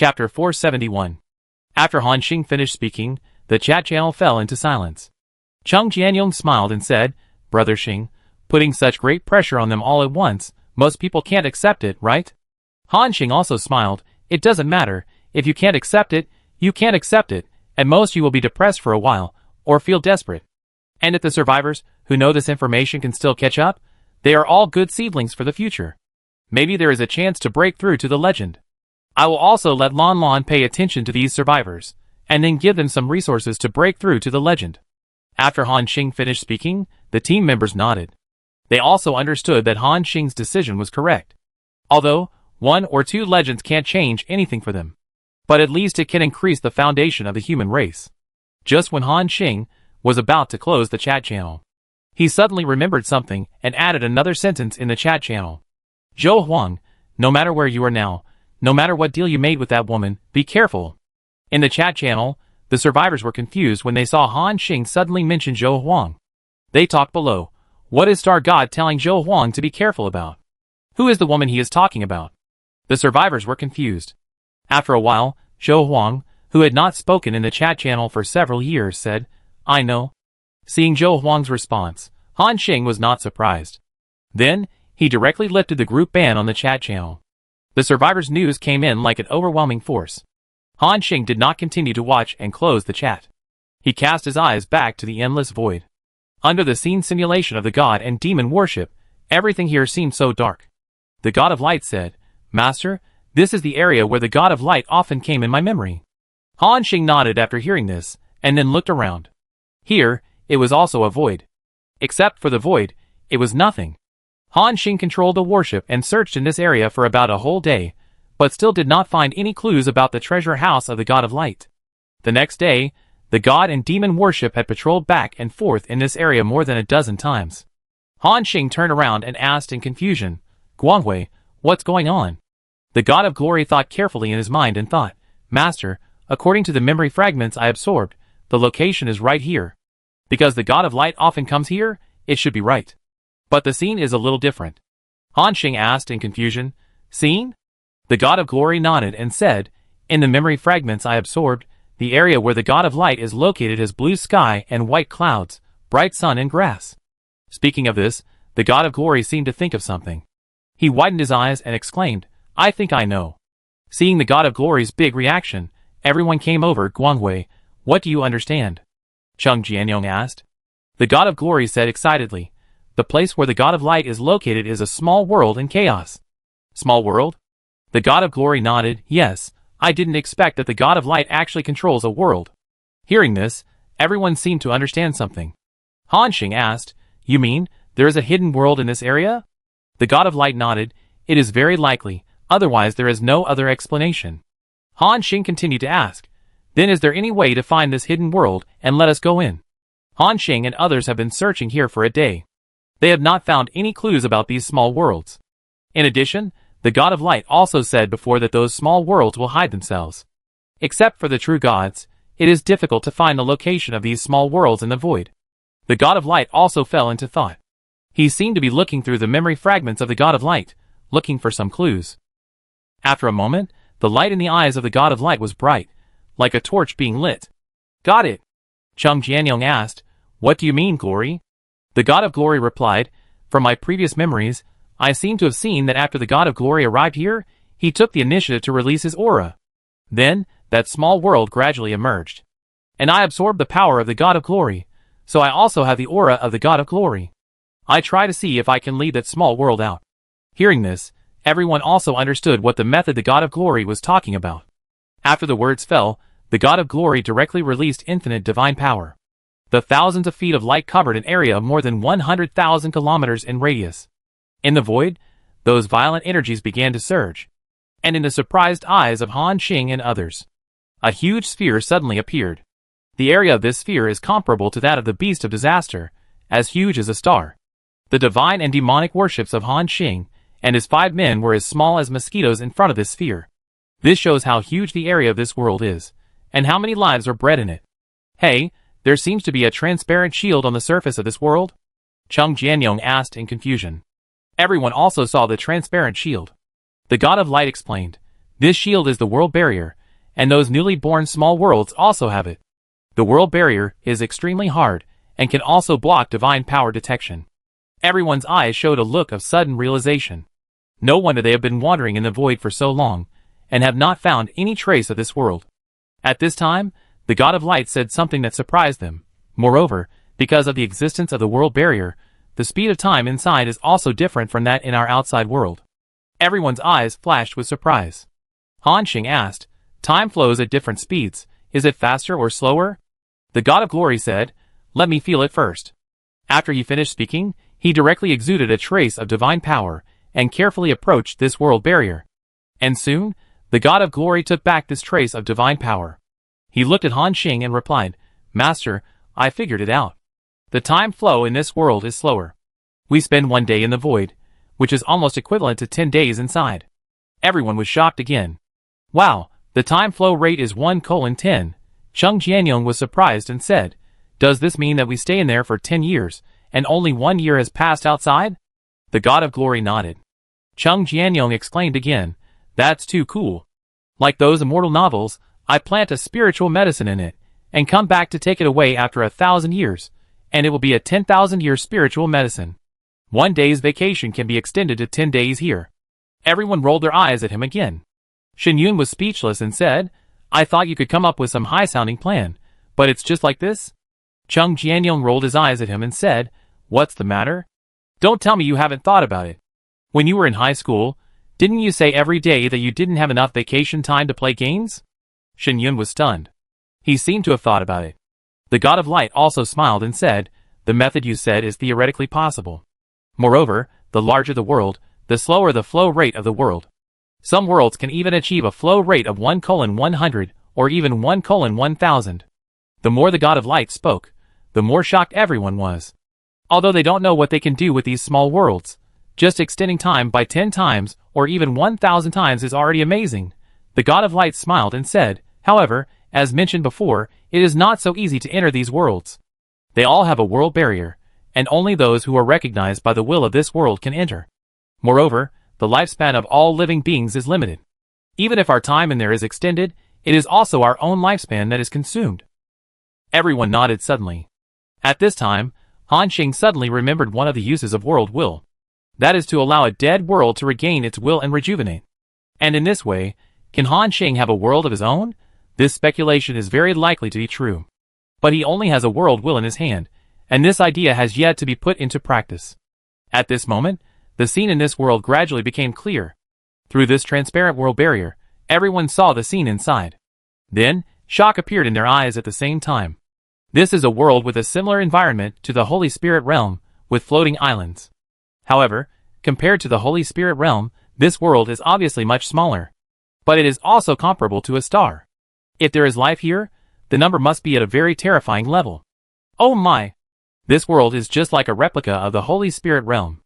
Chapter 471. After Han Xing finished speaking, the chat channel fell into silence. Chung Jianyong smiled and said, "Brother Xing, putting such great pressure on them all at once, most people can't accept it, right?" Han Xing also smiled. "It doesn't matter. If you can't accept it, you can't accept it. At most you will be depressed for a while, or feel desperate. And if the survivors, who know this information, can still catch up, they are all good seedlings for the future. Maybe there is a chance to break through to the legend. I will also let Lon Lon pay attention to these survivors, and then give them some resources to break through to the legend." After Han Xing finished speaking, the team members nodded. They also understood that Han Xing's decision was correct. Although, 1 or 2 legends can't change anything for them. But at least it can increase the foundation of the human race. Just when Han Xing was about to close the chat channel, he suddenly remembered something and added another sentence in the chat channel. "Zhou Huang, no matter where you are now, no matter what deal you made with that woman, be careful." In the chat channel, the survivors were confused when they saw Han Xing suddenly mention Zhou Huang. They talked below. What is Star God telling Zhou Huang to be careful about? Who is the woman he is talking about? The survivors were confused. After a while, Zhou Huang, who had not spoken in the chat channel for several years, said, "I know." Seeing Zhou Huang's response, Han Xing was not surprised. Then, he directly lifted the group ban on the chat channel. The survivors' news came in like an overwhelming force. Han Xing did not continue to watch and close the chat. He cast his eyes back to the endless void. Under the scene simulation of the god and demon worship, everything here seemed so dark. The god of light said, "Master, this is the area where the god of light often came in my memory." Han Xing nodded after hearing this, and then looked around. Here, it was also a void. Except for the void, it was nothing. Han Xing controlled the worship and searched in this area for about a whole day, but still did not find any clues about the treasure house of the god of light. The next day, the god and demon worship had patrolled back and forth in this area more than a dozen times. Han Xing turned around and asked in confusion, "Guangwei, what's going on?" The god of glory thought carefully in his mind and thought, "Master, according to the memory fragments I absorbed, the location is right here. Because the god of light often comes here, it should be right. But the scene is a little different." Han Xing asked in confusion, "Scene?" The god of glory nodded and said, "In the memory fragments I absorbed, the area where the god of light is located has blue sky and white clouds, bright sun and grass." Speaking of this, the god of glory seemed to think of something. He widened his eyes and exclaimed, "I think I know." Seeing the god of glory's big reaction, everyone came over. "Guangwei, what do you understand?" Chung Jianyong asked. The god of glory said excitedly, "The place where the god of light is located is a small world in chaos." "Small world?" The god of glory nodded. "Yes, I didn't expect that the god of light actually controls a world." Hearing this, everyone seemed to understand something. Han Xing asked, "You mean, there is a hidden world in this area?" The god of light nodded. "It is very likely, otherwise there is no other explanation." Han Xing continued to ask, "Then is there any way to find this hidden world and let us go in?" Han Xing and others have been searching here for a day. They have not found any clues about these small worlds. In addition, the god of light also said before that those small worlds will hide themselves. Except for the true gods, it is difficult to find the location of these small worlds in the void. The god of light also fell into thought. He seemed to be looking through the memory fragments of the god of light, looking for some clues. After a moment, the light in the eyes of the god of light was bright, like a torch being lit. "Got it?" Chung Jianyong asked, "What do you mean, glory?" The god of glory replied, "From my previous memories, I seem to have seen that after the god of glory arrived here, he took the initiative to release his aura. Then, that small world gradually emerged. And I absorbed the power of the god of glory, so I also have the aura of the god of glory. I try to see if I can lead that small world out." Hearing this, everyone also understood what the method the god of glory was talking about. After the words fell, the god of glory directly released infinite divine power. The thousands of feet of light covered an area of more than 100,000 kilometers in radius. In the void, those violent energies began to surge. And in the surprised eyes of Han Xing and others, a huge sphere suddenly appeared. The area of this sphere is comparable to that of the beast of disaster, as huge as a star. The divine and demonic worships of Han Xing and his 5 men were as small as mosquitoes in front of this sphere. This shows how huge the area of this world is, and how many lives are bred in it. "Hey, there seems to be a transparent shield on the surface of this world?" Chung Jianyong asked in confusion. Everyone also saw the transparent shield. The god of light explained, This shield is the world barrier, and those newly born small worlds also have it. The world barrier is extremely hard, and can also block divine power detection. Everyone's eyes showed a look of sudden realization. No wonder they have been wandering in the void for so long, and have not found any trace of this world. At this time, the God of Light said something that surprised them. Moreover, because of the existence of the world barrier, the speed of time inside is also different from that in our outside world. Everyone's eyes flashed with surprise. Han Xing asked, "Time flows at different speeds. Is it faster or slower?" The God of Glory said, "Let me feel it first." After he finished speaking, he directly exuded a trace of divine power, and carefully approached this world barrier. And soon, the God of Glory took back this trace of divine power. He looked at Han Xing and replied, "Master, I figured it out. The time flow in this world is slower. We spend 1 day in the void, which is almost equivalent to 10 days inside." Everyone was shocked again. "Wow, the time flow rate is 1:10. Cheng Jianyong was surprised and said, "Does this mean that we stay in there for 10 years, and only 1 year has passed outside?" The God of Glory nodded. Cheng Jianyong exclaimed again, "That's too cool. Like those immortal novels, I plant a spiritual medicine in it, and come back to take it away after 1,000 years, and it will be a 10,000-year spiritual medicine. 1 day's vacation can be extended to 10 days here." Everyone rolled their eyes at him again. Shen Yun was speechless and said, "I thought you could come up with some high-sounding plan, but it's just like this?" Cheng Jianyong rolled his eyes at him and said, "What's the matter? Don't tell me you haven't thought about it. When you were in high school, didn't you say every day that you didn't have enough vacation time to play games?" Shen Yun was stunned. He seemed to have thought about it. The God of Light also smiled and said, "The method you said is theoretically possible. Moreover, the larger the world, the slower the flow rate of the world. Some worlds can even achieve a flow rate of 1:100, or even 1:1000. The more the God of Light spoke, the more shocked everyone was. Although they don't know what they can do with these small worlds, just extending time by 10 times or even 1,000 times is already amazing. The God of Light smiled and said, "However, as mentioned before, it is not so easy to enter these worlds. They all have a world barrier, and only those who are recognized by the will of this world can enter. Moreover, the lifespan of all living beings is limited. Even if our time in there is extended, it is also our own lifespan that is consumed." Everyone nodded suddenly. At this time, Han Xing suddenly remembered one of the uses of world will. That is to allow a dead world to regain its will and rejuvenate. And in this way, can Han Xing have a world of his own? This speculation is very likely to be true. But he only has a world will in his hand, and this idea has yet to be put into practice. At this moment, the scene in this world gradually became clear. Through this transparent world barrier, everyone saw the scene inside. Then, shock appeared in their eyes at the same time. This is a world with a similar environment to the Holy Spirit realm, with floating islands. However, compared to the Holy Spirit realm, this world is obviously much smaller. But it is also comparable to a star. If there is life here, the number must be at a very terrifying level. Oh my! This world is just like a replica of the Holy Spirit realm.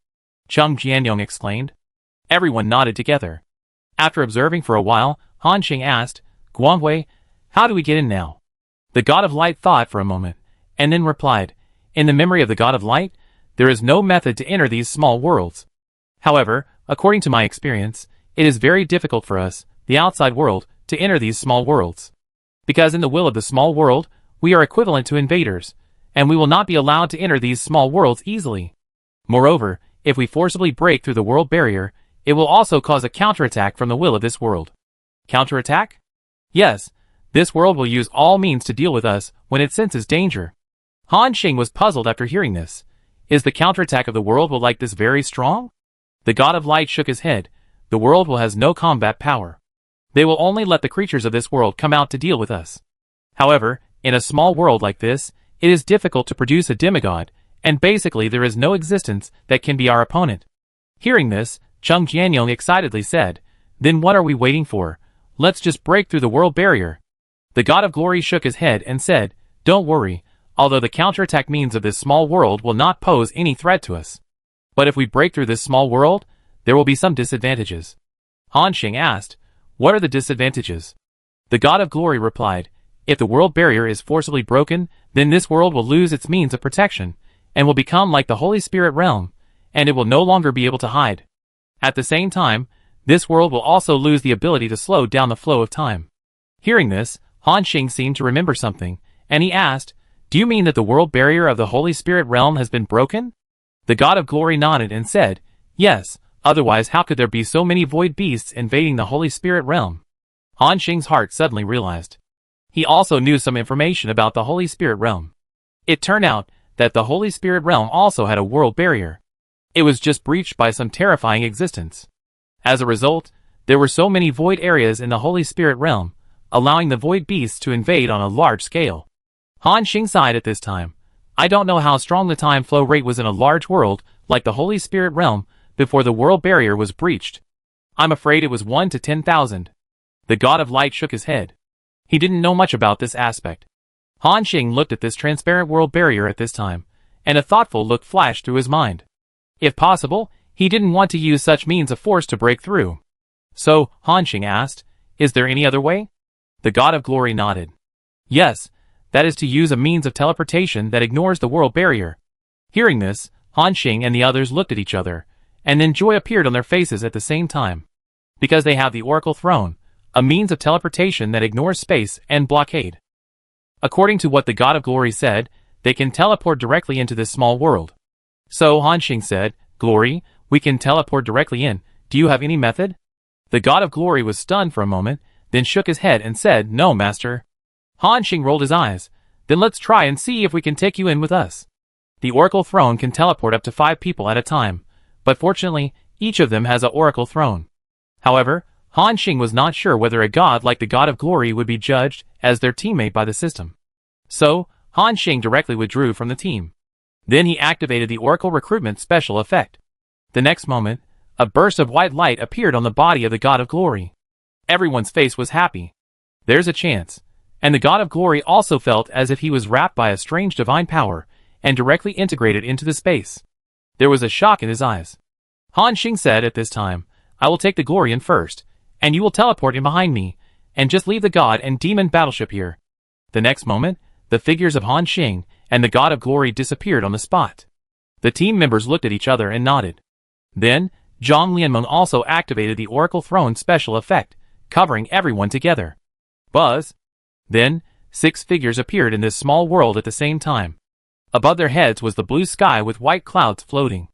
Cheng Jianyong exclaimed. Everyone nodded together. After observing for a while, Han Xing asked, "Guanghui, how do we get in now?" The God of Light thought for a moment, and then replied, "In the memory of the God of Light, there is no method to enter these small worlds. However, according to my experience, it is very difficult for us, the outside world, to enter these small worlds. Because in the will of the small world, we are equivalent to invaders, and we will not be allowed to enter these small worlds easily. Moreover, if we forcibly break through the world barrier, it will also cause a counterattack from the will of this world." Counterattack? Yes, this world will use all means to deal with us when it senses danger. Han Xing was puzzled after hearing this. Is the counterattack of the world will like this very strong? The God of Light shook his head. The world will has no combat power. They will only let the creatures of this world come out to deal with us. However, in a small world like this, it is difficult to produce a demigod, and basically there is no existence that can be our opponent. Hearing this, Cheng Jianyong excitedly said, "Then what are we waiting for? Let's just break through the world barrier." The God of Glory shook his head and said, "Don't worry, although the counterattack means of this small world will not pose any threat to us. But if we break through this small world, there will be some disadvantages." Han Xing asked, "What are the disadvantages?" The God of Glory replied, "If the world barrier is forcibly broken, then this world will lose its means of protection, and will become like the Holy Spirit realm, and it will no longer be able to hide. At the same time, This world will also lose the ability to slow down the flow of time. Hearing this, Han Xing seemed to remember something, and he asked, "Do you mean that the world barrier of the Holy Spirit realm has been broken?" The God of Glory nodded and said, "Yes, otherwise how could there be so many void beasts invading the Holy Spirit realm?" Han Xing's heart suddenly realized. He also knew some information about the Holy Spirit realm. It turned out that the Holy Spirit realm also had a world barrier. It was just breached by some terrifying existence. As a result, there were so many void areas in the Holy Spirit realm, allowing the void beasts to invade on a large scale. Han Xing sighed at this time. I don't know how strong the time flow rate was in a large world like the Holy Spirit realm before the world barrier was breached. I'm afraid it was 1 to 10,000. The God of Light shook his head. He didn't know much about this aspect. Han Xing looked at this transparent world barrier at this time, and a thoughtful look flashed through his mind. If possible, he didn't want to use such means of force to break through. So, Han Xing asked, "Is there any other way?" The God of Glory nodded. "Yes, that is to use a means of teleportation that ignores the world barrier." Hearing this, Han Xing and the others looked at each other, and then joy appeared on their faces at the same time. Because they have the Oracle Throne, a means of teleportation that ignores space and blockade. According to what the God of Glory said, they can teleport directly into this small world. So Han Xing said, "Glory, we can teleport directly in. Do you have any method?" The God of Glory was stunned for a moment, then shook his head and said, "No, master." Han Xing rolled his eyes. "Then let's try and see if we can take you in with us." The Oracle Throne can teleport up to 5 people at a time, but fortunately, each of them has an Oracle Throne. However, Han Xing was not sure whether a god like the God of Glory would be judged as their teammate by the system. So, Han Xing directly withdrew from the team. Then he activated the Oracle Recruitment special effect. The next moment, a burst of white light appeared on the body of the God of Glory. Everyone's face was happy. There's a chance. And the God of Glory also felt as if he was wrapped by a strange divine power and directly integrated into the space. There was a shock in his eyes. Han Xing said at this time, "I will take the Glory in first, and you will teleport in behind me, and just leave the God and demon battleship here." The next moment, the figures of Han Xing and the God of Glory disappeared on the spot. The team members looked at each other and nodded. Then, Zhang Lianmeng also activated the Oracle Throne special effect, covering everyone together. Buzz. Then, 6 figures appeared in this small world at the same time. Above their heads was the blue sky with white clouds floating.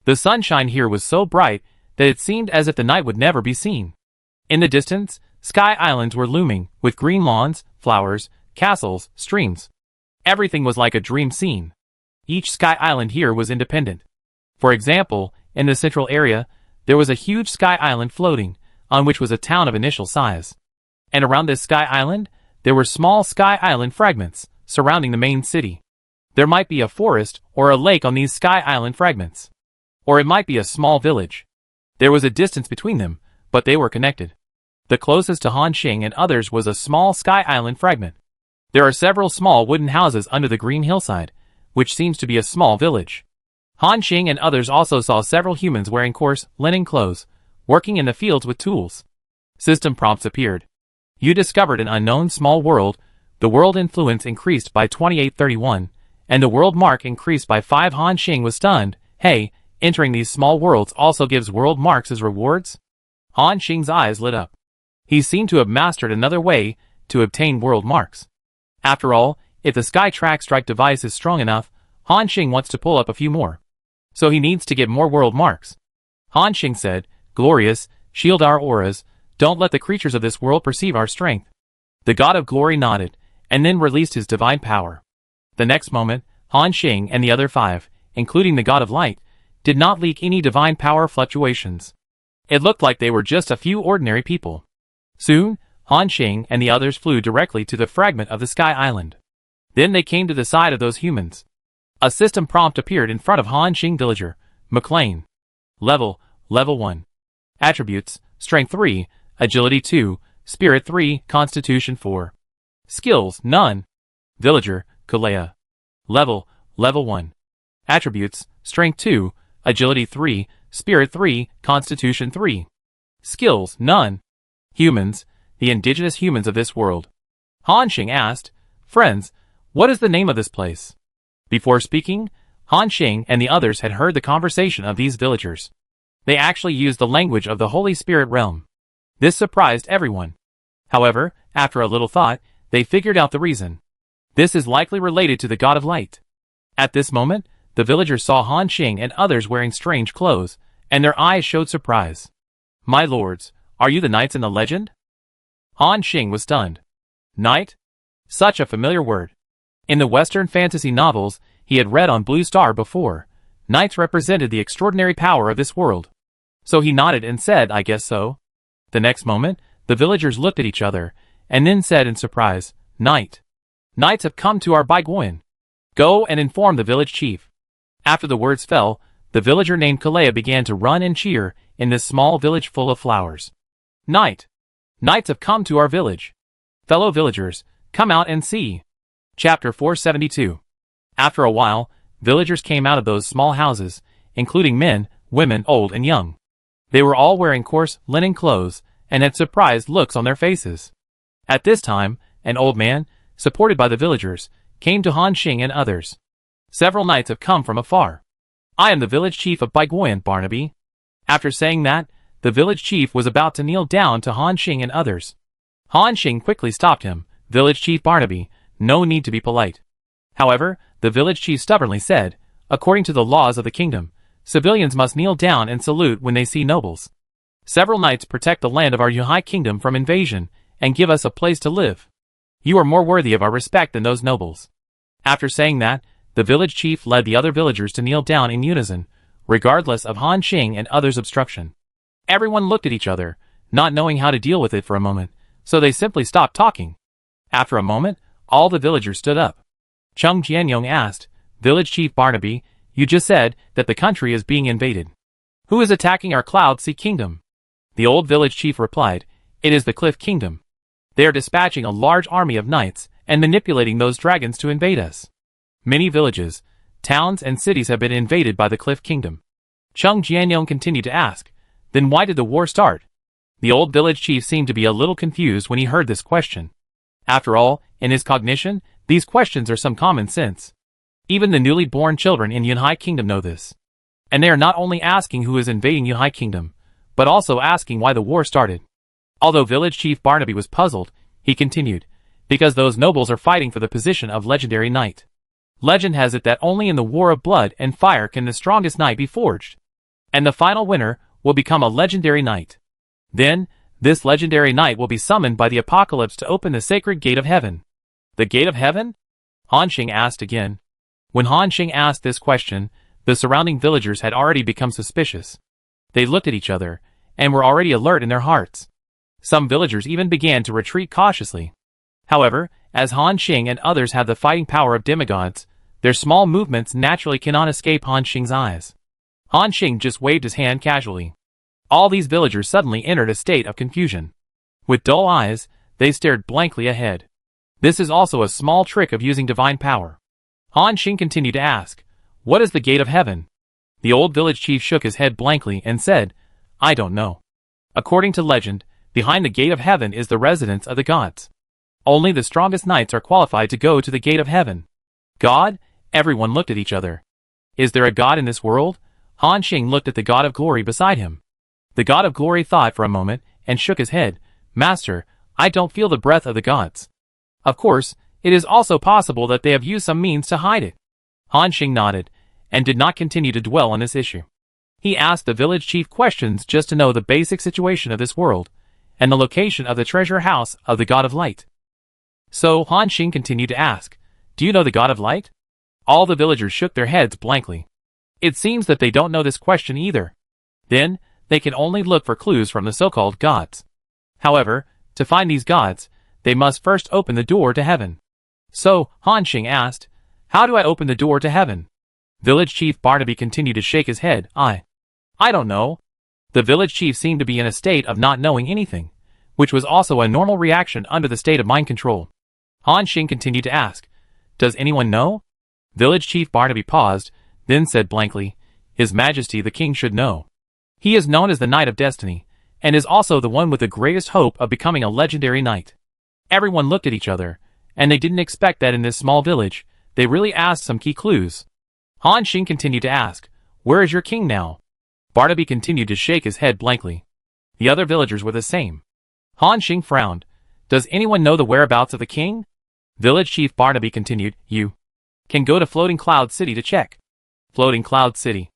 The sunshine here was so bright that it seemed as if the night would never be seen. In the distance, sky islands were looming, with green lawns, flowers, castles, streams. Everything was like a dream scene. Each sky island here was independent. For example, in the central area, there was a huge sky island floating, on which was a town of initial size. And around this sky island, there were small sky island fragments, surrounding the main city. There might be a forest or a lake on these sky island fragments. Or it might be a small village. There was a distance between them, but they were connected. The closest to Han Xing and others was a small sky island fragment. There are several small wooden houses under the green hillside, which seems to be a small village. Han Xing and others also saw several humans wearing coarse, linen clothes, working in the fields with tools. System prompts appeared. You discovered an unknown small world. The world influence increased by 2831, and the world mark increased by 5. Han Xing was stunned. Hey, entering these small worlds also gives world marks as rewards? Han Xing's eyes lit up. He seemed to have mastered another way to obtain world marks. After all, if the Sky Track Strike device is strong enough, Han Xing wants to pull up a few more. So he needs to get more world marks. Han Xing said, "Glorious, shield our auras, don't let the creatures of this world perceive our strength." The God of Glory nodded, and then released his divine power. The next moment, Han Xing and the other 5, including the God of Light, did not leak any divine power fluctuations. It looked like they were just a few ordinary people. Soon, Han Xing and the others flew directly to the fragment of the Sky Island. Then they came to the side of those humans. A system prompt appeared in front of Han Xing Villager, McLean. Level 1. Attributes, Strength 3, Agility 2, Spirit 3, Constitution 4. Skills, none. Villager, Kalea. Level 1. Attributes, Strength 2, Agility 3, Spirit 3, Constitution 3. Skills, none. Humans, the indigenous humans of this world. Han Xing asked, "Friends, what is the name of this place?" Before speaking, Han Xing and the others had heard the conversation of these villagers. They actually used the language of the Holy Spirit realm. This surprised everyone. However, after a little thought, they figured out the reason. This is likely related to the god of light. At this moment, the villagers saw Han Xing and others wearing strange clothes, and their eyes showed surprise. "My lords, are you the knights in the legend?" Han Xing was stunned. Knight? Such a familiar word. In the Western fantasy novels he had read on Blue Star before, knights represented the extraordinary power of this world. So he nodded and said, "I guess so." The next moment, the villagers looked at each other, and then said in surprise, "Knight. Knights have come to our Baiguan. Go and inform the village chief." After the words fell, the villager named Kalea began to run and cheer in this small village full of flowers. "Knight! Knights have come to our village. Fellow villagers, come out and see." Chapter 472. After a while, villagers came out of those small houses, including men, women, old and young. They were all wearing coarse linen clothes and had surprised looks on their faces. At this time, an old man, supported by the villagers, came to Han Xing and others. "Several knights have come from afar. I am the village chief of Baiguan, Barnaby." After saying that, the village chief was about to kneel down to Han Xing and others. Han Xing quickly stopped him. "Village chief Barnaby, no need to be polite." However, the village chief stubbornly said, "According to the laws of the kingdom, civilians must kneel down and salute when they see nobles. Several knights protect the land of our Yuhai kingdom from invasion and give us a place to live. You are more worthy of our respect than those nobles." After saying that, the village chief led the other villagers to kneel down in unison, regardless of Han Xing and others' obstruction. Everyone looked at each other, not knowing how to deal with it for a moment, so they simply stopped talking. After a moment, all the villagers stood up. Chung Jianyong asked, "Village Chief Barnaby, you just said that the country is being invaded. Who is attacking our Cloud Sea Kingdom?" The old village chief replied, "It is the Cliff Kingdom. They are dispatching a large army of knights and manipulating those dragons to invade us. Many villages, towns and cities have been invaded by the Cliff Kingdom." Chung Jianyong continued to ask, "Then why did the war start?" The old village chief seemed to be a little confused when he heard this question. After all, in his cognition, these questions are some common sense. Even the newly born children in Yunhai Kingdom know this. And they are not only asking who is invading Yunhai Kingdom, but also asking why the war started. Although village chief Barnaby was puzzled, he continued, "Because those nobles are fighting for the position of legendary knight. Legend has it that only in the war of blood and fire can the strongest knight be forged. And the final winner will become a legendary knight. Then, this legendary knight will be summoned by the apocalypse to open the sacred gate of heaven." "The gate of heaven?" Han Xing asked again. When Han Xing asked this question, the surrounding villagers had already become suspicious. They looked at each other, and were already alert in their hearts. Some villagers even began to retreat cautiously. However, as Han Xing and others have the fighting power of demigods, their small movements naturally cannot escape Han Xing's eyes. Han Xing just waved his hand casually. All these villagers suddenly entered a state of confusion. With dull eyes, they stared blankly ahead. This is also a small trick of using divine power. Han Xing continued to ask, "What is the gate of heaven?" The old village chief shook his head blankly and said, "I don't know. According to legend, behind the gate of heaven is the residence of the gods. Only the strongest knights are qualified to go to the gate of heaven." "God?" Everyone looked at each other. "Is there a god in this world?" Han Xing looked at the god of glory beside him. The god of glory thought for a moment and shook his head. "Master, I don't feel the breath of the gods. Of course, it is also possible that they have used some means to hide it." Han Xing nodded, and did not continue to dwell on this issue. He asked the village chief questions just to know the basic situation of this world, and the location of the treasure house of the god of light. So Han Xing continued to ask, "Do you know the god of light?" All the villagers shook their heads blankly. It seems that they don't know this question either. Then, they can only look for clues from the so-called gods. However, to find these gods, they must first open the door to heaven. So, Han Xing asked, "How do I open the door to heaven?" Village Chief Barnaby continued to shake his head. I don't know." The village chief seemed to be in a state of not knowing anything, which was also a normal reaction under the state of mind control. Han Xing continued to ask, "Does anyone know?" Village Chief Barnaby paused, then said blankly, "His Majesty the King should know. He is known as the Knight of Destiny, and is also the one with the greatest hope of becoming a legendary knight." Everyone looked at each other, and they didn't expect that in this small village, they really asked some key clues. Han Xing continued to ask, "Where is your king now?" Barnaby continued to shake his head blankly. The other villagers were the same. Han Xing frowned. Does anyone know the whereabouts of the king? Village Chief Barnaby continued, You can go to Floating Cloud City to check. Floating Cloud City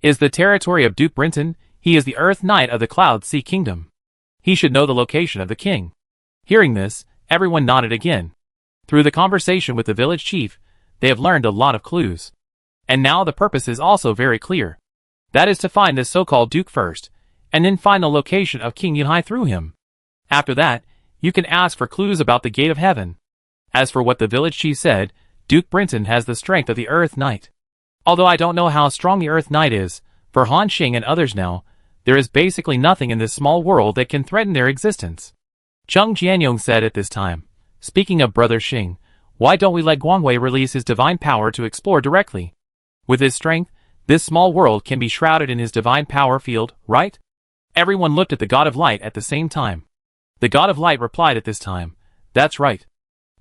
is the territory of Duke Brinton. He is the Earth Knight of the Cloud Sea Kingdom. He should know the location of the king. Hearing this, everyone nodded again. Through the conversation with the village chief, they have learned a lot of clues. And now the purpose is also very clear. That is to find this so-called Duke first, and then find the location of King Yunhai through him. After that, you can ask for clues about the Gate of Heaven. As for what the village chief said, Duke Brinton has the strength of the Earth Knight. Although I don't know how strong the Earth Knight is, for Han Xing and others now, there is basically nothing in this small world that can threaten their existence. Chung Jianyong said at this time, Speaking of Brother Xing, why don't we let Guangwei release his divine power to explore directly? With his strength, this small world can be shrouded in his divine power field, right? Everyone looked at the God of Light at the same time. The God of Light replied at this time, That's right.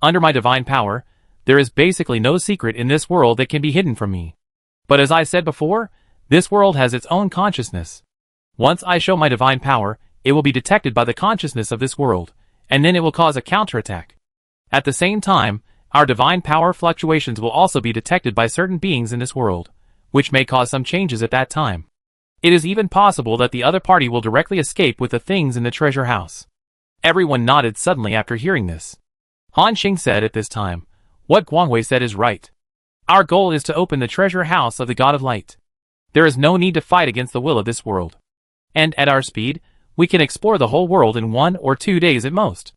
Under my divine power, there is basically no secret in this world that can be hidden from me. But as I said before, this world has its own consciousness. Once I show my divine power, it will be detected by the consciousness of this world, and then it will cause a counterattack. At the same time, our divine power fluctuations will also be detected by certain beings in this world, which may cause some changes at that time. It is even possible that the other party will directly escape with the things in the treasure house. Everyone nodded suddenly after hearing this. Han Xing said at this time, What Guangwei said is right. Our goal is to open the treasure house of the God of Light. There is no need to fight against the will of this world. And at our speed, we can explore the whole world in 1 or 2 days at most.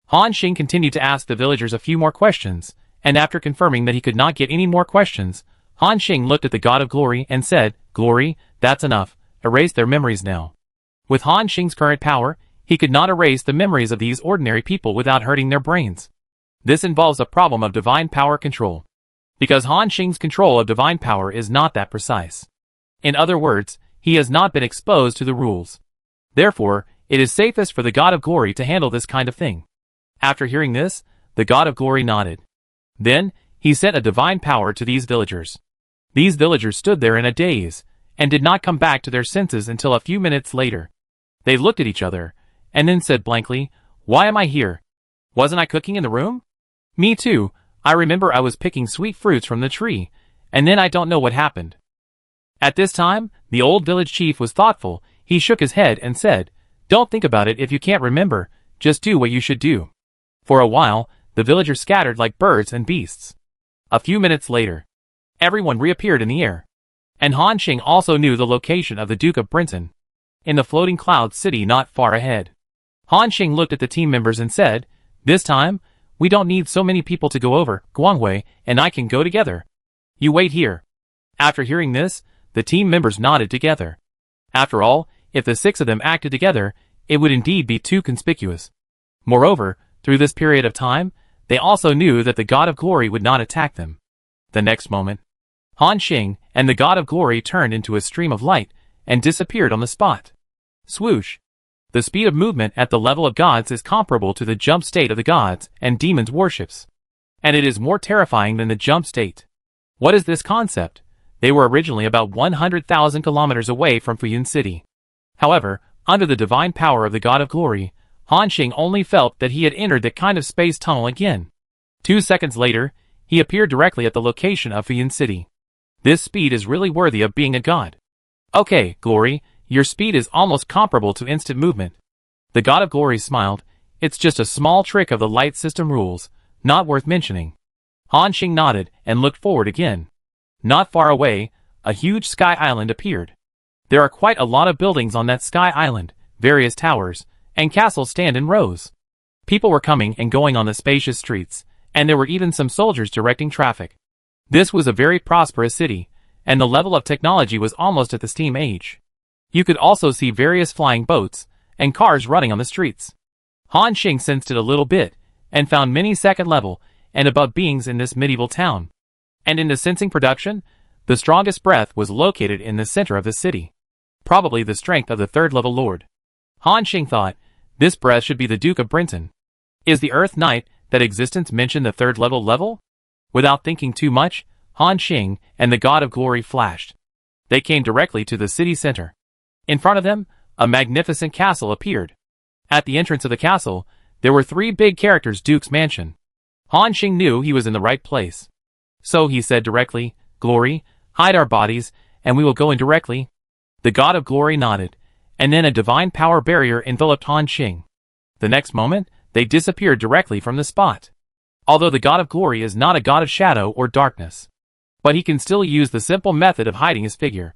Han Xing continued to ask the villagers a few more questions, and after confirming that he could not get any more questions, Han Xing looked at the God of Glory and said, Glory, that's enough, erase their memories now. With Han Xing's current power, he could not erase the memories of these ordinary people without hurting their brains. This involves a problem of divine power control. Because Han Xing's control of divine power is not that precise. In other words, he has not been exposed to the rules. Therefore, it is safest for the God of Glory to handle this kind of thing. After hearing this, the God of Glory nodded. Then, he sent a divine power to these villagers. These villagers stood there in a daze, and did not come back to their senses until a few minutes later. They looked at each other, and then said blankly, Why am I here? Wasn't I cooking in the room? Me too, I remember I was picking sweet fruits from the tree, and then I don't know what happened. At this time, the old village chief was thoughtful. He shook his head and said, Don't think about it if you can't remember, just do what you should do. For a while, the villagers scattered like birds and beasts. A few minutes later, everyone reappeared in the air. And Han Xing also knew the location of the Duke of Brinton, in the Floating Cloud City not far ahead. Han Xing looked at the team members and said, This time, we don't need so many people to go over. Guangwei and I can go together. You wait here. After hearing this, the team members nodded together. After all, if the 6 of them acted together, it would indeed be too conspicuous. Moreover, through this period of time, they also knew that the God of Glory would not attack them. The next moment, Han Xing and the God of Glory turned into a stream of light and disappeared on the spot. Swoosh! The speed of movement at the level of gods is comparable to the jump state of the gods and demons worships. And it is more terrifying than the jump state. What is this concept? They were originally about 100,000 kilometers away from Fuyun City. However, under the divine power of the God of Glory, Han Xing only felt that he had entered that kind of space tunnel again. 2 seconds later, he appeared directly at the location of Fuyun City. This speed is really worthy of being a god. Okay, Glory, your speed is almost comparable to instant movement. The God of Glory smiled. It's just a small trick of the light system rules, not worth mentioning. Han Xing nodded and looked forward again. Not far away, a huge sky island appeared. There are quite a lot of buildings on that sky island, various towers, and castles stand in rows. People were coming and going on the spacious streets, and there were even some soldiers directing traffic. This was a very prosperous city, and the level of technology was almost at the steam age. You could also see various flying boats, and cars running on the streets. Han Xing sensed it a little bit, and found many second level and above beings in this medieval town. And in the sensing production, the strongest breath was located in the center of the city. Probably the strength of the 3rd level lord. Han Xing thought, this breath should be the Duke of Brinton. Is the Earth Knight that existence mentioned the 3rd level? Without thinking too much, Han Xing and the God of Glory flashed. They came directly to the city center. In front of them, a magnificent castle appeared. At the entrance of the castle, there were 3 big characters' Duke's mansion. Han Xing knew he was in the right place. So he said directly, "Glory, hide our bodies, and we will go in directly." The God of Glory nodded, and then a divine power barrier enveloped Han Xing. The next moment, they disappeared directly from the spot. Although the God of Glory is not a god of shadow or darkness, but he can still use the simple method of hiding his figure.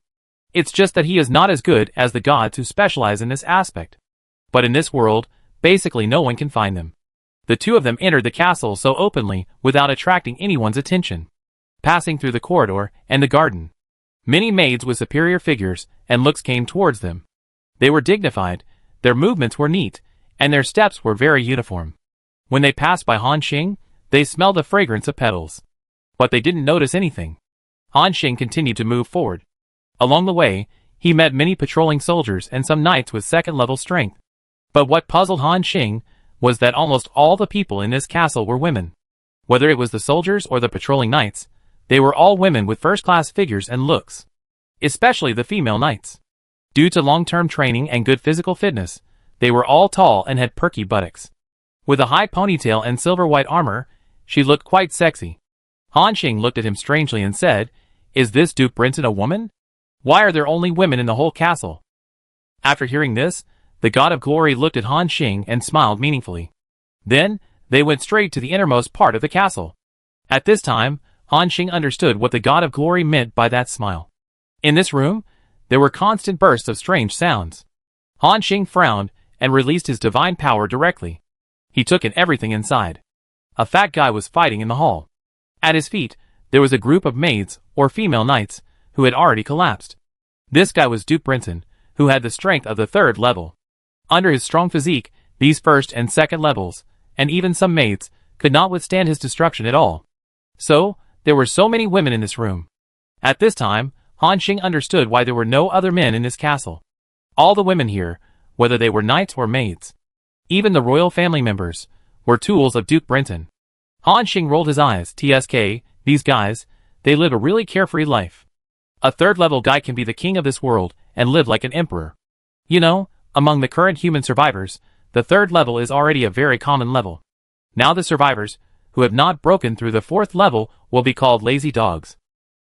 It's just that he is not as good as the gods who specialize in this aspect. But in this world, basically no one can find them. The 2 of them entered the castle so openly without attracting anyone's attention. Passing through the corridor and the garden, many maids with superior figures and looks came towards them. They were dignified, their movements were neat, and their steps were very uniform. When they passed by Han Xing, they smelled the fragrance of petals. But they didn't notice anything. Han Xing continued to move forward. Along the way, he met many patrolling soldiers and some knights with second-level strength. But what puzzled Han Xing was that almost all the people in this castle were women. Whether it was the soldiers or the patrolling knights, they were all women with first-class figures and looks. Especially the female knights. Due to long-term training and good physical fitness, they were all tall and had perky buttocks. With a high ponytail and silver-white armor, she looked quite sexy. Han Xing looked at him strangely and said, "Is this Duke Brinton a woman? Why are there only women in the whole castle?" After hearing this, the God of Glory looked at Han Xing and smiled meaningfully. Then, they went straight to the innermost part of the castle. At this time, Han Xing understood what the God of Glory meant by that smile. In this room, there were constant bursts of strange sounds. Han Xing frowned and released his divine power directly. He took in everything inside. A fat guy was fighting in the hall. At his feet, there was a group of maids, or female knights, who had already collapsed. This guy was Duke Brinton, who had the strength of the 3rd level. Under his strong physique, these 1st and 2nd levels, and even some maids, could not withstand his destruction at all. So, there were so many women in this room. At this time, Han Xing understood why there were no other men in this castle. All the women here, whether they were knights or maids, even the royal family members, were tools of Duke Brinton. Han Xing rolled his eyes. TSK, these guys, they live a really carefree life. A 3rd-level guy can be the king of this world and live like an emperor. You know, among the current human survivors, the 3rd level is already a very common level. Now the survivors, who have not broken through the 4th level, will be called lazy dogs.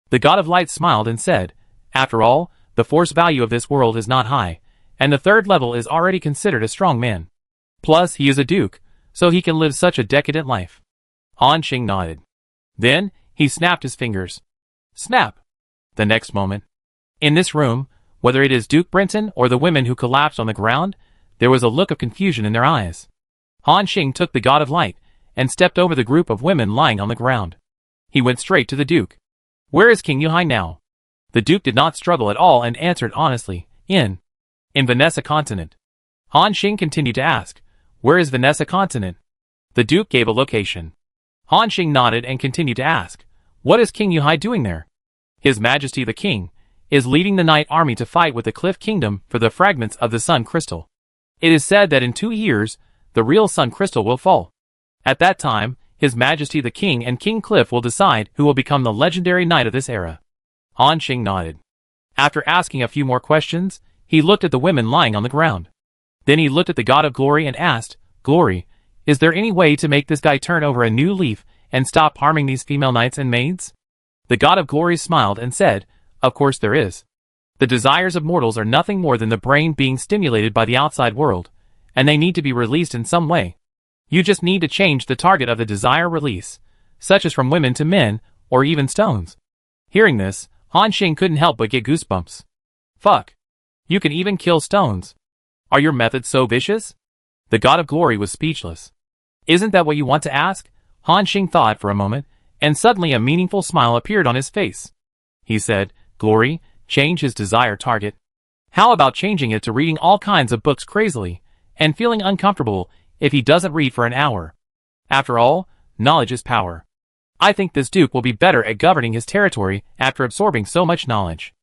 The God of Light smiled and said, "After all, the force value of this world is not high, and the 3rd level is already considered a strong man. Plus, he is a duke, so he can live such a decadent life." Han Xing nodded. Then, he snapped his fingers. Snap! The next moment. In this room, whether it is Duke Brinton or the women who collapsed on the ground, there was a look of confusion in their eyes. Han Xing took the God of Light and stepped over the group of women lying on the ground. He went straight to the Duke. "Where is King Yuhai now?" The Duke did not struggle at all and answered honestly, in Vanessa continent." Han Xing continued to ask, "Where is Vanessa continent?" The Duke gave a location. Han Xing nodded and continued to ask, "What is King Yuhai doing there?" "His Majesty the King is leading the Night Army to fight with the Cliff Kingdom for the fragments of the Sun Crystal. It is said that in 2 years, the real Sun Crystal will fall. At that time, His Majesty the King and King Cliff will decide who will become the legendary knight of this era." Han Xing nodded. After asking a few more questions, he looked at the women lying on the ground. Then he looked at the God of Glory and asked, "Glory, is there any way to make this guy turn over a new leaf and stop harming these female knights and maids?" The God of Glory smiled and said, "Of course there is. The desires of mortals are nothing more than the brain being stimulated by the outside world, and they need to be released in some way. You just need to change the target of the desire release, such as from women to men, or even stones." Hearing this, Han Xing couldn't help but get goosebumps. Fuck. You can even kill stones. Are your methods so vicious? The God of Glory was speechless. "Isn't that what you want to ask?" Han Xing thought for a moment, and suddenly a meaningful smile appeared on his face. He said, "Glory, change his desire target. How about changing it to reading all kinds of books crazily, and feeling uncomfortable if he doesn't read for an hour? After all, knowledge is power. I think this Duke will be better at governing his territory after absorbing so much knowledge."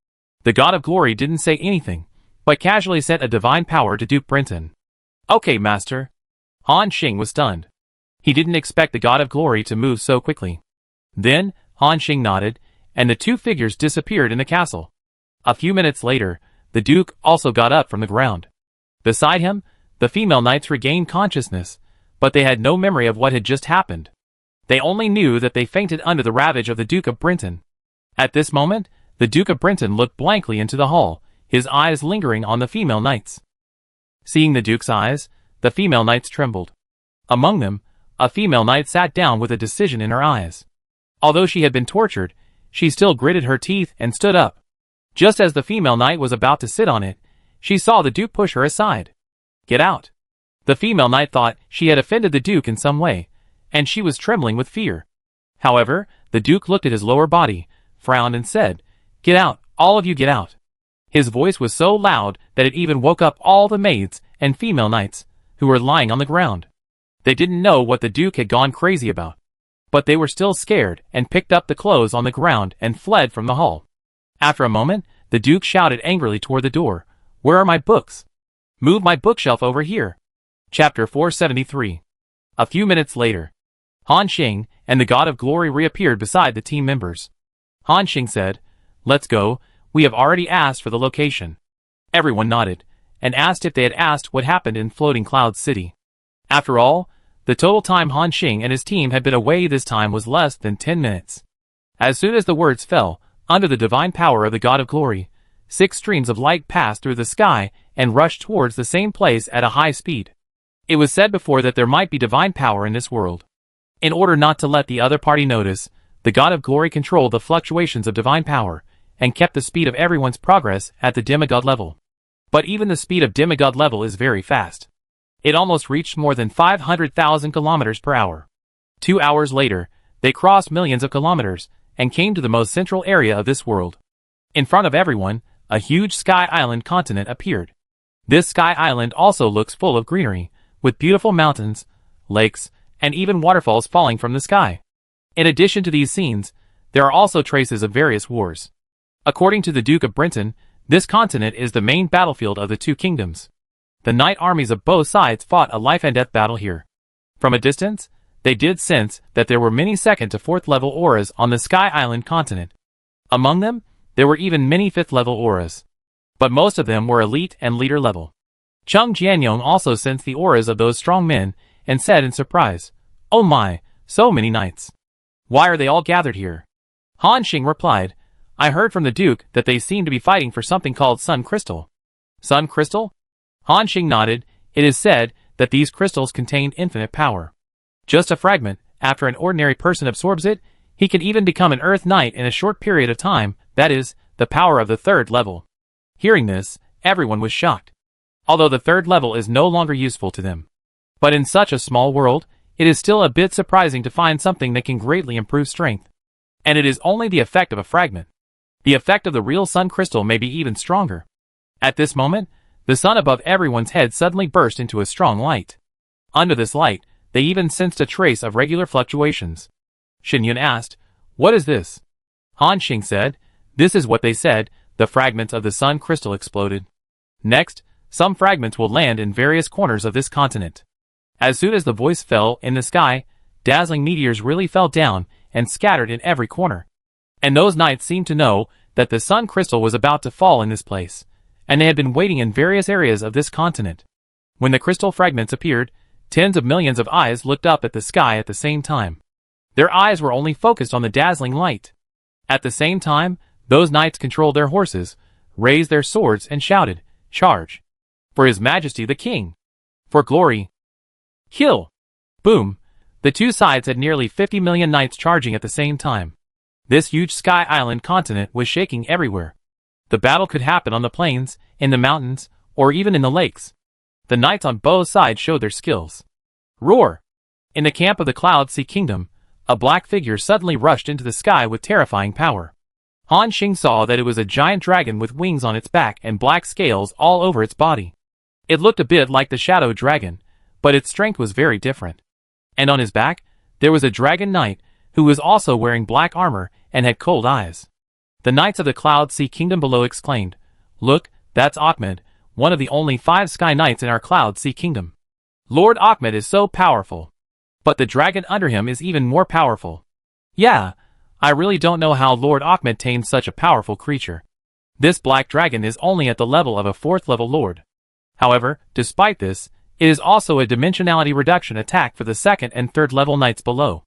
The God of Glory didn't say anything, but casually sent a divine power to Duke Brinton. "Okay, Master." Han Xing was stunned. He didn't expect the God of Glory to move so quickly. Then, Han Xing nodded, and the 2 figures disappeared in the castle. A few minutes later, the Duke also got up from the ground. Beside him, the female knights regained consciousness, but they had no memory of what had just happened. They only knew that they fainted under the ravage of the Duke of Brinton. At this moment, the Duke of Brinton looked blankly into the hall, his eyes lingering on the female knights. Seeing the Duke's eyes, the female knights trembled. Among them, a female knight sat down with a decision in her eyes. Although she had been tortured, she still gritted her teeth and stood up. Just as the female knight was about to sit on it, she saw the Duke push her aside. "Get out." The female knight thought she had offended the Duke in some way, and she was trembling with fear. However, the Duke looked at his lower body, frowned and said, "Get out, all of you get out." His voice was so loud that it even woke up all the maids and female knights, who were lying on the ground. They didn't know what the Duke had gone crazy about, but they were still scared and picked up the clothes on the ground and fled from the hall. After a moment, the Duke shouted angrily toward the door, "Where are my books? Move my bookshelf over here." Chapter 473. A few minutes later, Han Xing and the God of Glory reappeared beside the team members. Han Xing said, "Let's go, we have already asked for the location." Everyone nodded, and asked if they had asked what happened in Floating Cloud City. After all, the total time Han Xing and his team had been away this time was less than 10 minutes. As soon as the words fell, under the divine power of the God of Glory, 6 streams of light passed through the sky and rushed towards the same place at a high speed. It was said before that there might be divine power in this world. In order not to let the other party notice, the God of Glory controlled the fluctuations of divine power, and kept the speed of everyone's progress at the demigod level. But even the speed of demigod level is very fast. It almost reached more than 500,000 kilometers per hour. 2 hours later, they crossed millions of kilometers, and came to the most central area of this world. In front of everyone, a huge sky island continent appeared. This sky island also looks full of greenery, with beautiful mountains, lakes, and even waterfalls falling from the sky. In addition to these scenes, there are also traces of various wars. According to the Duke of Brinton, this continent is the main battlefield of the 2 kingdoms. The knight armies of both sides fought a life-and-death battle here. From a distance, they did sense that there were many 2nd to 4th level auras on the Sky Island continent. Among them, there were even many 5th level auras. But most of them were elite and leader level. Chung Jianyong also sensed the auras of those strong men, and said in surprise, "Oh my, so many knights. Why are they all gathered here?" Han Xing replied, "I heard from the Duke that they seem to be fighting for something called Sun Crystal." Sun Crystal? Han Xing nodded. It is said that these crystals contain infinite power. Just a fragment, after an ordinary person absorbs it, he can even become an Earth Knight in a short period of time, that is, the power of the 3rd level. Hearing this, everyone was shocked. Although the 3rd level is no longer useful to them. But in such a small world, it is still a bit surprising to find something that can greatly improve strength. And it is only the effect of a fragment. The effect of the real sun crystal may be even stronger. At this moment, the sun above everyone's head suddenly burst into a strong light. Under this light, they even sensed a trace of regular fluctuations. Shen Yun asked, "What is this?" Han Xing said, "This is what they said, the fragments of the sun crystal exploded. Next, some fragments will land in various corners of this continent." As soon as the voice fell in the sky, dazzling meteors really fell down and scattered in every corner. And those knights seemed to know that the sun crystal was about to fall in this place, and they had been waiting in various areas of this continent. When the crystal fragments appeared, tens of millions of eyes looked up at the sky at the same time. Their eyes were only focused on the dazzling light. At the same time, those knights controlled their horses, raised their swords and shouted, "Charge! For His Majesty the King! For glory! Kill!" Boom! The 2 sides had nearly 50 million knights charging at the same time. This huge sky island continent was shaking everywhere. The battle could happen on the plains, in the mountains, or even in the lakes. The knights on both sides showed their skills. Roar! In the camp of the Cloud Sea Kingdom, a black figure suddenly rushed into the sky with terrifying power. Han Xing saw that it was a giant dragon with wings on its back and black scales all over its body. It looked a bit like the Shadow Dragon, but its strength was very different. And on his back, there was a dragon knight, who was also wearing black armor and had cold eyes. The knights of the Cloud Sea Kingdom below exclaimed, "Look, that's Ahmed, one of the only 5 sky knights in our Cloud Sea Kingdom. Lord Ahmed is so powerful. But the dragon under him is even more powerful. Yeah, I really don't know how Lord Ahmed tamed such a powerful creature." This black dragon is only at the level of a 4th level lord. However, despite this, it is also a dimensionality reduction attack for the 2nd and 3rd level knights below.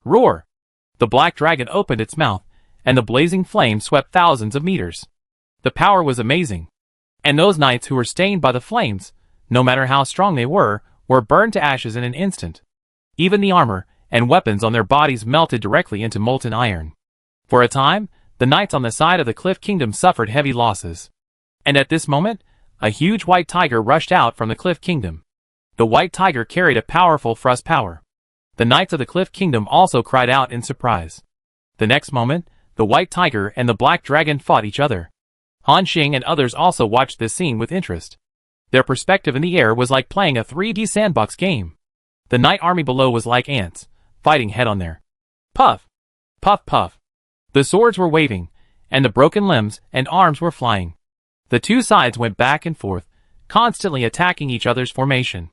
Roar! The black dragon opened its mouth, and the blazing flame swept thousands of meters. The power was amazing. And those knights who were stained by the flames, no matter how strong they were burned to ashes in an instant. Even the armor and weapons on their bodies melted directly into molten iron. For a time, the knights on the side of the Cliff Kingdom suffered heavy losses. And at this moment, a huge white tiger rushed out from the Cliff Kingdom. The white tiger carried a powerful thrust power. The knights of the Cliff Kingdom also cried out in surprise. The next moment, the white tiger and the black dragon fought each other. Han Xing and others also watched this scene with interest. Their perspective in the air was like playing a 3D sandbox game. The knight army below was like ants, fighting head on there. Puff! Puff puff! The swords were waving, and the broken limbs and arms were flying. The two sides went back and forth, constantly attacking each other's formation.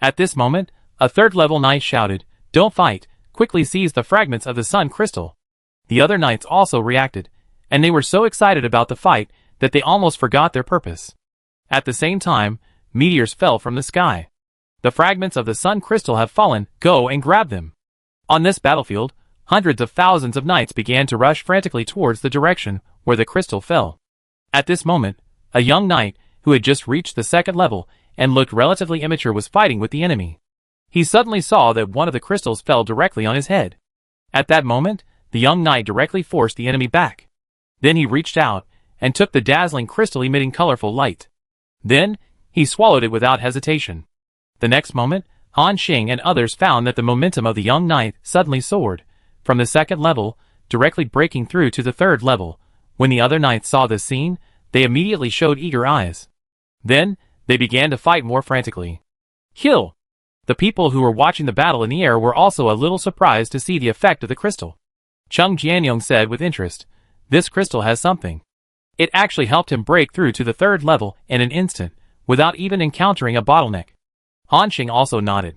At this moment, a 3rd level knight shouted, "Don't fight, quickly seize the fragments of the sun crystal." The other knights also reacted, and they were so excited about the fight that they almost forgot their purpose. At the same time, meteors fell from the sky. The fragments of the sun crystal have fallen, go and grab them. On this battlefield, hundreds of thousands of knights began to rush frantically towards the direction where the crystal fell. At this moment, a young knight, who had just reached the 2nd level and looked relatively immature, was fighting with the enemy. He suddenly saw that one of the crystals fell directly on his head. At that moment, the young knight directly forced the enemy back. Then he reached out and took the dazzling crystal emitting colorful light. Then, he swallowed it without hesitation. The next moment, Han Xing and others found that the momentum of the young knight suddenly soared, from the 2nd level, directly breaking through to the 3rd level. When the other knights saw this scene, they immediately showed eager eyes. Then, they began to fight more frantically. Kill! The people who were watching the battle in the air were also a little surprised to see the effect of the crystal. Chung Jianyong said with interest, "This crystal has something." It actually helped him break through to the 3rd level in an instant, without even encountering a bottleneck. Han Xing also nodded.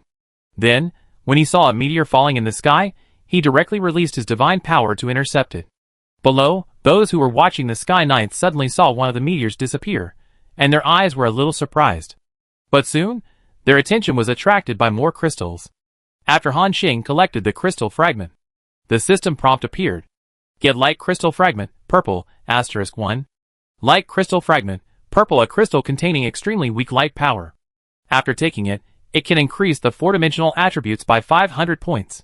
Then, when he saw a meteor falling in the sky, he directly released his divine power to intercept it. Below, those who were watching the Sky Knights suddenly saw one of the meteors disappear, and their eyes were a little surprised. But soon, their attention was attracted by more crystals. After Han Xing collected the crystal fragment, the system prompt appeared. Get light crystal fragment, purple, *1. Light crystal fragment, purple, a crystal containing extremely weak light power. After taking it, it can increase the 4-dimensional attributes by 500 points.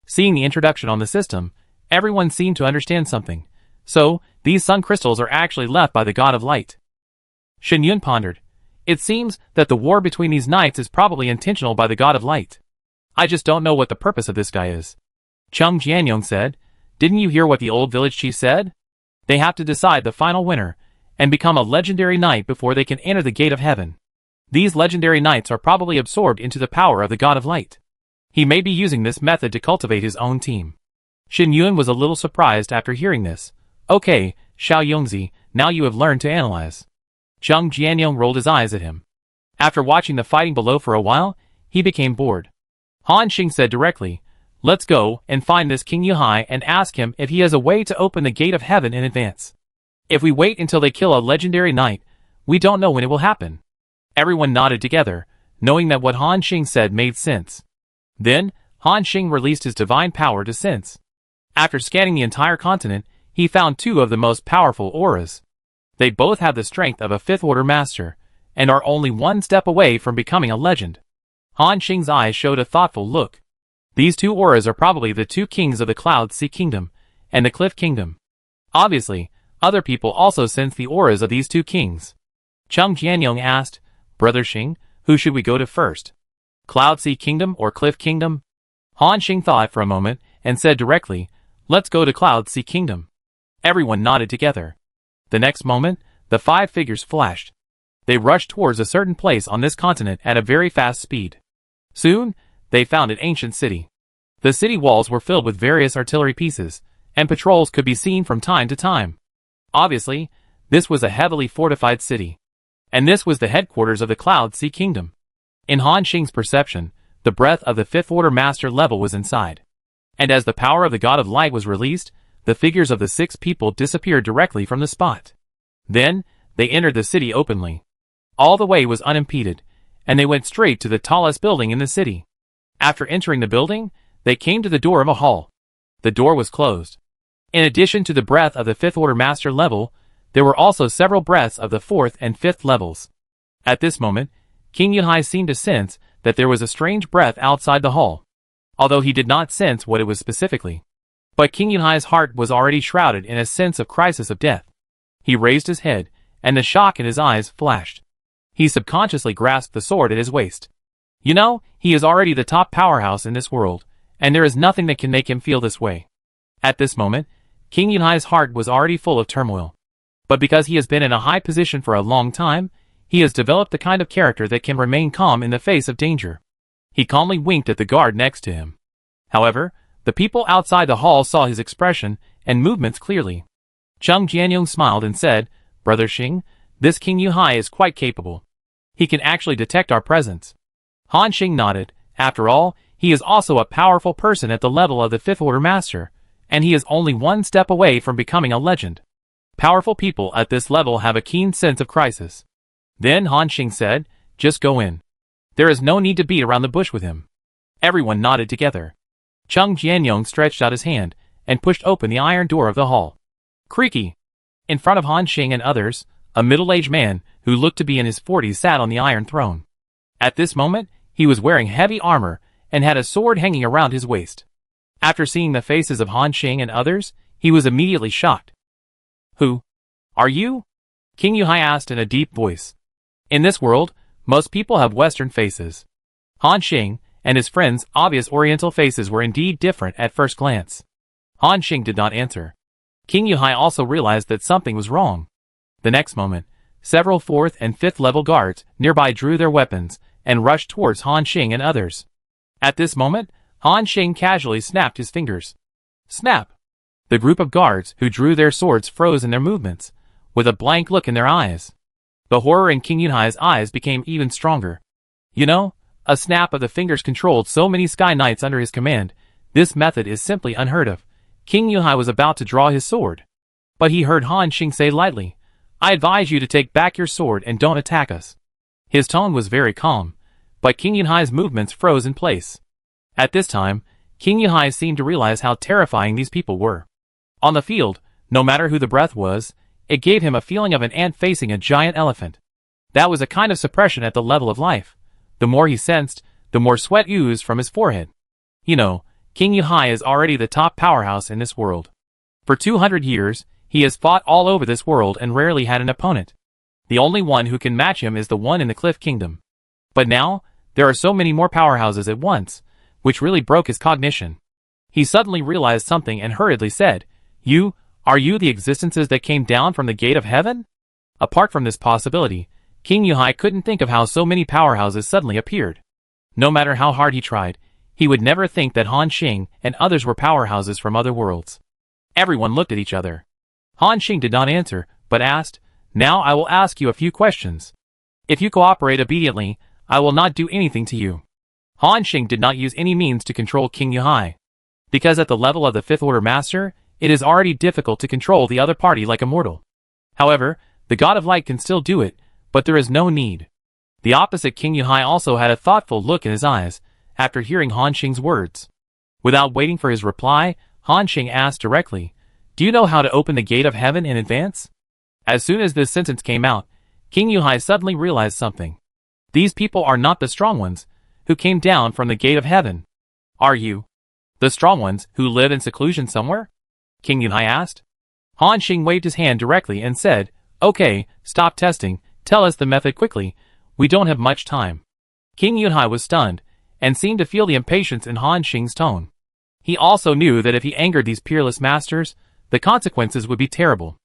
Seeing the introduction on the system, everyone seemed to understand something. So, these sun crystals are actually left by the god of light. Shen Yun pondered. It seems that the war between these knights is probably intentional by the god of light. I just don't know what the purpose of this guy is. Chung Jianyong said, "Didn't you hear what the old village chief said? They have to decide the final winner, and become a legendary knight before they can enter the gate of heaven. These legendary knights are probably absorbed into the power of the god of light. He may be using this method to cultivate his own team." Shen Yun was a little surprised after hearing this. "Okay, Xiao Yongzi, now you have learned to analyze." Chung Jianyong rolled his eyes at him. After watching the fighting below for a while, he became bored. Han Xing said directly, "Let's go and find this King Yuhai and ask him if he has a way to open the gate of heaven in advance. If we wait until they kill a legendary knight, we don't know when it will happen." Everyone nodded together, knowing that what Han Xing said made sense. Then, Han Xing released his divine power to sense. After scanning the entire continent, he found 2 of the most powerful auras. They both have the strength of a 5th-order master, and are only 1 step away from becoming a legend. Han Xing's eyes showed a thoughtful look. These 2 auras are probably the 2 kings of the Cloud Sea Kingdom and the Cliff Kingdom. Obviously, other people also sense the auras of these 2 kings. Chung Jianyong asked, "Brother Xing, who should we go to first? Cloud Sea Kingdom or Cliff Kingdom?" Han Xing thought for a moment and said directly, "Let's go to Cloud Sea Kingdom." Everyone nodded together. The next moment, the 5 figures flashed. They rushed towards a certain place on this continent at a very fast speed. Soon, they found an ancient city. The city walls were filled with various artillery pieces, and patrols could be seen from time to time. Obviously, this was a heavily fortified city. And this was the headquarters of the Cloud Sea Kingdom. In Han Xing's perception, the breath of the 5th-order master level was inside. And as the power of the god of light was released, the figures of the 6 people disappeared directly from the spot. Then, they entered the city openly. All the way was unimpeded, and they went straight to the tallest building in the city. After entering the building, they came to the door of a hall. The door was closed. In addition to the breath of the 5th Order Master level, there were also several breaths of the 4th and 5th levels. At this moment, King Yunhai seemed to sense that there was a strange breath outside the hall, although he did not sense what it was specifically. But King Yunhai's heart was already shrouded in a sense of crisis of death. He raised his head, and the shock in his eyes flashed. He subconsciously grasped the sword at his waist. You know, he is already the top powerhouse in this world, and there is nothing that can make him feel this way. At this moment, King Yunhai's heart was already full of turmoil. But because he has been in a high position for a long time, he has developed the kind of character that can remain calm in the face of danger. He calmly winked at the guard next to him. However, the people outside the hall saw his expression and movements clearly. Chung Jianyong smiled and said, "Brother Xing, this King Yunhai is quite capable. He can actually detect our presence." Han Xing nodded. After all, he is also a powerful person at the level of the 5th Order Master, and he is only one step away from becoming a legend. Powerful people at this level have a keen sense of crisis. Then Han Xing said, "Just go in. There is no need to beat around the bush with him." Everyone nodded together. Chung Jianyong stretched out his hand and pushed open the iron door of the hall. Creaky! In front of Han Xing and others, a middle-aged man who looked to be in his 40s sat on the iron throne. At this moment, he was wearing heavy armor and had a sword hanging around his waist. After seeing the faces of Han Xing and others, he was immediately shocked. "Who are you?" King Yunhai asked in a deep voice. In this world, most people have Western faces. Han Xing and his friends' obvious Oriental faces were indeed different at first glance. Han Xing did not answer. King Yunhai also realized that something was wrong. The next moment, several 4th and 5th level guards nearby drew their weapons and rushed towards Han Xing and others. At this moment, Han Xing casually snapped his fingers. Snap! The group of guards who drew their swords froze in their movements, with a blank look in their eyes. The horror in King Yunhai's eyes became even stronger. You know, a snap of the fingers controlled so many Sky Knights under his command. This method is simply unheard of. King Yunhai was about to draw his sword. But he heard Han Xing say lightly, "I advise you to take back your sword and don't attack us." His tone was very calm, but King Yunhai's movements froze in place. At this time, King Yunhai seemed to realize how terrifying these people were. On the field, no matter who the breath was, it gave him a feeling of an ant facing a giant elephant. That was a kind of suppression at the level of life. The more he sensed, the more sweat oozed from his forehead. You know, King Yunhai is already the top powerhouse in this world. For 200 years, he has fought all over this world and rarely had an opponent. The only one who can match him is the one in the Cliff Kingdom. But now, there are so many more powerhouses at once, which really broke his cognition. He suddenly realized something and hurriedly said, Are you the existences that came down from the gate of heaven?" Apart from this possibility, King Yunhai couldn't think of how so many powerhouses suddenly appeared. No matter how hard he tried, he would never think that Han Xing and others were powerhouses from other worlds. Everyone looked at each other. Han Xing did not answer, but asked, "Now I will ask you a few questions. If you cooperate obediently, I will not do anything to you." Han Xing did not use any means to control King Yunhai. Because at the level of the 5th Order Master, it is already difficult to control the other party like a mortal. However, the God of Light can still do it, but there is no need. The opposite King Yunhai also had a thoughtful look in his eyes, after hearing Han Xing's words. Without waiting for his reply, Han Xing asked directly, "Do you know how to open the gate of heaven in advance?" As soon as this sentence came out, King Yunhai suddenly realized something. These people are not the strong ones, who came down from the gate of heaven. Are you the strong ones who live in seclusion somewhere? King Yunhai asked. Han Xing waved his hand directly and said, "Okay, stop testing, tell us the method quickly, we don't have much time." King Yunhai was stunned, and seemed to feel the impatience in Han Xing's tone. He also knew that if he angered these peerless masters, the consequences would be terrible.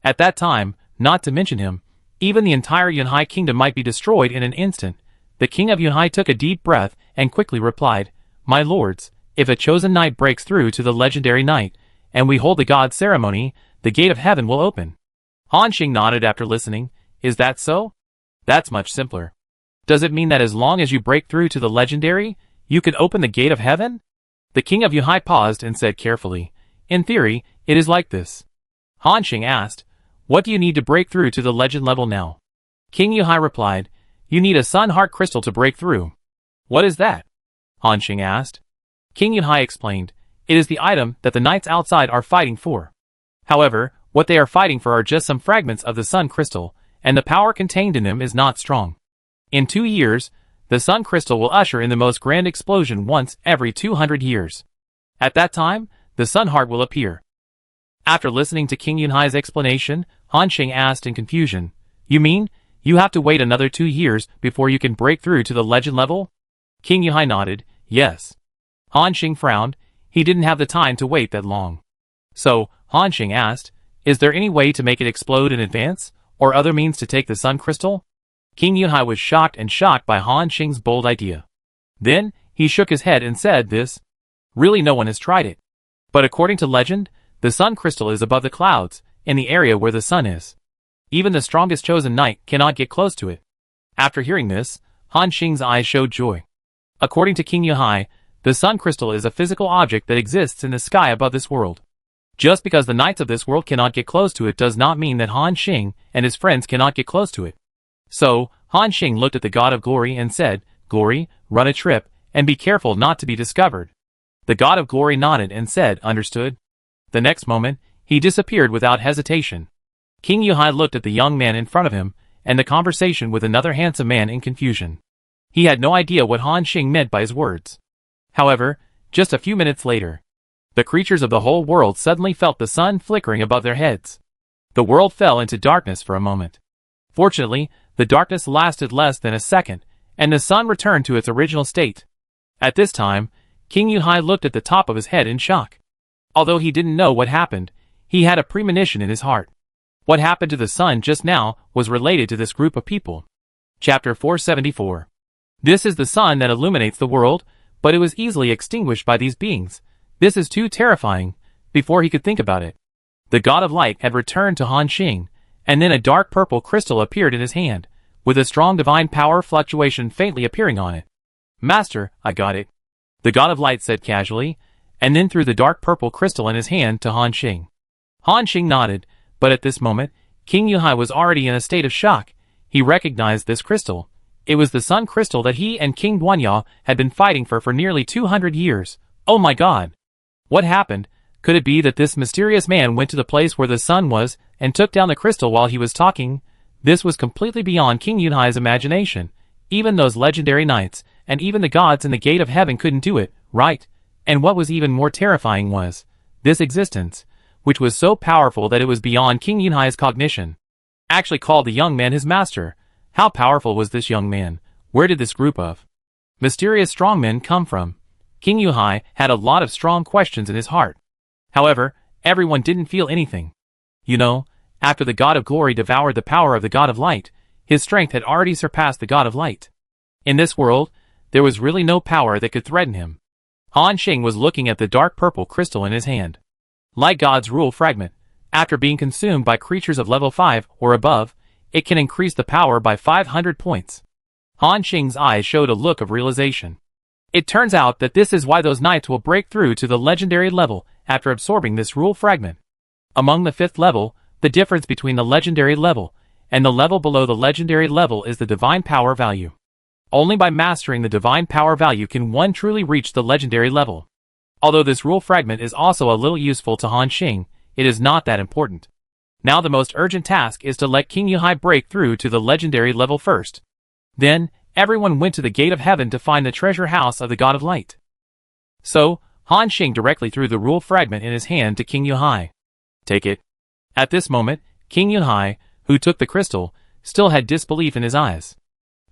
At that time, not to mention him, even the entire Yunhai kingdom might be destroyed in an instant. The king of Yunhai took a deep breath and quickly replied, "My lords, if a chosen knight breaks through to the legendary knight, and we hold the god ceremony, the gate of heaven will open." Han Xing nodded after listening. "Is that so? That's much simpler. Does it mean that as long as you break through to the legendary, you can open the gate of heaven?" The king of Yunhai paused and said carefully, "In theory, it is like this." Han Xing asked, What do you need to break through to the legend level now? King Yuhai replied, you need a Sun Heart Crystal to break through. What is that? Han Xing asked. King Yuhai explained, it is the item that the knights outside are fighting for. However, what they are fighting for are just some fragments of the Sun Crystal, and the power contained in them is not strong. In 2 years, the Sun Crystal will usher in the most grand explosion once every 200 years. At that time, the Sun Heart will appear. After listening to King Yunhai's explanation, Han Xing asked in confusion, you mean, you have to wait another 2 years before you can break through to the legend level? King Yuhai nodded, yes. Han Xing frowned, he didn't have the time to wait that long. So, Han Xing asked, is there any way to make it explode in advance, or other means to take the Sun Crystal? King Yunhai was shocked by Han Xing's bold idea. Then, he shook his head and said this. Really no one has tried it. But according to legend, the Sun Crystal is above the clouds, in the area where the sun is. Even the strongest chosen knight cannot get close to it. After hearing this, Han Xing's eyes showed joy. According to King Yuhai, the Sun Crystal is a physical object that exists in the sky above this world. Just because the knights of this world cannot get close to it does not mean that Han Xing and his friends cannot get close to it. So, Han Xing looked at the God of Glory and said, Glory, run a trip, and be careful not to be discovered. The God of Glory nodded and said, understood. The next moment, he disappeared without hesitation. King Yuhai looked at the young man in front of him, and the conversation with another handsome man in confusion. He had no idea what Han Xing meant by his words. However, just a few minutes later, the creatures of the whole world suddenly felt the sun flickering above their heads. The world fell into darkness for a moment. Fortunately, the darkness lasted less than a second, and the sun returned to its original state. At this time, King Yuhai looked at the top of his head in shock. Although he didn't know what happened, he had a premonition in his heart. What happened to the sun just now was related to this group of people. Chapter 474. This is the sun that illuminates the world, but it was easily extinguished by these beings. This is too terrifying. Before he could think about it, the God of Light had returned to Han Xing, and then a dark purple crystal appeared in his hand, with a strong divine power fluctuation faintly appearing on it. Master, I got it, the God of Light said casually, and then threw the dark purple crystal in his hand to Han Xing. Han Xing nodded, but at this moment, King Yuhai was already in a state of shock. He recognized this crystal. It was the Sun Crystal that he and King Guanya had been fighting for nearly 200 years. Oh my god! What happened? Could it be that this mysterious man went to the place where the sun was, and took down the crystal while he was talking? This was completely beyond King Yunhai's imagination. Even those legendary knights, and even the gods in the gate of heaven couldn't do it, right? And what was even more terrifying was this existence, which was so powerful that it was beyond King Yunhai's cognition. Actually called the young man his master. How powerful was this young man? Where did this group of mysterious strongmen come from? King Yuhai had a lot of strong questions in his heart. However, everyone didn't feel anything. You know, after the God of Glory devoured the power of the God of Light, his strength had already surpassed the God of Light. In this world, there was really no power that could threaten him. Han Xing was looking at the dark purple crystal in his hand. Like God's rule fragment, after being consumed by creatures of level 5 or above, it can increase the power by 500 points. Han Xing's eyes showed a look of realization. It turns out that this is why those knights will break through to the legendary level after absorbing this rule fragment. Among the 5th level, the difference between the legendary level and the level below the legendary level is the divine power value. Only by mastering the divine power value can one truly reach the legendary level. Although this rule fragment is also a little useful to Han Xing, it is not that important. Now the most urgent task is to let King Yuhai break through to the legendary level first. Then, everyone went to the gate of heaven to find the treasure house of the God of Light. So, Han Xing directly threw the rule fragment in his hand to King Yuhai. Take it. At this moment, King Yuhai, who took the crystal, still had disbelief in his eyes.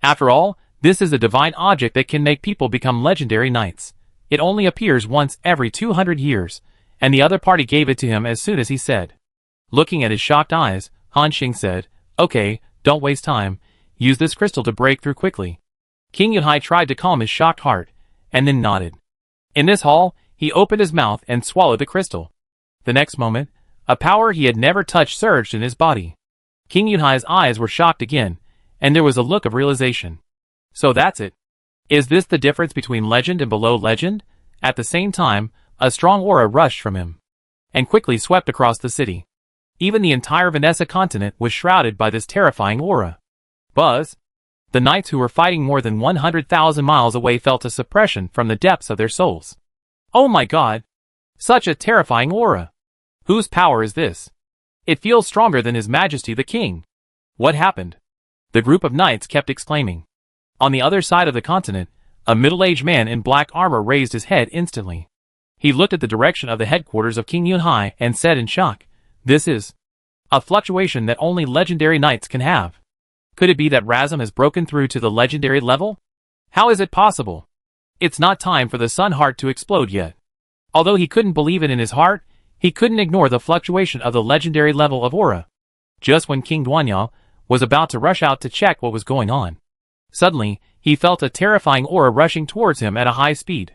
After all, this is a divine object that can make people become legendary knights. It only appears once every 200 years, and the other party gave it to him as soon as he said. Looking at his shocked eyes, Han Xing said, okay, don't waste time. Use this crystal to break through quickly. King Yuhai tried to calm his shocked heart, and then nodded. In this hall, he opened his mouth and swallowed the crystal. The next moment, a power he had never touched surged in his body. King Yuhai's eyes were shocked again, and there was a look of realization. So that's it. Is this the difference between legend and below legend? At the same time, a strong aura rushed from him, and quickly swept across the city. Even the entire Vanessa continent was shrouded by this terrifying aura. Buzz! The knights who were fighting more than 100,000 miles away felt a suppression from the depths of their souls. Oh my god! Such a terrifying aura! Whose power is this? It feels stronger than His Majesty the King. What happened? The group of knights kept exclaiming. On the other side of the continent, a middle-aged man in black armor raised his head instantly. He looked at the direction of the headquarters of King Yunhai and said in shock, "This is a fluctuation that only legendary knights can have. Could it be that Razum has broken through to the legendary level? How is it possible? It's not time for the Sun Heart to explode yet." Although he couldn't believe it in his heart, he couldn't ignore the fluctuation of the legendary level of aura. Just when King Duanya was about to rush out to check what was going on, suddenly, he felt a terrifying aura rushing towards him at a high speed.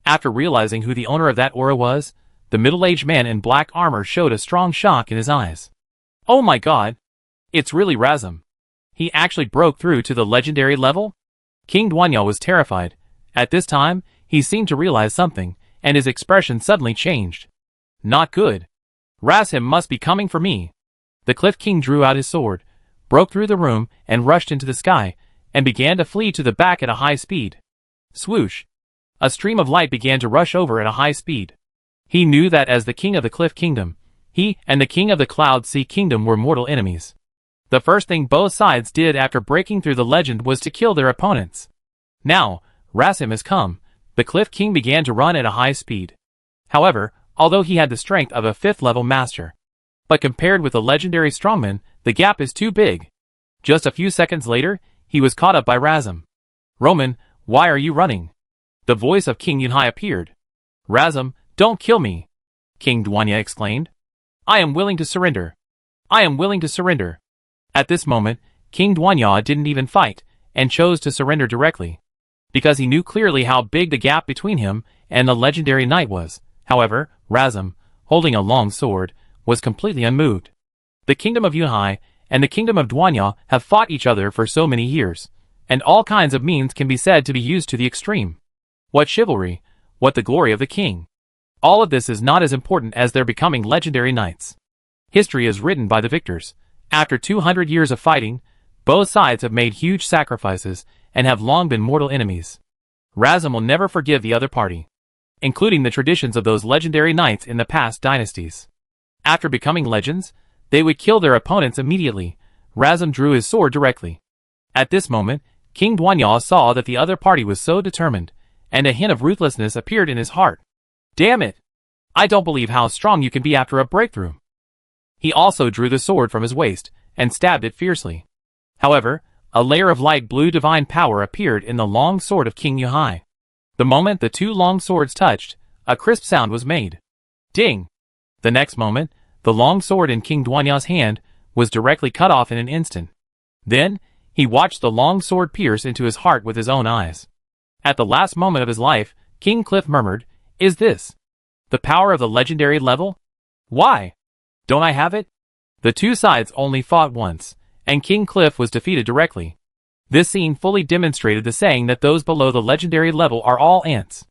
After realizing who the owner of that aura was, the middle-aged man in black armor showed a strong shock in his eyes. Oh my god! It's really Razum. He actually broke through to the legendary level? King Duanya was terrified. At this time, he seemed to realize something, and his expression suddenly changed. Not good. Razum must be coming for me. The Cliff King drew out his sword, broke through the room, and rushed into the sky, and began to flee to the back at a high speed. Swoosh! A stream of light began to rush over at a high speed. He knew that as the King of the Cliff Kingdom, he and the King of the Cloud Sea Kingdom were mortal enemies. The first thing both sides did after breaking through the legend was to kill their opponents. Now, Razum has come. The Cliff King began to run at a high speed. However, although he had the strength of a 5th-level master, but compared with the legendary strongman, the gap is too big. Just a few seconds later, he was caught up by Razum. "Roman, why are you running?" The voice of King Yunhai appeared. "Razum, don't kill me!" King Duanya exclaimed. "I am willing to surrender. I am willing to surrender." At this moment, King Duanya didn't even fight, and chose to surrender directly. Because he knew clearly how big the gap between him and the legendary knight was. However, Razum, holding a long sword, was completely unmoved. The kingdom of Yunhai and the kingdom of Duanya have fought each other for so many years, and all kinds of means can be said to be used to the extreme. What chivalry, what the glory of the king. All of this is not as important as their becoming legendary knights. History is written by the victors. After 200 years of fighting, both sides have made huge sacrifices and have long been mortal enemies. Razum will never forgive the other party, including the traditions of those legendary knights in the past dynasties. After becoming legends, they would kill their opponents immediately. Razum drew his sword directly. At this moment, King Duanya saw that the other party was so determined, and a hint of ruthlessness appeared in his heart. Damn it! I don't believe how strong you can be after a breakthrough. He also drew the sword from his waist, and stabbed it fiercely. However, a layer of light blue divine power appeared in the long sword of King Yunhai. The moment the two long swords touched, a crisp sound was made. Ding! The next moment, the long sword in King Duanya's hand was directly cut off in an instant. Then, he watched the long sword pierce into his heart with his own eyes. At the last moment of his life, King Cliff murmured, "Is this the power of the legendary level? Why don't I have it?" The two sides only fought once, and King Cliff was defeated directly. This scene fully demonstrated the saying that those below the legendary level are all ants.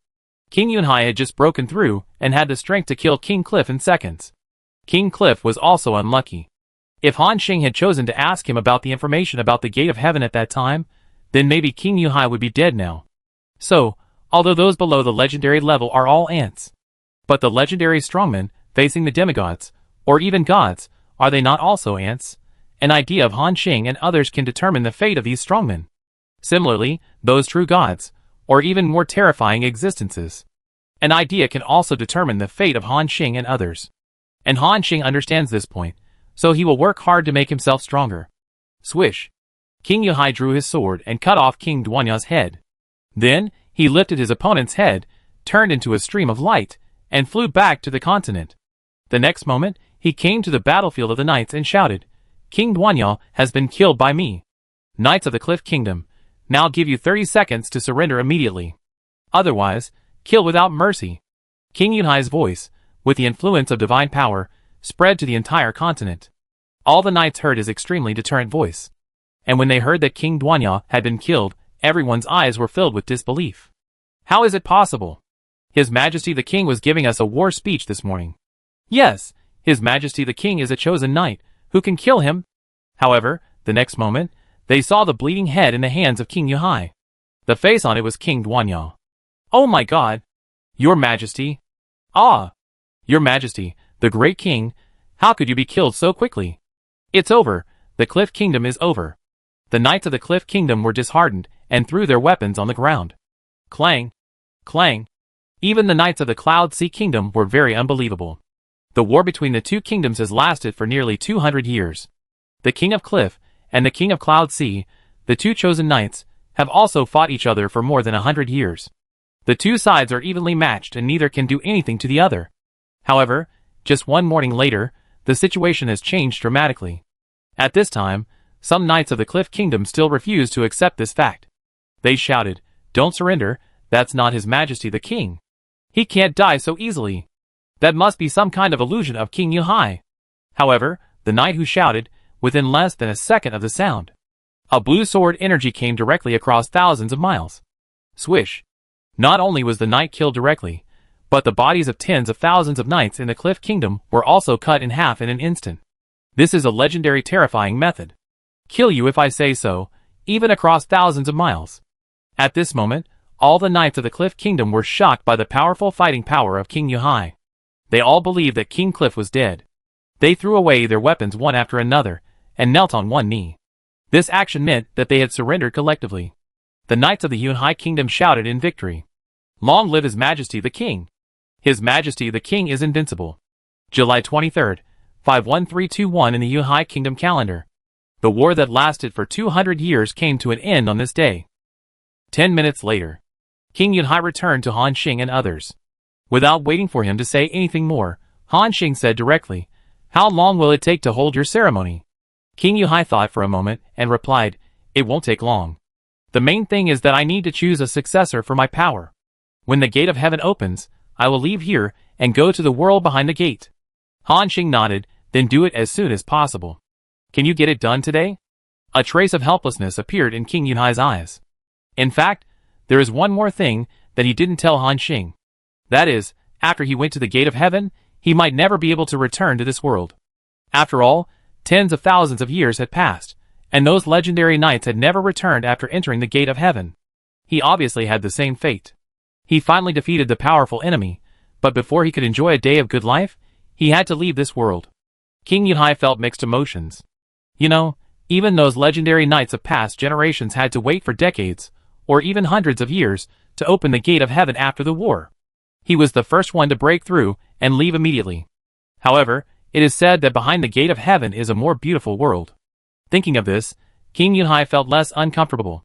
King Yunhai had just broken through, and had the strength to kill King Cliff in seconds. King Cliff was also unlucky. If Han Xing had chosen to ask him about the information about the Gate of Heaven at that time, then maybe King Yunhai would be dead now. So, although those below the legendary level are all ants, but the legendary strongmen, facing the demigods, or even gods, are they not also ants? An idea of Han Xing and others can determine the fate of these strongmen. Similarly, those true gods, or even more terrifying existences. An idea can also determine the fate of Han Xing and others. And Han Xing understands this point, so he will work hard to make himself stronger. Swish! King Yunhai drew his sword and cut off King Duanya's head. Then, he lifted his opponent's head, turned into a stream of light, and flew back to the continent. The next moment, he came to the battlefield of the knights and shouted, "King Duanya has been killed by me. Knights of the Cliff Kingdom, now I'll give you 30 seconds to surrender immediately. Otherwise, kill without mercy." King Yunhai's voice, with the influence of divine power, spread to the entire continent. All the knights heard his extremely deterrent voice. And when they heard that King Duanya had been killed, everyone's eyes were filled with disbelief. How is it possible? His Majesty the King was giving us a war speech this morning. Yes, His Majesty the King is a chosen knight. Who can kill him? However, the next moment, they saw the bleeding head in the hands of King Yuhai. The face on it was King Duanyao. Oh my god! Your Majesty! Ah! Your Majesty, the great king, how could you be killed so quickly? It's over. The Cliff Kingdom is over. The knights of the Cliff Kingdom were disheartened and threw their weapons on the ground. Clang! Clang! Even the knights of the Cloud Sea Kingdom were very unbelievable. The war between the two kingdoms has lasted for nearly 200 years. The King of Cliff and the King of Cloud Sea, the two chosen knights, have also fought each other for more than 100 years. The two sides are evenly matched and neither can do anything to the other. However, just one morning later, the situation has changed dramatically. At this time, some knights of the Cliff Kingdom still refuse to accept this fact. They shouted, "Don't surrender, that's not His Majesty the King. He can't die so easily. That must be some kind of illusion of King Yuhai." However, the knight who shouted, within less than a second of the sound, a blue sword energy came directly across thousands of miles. Swish! Not only was the knight killed directly, but the bodies of tens of thousands of knights in the Cliff Kingdom were also cut in half in an instant. This is a legendary terrifying method. Kill you if I say so, even across thousands of miles. At this moment, all the knights of the Cliff Kingdom were shocked by the powerful fighting power of King Yuhai. They all believed that King Cliff was dead. They threw away their weapons one after another, and knelt on one knee. This action meant that they had surrendered collectively. The knights of the Yuhai Kingdom shouted in victory. Long live His Majesty the King! His Majesty the King is invincible. July 23rd, 51321 in the Yuhai Kingdom calendar. The war that lasted for 200 years came to an end on this day. 10 minutes later, King Yuhai returned to Han Xing and others. Without waiting for him to say anything more, Han Xing said directly, "How long will it take to hold your ceremony?" King Yuhai thought for a moment and replied, "It won't take long. The main thing is that I need to choose a successor for my power. When the gate of heaven opens, I will leave here and go to the world behind the gate." Han Xing nodded, "Then do it as soon as possible. Can you get it done today?" A trace of helplessness appeared in King Yuhai's eyes. In fact, there is one more thing that he didn't tell Han Xing. That is, after he went to the gate of heaven, he might never be able to return to this world. After all, tens of thousands of years had passed, and those legendary knights had never returned after entering the gate of heaven. He obviously had the same fate. He finally defeated the powerful enemy, but before he could enjoy a day of good life, he had to leave this world. King Yuhai felt mixed emotions. You know, even those legendary knights of past generations had to wait for decades, or even hundreds of years, to open the gate of heaven after the war. He was the first one to break through and leave immediately. However, it is said that behind the gate of heaven is a more beautiful world. Thinking of this, King Yuhai felt less uncomfortable.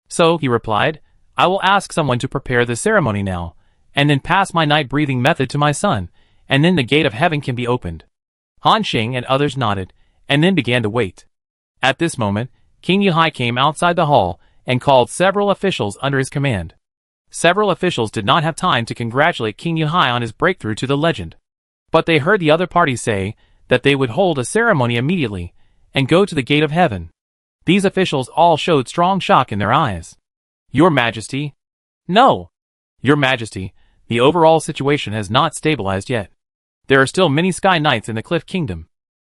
So, he replied, "I will ask someone to prepare the ceremony now, and then pass my night breathing method to my son, and then the gate of heaven can be opened." Han Xing and others nodded, and then began to wait. At this moment, King Yuhai came outside the hall and called several officials under his command. Several officials did not have time to congratulate King Yuhai on his breakthrough to the legend. But they heard the other parties say that they would hold a ceremony immediately and go to the gate of heaven. These officials all showed strong shock in their eyes. "Your Majesty." "No. Your Majesty, the overall situation has not stabilized yet. There are still many Sky Knights in the Cliff Kingdom.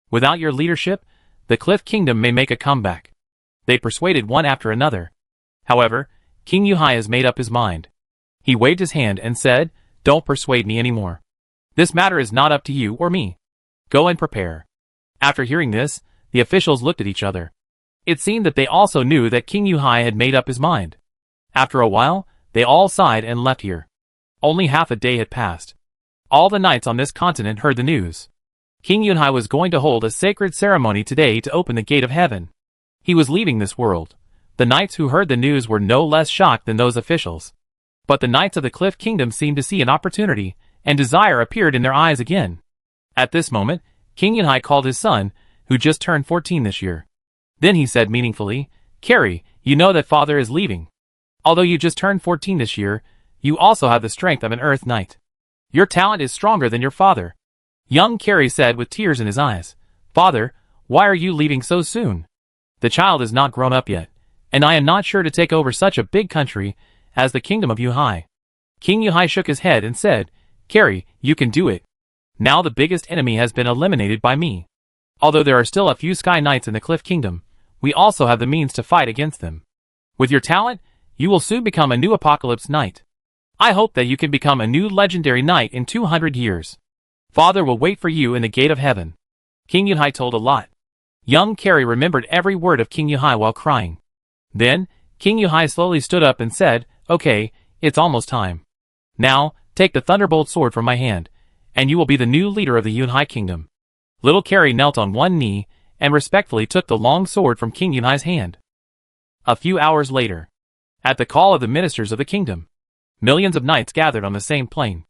Without your leadership, the Cliff Kingdom may make a comeback." They persuaded one after another. However, King Yuhai has made up his mind. He waved his hand and said, "Don't persuade me anymore. This matter is not up to you or me. Go and prepare." After hearing this, the officials looked at each other. It seemed that they also knew that King Yuhai had made up his mind. After a while, they all sighed and left here. Only half a day had passed. All the knights on this continent heard the news. King Yuhai was going to hold a sacred ceremony today to open the gate of heaven. He was leaving this world. The knights who heard the news were no less shocked than those officials. But the knights of the Cliff Kingdom seemed to see an opportunity, and desire appeared in their eyes again. At this moment, King Yuhai called his son, who just turned 14 this year. Then he said meaningfully, "Carrie, you know that father is leaving. Although you just turned 14 this year, you also have the strength of an Earth Knight. Your talent is stronger than your father." Young Carrie said with tears in his eyes, "Father, why are you leaving so soon? The child is not grown up yet, and I am not sure to take over such a big country as the Kingdom of Yuhai." King Yuhai shook his head and said, "Carrie, you can do it. Now the biggest enemy has been eliminated by me. Although there are still a few Sky Knights in the Cliff Kingdom, we also have the means to fight against them. With your talent, you will soon become a new Apocalypse Knight. I hope that you can become a new legendary knight in 200 years. Father will wait for you in the gate of heaven. King Yuhai told a lot. Young Carrie remembered every word of King Yuhai while crying. Then, King Yuhai slowly stood up and said, "Okay, it's almost time. Now, take the Thunderbolt sword from my hand, and you will be the new leader of the Yuhai Kingdom." Little Carrie knelt on one knee and respectfully took the long sword from King Yuhai's hand. A few hours later, at the call of the ministers of the kingdom, millions of knights gathered on the same plain.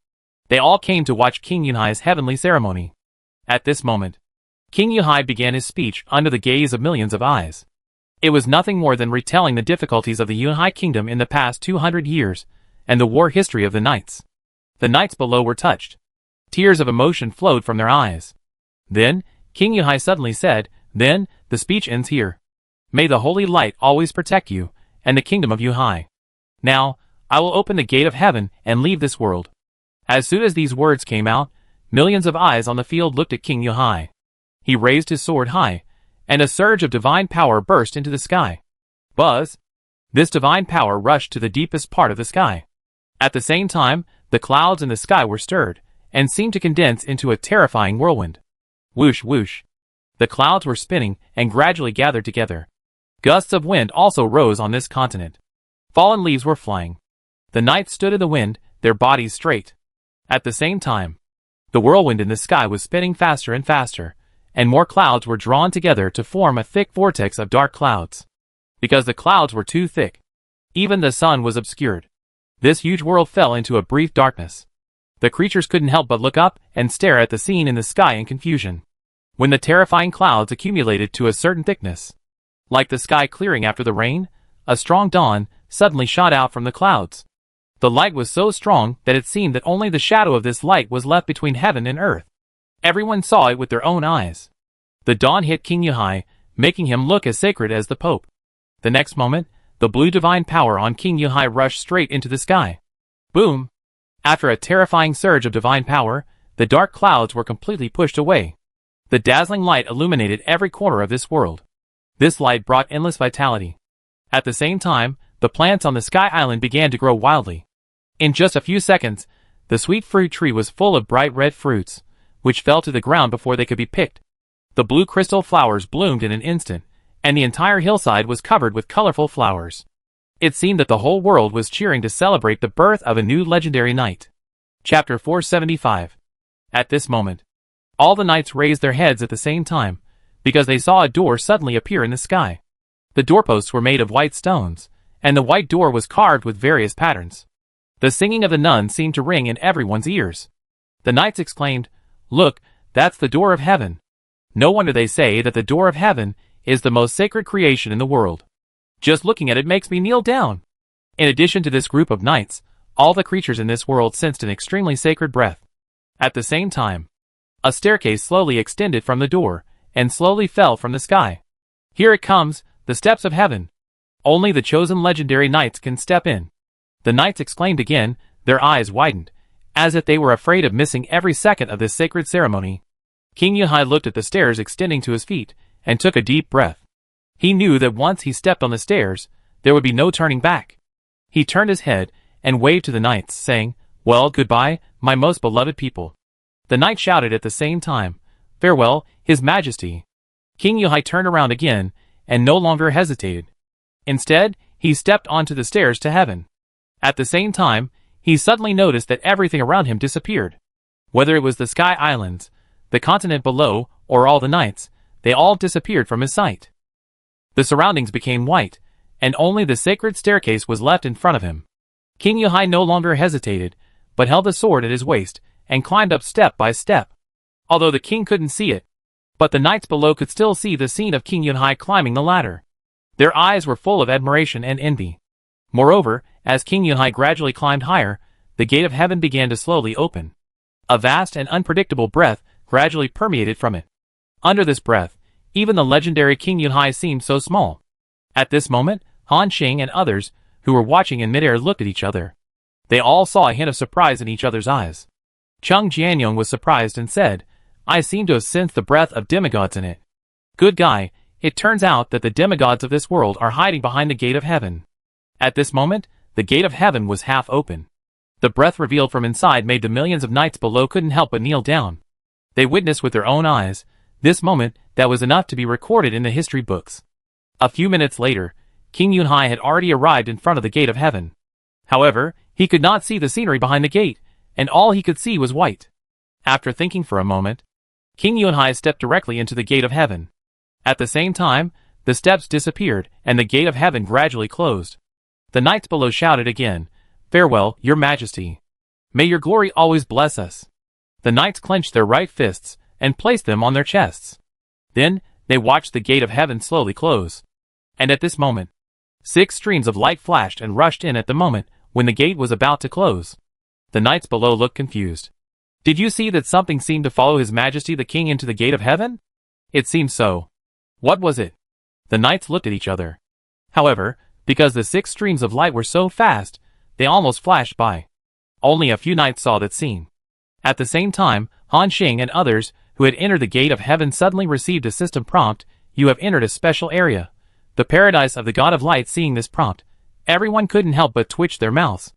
They all came to watch King Yuhai's heavenly ceremony. At this moment, King Yuhai began his speech under the gaze of millions of eyes. It was nothing more than retelling the difficulties of the Yuhai Kingdom in the past 200 years and the war history of the knights. The knights below were touched. Tears of emotion flowed from their eyes. Then, King Yuhai suddenly said, "Then, the speech ends here. May the holy light always protect you and the kingdom of Yuhai. Now, I will open the gate of heaven and leave this world." As soon as these words came out, millions of eyes on the field looked at King Yuhai. He raised his sword high, and a surge of divine power burst into the sky. Buzz! This divine power rushed to the deepest part of the sky. At the same time, the clouds in the sky were stirred, and seemed to condense into a terrifying whirlwind. Whoosh whoosh! The clouds were spinning and gradually gathered together. Gusts of wind also rose on this continent. Fallen leaves were flying. The knights stood in the wind, their bodies straight. At the same time, the whirlwind in the sky was spinning faster and faster, and more clouds were drawn together to form a thick vortex of dark clouds. Because the clouds were too thick, even the sun was obscured. This huge world fell into a brief darkness. The creatures couldn't help but look up and stare at the scene in the sky in confusion. When the terrifying clouds accumulated to a certain thickness, like the sky clearing after the rain, a strong dawn suddenly shot out from the clouds. The light was so strong that it seemed that only the shadow of this light was left between heaven and earth. Everyone saw it with their own eyes. The dawn hit King Yuhai, making him look as sacred as the Pope. The next moment, the blue divine power on King Yuhai rushed straight into the sky. Boom! After a terrifying surge of divine power, the dark clouds were completely pushed away. The dazzling light illuminated every corner of this world. This light brought endless vitality. At the same time, the plants on the Sky Island began to grow wildly. In just a few seconds, the sweet fruit tree was full of bright red fruits, which fell to the ground before they could be picked. The blue crystal flowers bloomed in an instant, and the entire hillside was covered with colorful flowers. It seemed that the whole world was cheering to celebrate the birth of a new legendary knight. Chapter 475. At this moment, all the knights raised their heads at the same time, because they saw a door suddenly appear in the sky. The doorposts were made of white stones, and the white door was carved with various patterns. The singing of the nuns seemed to ring in everyone's ears. The knights exclaimed, "Look, that's the door of heaven." No wonder they say that the door of heaven is the most sacred creation in the world. Just looking at it makes me kneel down. In addition to this group of knights, all the creatures in this world sensed an extremely sacred breath. At the same time, a staircase slowly extended from the door, and slowly fell from the sky. Here it comes, the steps of heaven. Only the chosen legendary knights can step in. The knights exclaimed again, their eyes widened, as if they were afraid of missing every second of this sacred ceremony. King Yuhai looked at the stairs extending to his feet, and took a deep breath. He knew that once he stepped on the stairs, there would be no turning back. He turned his head, and waved to the knights, saying, "Well, goodbye, my most beloved people." The knight shouted at the same time, "Farewell, His Majesty." King Yuhai turned around again, and no longer hesitated. Instead, he stepped onto the stairs to heaven. At the same time, he suddenly noticed that everything around him disappeared. Whether it was the Sky Islands, the continent below, or all the knights, they all disappeared from his sight. The surroundings became white, and only the sacred staircase was left in front of him. King Yuhai no longer hesitated, but held the sword at his waist, and climbed up step by step. Although the king couldn't see it, but the knights below could still see the scene of King Yuhai climbing the ladder. Their eyes were full of admiration and envy. Moreover, as King Yuhai gradually climbed higher, the gate of heaven began to slowly open. A vast and unpredictable breath gradually permeated from it. Under this breath, even the legendary King Yuhai seemed so small. At this moment, Han Xing and others, who were watching in midair, looked at each other. They all saw a hint of surprise in each other's eyes. Chung Jianyong was surprised and said, I seem to have sensed the breath of demigods in it. Good guy, it turns out that the demigods of this world are hiding behind the gate of heaven. At this moment, the gate of heaven was half open. The breath revealed from inside made the millions of knights below couldn't help but kneel down. They witnessed with their own eyes this moment that was enough to be recorded in the history books. A few minutes later, King Yunhai had already arrived in front of the gate of heaven. However, he could not see the scenery behind the gate, and all he could see was white. After thinking for a moment, King Yunhai stepped directly into the gate of heaven. At the same time, the steps disappeared and the gate of heaven gradually closed. The knights below shouted again, Farewell, your majesty. May your glory always bless us. The knights clenched their right fists and placed them on their chests. Then, they watched the gate of heaven slowly close. And at this moment, 6 streams of light flashed and rushed in at the moment when the gate was about to close. The knights below looked confused. Did you see that something seemed to follow His Majesty the King into the gate of heaven? It seemed so. What was it? The knights looked at each other. However, because the 6 streams of light were so fast, they almost flashed by. Only a few knights saw that scene. At the same time, Han Xing and others who had entered the gate of heaven suddenly received a system prompt, You have entered a special area. The paradise of the God of Light. Seeing this prompt, everyone couldn't help but twitch their mouths.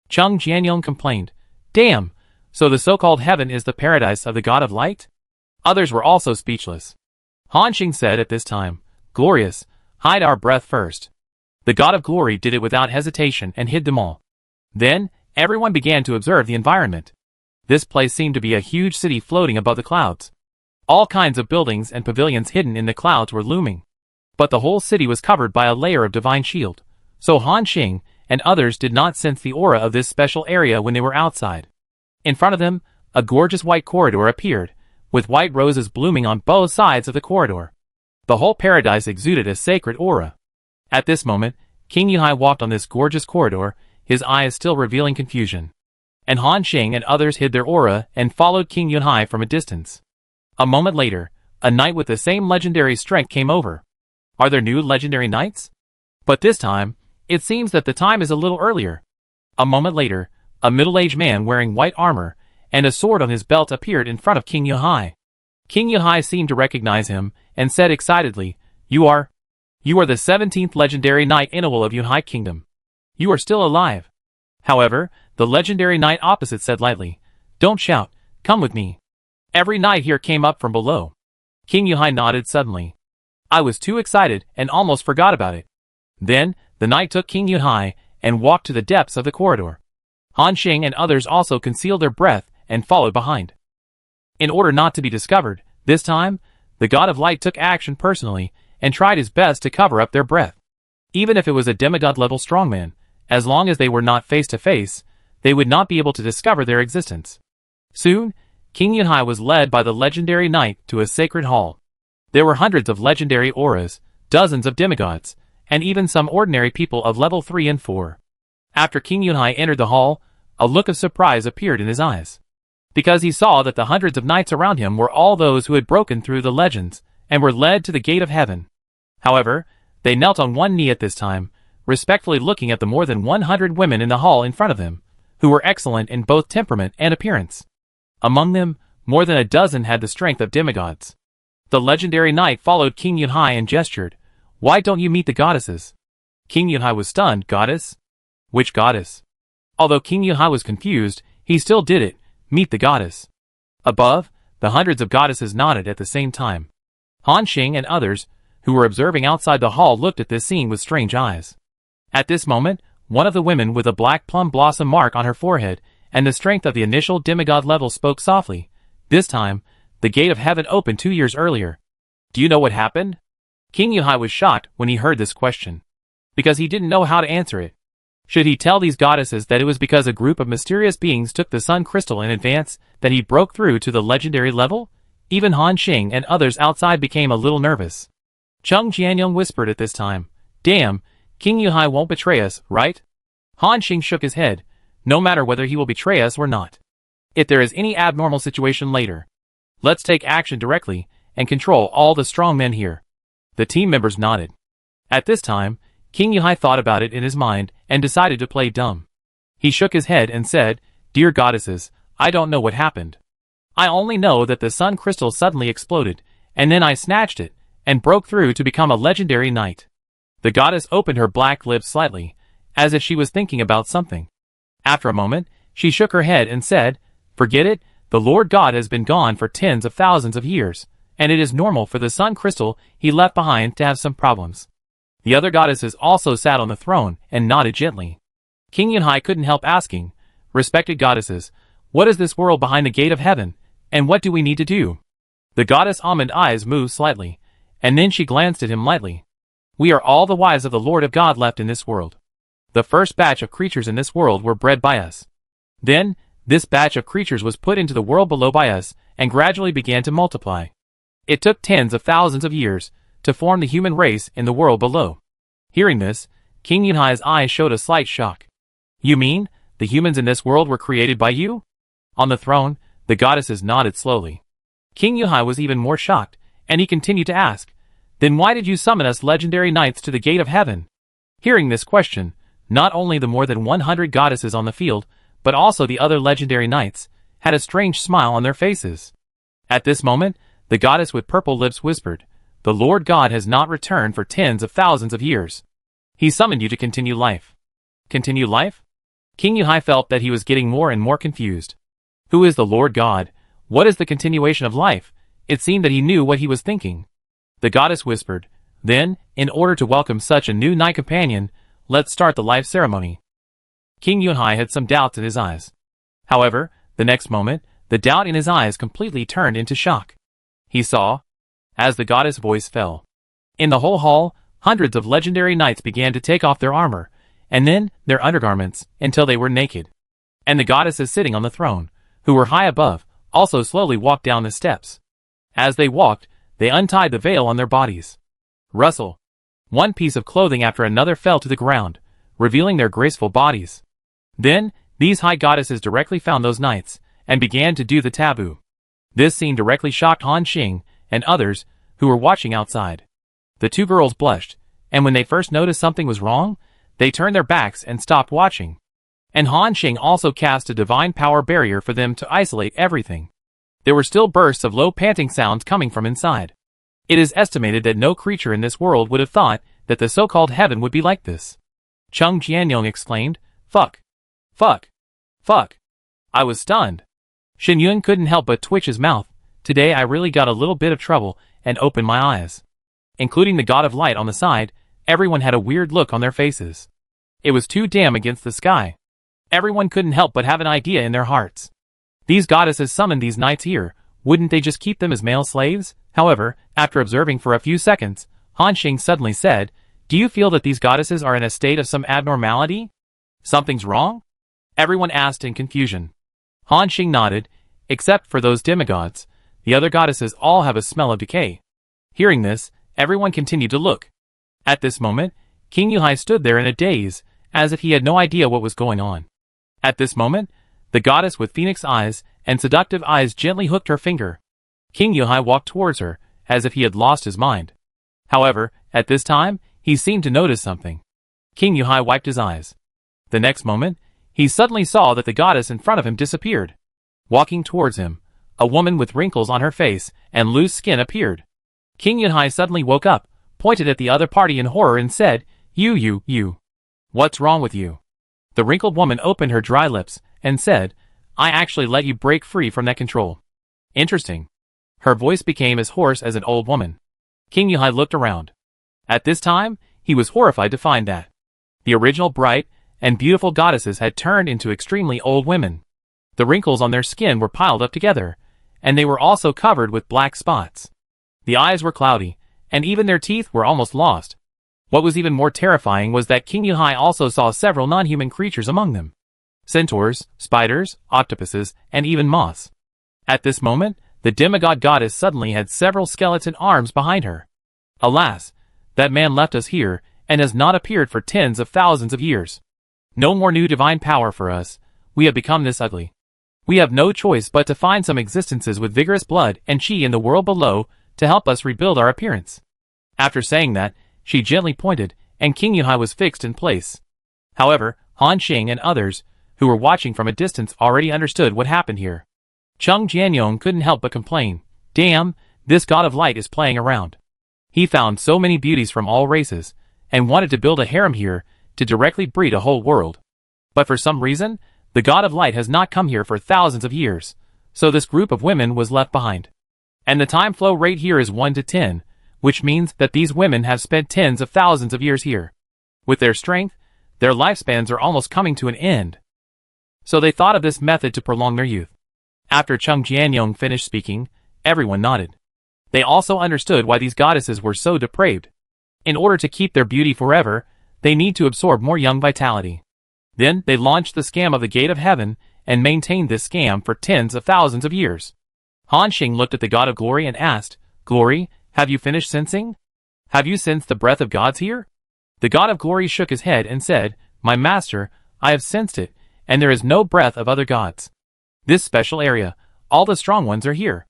Chung Jianyong complained, Damn, so the so-called heaven is the paradise of the God of Light? Others were also speechless. Han Xing said at this time, Glorious, hide our breath first. The God of Glory did it without hesitation and hid them all. Then, everyone began to observe the environment. This place seemed to be a huge city floating above the clouds. All kinds of buildings and pavilions hidden in the clouds were looming. But the whole city was covered by a layer of divine shield, so Han Xing and others did not sense the aura of this special area when they were outside. In front of them, a gorgeous white corridor appeared, with white roses blooming on both sides of the corridor. The whole paradise exuded a sacred aura. At this moment, King Yunhai walked on this gorgeous corridor, his eyes still revealing confusion. And Han Xing and others hid their aura and followed King Yunhai from a distance. A moment later, a knight with the same legendary strength came over. Are there new legendary knights? But this time, it seems that the time is a little earlier. A moment later, a middle-aged man wearing white armor and a sword on his belt appeared in front of King Yunhai. King Yunhai seemed to recognize him and said excitedly, You are the 17th legendary knight Inawal of Yunhai Kingdom. You are still alive. However, the legendary knight opposite said lightly, Don't shout, come with me. Every knight here came up from below. King Yunhai nodded suddenly. I was too excited and almost forgot about it. Then, the knight took King Yunhai and walked to the depths of the corridor. Han Xing and others also concealed their breath and followed behind. In order not to be discovered, this time, the God of Light took action personally and tried his best to cover up their breath. Even if it was a demigod-level strongman, as long as they were not face-to-face, they would not be able to discover their existence. Soon, King Yunhai was led by the legendary knight to a sacred hall. There were hundreds of legendary auras, dozens of demigods, and even some ordinary people of level 3 and 4. After King Yunhai entered the hall, a look of surprise appeared in his eyes. Because he saw that the hundreds of knights around him were all those who had broken through the legends and were led to the gate of heaven. However, they knelt on one knee at this time, respectfully looking at the more than 100 women in the hall in front of them, who were excellent in both temperament and appearance. Among them, more than a dozen had the strength of demigods. The legendary knight followed King Yunhai and gestured, Why don't you meet the goddesses? King Yunhai was stunned. Goddess? Which goddess? Although King Yunhai was confused, he still did it. Meet the goddess. Above, the hundreds of goddesses nodded at the same time. Han Xing and others, who were observing outside the hall, looked at this scene with strange eyes. At this moment, one of the women with a black plum blossom mark on her forehead and the strength of the initial demigod level spoke softly. This time, the gate of heaven opened 2 years earlier. Do you know what happened? King Yunhai was shocked when he heard this question, because he didn't know how to answer it. Should he tell these goddesses that it was because a group of mysterious beings took the sun crystal in advance that he broke through to the legendary level? Even Han Xing and others outside became a little nervous. Chung Jianyong whispered at this time, Damn, King Yunhai won't betray us, right? Han Xing shook his head, no matter whether he will betray us or not. If there is any abnormal situation later, let's take action directly and control all the strong men here. The team members nodded. At this time, King Yunhai thought about it in his mind and decided to play dumb. He shook his head and said, Dear goddesses, I don't know what happened. I only know that the sun crystal suddenly exploded, and then I snatched it, and broke through to become a legendary knight. The goddess opened her black lips slightly, as if she was thinking about something. After a moment, she shook her head and said, "Forget it, the Lord God has been gone for tens of thousands of years, and it is normal for the sun crystal he left behind to have some problems." The other goddesses also sat on the throne and nodded gently. King Yunhai couldn't help asking, "Respected goddesses, what is this world behind the gate of heaven, and what do we need to do?" The goddess almond eyes moved slightly, and then she glanced at him lightly. "We are all the wives of the Lord of God left in this world. The first batch of creatures in this world were bred by us. Then, this batch of creatures was put into the world below by us, and gradually began to multiply. It took tens of thousands of years to form the human race in the world below." Hearing this, King Yunhai's eyes showed a slight shock. "You mean, the humans in this world were created by you?" On the throne, the goddesses nodded slowly. King Yunhai was even more shocked, and he continued to ask, "Then why did you summon us legendary knights to the gate of heaven?" Hearing this question, not only the more than 100 goddesses on the field, but also the other legendary knights, had a strange smile on their faces. At this moment, the goddess with purple lips whispered, "The Lord God has not returned for tens of thousands of years. He summoned you to continue life." Continue life? King Yunhai felt that he was getting more and more confused. Who is the Lord God? What is the continuation of life? It seemed that he knew what he was thinking. The goddess whispered, "Then, in order to welcome such a new knight companion, let's start the life ceremony." King Yunhai had some doubts in his eyes. However, the next moment, the doubt in his eyes completely turned into shock. He saw, as the goddess' voice fell. In the whole hall, hundreds of legendary knights began to take off their armor, and then their undergarments, until they were naked. And the goddesses sitting on the throne, who were high above, also slowly walked down the steps. As they walked, they untied the veil on their bodies. Rustle. One piece of clothing after another fell to the ground, revealing their graceful bodies. Then, these high goddesses directly found those knights, and began to do the taboo. This scene directly shocked Han Xing and others, who were watching outside. The two girls blushed, and when they first noticed something was wrong, they turned their backs and stopped watching. And Han Xing also cast a divine power barrier for them to isolate everything. There were still bursts of low panting sounds coming from inside. It is estimated that no creature in this world would have thought that the so-called heaven would be like this. Chung Jianyong exclaimed, "Fuck! Fuck! Fuck!" I was stunned. Shen Yun couldn't help but twitch his mouth. Today I really got a little bit of trouble, and opened my eyes. Including the god of light on the side, everyone had a weird look on their faces. It was too dim against the sky. Everyone couldn't help but have an idea in their hearts. These goddesses summoned these knights here, wouldn't they just keep them as male slaves? However, after observing for a few seconds, Han Xing suddenly said, "Do you feel that these goddesses are in a state of some abnormality? Something's wrong?" Everyone asked in confusion. Han Xing nodded, "Except for those demigods, the other goddesses all have a smell of decay." Hearing this, everyone continued to look. At this moment, King Yunhai stood there in a daze, as if he had no idea what was going on. At this moment, the goddess with phoenix eyes and seductive eyes gently hooked her finger. King Yunhai walked towards her, as if he had lost his mind. However, at this time, he seemed to notice something. King Yunhai wiped his eyes. The next moment, he suddenly saw that the goddess in front of him disappeared. Walking towards him, a woman with wrinkles on her face and loose skin appeared. King Yunhai suddenly woke up, pointed at the other party in horror and said, You. What's wrong with you?" The wrinkled woman opened her dry lips and said, "I actually let you break free from that control." Interesting. Her voice became as hoarse as an old woman. King Yunhai looked around. At this time, he was horrified to find that the original bright and beautiful goddesses had turned into extremely old women. The wrinkles on their skin were piled up together, and they were also covered with black spots. The eyes were cloudy, and even their teeth were almost lost. What was even more terrifying was that King Yunhai also saw several non-human creatures among them. Centaurs, spiders, octopuses, and even moths. At this moment, the demigod goddess suddenly had several skeleton arms behind her. Alas, that man left us here, and has not appeared for tens of thousands of years. No more new divine power for us. We have become this ugly. We have no choice but to find some existences with vigorous blood and chi in the world below to help us rebuild our appearance." After saying that, she gently pointed, and King Yunhai was fixed in place. However, Han Xing and others, who were watching from a distance already understood what happened here. Chung Jianyong couldn't help but complain, "Damn, this god of light is playing around. He found so many beauties from all races, and wanted to build a harem here to directly breed a whole world. But for some reason, the god of light has not come here for thousands of years, so this group of women was left behind. And the time flow rate here is 1 to 10, which means that these women have spent tens of thousands of years here. With their strength, their lifespans are almost coming to an end." So they thought of this method to prolong their youth. After Chung Jianyong finished speaking, everyone nodded. They also understood why these goddesses were so depraved. In order to keep their beauty forever, they need to absorb more young vitality. Then they launched the scam of the Gate of Heaven and maintained this scam for tens of thousands of years. Han Xing looked at the God of Glory and asked, "Glory, have you finished sensing? Have you sensed the breath of gods here?" The God of Glory shook his head and said, "My master, I have sensed it, and there is no breath of other gods. This special area, all the strong ones are here."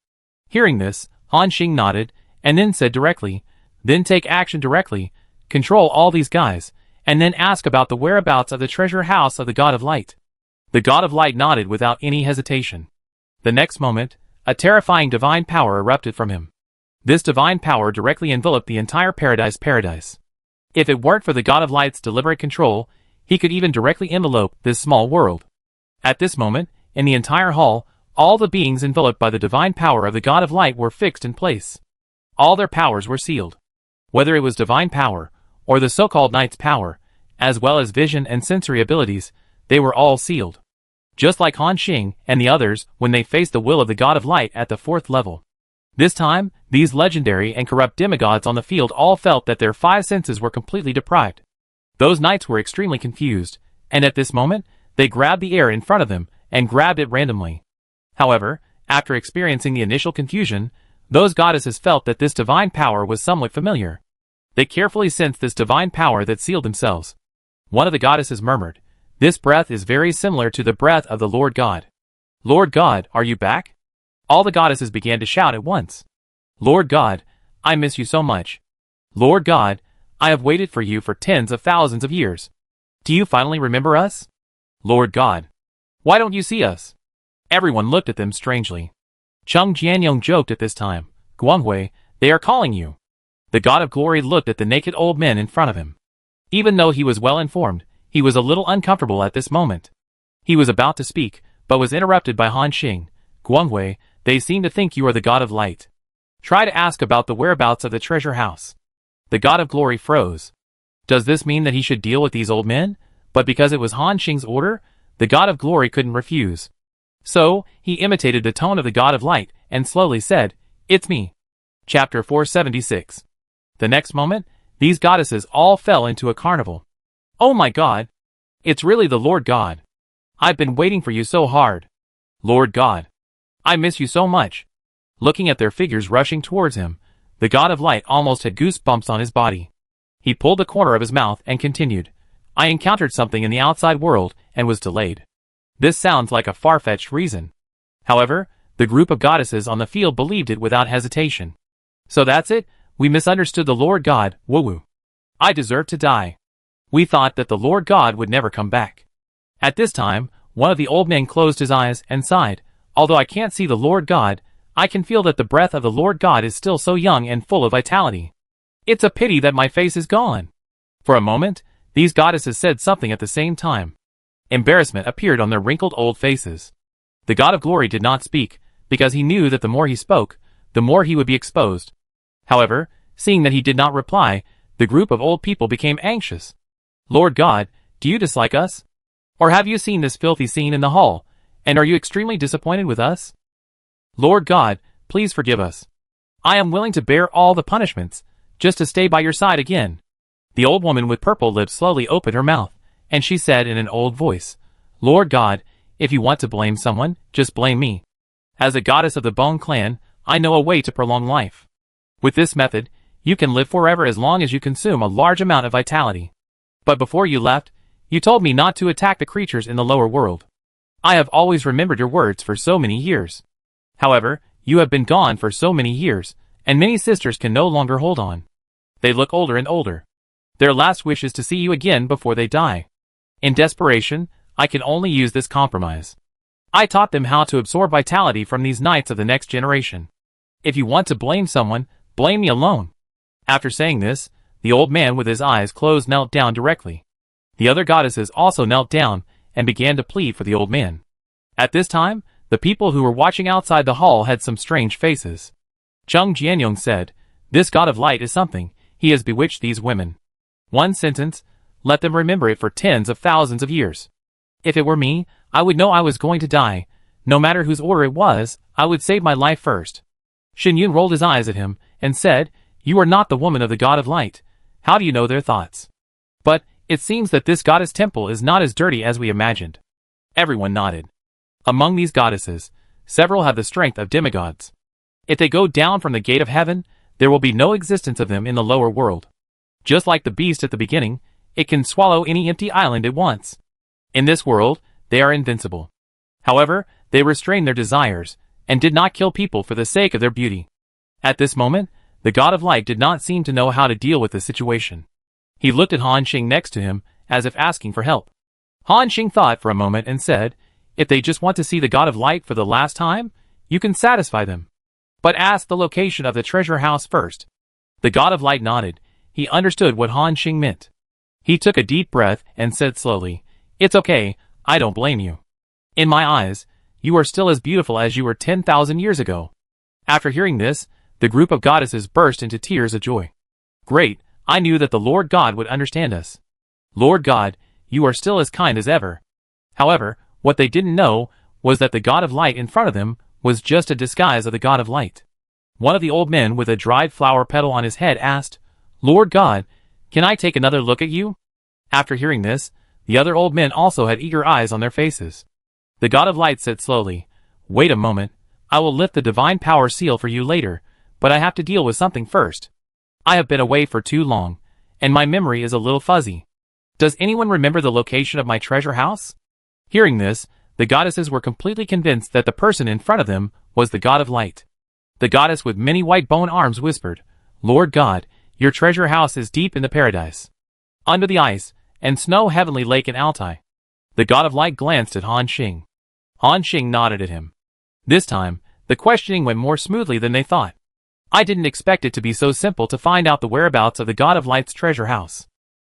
Hearing this, Han Xing nodded, and then said directly, "Then take action directly, control all these guys, and then ask about the whereabouts of the treasure house of the God of Light." The God of Light nodded without any hesitation. The next moment, a terrifying divine power erupted from him. This divine power directly enveloped the entire paradise. If it weren't for the God of Light's deliberate control, he could even directly envelope this small world. At this moment, in the entire hall, all the beings enveloped by the divine power of the God of Light were fixed in place. All their powers were sealed. Whether it was divine power, or the so-called Knight's power, as well as vision and sensory abilities, they were all sealed. Just like Han Xing and the others when they faced the will of the God of Light at the 4th level. This time, these legendary and corrupt demigods on the field all felt that their 5 senses were completely deprived. Those knights were extremely confused, and at this moment, they grabbed the air in front of them and grabbed it randomly. However, after experiencing the initial confusion, those goddesses felt that this divine power was somewhat familiar. They carefully sensed this divine power that sealed themselves. One of the goddesses murmured, "This breath is very similar to the breath of the Lord God." "Lord God, are you back?" All the goddesses began to shout at once. "Lord God, I miss you so much. Lord God, I have waited for you for tens of thousands of years. Do you finally remember us? Lord God, why don't you see us?" Everyone looked at them strangely. Chung Jianyong joked at this time, "Guanghui, they are calling you." The God of Glory looked at the naked old men in front of him. Even though he was well informed, he was a little uncomfortable at this moment. He was about to speak, but was interrupted by Han Xing. "Guanghui, they seem to think you are the God of Light. Try to ask about the whereabouts of the treasure house." The God of Glory froze. Does this mean that he should deal with these old men? But because it was Han Xing's order, the God of Glory couldn't refuse. So, he imitated the tone of the God of Light and slowly said, "It's me." Chapter 476. The next moment, these goddesses all fell into a carnival. "Oh my God! It's really the Lord God. I've been waiting for you so hard. Lord God, I miss you so much." Looking at their figures rushing towards him, the God of Light almost had goosebumps on his body. He pulled the corner of his mouth and continued, "I encountered something in the outside world and was delayed." This sounds like a far-fetched reason. However, the group of goddesses on the field believed it without hesitation. "So that's it, we misunderstood the Lord God, woo-woo. I deserve to die. We thought that the Lord God would never come back." At this time, one of the old men closed his eyes and sighed, "Although I can't see the Lord God, I can feel that the breath of the Lord God is still so young and full of vitality. It's a pity that my face is gone." For a moment, these goddesses said something at the same time. Embarrassment appeared on their wrinkled old faces. The God of Glory did not speak, because he knew that the more he spoke, the more he would be exposed. However, seeing that he did not reply, the group of old people became anxious. "Lord God, do you dislike us? Or have you seen this filthy scene in the hall, and are you extremely disappointed with us? Lord God, please forgive us. I am willing to bear all the punishments, just to stay by your side again." The old woman with purple lips slowly opened her mouth, and she said in an old voice, "Lord God, if you want to blame someone, just blame me. As a goddess of the Bone clan, I know a way to prolong life. With this method, you can live forever as long as you consume a large amount of vitality. But before you left, you told me not to attack the creatures in the lower world. I have always remembered your words for so many years. However, you have been gone for so many years, and many sisters can no longer hold on. They look older and older. Their last wish is to see you again before they die. In desperation, I can only use this compromise. I taught them how to absorb vitality from these knights of the next generation. If you want to blame someone, blame me alone. After saying this, the old man with his eyes closed knelt down directly. The other goddesses also knelt down and began to plead for the old man. At this time, the people who were watching outside the hall had some strange faces. Chung Jianyong said, "This god of light is something. He has bewitched these women. One sentence, let them remember it for tens of thousands of years. If it were me, I would know I was going to die. No matter whose order it was, I would save my life first." Shen Yun rolled his eyes at him and said, "You are not the woman of the god of light. How do you know their thoughts? But it seems that this goddess temple is not as dirty as we imagined." Everyone nodded. Among these goddesses, several have the strength of demigods. If they go down from the gate of heaven, there will be no existence of them in the lower world. Just like the beast at the beginning, it can swallow any empty island it wants. In this world, they are invincible. However, they restrained their desires, and did not kill people for the sake of their beauty. At this moment, the god of light did not seem to know how to deal with the situation. He looked at Han Xing next to him, as if asking for help. Han Xing thought for a moment and said, "If they just want to see the god of light for the last time, you can satisfy them. But ask the location of the treasure house first." The god of light nodded. He understood what Han Xing meant. He took a deep breath and said slowly, "It's okay, I don't blame you. In my eyes, you are still as beautiful as you were 10,000 years ago." After hearing this, the group of goddesses burst into tears of joy. "Great, I knew that the Lord God would understand us. Lord God, you are still as kind as ever." However, what they didn't know was that the god of light in front of them was just a disguise of the god of light. One of the old men with a dried flower petal on his head asked, "Lord God, can I take another look at you?" After hearing this, the other old men also had eager eyes on their faces. The god of light said slowly, "Wait a moment, I will lift the divine power seal for you later, but I have to deal with something first. I have been away for too long, and my memory is a little fuzzy. Does anyone remember the location of my treasure house?" Hearing this, the goddesses were completely convinced that the person in front of them was the god of light. The goddess with many white bone arms whispered, "Lord God, your treasure house is deep in the paradise, under the ice and snow heavenly lake in Altai." The god of light glanced at Han Xing. Han Xing nodded at him. This time, the questioning went more smoothly than they thought. "I didn't expect it to be so simple to find out the whereabouts of the god of light's treasure house.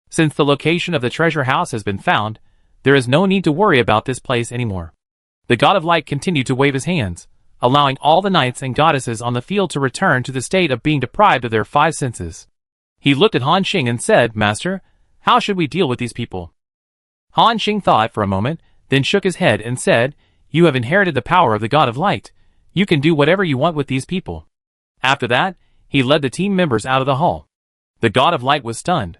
Since the location of the treasure house has been found, there is no need to worry about this place anymore." The god of light continued to wave his hands, allowing all the knights and goddesses on the field to return to the state of being deprived of their five senses. He looked at Han Xing and said, "Master, how should we deal with these people?" Han Xing thought for a moment, then shook his head and said, "You have inherited the power of the god of light. You can do whatever you want with these people." After that, he led the team members out of the hall. The god of light was stunned.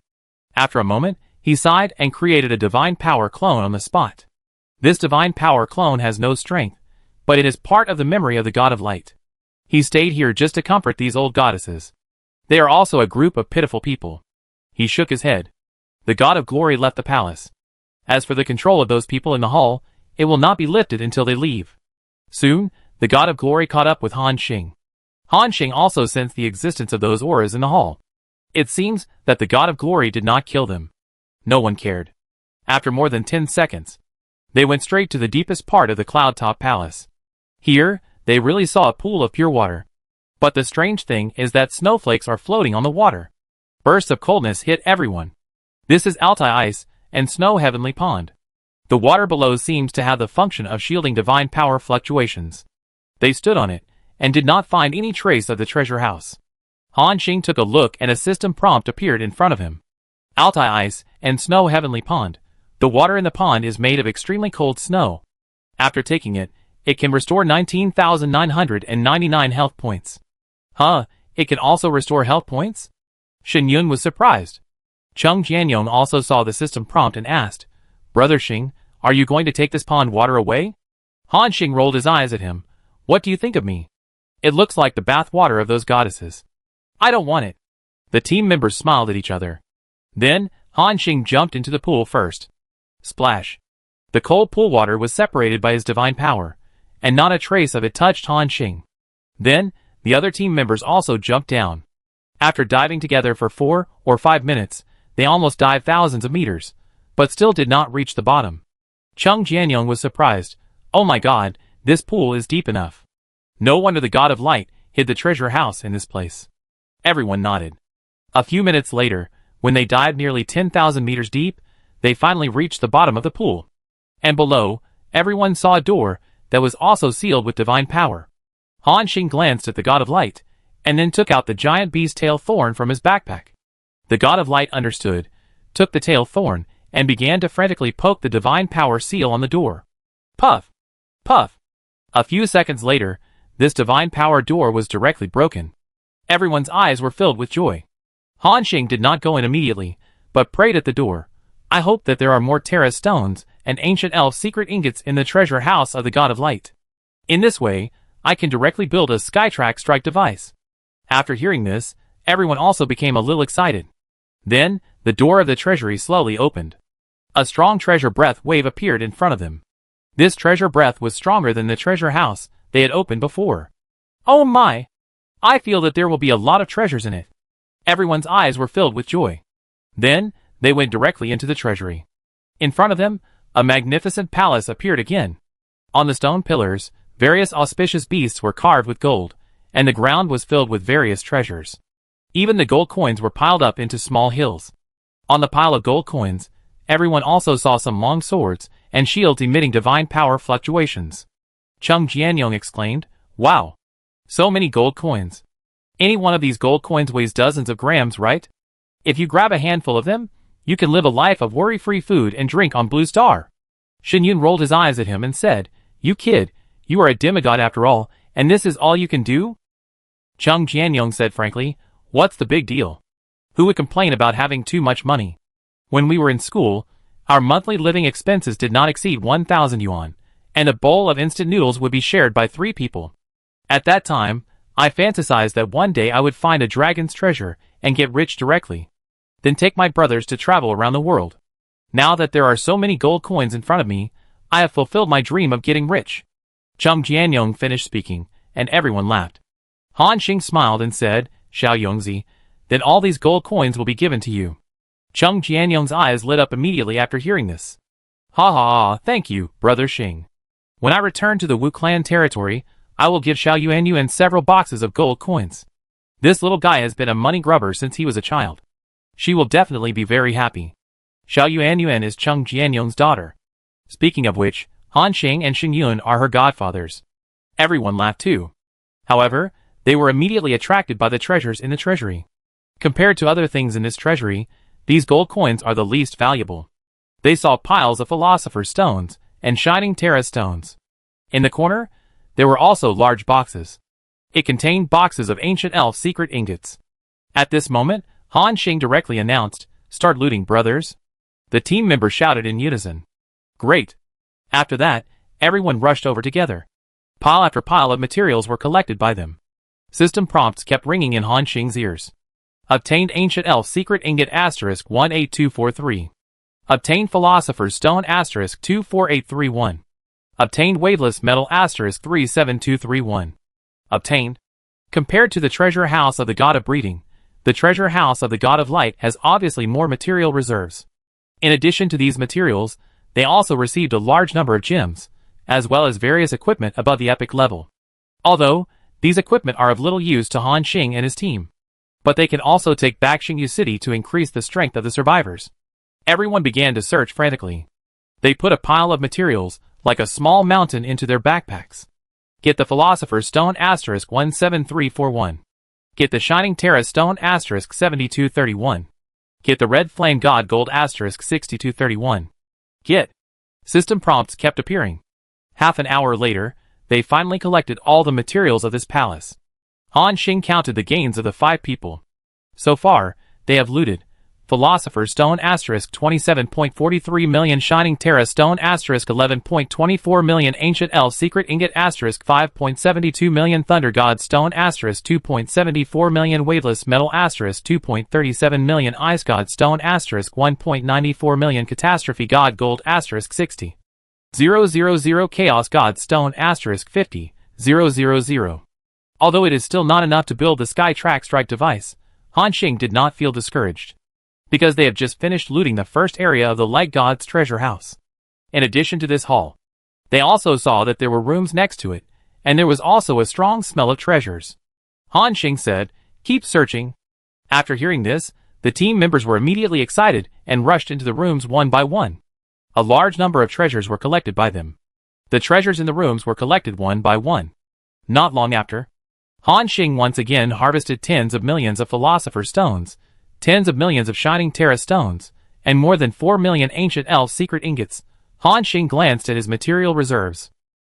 After a moment, he sighed and created a divine power clone on the spot. This divine power clone has no strength, but it is part of the memory of the god of light. He stayed here just to comfort these old goddesses. They are also a group of pitiful people. He shook his head. The god of glory left the palace. As for the control of those people in the hall, it will not be lifted until they leave. Soon, the god of glory caught up with Han Xing. Han Xing also sensed the existence of those auras in the hall. It seems that the god of glory did not kill them. No one cared. After more than 10 seconds, they went straight to the deepest part of the cloud-top palace. Here, they really saw a pool of pure water. But the strange thing is that snowflakes are floating on the water. Bursts of coldness hit everyone. This is Altai Ice and Snow Heavenly Pond. The water below seems to have the function of shielding divine power fluctuations. They stood on it, and did not find any trace of the treasure house. Han Xing took a look and a system prompt appeared in front of him. Altai Ice and Snow Heavenly Pond. The water in the pond is made of extremely cold snow. After taking it, it can restore 19,999 health points. Huh, it can also restore health points? Shen Yun was surprised. Chung Jianyong also saw the system prompt and asked, "Brother Xing, are you going to take this pond water away?" Han Xing rolled his eyes at him. "What do you think of me? It looks like the bath water of those goddesses. I don't want it." The team members smiled at each other. Then, Han Xing jumped into the pool first. Splash. The cold pool water was separated by his divine power, and not a trace of it touched Han Xing. Then, the other team members also jumped down. After diving together for 4 or 5 minutes, they almost dived thousands of meters, but still did not reach the bottom. Chung Jianyong was surprised. Oh my god, this pool is deep enough. No wonder the God of Light hid the treasure house in this place. Everyone nodded. A few minutes later, when they dived nearly 10,000 meters deep, they finally reached the bottom of the pool. And below, everyone saw a door that was also sealed with divine power. Han Xing glanced at the God of Light, and then took out the giant bee's tail thorn from his backpack. The God of Light understood, took the tail thorn, and began to frantically poke the divine power seal on the door. Puff! Puff! A few seconds later, this divine power door was directly broken. Everyone's eyes were filled with joy. Han Xing did not go in immediately, but prayed at the door. I hope that there are more Terra stones and ancient elf secret ingots in the treasure house of the God of Light. In this way, I can directly build a Skytrack strike device. After hearing this, everyone also became a little excited. Then, the door of the treasury slowly opened. A strong treasure breath wave appeared in front of them. This treasure breath was stronger than the treasure house they had opened before. Oh my! I feel that there will be a lot of treasures in it. Everyone's eyes were filled with joy. Then, they went directly into the treasury. In front of them, a magnificent palace appeared again. On the stone pillars, various auspicious beasts were carved with gold, and the ground was filled with various treasures. Even the gold coins were piled up into small hills. On the pile of gold coins, everyone also saw some long swords and shields emitting divine power fluctuations. Chung Jianyong exclaimed, "Wow! So many gold coins. Any one of these gold coins weighs dozens of grams, right? If you grab a handful of them, you can live a life of worry-free food and drink on Blue Star." Shinyun rolled his eyes at him and said, "You kid, you are a demigod after all, and this is all you can do?" Chung Jianyong said frankly, "What's the big deal? Who would complain about having too much money? When we were in school, our monthly living expenses did not exceed 1,000 yuan, and a bowl of instant noodles would be shared by 3 people. At that time, I fantasized that one day I would find a dragon's treasure and get rich directly. Then take my brothers to travel around the world. Now that there are so many gold coins in front of me, I have fulfilled my dream of getting rich." Chung Jianyong finished speaking, and everyone laughed. Han Xing smiled and said, "Xiao Yongzi, then all these gold coins will be given to you." Chung Jianyong's eyes lit up immediately after hearing this. "Ha ha ha, thank you, Brother Xing. When I return to the Wu clan territory, I will give Xiao Yuanyuan several boxes of gold coins. This little guy has been a money grubber since he was a child. She will definitely be very happy." Xiao Yuanyuan is Chung Jianyong's daughter. Speaking of which, Han Xing and Xingyun are her godfathers. Everyone laughed too. However, they were immediately attracted by the treasures in the treasury. Compared to other things in this treasury, these gold coins are the least valuable. They saw piles of philosopher's stones and shining Terra stones. In the corner, there were also large boxes. It contained boxes of ancient elf secret ingots. At this moment, Han Xing directly announced, "Start looting, brothers." The team members shouted in unison. Great. After that, everyone rushed over together. Pile after pile of materials were collected by them. System prompts kept ringing in Han Xing's ears. Obtained ancient elf secret ingot asterisk 18243. Obtained philosopher's stone asterisk 24831. Obtained waveless metal asterisk 37231. Obtained. Compared to the treasure house of the God of Breeding, the treasure house of the God of Light has obviously more material reserves. In addition to these materials, they also received a large number of gems, as well as various equipment above the epic level. Although, these equipment are of little use to Han Xing and his team. But they can also take back Xingyu City to increase the strength of the survivors. Everyone began to search frantically. They put a pile of materials, like a small mountain, into their backpacks. Get the Philosopher's Stone asterisk 17341. Get the Shining Terra Stone asterisk 7231. Get the Red Flame God Gold asterisk 6231. Get. System prompts kept appearing. Half an hour later, they finally collected all the materials of this palace. Han Xing counted the gains of the 5 people. So far, they have looted Philosopher's Stone asterisk 27.43 million, Shining Terra Stone asterisk 11.24 million, Ancient Elf Secret Ingot asterisk 5.72 million, Thunder God Stone asterisk 2.74 million, Waveless Metal asterisk 2.37 million, Ice God Stone asterisk 1.94 million, Catastrophe God Gold asterisk 60. 000 Chaos God Stone asterisk 50. 000. Although it is still not enough to build the Skytrack strike device, Han Xing did not feel discouraged. Because they have just finished looting the first area of the Light God's treasure house. In addition to this hall, they also saw that there were rooms next to it, and there was also a strong smell of treasures. Han Xing said, "Keep searching." After hearing this, the team members were immediately excited and rushed into the rooms one by one. A large number of treasures were collected by them. The treasures in the rooms were collected one by one. Not long after, Han Xing once again harvested tens of millions of Philosopher's Stones, tens of millions of Shining Terra Stones, and more than 4 million Ancient Elf Secret Ingots. Han Xing glanced at his material reserves.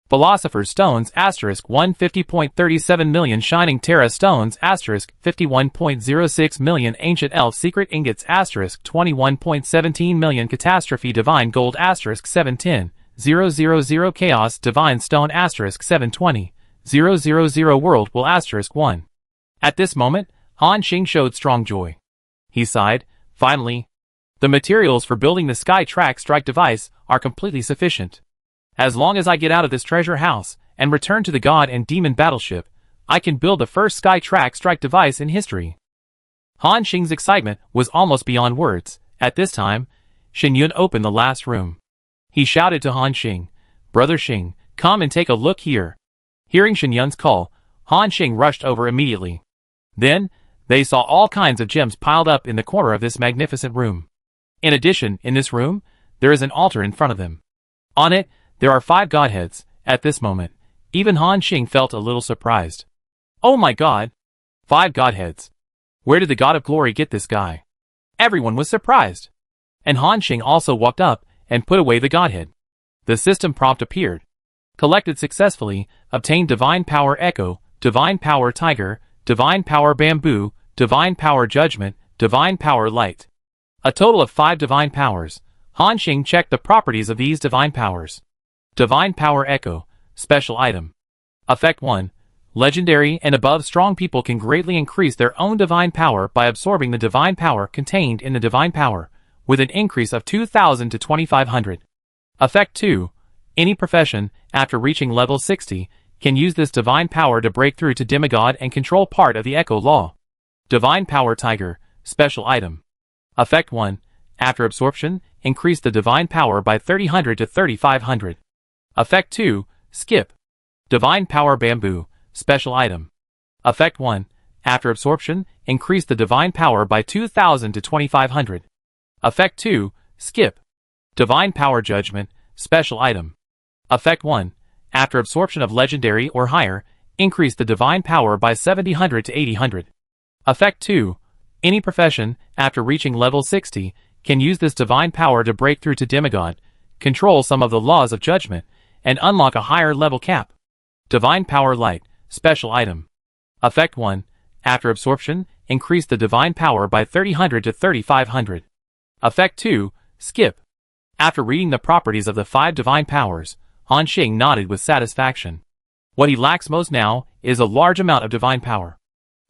Philosopher's Stones * 150.37 million Shining Terra Stones * 51.06 million Ancient Elf Secret Ingots * 21.17 million Catastrophe Divine Gold * 710,000 Chaos Divine Stone * 720,000 Whirlpool * 1. At this moment, Han Xing showed strong joy. He sighed, "Finally, the materials for building the Sky Track Strike device are completely sufficient. As long as I get out of this treasure house and return to the God and Demon battleship, I can build the first Sky Track Strike device in history." Han Xing's excitement was almost beyond words. At this time, Shen Yun opened the last room. He shouted to Han Xing, "Brother Xing, come and take a look here." Hearing Shen Yun's call, Han Xing rushed over immediately. Then, they saw all kinds of gems piled up in the corner of this magnificent room. In addition, in this room, there is an altar in front of them. On it, there are 5 godheads. At this moment, even Han Xing felt a little surprised. "Oh my god! 5 godheads! Where did the God of Glory get this guy?" Everyone was surprised. And Han Xing also walked up and put away the godhead. The system prompt appeared. Collected successfully, obtained Divine Power Echo, Divine Power Tiger, Divine Power Bamboo, Divine Power Judgment, Divine Power Light. A total of 5 divine powers. Han Xing checked the properties of these divine powers. Divine Power Echo, Special Item. Effect 1. Legendary and above strong people can greatly increase their own divine power by absorbing the divine power contained in the divine power, with an increase of 2,000 to 2,500. Effect 2. Any profession, after reaching level 60, can use this divine power to break through to demigod and control part of the Echo Law. Divine Power Tiger, Special Item. Effect 1. After absorption, increase the divine power by 3,000 to 3,500. Effect 2. Skip. Divine Power Bamboo, Special Item. Effect 1. After absorption, increase the divine power by 2,000 to 2,500. Effect 2. Skip. Divine Power Judgment, Special Item. Effect 1. After absorption of legendary or higher, increase the divine power by 700 to 800. Effect 2. Any profession, after reaching level 60, can use this divine power to break through to demigod, control some of the laws of judgment, and unlock a higher level cap. Divine Power Light, Special Item. Effect 1. After absorption, increase the divine power by 300 to 3,500. Effect 2. Skip. After reading the properties of the 5 divine powers, Han Xing nodded with satisfaction. What he lacks most now is a large amount of divine power.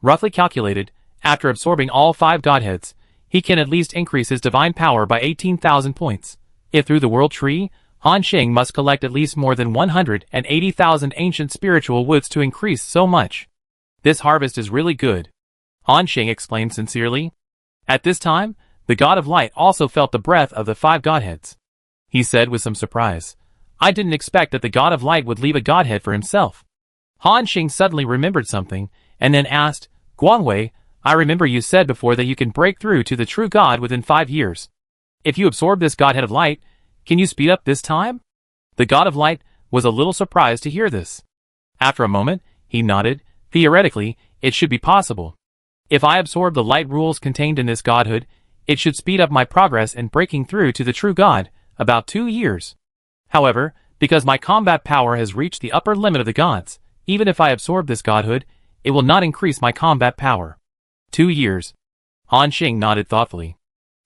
Roughly calculated, after absorbing all 5 godheads, he can at least increase his divine power by 18,000 points. If through the world tree, Han Xing must collect at least more than 180,000 ancient spiritual woods to increase so much. This harvest is really good, Han Xing exclaimed sincerely. At this time, the God of Light also felt the breath of the 5 godheads. He said with some surprise, "I didn't expect that the God of Light would leave a godhead for himself." Han Xing suddenly remembered something, and then asked, "Guangwei, I remember you said before that you can break through to the true God within 5 years. If you absorb this Godhead of Light, can you speed up this time?" The God of Light was a little surprised to hear this. After a moment, he nodded. "Theoretically, it should be possible. If I absorb the light rules contained in this godhood, it should speed up my progress in breaking through to the true God, about 2 years. However, because my combat power has reached the upper limit of the gods, even if I absorb this godhood, it will not increase my combat power." 2 years. Han Xing nodded thoughtfully.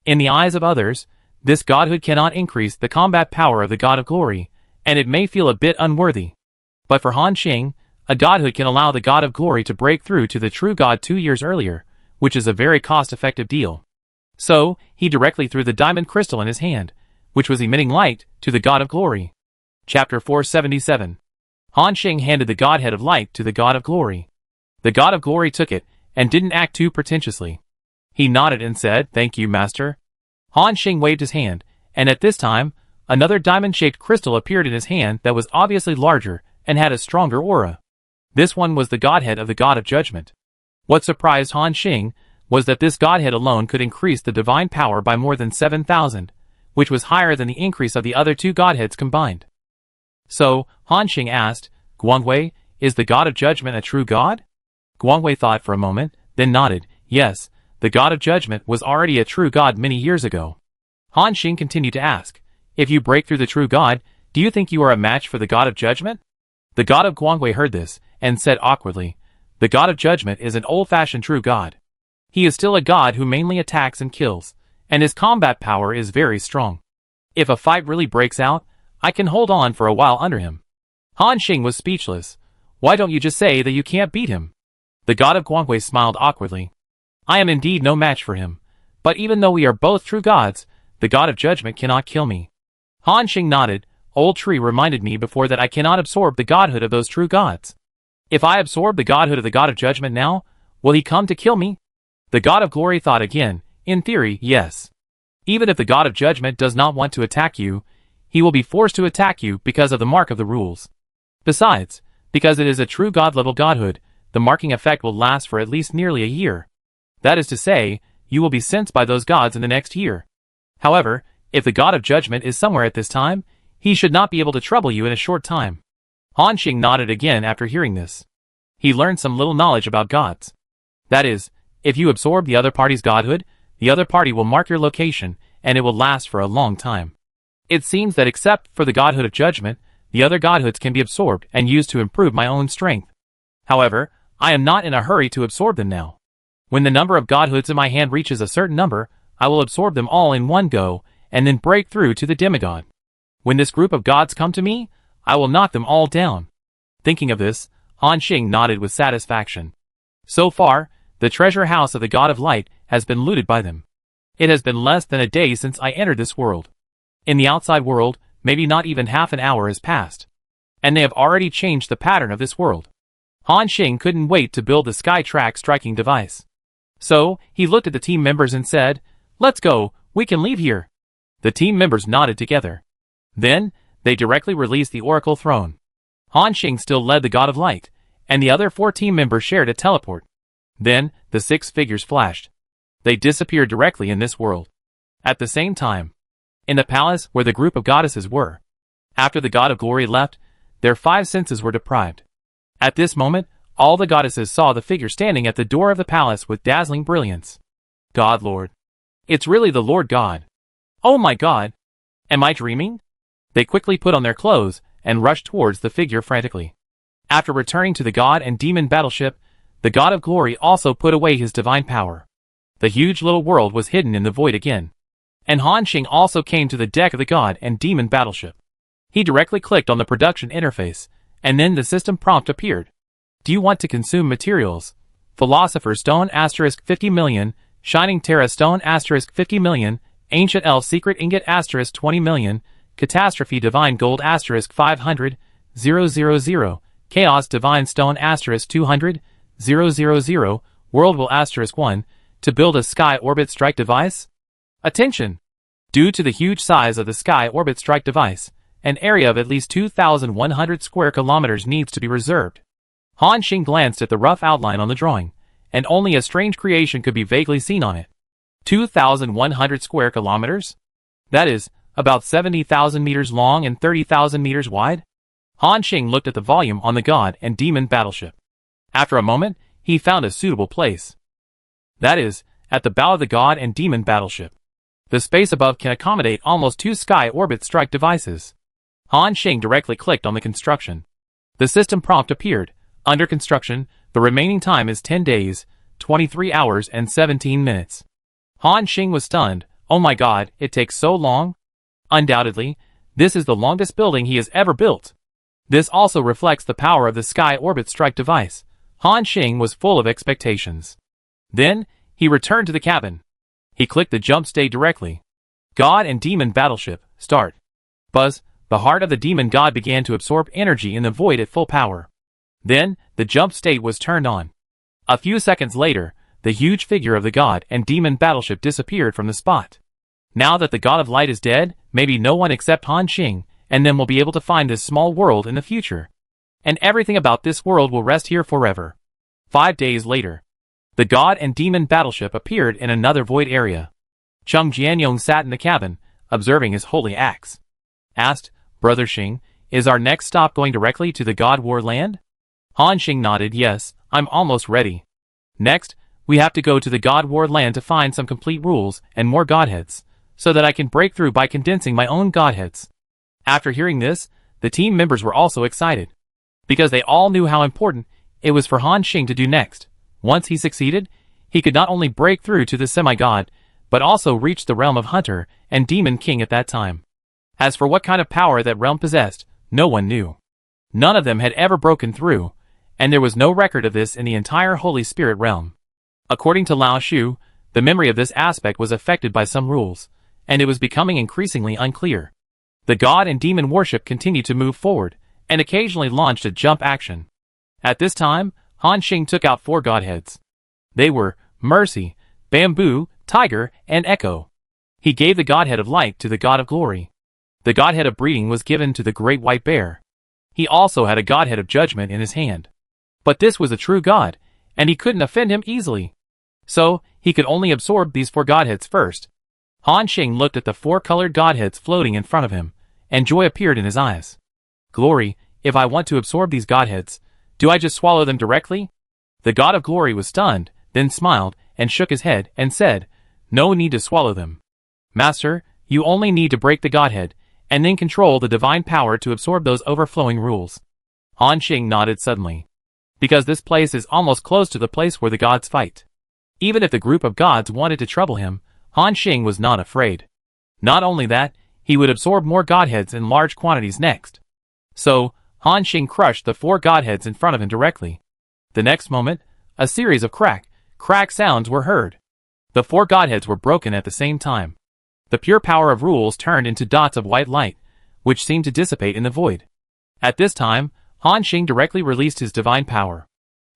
In the eyes of others, this godhood cannot increase the combat power of the God of Glory, and it may feel a bit unworthy. But for Han Xing, a godhood can allow the God of Glory to break through to the true God 2 years earlier, which is a very cost-effective deal. So, he directly threw the diamond crystal in his hand, which was emitting light, to the God of Glory. Chapter 477. Han Xing handed the Godhead of Light to the God of Glory. The God of Glory took it, and didn't act too pretentiously. He nodded and said, "Thank you, Master." Han Xing waved his hand, and at this time, Another diamond-shaped crystal appeared in his hand that was obviously larger and had a stronger aura. This one was the godhead of the god of judgment. What surprised Han Xing was that this godhead alone could increase the divine power by more than 7,000, which was higher than the increase of the other two godheads combined. So, Han Xing asked, Guangwei, is the god of judgment a true god? Guangwei thought for a moment, then nodded, yes, the god of judgment was already a true god many years ago. Han Xing continued to ask, if you break through the true god, do you think you are a match for the god of judgment? The god of Guangwei heard this, and said awkwardly, the god of judgment is an old-fashioned true god. He is still a god who mainly attacks and kills, and his combat power is very strong. If a fight really breaks out, I can hold on for a while under him. Han Xing was speechless. Why don't you just say that you can't beat him? The god of Guangwei smiled awkwardly. I am indeed no match for him, but even though we are both true gods, the god of judgment cannot kill me. Han Xing nodded. Old Tree reminded me before that I cannot absorb the godhood of those true gods. If I absorb the godhood of the god of judgment now, will he come to kill me? The god of glory thought again. In theory, yes. Even if the god of judgment does not want to attack you, he will be forced to attack you because of the mark of the rules. Besides, because it is a true god-level godhood, the marking effect will last for at least nearly a year. That is to say, you will be sensed by those gods in the next year. However, if the god of judgment is somewhere at this time, he should not be able to trouble you in a short time. Han Xing nodded again after hearing this. He learned some little knowledge about gods. That is, if you absorb the other party's godhood, the other party will mark your location, and it will last for a long time. It seems that except for the godhood of judgment, the other godhoods can be absorbed and used to improve my own strength. However, I am not in a hurry to absorb them now. When the number of godhoods in my hand reaches a certain number, I will absorb them all in one go, and then break through to the demigod. When this group of gods come to me, I will knock them all down. Thinking of this, Han Xing nodded with satisfaction. So far, the treasure house of the god of light has been looted by them. It has been less than a day since I entered this world. In the outside world, maybe not even half an hour has passed. And they have already changed the pattern of this world. Han Xing couldn't wait to build the Skytrack striking device. So, he looked at the team members and said, let's go, we can leave here. The team members nodded together. Then, they directly released the Oracle Throne. Han Xing still led the God of Light, and the other 4 team members shared a teleport. Then, the 6 figures flashed. They disappeared directly in this world. At the same time, in the palace where the group of goddesses were. After the God of Glory left, their 5 senses were deprived. At this moment, all the goddesses saw the figure standing at the door of the palace with dazzling brilliance. God Lord. It's really the Lord God. Oh my God. Am I dreaming? They quickly put on their clothes and rushed towards the figure frantically. After returning to the god and demon battleship, the God of Glory also put away his divine power. The huge little world was hidden in the void again. And Han Xing also came to the deck of the god and demon battleship. He directly clicked on the production interface, and then the system prompt appeared. Do you want to consume materials? Philosopher's Stone * 50 million, Shining Terra Stone * 50 million, Ancient Elf Secret Ingot * 20 million, Catastrophe Divine Gold * 500, 000, Chaos Divine Stone * 200, 000, World Will * 1, to build a Sky Orbit Strike device? Attention! Due to the huge size of the Sky Orbit Strike device, an area of at least 2,100 square kilometers needs to be reserved. Han Xing glanced at the rough outline on the drawing, and only a strange creation could be vaguely seen on it. 2,100 square kilometers? That is, about 70,000 meters long and 30,000 meters wide? Han Xing looked at the volume on the god and demon battleship. After a moment, he found a suitable place. That is, at the bow of the god and demon battleship. The space above can accommodate almost 2 Sky Orbit Strike devices. Han Xing directly clicked on the construction. The system prompt appeared. Under construction, the remaining time is 10 days, 23 hours and 17 minutes. Han Xing was stunned. Oh my god, it takes so long? Undoubtedly, this is the longest building he has ever built. This also reflects the power of the Sky Orbit Strike device. Han Xing was full of expectations. Then, he returned to the cabin. He clicked the jump state directly. God and Demon Battleship, start. Buzz, the heart of the demon god began to absorb energy in the void at full power. Then, the jump state was turned on. A few seconds later, the huge figure of the god and demon battleship disappeared from the spot. Now that the god of light is dead, maybe no one except Han Xing and them will be able to find this small world in the future. And everything about this world will rest here forever. 5 days later, the god and demon battleship appeared in another void area. Chung Jianyong sat in the cabin, observing his holy acts. Asked, Brother Xing, is our next stop going directly to the God War land? Han Xing nodded, yes, I'm almost ready. Next, we have to go to the God War land to find some complete rules and more godheads, so that I can break through by condensing my own godheads. After hearing this, the team members were also excited, because they all knew how important it was for Han Xing to do next. Once he succeeded, he could not only break through to the semi-god, but also reach the realm of Hunter and Demon King at that time. As for what kind of power that realm possessed, no one knew. None of them had ever broken through, and there was no record of this in the entire Holy Spirit realm. According to Lao Shu, the memory of this aspect was affected by some rules, and it was becoming increasingly unclear. The god and demon worship continued to move forward, and occasionally launched a jump action. At this time, Han Xing took out 4 godheads. They were Mercy, Bamboo, Tiger, and Echo. He gave the godhead of light to the god of glory. The godhead of breeding was given to the great white bear. He also had a godhead of judgment in his hand. But this was a true god, and he couldn't offend him easily. So, he could only absorb these 4 godheads first. Han Xing looked at the 4 colored godheads floating in front of him, and joy appeared in his eyes. Glory, if I want to absorb these godheads, do I just swallow them directly? The god of glory was stunned, then smiled, and shook his head, and said, no need to swallow them. Master, you only need to break the godhead, and then control the divine power to absorb those overflowing rules. Han Xing nodded suddenly. Because this place is almost close to the place where the gods fight. Even if the group of gods wanted to trouble him, Han Xing was not afraid. Not only that, he would absorb more godheads in large quantities next. So, Han Xing crushed the 4 godheads in front of him directly. The next moment, a series of crack sounds were heard. The 4 godheads were broken at the same time. The pure power of rules turned into dots of white light, which seemed to dissipate in the void. At this time, Han Xing directly released his divine power.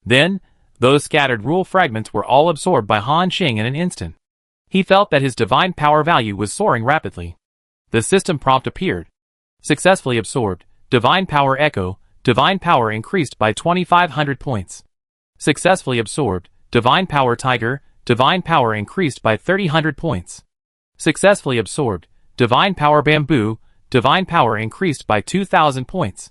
Then, those scattered rule fragments were all absorbed by Han Xing in an instant. He felt that his divine power value was soaring rapidly. The system prompt appeared. Successfully absorbed. Divine power echo. Divine power increased by 2,500 points. Successfully absorbed. Divine power tiger. Divine power increased by 3,000 points. Successfully absorbed. Divine power bamboo. Divine power increased by 2,000 points.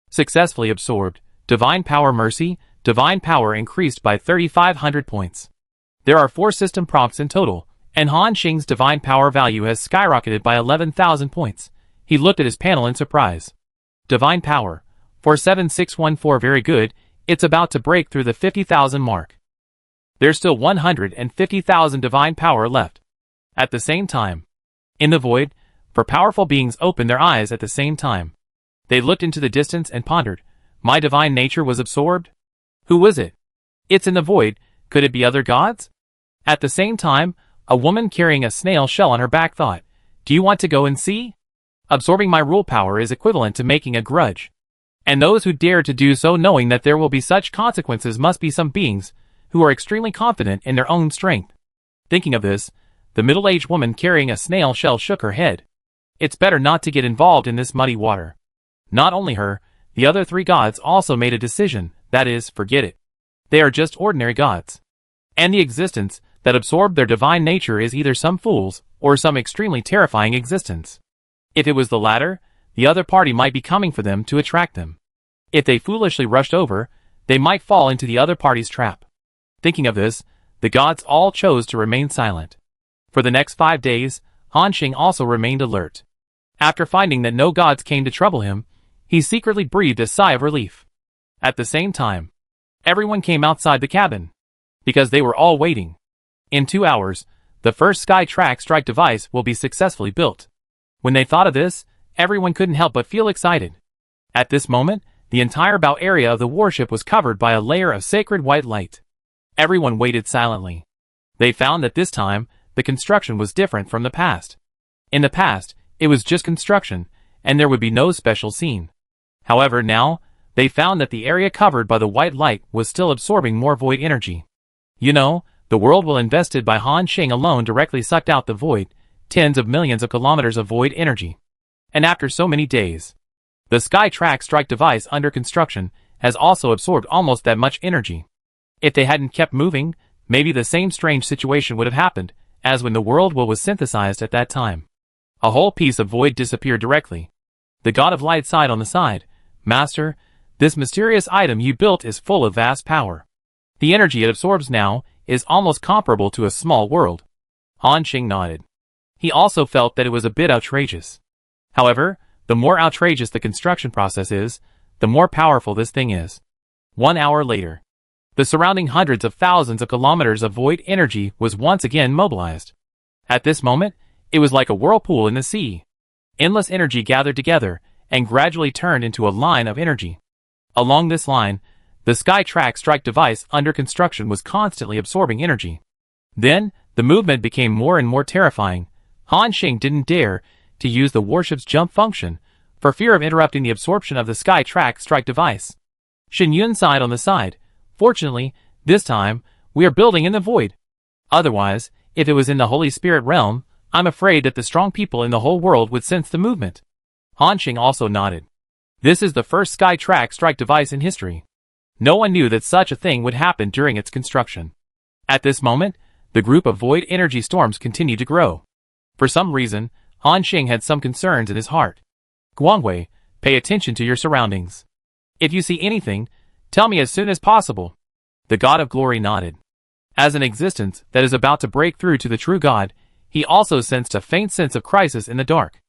Successfully absorbed. Divine power mercy. Divine power increased by 3,500 points. There are 4 system prompts in total, and Han Xing's divine power value has skyrocketed by 11,000 points. He looked at his panel in surprise. Divine power. 47614 very good, it's about to break through the 50,000 mark. There's still 150,000 divine power left. At the same time. In the void, 4 powerful beings opened their eyes at the same time. They looked into the distance and pondered. My divine nature was absorbed? Who was it? It's in the void, could it be other gods? At the same time, a woman carrying a snail shell on her back thought, do you want to go and see? Absorbing my rule power is equivalent to making a grudge. And those who dare to do so knowing that there will be such consequences must be some beings who are extremely confident in their own strength. Thinking of this, the middle-aged woman carrying a snail shell shook her head. It's better not to get involved in this muddy water. Not only her, the other 3 gods also made a decision, that is, forget it. They are just ordinary gods. And the existence that absorbed their divine nature is either some fool's or some extremely terrifying existence. If it was the latter, the other party might be coming for them to attract them. If they foolishly rushed over, they might fall into the other party's trap. Thinking of this, the gods all chose to remain silent. For the next 5 days, Han Xing also remained alert. After finding that no gods came to trouble him, he secretly breathed a sigh of relief. At the same time, everyone came outside the cabin, because they were all waiting. In 2 hours, the first Sky Track Strike device will be successfully built. When they thought of this, everyone couldn't help but feel excited. At this moment, the entire bow area of the warship was covered by a layer of sacred white light. Everyone waited silently. They found that this time, the construction was different from the past. In the past, it was just construction, and there would be no special scene. However, now, they found that the area covered by the white light was still absorbing more void energy. You know, the world will invested by Han Xing alone directly sucked out the void, tens of millions of kilometers of void energy. And after so many days, the Skytrack strike device under construction has also absorbed almost that much energy. If they hadn't kept moving, maybe the same strange situation would have happened as when the world will was synthesized at that time. A whole piece of void disappeared directly. The god of light sighed on the side. Master, this mysterious item you built is full of vast power. The energy it absorbs now is almost comparable to a small world. Han Xing nodded. He also felt that it was a bit outrageous. However, the more outrageous the construction process is, the more powerful this thing is. 1 hour later, the surrounding hundreds of thousands of kilometers of void energy was once again mobilized. At this moment, it was like a whirlpool in the sea. Endless energy gathered together and gradually turned into a line of energy. Along this line, the Skytrack strike device under construction was constantly absorbing energy. Then, the movement became more and more terrifying. Han Xing didn't dare to use the warship's jump function for fear of interrupting the absorption of the Skytrack strike device. Shen Yun sighed on the side. Fortunately, this time, we are building in the void. Otherwise, if it was in the Holy Spirit realm, I'm afraid that the strong people in the whole world would sense the movement. Han Xing also nodded. This is the first Skytrack strike device in history. No one knew that such a thing would happen during its construction. At this moment, the group of void energy storms continued to grow. For some reason, Han Xing had some concerns in his heart. Guangwei, pay attention to your surroundings. If you see anything, tell me as soon as possible. The god of glory nodded. As an existence that is about to break through to the true god, he also sensed a faint sense of crisis in the dark.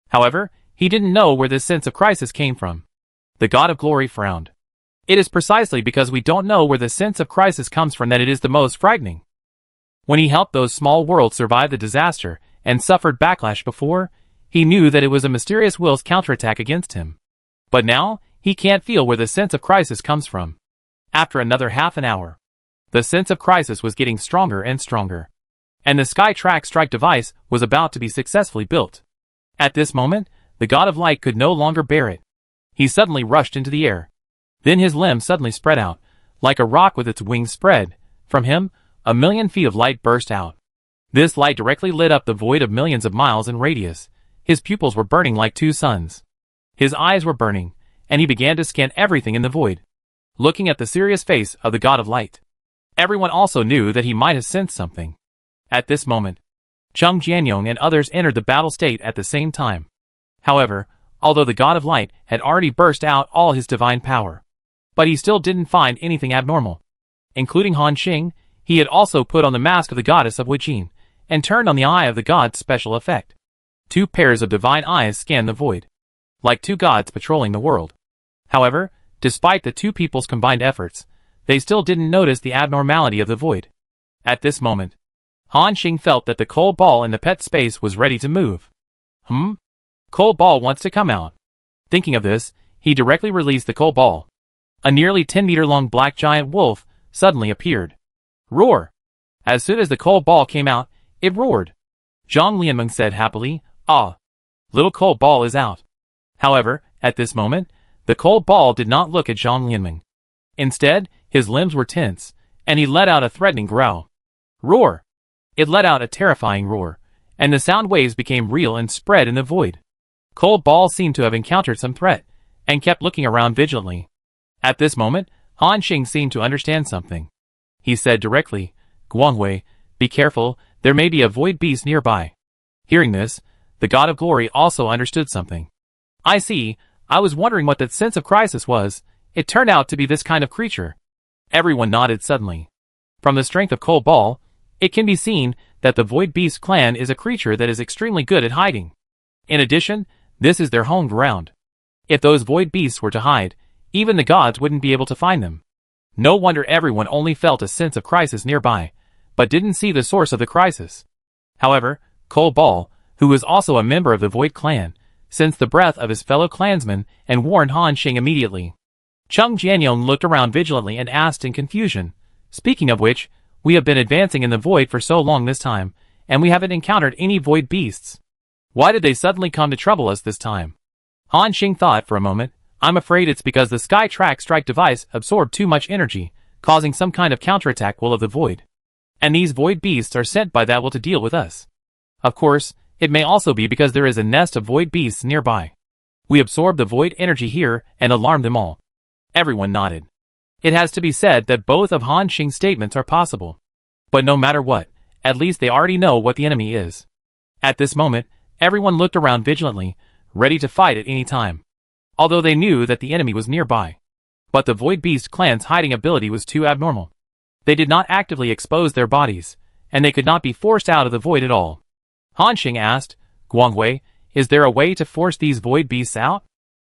However, he didn't know where this sense of crisis came from. The god of glory frowned. It is precisely because we don't know where the sense of crisis comes from that it is the most frightening. When he helped those small worlds survive the disaster and suffered backlash before, he knew that it was a mysterious will's counterattack against him. But now, he can't feel where the sense of crisis comes from. After another half an hour, the sense of crisis was getting stronger and stronger, and the Skytrack strike device was about to be successfully built. At this moment, the god of light could no longer bear it. He suddenly rushed into the air. Then his limbs suddenly spread out, like a rock with its wings spread. From him, 1,000,000 feet of light burst out. This light directly lit up the void of millions of miles in radius. His pupils were burning like two suns. His eyes were burning, and he began to scan everything in the void, looking at the serious face of the god of light. Everyone also knew that he might have sensed something. At this moment, Cheng Jianyong and others entered the battle state at the same time. However, although the god of light had already burst out all his divine power, but he still didn't find anything abnormal. Including Han Xing, he had also put on the mask of the goddess of Wujin, and turned on the eye of the god's special effect. 2 pairs of divine eyes scanned the void, like 2 gods patrolling the world. However, despite the 2 people's combined efforts, they still didn't notice the abnormality of the void. At this moment, Han Xing felt that the cold ball in the pet space was ready to move. Cold ball wants to come out. Thinking of this, he directly released the cold ball. A nearly 10-meter-long black giant wolf suddenly appeared. Roar! As soon as the cold ball came out, it roared. Zhang Lianmeng said happily, "Ah! Little cold ball is out." However, at this moment, the cold ball did not look at Zhang Lianmeng. Instead, his limbs were tense, and he let out a threatening growl. Roar! It let out a terrifying roar, and the sound waves became real and spread in the void. Cold ball seemed to have encountered some threat, and kept looking around vigilantly. At this moment, Han Xing seemed to understand something. He said directly, "Guangwei, be careful, there may be a void beast nearby." Hearing this, the god of glory also understood something. "I see, I was wondering what that sense of crisis was. It turned out to be this kind of creature." Everyone nodded suddenly. From the strength of Cold Ball, it can be seen that the Void Beast clan is a creature that is extremely good at hiding. In addition, this is their home ground. If those Void Beasts were to hide, even the gods wouldn't be able to find them. No wonder everyone only felt a sense of crisis nearby, but didn't see the source of the crisis. However, Cold Ball, who was also a member of the Void clan, sensed the breath of his fellow clansmen and warned Han Xing immediately. Cheng Jianyong looked around vigilantly and asked in confusion, "Speaking of which, we have been advancing in the void for so long this time, and we haven't encountered any void beasts. Why did they suddenly come to trouble us this time?" Han Xing thought for a moment. "I'm afraid it's because the Skytrack strike device absorbed too much energy, causing some kind of counterattack will of the void. And these void beasts are sent by that will to deal with us. Of course, It may also be because there is a nest of void beasts nearby. We absorb the void energy here and alarm them all. Everyone nodded. It has to be said that both of Han Xing's statements are possible. But no matter what, at least they already know what the enemy is. At this moment, everyone looked around vigilantly, ready to fight at any time. Although they knew that the enemy was nearby. But the Void Beast clan's hiding ability was too abnormal. They did not actively expose their bodies, and they could not be forced out of the void at all. Han Xing asked, Guangwei, is there a way to force these void beasts out?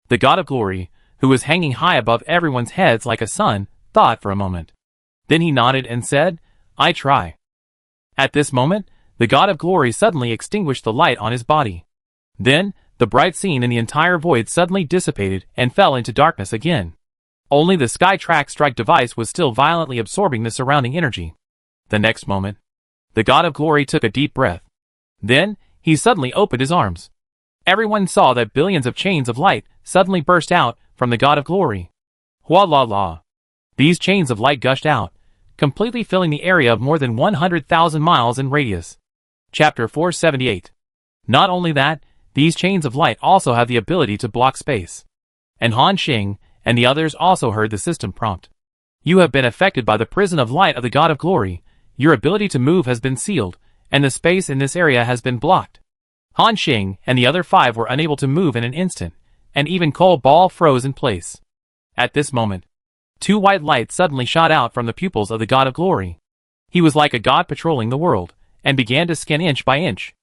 The God of Glory, who was hanging high above everyone's heads like a sun, thought for a moment. Then he nodded and said, I try. At this moment, the God of Glory suddenly extinguished the light on his body. Then, the bright scene in the entire void suddenly dissipated and fell into darkness again. Only the Skytrack strike device was still violently absorbing the surrounding energy. The next moment, the God of Glory took a deep breath. Then, he suddenly opened his arms. Everyone saw that billions of chains of light suddenly burst out from the God of Glory. Hua la la. These chains of light gushed out, completely filling the area of more than 100,000 miles in radius. Chapter 478. Not only that, these chains of light also have the ability to block space. And Han Xing and the others also heard the system prompt. You have been affected by the prison of light of the God of Glory. Your ability to move has been sealed, and the space in this area has been blocked. Han Xing and the other 5 were unable to move in an instant, and even Cole Ball froze in place. At this moment, 2 white lights suddenly shot out from the pupils of the God of Glory. He was like a god patrolling the world, and began to scan inch by inch.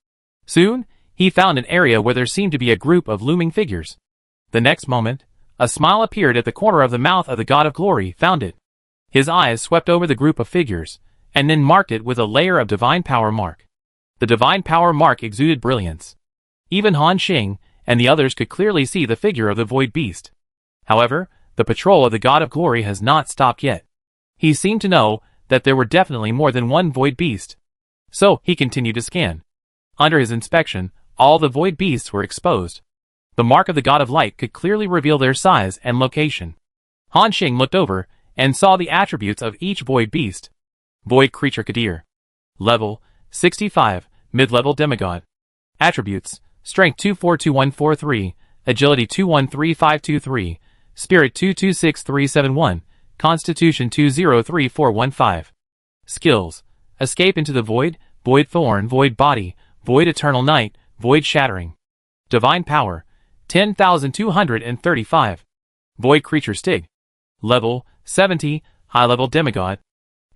Soon, he found an area where there seemed to be a group of looming figures. The next moment, a smile appeared at the corner of the mouth of the God of Glory, found it. His eyes swept over the group of figures, and then marked it with a layer of divine power mark. The divine power mark exuded brilliance. Even Han Xing and the others could clearly see the figure of the Void Beast. However, the patrol of the God of Glory has not stopped yet. He seemed to know that there were definitely more than one Void Beast. So, he continued to scan. Under his inspection, all the Void Beasts were exposed. The mark of the God of Light could clearly reveal their size and location. Han Xing looked over and saw the attributes of each Void Beast. Void Creature Kadir. Level, 65, Mid-Level Demigod. Attributes, Strength 242143, Agility 213523, Spirit 226371, Constitution 203415. Skills, Escape into the Void, Void Thorn, Void Body, Void Eternal Night, Void Shattering. Divine Power, 10,235. Void Creature Stig. Level, 70, High-Level Demigod.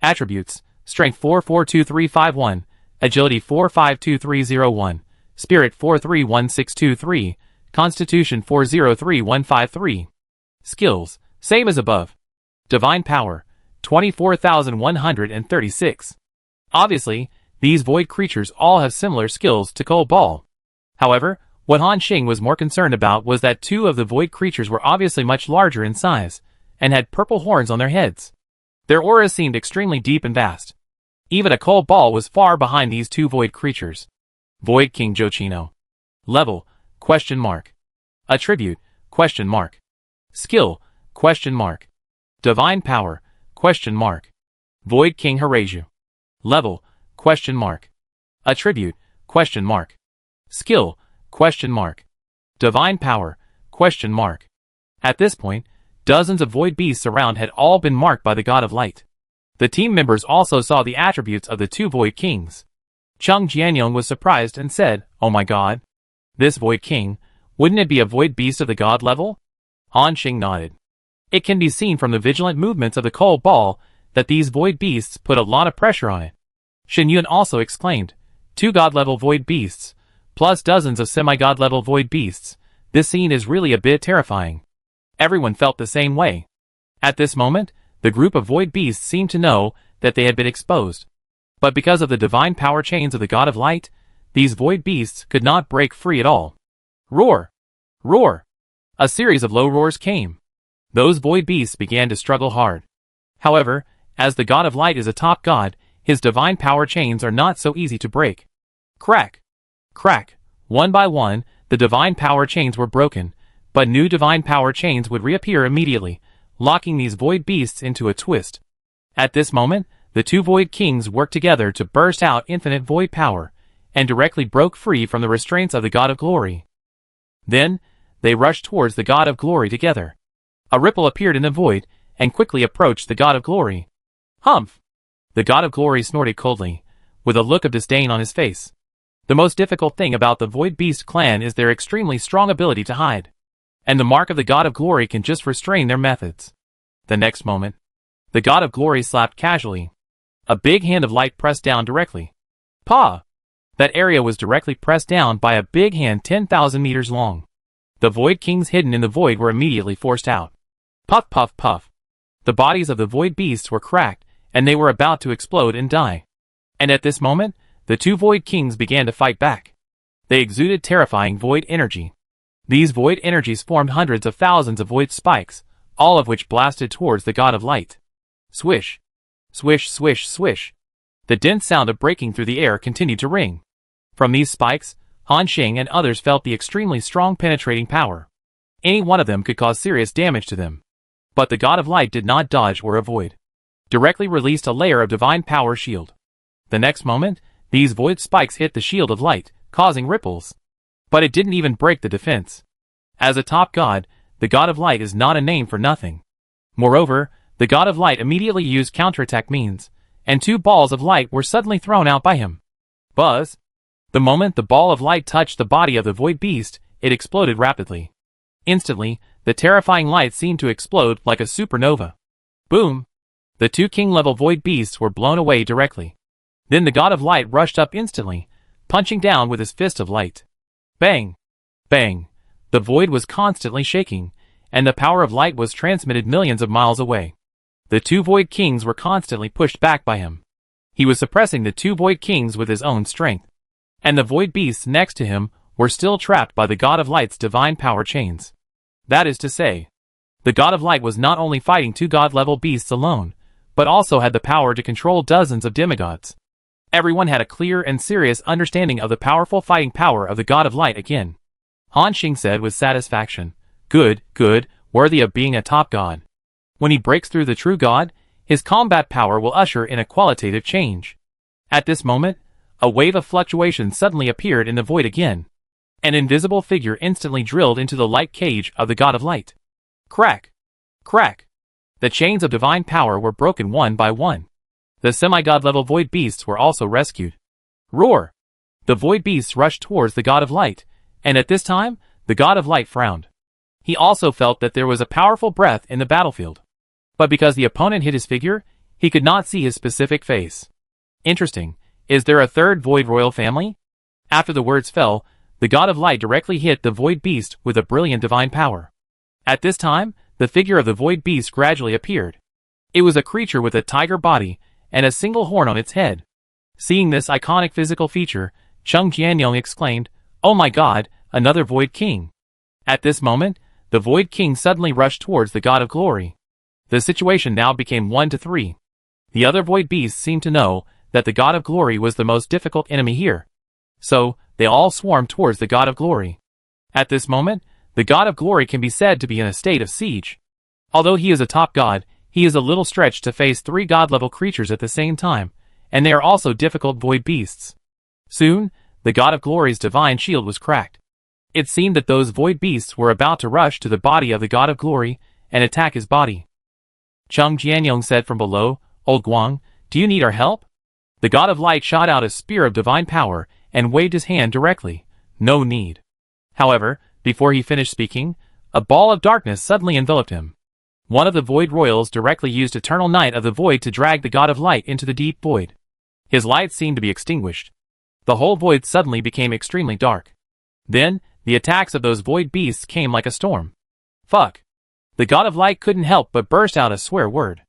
Attributes, Strength 442351, Agility 452301, Spirit 431623, Constitution 403153. Skills, same as above. Divine Power, 24,136. Obviously, these void creatures all have similar skills to Cole Ball. However, what Han Xing was more concerned about was that 2 of the void creatures were obviously much larger in size, and had purple horns on their heads. Their auras seemed extremely deep and vast. Even a Cole Ball was far behind these 2 void creatures. Void King Jochino. Level, ? Attribute, ? Skill, ? Divine Power, ? Void King Horatio. Level, ? Attribute, ? Skill, ? Divine Power, ? At this point, dozens of void beasts around had all been marked by the God of Light. The team members also saw the attributes of the 2 Void Kings. Cheng Jianyong was surprised and said, Oh my god. This Void King, wouldn't it be a Void Beast of the God level? Han Xing nodded. It can be seen from the vigilant movements of the Cole Ball that these Void Beasts put a lot of pressure on it. Shen Yun also exclaimed, 2 God-level Void Beasts, plus dozens of semi-God level Void Beasts. This scene is really a bit terrifying. Everyone felt the same way. At this moment, the group of Void Beasts seemed to know that they had been exposed. But because of the divine power chains of the God of Light, these Void Beasts could not break free at all. Roar! Roar! A series of low roars came. Those Void Beasts began to struggle hard. However, as the God of Light is a top god, his divine power chains are not so easy to break. Crack! Crack! One by one, the divine power chains were broken, but new divine power chains would reappear immediately, locking these Void Beasts into a twist. At this moment, the 2 Void Kings worked together to burst out infinite void power, and directly broke free from the restraints of the God of Glory. Then, they rushed towards the God of Glory together. A ripple appeared in the void, and quickly approached the God of Glory. Humph! The God of Glory snorted coldly, with a look of disdain on his face. The most difficult thing about the Void Beast clan is their extremely strong ability to hide. And the mark of the God of Glory can just restrain their methods. The next moment, the God of Glory slapped casually. A big hand of light pressed down directly. Paw! That area was directly pressed down by a big hand 10,000 meters long. The Void Kings hidden in the void were immediately forced out. Puff puff puff. The bodies of the Void Beasts were cracked, and they were about to explode and die. And at this moment, the two Void Kings began to fight back. They exuded terrifying void energy. These void energies formed hundreds of thousands of void spikes, all of which blasted towards the God of Light. Swish. Swish swish swish. The dense sound of breaking through the air continued to ring. From these spikes, Han Xing and others felt the extremely strong penetrating power. Any one of them could cause serious damage to them. But the God of Light did not dodge or avoid. Directly released a layer of divine power shield. The next moment, these void spikes hit the shield of light, causing ripples. But it didn't even break the defense. As a top god, the God of Light is not a name for nothing. Moreover, the God of Light immediately used counterattack means, and two balls of light were suddenly thrown out by him. Buzz! The moment the ball of light touched the body of the Void Beast, it exploded rapidly. Instantly, the terrifying light seemed to explode like a supernova. Boom! The two king-level Void Beasts were blown away directly. Then the God of Light rushed up instantly, punching down with his fist of light. Bang! Bang! The void was constantly shaking, and the power of light was transmitted millions of miles away. The two Void Kings were constantly pushed back by him. He was suppressing the two Void Kings with his own strength. And the Void Beasts next to him were still trapped by the God of Light's divine power chains. That is to say, the God of Light was not only fighting two god-level beasts alone, but also had the power to control dozens of demigods. Everyone had a clear and serious understanding of the powerful fighting power of the God of Light again. Han Xing said with satisfaction, Good, good, worthy of being a top god. When he breaks through the true god, his combat power will usher in a qualitative change. At this moment, a wave of fluctuation suddenly appeared in the void again. An invisible figure instantly drilled into the light cage of the God of Light. Crack! Crack! The chains of divine power were broken one by one. The semi-god level Void Beasts were also rescued. Roar! The Void Beasts rushed towards the God of Light, and at this time, the God of Light frowned. He also felt that there was a powerful breath in the battlefield. But because the opponent hit his figure, he could not see his specific face. Interesting. Is there a third Void Royal family? After the words fell, the God of Light directly hit the Void Beast with a brilliant divine power. At this time, the figure of the Void Beast gradually appeared. It was a creature with a tiger body, and a single horn on its head. Seeing this iconic physical feature, Chung Jianyong exclaimed, Oh my god, another Void King. At this moment, the Void King suddenly rushed towards the God of Glory. The situation now became 1-3. The other Void Beasts seemed to know that the God of Glory was the most difficult enemy here. So, they all swarmed towards the God of Glory. At this moment, the God of Glory can be said to be in a state of siege. Although he is a top god, he is a little stretched to face three god-level creatures at the same time, and they are also difficult Void Beasts. Soon, the God of Glory's divine shield was cracked. It seemed that those Void Beasts were about to rush to the body of the God of Glory and attack his body. Chung Jianyong said from below, Old Guang, do you need our help? The God of Light shot out a spear of divine power and waved his hand directly. No need. However, before he finished speaking, a ball of darkness suddenly enveloped him. One of the Void Royals directly used Eternal Night of the Void to drag the God of Light into the deep void. His light seemed to be extinguished. The whole void suddenly became extremely dark. Then, the attacks of those Void Beasts came like a storm. Fuck. The God of Light couldn't help but burst out a swear word.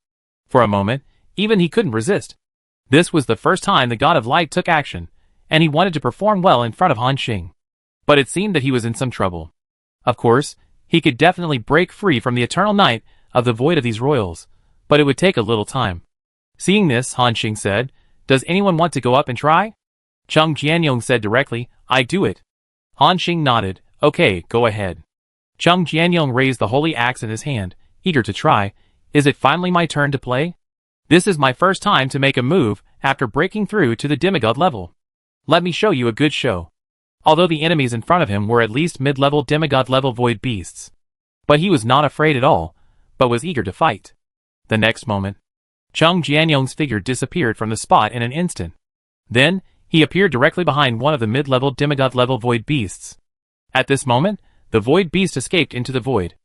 For a moment, even he couldn't resist. This was the first time the God of Light took action, and he wanted to perform well in front of Han Xing. But it seemed that he was in some trouble. Of course, he could definitely break free from the Eternal Night of the void of these royals, but it would take a little time. Seeing this, Han Xing said, Does anyone want to go up and try? Chung Jianyong said directly, I do it. Han Xing nodded, Okay, go ahead. Chung Jianyong raised the holy axe in his hand, eager to try. Is it finally my turn to play? This is my first time to make a move after breaking through to the demigod level. Let me show you a good show. Although the enemies in front of him were at least mid-level demigod-level void beasts. But he was not afraid at all, but was eager to fight. The next moment, Chung Jianyong's figure disappeared from the spot in an instant. Then, he appeared directly behind one of the mid-level demigod-level void beasts. At this moment, the void beast escaped into the void.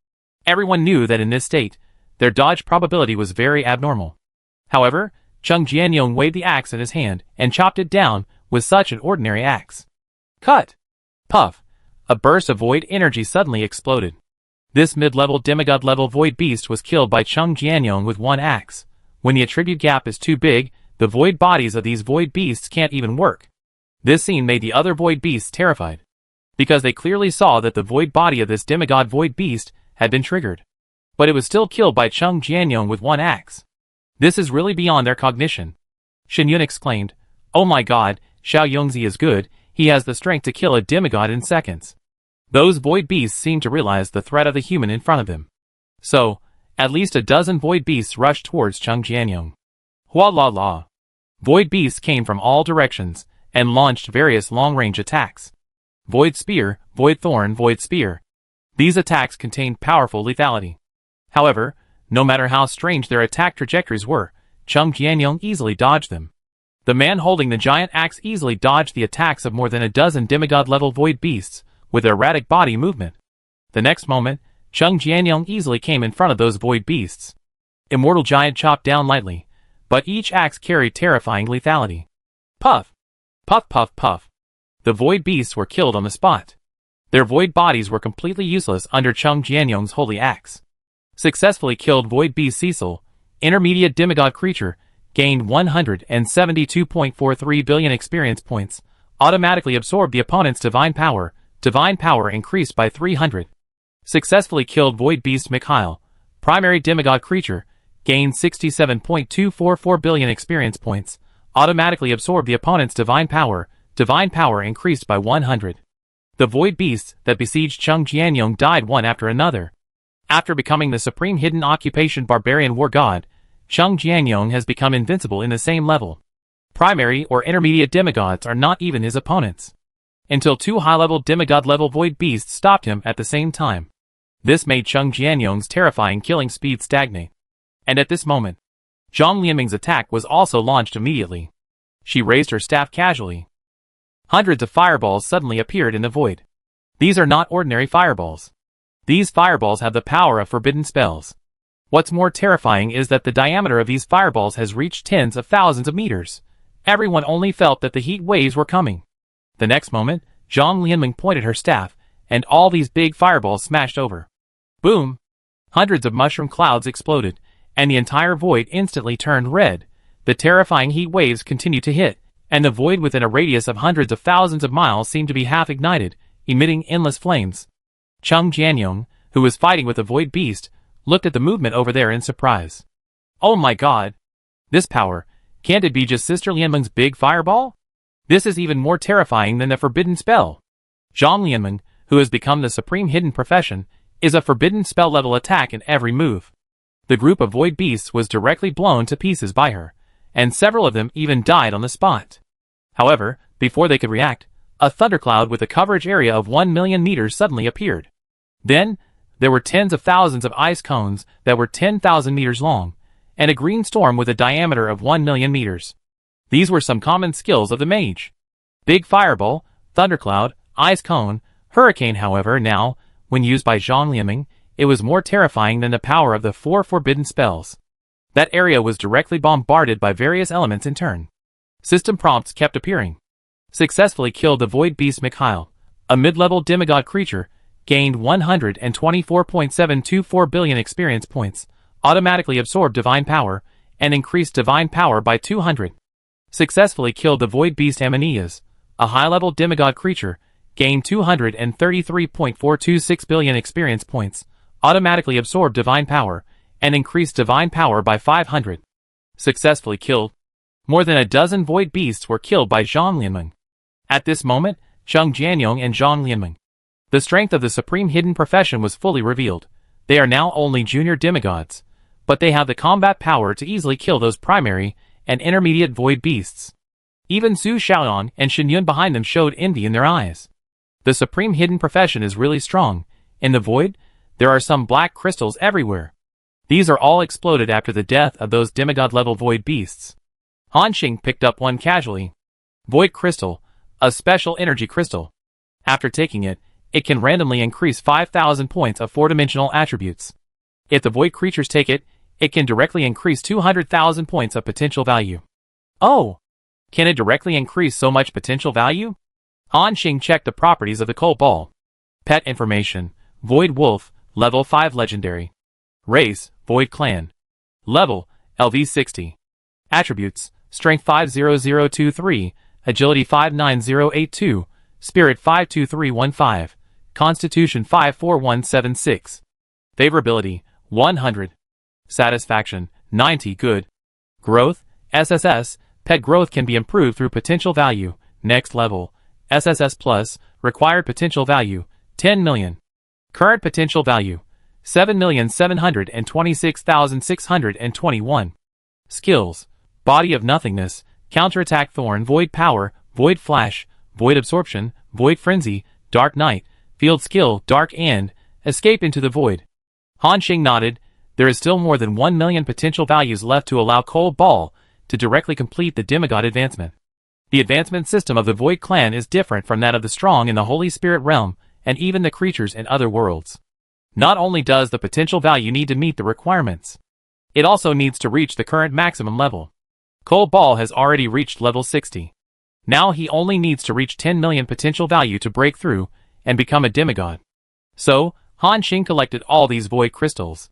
Everyone knew that in this state, their dodge probability was very abnormal. However, Chung Jianyong waved the axe in his hand and chopped it down with such an ordinary axe. Cut! Puff! A burst of void energy suddenly exploded. This mid-level demigod-level void beast was killed by Chung Jianyong with one axe. When the attribute gap is too big, the void bodies of these void beasts can't even work. This scene made the other void beasts terrified, because they clearly saw that the void body of this demigod void beast had been triggered. But it was still killed by Chung Jianyong with one axe. This is really beyond their cognition. Shen Yun exclaimed, "Oh my god, Xiao Yongzi is good, he has the strength to kill a demigod in seconds." Those void beasts seemed to realize the threat of the human in front of them. So, at least a dozen void beasts rushed towards Chung Jianyong. Hua la la. Void beasts came from all directions, and launched various long-range attacks. Void Spear, Void Thorn, Void Spear. These attacks contained powerful lethality. However, no matter how strange their attack trajectories were, Chung Jianyong easily dodged them. The man holding the giant axe easily dodged the attacks of more than a dozen demigod-level void beasts with erratic body movement. The next moment, Chung Jianyong easily came in front of those void beasts. Immortal Giant chopped down lightly, but each axe carried terrifying lethality. Puff! Puff puff puff. The void beasts were killed on the spot. Their void bodies were completely useless under Chung Jianyong's holy axe. Successfully killed void beast Cecil, intermediate demigod creature, gained 172.43 billion experience points, automatically absorbed the opponent's divine power increased by 300. Successfully killed void beast Mikhail, primary demigod creature, gained 67.244 billion experience points, automatically absorbed the opponent's divine power increased by 100. The void beasts that besieged Chung Jianyong died one after another. After becoming the supreme hidden occupation barbarian war god, Chung Jianyong has become invincible in the same level. Primary or intermediate demigods are not even his opponents. Until two high-level demigod-level void beasts stopped him at the same time. This made Chung Jianyong's terrifying killing speed stagnate. And at this moment, Zhang Lianming's attack was also launched immediately. She raised her staff casually. Hundreds of fireballs suddenly appeared in the void. These are not ordinary fireballs. These fireballs have the power of forbidden spells. What's more terrifying is that the diameter of these fireballs has reached tens of thousands of meters. Everyone only felt that the heat waves were coming. The next moment, Zhang Lianming pointed her staff, and all these big fireballs smashed over. Boom! Hundreds of mushroom clouds exploded, and the entire void instantly turned red. The terrifying heat waves continued to hit, and the void within a radius of hundreds of thousands of miles seemed to be half ignited, emitting endless flames. Chung Jianyong, who was fighting with the void beast, looked at the movement over there in surprise. Oh my god! This power, can't it be just Sister Lianming's big fireball? This is even more terrifying than the forbidden spell. Zhang Lianming, who has become the supreme hidden profession, is a forbidden spell level attack in every move. The group of void beasts was directly blown to pieces by her, and several of them even died on the spot. However, before they could react, a thundercloud with a coverage area of 1 million meters suddenly appeared. Then, there were tens of thousands of ice cones that were 10,000 meters long, and a green storm with a diameter of 1 million meters. These were some common skills of the mage. Big fireball, thundercloud, ice cone, hurricane. However, now, when used by Zhang Lianming, it was more terrifying than the power of the 4 forbidden spells. That area was directly bombarded by various elements in turn. System prompts kept appearing. Successfully killed the void beast Mikhail, a mid-level demigod creature, gained 124.724 billion experience points, automatically absorbed divine power, and increased divine power by 200. Successfully killed the void beast Amanias, a high-level demigod creature, gained 233.426 billion experience points, automatically absorbed divine power, and increased divine power by 500. Successfully killed. More than a dozen void beasts were killed by Zhang Lianming. At this moment, Chung Jianyong and Zhang Lianming. The strength of the supreme hidden profession was fully revealed. They are now only junior demigods, but they have the combat power to easily kill those primary and intermediate void beasts. Even Su Xiaoyan and Shinyun behind them showed envy in their eyes. The supreme hidden profession is really strong. In the void, there are some black crystals everywhere. These are all exploded after the death of those demigod-level void beasts. Han Xing picked up one casually. Void crystal, a special energy crystal. After taking it, it can randomly increase 5,000 points of four-dimensional attributes. If the void creatures take it, it can directly increase 200,000 points of potential value. Oh! Can it directly increase so much potential value? Han Xing checked the properties of the cold ball. Pet information, Void Wolf, level 5 legendary. Race, Void Clan. Level, LV 60. Attributes, Strength 50023, Agility 59082, Spirit 52315, Constitution 54176. Favorability, 100. Satisfaction, 90 good. Growth, SSS, pet growth can be improved through potential value, next level. SSS plus, required potential value, 10 million. Current potential value, 7,726,621. Skills, Body of Nothingness, Counterattack Thorn, Void Power, Void Flash, Void Absorption, Void Frenzy, Dark Knight, Field Skill, Dark and Escape into the Void. Han Xing nodded. There is still more than 1 million potential values left to allow Cold Ball to directly complete the demigod advancement. The advancement system of the Void Clan is different from that of the strong in the Holy Spirit realm and even the creatures in other worlds. Not only does the potential value need to meet the requirements, it also needs to reach the current maximum level. Cold Ball has already reached level 60. Now he only needs to reach 10 million potential value to break through and become a demigod. So, Han Xing collected all these void crystals.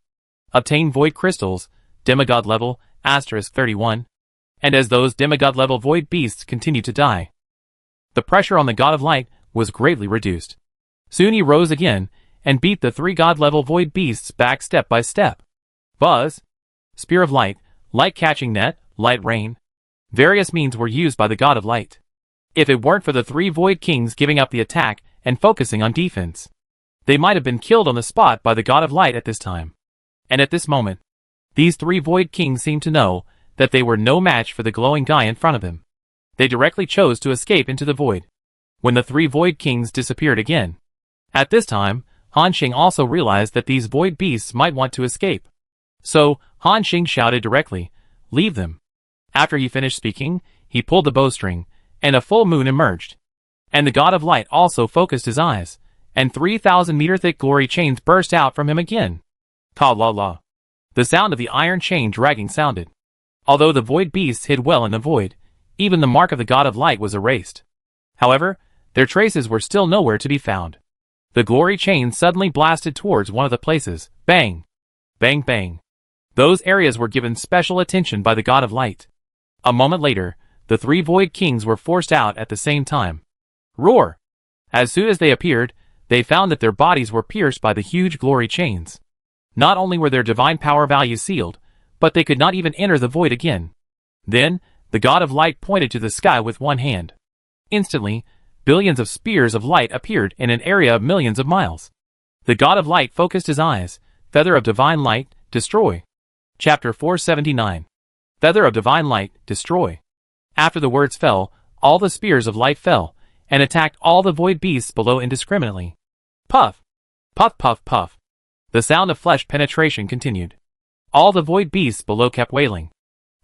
Obtain void crystals, demigod level, *31. And as those demigod level void beasts continue to die, the pressure on the God of Light was greatly reduced. Soon he rose again and beat the 3 god level void beasts back step by step. Buzz, Spear of Light, Light Catching Net, Light Rain. Various means were used by the God of Light. If it weren't for the 3 void kings giving up the attack and focusing on defense, they might have been killed on the spot by the God of Light at this time. And at this moment, these 3 void kings seemed to know that they were no match for the glowing guy in front of him. They directly chose to escape into the void. When the 3 void kings disappeared again. At this time, Han Xing also realized that these void beasts might want to escape. So, Han Xing shouted directly, "Leave them." After he finished speaking, he pulled the bowstring, and a full moon emerged. And the God of Light also focused his eyes, and 3,000-meter-thick glory chains burst out from him again. Ka-la-la. The sound of the iron chain dragging sounded. Although the void beasts hid well in the void, even the mark of the God of Light was erased. However, their traces were still nowhere to be found. The glory chain suddenly blasted towards one of the places. Bang! Bang bang. Those areas were given special attention by the God of Light. A moment later, the 3 void kings were forced out at the same time. Roar! As soon as they appeared, they found that their bodies were pierced by the huge glory chains. Not only were their divine power values sealed, but they could not even enter the void again. Then, the God of Light pointed to the sky with one hand. Instantly, billions of spears of light appeared in an area of millions of miles. The God of Light focused his eyes. Feather of Divine Light, destroy. Chapter 479. Feather of Divine Light, destroy. After the words fell, all the spears of light fell, and attacked all the void beasts below indiscriminately. Puff! Puff puff puff. The sound of flesh penetration continued. All the void beasts below kept wailing.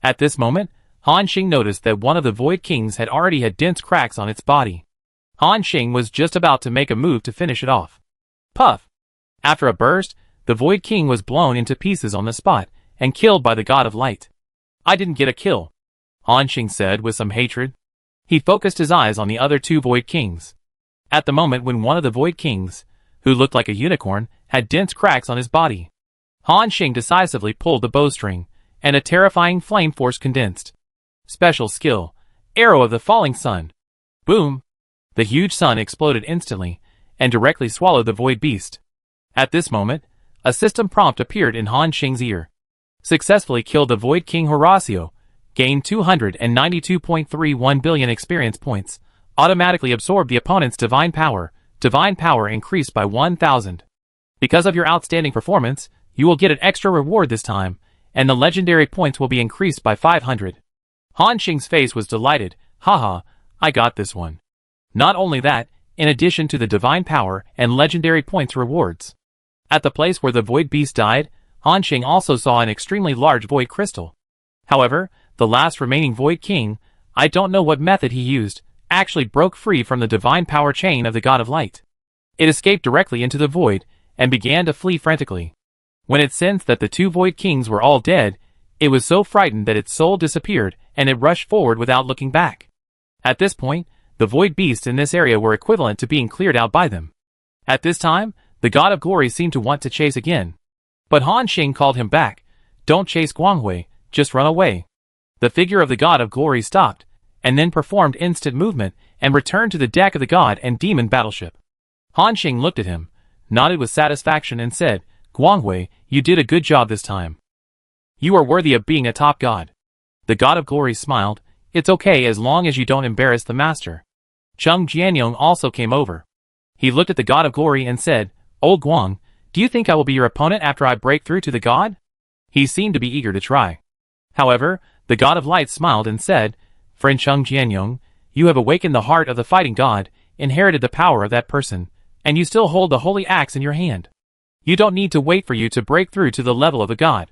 At this moment, Han Xing noticed that one of the void kings had already had dense cracks on its body. Han Xing was just about to make a move to finish it off. Puff! After a burst, the void king was blown into pieces on the spot, and killed by the God of Light. I didn't get a kill, Han Xing said with some hatred. He focused his eyes on the other 2 void kings. At the moment when one of the void kings, who looked like a unicorn, had dense cracks on his body, Han Xing decisively pulled the bowstring, and a terrifying flame force condensed. Special skill, Arrow of the Falling Sun. Boom! The huge sun exploded instantly, and directly swallowed the void beast. At this moment, a system prompt appeared in Han Xing's ear. Successfully killed the Void King Horacio, gained 292.31 billion experience points, automatically absorbed the opponent's divine power increased by 1,000. Because of your outstanding performance, you will get an extra reward this time, and the legendary points will be increased by 500. Han Xing's face was delighted. Haha, I got this one. Not only that, in addition to the divine power and legendary points rewards. At the place where the Void Beast died, Han Xing also saw an extremely large Void Crystal. However, the last remaining Void King, I don't know what method he used, actually broke free from the divine power chain of the God of Light. It escaped directly into the Void, and began to flee frantically. When it sensed that the two Void Kings were all dead, it was so frightened that its soul disappeared, and it rushed forward without looking back. At this point, the Void Beasts in this area were equivalent to being cleared out by them. At this time, the God of Glory seemed to want to chase again. But Han Xing called him back. Don't chase Guanghui, just run away. The figure of the God of Glory stopped, and then performed instant movement, and returned to the deck of the God and Demon battleship. Han Xing looked at him, nodded with satisfaction and said, Guanghui, you did a good job this time. You are worthy of being a top god. The God of Glory smiled, it's okay as long as you don't embarrass the master. Cheng Jianyong also came over. He looked at the God of Glory and said, Old Guang, do you think I will be your opponent after I break through to the god? He seemed to be eager to try. However, the God of Light smiled and said, Friend Cheng Jianyong, you have awakened the heart of the fighting god, inherited the power of that person, and you still hold the holy axe in your hand. You don't need to wait for you to break through to the level of a god.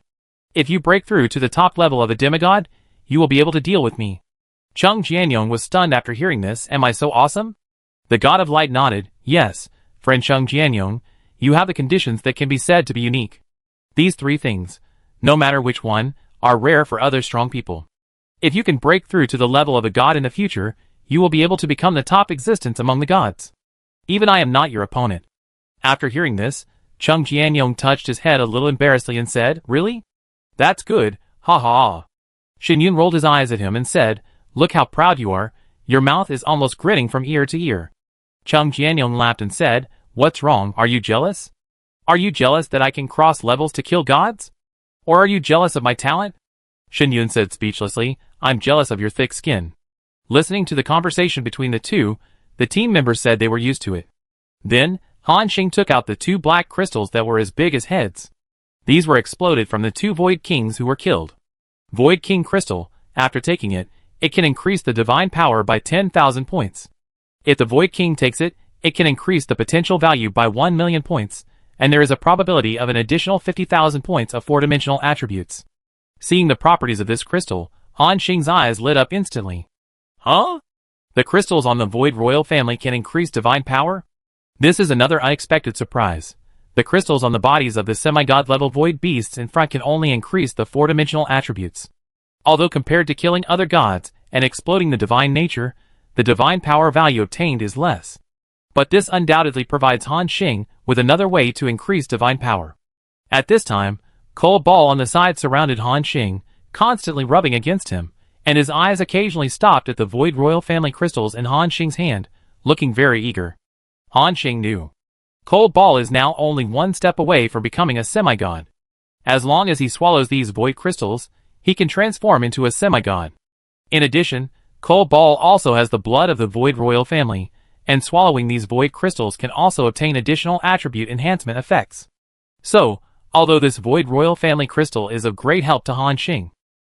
If you break through to the top level of a demigod, you will be able to deal with me. Cheng Jianyong was stunned after hearing this. Am I so awesome? The God of Light nodded, yes, friend Cheng Jianyong, you have the conditions that can be said to be unique. These three things, no matter which one, are rare for other strong people. If you can break through to the level of a god in the future, you will be able to become the top existence among the gods. Even I am not your opponent. After hearing this, Cheng Jianyong touched his head a little embarrassedly and said, Really? That's good, ha ha. Shen Yun rolled his eyes at him and said, Look how proud you are, your mouth is almost grinning from ear to ear. Cheng Jianyong laughed and said, What's wrong, are you jealous? Are you jealous that I can cross levels to kill gods? Or are you jealous of my talent? Shen Yun said speechlessly, I'm jealous of your thick skin. Listening to the conversation between the two, the team members said they were used to it. Then, Han Xing took out the two black crystals that were as big as heads. These were exploded from the two Void Kings who were killed. Void King Crystal, after taking it, it can increase the divine power by 10,000 points. If the Void King takes it, it can increase the potential value by 1 million points, and there is a probability of an additional 50,000 points of four-dimensional attributes. Seeing the properties of this crystal, Han Xing's eyes lit up instantly. Huh? The crystals on the Void Royal family can increase divine power? This is another unexpected surprise. The crystals on the bodies of the semi-god level Void Beasts in front can only increase the four-dimensional attributes. Although compared to killing other gods and exploding the divine nature, the divine power value obtained is less. But this undoubtedly provides Han Xing with another way to increase divine power. At this time, Cole Ball on the side surrounded Han Xing, constantly rubbing against him, and his eyes occasionally stopped at the Void Royal family crystals in Han Xing's hand, looking very eager. Han Xing knew. Cole Ball is now only one step away from becoming a semi-god. As long as he swallows these void crystals, he can transform into a semi-god. In addition, Cole Ball also has the blood of the Void Royal family, and swallowing these void crystals can also obtain additional attribute enhancement effects. So, although this Void Royal family crystal is of great help to Han Xing,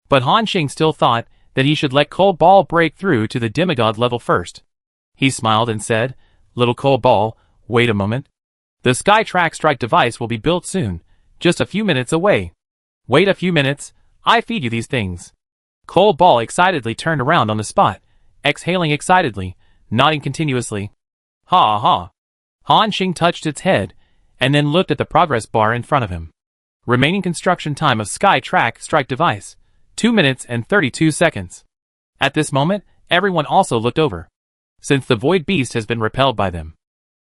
but Han Xing still thought that he should let Cole Ball break through to the demigod level first. He smiled and said, Little Cole Ball, wait a moment. The Skytrack strike device will be built soon, just a few minutes away. Wait a few minutes, I feed you these things. Cole Ball excitedly turned around on the spot, exhaling excitedly, nodding continuously. Ha ha. Han Xing touched its head, and then looked at the progress bar in front of him. Remaining construction time of Skytrack strike device, 2 minutes and 32 seconds. At this moment, everyone also looked over, since the Void Beast has been repelled by them.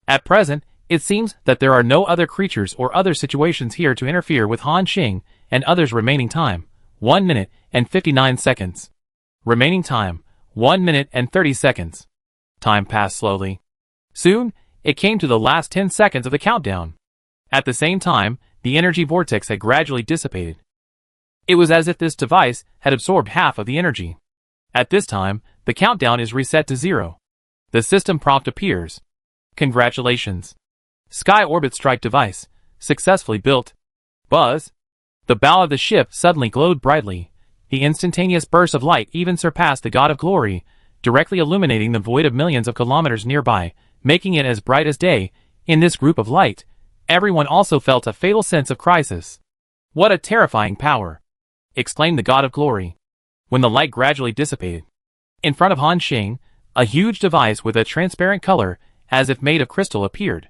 At present, it seems that there are no other creatures or other situations here to interfere with Han Xing and others. Remaining time, 1 minute and 59 seconds. Remaining time, 1 minute and 30 seconds. Time passed slowly. Soon, it came to the last 10 seconds of the countdown. At the same time, the energy vortex had gradually dissipated. It was as if this device had absorbed half of the energy. At this time, the countdown is reset to 0. The system prompt appears. Congratulations. Sky Orbit Strike Device, successfully built. Buzz. The bow of the ship suddenly glowed brightly. The instantaneous burst of light even surpassed the God of Glory, directly illuminating the void of millions of kilometers nearby, making it as bright as day. In this group of light, everyone also felt a fatal sense of crisis. "What a terrifying power!" exclaimed the God of Glory, when the light gradually dissipated. In front of Han Xing, a huge device with a transparent color, as if made of crystal, appeared.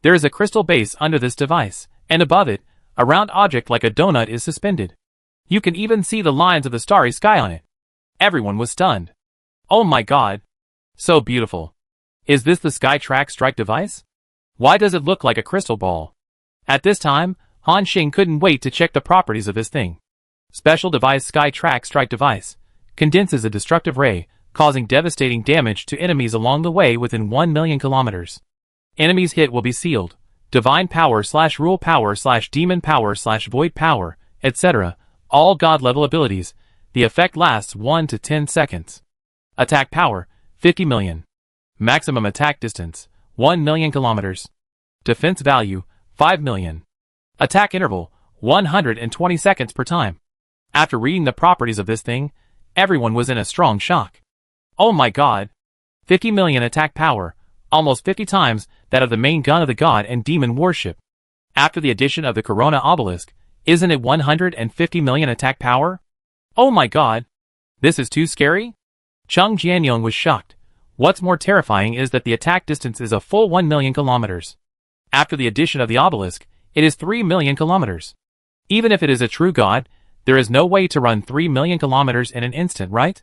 There is a crystal base under this device, and above it, a round object like a donut is suspended. You can even see the lines of the starry sky on it. Everyone was stunned. "Oh my God! So beautiful! Is this the Sky Track Strike device? Why does it look like a crystal ball?" At this time, Han Xing couldn't wait to check the properties of this thing. Special device Sky Track Strike device condenses a destructive ray, causing devastating damage to enemies along the way within 1 million kilometers. Enemies hit will be sealed. Divine power / rule power / demon power / void power, etc. All god-level abilities. The effect lasts 1 to 10 seconds. Attack power, 50 million. Maximum attack distance, 1 million kilometers. Defense value, 5 million. Attack interval, 120 seconds per time. After reading the properties of this thing, everyone was in a strong shock. Oh my God! 50 million attack power, almost 50 times that of the main gun of the god and demon warship. After the addition of the Corona obelisk, isn't it 150 million attack power? Oh my God! This is too scary? Chung Jianyong was shocked. What's more terrifying is that the attack distance is a full 1 million kilometers. After the addition of the obelisk, it is 3 million kilometers. Even if it is a true god, there is no way to run 3 million kilometers in an instant, right?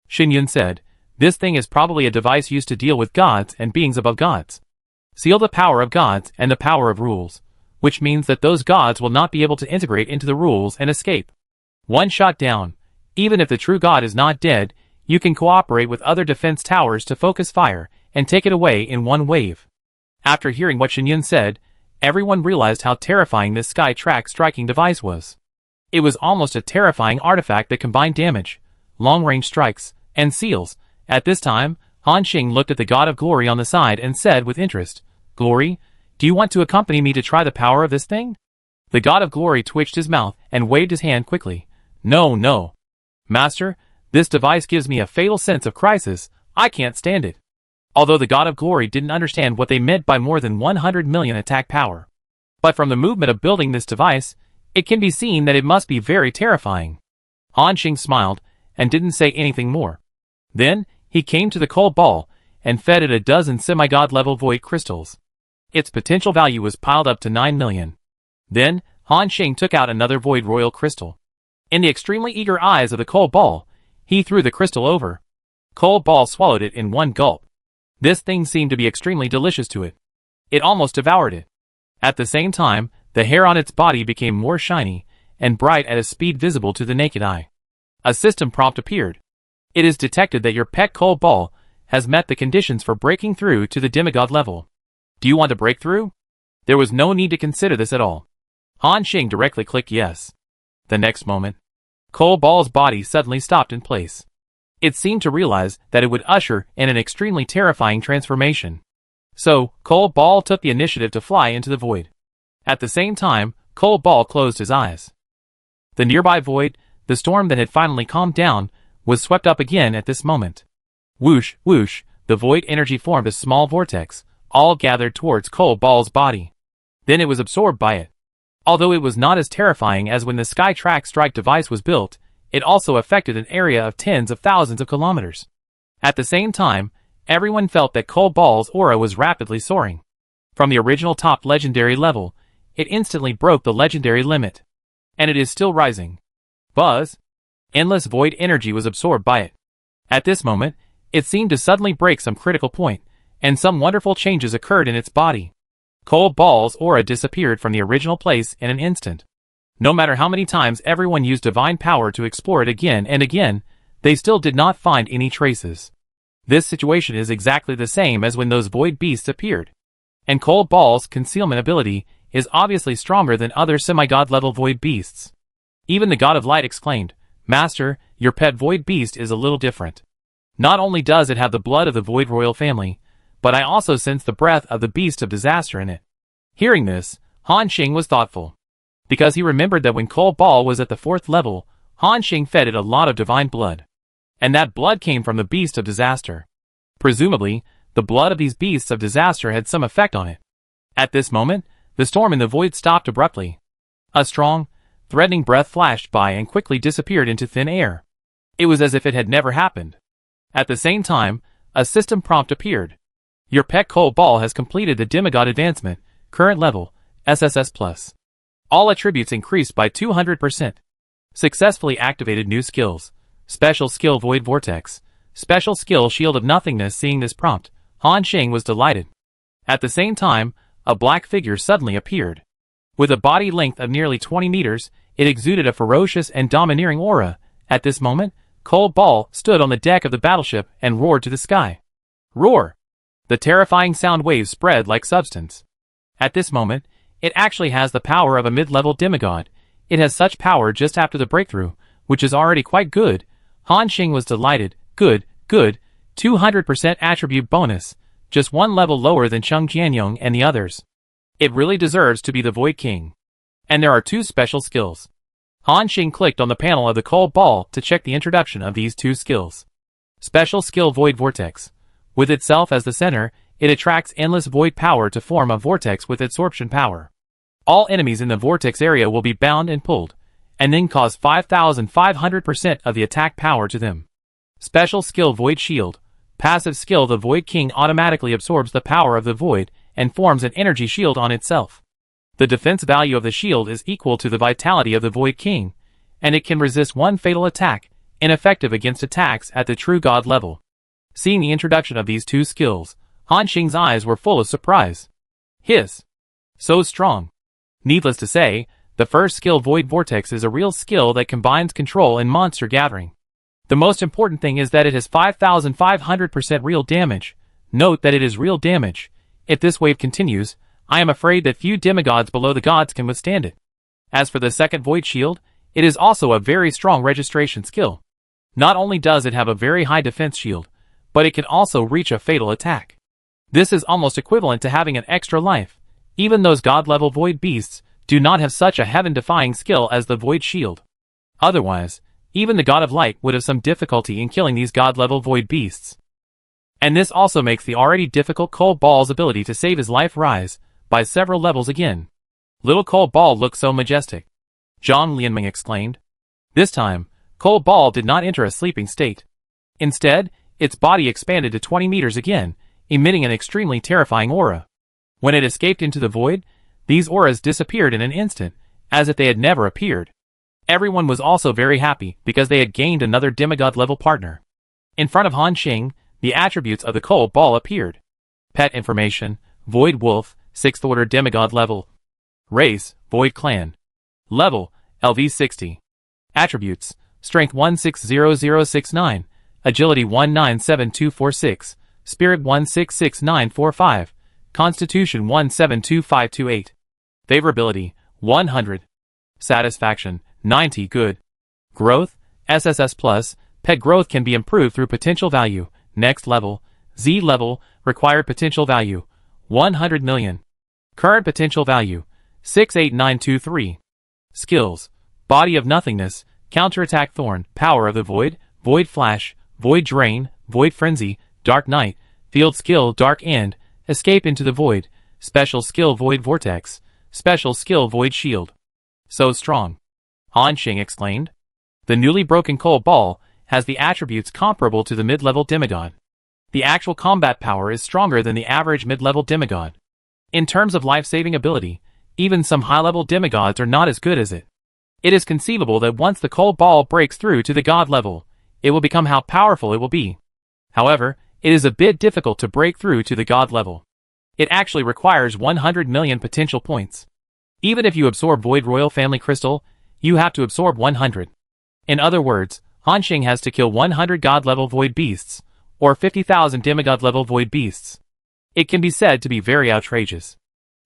Xinyun said, "This thing is probably a device used to deal with gods and beings above gods. Seal the power of gods and the power of rules, which means that those gods will not be able to integrate into the rules and escape. One shot down. Even if the true god is not dead, you can cooperate with other defense towers to focus fire and take it away in one wave." After hearing what Xinyun said, everyone realized how terrifying this Sky Track striking device was. It was almost a terrifying artifact that combined damage, long-range strikes, and seals. At this time, Han Xing looked at the God of Glory on the side and said with interest, "Glory, do you want to accompany me to try the power of this thing?" The God of Glory twitched his mouth and waved his hand quickly. "No, no. Master, this device gives me a fatal sense of crisis. I can't stand it." Although the God of Glory didn't understand what they meant by more than 100 million attack power. But from the movement of building this device, it can be seen that it must be very terrifying. Han Xing smiled and didn't say anything more. Then, he came to the cold ball and fed it a dozen semi-god level void crystals. Its potential value was piled up to 9 million. Then, Han Xing took out another void royal crystal. In the extremely eager eyes of the cold ball, he threw the crystal over. Cold ball swallowed it in one gulp. This thing seemed to be extremely delicious to it. It almost devoured it. At the same time, the hair on its body became more shiny and bright at a speed visible to the naked eye. A system prompt appeared. It is detected that your pet cold ball has met the conditions for breaking through to the demigod level. Do you want to break through? There was no need to consider this at all. Han Xing directly clicked yes. The next moment, cold ball's body suddenly stopped in place. It seemed to realize that it would usher in an extremely terrifying transformation. So, Cold Ball took the initiative to fly into the void. At the same time, Cold Ball closed his eyes. The nearby void, the storm that had finally calmed down, was swept up again at this moment. Whoosh, whoosh, the void energy formed a small vortex, all gathered towards Cold Ball's body. Then it was absorbed by it. Although it was not as terrifying as when the Sky Track Strike device was built, it also affected an area of tens of thousands of kilometers. At the same time, everyone felt that Cold Ball's aura was rapidly soaring. From the original top legendary level, it instantly broke the legendary limit. And it is still rising. Buzz! Endless void energy was absorbed by it. At this moment, it seemed to suddenly break some critical point, and some wonderful changes occurred in its body. Cold Ball's aura disappeared from the original place in an instant. No matter how many times everyone used divine power to explore it again and again, they still did not find any traces. This situation is exactly the same as when those void beasts appeared. And Cold Ball's concealment ability is obviously stronger than other semi-god level void beasts. Even the God of Light exclaimed, "Master, your pet void beast is a little different. Not only does it have the blood of the void royal family, but I also sense the breath of the beast of disaster in it." Hearing this, Han Xing was thoughtful. Because he remembered that when Cold Ball was at the 4th level, Han Xing fed it a lot of divine blood. And that blood came from the beast of disaster. Presumably, the blood of these beasts of disaster had some effect on it. At this moment, the storm in the void stopped abruptly. A strong, threatening breath flashed by and quickly disappeared into thin air. It was as if it had never happened. At the same time, a system prompt appeared. Your pet Cold Ball has completed the Demigod Advancement, current level, SSS+. All attributes increased by 200%. Successfully activated new skills. Special skill Void Vortex. Special skill Shield of Nothingness. Seeing this prompt, Han Xing was delighted. At the same time, a black figure suddenly appeared. With a body length of nearly 20 meters, it exuded a ferocious and domineering aura. At this moment, Cold Ball stood on the deck of the battleship and roared to the sky. Roar! The terrifying sound waves spread like substance. At this moment, it actually has the power of a mid-level demigod. It has such power just after the breakthrough, which is already quite good. Han Xing was delighted. Good, 200% attribute bonus, just one level lower than Cheng Jianyong and the others. It really deserves to be the Void King. And there are two special skills. Han Xing clicked on the panel of the Cold Ball to check the introduction of these two skills. Special skill Void Vortex. With itself as the center, it attracts endless void power to form a vortex with absorption power. All enemies in the vortex area will be bound and pulled, and then cause 5,500% of the attack power to them. Special skill Void Shield. Passive skill the Void King automatically absorbs the power of the void and forms an energy shield on itself. The defense value of the shield is equal to the vitality of the Void King, and it can resist one fatal attack, ineffective against attacks at the true god level. Seeing the introduction of these two skills, Han Xing's eyes were full of surprise. Hiss! So strong. Needless to say, the first skill Void Vortex is a real skill that combines control and monster gathering. The most important thing is that it has 5,500% real damage. Note that it is real damage. If this wave continues, I am afraid that few demigods below the gods can withstand it. As for the second Void Shield, it is also a very strong registration skill. Not only does it have a very high defense shield, but it can also reach a fatal attack. This is almost equivalent to having an extra life. Even those god-level void beasts do not have such a heaven-defying skill as the Void Shield. Otherwise, even the God of Light would have some difficulty in killing these god-level void beasts. And this also makes the already difficult Cold Ball's ability to save his life rise by several levels again. Little Cold Ball looks so majestic. Zhang Lianming exclaimed. This time, Cold Ball did not enter a sleeping state. Instead, its body expanded to 20 meters again, emitting an extremely terrifying aura. When it escaped into the void, these auras disappeared in an instant, as if they had never appeared. Everyone was also very happy because they had gained another demigod-level partner. In front of Han Xing, the attributes of the Cold Ball appeared. Pet information, Void Wolf, 6th order demigod level. Race, Void Clan. Level, LV60. Attributes, Strength 160069, Agility 197246, Spirit 166945, Constitution 172528. Favorability, 100. Satisfaction, 90 good. Growth, SSS+, pet growth can be improved through potential value, next level, Z level, required potential value, 100 million. Current potential value, 68923. Skills, Body of Nothingness, Counterattack Thorn, Power of the Void, Void Flash, Void Drain, Void Frenzy, Dark Knight, Field Skill Dark End, Escape into the Void, Special Skill Void Vortex, Special Skill Void Shield. So strong. Han Xing exclaimed. The newly broken Cold Ball has the attributes comparable to the mid-level demigod. The actual combat power is stronger than the average mid-level demigod. In terms of life-saving ability, even some high-level demigods are not as good as it. It is conceivable that once the Cold Ball breaks through to the god level, it will become how powerful it will be. However, it is a bit difficult to break through to the god level. It actually requires 100 million potential points. Even if you absorb Void Royal Family Crystal, you have to absorb 100. In other words, Han Xing has to kill 100 god-level void beasts, or 50,000 demigod-level void beasts. It can be said to be very outrageous.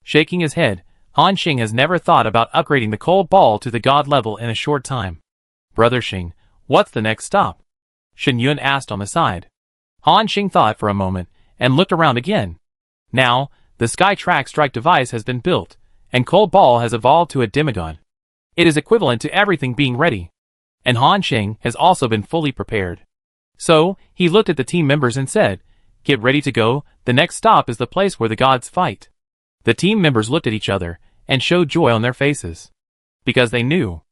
Shaking his head, Han Xing has never thought about upgrading the Cold Ball to the god level in a short time. Brother Xing, what's the next stop? Shen Yun asked on the side. Han Xing thought for a moment, and looked around again. Now, the Sky Track Strike device has been built, and Cold Ball has evolved to a demigod. It is equivalent to everything being ready. And Han Xing has also been fully prepared. So, he looked at the team members and said, "Get ready to go, the next stop is the place where the gods fight." The team members looked at each other and showed joy on their faces. Because they knew.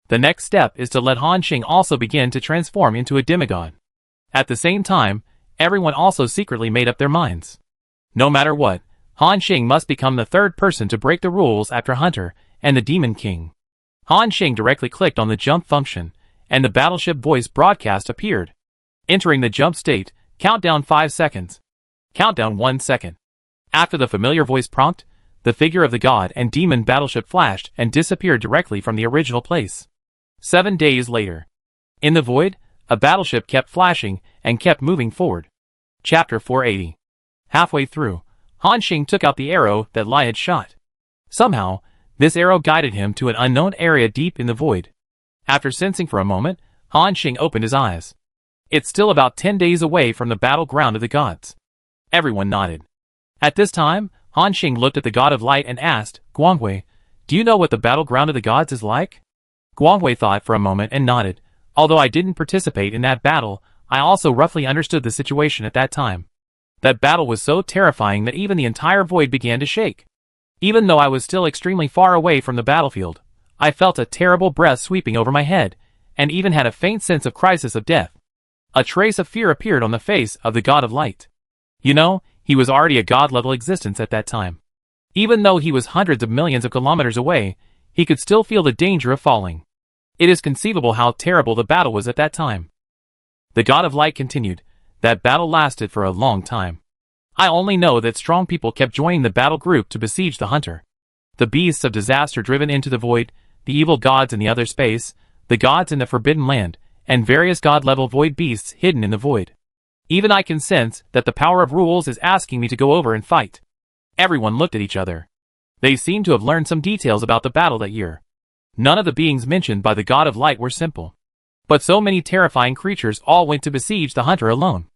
The next step is to let Han Xing also begin to transform into a demigod. At the same time, everyone also secretly made up their minds. No matter what, Han Xing must become the third person to break the rules after Hunter and the Demon King. Han Xing directly clicked on the jump function, and the battleship voice broadcast appeared. Entering the jump state, countdown 5 seconds. Countdown 1 second. After the familiar voice prompt, the figure of the god and demon battleship flashed and disappeared directly from the original place. 7 days later. In the void, a battleship kept flashing and kept moving forward. Chapter 480. Halfway through, Han Xing took out the arrow that Lai had shot. Somehow, this arrow guided him to an unknown area deep in the void. After sensing for a moment, Han Xing opened his eyes. It's still about 10 days away from the battleground of the gods. Everyone nodded. At this time, Han Xing looked at the god of light and asked, "Guanghui, do you know what the battleground of the gods is like?" Guanghui thought for a moment and nodded. "Although I didn't participate in that battle, I also roughly understood the situation at that time. That battle was so terrifying that even the entire void began to shake. Even though I was still extremely far away from the battlefield, I felt a terrible breath sweeping over my head, and even had a faint sense of crisis of death. A trace of fear appeared on the face of the god of light. You know, he was already a god-level existence at that time. Even though he was hundreds of millions of kilometers away, he could still feel the danger of falling. It is conceivable how terrible the battle was at that time." The god of light continued, "That battle lasted for a long time. I only know that strong people kept joining the battle group to besiege the hunter. The beasts of disaster driven into the void, the evil gods in the other space, the gods in the forbidden land, and various god-level void beasts hidden in the void. Even I can sense that the power of rules is asking me to go over and fight." Everyone looked at each other. They seemed to have learned some details about the battle that year. None of the beings mentioned by the god of light were simple. But so many terrifying creatures all went to besiege the hunter alone.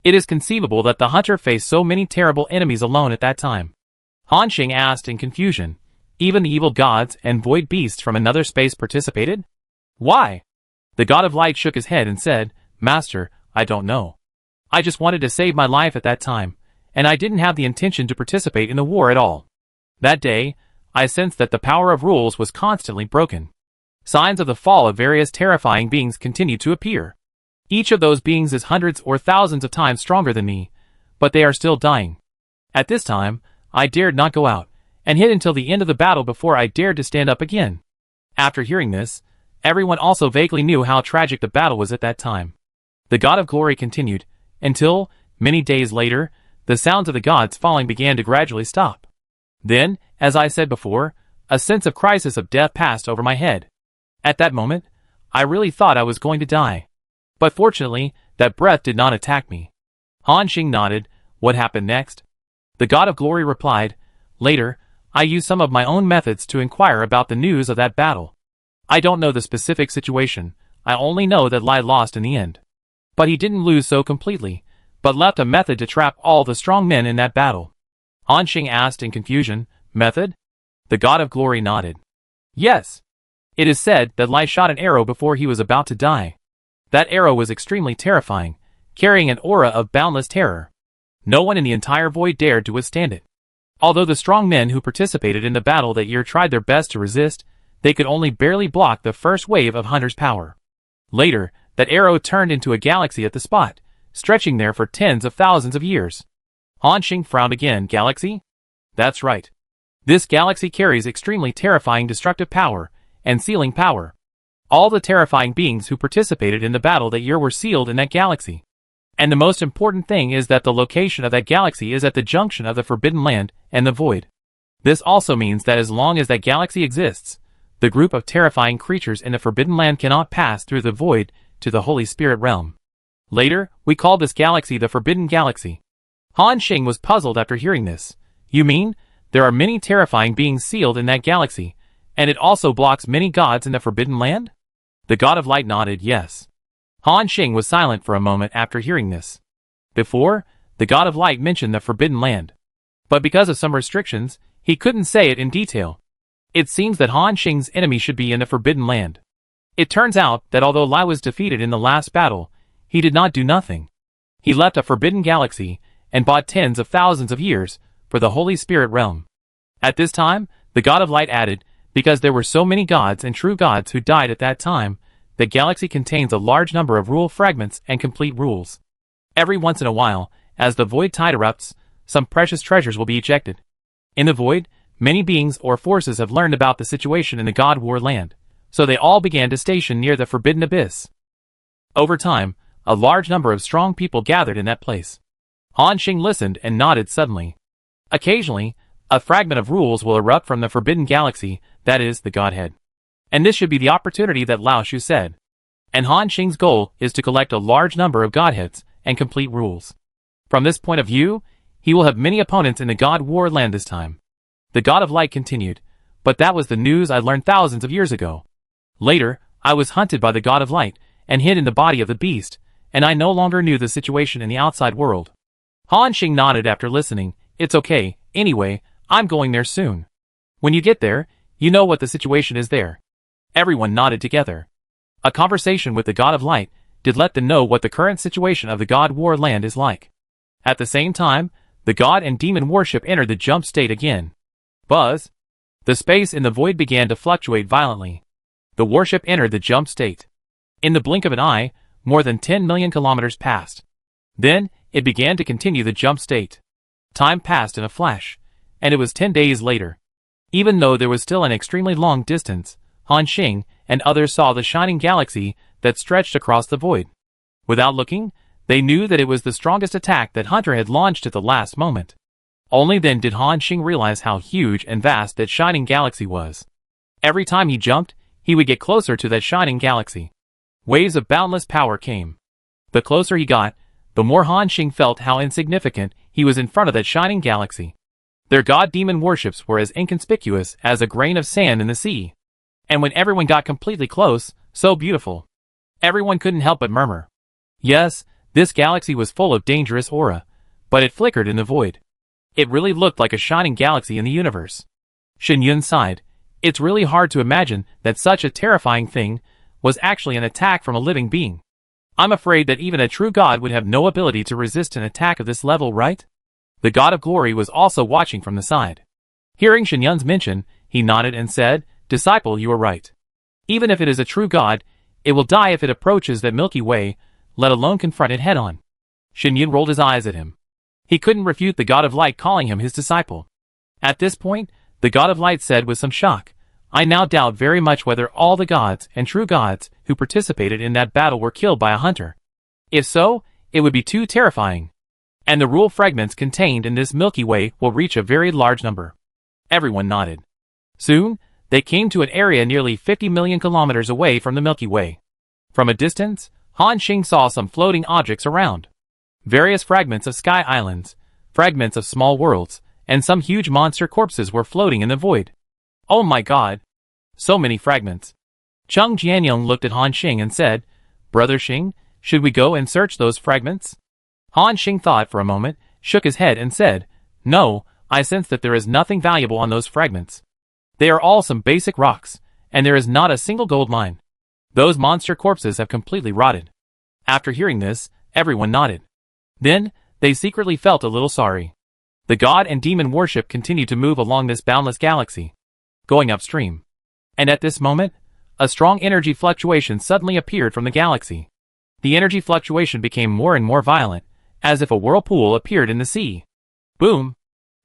It is conceivable that the hunter faced so many terrible enemies alone at that time. Han Xing asked in confusion, "Even the evil gods and void beasts from another space participated? Why?" The god of light shook his head and said, "Master, I don't know. I just wanted to save my life at that time, and I didn't have the intention to participate in the war at all. That day, I sensed that the power of rules was constantly broken. Signs of the fall of various terrifying beings continued to appear. Each of those beings is hundreds or thousands of times stronger than me, but they are still dying. At this time, I dared not go out, and hid until the end of the battle before I dared to stand up again." After hearing this, everyone also vaguely knew how tragic the battle was at that time. The god of glory continued, until, many days later, the sounds of the gods falling began to gradually stop. Then, as I said before, a sense of crisis of death passed over my head. At that moment, I really thought I was going to die. But fortunately, that breath did not attack me. Han Xing nodded. "What happened next?" The god of glory replied, "Later, I used some of my own methods to inquire about the news of that battle. I don't know the specific situation, I only know that Lai lost in the end. But he didn't lose so completely, but left a method to trap all the strong men in that battle." Han Xing asked in confusion, "Method?" The god of glory nodded. "Yes. It is said that Lai shot an arrow before he was about to die. That arrow was extremely terrifying, carrying an aura of boundless terror. No one in the entire void dared to withstand it. Although the strong men who participated in the battle that year tried their best to resist, they could only barely block the first wave of Hunter's power. Later, that arrow turned into a galaxy at the spot, stretching there for tens of thousands of years." Han Xing frowned again. "Galaxy?" "That's right. This galaxy carries extremely terrifying destructive power and sealing power. All the terrifying beings who participated in the battle that year were sealed in that galaxy. And the most important thing is that the location of that galaxy is at the junction of the Forbidden Land and the Void. This also means that as long as that galaxy exists, the group of terrifying creatures in the Forbidden Land cannot pass through the Void to the Holy Spirit realm. Later, we called this galaxy the Forbidden Galaxy." Han Xing was puzzled after hearing this. "You mean, there are many terrifying beings sealed in that galaxy, and it also blocks many gods in the Forbidden Land?" The god of light nodded yes. Han Xing was silent for a moment after hearing this. Before, the god of light mentioned the Forbidden Land. But because of some restrictions, he couldn't say it in detail. It seems that Han Xing's enemy should be in the Forbidden Land. It turns out that although Lai was defeated in the last battle, He did not do nothing. He left a forbidden galaxy and bought tens of thousands of years for the Holy Spirit realm. At this time, the God of Light added, because there were so many gods and true gods who died at that time, the galaxy contains a large number of rule fragments and complete rules. Every once in a while, as the void tide erupts, some precious treasures will be ejected. In the void, many beings or forces have learned about the situation in the God War land, so they all began to station near the forbidden abyss. Over time, a large number of strong people gathered in that place. Han Xing listened and nodded suddenly. Occasionally, a fragment of rules will erupt from the forbidden galaxy, that is, the Godhead. And this should be the opportunity that Lao Shu said. And Han Xing's goal is to collect a large number of Godheads and complete rules. From this point of view, he will have many opponents in the God War land this time. The God of Light continued, but that was the news I learned thousands of years ago. Later, I was hunted by the God of Light and hid in the body of the beast, and I no longer knew the situation in the outside world. Han Xing nodded after listening. It's okay, anyway, I'm going there soon. When you get there, you know what the situation is there. Everyone nodded together. A conversation with the God of Light did let them know what the current situation of the God War land is like. At the same time, the God and demon worship entered the jump state again. Buzz. The space in the void began to fluctuate violently. The worship entered the jump state. In the blink of an eye, more than 10 million kilometers passed. Then, it began to continue the jump state. Time passed in a flash, and it was 10 days later. Even though there was still an extremely long distance, Han Xing and others saw the shining galaxy that stretched across the void. Without looking, they knew that it was the strongest attack that Hunter had launched at the last moment. Only then did Han Xing realize how huge and vast that shining galaxy was. Every time he jumped, he would get closer to that shining galaxy. Waves of boundless power came. The closer he got, the more Han Xing felt how insignificant he was in front of that shining galaxy. Their god-demon worships were as inconspicuous as a grain of sand in the sea. And when everyone got completely close, so beautiful. Everyone couldn't help but murmur. Yes, this galaxy was full of dangerous aura, but it flickered in the void. It really looked like a shining galaxy in the universe. Shen Yun sighed. It's really hard to imagine that such a terrifying thing was actually an attack from a living being. I'm afraid that even a true god would have no ability to resist an attack of this level, right? The God of Glory was also watching from the side. Hearing Shen Yun's mention, he nodded and said, Disciple, you are right. Even if it is a true god, it will die if it approaches that Milky Way, let alone confront it head-on. Shen Yun rolled his eyes at him. He couldn't refute the God of Light calling him his disciple. At this point, the God of Light said with some shock, I now doubt very much whether all the gods and true gods who participated in that battle were killed by a hunter. If so, it would be too terrifying. And the rule fragments contained in this Milky Way will reach a very large number. Everyone nodded. Soon, they came to an area nearly 50 million kilometers away from the Milky Way. From a distance, Han Xing saw some floating objects around. Various fragments of sky islands, fragments of small worlds, and some huge monster corpses were floating in the void. Oh my god! So many fragments. Chung Jianyong looked at Han Xing and said, Brother Xing, should we go and search those fragments? Han Xing thought for a moment, shook his head and said, No, I sense that there is nothing valuable on those fragments. They are all some basic rocks, and there is not a single gold mine. Those monster corpses have completely rotted. After hearing this, everyone nodded. Then, they secretly felt a little sorry. The god and demon worship continued to move along this boundless galaxy, going upstream. And at this moment, a strong energy fluctuation suddenly appeared from the galaxy. The energy fluctuation became more and more violent, as if a whirlpool appeared in the sea. Boom!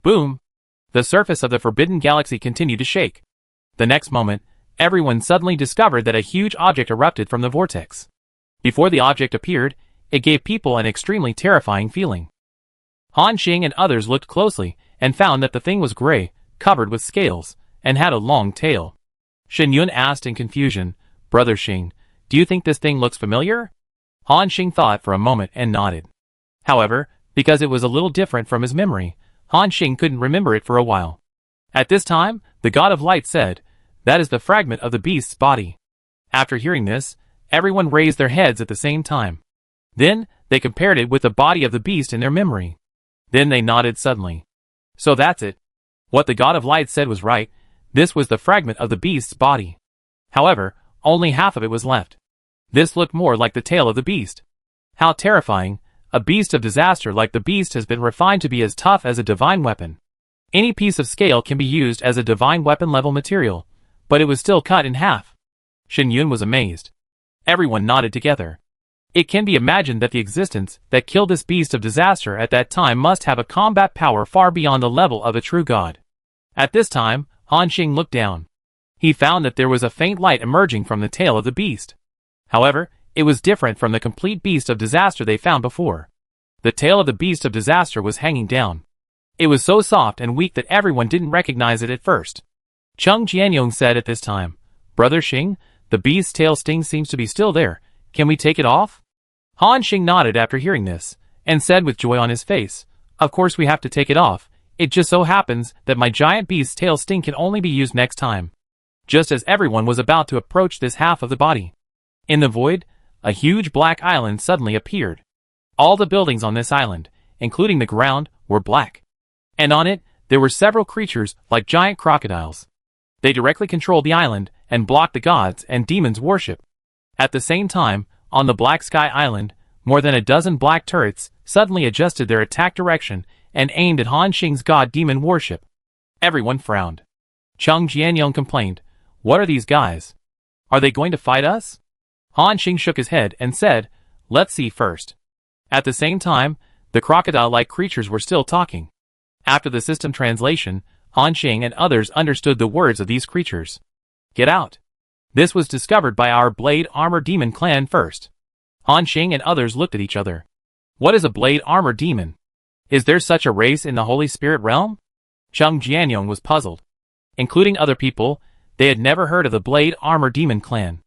Boom! The surface of the forbidden galaxy continued to shake. The next moment, everyone suddenly discovered that a huge object erupted from the vortex. Before the object appeared, it gave people an extremely terrifying feeling. Han Xing and others looked closely and found that the thing was gray, covered with scales, and had a long tail. Shen Yun asked in confusion, Brother Xing, do you think this thing looks familiar? Han Xing thought for a moment and nodded. However, because it was a little different from his memory, Han Xing couldn't remember it for a while. At this time, the God of Light said, That is the fragment of the beast's body. After hearing this, everyone raised their heads at the same time. Then, they compared it with the body of the beast in their memory. Then they nodded suddenly. So that's it. What the God of Light said was right. This was the fragment of the beast's body. However, only half of it was left. This looked more like the tail of the beast. How terrifying! A beast of disaster like the beast has been refined to be as tough as a divine weapon. Any piece of scale can be used as a divine weapon level material, but it was still cut in half. Shen Yun was amazed. Everyone nodded together. It can be imagined that the existence that killed this beast of disaster at that time must have a combat power far beyond the level of a true god. At this time, Han Xing looked down. He found that there was a faint light emerging from the tail of the beast. However, it was different from the complete beast of disaster they found before. The tail of the beast of disaster was hanging down. It was so soft and weak that everyone didn't recognize it at first. Cheng Jianyong said at this time, "Brother Xing, the beast's tail sting seems to be still there. Can we take it off?" Han Xing nodded after hearing this, and said with joy on his face, "Of course we have to take it off. It just so happens that my giant beast's tail sting can only be used next time." Just as everyone was about to approach this half of the body, in the void, a huge black island suddenly appeared. All the buildings on this island, including the ground, were black. And on it, there were several creatures like giant crocodiles. They directly controlled the island and blocked the gods and demons' worship. At the same time, on the Black Sky Island, more than a dozen black turrets suddenly adjusted their attack direction and aimed at Han Xing's god-demon worship. Everyone frowned. Cheng Jianyong complained, "What are these guys? Are they going to fight us?" Han Xing shook his head and said, "Let's see first." At the same time, the crocodile-like creatures were still talking. After the system translation, Han Xing and others understood the words of these creatures. "Get out." This was discovered by our Blade Armor Demon clan first. Han Xing and others looked at each other. What is a Blade Armor Demon? Is there such a race in the Holy Spirit realm? Cheng Jianyong was puzzled. Including other people, they had never heard of the Blade Armor Demon clan.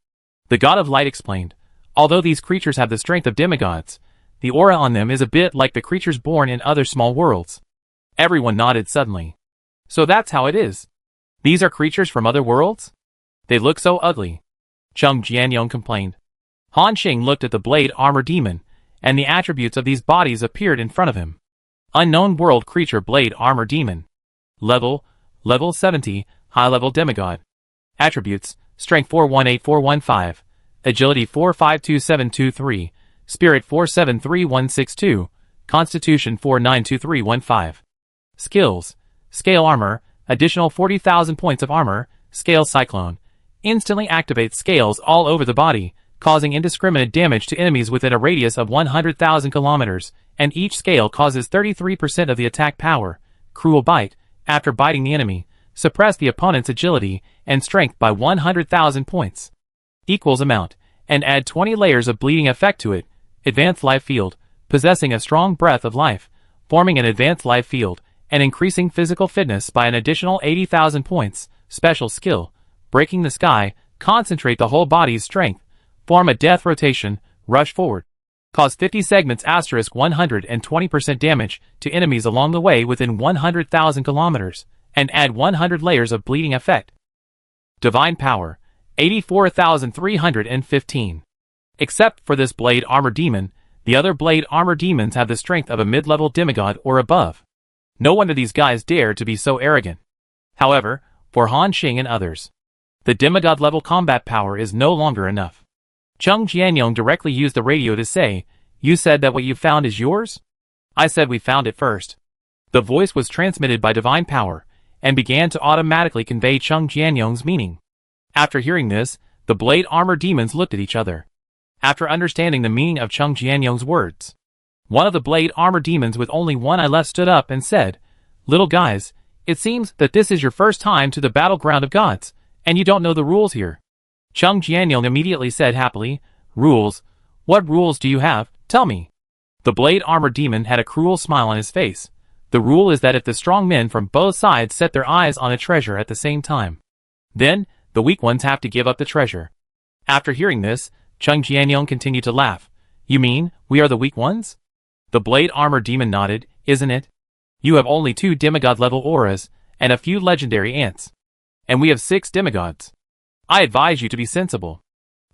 The God of Light explained, although these creatures have the strength of demigods, the aura on them is a bit like the creatures born in other small worlds. Everyone nodded suddenly. So that's how it is. These are creatures from other worlds? They look so ugly. Cheng Jianyong complained. Han Xing looked at the Blade Armor Demon, and the attributes of these bodies appeared in front of him. Unknown world creature Blade Armor Demon. Level 70, high-level demigod. Attributes, Strength 418415, Agility 452723, Spirit 473162, Constitution 492315. Skills, Scale Armor, additional 40,000 points of armor, Scale Cyclone. Instantly activates scales all over the body, causing indiscriminate damage to enemies within a radius of 100,000 kilometers, and each scale causes 33% of the attack power. Cruel Bite, after biting the enemy, suppress the opponent's agility and strength by 100,000 points. Equals amount, and add 20 layers of bleeding effect to it. Advanced Life Field, possessing a strong breath of life, forming an advanced life field, and increasing physical fitness by an additional 80,000 points. Special skill, Breaking the Sky, concentrate the whole body's strength, form a death rotation, rush forward. Cause 50 segments * 120% damage to enemies along the way within 100,000 kilometers, and add 100 layers of bleeding effect. Divine Power, 84,315. Except for this Blade Armor Demon, the other Blade Armor Demons have the strength of a mid-level demigod or above. No wonder these guys dare to be so arrogant. However, for Han Xing and others, the demigod level combat power is no longer enough. Cheng Jianyong directly used the radio to say, "You said that what you found is yours?" "I said we found it first." The voice was transmitted by divine power, and began to automatically convey Cheng Jianyong's meaning. After hearing this, the Blade Armor Demons looked at each other. After understanding the meaning of Cheng Jianyong's words, one of the Blade Armor Demons with only one eye left stood up and said, "Little guys, it seems that this is your first time to the battleground of gods, and you don't know the rules here." Cheng Jianyong immediately said happily, "Rules? What rules do you have? Tell me." The Blade Armor Demon had a cruel smile on his face. The rule is that if the strong men from both sides set their eyes on a treasure at the same time, then the weak ones have to give up the treasure. After hearing this, Cheng Jianyong continued to laugh. "You mean, we are the weak ones?" The Blade Armor Demon nodded. "Isn't it? You have only 2 demigod-level auras, and a few legendary ants. And we have 6 demigods. I advise you to be sensible.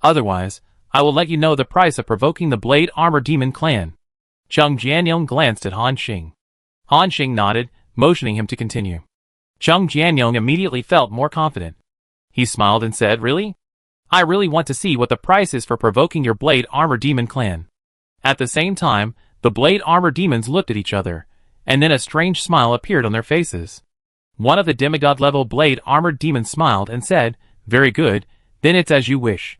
Otherwise, I will let you know the price of provoking the Blade Armor Demon clan." Cheng Jianyong glanced at Han Xing. Han Xing nodded, motioning him to continue. Cheng Jianyong immediately felt more confident. He smiled and said, "Really? I really want to see what the price is for provoking your Blade Armor Demon clan." At the same time, the blade armor demons looked at each other, and then a strange smile appeared on their faces. One of the demigod-level blade armored demons smiled and said, "Very good, then it's as you wish."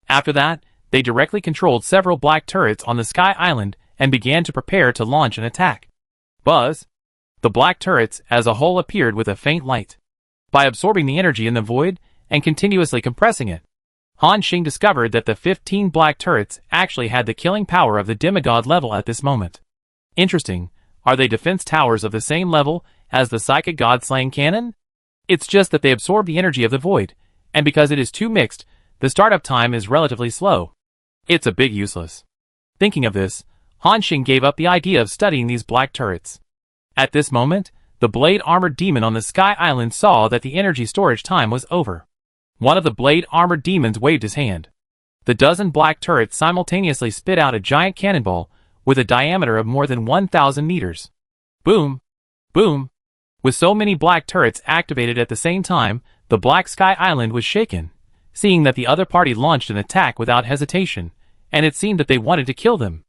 After that, they directly controlled several black turrets on the Sky Island and began to prepare to launch an attack. Buzz! The black turrets as a whole appeared with a faint light. By absorbing the energy in the void and continuously compressing it, Han Xing discovered that the 15 black turrets actually had the killing power of the demigod level at this moment. Interesting, are they defense towers of the same level as the psychic god-slaying cannon? It's just that they absorb the energy of the void, and because it is too mixed, the startup time is relatively slow. It's a big useless. Thinking of this, Han Xing gave up the idea of studying these black turrets. At this moment, the blade-armored demon on the Sky Island saw that the energy storage time was over. One of the blade-armored demons waved his hand. The dozen black turrets simultaneously spit out a giant cannonball with a diameter of more than 1,000 meters. Boom! Boom! With so many black turrets activated at the same time, the Black Sky Island was shaken, seeing that the other party launched an attack without hesitation, and it seemed that they wanted to kill them.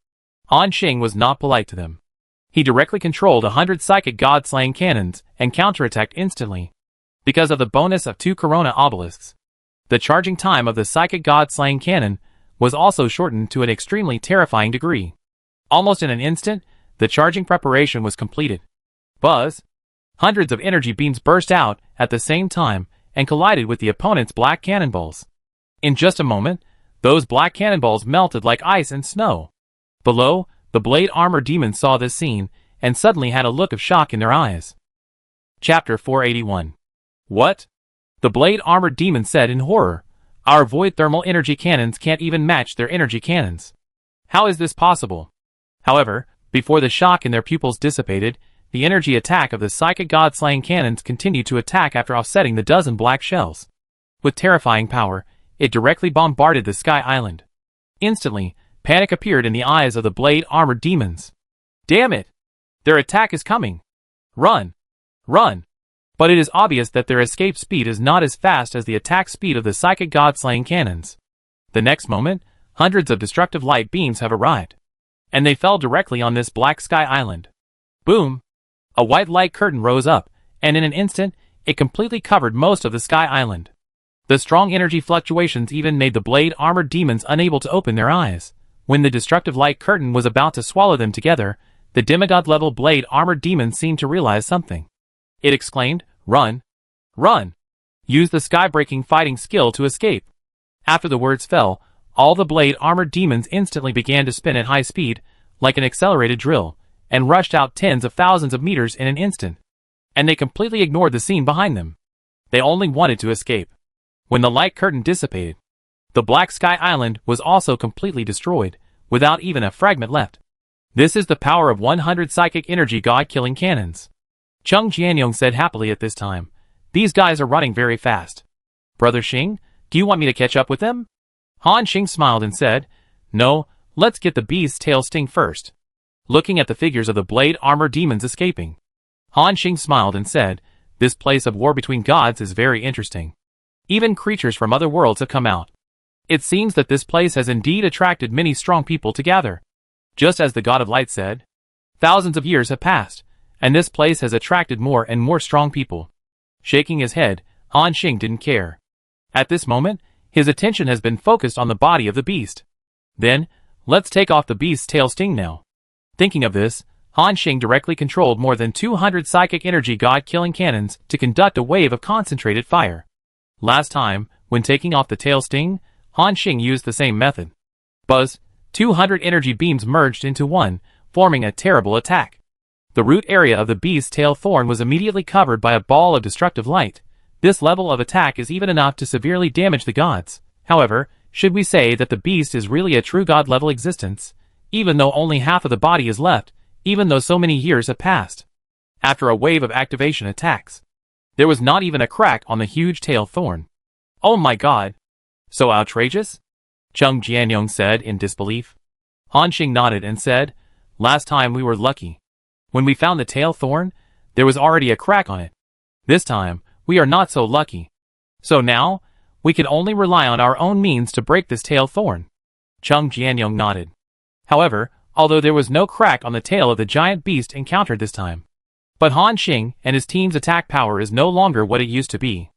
Han Xing was not polite to them. He directly controlled 100 psychic god-slaying cannons and counterattacked instantly. Because of the bonus of 2 Corona obelisks, the charging time of the psychic god-slaying cannon was also shortened to an extremely terrifying degree. Almost in an instant, the charging preparation was completed. Buzz! Hundreds of energy beams burst out at the same time and collided with the opponent's black cannonballs. In just a moment, those black cannonballs melted like ice and snow. Below, the blade armor demons saw this scene and suddenly had a look of shock in their eyes. Chapter 481. What? The blade armored demon said in horror. Our void thermal energy cannons can't even match their energy cannons. How is this possible? However, before the shock in their pupils dissipated, the energy attack of the psychic god-slaying cannons continued to attack after offsetting the dozen black shells. With terrifying power, it directly bombarded the Sky Island. Instantly, panic appeared in the eyes of the blade-armored demons. Damn it! Their attack is coming! Run! Run! But it is obvious that their escape speed is not as fast as the attack speed of the psychic god-slaying cannons. The next moment, hundreds of destructive light beams have arrived, and they fell directly on this Black Sky Island. Boom! A white light curtain rose up, and in an instant, it completely covered most of the Sky Island. The strong energy fluctuations even made the blade-armored demons unable to open their eyes. When the destructive light curtain was about to swallow them together, the demigod-level blade-armored demon seemed to realize something. It exclaimed, "Run! Run! Use the sky-breaking fighting skill to escape!" After the words fell, all the blade-armored demons instantly began to spin at high speed, like an accelerated drill, and rushed out tens of thousands of meters in an instant. And they completely ignored the scene behind them. They only wanted to escape. When the light curtain dissipated, the Black Sky Island was also completely destroyed, without even a fragment left. This is the power of 100 psychic energy god-killing cannons. Chung Jianyong said happily at this time. These guys are running very fast. Brother Xing, do you want me to catch up with them? Han Xing smiled and said, No, let's get the beast's tail sting first. Looking at the figures of the blade armor demons escaping, Han Xing smiled and said, This place of war between gods is very interesting. Even creatures from other worlds have come out. It seems that this place has indeed attracted many strong people to gather. Just as the God of Light said, thousands of years have passed, and this place has attracted more and more strong people. Shaking his head, Han Xing didn't care. At this moment, his attention has been focused on the body of the beast. Then, let's take off the beast's tail sting now. Thinking of this, Han Xing directly controlled more than 200 psychic energy god-killing cannons to conduct a wave of concentrated fire. Last time, when taking off the tail sting, Han Xing used the same method. Buzz! 200 energy beams merged into one, forming a terrible attack. The root area of the beast's tail thorn was immediately covered by a ball of destructive light. This level of attack is even enough to severely damage the gods. However, should we say that the beast is really a true god-level existence, even though only half of the body is left, even though so many years have passed? After a wave of activation attacks, there was not even a crack on the huge tail thorn. Oh my god! So outrageous? Chung Jianyong said in disbelief. Han Xing nodded and said, Last time we were lucky. When we found the tail thorn, there was already a crack on it. This time, we are not so lucky. So now, we can only rely on our own means to break this tail thorn. Chung Jianyong nodded. However, although there was no crack on the tail of the giant beast encountered this time. But Han Xing and his team's attack power is no longer what it used to be.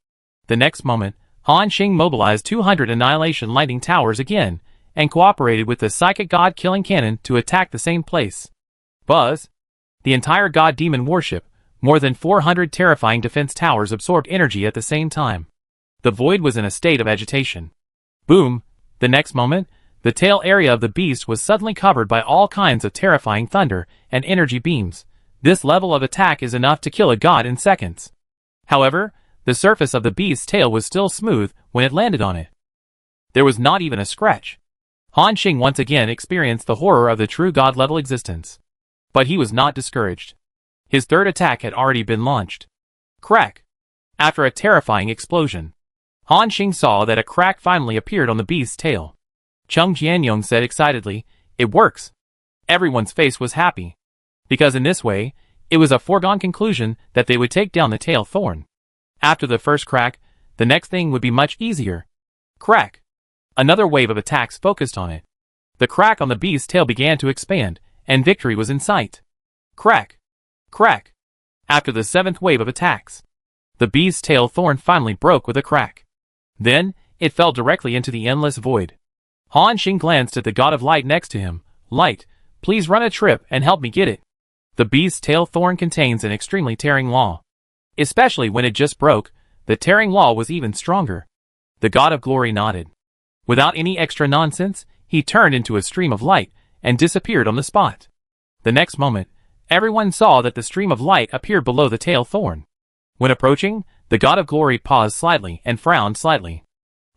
The next moment, Han Xing mobilized 200 Annihilation Lightning Towers again, and cooperated with the Psychic God Killing Cannon to attack the same place. Buzz! The entire God Demon warship, more than 400 terrifying defense towers absorbed energy at the same time. The void was in a state of agitation. Boom! The next moment, the tail area of the beast was suddenly covered by all kinds of terrifying thunder and energy beams. This level of attack is enough to kill a god in seconds. However, the surface of the beast's tail was still smooth when it landed on it. There was not even a scratch. Han Xing once again experienced the horror of the true god-level existence. But he was not discouraged. His third attack had already been launched. Crack! After a terrifying explosion, Han Xing saw that a crack finally appeared on the beast's tail. Chung Jianyong said excitedly, "It works." Everyone's face was happy. Because in this way, it was a foregone conclusion that they would take down the tail thorn. After the first crack, the next thing would be much easier. Crack! Another wave of attacks focused on it. The crack on the beast's tail began to expand, and victory was in sight. Crack! Crack! After the seventh wave of attacks, the beast's tail thorn finally broke with a crack. Then, it fell directly into the endless void. Han Xing glanced at the god of light next to him. "Light, please run a trip and help me get it." The beast's tail thorn contains an extremely tearing law. Especially when it just broke, the tearing law was even stronger. The god of glory nodded. Without any extra nonsense, he turned into a stream of light and disappeared on the spot. The next moment, everyone saw that the stream of light appeared below the tail thorn. When approaching, the god of glory paused slightly and frowned slightly,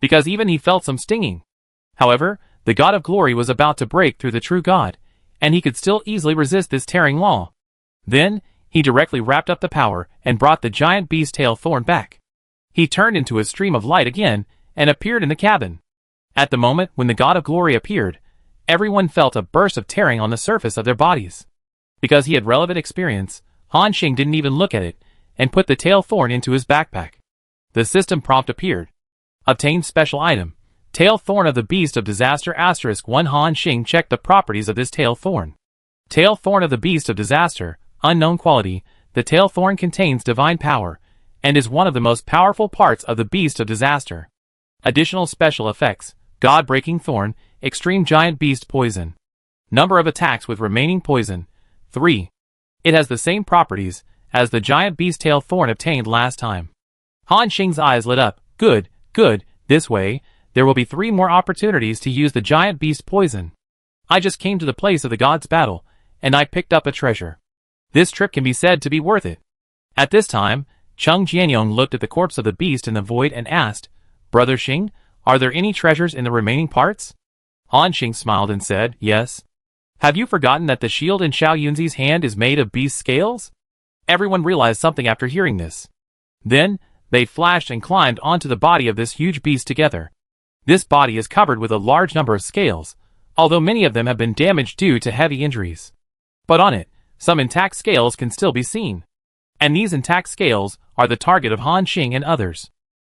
because even he felt some stinging. However, the god of glory was about to break through the true god, and he could still easily resist this tearing law. Then, he directly wrapped up the power and brought the giant beast tail thorn back. He turned into a stream of light again and appeared in the cabin. At the moment when the god of glory appeared, everyone felt a burst of tearing on the surface of their bodies. Because he had relevant experience, Han Xing didn't even look at it and put the tail thorn into his backpack. The system prompt appeared. Obtained special item. Tail thorn of the beast of disaster *1. Han Xing checked the properties of this tail thorn. Tail thorn of the beast of disaster, unknown quality. The tail thorn contains divine power, and is one of the most powerful parts of the beast of disaster. Additional special effects. God-breaking thorn, extreme giant beast poison. Number of attacks with remaining poison, 3. It has the same properties as the giant beast tail thorn obtained last time. Han Xing's eyes lit up. Good, good, this way, there will be 3 more opportunities to use the giant beast poison. I just came to the place of the god's battle, and I picked up a treasure. This trip can be said to be worth it. At this time, Chung Jianyong looked at the corpse of the beast in the void and asked, "Brother Xing, are there any treasures in the remaining parts?" Han Xing smiled and said, "Yes." "Have you forgotten that the shield in Xiao Yunzi's hand is made of beast scales?" Everyone realized something after hearing this. Then, they flashed and climbed onto the body of this huge beast together. This body is covered with a large number of scales, although many of them have been damaged due to heavy injuries. But on it, some intact scales can still be seen. And these intact scales are the target of Han Xing and others.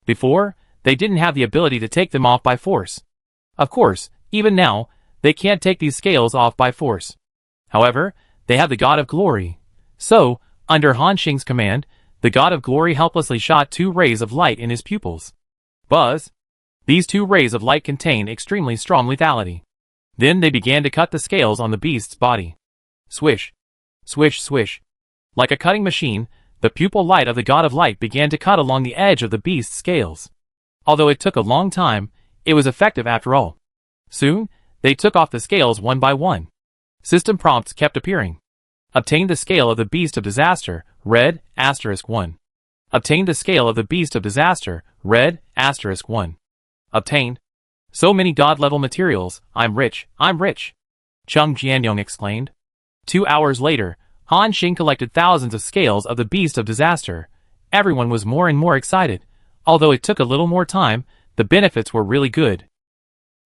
Before, they didn't have the ability to take them off by force. Of course, even now, they can't take these scales off by force. However, they have the god of glory. So, under Han Xing's command, the god of glory helplessly shot 2 rays of light in his pupils. Buzz! These 2 rays of light contain extremely strong lethality. Then they began to cut the scales on the beast's body. Swish! Swish swish! Like a cutting machine, the pupil light of the god of light began to cut along the edge of the beast's scales. Although it took a long time, it was effective after all. Soon, they took off the scales one by one. System prompts kept appearing. Obtained the scale of the beast of disaster, red, *1. Obtained the scale of the beast of disaster, red, *1. Obtained. So many god-level materials, I'm rich, I'm rich. Chung Jianyong exclaimed. 2 hours later, Han Xing collected thousands of scales of the beast of disaster. Everyone was more and more excited. Although it took a little more time, the benefits were really good.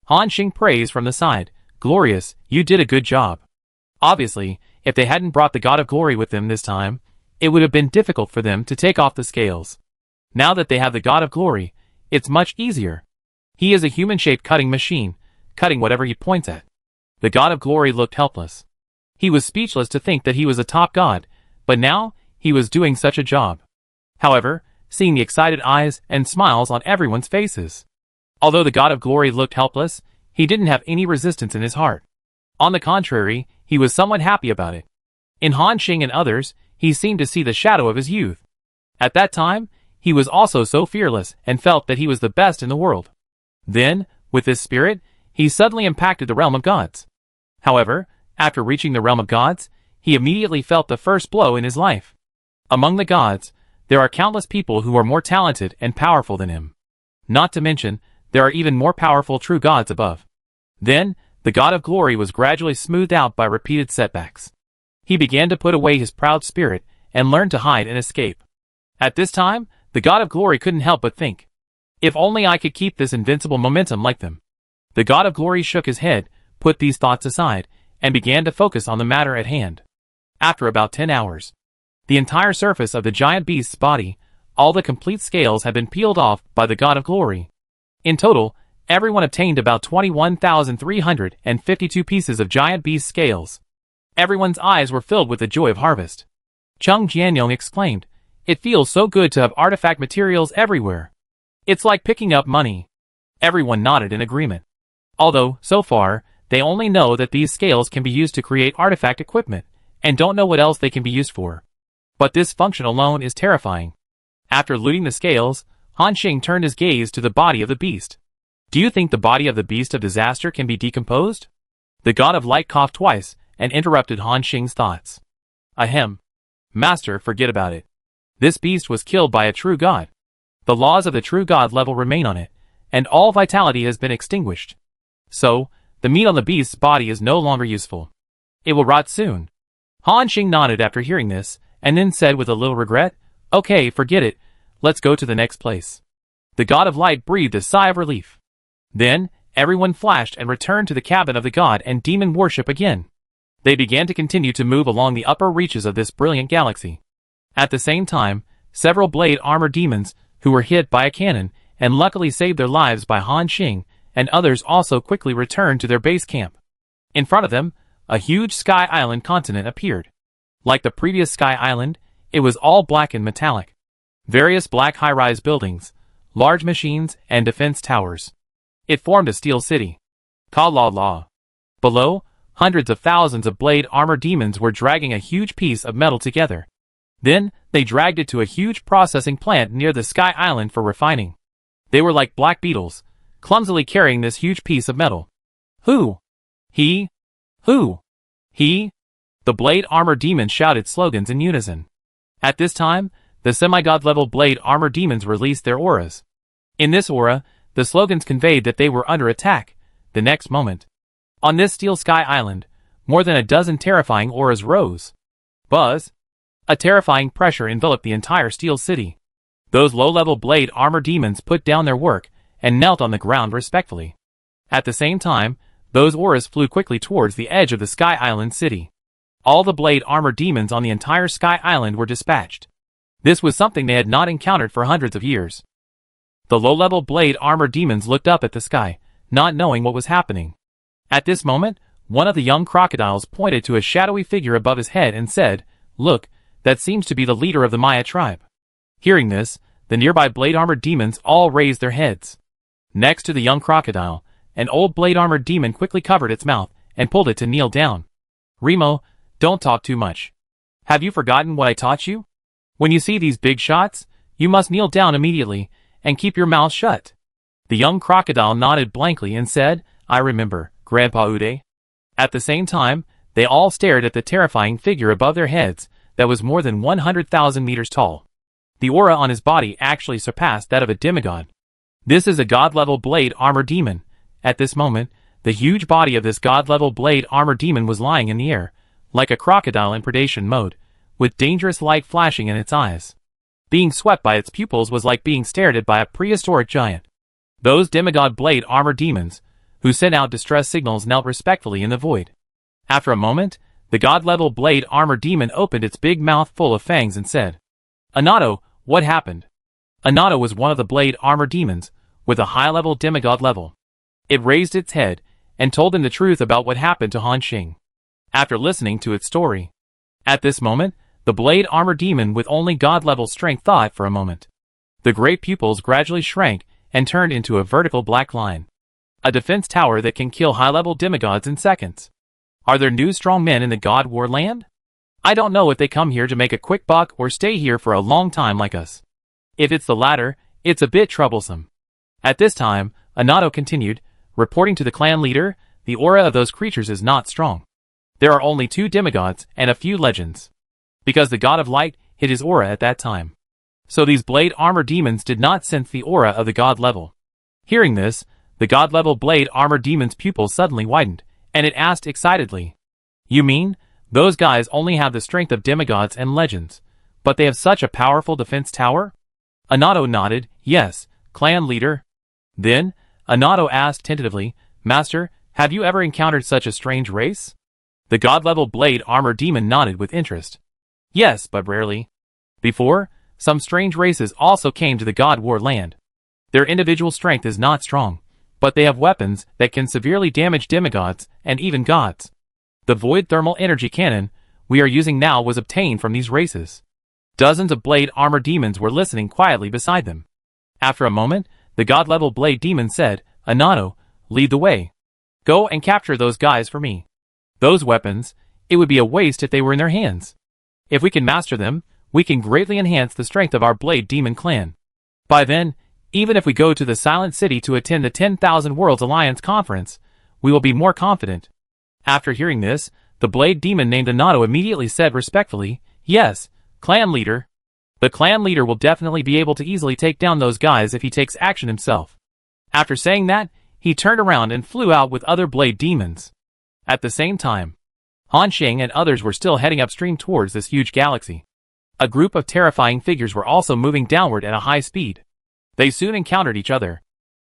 Han Xing praised from the side. "Glorious, you did a good job." Obviously, if they hadn't brought the god of glory with them this time, it would have been difficult for them to take off the scales. Now that they have the god of glory, it's much easier. He is a human-shaped cutting machine, cutting whatever he points at. The God of Glory looked helpless. He was speechless to think that he was a top god, but now he was doing such a job. However, seeing the excited eyes and smiles on everyone's faces. Although the God of Glory looked helpless, he didn't have any resistance in his heart. On the contrary, he was somewhat happy about it. In Han Xing and others, he seemed to see the shadow of his youth. At that time, he was also so fearless and felt that he was the best in the world. Then, with this spirit, he suddenly impacted the realm of gods. However, after reaching the realm of gods, he immediately felt the first blow in his life. Among the gods, there are countless people who are more talented and powerful than him. Not to mention, there are even more powerful true gods above. Then, the God of Glory was gradually smoothed out by repeated setbacks. He began to put away his proud spirit and learn to hide and escape. At this time, the God of Glory couldn't help but think, if only I could keep this invincible momentum like them. The God of Glory shook his head, put these thoughts aside, and began to focus on the matter at hand. After about 10 hours, the entire surface of the giant beast's body, all the complete scales had been peeled off by the God of Glory. In total, everyone obtained about 21,352 pieces of giant beast scales. Everyone's eyes were filled with the joy of harvest. Chung Jianyong exclaimed, "It feels so good to have artifact materials everywhere. It's like picking up money." Everyone nodded in agreement. Although, so far, they only know that these scales can be used to create artifact equipment, and don't know what else they can be used for. But this function alone is terrifying. After looting the scales, Han Xing turned his gaze to the body of the beast. "Do you think the body of the beast of disaster can be decomposed?" The God of Light coughed twice and interrupted Han Xing's thoughts. "Ahem. Master, forget about it. This beast was killed by a true god. The laws of the true god level remain on it, and all vitality has been extinguished. So, the meat on the beast's body is no longer useful. It will rot soon." Han Xing nodded after hearing this, and then said with a little regret, "Okay, forget it. Let's go to the next place." The God of Light breathed a sigh of relief. Then, everyone flashed and returned to the cabin of the god and demon worship again. They began to continue to move along the upper reaches of this brilliant galaxy. At the same time, several blade armor demons, who were hit by a cannon, and luckily saved their lives by Han Xing, and others also quickly returned to their base camp. In front of them, a huge Sky Island continent appeared. Like the previous Sky Island, it was all black and metallic. Various black high-rise buildings, large machines, and defense towers. It formed a steel city. Ka-la-la. Below, hundreds of thousands of blade armor demons were dragging a huge piece of metal together. Then, they dragged it to a huge processing plant near the Sky Island for refining. They were like black beetles, clumsily carrying this huge piece of metal. "Who? He? Who? He?" The blade armor demons shouted slogans in unison. At this time, the semi-god level blade armor demons released their auras. In this aura, the slogans conveyed that they were under attack. The next moment, on this steel Sky Island, more than a dozen terrifying auras rose. Buzz! A terrifying pressure enveloped the entire steel city. Those low-level blade armor demons put down their work and knelt on the ground respectfully. At the same time, those auras flew quickly towards the edge of the Sky Island city. All the blade armor demons on the entire Sky Island were dispatched. This was something they had not encountered for hundreds of years. The low-level blade armor demons looked up at the sky, not knowing what was happening. At this moment, one of the young crocodiles pointed to a shadowy figure above his head and said, "Look, that seems to be the leader of the Maya tribe." Hearing this, the nearby blade armor demons all raised their heads. Next to the young crocodile, an old blade armor demon quickly covered its mouth and pulled it to kneel down. "Remo, don't talk too much. Have you forgotten what I taught you? When you see these big shots, you must kneel down immediately and keep your mouth shut." The young crocodile nodded blankly and said, "I remember, Grandpa Uday." At the same time, they all stared at the terrifying figure above their heads that was more than 100,000 meters tall. The aura on his body actually surpassed that of a demigod. This is a god-level blade armor demon. At this moment, the huge body of this god-level blade armor demon was lying in the air, like a crocodile in predation mode, with dangerous light flashing in its eyes. Being swept by its pupils was like being stared at by a prehistoric giant. Those demigod blade armor demons, who sent out distress signals, knelt respectfully in the void. After a moment, the god-level blade armor demon opened its big mouth full of fangs and said, "Anato, what happened?" Anato was one of the blade armor demons, with a high-level demigod level. It raised its head, and told them the truth about what happened to Han Xing. After listening to its story. At this moment, the blade armor demon with only god-level strength thought for a moment. The great pupils gradually shrank and turned into a vertical black line. A defense tower that can kill high-level demigods in seconds. Are there new strong men in the God War land? I don't know if they come here to make a quick buck or stay here for a long time like us. If it's the latter, it's a bit troublesome. At this time, Anato continued, reporting to the clan leader, the aura of those creatures is not strong. There are only 2 demigods and a few legends. Because the god of light hid his aura at that time. So these blade armor demons did not sense the aura of the god level. Hearing this, the god level blade armor demon's pupils suddenly widened, and it asked excitedly, "You mean, those guys only have the strength of demigods and legends, but they have such a powerful defense tower?" Anato nodded, "Yes, clan leader." Then, Anato asked tentatively, "Master, have you ever encountered such a strange race?" The god-level blade armor demon nodded with interest. "Yes, but rarely. Before, some strange races also came to the God War land. Their individual strength is not strong, but they have weapons that can severely damage demigods and even gods. The void thermal energy cannon we are using now was obtained from these races." Dozens of blade armor demons were listening quietly beside them. After a moment, the god-level blade demon said, "Anato, lead the way. Go and capture those guys for me. Those weapons, it would be a waste if they were in their hands. If we can master them, we can greatly enhance the strength of our blade demon clan. By then, even if we go to the Silent City to attend the 10,000 Worlds Alliance conference, we will be more confident." After hearing this, the blade demon named Anato immediately said respectfully, "Yes, clan leader. The clan leader will definitely be able to easily take down those guys if he takes action himself." After saying that, he turned around and flew out with other blade demons. At the same time, Han Xing and others were still heading upstream towards this huge galaxy. A group of terrifying figures were also moving downward at a high speed. They soon encountered each other.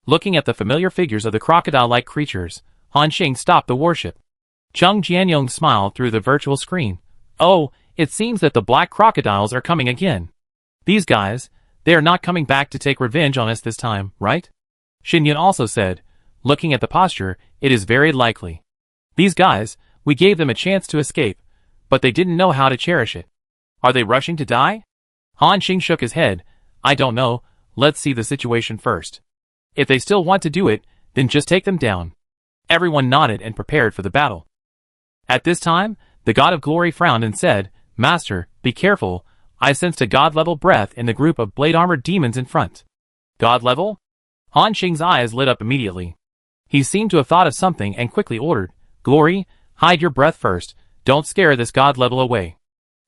Looking at the familiar figures of the crocodile-like creatures, Han Xing stopped the warship. Chung Jianyong smiled through the virtual screen. "Oh, it seems that the black crocodiles are coming again. These guys, they are not coming back to take revenge on us this time, right?" Xinyan also said, "Looking at the posture, it is very likely. These guys, we gave them a chance to escape, but they didn't know how to cherish it. Are they rushing to die?" Han Xing shook his head. "I don't know, let's see the situation first. If they still want to do it, then just take them down." Everyone nodded and prepared for the battle. At this time, the god of glory frowned and said, "Master, be careful, I sensed a god-level breath in the group of blade-armored demons in front." "God level?" Han Xing's eyes lit up immediately. He seemed to have thought of something and quickly ordered, "Glory, hide your breath first, don't scare this god level away."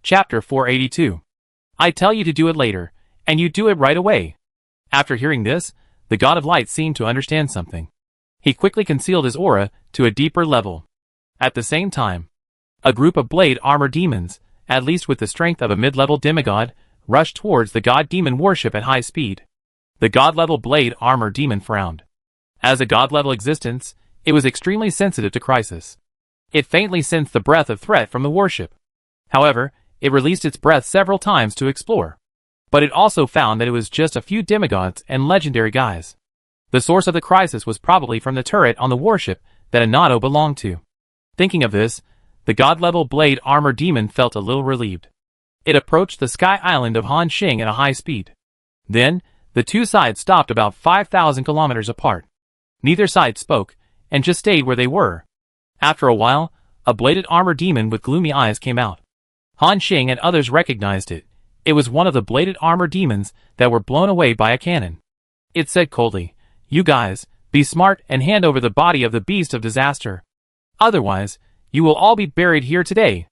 Chapter 482. I tell you to do it later, and you do it right away. After hearing this, the god of light seemed to understand something. He quickly concealed his aura to a deeper level. At the same time, a group of blade armor demons, at least with the strength of a mid-level demigod, rushed towards the god-demon warship at high speed. The god-level blade armor demon frowned. As a god-level existence, it was extremely sensitive to crisis. It faintly sensed the breath of threat from the warship. However, it released its breath several times to explore. But it also found that it was just a few demigods and legendary guys. The source of the crisis was probably from the turret on the warship that Anato belonged to. Thinking of this, the god-level blade armor demon felt a little relieved. It approached the sky island of Han Xing at a high speed. Then, the two sides stopped about 5,000 kilometers apart. Neither side spoke, and just stayed where they were. After a while, a bladed armor demon with gloomy eyes came out. Han Xing and others recognized it. It was one of the bladed armor demons that were blown away by a cannon. It said coldly, "You guys, be smart and hand over the body of the beast of disaster. Otherwise, you will all be buried here today."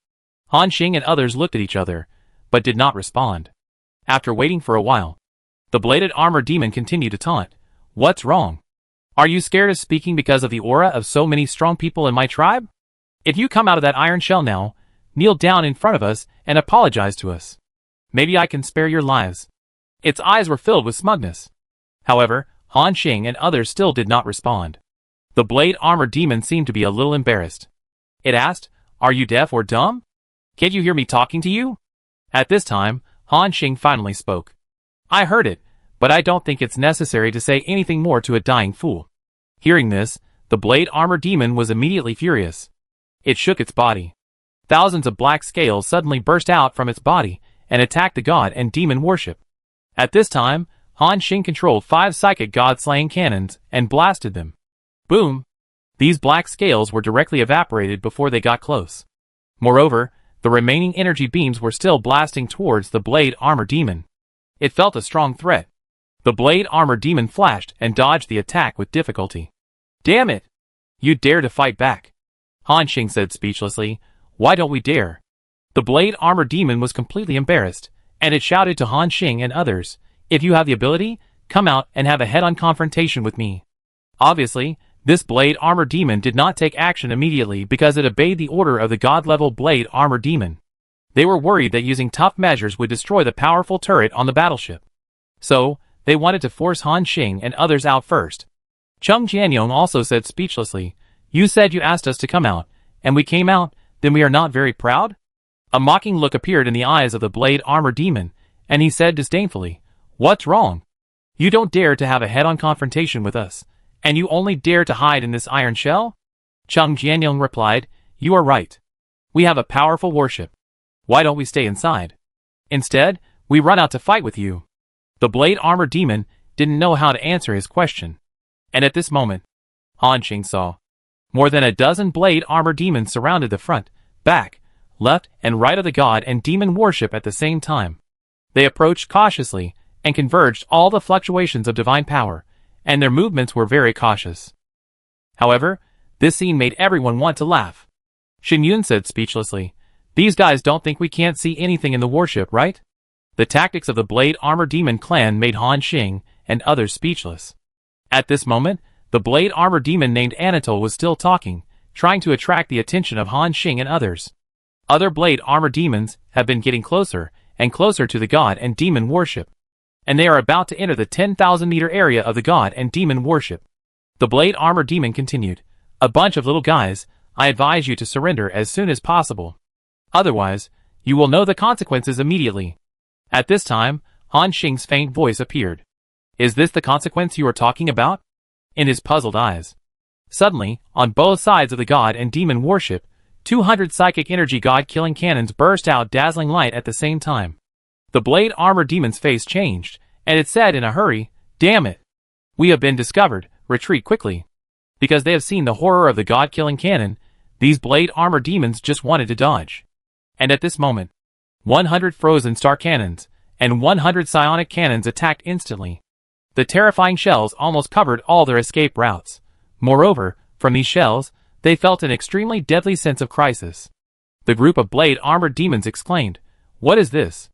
Han Xing and others looked at each other, but did not respond. After waiting for a while, the bladed armor demon continued to taunt. "What's wrong? Are you scared of speaking because of the aura of so many strong people in my tribe? If you come out of that iron shell now, kneel down in front of us and apologize to us. Maybe I can spare your lives." Its eyes were filled with smugness. However, Han Xing and others still did not respond. The blade armor demon seemed to be a little embarrassed. It asked, "Are you deaf or dumb? Can't you hear me talking to you?" At this time, Han Xing finally spoke. "I heard it, but I don't think it's necessary to say anything more to a dying fool." Hearing this, The blade armor demon was immediately furious. It shook its body. Thousands of black scales suddenly burst out from its body and attacked the god and demon worship. At this time, Han Xing controlled 5 psychic god-slaying cannons and blasted them. Boom! These black scales were directly evaporated before they got close. Moreover, the remaining energy beams were still blasting towards the blade armor demon. It felt a strong threat. The blade armor demon flashed and dodged the attack with difficulty. Damn it! You dare to fight back? Han Xing said speechlessly. Why don't we dare? The blade armor demon was completely embarrassed, and it shouted to Han Xing and others, if you have the ability, come out and have a head-on confrontation with me. Obviously, this blade armor demon did not take action immediately because it obeyed the order of the god-level blade armor demon. They were worried that using tough measures would destroy the powerful turret on the battleship. So, they wanted to force Han Xing and others out first. Chung Jianyong also said speechlessly, you said you asked us to come out, and we came out, then we are not very proud? A mocking look appeared in the eyes of the blade armor demon, and he said disdainfully, what's wrong? You don't dare to have a head-on confrontation with us, and you only dare to hide in this iron shell? Chung Jianyong replied, you are right. We have a powerful warship. Why don't we stay inside? Instead, we run out to fight with you. The blade armor demon didn't know how to answer his question. And at this moment, Han Xing saw more than a dozen blade armor demons surrounded the front, back, left, and right of the god and demon worship at the same time. They approached cautiously and converged all the fluctuations of divine power, and their movements were very cautious. However, this scene made everyone want to laugh. Shen Yun said speechlessly, these guys don't think we can't see anything in the warship, right? The tactics of the blade armor demon clan made Han Xing and others speechless. At this moment, the blade armor demon named Anatole was still talking, trying to attract the attention of Han Xing and others. Other blade armor demons have been getting closer and closer to the god and demon worship, and they are about to enter the 10,000-meter area of the god and demon worship. The blade armor demon continued, a bunch of little guys, I advise you to surrender as soon as possible. Otherwise, you will know the consequences immediately. At this time, Han Xing's faint voice appeared. Is this the consequence you are talking about? In his puzzled eyes. Suddenly, on both sides of the god and demon worship, 200 psychic energy god-killing cannons burst out dazzling light at the same time. The blade armor demon's face changed, and it said in a hurry, damn it! We have been discovered, retreat quickly. Because they have seen the horror of the god-killing cannon, these blade armor demons just wanted to dodge. And at this moment, 100 frozen star cannons and 100 psionic cannons attacked instantly. The terrifying shells almost covered all their escape routes. Moreover, from these shells, they felt an extremely deadly sense of crisis. The group of blade armored demons exclaimed, what is this?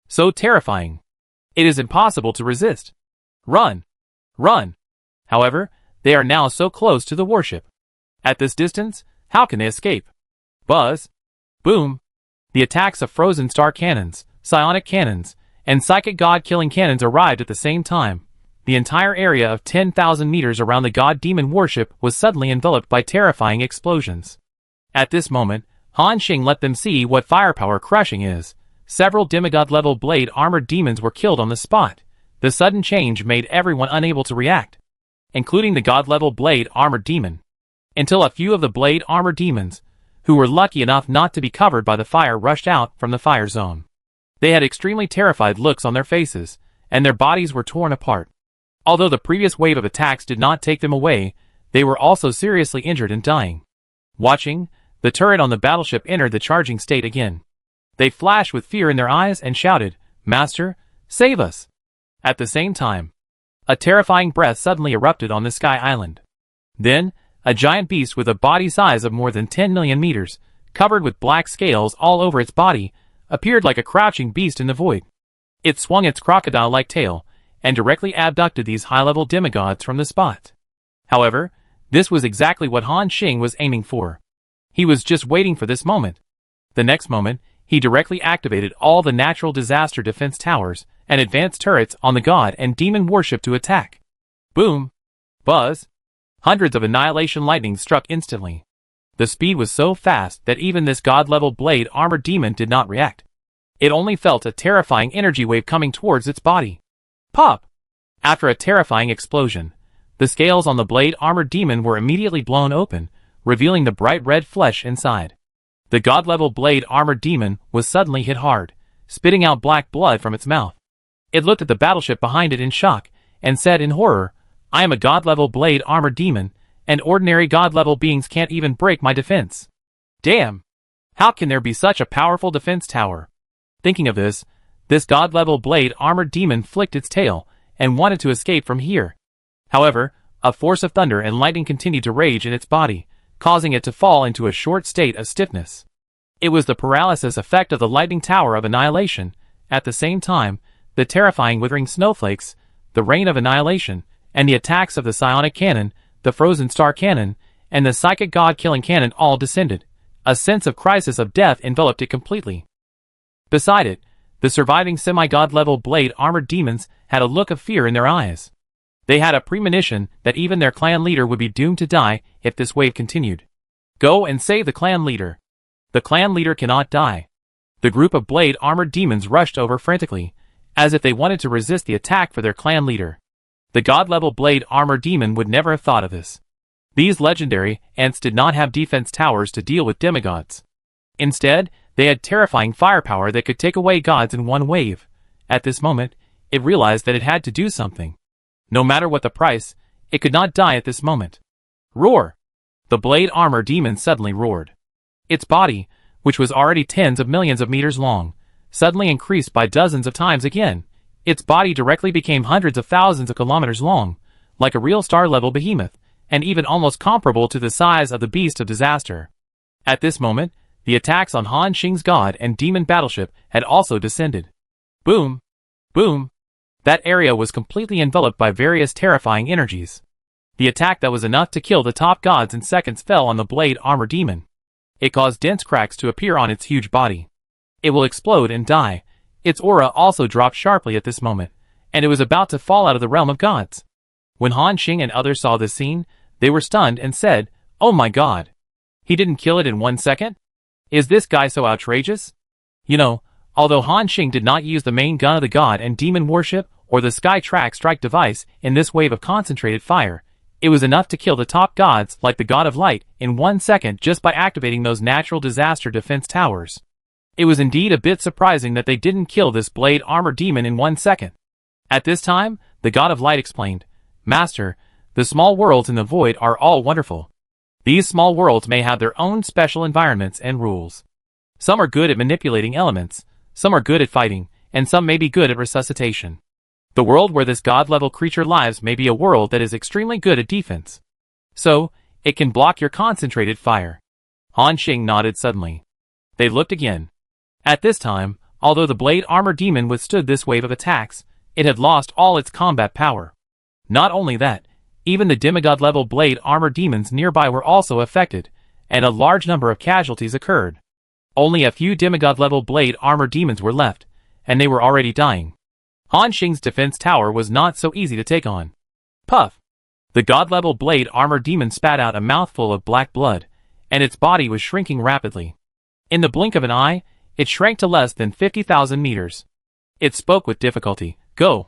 So terrifying. It is impossible to resist. Run! Run! However, they are now so close to the warship. At this distance, how can they escape? Buzz! Boom! The attacks of frozen star cannons, psionic cannons, and psychic god-killing cannons arrived at the same time. The entire area of 10,000 meters around the god-demon worship was suddenly enveloped by terrifying explosions. At this moment, Han Xing let them see what firepower crushing is. Several demigod-level blade armored demons were killed on the spot. The sudden change made everyone unable to react, including the god-level blade armored demon. Until a few of the blade armored demons, who were lucky enough not to be covered by the fire, rushed out from the fire zone. They had extremely terrified looks on their faces, and their bodies were torn apart. Although the previous wave of attacks did not take them away, they were also seriously injured and dying. Watching, the turret on the battleship entered the charging state again. They flashed with fear in their eyes and shouted, Master, save us! At the same time, a terrifying breath suddenly erupted on the sky island. Then, a giant beast with a body size of more than 10 million meters, covered with black scales all over its body, appeared like a crouching beast in the void. It swung its crocodile-like tail, and directly abducted these high-level demigods from the spot. However, this was exactly what Han Xing was aiming for. He was just waiting for this moment. The next moment, he directly activated all the natural disaster defense towers and advanced turrets on the god and demon worship to attack. Boom! Buzz! Hundreds of annihilation lightnings struck instantly. The speed was so fast that even this god-level blade armored demon did not react. It only felt a terrifying energy wave coming towards its body. Pop! After a terrifying explosion, The scales on the blade armored demon were immediately blown open, revealing the bright red flesh inside. The god-level blade armored demon was suddenly hit hard, spitting out black blood from its mouth. It looked at the battleship behind it in shock, and said in horror, "I am a god-level blade armored demon, and ordinary god-level beings can't even break my defense. Damn! How can there be such a powerful defense tower?" Thinking of this god-level blade armored demon flicked its tail, and wanted to escape from here. However, a force of thunder and lightning continued to rage in its body, causing it to fall into a short state of stiffness. It was the paralysis effect of the lightning tower of annihilation. At the same time, the terrifying withering snowflakes, the rain of annihilation, and the attacks of the psionic cannon, the frozen star cannon, and the psychic god-killing cannon all descended. A sense of crisis of death enveloped it completely. Beside it, the surviving semi-god-level blade armored demons had a look of fear in their eyes. They had a premonition that even their clan leader would be doomed to die if this wave continued. "Go and save the clan leader. The clan leader cannot die." The group of blade armored demons rushed over frantically, as if they wanted to resist the attack for their clan leader. The god-level blade armored demon would never have thought of this. These legendary ants did not have defense towers to deal with demigods. Instead, they had terrifying firepower that could take away gods in one wave. At this moment, it realized that it had to do something. No matter what the price, it could not die at this moment. Roar! The blade armor demon suddenly roared. Its body, which was already tens of millions of meters long, suddenly increased by dozens of times again. Its body directly became hundreds of thousands of kilometers long, like a real star-level behemoth, and even almost comparable to the size of the Beast of Disaster. At this moment, the attacks on Han Xing's god and demon battleship had also descended. Boom! Boom! That area was completely enveloped by various terrifying energies. The attack that was enough to kill the top gods in seconds fell on the blade armor demon. It caused dense cracks to appear on its huge body. It will explode and die. Its aura also dropped sharply at this moment, and it was about to fall out of the realm of gods. When Han Xing and others saw this scene, they were stunned and said, "Oh my god! He didn't kill it in 1 second? Is this guy so outrageous?" You know, although Han Xing did not use the main gun of the god and demon warship or the Sky Track strike device in this wave of concentrated fire, it was enough to kill the top gods like the God of Light in 1 second just by activating those natural disaster defense towers. It was indeed a bit surprising that they didn't kill this blade armor demon in 1 second. At this time, the God of Light explained, "Master, the small worlds in the void are all wonderful. These small worlds may have their own special environments and rules. Some are good at manipulating elements, some are good at fighting, and some may be good at resuscitation. The world where this god-level creature lives may be a world that is extremely good at defense. So, it can block your concentrated fire." Han Xing nodded suddenly. They looked again. At this time, although the blade armor demon withstood this wave of attacks, it had lost all its combat power. Not only that, even the demigod-level blade armor demons nearby were also affected, and a large number of casualties occurred. Only a few demigod-level blade armor demons were left, and they were already dying. Han Xing's defense tower was not so easy to take on. Puff! The god-level blade armor demon spat out a mouthful of black blood, and its body was shrinking rapidly. In the blink of an eye, it shrank to less than 50,000 meters. It spoke with difficulty. "Go!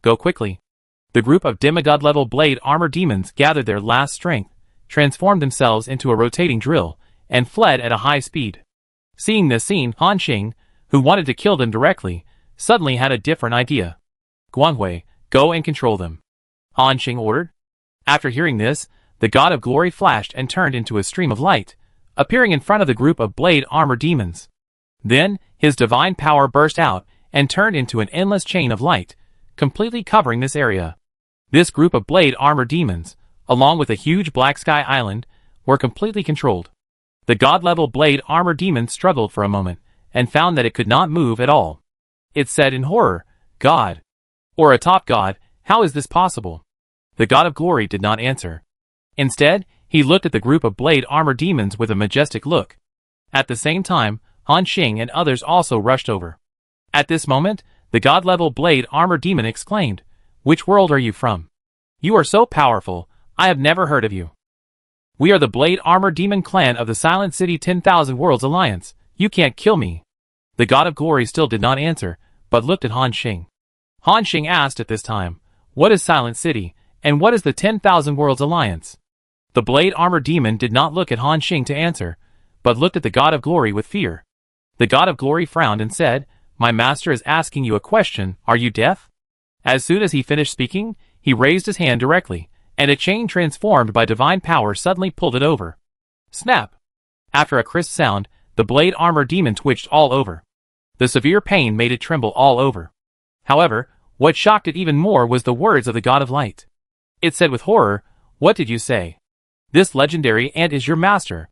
Go quickly!" The group of demigod-level blade armor demons gathered their last strength, transformed themselves into a rotating drill, and fled at a high speed. Seeing this scene, Han Xing, who wanted to kill them directly, suddenly had a different idea. "Guanghui, go and control them," Han Xing ordered. After hearing this, the God of Glory flashed and turned into a stream of light, appearing in front of the group of blade armor demons. Then, his divine power burst out and turned into an endless chain of light, completely covering this area. This group of blade armor demons, along with a huge black sky island, were completely controlled. The god-level blade armor demon struggled for a moment, and found that it could not move at all. It said in horror, "God, or a top god, how is this possible?" The God of Glory did not answer. Instead, he looked at the group of blade armor demons with a majestic look. At the same time, Han Xing and others also rushed over. At this moment, the god-level blade armor demon exclaimed, "Which world are you from? You are so powerful, I have never heard of you." "We are the blade armor demon clan of the Silent City 10,000 Worlds Alliance. You can't kill me." The God of Glory still did not answer, but looked at Han Xing. Han Xing asked at this time, "What is Silent City, And what is the 10,000 Worlds Alliance? The Blade Armor Demon did not look at Han Xing to answer, but looked at the God of Glory with fear. The God of Glory frowned and said, "My master is asking you a question, are you deaf?" As soon as he finished speaking, he raised his hand directly, and a chain transformed by divine power suddenly pulled it over. Snap! After a crisp sound, the Blade Armor Demon twitched all over. The severe pain made it tremble all over. However, what shocked it even more was the words of the God of Light. It said with horror, "What did you say? This legendary ant is your master.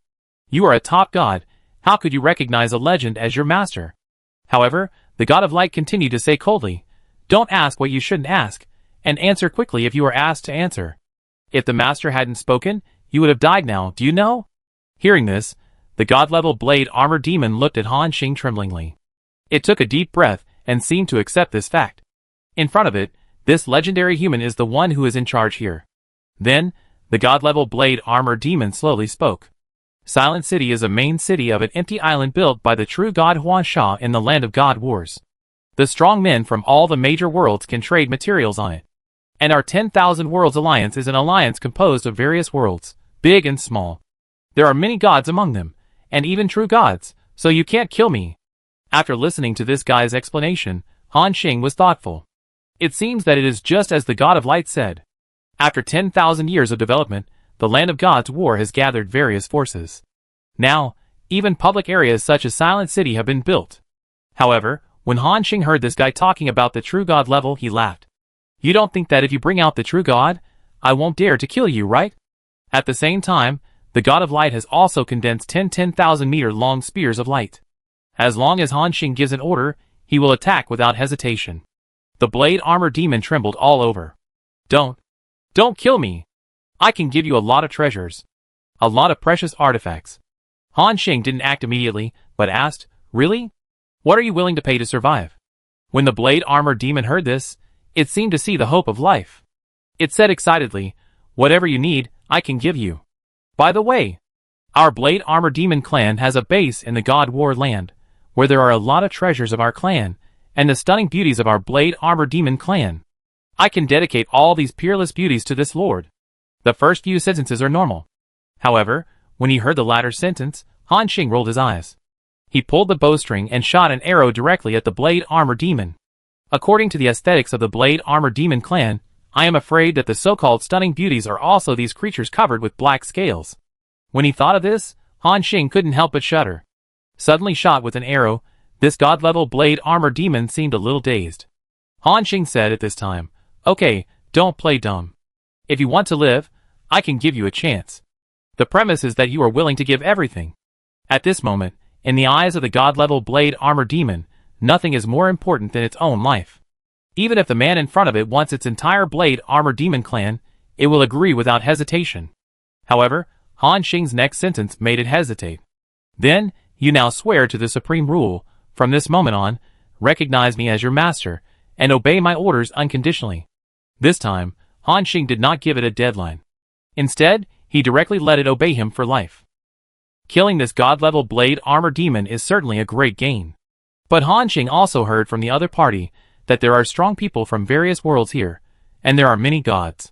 You are a top god. How could you recognize a legend as your master?" However, the God of Light continued to say coldly, "Don't ask what you shouldn't ask, and answer quickly if you are asked to answer. If the master hadn't spoken, you would have died now, do you know?" Hearing this, the god-level Blade Armor Demon looked at Han Xing tremblingly. It took a deep breath and seemed to accept this fact. In front of it, this legendary human is the one who is in charge here. Then, the god-level Blade Armor Demon slowly spoke. Silent City is a main city of an empty island built by the true god Huan Sha in the land of God Wars. The strong men from all the major worlds can trade materials on it. And our 10,000 Worlds Alliance is an alliance composed of various worlds, big and small. There are many gods among them, and even true gods, so you can't kill me. After listening to this guy's explanation, Han Xing was thoughtful. It seems that it is just as the God of Light said. After 10,000 years of development, the land of God's war has gathered various forces. Now, even public areas such as Silent City have been built. However, when Han Xing heard this guy talking about the true God level, he laughed. "You don't think that if you bring out the true God, I won't dare to kill you, right?" At the same time, the God of Light has also condensed 10,000-meter long spears of light. As long as Han Xing gives an order, he will attack without hesitation. The Blade Armor Demon trembled all over. Don't kill me. I can give you a lot of treasures. A lot of precious artifacts." Han Xing didn't act immediately, but asked, "Really? What are you willing to pay to survive?" When the Blade Armor Demon heard this, it seemed to see the hope of life. It said excitedly, "Whatever you need, I can give you. By the way, our Blade Armor Demon clan has a base in the God War land, where there are a lot of treasures of our clan, and the stunning beauties of our Blade Armor Demon clan. I can dedicate all these peerless beauties to this lord." The first few sentences are normal. However, when he heard the latter sentence, Han Xing rolled his eyes. He pulled the bowstring and shot an arrow directly at the Blade Armor Demon. According to the aesthetics of the Blade Armor Demon clan, I am afraid that the so-called stunning beauties are also these creatures covered with black scales. When he thought of this, Han Xing couldn't help but shudder. Suddenly shot with an arrow, this god-level Blade Armor Demon seemed a little dazed. Han Xing said at this time, "Okay, don't play dumb. If you want to live, I can give you a chance. The premise is that you are willing to give everything." At this moment, in the eyes of the god-level Blade Armor Demon, nothing is more important than its own life. Even if the man in front of it wants its entire Blade Armor Demon clan, it will agree without hesitation. However, Han Xing's next sentence made it hesitate. "Then, you now swear to the supreme rule, from this moment on, recognize me as your master, and obey my orders unconditionally." This time, Han Xing did not give it a deadline. Instead, he directly let it obey him for life. Killing this god-level Blade Armor Demon is certainly a great gain. But Han Xing also heard from the other party that there are strong people from various worlds here, and there are many gods.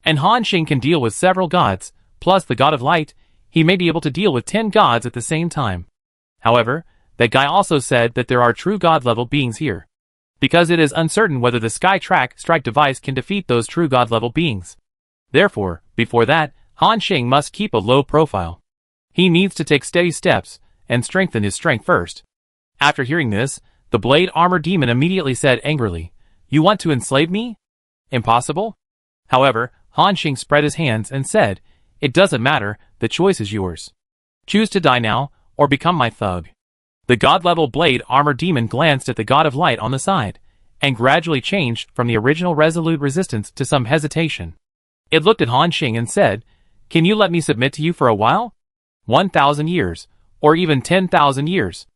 And Han Xing can deal with several gods, plus the God of Light. He may be able to deal with 10 gods at the same time. However, that guy also said that there are true god-level beings here, because it is uncertain whether the Sky Track strike device can defeat those true god-level beings. Therefore, before that, Han Xing must keep a low profile. He needs to take steady steps and strengthen his strength first. After hearing this, the Blade Armor Demon immediately said angrily, "You want to enslave me? Impossible." However, Han Xing spread his hands and said, "It doesn't matter, the choice is yours. Choose to die now, or become my thug." The god-level Blade Armor Demon glanced at the God of Light on the side, and gradually changed from the original resolute resistance to some hesitation. It looked at Han Xing and said, "Can you let me submit to you for a while? 1,000 years, or even 10,000 years.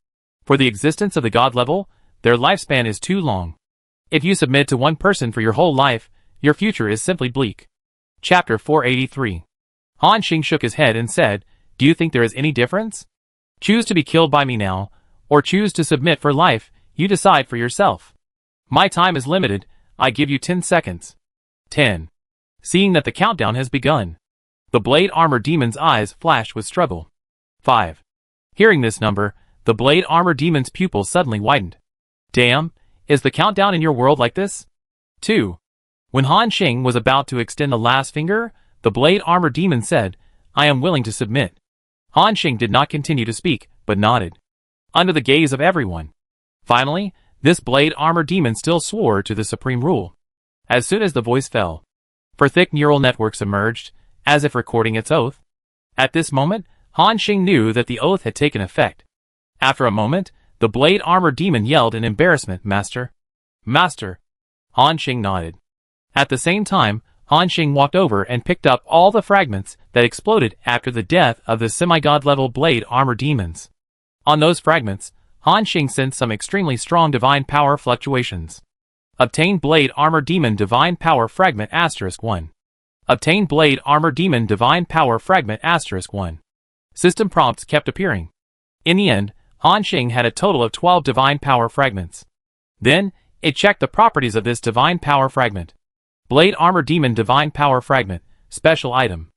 For the existence of the god level, their lifespan is too long. If you submit to one person for your whole life, your future is simply bleak." Chapter 483. Han Xing shook his head and said, "Do you think there is any difference? Choose to be killed by me now, or choose to submit for life, you decide for yourself. My time is limited, I give you 10 seconds. 10, seeing that the countdown has begun. The Blade Armor Demon's eyes flashed with struggle. 5. Hearing this number, the Blade Armor Demon's pupils suddenly widened. Damn, is the countdown in your world like this? 2. When Han Xing was about to extend the last finger, the Blade Armor Demon said, I am willing to submit. Han Xing did not continue to speak, but nodded. Under the gaze of everyone. Finally, this Blade Armor Demon still swore to the supreme rule. As soon as the voice fell, for thick neural networks emerged, as if recording its oath. At this moment, Han Xing knew that the oath had taken effect. After a moment, the Blade Armor Demon yelled in embarrassment, Master. Master. Han Xing nodded. At the same time, Han Xing walked over and picked up all the fragments that exploded after the death of the semi-god level Blade Armor Demons. On those fragments, Han Xing sensed some extremely strong divine power fluctuations. Obtain Blade Armor Demon Divine Power Fragment *1. Obtain Blade Armor Demon Divine Power Fragment *1. System prompts kept appearing. In the end, Han Xing had a total of 12 divine power fragments. Then, it checked the properties of this divine power fragment. Blade Armor Demon Divine Power Fragment, Special Item.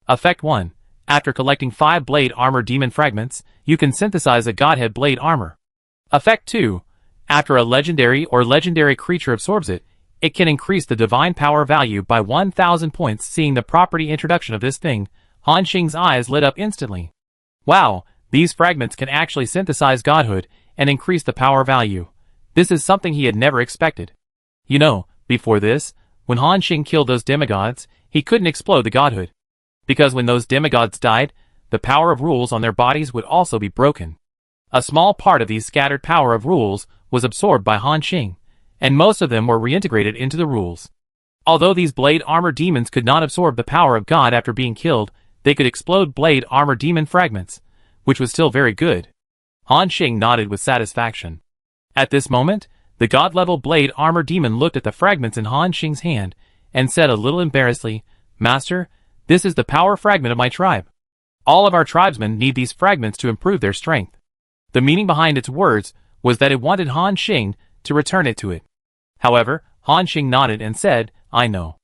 Effect 1. After collecting 5 Blade Armor Demon fragments, you can synthesize a Godhead Blade Armor. Effect 2. After a legendary or legendary creature absorbs it, it can increase the divine power value by 1,000 points. Seeing the property introduction of this thing, Han Xing's eyes lit up instantly. Wow, these fragments can actually synthesize godhood and increase the power value. This is something he had never expected. You know, before this, when Han Xing killed those demigods, he couldn't explode the godhood. Because when those demigods died, the power of rules on their bodies would also be broken. A small part of these scattered power of rules was absorbed by Han Xing, and most of them were reintegrated into the rules. Although these Blade Armor Demons could not absorb the power of God after being killed, they could explode Blade Armor Demon fragments, which was still very good. Han Xing nodded with satisfaction. At this moment, the God-level Blade Armor Demon looked at the fragments in Han Xing's hand, and said a little embarrassedly, Master, this is the power fragment of my tribe. All of our tribesmen need these fragments to improve their strength. The meaning behind its words was that it wanted Han Xing to return it to it. However, Han Xing nodded and said, I know.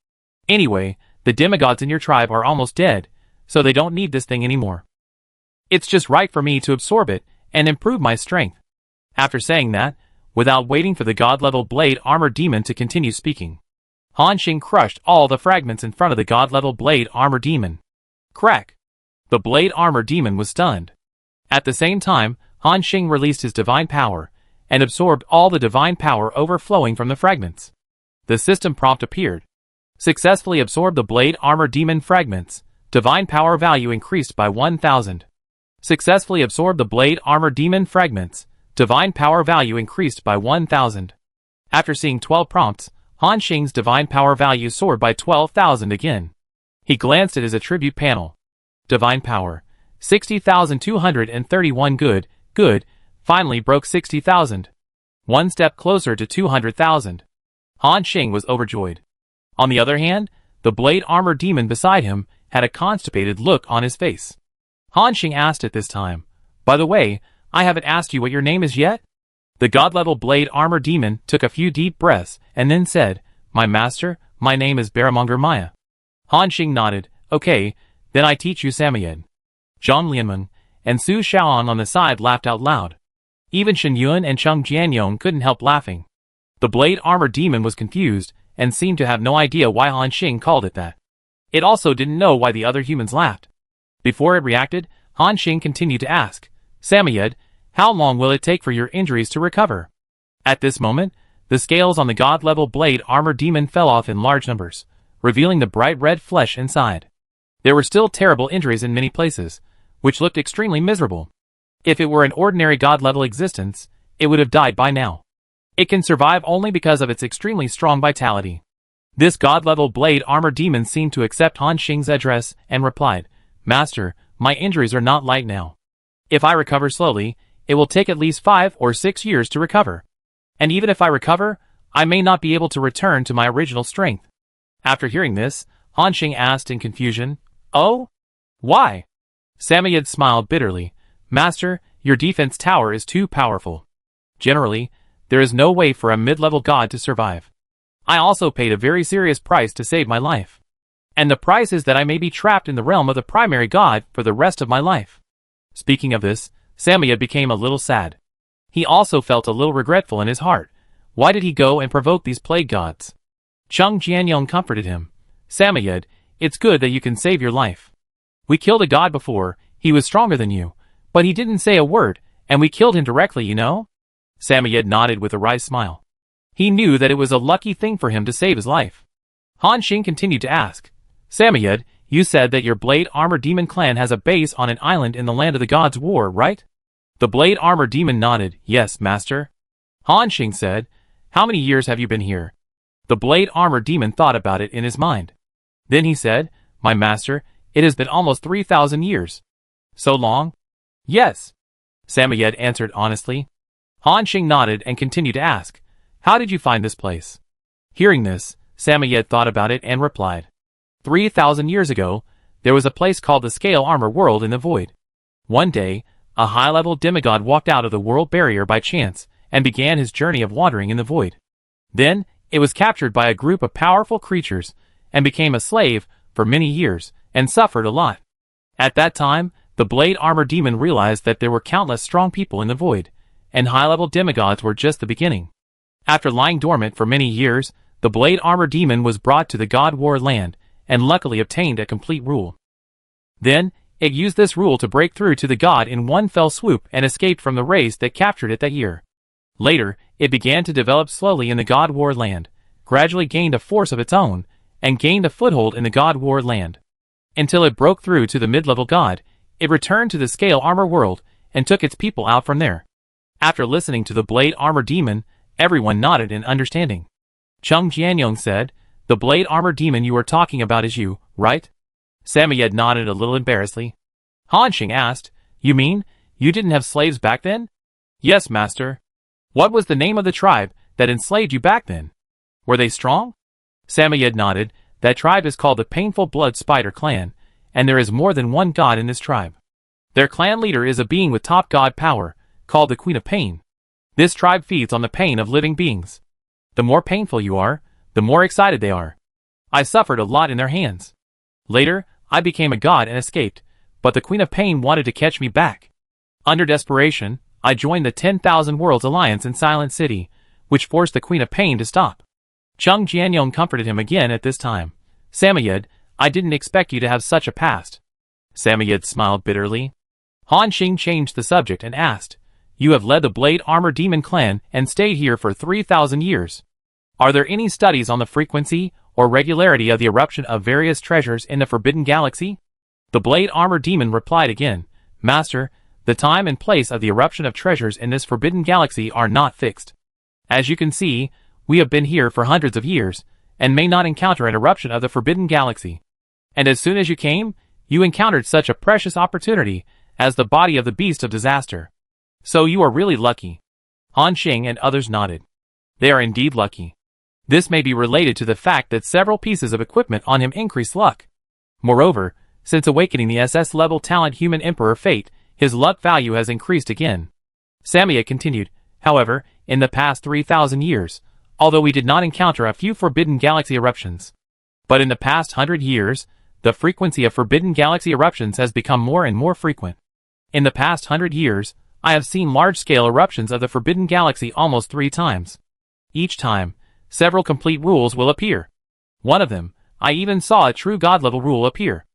Anyway, the demigods in your tribe are almost dead, so they don't need this thing anymore. It's just right for me to absorb it and improve my strength. After saying that, without waiting for the God-level Blade Armor Demon to continue speaking, Han Xing crushed all the fragments in front of the God-level Blade Armor Demon. Crack! The Blade Armor Demon was stunned. At the same time, Han Xing released his divine power, and absorbed all the divine power overflowing from the fragments. The system prompt appeared. Successfully absorbed the Blade Armor Demon fragments. Divine power value increased by 1,000. Successfully absorbed the Blade Armor Demon fragments. Divine power value increased by 1,000. After seeing 12 prompts, Han Xing's divine power value soared by 12,000 again. He glanced at his attribute panel. Divine power. 60,231 good, finally broke 60,000. One step closer to 200,000. Han Xing was overjoyed. On the other hand, the Blade Armor Demon beside him had a constipated look on his face. Han Xing asked at this time, By the way, I haven't asked you what your name is yet? The God-level Blade Armor Demon took a few deep breaths and then said, My master, my name is Baramonger Maya. Han Xing nodded, Okay, then I teach you Samoyed. Zhang Lianmeng and Su Shaoan on the side laughed out loud. Even Shen Yuan and Cheng Jianyong couldn't help laughing. The Blade Armor Demon was confused and seemed to have no idea why Han Xing called it that. It also didn't know why the other humans laughed. Before it reacted, Han Xing continued to ask, Samoyed, how long will it take for your injuries to recover? At this moment, the scales on the God-level Blade Armor Demon fell off in large numbers, revealing the bright red flesh inside. There were still terrible injuries in many places, which looked extremely miserable. If it were an ordinary God-level existence, it would have died by now. It can survive only because of its extremely strong vitality. This God-level Blade Armor Demon seemed to accept Han Xing's address and replied, Master, my injuries are not light now. If I recover slowly, it will take at least 5 or 6 years to recover. And even if I recover, I may not be able to return to my original strength. After hearing this, Han Xing asked in confusion, Oh? Why? Samoyed smiled bitterly, Master, your defense tower is too powerful. Generally, there is no way for a mid-level god to survive. I also paid a very serious price to save my life. And the price is that I may be trapped in the realm of the primary god for the rest of my life. Speaking of this, Samoyed became a little sad. He also felt a little regretful in his heart. Why did he go and provoke these plague gods? Chung Jianyong comforted him. Samoyed, it's good that you can save your life. We killed a god before, he was stronger than you, but he didn't say a word, and we killed him directly, you know? Samoyed nodded with a wry smile. He knew that it was a lucky thing for him to save his life. Han Xing continued to ask, Samoyed, you said that your Blade Armor Demon clan has a base on an island in the land of the gods' war, right? The Blade Armor Demon nodded, yes, master. Han Xing said, how many years have you been here? The Blade Armor Demon thought about it in his mind. Then he said, my master, it has been almost 3,000 years. So long? Yes. Samoyed answered honestly. Han Xing nodded and continued to ask, how did you find this place? Hearing this, Samoyed thought about it and replied, 3,000 years ago, there was a place called the Scale Armor World in the Void. One day, a high-level demigod walked out of the world barrier by chance and began his journey of wandering in the void. Then, it was captured by a group of powerful creatures and became a slave for many years and suffered a lot. At that time, the Blade Armor Demon realized that there were countless strong people in the void, and high-level demigods were just the beginning. After lying dormant for many years, the Blade Armor Demon was brought to the God War land and luckily obtained a complete rule. Then, it used this rule to break through to the god in one fell swoop and escaped from the race that captured it that year. Later, it began to develop slowly in the God War land, gradually gained a force of its own, and gained a foothold in the God War land. Until it broke through to the mid-level god, it returned to the Scale Armor World and took its people out from there. After listening to the Blade Armor Demon, everyone nodded in understanding. Chung Jianyong said, the Blade Armor Demon you are talking about is you, right? Samoyed nodded a little embarrassedly. Han Xing asked, you mean, you didn't have slaves back then? Yes, master. What was the name of the tribe that enslaved you back then? Were they strong? Samoyed nodded, that tribe is called the Painful Blood Spider Clan, and there is more than one god in this tribe. Their clan leader is a being with top god power, called the Queen of Pain. This tribe feeds on the pain of living beings. The more painful you are, the more excited they are. I suffered a lot in their hands. Later, I became a god and escaped, but the Queen of Pain wanted to catch me back. Under desperation, I joined the 10,000 Worlds Alliance in Silent City, which forced the Queen of Pain to stop. Chung Jianyong comforted him again at this time. Samoyed, I didn't expect you to have such a past. Samoyed smiled bitterly. Han Xing changed the subject and asked, you have led the Blade Armor Demon clan and stayed here for 3,000 years. Are there any studies on the frequency or regularity of the eruption of various treasures in the Forbidden Galaxy? The Blade Armor Demon replied again, Master, the time and place of the eruption of treasures in this Forbidden Galaxy are not fixed. As you can see, we have been here for hundreds of years, and may not encounter an eruption of the Forbidden Galaxy. And as soon as you came, you encountered such a precious opportunity as the body of the Beast of Disaster. So you are really lucky. Han Xing and others nodded. They are indeed lucky. This may be related to the fact that several pieces of equipment on him increased luck. Moreover, since awakening the SS-level talent Human Emperor Fate, his luck value has increased again. Samoyed continued, however, in the past 3,000 years, although we did not encounter a few Forbidden Galaxy eruptions. But in the past 100 years, the frequency of Forbidden Galaxy eruptions has become more and more frequent. In the past 100 years, I have seen large-scale eruptions of the Forbidden Galaxy almost 3 times. Each time, several complete rules will appear. One of them, I even saw a true god-level rule appear.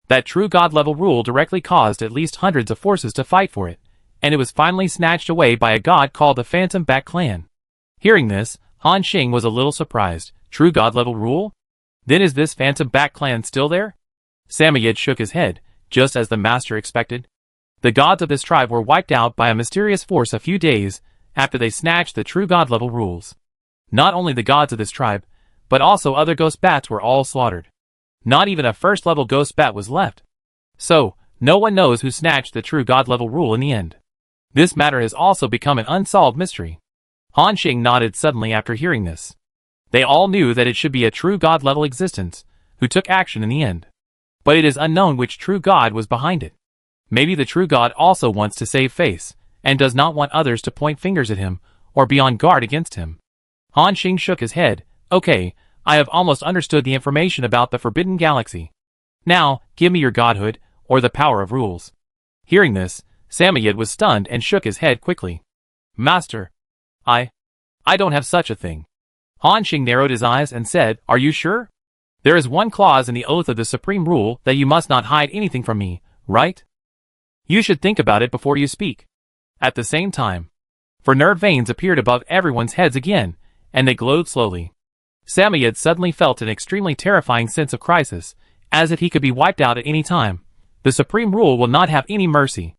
That true god-level rule directly caused at least hundreds of forces to fight for it, and it was finally snatched away by a god called the Phantom Bat Clan. Hearing this, Han Xing was a little surprised. True god-level rule? Then is this Phantom Bat Clan still there? Samoyed shook his head, just as the master expected. The gods of this tribe were wiped out by a mysterious force a few days after they snatched the true god-level rules. Not only the gods of this tribe, but also other ghost bats were all slaughtered. Not even a first-level ghost bat was left. So, no one knows who snatched the true god-level rule in the end. This matter has also become an unsolved mystery. Han Xing nodded suddenly after hearing this. They all knew that it should be a true god-level existence, who took action in the end. But it is unknown which true god was behind it. Maybe the true god also wants to save face, and does not want others to point fingers at him, or be on guard against him. Han Xing shook his head. Okay, I have almost understood the information about the Forbidden Galaxy. Now, give me your godhood, or the power of rules. Hearing this, Samoyed was stunned and shook his head quickly. Master, I don't have such a thing. Han Xing narrowed his eyes and said, Are you sure? There is one clause in the oath of the Supreme Rule that you must not hide anything from me, right? You should think about it before you speak. At the same time, for nerve veins appeared above everyone's heads again, and they glowed slowly. Samoyed suddenly felt an extremely terrifying sense of crisis, as if he could be wiped out at any time. The Supreme Rule will not have any mercy.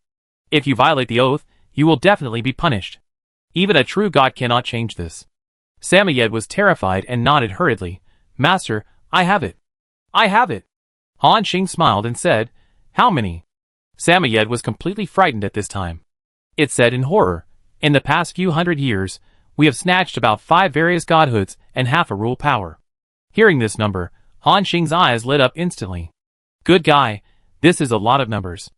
If you violate the oath, you will definitely be punished. Even a true god cannot change this. Samoyed was terrified and nodded hurriedly. Master, I have it. I have it. Han Xing smiled and said, How many? Samoyed was completely frightened at this time. It said in horror, In the past few hundred years, we have snatched about 5 various godhoods and half a rule power. Hearing this number, Han Xing's eyes lit up instantly. Good guy, this is a lot of numbers.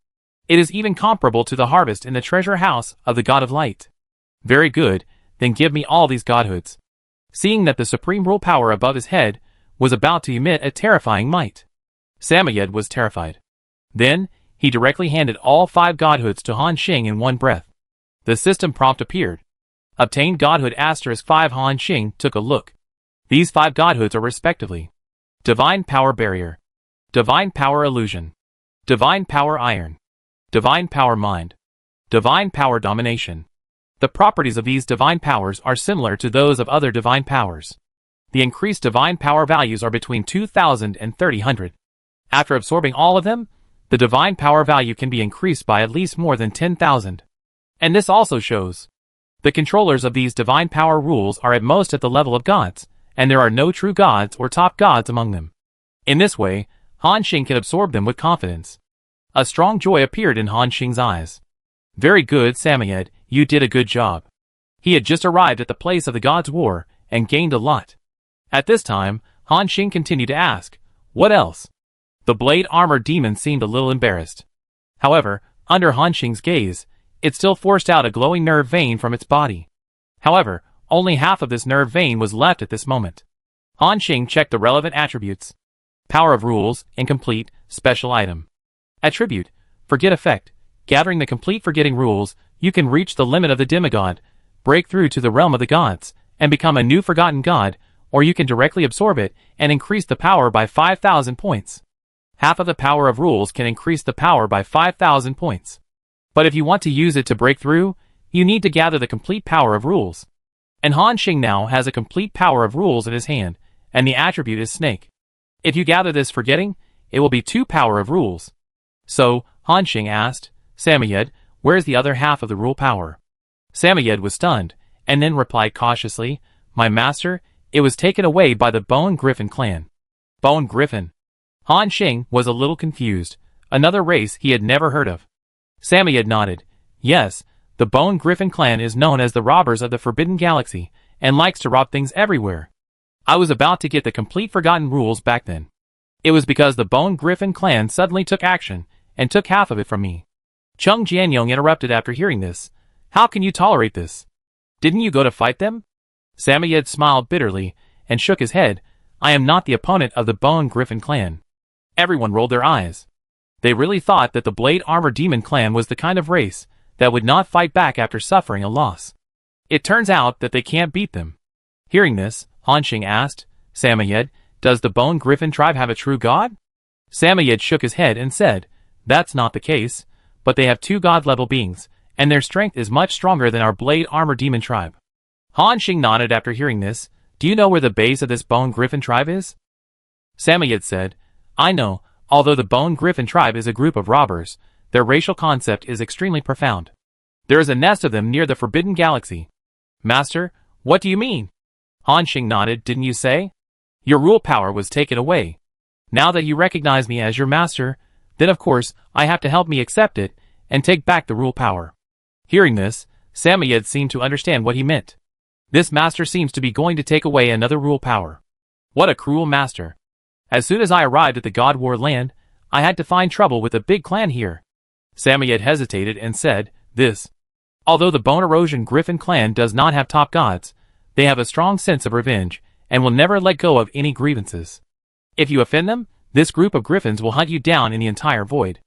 It is even comparable to the harvest in the treasure house of the God of Light. Very good, then give me all these godhoods. Seeing that the supreme rule power above his head was about to emit a terrifying might, Samoyed was terrified. Then, he directly handed all 5 godhoods to Han Xing in one breath. The system prompt appeared. Obtained godhood *5. Han Xing took a look. These 5 godhoods are respectively Divine Power Barrier, Divine Power Illusion, Divine Power Iron, Divine Power Mind, Divine Power Domination. The properties of these divine powers are similar to those of other divine powers. The increased divine power values are between 2,000 and 3,000. After absorbing all of them, the divine power value can be increased by at least more than 10,000. And this also shows the controllers of these divine power rules are at most at the level of gods, and there are no true gods or top gods among them. In this way, Han Xing can absorb them with confidence. A strong joy appeared in Han Xing's eyes. Very good, Samoyed, you did a good job. He had just arrived at the place of the gods' war, and gained a lot. At this time, Han Xing continued to ask, What else? The blade armored demon seemed a little embarrassed. However, under Han Xing's gaze, it still forced out a glowing nerve vein from its body. However, only half of this nerve vein was left at this moment. Han Xing checked the relevant attributes. Power of Rules, Incomplete, Special Item. Attribute, Forget Effect. Gathering the complete forgetting rules, you can reach the limit of the demigod, break through to the realm of the gods, and become a new forgotten god, or you can directly absorb it and increase the power by 5,000 points. Half of the power of rules can increase the power by 5,000 points. But if you want to use it to break through, you need to gather the complete power of rules. And Han Xing now has a complete power of rules in his hand, and the attribute is Snake. If you gather this forgetting, it will be 2 power of rules. So, Han Xing asked, Samoyed, where's the other half of the rule power? Samoyed was stunned, and then replied cautiously, My master, it was taken away by the Bone Griffin clan. Bone Griffin. Han Xing was a little confused, another race he had never heard of. Samoyed nodded. Yes, the Bone Griffin clan is known as the robbers of the Forbidden Galaxy, and likes to rob things everywhere. I was about to get the complete forgotten rules back then. It was because the Bone Griffin clan suddenly took action, and took half of it from me. Chung Jianyong interrupted after hearing this. How can you tolerate this? Didn't you go to fight them? Samoyed smiled bitterly, and shook his head. I am not the opponent of the Bone Griffin clan. Everyone rolled their eyes. They really thought that the Blade Armor Demon clan was the kind of race that would not fight back after suffering a loss. It turns out that they can't beat them. Hearing this, Han Xing asked, Samoyed, does the Bone Griffin tribe have a true god? Samoyed shook his head and said, That's not the case, but they have 2 god-level beings, and their strength is much stronger than our Blade Armor Demon tribe. Han Xing nodded after hearing this. Do you know where the base of this Bone Griffin tribe is? Samoyed said, I know, although the Bone Griffin tribe is a group of robbers, their racial concept is extremely profound. There is a nest of them near the Forbidden Galaxy. Master, what do you mean? Han Xing nodded. Didn't you say? Your rule power was taken away. Now that you recognize me as your master, then of course I have to help me accept it and take back the rule power. Hearing this, Samoyed seemed to understand what he meant. This master seems to be going to take away another rule power. What a cruel master. As soon as I arrived at the God War land, I had to find trouble with a big clan here. Samoyed hesitated and said, This. Although the Bone Erosion Griffin clan does not have top gods, they have a strong sense of revenge, and will never let go of any grievances. If you offend them, this group of griffins will hunt you down in the entire void.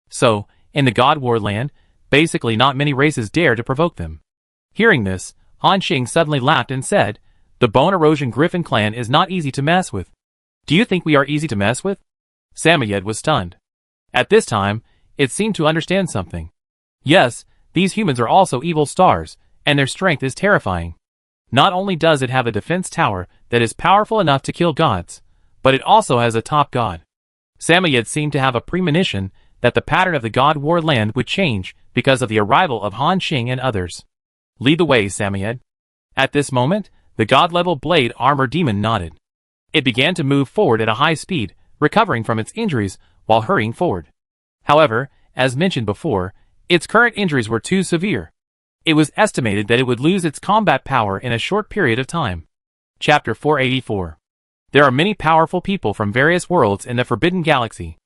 So, in the God War land, basically not many races dare to provoke them. Hearing this, Han Xing suddenly laughed and said, "The Bone Erosion Griffin clan is not easy to mess with." "Do you think we are easy to mess with?" Samoyed was stunned. At this time, it seemed to understand something. Yes, these humans are also evil stars, and their strength is terrifying. Not only does it have a defense tower that is powerful enough to kill gods, but it also has a top god. Samoyed seemed to have a premonition that the pattern of the God War land would change because of the arrival of Han Xing and others. "Lead the way, Samoyed." At this moment, the god-level blade armor demon nodded. It began to move forward at a high speed, recovering from its injuries while hurrying forward. However, as mentioned before, its current injuries were too severe. It was estimated that it would lose its combat power in a short period of time. Chapter 484. There are many powerful people from various worlds in the Forbidden Galaxy.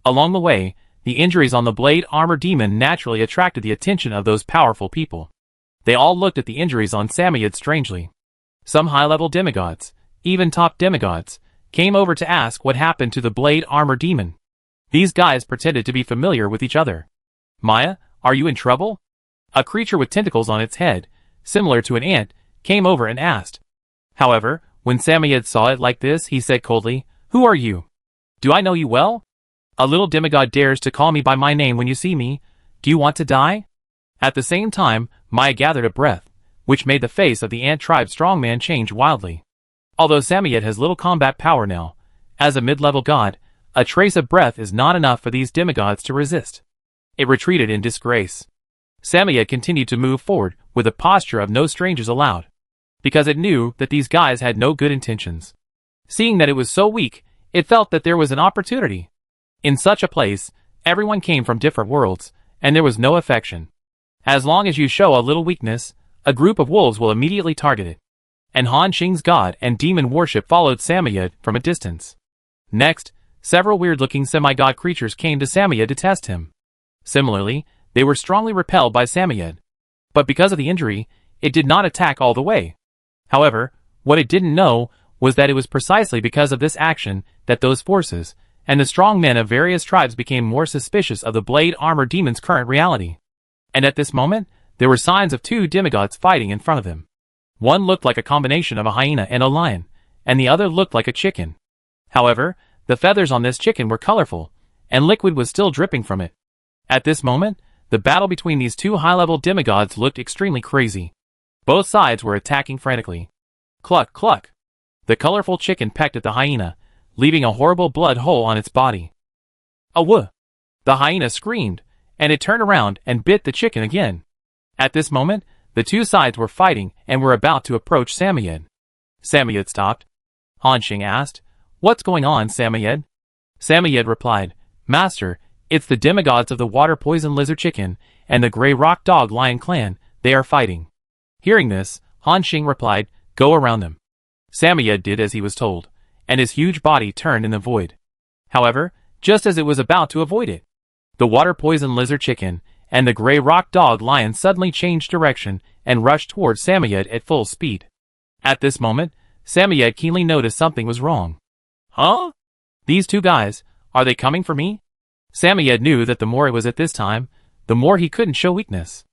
Along the way, the injuries on the blade armor demon naturally attracted the attention of those powerful people. They all looked at the injuries on Samoyed strangely. Some high-level demigods, even top demigods, came over to ask what happened to the blade armor demon. These guys pretended to be familiar with each other. "Maya, are you in trouble?" A creature with tentacles on its head, similar to an ant, came over and asked. However, when Samoyed saw it like this, he said coldly, "Who are you? Do I know you well? A little demigod dares to call me by my name when you see me. Do you want to die?" At the same time, Maya gathered a breath, which made the face of the ant tribe strongman change wildly. Although Samoyed has little combat power now, as a mid-level god, a trace of breath is not enough for these demigods to resist. It retreated in disgrace. Samoyed continued to move forward with a posture of no strangers allowed, because it knew that these guys had no good intentions. Seeing that it was so weak, it felt that there was an opportunity. In such a place, everyone came from different worlds, and there was no affection. As long as you show a little weakness, a group of wolves will immediately target it. And Han Xing's god and demon worship followed Samoyed from a distance. Next, several weird-looking semi-god creatures came to Samoyed to test him. Similarly, they were strongly repelled by Samoyed. But because of the injury, it did not attack all the way. However, what it didn't know was that it was precisely because of this action that those forces, and the strong men of various tribes became more suspicious of the blade armor demon's current reality. And at this moment, there were signs of two demigods fighting in front of them. One looked like a combination of a hyena and a lion, and the other looked like a chicken. However, the feathers on this chicken were colorful, and liquid was still dripping from it. At this moment, the battle between these two high-level demigods looked extremely crazy. Both sides were attacking frantically. Cluck, cluck. The colorful chicken pecked at the hyena, leaving a horrible blood hole on its body. "Awoo!" The hyena screamed, and it turned around and bit the chicken again. At this moment, the two sides were fighting and were about to approach Samoyed. Samoyed stopped. Han Xing asked, "What's going on, Samoyed?" Samoyed replied, "Master, it's the demigods of the water poison lizard chicken and the gray rock dog lion clan. They are fighting." Hearing this, Han Xing replied, "Go around them." Samoyed did as he was told, and his huge body turned in the void. However, just as it was about to avoid it, the water poison lizard chicken and the gray rock dog lion suddenly changed direction and rushed towards Samoyed at full speed. At this moment, Samoyed keenly noticed something was wrong. "Huh? These two guys, are they coming for me?" Samoyed knew that the more it was at this time, the more he couldn't show weakness.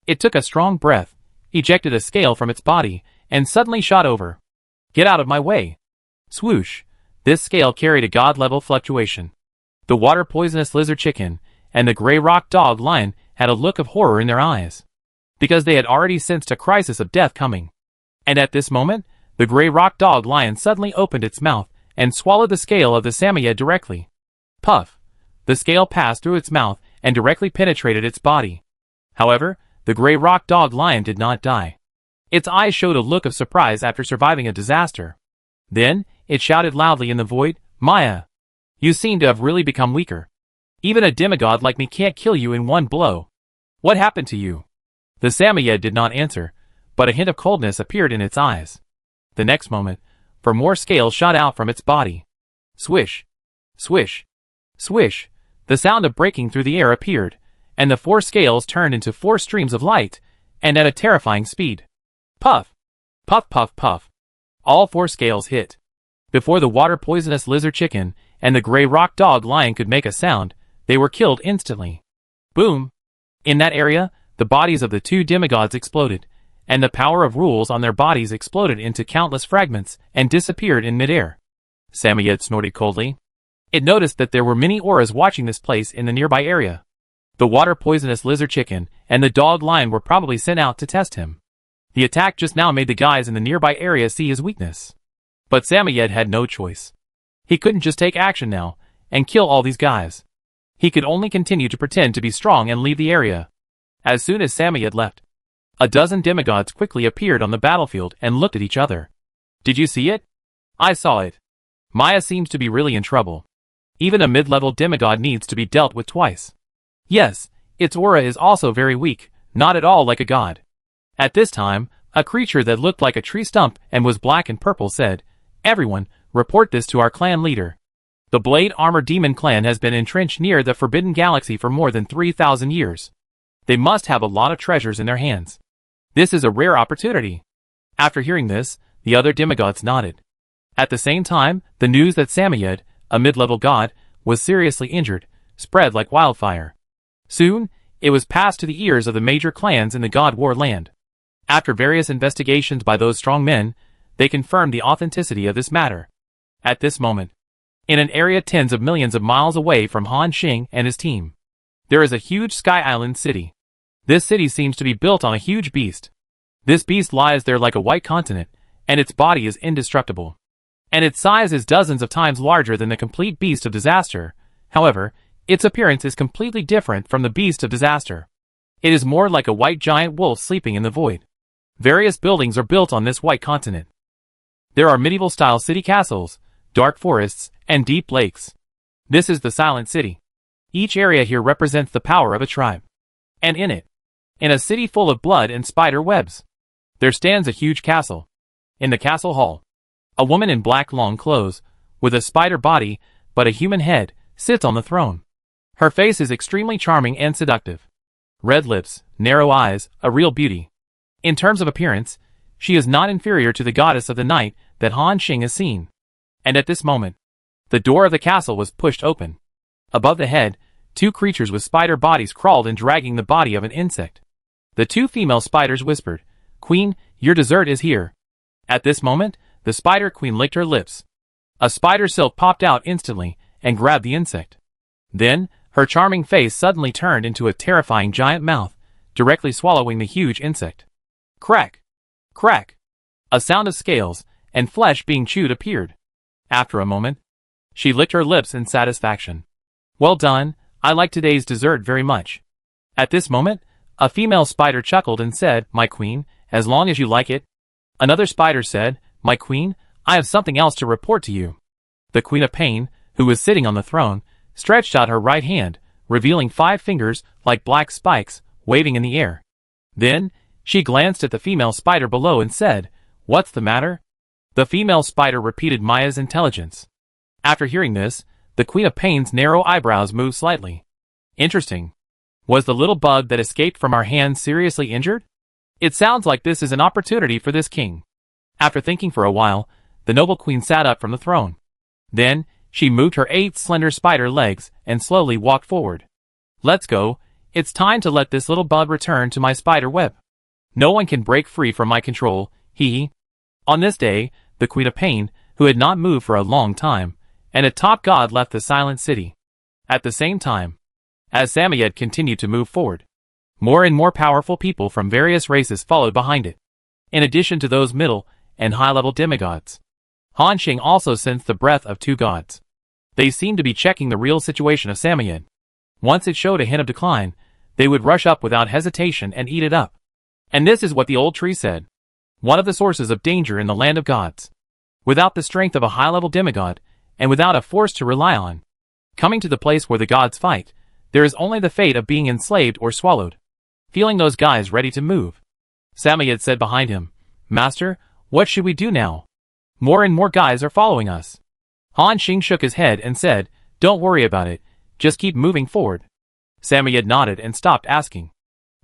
It took a strong breath, ejected a scale from its body, and suddenly shot over. "Get out of my way!" Swoosh! This scale carried a god-level fluctuation. The water poisonous lizard chicken and the gray rock dog lion had a look of horror in their eyes, because they had already sensed a crisis of death coming. And at this moment, the gray rock dog lion suddenly opened its mouth and swallowed the scale of the Samoyed directly. Puff! The scale passed through its mouth and directly penetrated its body. However, the gray rock dog lion did not die. Its eyes showed a look of surprise after surviving a disaster. Then, it shouted loudly in the void, "Maya! You seem to have really become weaker. Even a demigod like me can't kill you in one blow. What happened to you?" The Samoyed did not answer, but a hint of coldness appeared in its eyes. The next moment, 4 more scales shot out from its body. Swish! Swish! Swish! The sound of breaking through the air appeared, and the 4 scales turned into 4 streams of light, and at a terrifying speed. Puff! Puff puff puff! All 4 scales hit. Before the water-poisonous lizard chicken and the gray rock dog lion could make a sound, they were killed instantly. Boom! In that area, the bodies of the 2 demigods exploded, and the power of rules on their bodies exploded into countless fragments and disappeared in midair. Samoyed snorted coldly. It noticed that there were many auras watching this place in the nearby area. The water-poisonous lizard chicken and the dog lion were probably sent out to test him. The attack just now made the guys in the nearby area see his weakness. But Samoyed had no choice. He couldn't just take action now and kill all these guys. He could only continue to pretend to be strong and leave the area. As soon as Samoyed left, a dozen demigods quickly appeared on the battlefield and looked at each other. Did you see it? I saw it. Maya seems to be really in trouble. Even a mid-level demigod needs to be dealt with twice. Yes, its aura is also very weak, not at all like a god. At this time, a creature that looked like a tree stump and was black and purple said, "Everyone, report this to our clan leader. The Blade Armor Demon clan has been entrenched near the Forbidden Galaxy for more than 3,000 years. They must have a lot of treasures in their hands. This is a rare opportunity." After hearing this, the other demigods nodded. At the same time, the news that Samoyed, a mid-level god, was seriously injured, spread like wildfire. Soon, it was passed to the ears of the major clans in the God War land. After various investigations by those strong men, they confirmed the authenticity of this matter. At this moment, in an area tens of millions of miles away from Han Xing and his team, there is a huge Sky Island city. This city seems to be built on a huge beast. This beast lies there like a white continent, and its body is indestructible. And its size is dozens of times larger than the complete beast of disaster. However, its appearance is completely different from the beast of disaster. It is more like a white giant wolf sleeping in the void. Various buildings are built on this white continent. There are medieval-style city castles, dark forests, and deep lakes. This is the Silent City. Each area here represents the power of a tribe. And in it, in a city full of blood and spider webs, there stands a huge castle. In the castle hall, a woman in black long clothes, with a spider body but a human head, sits on the throne. Her face is extremely charming and seductive. Red lips, narrow eyes, a real beauty. In terms of appearance, she is not inferior to the goddess of the night that Han Xing has seen. And at this moment, the door of the castle was pushed open. Above the head, 2 creatures with spider bodies crawled and dragging the body of an insect. The 2 female spiders whispered, "Queen, your dessert is here." At this moment, the spider queen licked her lips. A spider silk popped out instantly and grabbed the insect. Then, her charming face suddenly turned into a terrifying giant mouth, directly swallowing the huge insect. Crack! Crack! A sound of scales and flesh being chewed appeared. After a moment, she licked her lips in satisfaction. "Well done, I like today's dessert very much." At this moment, a female spider chuckled and said, "My queen, as long as you like it." Another spider said, "My queen, I have something else to report to you." The Queen of Pain, who was sitting on the throne, stretched out her right hand, revealing 5 fingers like black spikes, waving in the air. Then, she glanced at the female spider below and said, "What's the matter?" The female spider repeated Maya's intelligence. After hearing this, the Queen of Pain's narrow eyebrows moved slightly. Interesting. Was the little bug that escaped from our hands seriously injured? It sounds like this is an opportunity for this king. After thinking for a while, the noble queen sat up from the throne. Then, she moved her 8 slender spider legs and slowly walked forward. "Let's go. It's time to let this little bug return to my spider web. No one can break free from my control, hee." On this day, the Queen of Pain, who had not moved for a long time, and a top god left the Silent City. At the same time, as Samoyed continued to move forward, more and more powerful people from various races followed behind it. In addition to those middle and high-level demigods, Han Xing also sensed the breath of 2 gods. They seemed to be checking the real situation of Samoyed. Once it showed a hint of decline, they would rush up without hesitation and eat it up. And this is what the old tree said. One of the sources of danger in the land of gods. Without the strength of a high-level demigod, and without a force to rely on, coming to the place where the gods fight, there is only the fate of being enslaved or swallowed. Feeling those guys ready to move, Samoyed said behind him, "Master, what should we do now? More and more guys are following us." Han Xing shook his head and said, "Don't worry about it, just keep moving forward." Samoyed nodded and stopped asking,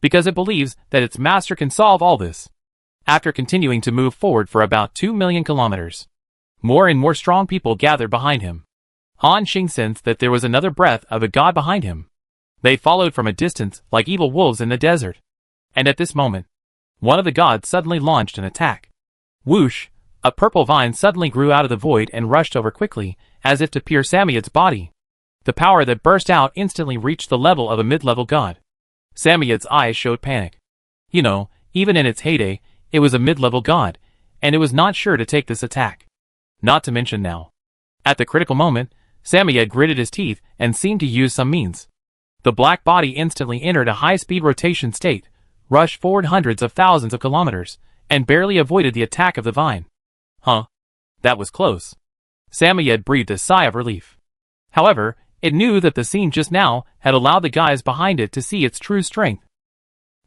because it believes that its master can solve all this. After continuing to move forward for about 2 million kilometers, more and more strong people gathered behind him. Han Xing sensed that there was another breath of a god behind him. They followed from a distance like evil wolves in the desert. And at this moment, one of the gods suddenly launched an attack. Whoosh! A purple vine suddenly grew out of the void and rushed over quickly, as if to pierce Samoyed's body. The power that burst out instantly reached the level of a mid-level god. Samoyed's eyes showed panic. You know, even in its heyday, it was a mid-level god, and it was not sure to take this attack. Not to mention now. At the critical moment, Samoyed gritted his teeth and seemed to use some means. The black body instantly entered a high-speed rotation state, rushed forward hundreds of thousands of kilometers, and barely avoided the attack of the vine. Huh? That was close. Samoyed breathed a sigh of relief. However, it knew that the scene just now had allowed the guys behind it to see its true strength.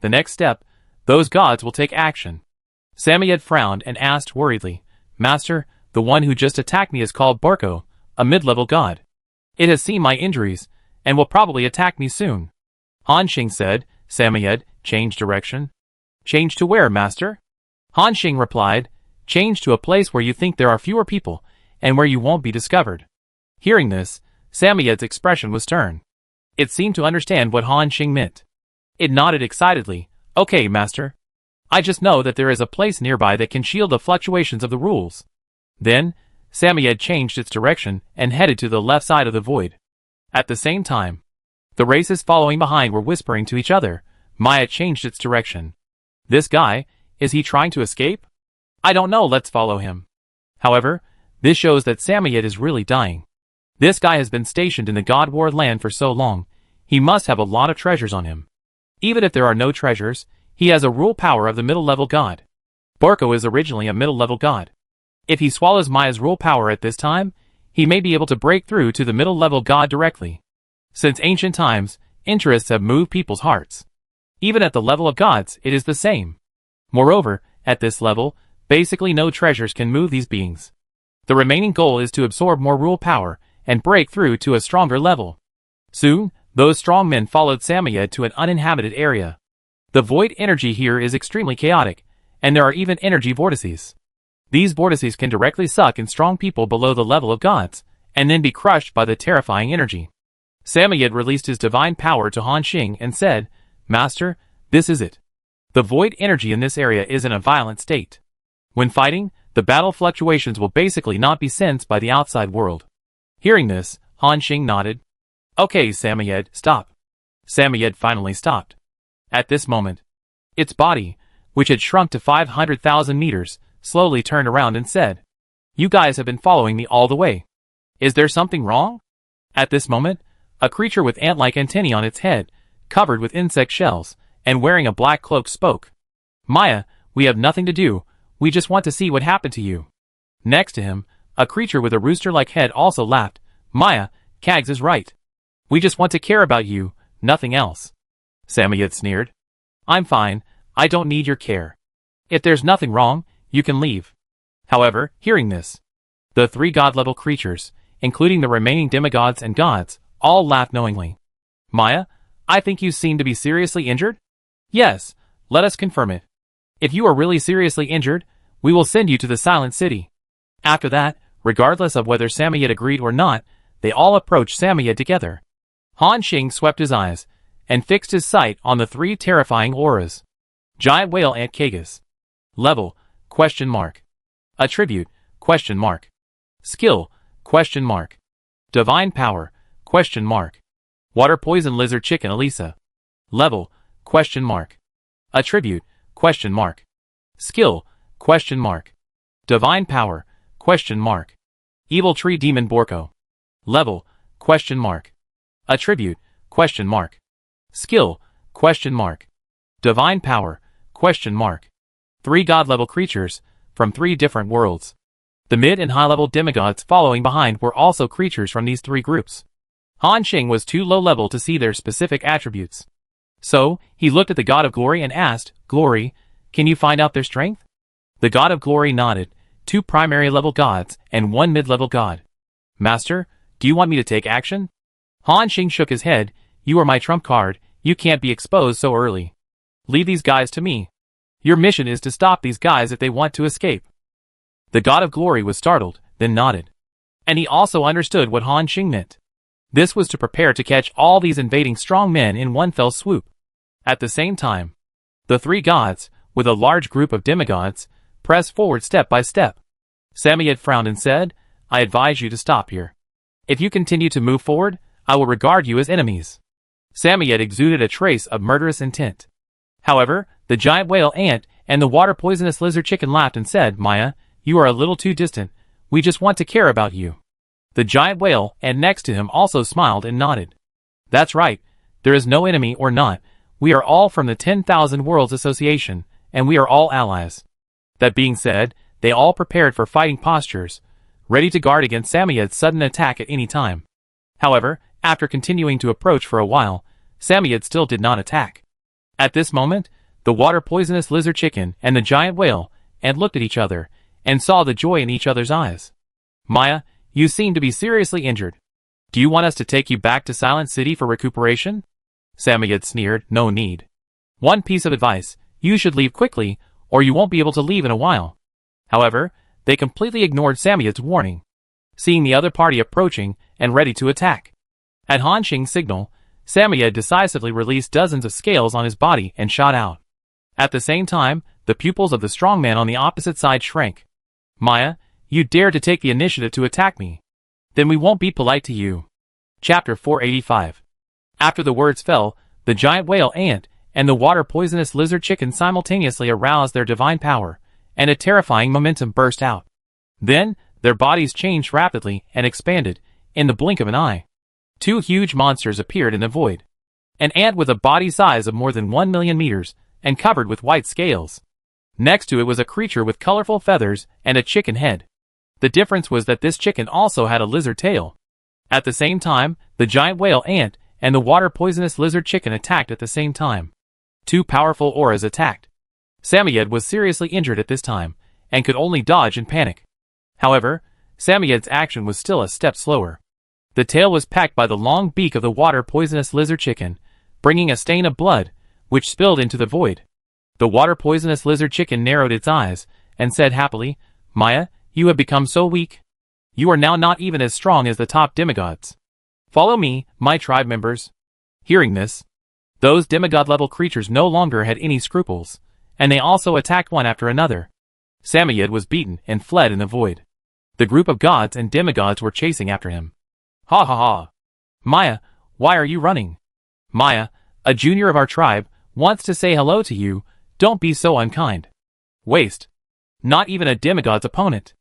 The next step, those gods will take action. Samoyed frowned and asked worriedly, Master, the one who just attacked me is called Barco, a mid-level god. It has seen my injuries, and will probably attack me soon. Han Xing said. Samoyed, change direction. Change to where, Master? Han Xing replied, change to a place where you think there are fewer people, and where you won't be discovered. Hearing this, Samoyed's expression was stern. It seemed to understand what Han Xing meant. It nodded excitedly, okay, Master. I just know that there is a place nearby that can shield the fluctuations of the rules. Then, Samoyed changed its direction and headed to the left side of the void. At the same time, the races following behind were whispering to each other. Maya changed its direction. This guy, is he trying to escape? I don't know, let's follow him. However, this shows that Samoyed is really dying. This guy has been stationed in the God War land for so long, he must have a lot of treasures on him. Even if there are no treasures, he has a rule power of the middle-level god. Barco is originally a middle-level god. If he swallows Maya's rule power at this time, he may be able to break through to the middle-level god directly. Since ancient times, interests have moved people's hearts. Even at the level of gods, it is the same. Moreover, at this level, basically no treasures can move these beings. The remaining goal is to absorb more rule power and break through to a stronger level. Soon, those strong men followed Samoyed to an uninhabited area. The void energy here is extremely chaotic, and there are even energy vortices. These vortices can directly suck in strong people below the level of gods, and then be crushed by the terrifying energy. Samoyed released his divine power to Han Xing and said, Master, this is it. The void energy in this area is in a violent state. When fighting, the battle fluctuations will basically not be sensed by the outside world. Hearing this, Han Xing nodded. Okay, Samoyed, stop. Samoyed finally stopped. At this moment, its body, which had shrunk to 500,000 meters, slowly turned around and said, You guys have been following me all the way. Is there something wrong? At this moment, a creature with ant-like antennae on its head, covered with insect shells, and wearing a black cloak spoke. Maya, we have nothing to do, we just want to see what happened to you. Next to him, a creature with a rooster-like head also laughed. Maya, Kags is right. We just want to care about you, nothing else. Samoyed sneered. I'm fine, I don't need your care. If there's nothing wrong, you can leave. However, hearing this, the three god-level creatures, including the remaining demigods and gods, all laughed knowingly. Maya, I think you seem to be seriously injured? Yes, let us confirm it. If you are really seriously injured, we will send you to the Silent City. After that, regardless of whether Samoyed agreed or not, they all approached Samoyed together. Han Xing swept his eyes, and fixed his sight on the three terrifying auras. Giant Whale Ant Kagas. Level, ? Attribute, ? Skill, ? Divine Power, ? Water Poison Lizard Chicken Elisa. Level, ? Attribute, ? Skill, ? Divine Power, ? Evil Tree Demon Borko. Level, ? Attribute, ? Skill, ? Divine Power, ? Three god-level creatures, from three different worlds. The mid and high-level demigods following behind were also creatures from these three groups. Han Xing was too low-level to see their specific attributes. So, he looked at the God of Glory and asked, Glory, can you find out their strength? The God of Glory nodded, 2 primary-level gods and 1 mid-level god. Master, do you want me to take action? Han Xing shook his head, you are my trump card, you can't be exposed so early. Leave these guys to me. Your mission is to stop these guys if they want to escape. The god of glory was startled, then nodded. And he also understood what Han Xing meant. This was to prepare to catch all these invading strong men in one fell swoop. At the same time, the three gods, with a large group of demigods, pressed forward step by step. Samyed frowned and said, I advise you to stop here. If you continue to move forward, I will regard you as enemies. Samyed exuded a trace of murderous intent. However, the giant whale ant and the water poisonous lizard chicken laughed and said, Maya, you are a little too distant. We just want to care about you. The giant whale ant next to him also smiled and nodded. That's right. There is no enemy or not. We are all from the 10,000 Worlds Association, and we are all allies. That being said, they all prepared for fighting postures, ready to guard against Samyed's sudden attack at any time. However, after continuing to approach for a while, Samyed still did not attack. At this moment, the water poisonous lizard chicken and the giant whale ant looked at each other and saw the joy in each other's eyes. Maya, you seem to be seriously injured. Do you want us to take you back to Silent City for recuperation? Samyed sneered, no need. One piece of advice, you should leave quickly, or you won't be able to leave in a while. However, they completely ignored Samyed's warning, seeing the other party approaching and ready to attack. At Han Xing's signal, Samyed decisively released dozens of scales on his body and shot out. At the same time, the pupils of the strong man on the opposite side shrank. Maya, you dare to take the initiative to attack me. Then we won't be polite to you. Chapter 485. After the words fell, the giant whale ant and the water poisonous lizard chicken simultaneously aroused their divine power, and a terrifying momentum burst out. Then, their bodies changed rapidly and expanded, in the blink of an eye. Two huge monsters appeared in the void. An ant with a body size of more than 1 million meters, and covered with white scales. Next to it was a creature with colorful feathers and a chicken head. The difference was that this chicken also had a lizard tail. At the same time, the giant whale ant and the water poisonous lizard chicken attacked at the same time. Two powerful auras attacked. Samyed was seriously injured at this time, and could only dodge and panic. However, Samyed's action was still a step slower. The tail was packed by the long beak of the water poisonous lizard chicken, bringing a stain of blood, which spilled into the void. The water poisonous lizard chicken narrowed its eyes, and said happily, Maya, you have become so weak. You are now not even as strong as the top demigods. Follow me, my tribe members. Hearing this, those demigod-level creatures no longer had any scruples, and they also attacked one after another. Samyed was beaten and fled in the void. The group of gods and demigods were chasing after him. Ha ha ha. Maya, why are you running? Maya, a junior of our tribe, wants to say hello to you. Don't be so unkind. Waste. Not even a demigod's opponent.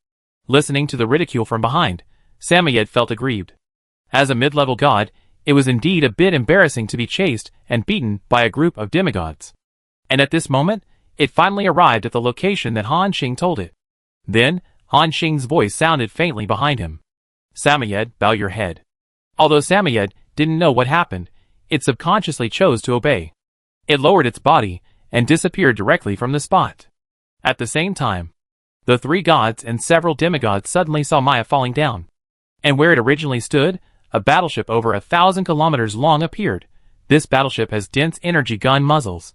Listening to the ridicule from behind, Samyed felt aggrieved. As a mid-level god, it was indeed a bit embarrassing to be chased and beaten by a group of demigods. And at this moment, it finally arrived at the location that Han Xing told it. Then, Han Xing's voice sounded faintly behind him. Samyed, bow your head. Although Samyed didn't know what happened, it subconsciously chose to obey. It lowered its body and disappeared directly from the spot. At the same time, the three gods and several demigods suddenly saw Maya falling down. And where it originally stood, a battleship over 1,000 kilometers long appeared. This battleship has dense energy gun muzzles.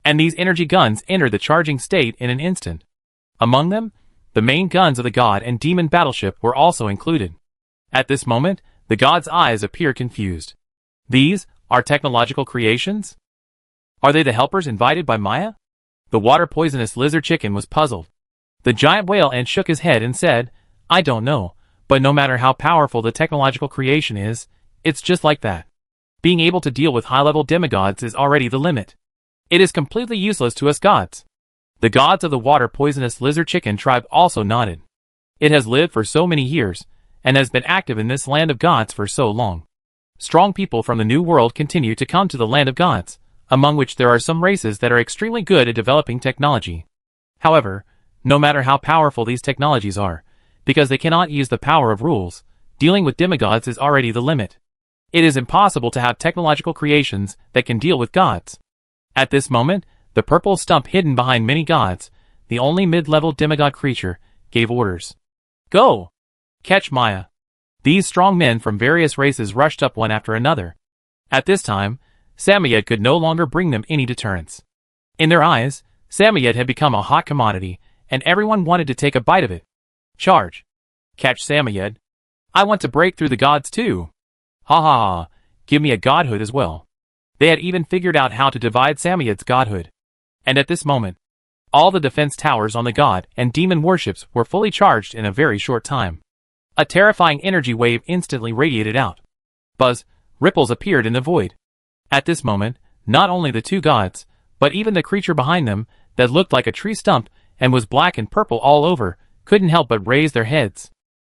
And these energy guns entered the charging state in an instant. Among them, the main guns of the god and demon battleship were also included. At this moment, the god's eyes appear confused. These are technological creations? Are they the helpers invited by Maya? The water poisonous lizard chicken was puzzled. The giant whale ant shook his head and said, I don't know, but no matter how powerful the technological creation is, it's just like that. Being able to deal with high-level demigods is already the limit. It is completely useless to us gods. The gods of the water poisonous lizard chicken tribe also nodded. It has lived for so many years, and has been active in this land of gods for so long. Strong people from the New World continue to come to the land of gods, among which there are some races that are extremely good at developing technology. However, no matter how powerful these technologies are, because they cannot use the power of rules, dealing with demigods is already the limit. It is impossible to have technological creations that can deal with gods. At this moment, the purple stump hidden behind many gods, the only mid-level demigod creature, gave orders. Go! Catch Maya. These strong men from various races rushed up one after another. At this time, Samyed could no longer bring them any deterrence. In their eyes, Samoyed had become a hot commodity, and everyone wanted to take a bite of it. Charge! Catch Samoyed! I want to break through the gods too! Ha ha ha! Give me a godhood as well. They had even figured out how to divide Samoyed's godhood. And at this moment, all the defense towers on the god and demon warships were fully charged in a very short time. A terrifying energy wave instantly radiated out. Buzz, ripples appeared in the void. At this moment, not only the two gods, but even the creature behind them, that looked like a tree stump and was black and purple all over, couldn't help but raise their heads.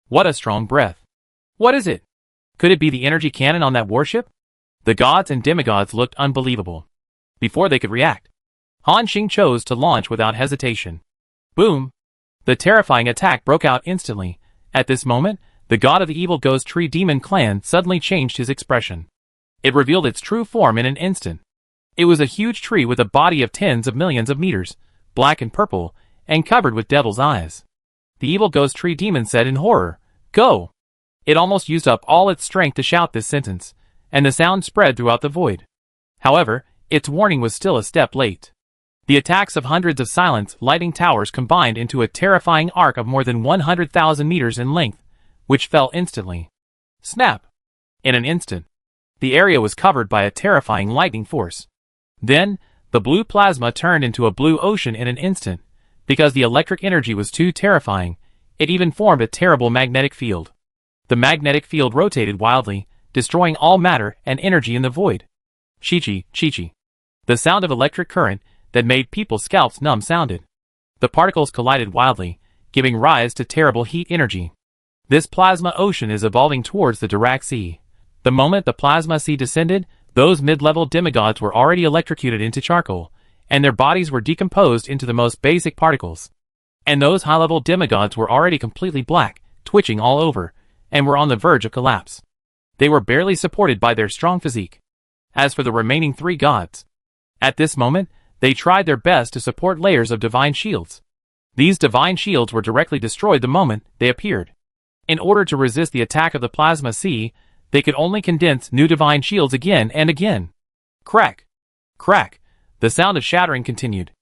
What a strong breath. What is it? Could it be the energy cannon on that warship? The gods and demigods looked unbelievable. Before they could react, Han Xing chose to launch without hesitation. Boom! The terrifying attack broke out instantly. At this moment, the god of the evil ghost tree demon clan suddenly changed his expression. It revealed its true form in an instant. It was a huge tree with a body of tens of millions of meters, black and purple, and covered with devil's eyes. The evil ghost tree demon said in horror, "Go!" It almost used up all its strength to shout this sentence, and the sound spread throughout the void. However, its warning was still a step late. The attacks of hundreds of silent, lighting towers combined into a terrifying arc of more than 100,000 meters in length, which fell instantly. Snap! In an instant, the area was covered by a terrifying lightning force. Then, the blue plasma turned into a blue ocean in an instant. Because the electric energy was too terrifying, it even formed a terrible magnetic field. The magnetic field rotated wildly, destroying all matter and energy in the void. Chi-chi, chi-chi. The sound of electric current that made people's scalps numb sounded. The particles collided wildly, giving rise to terrible heat energy. This plasma ocean is evolving towards the Dirac Sea. The moment the plasma sea descended, those mid-level demigods were already electrocuted into charcoal, and their bodies were decomposed into the most basic particles. And those high-level demigods were already completely black, twitching all over, and were on the verge of collapse. They were barely supported by their strong physique. As for the remaining three gods, at this moment, they tried their best to support layers of divine shields. These divine shields were directly destroyed the moment they appeared. In order to resist the attack of the plasma sea, they could only condense new divine shields again and again. Crack! Crack! The sound of shattering continued.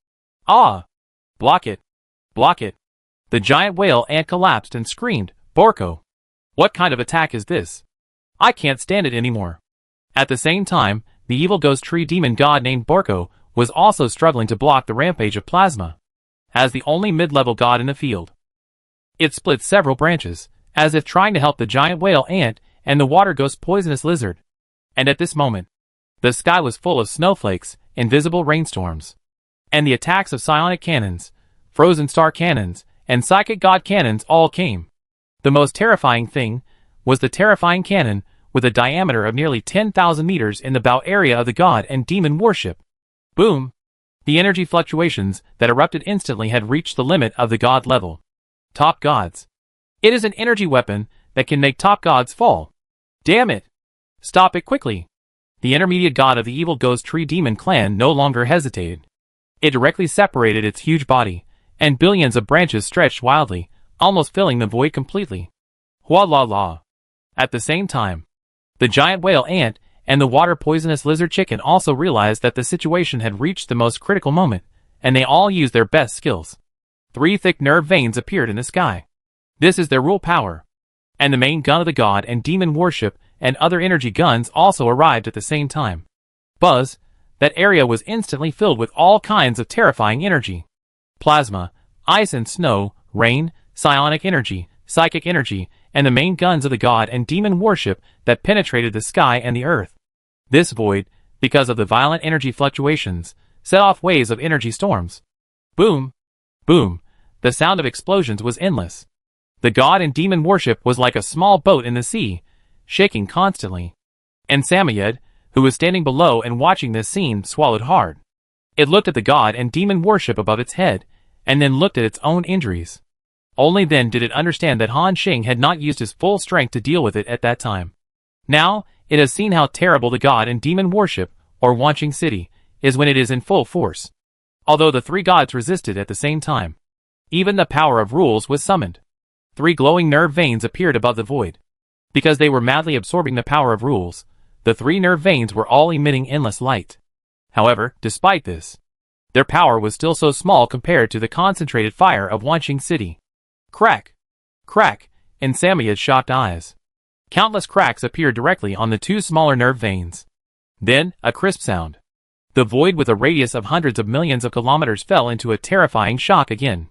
Ah! Block it! Block it! The giant whale ant collapsed and screamed, "Borko! What kind of attack is this? I can't stand it anymore." At the same time, the evil ghost tree demon god named Borko was also struggling to block the rampage of plasma. As the only mid-level god in the field, it split several branches, as if trying to help the giant whale ant and the water ghost poisonous lizard. And at this moment, the sky was full of snowflakes, invisible rainstorms, and the attacks of psionic cannons, frozen star cannons, and psychic god cannons all came. The most terrifying thing was the terrifying cannon with a diameter of nearly 10,000 meters in the bow area of the god and demon warship. Boom! The energy fluctuations that erupted instantly had reached the limit of the god level. Top gods. It is an energy weapon that can make top gods fall. Damn it! Stop it quickly! The intermediate god of the evil ghost tree demon clan no longer hesitated. It directly separated its huge body, and billions of branches stretched wildly, almost filling the void completely. Hua la la! At the same time, the giant whale ant and the water poisonous lizard chicken also realized that the situation had reached the most critical moment, and they all used their best skills. 3 thick nerve veins appeared in the sky. This is their rule power. And the main gun of the god and demon warship and other energy guns also arrived at the same time. Buzz! That area was instantly filled with all kinds of terrifying energy. Plasma, ice and snow, rain, psionic energy, psychic energy, and the main guns of the god and demon warship that penetrated the sky and the earth. This void, because of the violent energy fluctuations, set off waves of energy storms. Boom! Boom! The sound of explosions was endless. The god and demon warship was like a small boat in the sea, shaking constantly. And Samoyed, who was standing below and watching this scene, swallowed hard. It looked at the god and demon warship above its head, and then looked at its own injuries. Only then did it understand that Han Xing had not used his full strength to deal with it at that time. Now, it has seen how terrible the god and demon warship, or Wanqing City, is when it is in full force. Although the 3 gods resisted at the same time, even the power of rules was summoned. 3 glowing nerve veins appeared above the void. Because they were madly absorbing the power of rules, the 3 nerve veins were all emitting endless light. However, despite this, Their power was still so small compared to the concentrated fire of Wanqing City. Crack! Crack! In Samoyed's shocked eyes. Countless cracks appeared directly on the two smaller nerve veins. Then, a crisp sound. The void with a radius of hundreds of millions of kilometers fell into a terrifying shock again.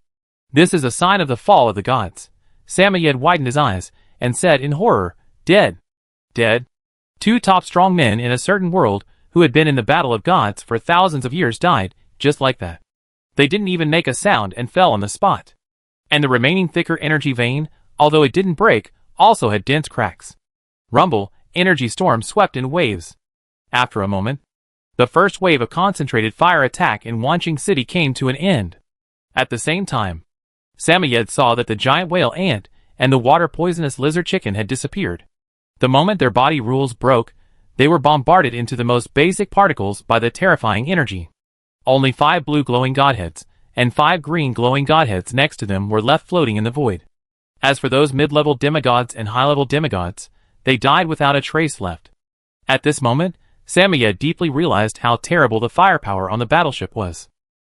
This is a sign of the fall of the gods. Samoyed widened his eyes, and said in horror, "Dead. Dead." Two top strong men in a certain world, who had been in the battle of gods for thousands of years, died, just like that. They didn't even make a sound and fell on the spot. And the remaining thicker energy vein, although it didn't break, also had dense cracks. Rumble, energy storm swept in waves. After a moment, the first wave of concentrated fire attack in Wanqing City came to an end. At the same time, Samoyed saw that the giant whale ant and the water-poisonous lizard chicken had disappeared. The moment their body rules broke, they were bombarded into the most basic particles by the terrifying energy. Only 5 blue glowing godheads, and 5 green glowing godheads next to them were left floating in the void. As for those mid-level demigods and high-level demigods, they died without a trace left. At this moment, Samoyed deeply realized how terrible the firepower on the battleship was.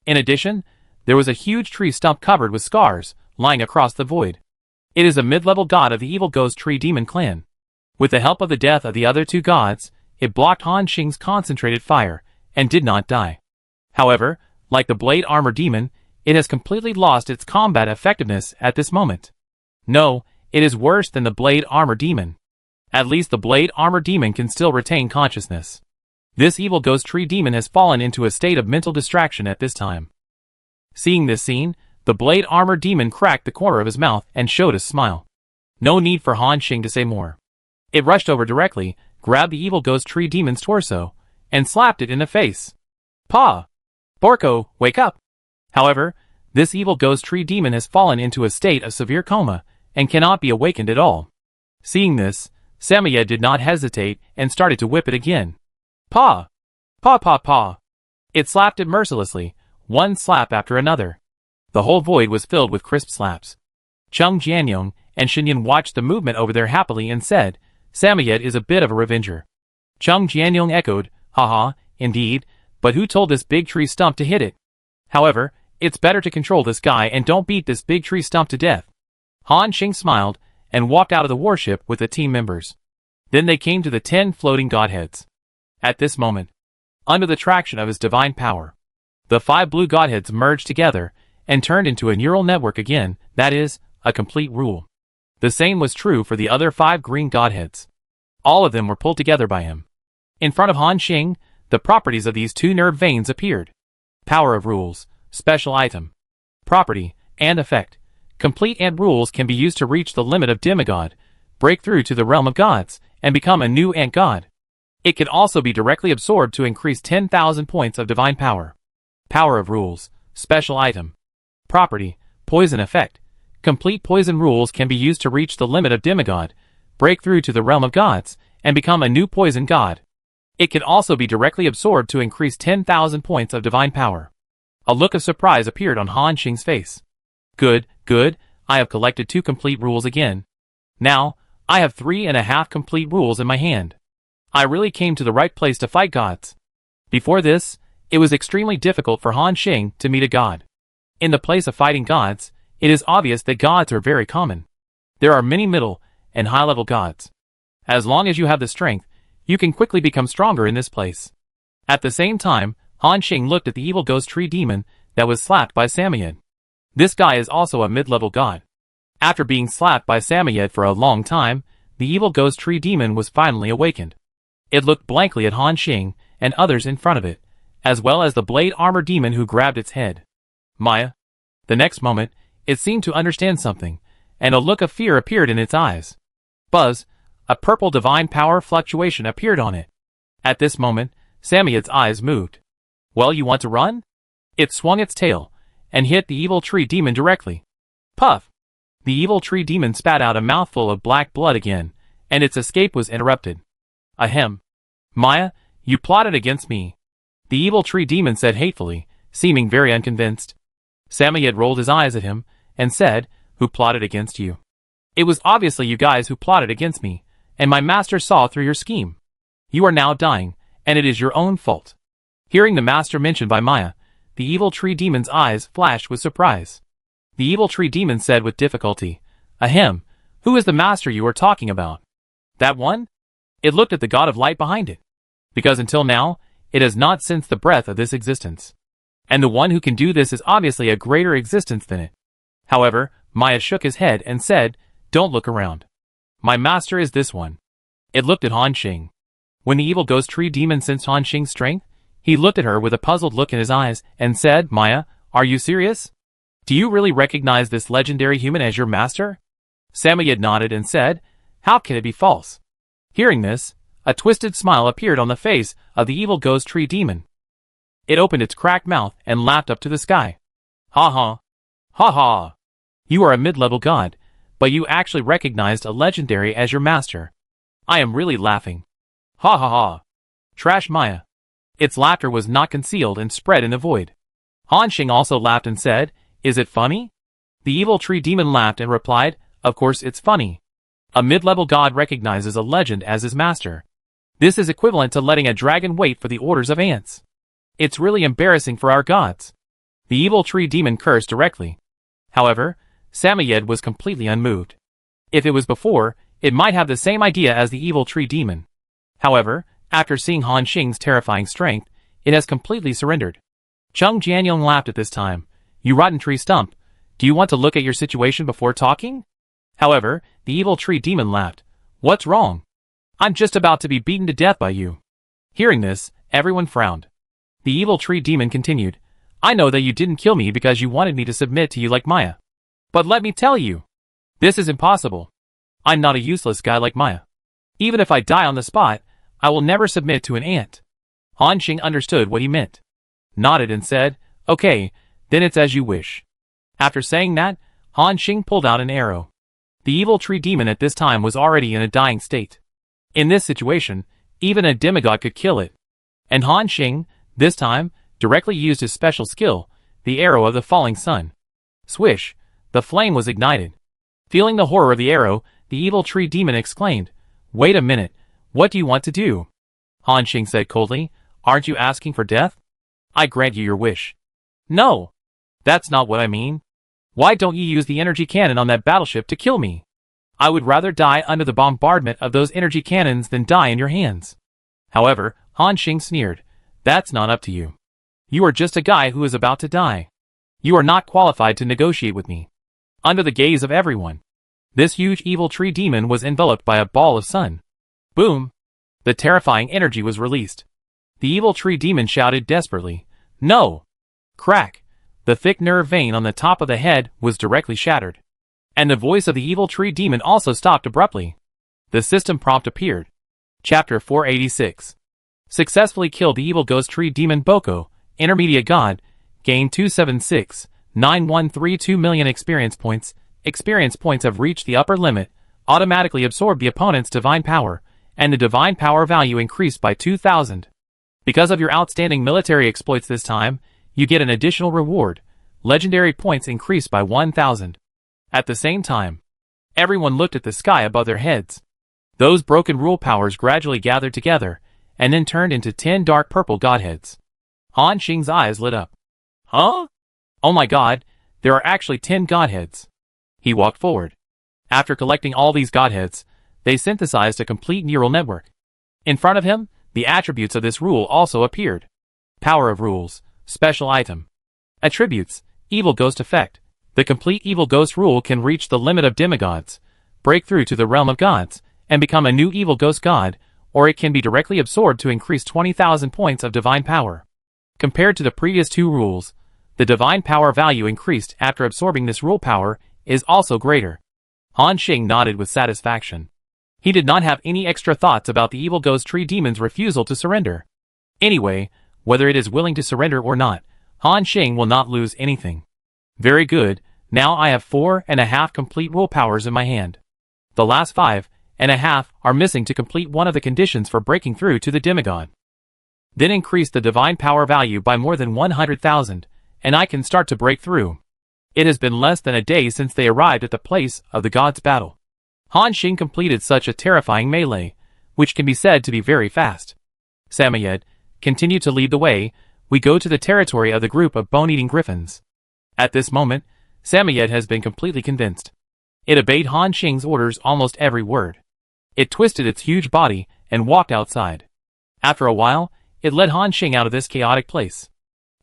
In addition, there was a huge tree stump covered with scars, lying across the void. It is a mid-level god of the evil ghost tree demon clan. With the help of the death of the other two gods, it blocked Han Xing's concentrated fire, and did not die. However, like the blade armor demon, it has completely lost its combat effectiveness at this moment. No, it is worse than the blade armor demon. At least the blade armor demon can still retain consciousness. This evil ghost tree demon has fallen into a state of mental distraction at this time. Seeing this scene, the blade armor demon cracked the corner of his mouth and showed a smile. No need for Han Xing to say more. It rushed over directly, grabbed the evil ghost tree demon's torso, and slapped it in the face. "Pa! Borko, wake up!" However, this evil ghost tree demon has fallen into a state of severe coma, and cannot be awakened at all. Seeing this, Samoyed did not hesitate and started to whip it again. "Pa! Pa pa pa!" It slapped it mercilessly, one slap after another. The whole void was filled with crisp slaps. Chung Jianyong and Shinyan watched the movement over there happily and said, "Samoyed is a bit of a revenger." Chung Jianyong echoed, "Haha, indeed, but who told this big tree stump to hit it? However, it's better to control this guy and don't beat this big tree stump to death." Han Xing smiled, and walked out of the warship with the team members. Then they came to the 10 floating godheads. At this moment, under the traction of his divine power, the 5 blue godheads merged together, and turned into a neural network again, that is, a complete rule. The same was true for the other 5 green godheads. All of them were pulled together by him. In front of Han Xing, the properties of these 2 nerve veins appeared. Power of rules, special item, property, and effect. Complete ant rules can be used to reach the limit of demigod, break through to the realm of gods, and become a new ant god. It can also be directly absorbed to increase 10,000 points of divine power. Power of rules, special item, property, poison effect. Complete poison rules can be used to reach the limit of demigod, break through to the realm of gods, and become a new poison god. It can also be directly absorbed to increase 10,000 points of divine power. A look of surprise appeared on Han Xing's face. Good, good, I have collected 2 complete rules again. Now, I have 3.5 complete rules in my hand. I really came to the right place to fight gods. Before this, it was extremely difficult for Han Xing to meet a god. In the place of fighting gods, it is obvious that gods are very common. There are many middle and high-level gods. As long as you have the strength, you can quickly become stronger in this place. At the same time, Han Xing looked at the evil ghost tree demon that was slapped by Samoyed. This guy is also a mid-level god. After being slapped by Samoyed for a long time, the evil ghost tree demon was finally awakened. It looked blankly at Han Xing and others in front of it, as well as the blade armor demon who grabbed its head. Maya. The next moment, it seemed to understand something, and a look of fear appeared in its eyes. Buzz, a purple divine power fluctuation appeared on it. At this moment, Samoyed's eyes moved. "Well, you want to run?" It swung its tail, and hit the evil tree demon directly. Puff! The evil tree demon spat out a mouthful of black blood again, and its escape was interrupted. Ahem. Maya, you plotted against me. The evil tree demon said hatefully, seeming very unconvinced. Samoyed rolled his eyes at him, and said, "Who plotted against you?" "It was obviously you guys who plotted against me, and my master saw through your scheme. You are now dying, and it is your own fault." Hearing the master mentioned by Maya, the evil tree demon's eyes flashed with surprise. The evil tree demon said with difficulty, "Ahem, who is the master you are talking about?" "That one?" It looked at the god of light behind it. Because until now, it has not sensed the breath of this existence. And the one who can do this is obviously a greater existence than it. However, Maya shook his head and said, "Don't look around. My master is this one." It looked at Han Xing. When the evil ghost tree demon sensed Han Xing's strength, he looked at her with a puzzled look in his eyes and said, "Maya, are you serious? Do you really recognize this legendary human as your master?" Samoyed nodded and said, "How can it be false?" Hearing this, a twisted smile appeared on the face of the evil ghost tree demon. It opened its cracked mouth and laughed up to the sky. "Ha ha. Ha ha. You are a mid-level god, but you actually recognized a legendary as your master. I am really laughing. Ha ha ha. Trash Maya." Its laughter was not concealed and spread in the void. Han Xing also laughed and said, "Is it funny?" The evil tree demon laughed and replied, "Of course it's funny. A mid-level god recognizes a legend as his master. This is equivalent to letting a dragon wait for the orders of ants. It's really embarrassing for our gods." The evil tree demon cursed directly. However, Samoyed was completely unmoved. If it was before, it might have the same idea as the evil tree demon. However, after seeing Han Xing's terrifying strength, it has completely surrendered. Chung Jianyong laughed at this time. "You rotten tree stump, do you want to look at your situation before talking?" However, the evil tree demon laughed. "What's wrong? I'm just about to be beaten to death by you." Hearing this, everyone frowned. The evil tree demon continued, "I know that you didn't kill me because you wanted me to submit to you like Maya. But let me tell you, this is impossible. I'm not a useless guy like Maya. Even if I die on the spot, I will never submit to an ant." Han Xing understood what he meant, nodded and said, "Okay, then it's as you wish." After saying that, Han Xing pulled out an arrow. The evil tree demon at this time was already in a dying state. In this situation, even a demigod could kill it. And Han Xing, this time, directly used his special skill, the arrow of the falling sun. Swish, the flame was ignited. Feeling the horror of the arrow, the evil tree demon exclaimed, "Wait a minute, what do you want to do?" Han Xing said coldly, "Aren't you asking for death? I grant you your wish." "No, that's not what I mean. Why don't you use the energy cannon on that battleship to kill me? I would rather die under the bombardment of those energy cannons than die in your hands." However, Han Xing sneered, "That's not up to you. You are just a guy who is about to die. You are not qualified to negotiate with me." Under the gaze of everyone, this huge evil tree demon was enveloped by a ball of sun. Boom! The terrifying energy was released. The evil tree demon shouted desperately, "No!" Crack! The thick nerve vein on the top of the head was directly shattered. And the voice of the evil tree demon also stopped abruptly. The system prompt appeared. Chapter 486. Successfully killed the evil ghost tree demon Boko, intermediate god, gained 276,9132 million experience points. Experience points have reached the upper limit, automatically absorbed the opponent's divine power, and the divine power value increased by 2,000. Because of your outstanding military exploits this time, you get an additional reward. Legendary points increased by 1,000. At the same time, everyone looked at the sky above their heads. Those broken rule powers gradually gathered together, and then turned into 10 dark purple godheads. Han Xing's eyes lit up. "Huh? Oh my god, there are actually 10 godheads." He walked forward. After collecting all these godheads, they synthesized a complete neural network. In front of him, the attributes of this rule also appeared. Power of rules, special item. Attributes, evil ghost effect. The complete evil ghost rule can reach the limit of demigods, break through to the realm of gods, and become a new evil ghost god, or it can be directly absorbed to increase 20,000 points of divine power. Compared to the previous two rules, the divine power value increased after absorbing this rule power is also greater. Han Xing nodded with satisfaction. He did not have any extra thoughts about the evil ghost tree demon's refusal to surrender. Anyway, whether it is willing to surrender or not, Han Xing will not lose anything. Very good, now I have 4.5 complete rule powers in my hand. The last 5.5 are missing to complete one of the conditions for breaking through to the demigod. Then increase the divine power value by more than 100,000, and I can start to break through. It has been less than a day since they arrived at the place of the god's battle. Han Xing completed such a terrifying melee, which can be said to be very fast. Samoyed continued to lead the way, We go to the territory of the group of bone-eating griffins. At this moment, Samoyed has been completely convinced. It obeyed Han Xing's orders almost every word. It twisted its huge body and walked outside. After a while, it led Han Xing out of this chaotic place.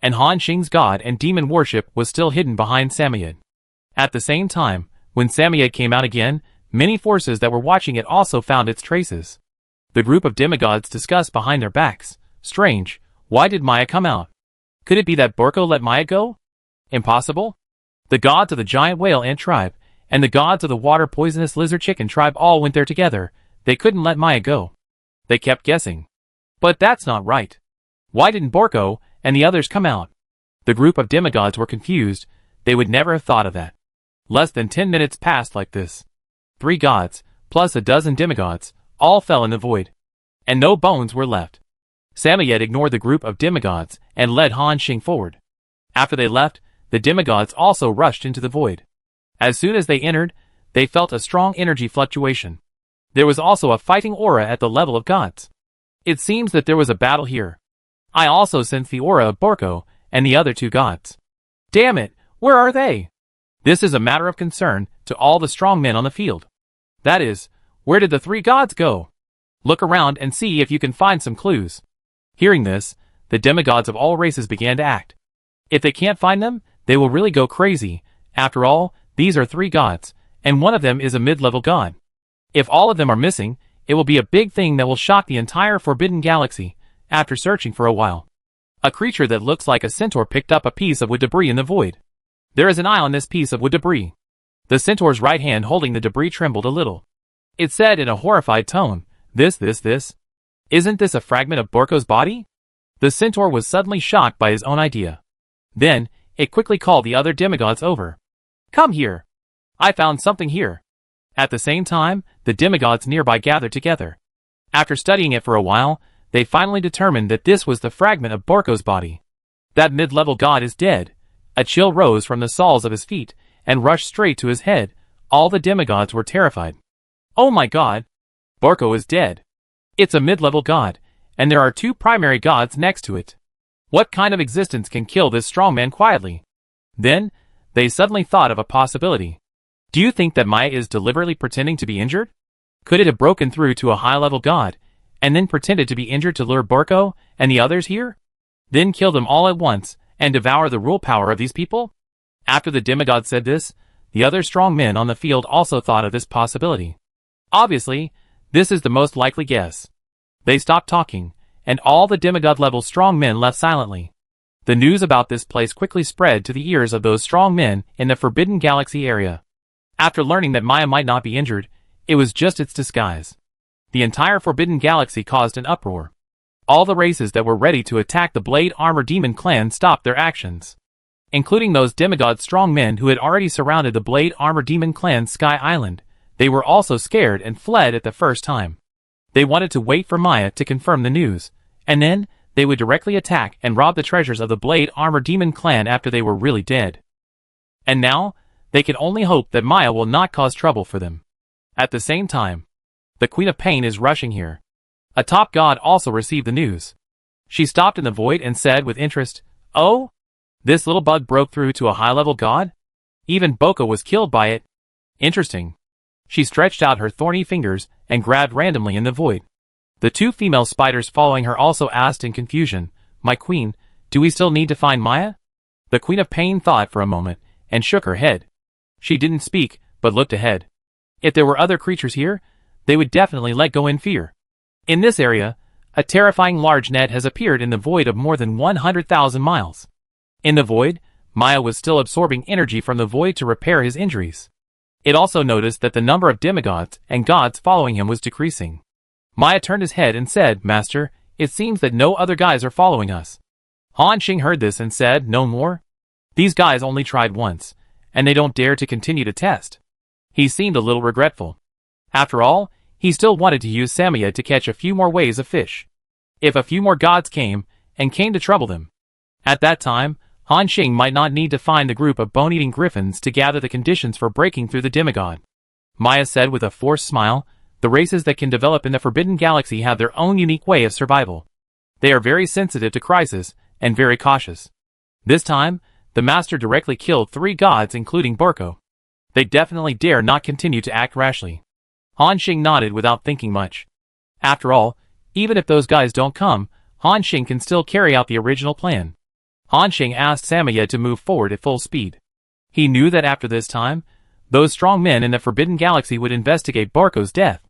And Han Xing's god and demon worship was still hidden behind Samoyed. At the same time, when Samoyed came out again, many forces that were watching it also found its traces. The group of demigods discussed behind their backs. Strange, why did Maya come out? Could it be that Borko let Maya go? Impossible. The gods of the giant whale ant tribe, and the gods of the water poisonous lizard chicken tribe all went there together. They couldn't let Maya go. They kept guessing. But that's not right. Why didn't Borko and the others come out? The group of demigods were confused. They would never have thought of that. Less than 10 minutes passed like this. 3 gods, plus a dozen demigods, all fell in the void. And no bones were left. Samoyed ignored the group of demigods and led Han Xing forward. After they left, the demigods also rushed into the void. As soon as they entered, they felt a strong energy fluctuation. There was also a fighting aura at the level of gods. It seems that there was a battle here. I also sensed the aura of Borko and the other 2 gods. Damn it, where are they? This is a matter of concern to all the strong men on the field. That is, where did the 3 gods go? Look around and see if you can find some clues. Hearing this, the demigods of all races began to act. If they can't find them, they will really go crazy. After all, these are 3 gods, and one of them is a mid-level god. If all of them are missing, it will be a big thing that will shock the entire Forbidden Galaxy. After searching for a while, a creature that looks like a centaur picked up a piece of wood debris in the void. There is an eye on this piece of wood debris. The centaur's right hand holding the debris trembled a little. It said in a horrified tone, This. Isn't this a fragment of Borko's body? The centaur was suddenly shocked by his own idea. Then, it quickly called the other demigods over. Come here. I found something here. At the same time, the demigods nearby gathered together. After studying it for a while, they finally determined that this was the fragment of Borko's body. That mid-level god is dead. A chill rose from the soles of his feet and rushed straight to his head. All the demigods were terrified. Oh my god! Borko is dead. It's a mid-level god, and there are 2 primary gods next to it. What kind of existence can kill this strong man quietly? Then, they suddenly thought of a possibility. Do you think that Maya is deliberately pretending to be injured? Could it have broken through to a high-level god, and then pretended to be injured to lure Borko and the others here? Then kill them all at once, and devour the rule power of these people? After the demigod said this, the other strong men on the field also thought of this possibility. Obviously, this is the most likely guess. They stopped talking, and all the demigod-level strong men left silently. The news about this place quickly spread to the ears of those strong men in the Forbidden Galaxy area. After learning that Maya might not be injured, it was just its disguise. The entire Forbidden Galaxy caused an uproar. All the races that were ready to attack the Blade Armor Demon clan stopped their actions, including those demigod strong men who had already surrounded the Blade Armor Demon clan's Sky Island. They were also scared and fled at the first time. They wanted to wait for Maya to confirm the news, and then they would directly attack and rob the treasures of the Blade Armor Demon clan after they were really dead. And now, they can only hope that Maya will not cause trouble for them. At the same time, the Queen of Pain is rushing here. A top god also received the news. She stopped in the void and said with interest, Oh? This little bug broke through to a high-level god? Even Borko was killed by it. Interesting. She stretched out her thorny fingers and grabbed randomly in the void. The 2 female spiders following her also asked in confusion, My queen, do we still need to find Maya? The Queen of Pain thought for a moment and shook her head. She didn't speak, but looked ahead. If there were other creatures here, they would definitely let go in fear. In this area, a terrifying large net has appeared in the void of more than 100,000 miles. In the void, Maya was still absorbing energy from the void to repair his injuries. It also noticed that the number of demigods and gods following him was decreasing. Maya turned his head and said, Master, it seems that no other guys are following us. Han Xing heard this and said, No more? These guys only tried once, and they don't dare to continue to test. He seemed a little regretful. After all, he still wanted to use Samoyed to catch a few more waves of fish. If a few more gods came to trouble them. At that time, Han Xing might not need to find the group of bone-eating griffins to gather the conditions for breaking through the demigod. Maya said with a forced smile, The races that can develop in the Forbidden Galaxy have their own unique way of survival. They are very sensitive to crisis and very cautious. This time, the master directly killed 3 gods including Barco. They definitely dare not continue to act rashly. Han Xing nodded without thinking much. After all, even if those guys don't come, Han Xing can still carry out the original plan. Han Xing asked Samoyed to move forward at full speed. He knew that after this time, those strong men in the Forbidden Galaxy would investigate Barco's death.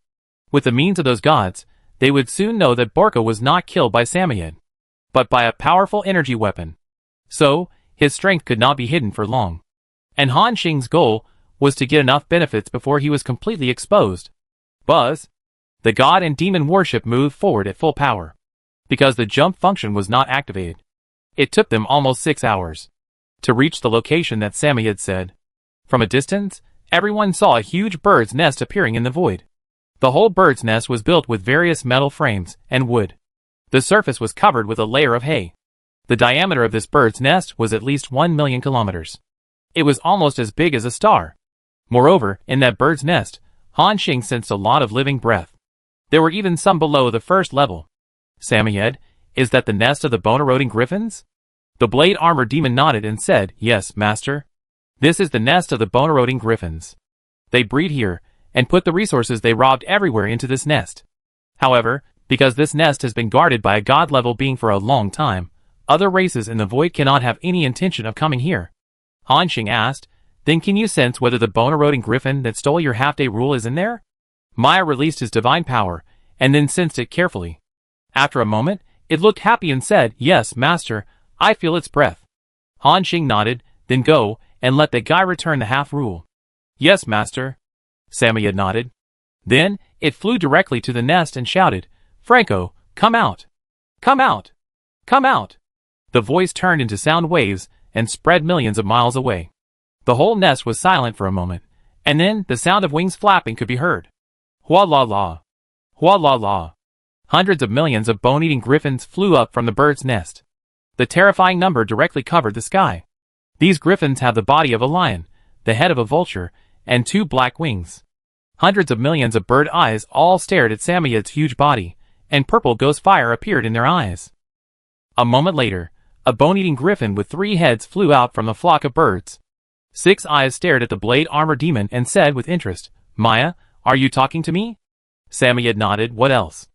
With the means of those gods, they would soon know that Barco was not killed by Samoyed, but by a powerful energy weapon. So, his strength could not be hidden for long. And Han Xing's goal was to get enough benefits before he was completely exposed. Buzz! The god and demon warship moved forward at full power. Because the jump function was not activated, it took them almost 6 hours to reach the location that Samoyed said. From a distance, everyone saw a huge bird's nest appearing in the void. The whole bird's nest was built with various metal frames and wood. The surface was covered with a layer of hay. The diameter of this bird's nest was at least 1 million kilometers. It was almost as big as a star. Moreover, in that bird's nest, Han Xing sensed a lot of living breath. There were even some below the first level. Samoyed, is that the nest of the bone-eroding griffins? The blade armor demon nodded and said, yes, master. This is the nest of the bone-eroding griffins. They breed here, and put the resources they robbed everywhere into this nest. However, because this nest has been guarded by a god-level being for a long time, other races in the void cannot have any intention of coming here. Han Xing asked, then can you sense whether the bone-eroding griffin that stole your half-day rule is in there? Maya released his divine power, and then sensed it carefully. After a moment, it looked happy and said, yes, master, I feel its breath. Han Xing nodded, then go, and let the guy return the half-rule. Yes, master. Samoyed nodded. Then, it flew directly to the nest and shouted, Franco, come out! Come out! Come out! The voice turned into sound waves and spread millions of miles away. The whole nest was silent for a moment, and then the sound of wings flapping could be heard. Hua la la! Hua la la! Hundreds of millions of bone-eating griffins flew up from the bird's nest. The terrifying number directly covered the sky. These griffins have the body of a lion, the head of a vulture, and 2 black wings. Hundreds of millions of bird eyes all stared at Samoyed's huge body, and purple ghost fire appeared in their eyes. A moment later, a bone-eating griffin with 3 heads flew out from the flock of birds. 6 eyes stared at the blade armor demon and said with interest, Maya, are you talking to me? Samoyed nodded, what else?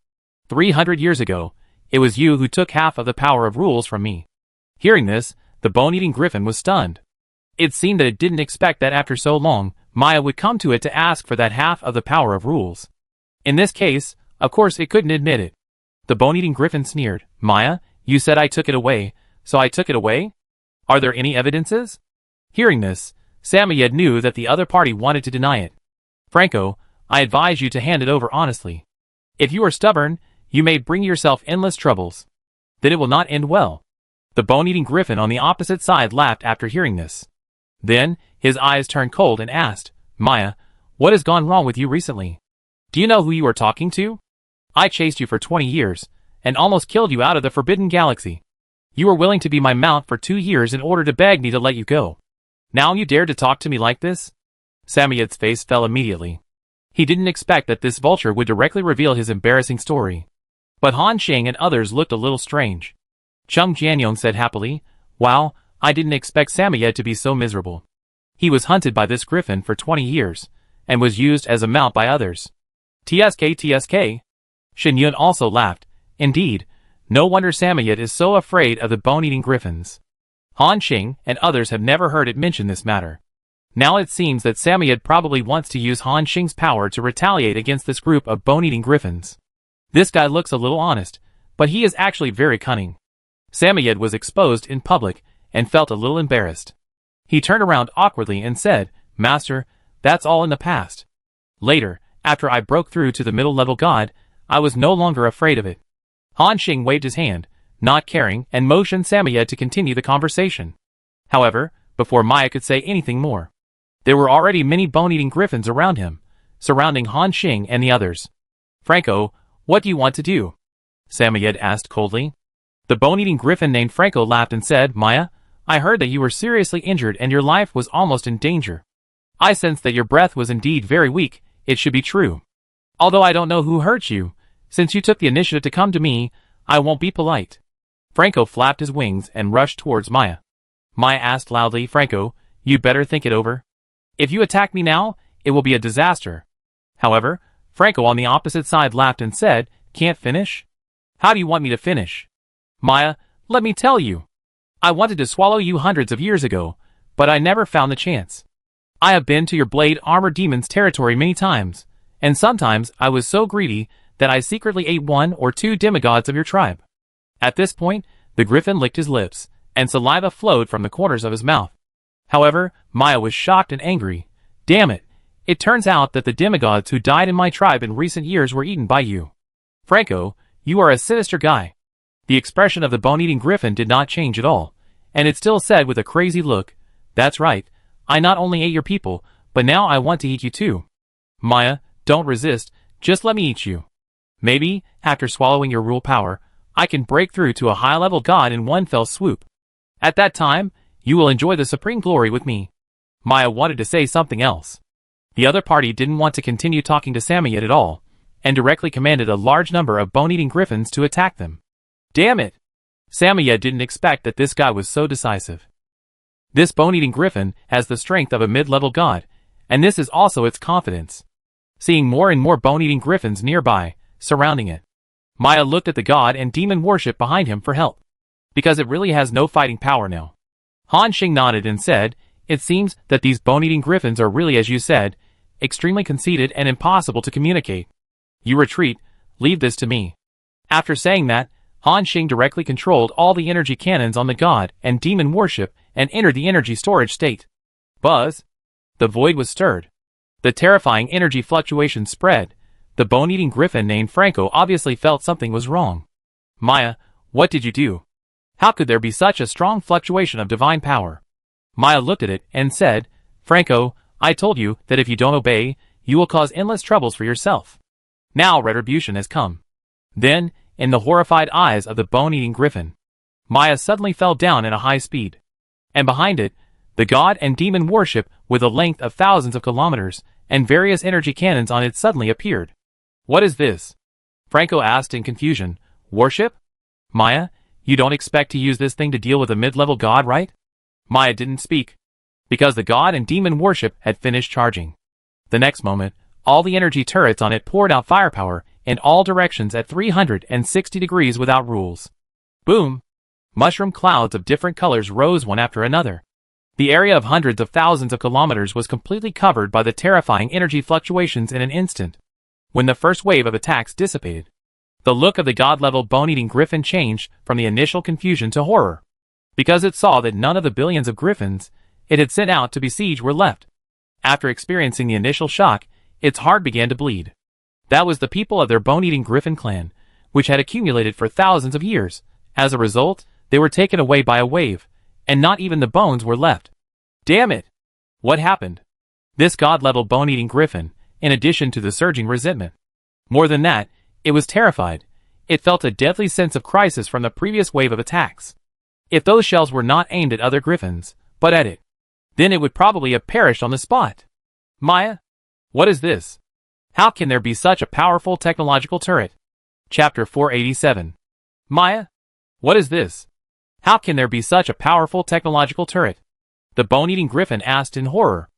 300 years ago, it was you who took half of the power of rules from me. Hearing this, the bone-eating griffin was stunned. It seemed that it didn't expect that after so long, Maya would come to it to ask for that half of the power of rules. In this case, of course it couldn't admit it. The bone-eating griffin sneered, Maya, you said I took it away, so I took it away? Are there any evidences? Hearing this, Samoyed knew that the other party wanted to deny it. Franco, I advise you to hand it over honestly. If you are stubborn, you may bring yourself endless troubles. Then it will not end well. The bone-eating griffin on the opposite side laughed after hearing this. Then, his eyes turned cold and asked, Maya, what has gone wrong with you recently? Do you know who you are talking to? I chased you for 20 years, and almost killed you out of the Forbidden Galaxy. You were willing to be my mount for 2 years in order to beg me to let you go. Now you dare to talk to me like this? Samoyed's face fell immediately. He didn't expect that this vulture would directly reveal his embarrassing story. But Han Xing and others looked a little strange. Chung Jianyong said happily, wow, I didn't expect Samoyed to be so miserable. He was hunted by this griffin for 20 years, and was used as a mount by others. TSK. Shen Yun also laughed. Indeed, no wonder Samoyed is so afraid of the bone-eating griffins. Han Xing and others have never heard it mention this matter. Now it seems that Samoyed probably wants to use Han Xing's power to retaliate against this group of bone-eating griffins. This guy looks a little honest, but he is actually very cunning. Samoyed was exposed in public and felt a little embarrassed. He turned around awkwardly and said, Master, that's all in the past. Later, after I broke through to the middle-level god, I was no longer afraid of it. Han Xing waved his hand, not caring, and motioned Samoyed to continue the conversation. However, before Maya could say anything more, there were already many bone-eating griffins around him, surrounding Han Xing and the others. Franco, what do you want to do? Samoyed asked coldly. The bone-eating griffin named Franco laughed and said, Maya, I heard that you were seriously injured and your life was almost in danger. I sensed that your breath was indeed very weak, it should be true. Although I don't know who hurt you, since you took the initiative to come to me, I won't be polite. Franco flapped his wings and rushed towards Maya. Maya asked loudly, Franco, you better think it over. If you attack me now, it will be a disaster. However, Franco on the opposite side laughed and said, can't finish? How do you want me to finish? Maya, let me tell you. I wanted to swallow you hundreds of years ago, but I never found the chance. I have been to your blade armor demon's territory many times, and sometimes I was so greedy that I secretly ate 1 or 2 demigods of your tribe. At this point, the griffin licked his lips, and saliva flowed from the corners of his mouth. However, Maya was shocked and angry. Damn it, it turns out that the demigods who died in my tribe in recent years were eaten by you. Franco, you are a sinister guy. The expression of the bone-eating griffin did not change at all, and it still said with a crazy look, that's right, I not only ate your people, but now I want to eat you too. Maya, don't resist, just let me eat you. Maybe, after swallowing your rule power, I can break through to a high-level god in one fell swoop. At that time, you will enjoy the supreme glory with me. Maya wanted to say something else. The other party didn't want to continue talking to Samoyed at all, and directly commanded a large number of bone-eating griffins to attack them. Damn it! Samoyed didn't expect that this guy was so decisive. This bone-eating griffin has the strength of a mid-level god, and this is also its confidence. Seeing more and more bone-eating griffins nearby, surrounding it, Maya looked at the god and demon worship behind him for help, because it really has no fighting power now. Han Xing nodded and said, it seems that these bone-eating griffins are really, as you said, extremely conceited and impossible to communicate. You retreat, leave this to me. After saying that, Han Xing directly controlled all the energy cannons on the god and demon worship and entered the energy storage state. Buzz! The void was stirred. The terrifying energy fluctuation spread. The bone-eating griffin named Franco obviously felt something was wrong. Maya, what did you do? How could there be such a strong fluctuation of divine power? Maya looked at it and said, Franco, I told you that if you don't obey, you will cause endless troubles for yourself. Now retribution has come. Then, in the horrified eyes of the bone-eating griffin, Maya suddenly fell down in a high speed. And behind it, the god and demon worship with a length of thousands of kilometers and various energy cannons on it suddenly appeared. What is this? Franco asked in confusion. Worship? Maya, you don't expect to use this thing to deal with a mid-level god, right? Maya didn't speak, because the god and demon worship had finished charging. The next moment, all the energy turrets on it poured out firepower in all directions at 360 degrees without rules. Boom! Mushroom clouds of different colors rose one after another. The area of hundreds of thousands of kilometers was completely covered by the terrifying energy fluctuations in an instant. When the first wave of attacks dissipated, the look of the god-level bone-eating griffin changed from the initial confusion to horror, because it saw that none of the billions of griffins it had sent out to besiege were left. After experiencing the initial shock, its heart began to bleed. That was the people of their bone-eating griffin clan, which had accumulated for thousands of years. As a result, they were taken away by a wave, and not even the bones were left. Damn it! What happened? This god-level bone-eating griffin, in addition to the surging resentment. More than that, it was terrified. It felt a deadly sense of crisis from the previous wave of attacks. If those shells were not aimed at other griffins, but at it, then it would probably have perished on the spot. Maya? What is this? How can there be such a powerful technological turret? Chapter 487. Maya? What is this? How can there be such a powerful technological turret? The bone-eating griffin asked in horror.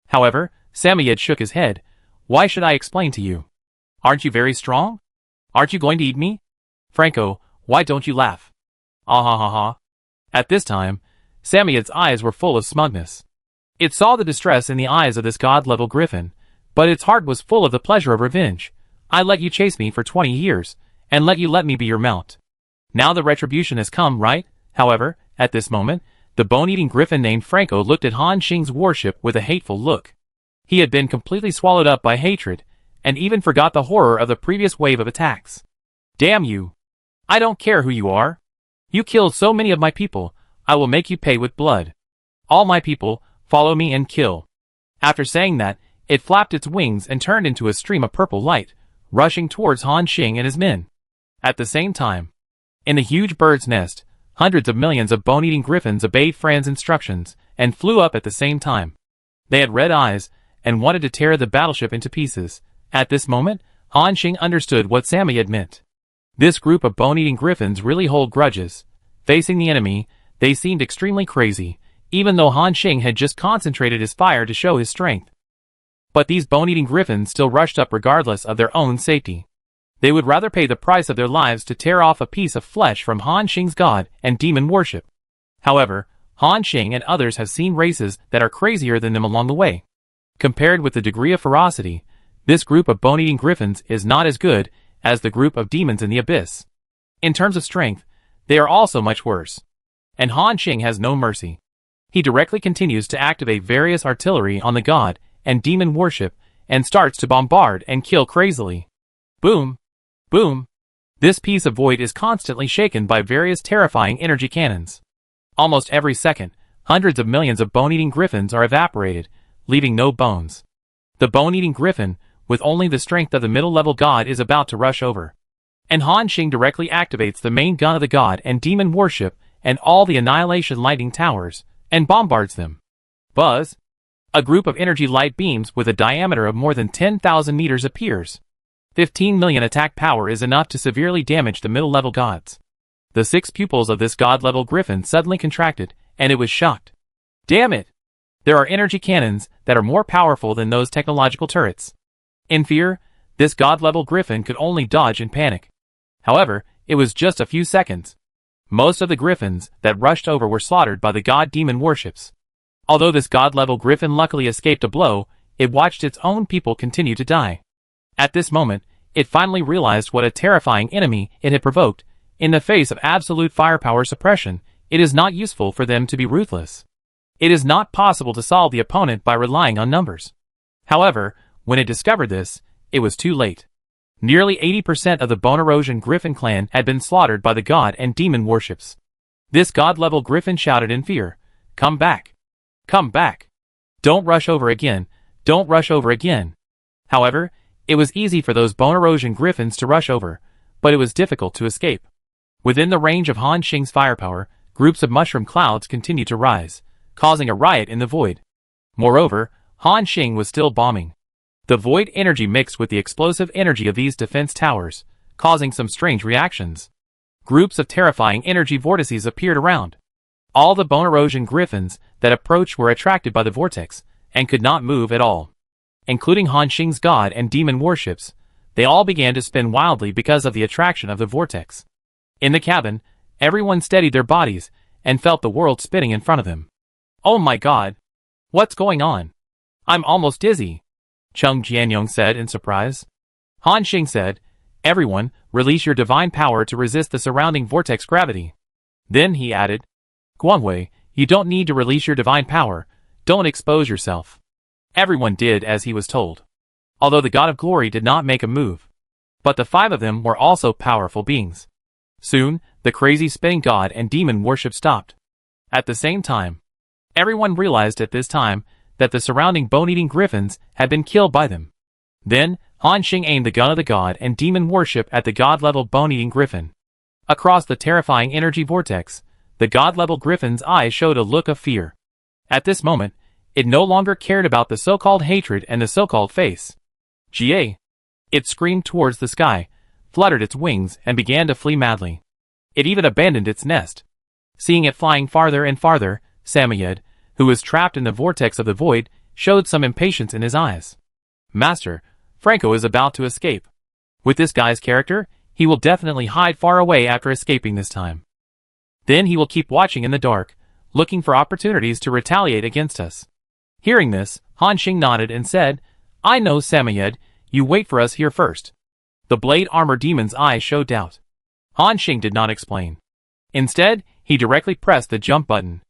However, Samoyed shook his head. Why should I explain to you? Aren't you very strong? Aren't you going to eat me? Franco, why don't you laugh? Ah ha ha ha. At this time, Samoyed's eyes were full of smugness. It saw the distress in the eyes of this god-level griffin, but its heart was full of the pleasure of revenge. I let you chase me for 20 years, and let me be your mount. Now the retribution has come, right? However, at this moment, the bone-eating griffin named Franco looked at Han Xing's warship with a hateful look. He had been completely swallowed up by hatred, and even forgot the horror of the previous wave of attacks. Damn you! I don't care who you are. You killed so many of my people, I will make you pay with blood. All my people, follow me and kill. After saying that, it flapped its wings and turned into a stream of purple light, rushing towards Han Xing and his men. At the same time, in the huge bird's nest, hundreds of millions of bone-eating griffins obeyed Fran's instructions and flew up at the same time. They had red eyes and wanted to tear the battleship into pieces. At this moment, Han Xing understood what Samoyed meant. This group of bone-eating griffins really hold grudges. Facing the enemy, they seemed extremely crazy, even though Han Xing had just concentrated his fire to show his strength. But these bone-eating griffins still rushed up regardless of their own safety. They would rather pay the price of their lives to tear off a piece of flesh from Han Xing's god and demon worship. However, Han Xing and others have seen races that are crazier than them along the way. Compared with the degree of ferocity, this group of bone-eating griffins is not as good as the group of demons in the abyss. In terms of strength, they are also much worse. And Han Xing has no mercy. He directly continues to activate various artillery on the god and demon worship and starts to bombard and kill crazily. Boom! Boom! This piece of void is constantly shaken by various terrifying energy cannons. Almost every second, hundreds of millions of bone-eating griffins are evaporated, leaving no bones. The bone-eating griffin, with only the strength of the middle-level god, is about to rush over. And Han Xing directly activates the main gun of the god and demon worship and all the Annihilation Lightning Towers, and bombards them. Buzz! A group of energy light beams with a diameter of more than 10,000 meters appears. 15 million attack power is enough to severely damage the middle-level gods. The 6 pupils of this god-level griffin suddenly contracted, and it was shocked. Damn it! There are energy cannons that are more powerful than those technological turrets. In fear, this god-level griffin could only dodge and panic. However, it was just a few seconds. Most of the griffins that rushed over were slaughtered by the god-demon worships. Although this god-level griffin luckily escaped a blow, it watched its own people continue to die. At this moment, it finally realized what a terrifying enemy it had provoked. In the face of absolute firepower suppression, it is not useful for them to be ruthless. It is not possible to solve the opponent by relying on numbers. However, when it discovered this, it was too late. Nearly 80% of the Bone Erosion Griffin clan had been slaughtered by the god and demon worships. This god-level griffin shouted in fear, "Come back! Come back! Don't rush over again! Don't rush over again!" However, it was easy for those Bone Erosion Griffins to rush over, but it was difficult to escape. Within the range of Han Xing's firepower, groups of mushroom clouds continued to rise, causing a riot in the void. Moreover, Han Xing was still bombing. The void energy mixed with the explosive energy of these defense towers, causing some strange reactions. Groups of terrifying energy vortices appeared around. All the Bone Erosion Griffins that approached were attracted by the vortex, and could not move at all. Including Han Xing's god and demon worships, they all began to spin wildly because of the attraction of the vortex. In the cabin, everyone steadied their bodies, and felt the world spinning in front of them. "Oh my god! What's going on? I'm almost dizzy," Chung Jianyong said in surprise. Han Xing said, "Everyone, release your divine power to resist the surrounding vortex gravity." Then he added, "Guangwei, you don't need to release your divine power, don't expose yourself." Everyone did as he was told. Although the god of glory did not make a move. But the 5 of them were also powerful beings. Soon, the crazy spinning god and demon worship stopped. At the same time, everyone realized at this time that the surrounding bone-eating griffins had been killed by them. Then, Han Xing aimed the gun of the god and demon worship at the god-level bone-eating griffin. Across the terrifying energy vortex, the god-level griffin's eyes showed a look of fear. At this moment, it no longer cared about the so-called hatred and the so-called face. Jie! It screamed towards the sky, fluttered its wings, and began to flee madly. It even abandoned its nest. Seeing it flying farther and farther, Samoyed, who was trapped in the vortex of the void, showed some impatience in his eyes. "Master, Franco is about to escape. With this guy's character, he will definitely hide far away after escaping this time. Then he will keep watching in the dark, looking for opportunities to retaliate against us." Hearing this, Han Xing nodded and said, "I know, Samoyed, you wait for us here first." The blade armor demon's eyes showed doubt. Han Xing did not explain. Instead, he directly pressed the jump button.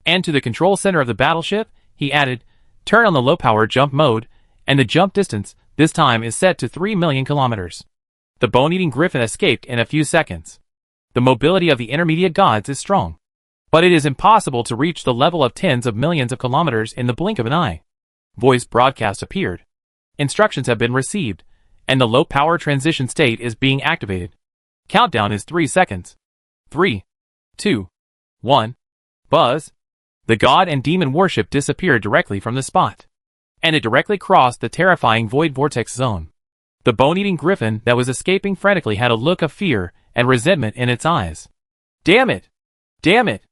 And to the control center of the battleship, he added, "Turn on the low-power jump mode, and the jump distance, this time is set to 3 million kilometers." The bone-eating griffin escaped in a few seconds. The mobility of the intermediate gods is strong. But it is impossible to reach the level of tens of millions of kilometers in the blink of an eye. Voice broadcast appeared. Instructions have been received, and the low-power transition state is being activated. Countdown is 3 seconds. 3, 2, 1. Buzz! The god and demon worship disappeared directly from the spot. And it directly crossed the terrifying void vortex zone. The bone-eating griffin that was escaping frantically had a look of fear and resentment in its eyes. "Damn it! Damn it!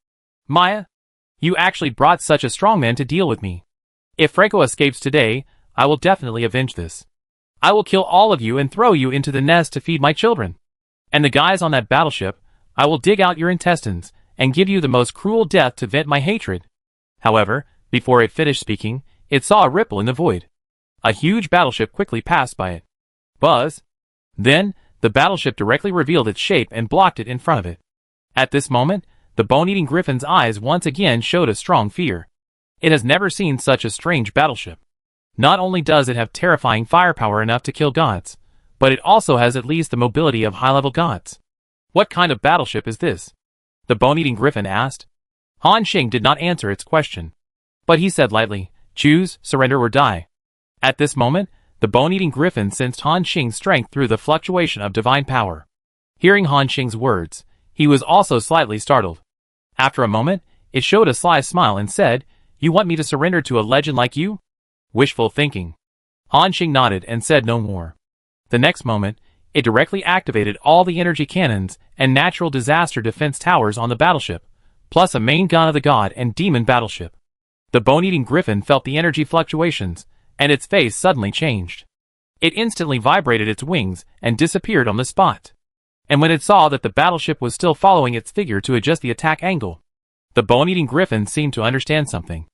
Maya, you actually brought such a strong man to deal with me. If Franco escapes today, I will definitely avenge this. I will kill all of you and throw you into the nest to feed my children. And the guys on that battleship, I will dig out your intestines and give you the most cruel death to vent my hatred. However, before it finished speaking, it saw a ripple in the void. A huge battleship quickly passed by it. Buzz! Then, the battleship directly revealed its shape and blocked it in front of it. At this moment, the bone-eating griffin's eyes once again showed a strong fear. It has never seen such a strange battleship. Not only does it have terrifying firepower enough to kill gods, but it also has at least the mobility of high-level gods. What kind of battleship is this? The bone-eating griffin asked. Han Xing did not answer its question. But he said lightly, choose, surrender or die. At this moment, the bone-eating griffin sensed Han Xing's strength through the fluctuation of divine power. Hearing Han Xing's words, he was also slightly startled. After a moment, it showed a sly smile and said, you want me to surrender to a legend like you? Wishful thinking. Han Xing nodded and said no more. The next moment, it directly activated all the energy cannons and natural disaster defense towers on the battleship, plus a main gun of the god and demon battleship. The bone-eating griffin felt the energy fluctuations, and its face suddenly changed. It instantly vibrated its wings and disappeared on the spot. And when it saw that the battleship was still following its figure to adjust the attack angle, the bone-eating griffin seemed to understand something.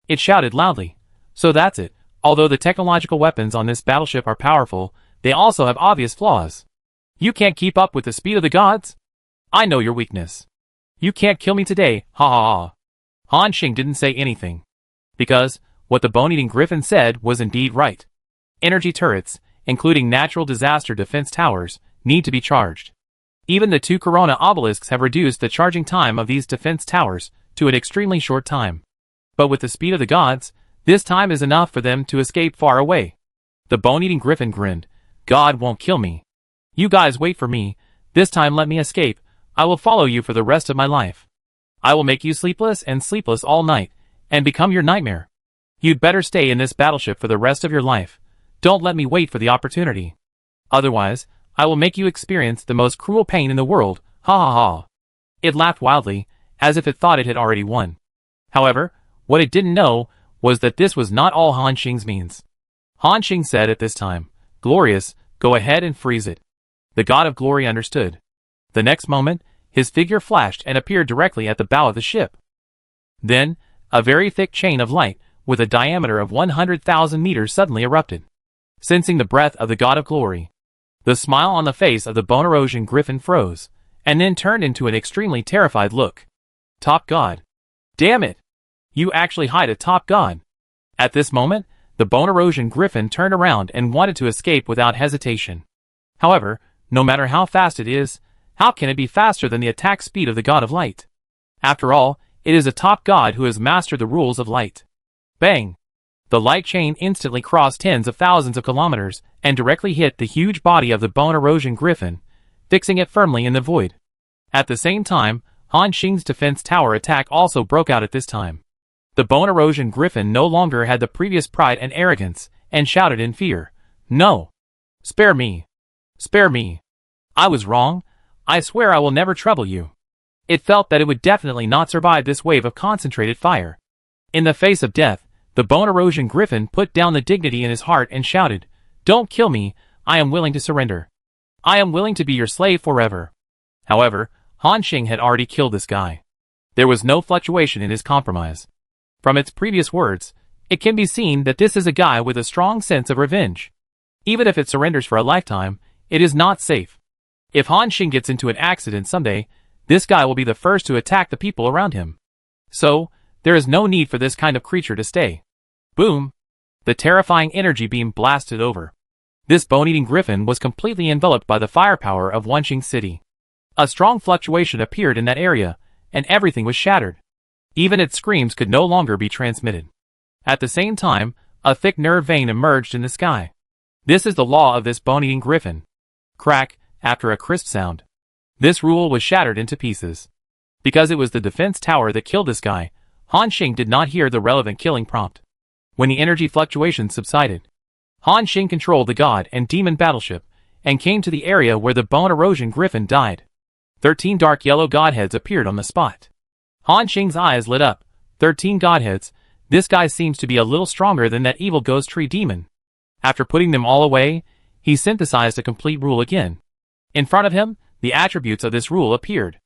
It shouted loudly, so that's it. Although the technological weapons on this battleship are powerful, they also have obvious flaws. You can't keep up with the speed of the gods? I know your weakness. You can't kill me today, ha ha ha. Han Xing didn't say anything. Because, what the bone-eating griffin said was indeed right. Energy turrets, including natural disaster defense towers, need to be charged. Even the 2 Corona obelisks have reduced the charging time of these defense towers to an extremely short time. But with the speed of the gods, this time is enough for them to escape far away. The bone-eating griffin grinned. God won't kill me. You guys wait for me. This time let me escape. I will follow you for the rest of my life. I will make you sleepless and sleepless all night, and become your nightmare. You'd better stay in this battleship for the rest of your life. Don't let me wait for the opportunity. Otherwise, I will make you experience the most cruel pain in the world, ha ha ha. It laughed wildly, as if it thought it had already won. However, what it didn't know was that this was not all Han Xing's means. Han Xing said at this time, Glorious, go ahead and freeze it. The god of glory understood. The next moment, his figure flashed and appeared directly at the bow of the ship. Then, a very thick chain of light, with a diameter of 100,000 meters suddenly erupted. Sensing the breath of the god of glory, the smile on the face of the bone erosion griffin froze, and then turned into an extremely terrified look. Top god. Damn it! You actually hide a top god. At this moment, the bone erosion griffin turned around and wanted to escape without hesitation. However, no matter how fast it is, how can it be faster than the attack speed of the god of light? After all, it is a top god who has mastered the rules of light. Bang! The light chain instantly crossed tens of thousands of kilometers and directly hit the huge body of the bone erosion griffin, fixing it firmly in the void. At the same time, Han Xing's defense tower attack also broke out at this time. The bone erosion griffin no longer had the previous pride and arrogance, and shouted in fear, No! Spare me! Spare me! I was wrong. I swear I will never trouble you. It felt that it would definitely not survive this wave of concentrated fire. In the face of death, the bone erosion griffin put down the dignity in his heart and shouted, Don't kill me, I am willing to surrender. I am willing to be your slave forever. However, Han Xing had already killed this guy. There was no fluctuation in his compromise. From its previous words, it can be seen that this is a guy with a strong sense of revenge. Even if it surrenders for a lifetime, it is not safe. If Han Xing gets into an accident someday, this guy will be the first to attack the people around him. So, there is no need for this kind of creature to stay. Boom! The terrifying energy beam blasted over. This bone-eating griffin was completely enveloped by the firepower of Wenxing City. A strong fluctuation appeared in that area, and everything was shattered. Even its screams could no longer be transmitted. At the same time, a thick nerve vein emerged in the sky. This is the law of this bone-eating griffin. Crack, after a crisp sound. This rule was shattered into pieces. Because it was the defense tower that killed this guy, Han Xing did not hear the relevant killing prompt. When the energy fluctuations subsided, Han Xing controlled the god and demon battleship, and came to the area where the bone erosion griffin died. 13 dark yellow godheads appeared on the spot. Han Xing's eyes lit up. 13 godheads. This guy seems to be a little stronger than that evil ghost tree demon. After putting them all away, he synthesized a complete rule again. In front of him, the attributes of this rule appeared.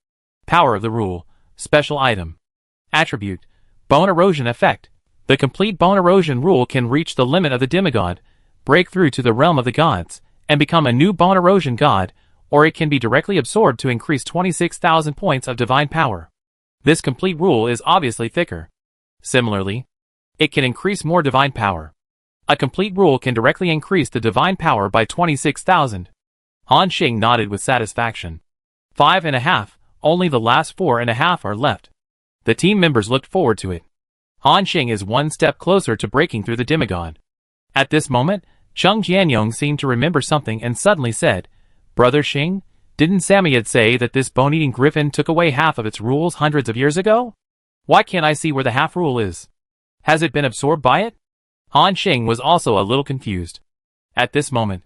Power of the rule. Special item. Attribute. Bone erosion effect. The complete bone erosion rule can reach the limit of the demigod, break through to the realm of the gods, and become a new bone erosion god, or it can be directly absorbed to increase 26,000 points of divine power. This complete rule is obviously thicker. Similarly, it can increase more divine power. A complete rule can directly increase the divine power by 26,000. Han Xing nodded with satisfaction. 5.5, only the last 4.5 are left. The team members looked forward to it. Han Xing is one step closer to breaking through the demigod. At this moment, Cheng Jianyong seemed to remember something and suddenly said, Brother Xing, didn't Samoyed say that this bone-eating griffin took away half of its rules hundreds of years ago? Why can't I see where the half rule is? Has it been absorbed by it? Han Xing was also a little confused. At this moment,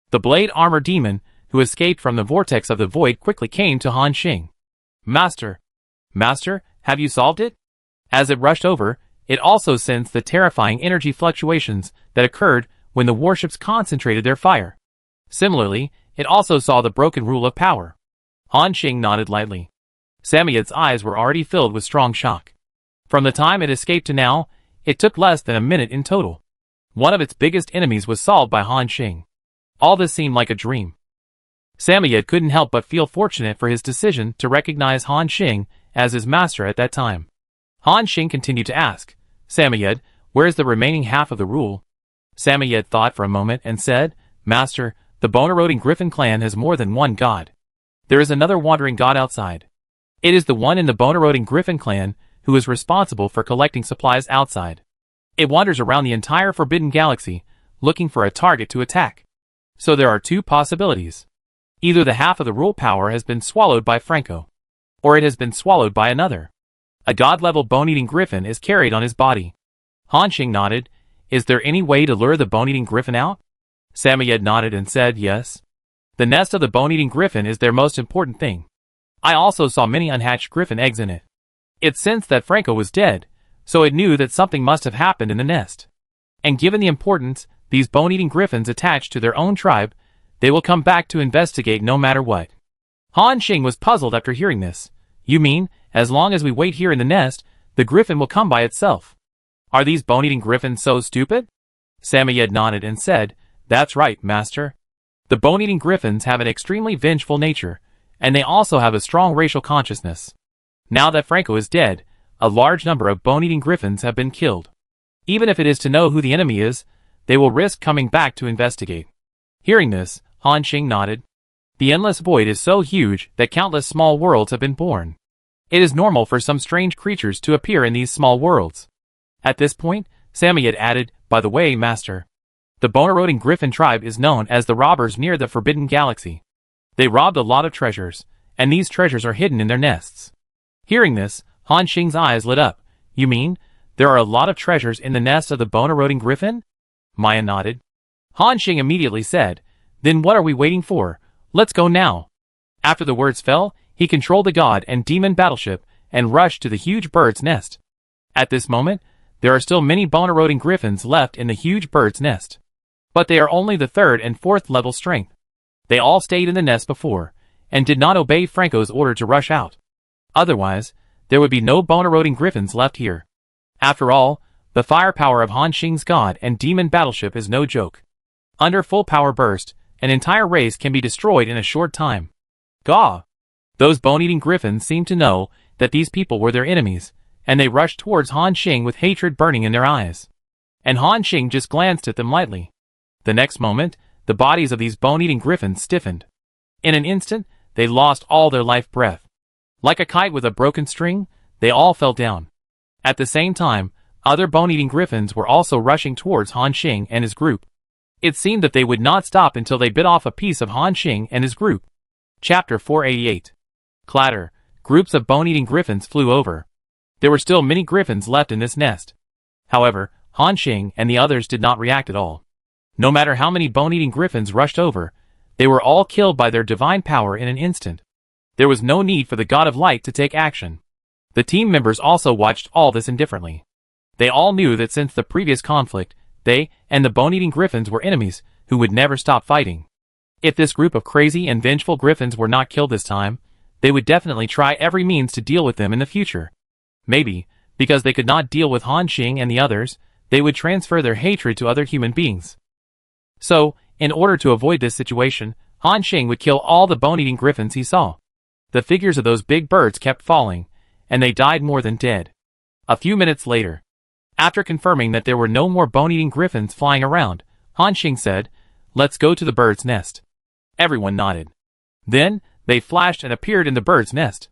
the blade armor demon, who escaped from the vortex of the void, quickly came to Han Xing. Master, have you solved it? As it rushed over, it also sensed the terrifying energy fluctuations that occurred when the warships concentrated their fire. Similarly, it also saw the broken rule of power. Han Xing nodded lightly. Samoyed's eyes were already filled with strong shock. From the time it escaped to now, it took less than a minute in total. One of its biggest enemies was solved by Han Xing. All this seemed like a dream. Samoyed couldn't help but feel fortunate for his decision to recognize Han Xing as his master at that time. Han Xing continued to ask, Samoyed, where is the remaining half of the rule? Samoyed thought for a moment and said, Master, the bone-eroding griffin clan has more than one god. There is another wandering god outside. It is the one in the bone-eroding griffin clan who is responsible for collecting supplies outside. It wanders around the entire Forbidden Galaxy, looking for a target to attack. So there are two possibilities. Either the half of the rule power has been swallowed by Franco, or it has been swallowed by another. A god-level bone-eating griffin is carried on his body. Han Xing nodded. Is there any way to lure the bone-eating griffin out? Samoyed nodded and said yes. The nest of the bone-eating griffin is their most important thing. I also saw many unhatched griffin eggs in it. It sensed that Franco was dead, so it knew that something must have happened in the nest. And given the importance these bone-eating griffins attach to their own tribe, they will come back to investigate no matter what. Han Xing was puzzled after hearing this. You mean, as long as we wait here in the nest, the griffin will come by itself? Are these bone-eating griffins so stupid? Samoyed nodded and said, That's right, master. The bone-eating griffins have an extremely vengeful nature, and they also have a strong racial consciousness. Now that Franco is dead, a large number of bone-eating griffins have been killed. Even if it is to know who the enemy is, they will risk coming back to investigate. Hearing this, Han Xing nodded. The endless void is so huge that countless small worlds have been born. It is normal for some strange creatures to appear in these small worlds. At this point, Samoyed added, By the way, master, the bone-eroding griffin tribe is known as the robbers near the Forbidden Galaxy. They robbed a lot of treasures, and these treasures are hidden in their nests. Hearing this, Han Xing's eyes lit up. You mean, there are a lot of treasures in the nest of the bone-eroding griffin? Maya nodded. Han Xing immediately said, Then what are we waiting for? Let's go now. After the words fell, he controlled the god and demon battleship and rushed to the huge bird's nest. At this moment, there are still many bone-eroding griffins left in the huge bird's nest. But they are only the 3rd and 4th level strength. They all stayed in the nest before, and did not obey Franco's order to rush out. Otherwise, there would be no bone-eroding griffins left here. After all, the firepower of Han Xing's god and demon battleship is no joke. Under full power burst, an entire race can be destroyed in a short time. Gaw! Those bone-eating griffins seemed to know that these people were their enemies, and they rushed towards Han Xing with hatred burning in their eyes. And Han Xing just glanced at them lightly. The next moment, the bodies of these bone-eating griffins stiffened. In an instant, they lost all their life breath. Like a kite with a broken string, they all fell down. At the same time, other bone-eating griffins were also rushing towards Han Xing and his group. It seemed that they would not stop until they bit off a piece of Han Xing and his group. Chapter 488. Clatter. Groups of bone-eating griffins flew over. There were still many griffins left in this nest. However, Han Xing and the others did not react at all. No matter how many bone-eating griffins rushed over, they were all killed by their divine power in an instant. There was no need for the God of Light to take action. The team members also watched all this indifferently. They all knew that since the previous conflict, they and the bone-eating griffins were enemies who would never stop fighting. If this group of crazy and vengeful griffins were not killed this time, they would definitely try every means to deal with them in the future. Maybe, because they could not deal with Han Xing and the others, they would transfer their hatred to other human beings. So, in order to avoid this situation, Han Xing would kill all the bone-eating griffins he saw. The figures of those big birds kept falling, and they died more than dead. A few minutes later, after confirming that there were no more bone-eating griffins flying around, Han Xing said, "Let's go to the bird's nest." Everyone nodded. Then, they flashed and appeared in the bird's nest.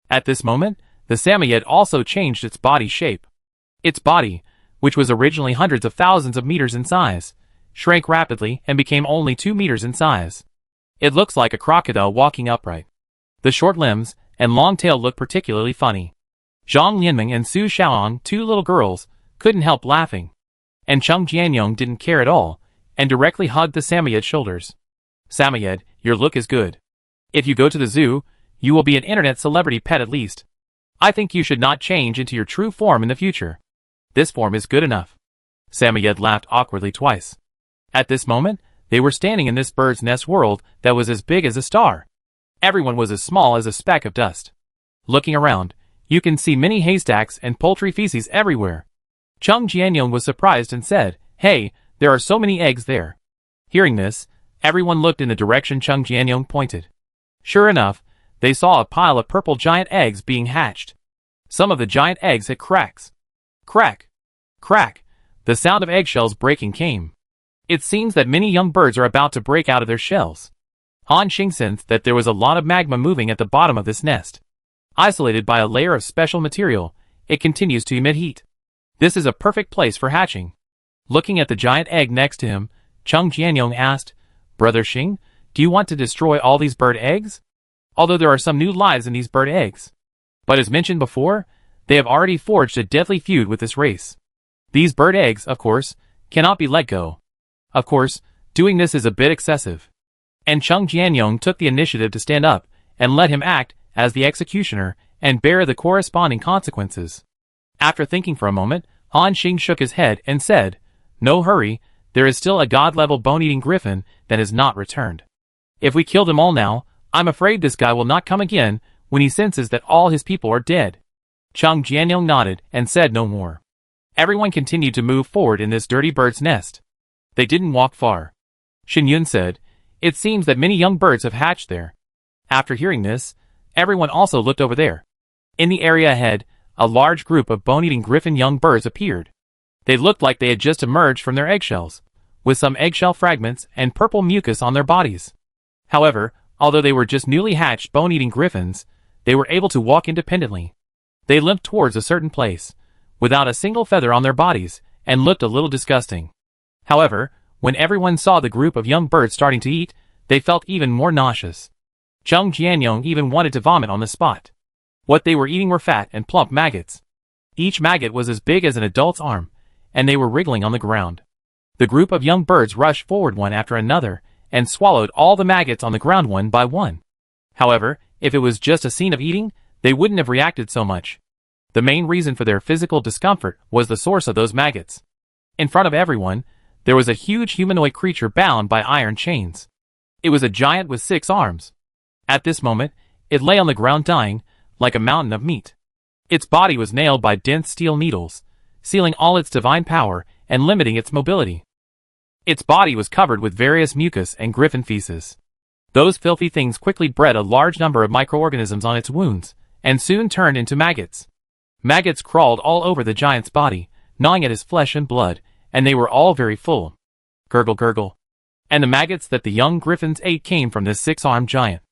At this moment, the Samoyed also changed its body shape. Its body, which was originally hundreds of thousands of meters in size, shrank rapidly and became only 2 meters in size. It looks like a crocodile walking upright. The short limbs and long tail looked particularly funny. Zhang Lianming and Su Xiaoang, 2 little girls, couldn't help laughing. And Cheng Jianyong didn't care at all, and directly hugged the Samoyed's shoulders. "Samoyed, your look is good. If you go to the zoo, you will be an internet celebrity pet at least. I think you should not change into your true form in the future. This form is good enough." Samoyed laughed awkwardly twice. At this moment, they were standing in this bird's nest world that was as big as a star. Everyone was as small as a speck of dust. Looking around, you can see many haystacks and poultry feces everywhere. Cheng Jianyong was surprised and said, "Hey, there are so many eggs there." Hearing this, everyone looked in the direction Cheng Jianyong pointed. Sure enough, they saw a pile of purple giant eggs being hatched. Some of the giant eggs had cracks. Crack! Crack! The sound of eggshells breaking came. It seems that many young birds are about to break out of their shells. Han Xing sensed that there was a lot of magma moving at the bottom of this nest. Isolated by a layer of special material, it continues to emit heat. This is a perfect place for hatching. Looking at the giant egg next to him, Cheng Jianyong asked, "Brother Xing, do you want to destroy all these bird eggs? Although there are some new lives in these bird eggs. But as mentioned before, they have already forged a deadly feud with this race. These bird eggs, of course, cannot be let go. Of course, doing this is a bit excessive." And Cheng Jianyong took the initiative to stand up and let him act as the executioner and bear the corresponding consequences. After thinking for a moment, Han Xing shook his head and said, "No hurry, there is still a god-level bone-eating griffin that has not returned. If we kill them all now, I'm afraid this guy will not come again when he senses that all his people are dead." Cheng Jianyong nodded and said no more. Everyone continued to move forward in this dirty bird's nest. They didn't walk far. Xin Yun said, "It seems that many young birds have hatched there." After hearing this, everyone also looked over there. In the area ahead, a large group of bone-eating griffin young birds appeared. They looked like they had just emerged from their eggshells, with some eggshell fragments and purple mucus on their bodies. However, although they were just newly hatched bone-eating griffins, they were able to walk independently. They limped towards a certain place, without a single feather on their bodies, and looked a little disgusting. However, when everyone saw the group of young birds starting to eat, they felt even more nauseous. Cheng Jianyong even wanted to vomit on the spot. What they were eating were fat and plump maggots. Each maggot was as big as an adult's arm, and they were wriggling on the ground. The group of young birds rushed forward one after another, and swallowed all the maggots on the ground one by one. However, if it was just a scene of eating, they wouldn't have reacted so much. The main reason for their physical discomfort was the source of those maggots. In front of everyone, there was a huge humanoid creature bound by iron chains. It was a giant with 6 arms. At this moment, it lay on the ground dying, like a mountain of meat. Its body was nailed by dense steel needles, sealing all its divine power and limiting its mobility. Its body was covered with various mucus and griffin feces. Those filthy things quickly bred a large number of microorganisms on its wounds, and soon turned into maggots. Maggots crawled all over the giant's body, gnawing at his flesh and blood, and they were all very full. Gurgle gurgle. And the maggots that the young griffins ate came from this 6-armed giant.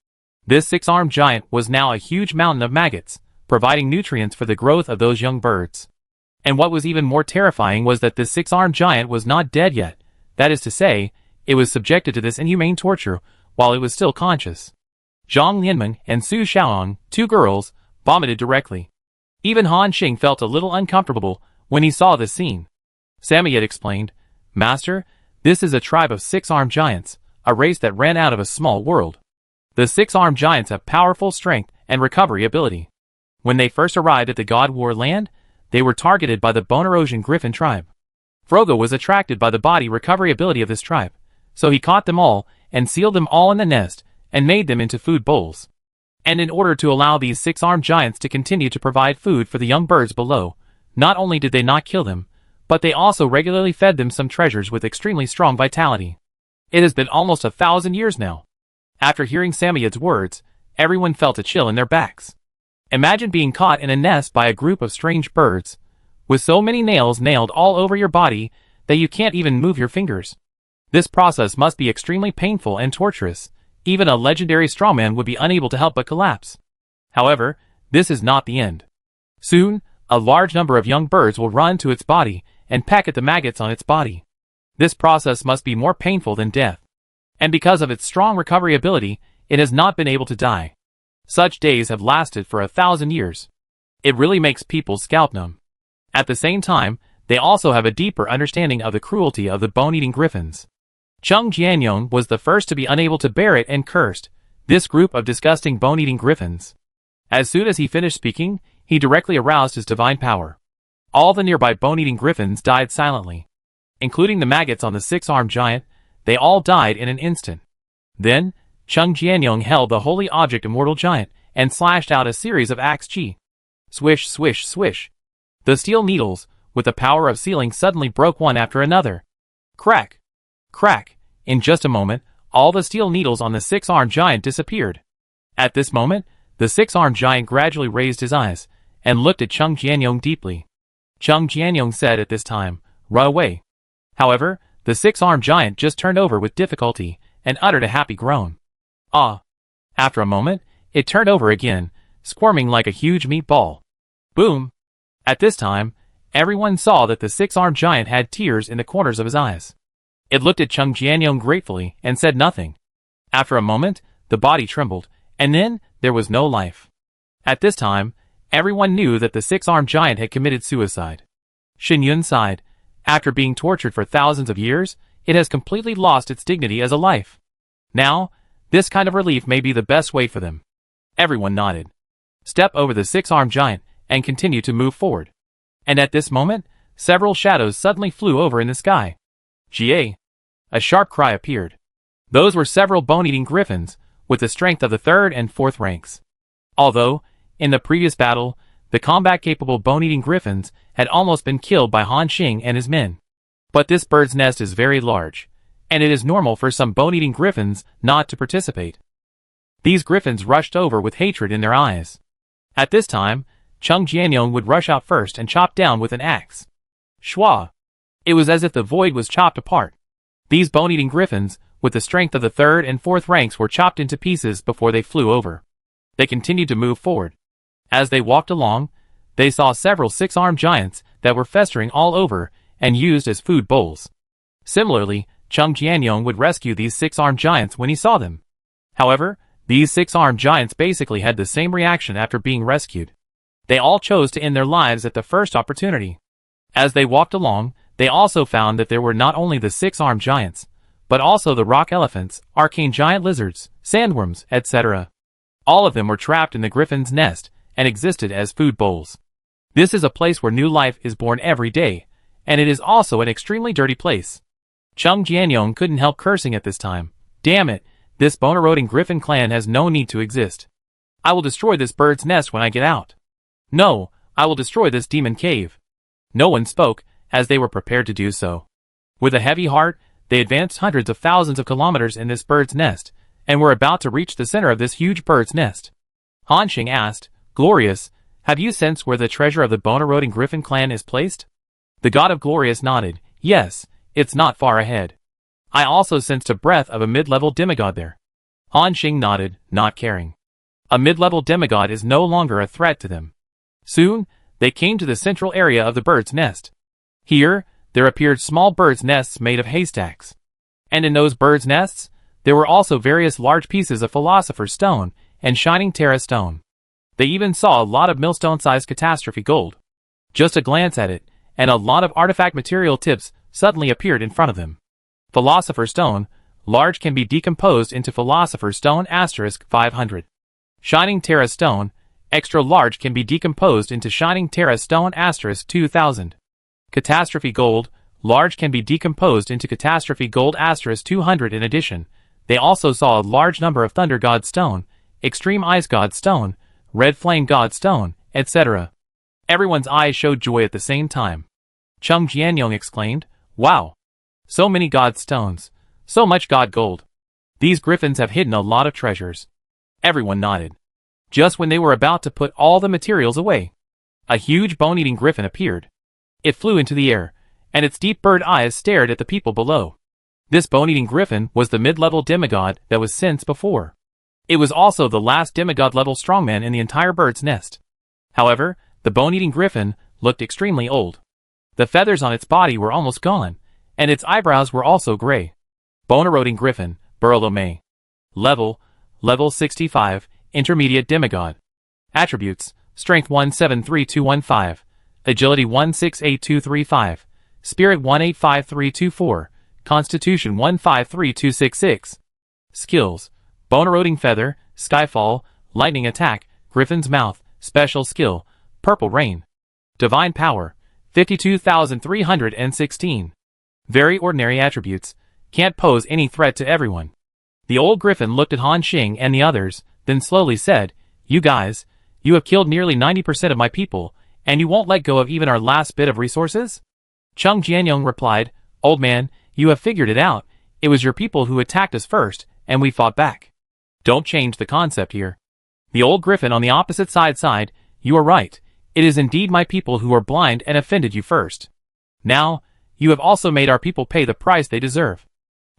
This 6-armed giant was now a huge mountain of maggots, providing nutrients for the growth of those young birds. And what was even more terrifying was that this 6-armed giant was not dead yet. That is to say, it was subjected to this inhumane torture while it was still conscious. Zhang Lianming and Su Xiaoang, 2 girls, vomited directly. Even Han Xing felt a little uncomfortable when he saw this scene. Samoyed explained, "Master, this is a tribe of 6-armed giants, a race that ran out of a small world. The 6-armed giants have powerful strength and recovery ability. When they first arrived at the God War land, they were targeted by the Bonerosian Griffin tribe. Frogo was attracted by the body recovery ability of this tribe, so he caught them all and sealed them all in the nest and made them into food bowls. And in order to allow these six-armed giants to continue to provide food for the young birds below, not only did they not kill them, but they also regularly fed them some treasures with extremely strong vitality. It has been almost 1,000 years now. After hearing Samoyed's words, everyone felt a chill in their backs. Imagine being caught in a nest by a group of strange birds, with so many nails nailed all over your body that you can't even move your fingers. This process must be extremely painful and torturous. Even a legendary strawman would be unable to help but collapse. However, this is not the end. Soon, a large number of young birds will run to its body and peck at the maggots on its body. This process must be more painful than death. And because of its strong recovery ability, it has not been able to die. Such days have lasted for 1,000 years. It really makes people scalp numb. At the same time, they also have a deeper understanding of the cruelty of the bone-eating griffins. Chung Jianyong was the first to be unable to bear it and cursed this group of disgusting bone-eating griffins. As soon as he finished speaking, he directly aroused his divine power. All the nearby bone-eating griffins died silently. Including the maggots on the six-armed giant, they all died in an instant. Then, Chung Jianyong held the holy object immortal giant and slashed out a series of axe chi. Swish, swish, swish. The steel needles, with the power of sealing, suddenly broke one after another. Crack! Crack! In just a moment, all the steel needles on the six-armed giant disappeared. At this moment, the six-armed giant gradually raised his eyes and looked at Chung Jianyong deeply. Chung Jianyong said at this time, "Run away." However, the six-armed giant just turned over with difficulty and uttered a happy groan. Ah! After a moment, it turned over again, squirming like a huge meatball. Boom! At this time, everyone saw that the six-armed giant had tears in the corners of his eyes. It looked at Chung Jianyong gratefully and said nothing. After a moment, the body trembled, and then there was no life. At this time, everyone knew that the six-armed giant had committed suicide. Shin Yun sighed. After being tortured for thousands of years, it has completely lost its dignity as a life. Now, this kind of relief may be the best way for them. Everyone nodded. Step over the six-armed giant and continue to move forward. And at this moment, several shadows suddenly flew over in the sky. Jie! A sharp cry appeared. Those were several bone-eating griffins, with the strength of the third and fourth ranks. Although, in the previous battle, the combat-capable bone-eating griffins had almost been killed by Han Xing and his men. But this bird's nest is very large, and it is normal for some bone-eating griffins not to participate. These griffins rushed over with hatred in their eyes. At this time, Chung Jianyong would rush out first and chop down with an axe. Shwa! It was as if the void was chopped apart. These bone-eating griffins, with the strength of the third and fourth ranks, were chopped into pieces before they flew over. They continued to move forward. As they walked along, they saw several six-armed giants that were festering all over and used as food bowls. Similarly, Chung Jianyong would rescue these six-armed giants when he saw them. However, these six-armed giants basically had the same reaction after being rescued. They all chose to end their lives at the first opportunity. As they walked along, they also found that there were not only the six-armed giants, but also the rock elephants, arcane giant lizards, sandworms, etc. All of them were trapped in the griffin's nest and existed as food bowls. This is a place where new life is born every day, and it is also an extremely dirty place. Chung Jianyong couldn't help cursing at this time. Damn it, this bone-eroding griffin clan has no need to exist. I will destroy this bird's nest when I get out. No, I will destroy this demon cave. No one spoke, as they were prepared to do so. With a heavy heart, they advanced hundreds of thousands of kilometers in this bird's nest, and were about to reach the center of this huge bird's nest. Han Xing asked, "Glorious, have you sensed where the treasure of the bone-eroding griffin clan is placed?" The god of Glorious nodded. "Yes, it's not far ahead. I also sensed a breath of a mid-level demigod there." Han Xing nodded, not caring. A mid-level demigod is no longer a threat to them. Soon, they came to the central area of the bird's nest. Here, there appeared small birds' nests made of haystacks. And in those birds' nests, there were also various large pieces of philosopher's stone and shining Terra stone. They even saw a lot of millstone-sized catastrophe gold. Just a glance at it, and a lot of artifact material tips suddenly appeared in front of them. Philosopher's stone, large, can be decomposed into philosopher's stone *500. Shining Terra stone, Extra large can be decomposed into shining Terra stone * 2000. Catastrophe gold, large can be decomposed into catastrophe gold * 200. In addition, they also saw a large number of Thunder God stone, Extreme Ice God stone, Red Flame God stone, etc. Everyone's eyes showed joy at the same time. Chung Jianyong exclaimed, "Wow! So many God stones, so much God gold. These griffins have hidden a lot of treasures." Everyone nodded. Just when they were about to put all the materials away, a huge bone-eating griffin appeared. It flew into the air, and its deep bird eyes stared at the people below. This bone-eating griffin was the mid-level demigod that was since before. It was also the last demigod-level strongman in the entire bird's nest. However, the bone-eating griffin looked extremely old. The feathers on its body were almost gone, and its eyebrows were also gray. Bone-eroding griffin, Burlome. Level 65, Intermediate Demigod. Attributes: Strength 173215, Agility 168235, Spirit 185324, Constitution 153266. Skills: Bone-eroding feather, Skyfall, Lightning attack, Griffin's mouth, Special skill, Purple rain. Divine power, 52,316. Very ordinary attributes, can't pose any threat to everyone. The old griffin looked at Han Xing and the others, then slowly said, "You guys, you have killed nearly 90% of my people, and you won't let go of even our last bit of resources?" Chung Jianyong replied, "Old man, you have figured it out. It was your people who attacked us first, and we fought back. Don't change the concept here." The old griffin on the opposite side sighed, "You are right. It is indeed my people who are blind and offended you first. Now, you have also made our people pay the price they deserve.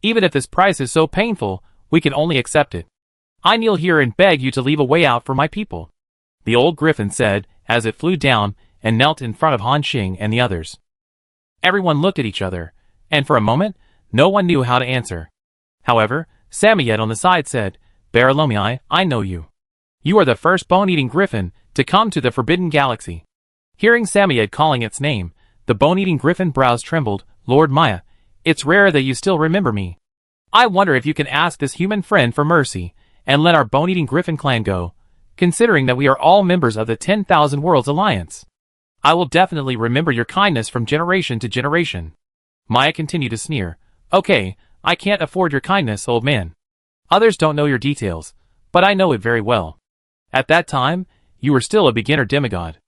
Even if this price is so painful, we can only accept it. I kneel here and beg you to leave a way out for my people," the old griffin said as it flew down and knelt in front of Han Xing and the others. Everyone looked at each other, and for a moment, no one knew how to answer. However, Samoyed on the side said, "Barolomei, I know you. You are the first bone-eating griffin to come to the Forbidden Galaxy." Hearing Samoyed calling its name, the bone-eating griffin brows trembled. "Lord Maya, it's rare that you still remember me. I wonder if you can ask this human friend for mercy, and let our bone-eating griffin clan go, considering that we are all members of the 10,000 Worlds Alliance. I will definitely remember your kindness from generation to generation." Maya continued to sneer, "Okay, I can't afford your kindness, old man. Others don't know your details, but I know it very well. At that time, you were still a beginner demigod.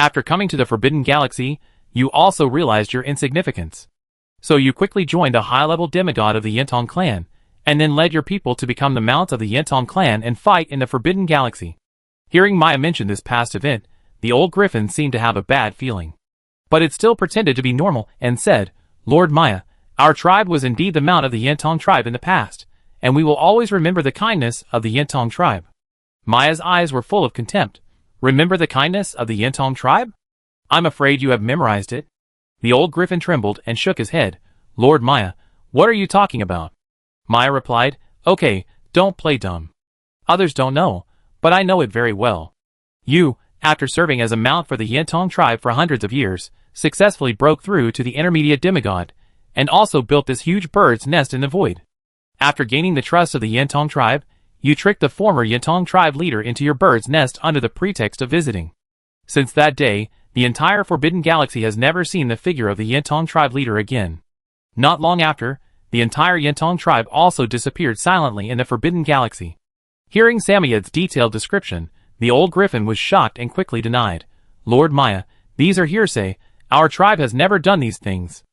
After coming to the Forbidden Galaxy, you also realized your insignificance. So you quickly joined a high-level demigod of the Yentong clan, and then led your people to become the mounts of the Yentong clan and fight in the Forbidden Galaxy." Hearing Maya mention this past event, the old griffin seemed to have a bad feeling. But it still pretended to be normal and said, "Lord Maya, our tribe was indeed the mount of the Yentong tribe in the past, and we will always remember the kindness of the Yentong tribe." Maya's eyes were full of contempt. "Remember the kindness of the Yentong tribe? I'm afraid you have memorized it." The old griffin trembled and shook his head. "Lord Maya, what are you talking about?" Maya replied, "Okay, don't play dumb. Others don't know, but I know it very well. You, after serving as a mount for the Yentong tribe for hundreds of years, successfully broke through to the intermediate demigod, and also built this huge bird's nest in the void. After gaining the trust of the Yentong tribe, you tricked the former Yentong tribe leader into your bird's nest under the pretext of visiting. Since that day, the entire Forbidden Galaxy has never seen the figure of the Yentong tribe leader again. Not long after, the entire Yentong tribe also disappeared silently in the Forbidden Galaxy." Hearing Samoyed's detailed description, the old griffin was shocked and quickly denied, "Lord Maya, these are hearsay. Our tribe has never done these things."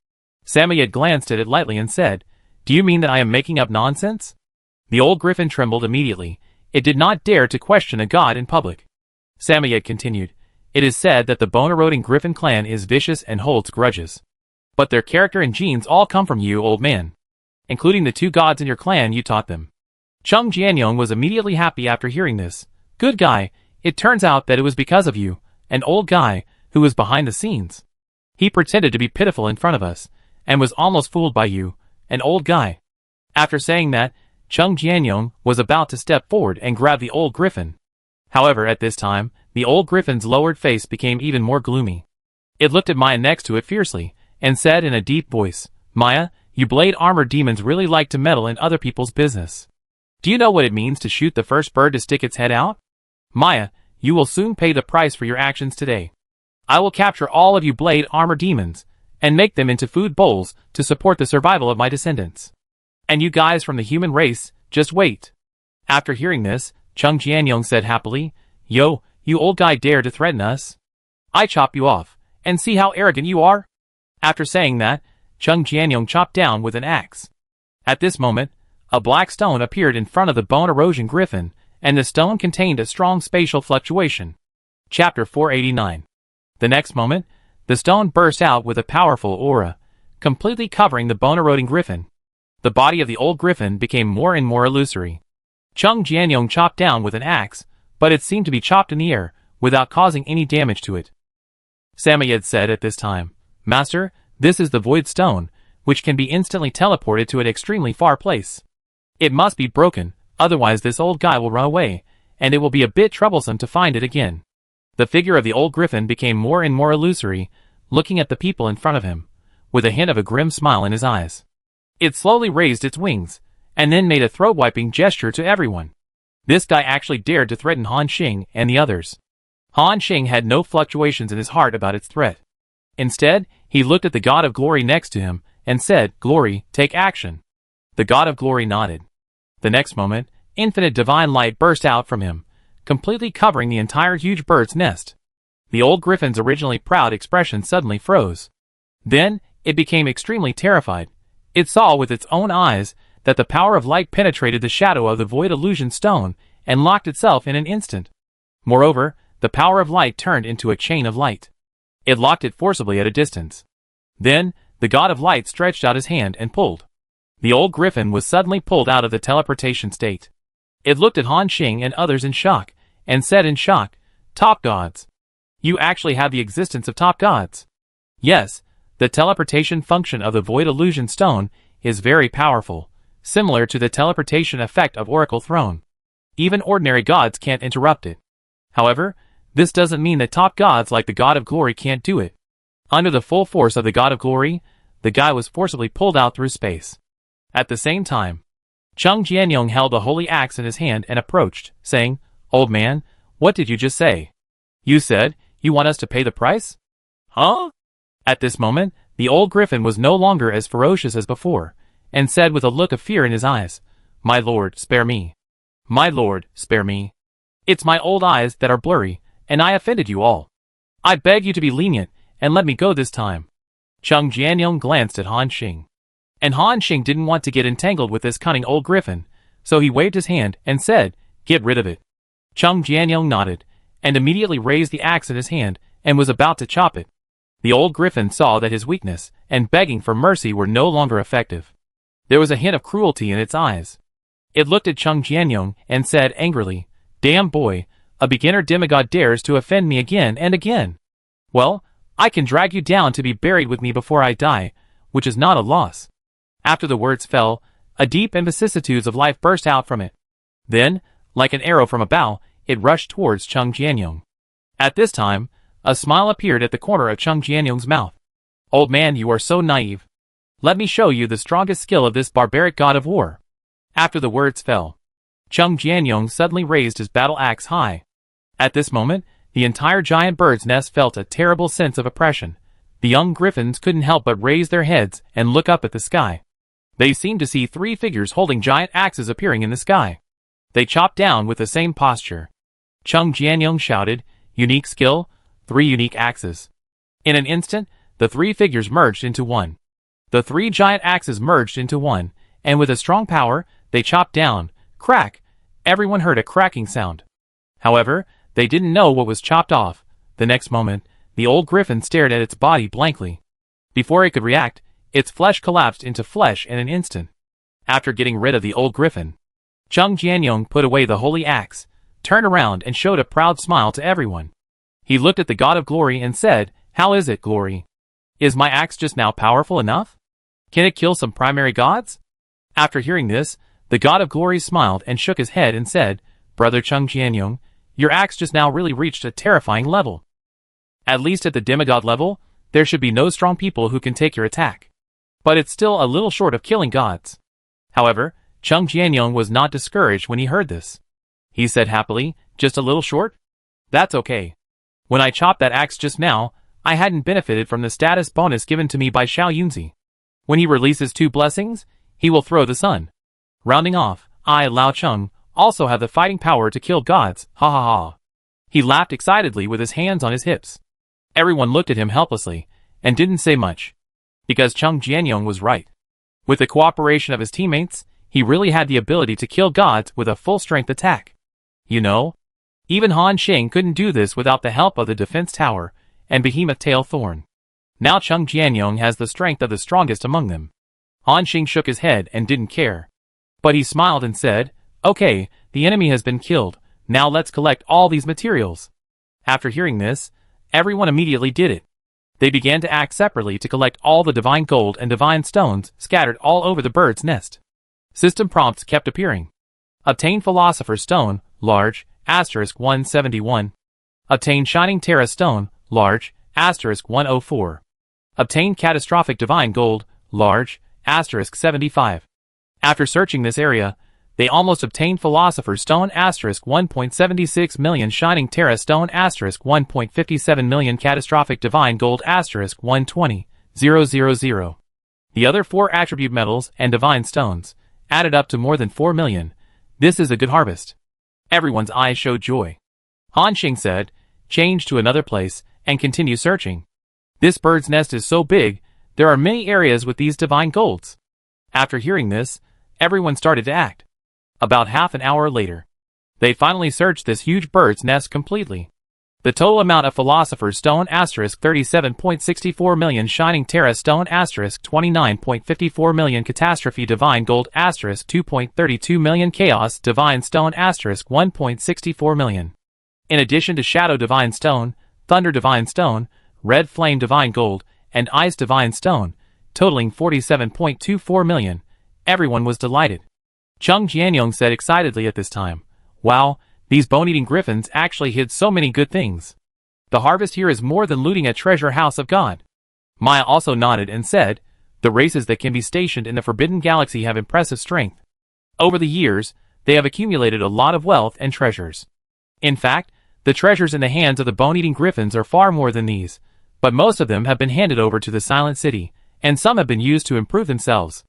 Samoyed glanced at it lightly and said, "Do you mean that I am making up nonsense?" The old griffin trembled immediately. It did not dare to question a god in public. Samoyed continued, "It is said that the bone-eroding griffin clan is vicious and holds grudges. But their character and genes all come from you, old man. Including the 2 gods in your clan you taught them." Chung Jianyong was immediately happy after hearing this. "Good guy, it turns out that it was because of you, an old guy, who was behind the scenes. He pretended to be pitiful in front of us, and was almost fooled by you, an old guy." After saying that, Chung Jianyong was about to step forward and grab the old griffin. However, at this time, the old griffin's lowered face became even more gloomy. It looked at Maya next to it fiercely, and said in a deep voice, "Maya, you blade-armored demons really like to meddle in other people's business. Do you know what it means to shoot the first bird to stick its head out? Maya, You will soon pay the price for your actions today. I will capture all of you blade armor demons, and make them into food bowls to support the survival of my descendants. And you guys from the human race, just wait. After hearing this, Chung Jianyong said happily, Yo, you old guy dare to threaten us? I chop you off, and see how arrogant you are? After saying that, Chung Jianyong chopped down with an axe. At this moment, a black stone appeared in front of the bone erosion griffin, and the stone contained a strong spatial fluctuation. Chapter 489. The next moment, the stone burst out with a powerful aura, completely covering the bone-eroding griffin. The body of the old griffin became more and more illusory. Chung Jianyong chopped down with an axe, but it seemed to be chopped in the air, without causing any damage to it. Samoyed said at this time, Master, this is the void stone, which can be instantly teleported to an extremely far place. It must be broken, otherwise this old guy will run away, and it will be a bit troublesome to find it again. The figure of the old griffin became more and more illusory, looking at the people in front of him, with a hint of a grim smile in his eyes. It slowly raised its wings, and then made a throat-wiping gesture to everyone. This guy actually dared to threaten Han Xing and the others. Han Xing had no fluctuations in his heart about its threat. Instead, he looked at the God of Glory next to him, and said, Glory, take action. The God of Glory nodded. The next moment, infinite divine light burst out from him, completely covering the entire huge bird's nest. The old griffin's originally proud expression suddenly froze. Then, it became extremely terrified. It saw with its own eyes that the power of light penetrated the shadow of the void illusion stone and locked itself in an instant. Moreover, the power of light turned into a chain of light. It locked it forcibly at a distance. Then, the God of Light stretched out his hand and pulled. The old griffin was suddenly pulled out of the teleportation state. It looked at Han Xing and others in shock, and said in shock, Top gods. You actually have the existence of top gods. Yes, the teleportation function of the void illusion stone is very powerful, similar to the teleportation effect of Oracle Throne. Even ordinary gods can't interrupt it. However, this doesn't mean that top gods like the God of Glory can't do it. Under the full force of the God of Glory, the guy was forcibly pulled out through space. At the same time, Chung Jianyong held a holy axe in his hand and approached, saying, Old man, what did you just say? You said, you want us to pay the price? Huh? At this moment, the old griffin was no longer as ferocious as before, and said with a look of fear in his eyes, My lord, spare me. My lord, spare me. It's my old eyes that are blurry, and I offended you all. I beg you to be lenient, and let me go this time. Chung Jianyong glanced at Han Xing. And Han Xing didn't want to get entangled with this cunning old griffin, so he waved his hand and said, Get rid of it. Chung Jianyong nodded, and immediately raised the axe in his hand, and was about to chop it. The old griffin saw that his weakness and begging for mercy were no longer effective. There was a hint of cruelty in its eyes. It looked at Chung Jianyong and said angrily, Damn boy, a beginner demigod dares to offend me again and again. Well, I can drag you down to be buried with me before I die, which is not a loss. After the words fell, a deep and vicissitudes of life burst out from it. Then, like an arrow from a bow, it rushed towards Chung Jianyong. At this time, a smile appeared at the corner of Chung Jianyong's mouth. Old man, you are so naive. Let me show you the strongest skill of this barbaric god of war. After the words fell, Chung Jianyong suddenly raised his battle axe high. At this moment, the entire giant bird's nest felt a terrible sense of oppression. The young griffins couldn't help but raise their heads and look up at the sky. They seemed to see three figures holding giant axes appearing in the sky. They chopped down with the same posture. Chung Jianyong shouted, Unique skill, 3 unique axes. In an instant, the three figures merged into one. The 3 giant axes merged into one, and with a strong power, they chopped down. Crack! Everyone heard a cracking sound. However, they didn't know what was chopped off. The next moment, the old griffin stared at its body blankly. Before it could react, its flesh collapsed into flesh in an instant. After getting rid of the old griffin, Chung Jianyong put away the holy axe, turned around and showed a proud smile to everyone. He looked at the God of Glory and said, How is it, Glory? Is my axe just now powerful enough? Can it kill some primary gods? After hearing this, the God of Glory smiled and shook his head and said, Brother Chung Jianyong, your axe just now really reached a terrifying level. At least at the demigod level, there should be no strong people who can take your attack. But it's still a little short of killing gods. However, Chung Jianyong was not discouraged when he heard this. He said happily, Just a little short? That's okay. When I chopped that axe just now, I hadn't benefited from the status bonus given to me by Xiao Yunzi. When he releases 2 blessings, he will throw the sun. Rounding off, I, Lao Cheng, also have the fighting power to kill gods, ha ha ha. He laughed excitedly with his hands on his hips. Everyone looked at him helplessly, and didn't say much. Because Cheng Jianyong was right. With the cooperation of his teammates, he really had the ability to kill gods with a full-strength attack. You know? Even Han Xing couldn't do this without the help of the defense tower and behemoth tail thorn. Now Cheng Jianyong has the strength of the strongest among them. Han Xing shook his head and didn't care. But he smiled and said, "Okay, the enemy has been killed, now let's collect all these materials." After hearing this, everyone immediately did it. They began to act separately to collect all the divine gold and divine stones scattered all over the bird's nest. System prompts kept appearing. Obtain Philosopher's Stone, large, *171. Obtain Shining Terra Stone, large, *104. Obtain Catastrophic Divine Gold, large, *75. After searching this area, they almost obtained Philosopher's Stone *1.76 million, Shining Terra Stone *1.57 million, Catastrophic Divine Gold *120,000. The other 4 attribute metals and divine stones added up to more than 4 million. This is a good harvest. Everyone's eyes showed joy. Han Xing said, "Change to another place and continue searching. This bird's nest is so big, there are many areas with these divine golds." After hearing this, everyone started to act. About half an hour later, they finally searched this huge bird's nest completely. The total amount of Philosopher's Stone *37.64 million, Shining Terra Stone *29.54 million, Catastrophe Divine Gold *2.32 million, Chaos Divine Stone *1.64 million. In addition to Shadow Divine Stone, Thunder Divine Stone, Red Flame Divine Gold, and Ice Divine Stone, totaling 47.24 million, everyone was delighted. Cheng Jianyong said excitedly at this time, "Wow, these bone-eating griffins actually hid so many good things. The harvest here is more than looting a treasure house of God." Maya also nodded and said, "The races that can be stationed in the Forbidden Galaxy have impressive strength. Over the years, they have accumulated a lot of wealth and treasures. In fact, the treasures in the hands of the bone-eating griffins are far more than these, but most of them have been handed over to the Silent City, and some have been used to improve themselves.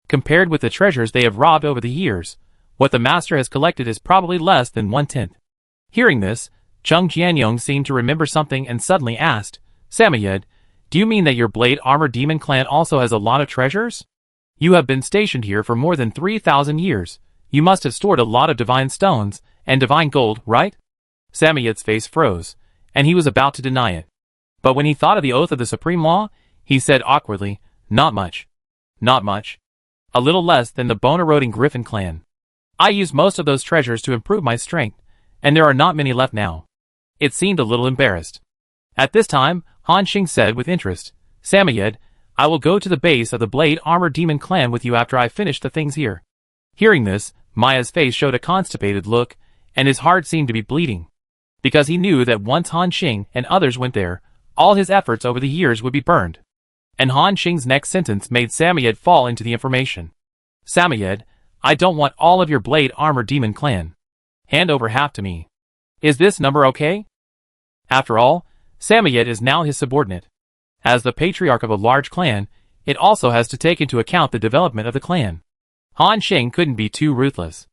Compared with the treasures they have robbed over the years, what the master has collected is probably less than 1/10. Hearing this, Cheng Jianyong seemed to remember something and suddenly asked, "Samoyed, do you mean that your Blade Armor Demon clan also has a lot of treasures? You have been stationed here for more than 3,000 years. You must have stored a lot of divine stones and divine gold, right?" Samoyed's face froze, and he was about to deny it. But when he thought of the oath of the Supreme Law, he said awkwardly, "Not much. Not much. A little less than the bone-eroding Griffin clan. I used most of those treasures to improve my strength, and there are not many left now." It seemed a little embarrassed. At this time, Han Xing said with interest, "Samoyed, I will go to the base of the Blade Armor Demon clan with you after I finish the things here." Hearing this, Maya's face showed a constipated look, and his heart seemed to be bleeding. Because he knew that once Han Xing and others went there, all his efforts over the years would be burned. And Han Xing's next sentence made Samoyed fall into the information. "Samoyed, I don't want all of your Blade Armor Demon clan. Hand over half to me. Is this number okay?" After all, Samoyed is now his subordinate. As the patriarch of a large clan, it also has to take into account the development of the clan. Han Xing couldn't be too ruthless.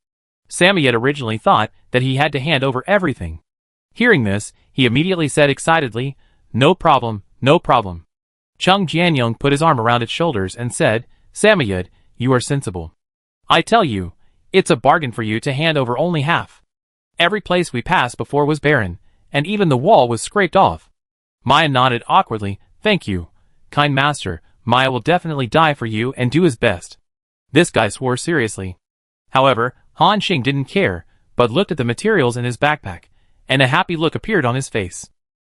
Samoyed originally thought that he had to hand over everything. Hearing this, he immediately said excitedly, "No problem, no problem." Cheng Jianyong put his arm around its shoulders and said, "Samoyed, you are sensible. I tell you, it's a bargain for you to hand over only half. Every place we passed before was barren, and even the wall was scraped off." Maya nodded awkwardly, "Thank you, kind master. Maya will definitely die for you and do his best." This guy swore seriously. However, Han Xing didn't care, but looked at the materials in his backpack, and a happy look appeared on his face.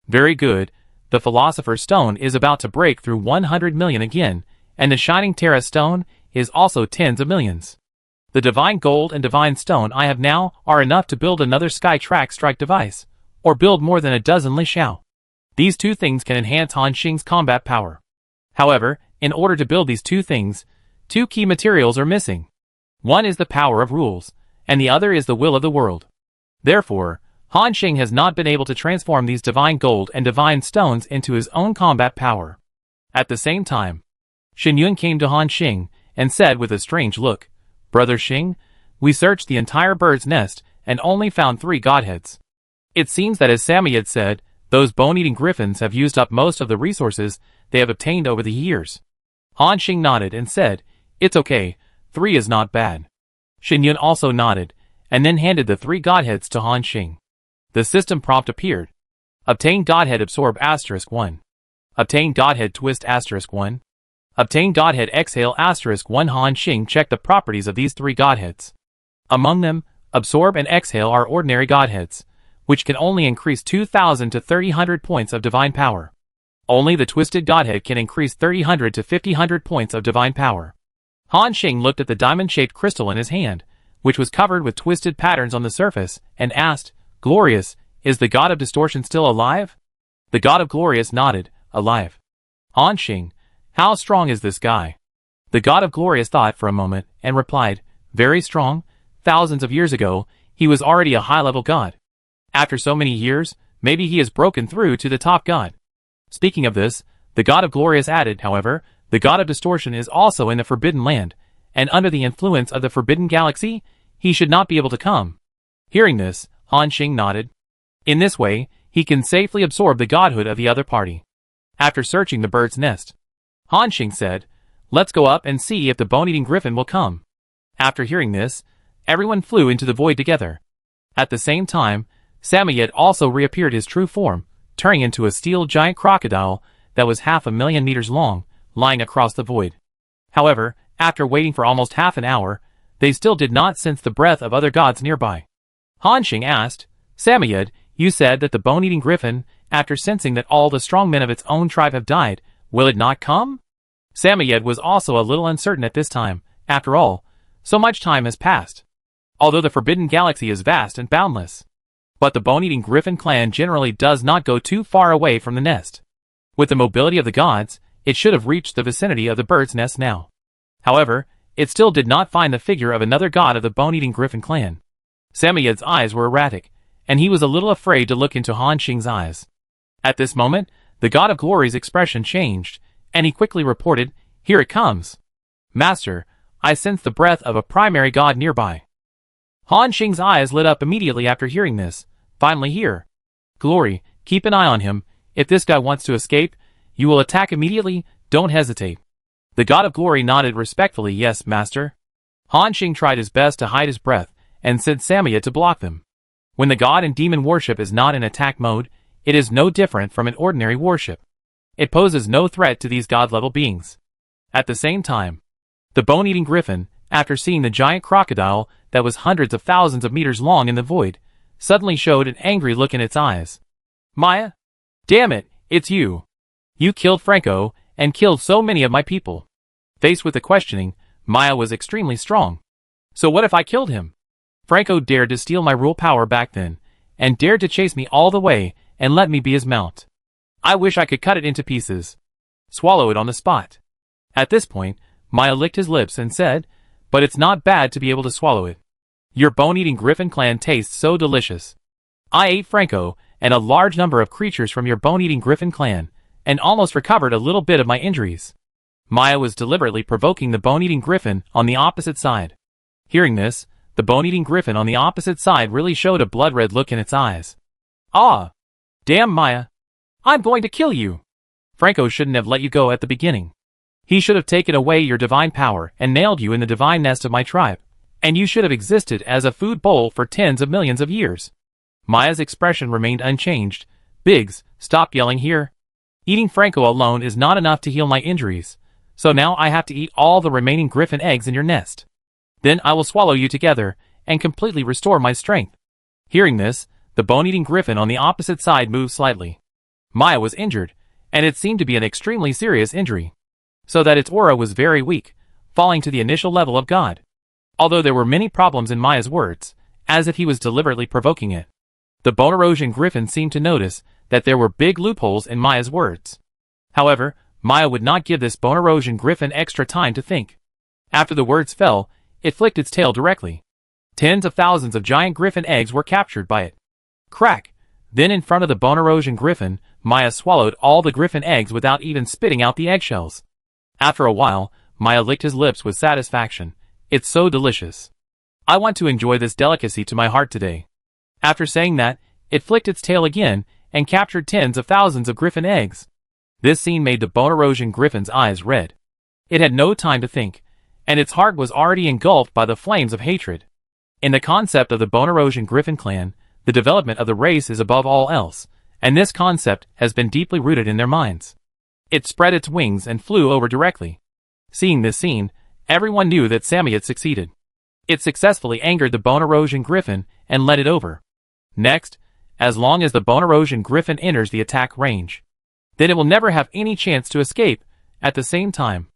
"Very good. The Philosopher's Stone is about to break through 100 million again, and the Shining Terra Stone is also tens of millions. The Divine Gold and Divine Stone I have now are enough to build another Sky Track strike device, or build more than a dozen Li Xiao. These two things can enhance Han Xing's combat power. However, in order to build these two things, two key materials are missing. One is the power of rules, and the other is the will of the world. Therefore, Han Xing has not been able to transform these divine gold and divine stones into his own combat power. At the same time, Shen Yun came to Han Xing and said with a strange look, "Brother Xing, we searched the entire bird's nest and only found 3 godheads. It seems that as Samayed said, those bone-eating griffins have used up most of the resources they have obtained over the years." Han Xing nodded and said, "It's okay, 3 is not bad." Shen Yun also nodded, and then handed the 3 godheads to Han Xing. The system prompt appeared. Obtain Godhead Absorb *1. Obtain Godhead Twist *1. Obtain Godhead Exhale *1. Han Xing checked the properties of these 3 godheads. Among them, Absorb and Exhale are ordinary godheads, which can only increase 2,000 to 3,000 points of divine power. Only the Twisted Godhead can increase 3,000 to 5,000 points of divine power. Han Xing looked at the diamond-shaped crystal in his hand, which was covered with twisted patterns on the surface, and asked, "Glorious, is the God of Distortion still alive?" The God of Glorious nodded, "Alive." Han Xing, "How strong is this guy?" The God of Glorious thought for a moment, and replied, "Very strong. Thousands of years ago, he was already a high-level god. After so many years, maybe he has broken through to the top god." Speaking of this, the God of Glorious added, "However, the God of Distortion is also in the Forbidden Land, and under the influence of the Forbidden Galaxy, he should not be able to come." Hearing this, Han Xing nodded. In this way, he can safely absorb the godhood of the other party. After searching the bird's nest, Han Xing said, "Let's go up and see if the bone-eating griffin will come." After hearing this, everyone flew into the void together. At the same time, Samayed also reappeared his true form, turning into a steel giant crocodile that was 500,000 meters long, lying across the void. However, after waiting for almost half an hour, they still did not sense the breath of other gods nearby. Han Xing asked, "Samayed, you said that the bone-eating griffin, after sensing that all the strong men of its own tribe have died, will it not come?" Samayed was also a little uncertain at this time. After all, so much time has passed. Although the Forbidden Galaxy is vast and boundless, but the bone-eating griffin clan generally does not go too far away from the nest. With the mobility of the gods, it should have reached the vicinity of the bird's nest now. However, it still did not find the figure of another god of the bone-eating griffin clan. Samayed's eyes were erratic, and he was a little afraid to look into Han Xing's eyes. At this moment, the God of Glory's expression changed, and he quickly reported, "Here it comes. Master, I sense the breath of a primary god nearby." Han Xing's eyes lit up immediately after hearing this. "Finally here. Glory, keep an eye on him. If this guy wants to escape, you will attack immediately, don't hesitate." The God of Glory nodded respectfully, "Yes, master." Han Xing tried his best to hide his breath, and sent Samayed to block them. When the god and demon worship is not in attack mode, it is no different from an ordinary worship. It poses no threat to these god-level beings. At the same time, the bone-eating griffin, after seeing the giant crocodile that was hundreds of thousands of meters long in the void, suddenly showed an angry look in its eyes. "Maya? Damn it, it's you. You killed Franco, and killed so many of my people." Faced with the questioning, Maya was extremely strong. "So what if I killed him? Franco dared to steal my rule power back then, and dared to chase me all the way and let me be his mount. I wish I could cut it into pieces. Swallow it on the spot." At this point, Maya licked his lips and said, "But it's not bad to be able to swallow it. Your bone-eating griffin clan tastes so delicious. I ate Franco and a large number of creatures from your bone-eating griffin clan, and almost recovered a little bit of my injuries." Maya was deliberately provoking the bone-eating griffin on the opposite side. Hearing this, the bone-eating griffin on the opposite side really showed a blood-red look in its eyes. "Ah! Damn, Maya! I'm going to kill you! Franco shouldn't have let you go at the beginning. He should have taken away your divine power and nailed you in the divine nest of my tribe, and you should have existed as a food bowl for tens of millions of years." Maya's expression remained unchanged. "Biggs, stop yelling here. Eating Franco alone is not enough to heal my injuries, so now I have to eat all the remaining griffin eggs in your nest. Then I will swallow you together, and completely restore my strength." Hearing this, the bone-eating griffin on the opposite side moved slightly. Maya was injured, and it seemed to be an extremely serious injury, so that its aura was very weak, falling to the initial level of God. Although there were many problems in Maya's words, as if he was deliberately provoking it, the bone erosion griffin seemed to notice that there were big loopholes in Maya's words. However, Maya would not give this bone erosion griffin extra time to think. After the words fell, it flicked its tail directly. Tens of thousands of giant griffin eggs were captured by it. Crack! Then in front of the bone erosion griffin, Maya swallowed all the griffin eggs without even spitting out the eggshells. After a while, Maya licked his lips with satisfaction. It's so delicious. I want to enjoy this delicacy to my heart today. After saying that, it flicked its tail again and captured tens of thousands of griffin eggs. This scene made the bone erosion griffin's eyes red. It had no time to think, and its heart was already engulfed by the flames of hatred. In the concept of the bone erosion griffin clan, the development of the race is above all else, and this concept has been deeply rooted in their minds. It spread its wings and flew over directly. Seeing this scene, everyone knew that Sammy had succeeded. It successfully angered the bone erosion griffin and led it over. Next, as long as the bone erosion griffin enters the attack range, then it will never have any chance to escape. At the same time,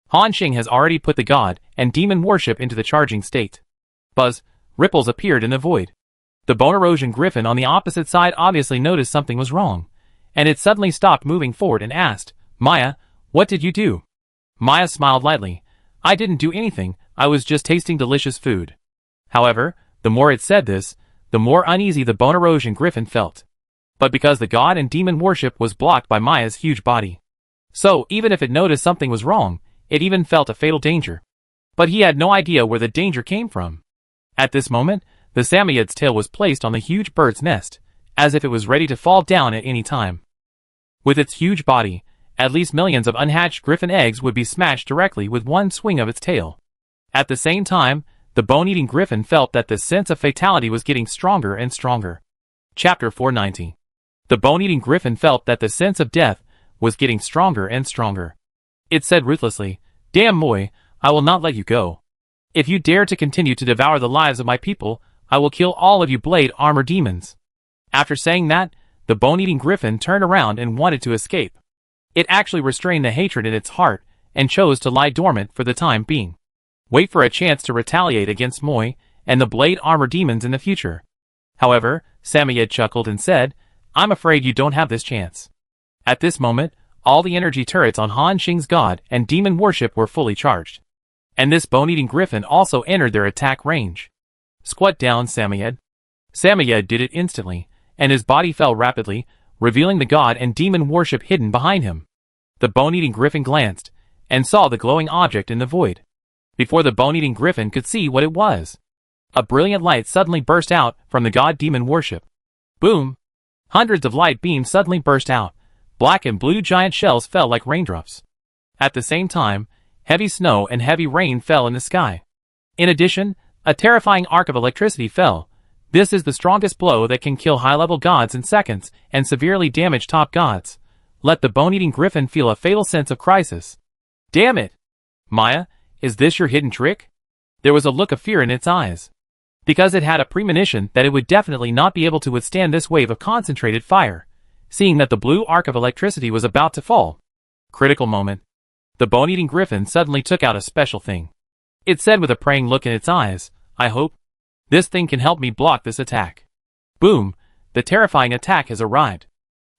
Han Xing has already put the god and demon worship into the charging state. Buzz, ripples appeared in the void. The bone erosion griffin on the opposite side obviously noticed something was wrong, and it suddenly stopped moving forward and asked, Maya, what did you do? Maya smiled lightly. I didn't do anything, I was just tasting delicious food. However, the more it said this, the more uneasy the bone erosion griffin felt. But because the god and demon worship was blocked by Maya's huge body. So, even if it noticed something was wrong, it even felt a fatal danger. But he had no idea where the danger came from. At this moment, the Samoyed's tail was placed on the huge bird's nest, as if it was ready to fall down at any time. With its huge body, at least millions of unhatched griffin eggs would be smashed directly with one swing of its tail. At the same time, the bone-eating griffin felt that the sense of fatality was getting stronger and stronger. Chapter 490. The bone-eating griffin felt that the sense of death was getting stronger and stronger. It said ruthlessly, Damn Moi, I will not let you go. If you dare to continue to devour the lives of my people, I will kill all of you blade armor demons. After saying that, the bone-eating griffin turned around and wanted to escape. It actually restrained the hatred in its heart and chose to lie dormant for the time being. Wait for a chance to retaliate against Moi and the blade armor demons in the future. However, Samoyed chuckled and said, I'm afraid you don't have this chance. At this moment, all the energy turrets on Han Xing's god and demon worship were fully charged. And this bone-eating griffin also entered their attack range. Squat down, Samoyed. Samoyed did it instantly, and his body fell rapidly, revealing the god and demon worship hidden behind him. The bone-eating griffin glanced, and saw the glowing object in the void. Before the bone-eating griffin could see what it was, a brilliant light suddenly burst out from the god-demon worship. Boom! Hundreds of light beams suddenly burst out. Black and blue giant shells fell like raindrops. At the same time, heavy snow and heavy rain fell in the sky. In addition, a terrifying arc of electricity fell. This is the strongest blow that can kill high-level gods in seconds and severely damage top gods. Let the bone-eating griffin feel a fatal sense of crisis. Damn it! Maya, is this your hidden trick? There was a look of fear in its eyes. Because it had a premonition that it would definitely not be able to withstand this wave of concentrated fire, seeing that the blue arc of electricity was about to fall. Critical moment. The bone-eating griffin suddenly took out a special thing. It said with a praying look in its eyes, I hope this thing can help me block this attack. Boom! The terrifying attack has arrived.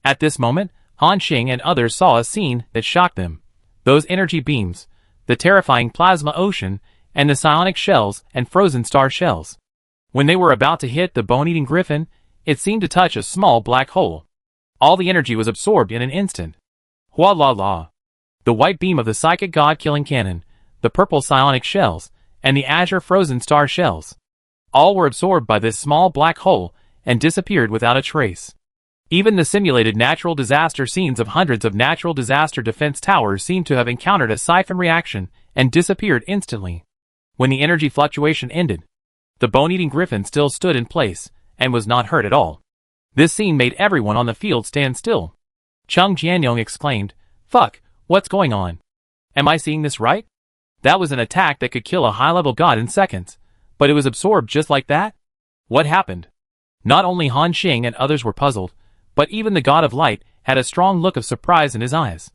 At this moment, Han Xing and others saw a scene that shocked them. Those energy beams, the terrifying plasma ocean, and the psionic shells and frozen star shells. When they were about to hit the bone-eating griffin, it seemed to touch a small black hole. All the energy was absorbed in an instant. Hua la la. The white beam of the psychic god-killing cannon, the purple psionic shells, and the azure frozen star shells. All were absorbed by this small black hole and disappeared without a trace. Even the simulated natural disaster scenes of hundreds of natural disaster defense towers seemed to have encountered a siphon reaction and disappeared instantly. When the energy fluctuation ended, the bone-eating griffin still stood in place and was not hurt at all. This scene made everyone on the field stand still. Chung Jianyong exclaimed, Fuck, what's going on? Am I seeing this right? That was an attack that could kill a high-level god in seconds, but it was absorbed just like that? What happened? Not only Han Xing and others were puzzled, but even the god of light had a strong look of surprise in his eyes.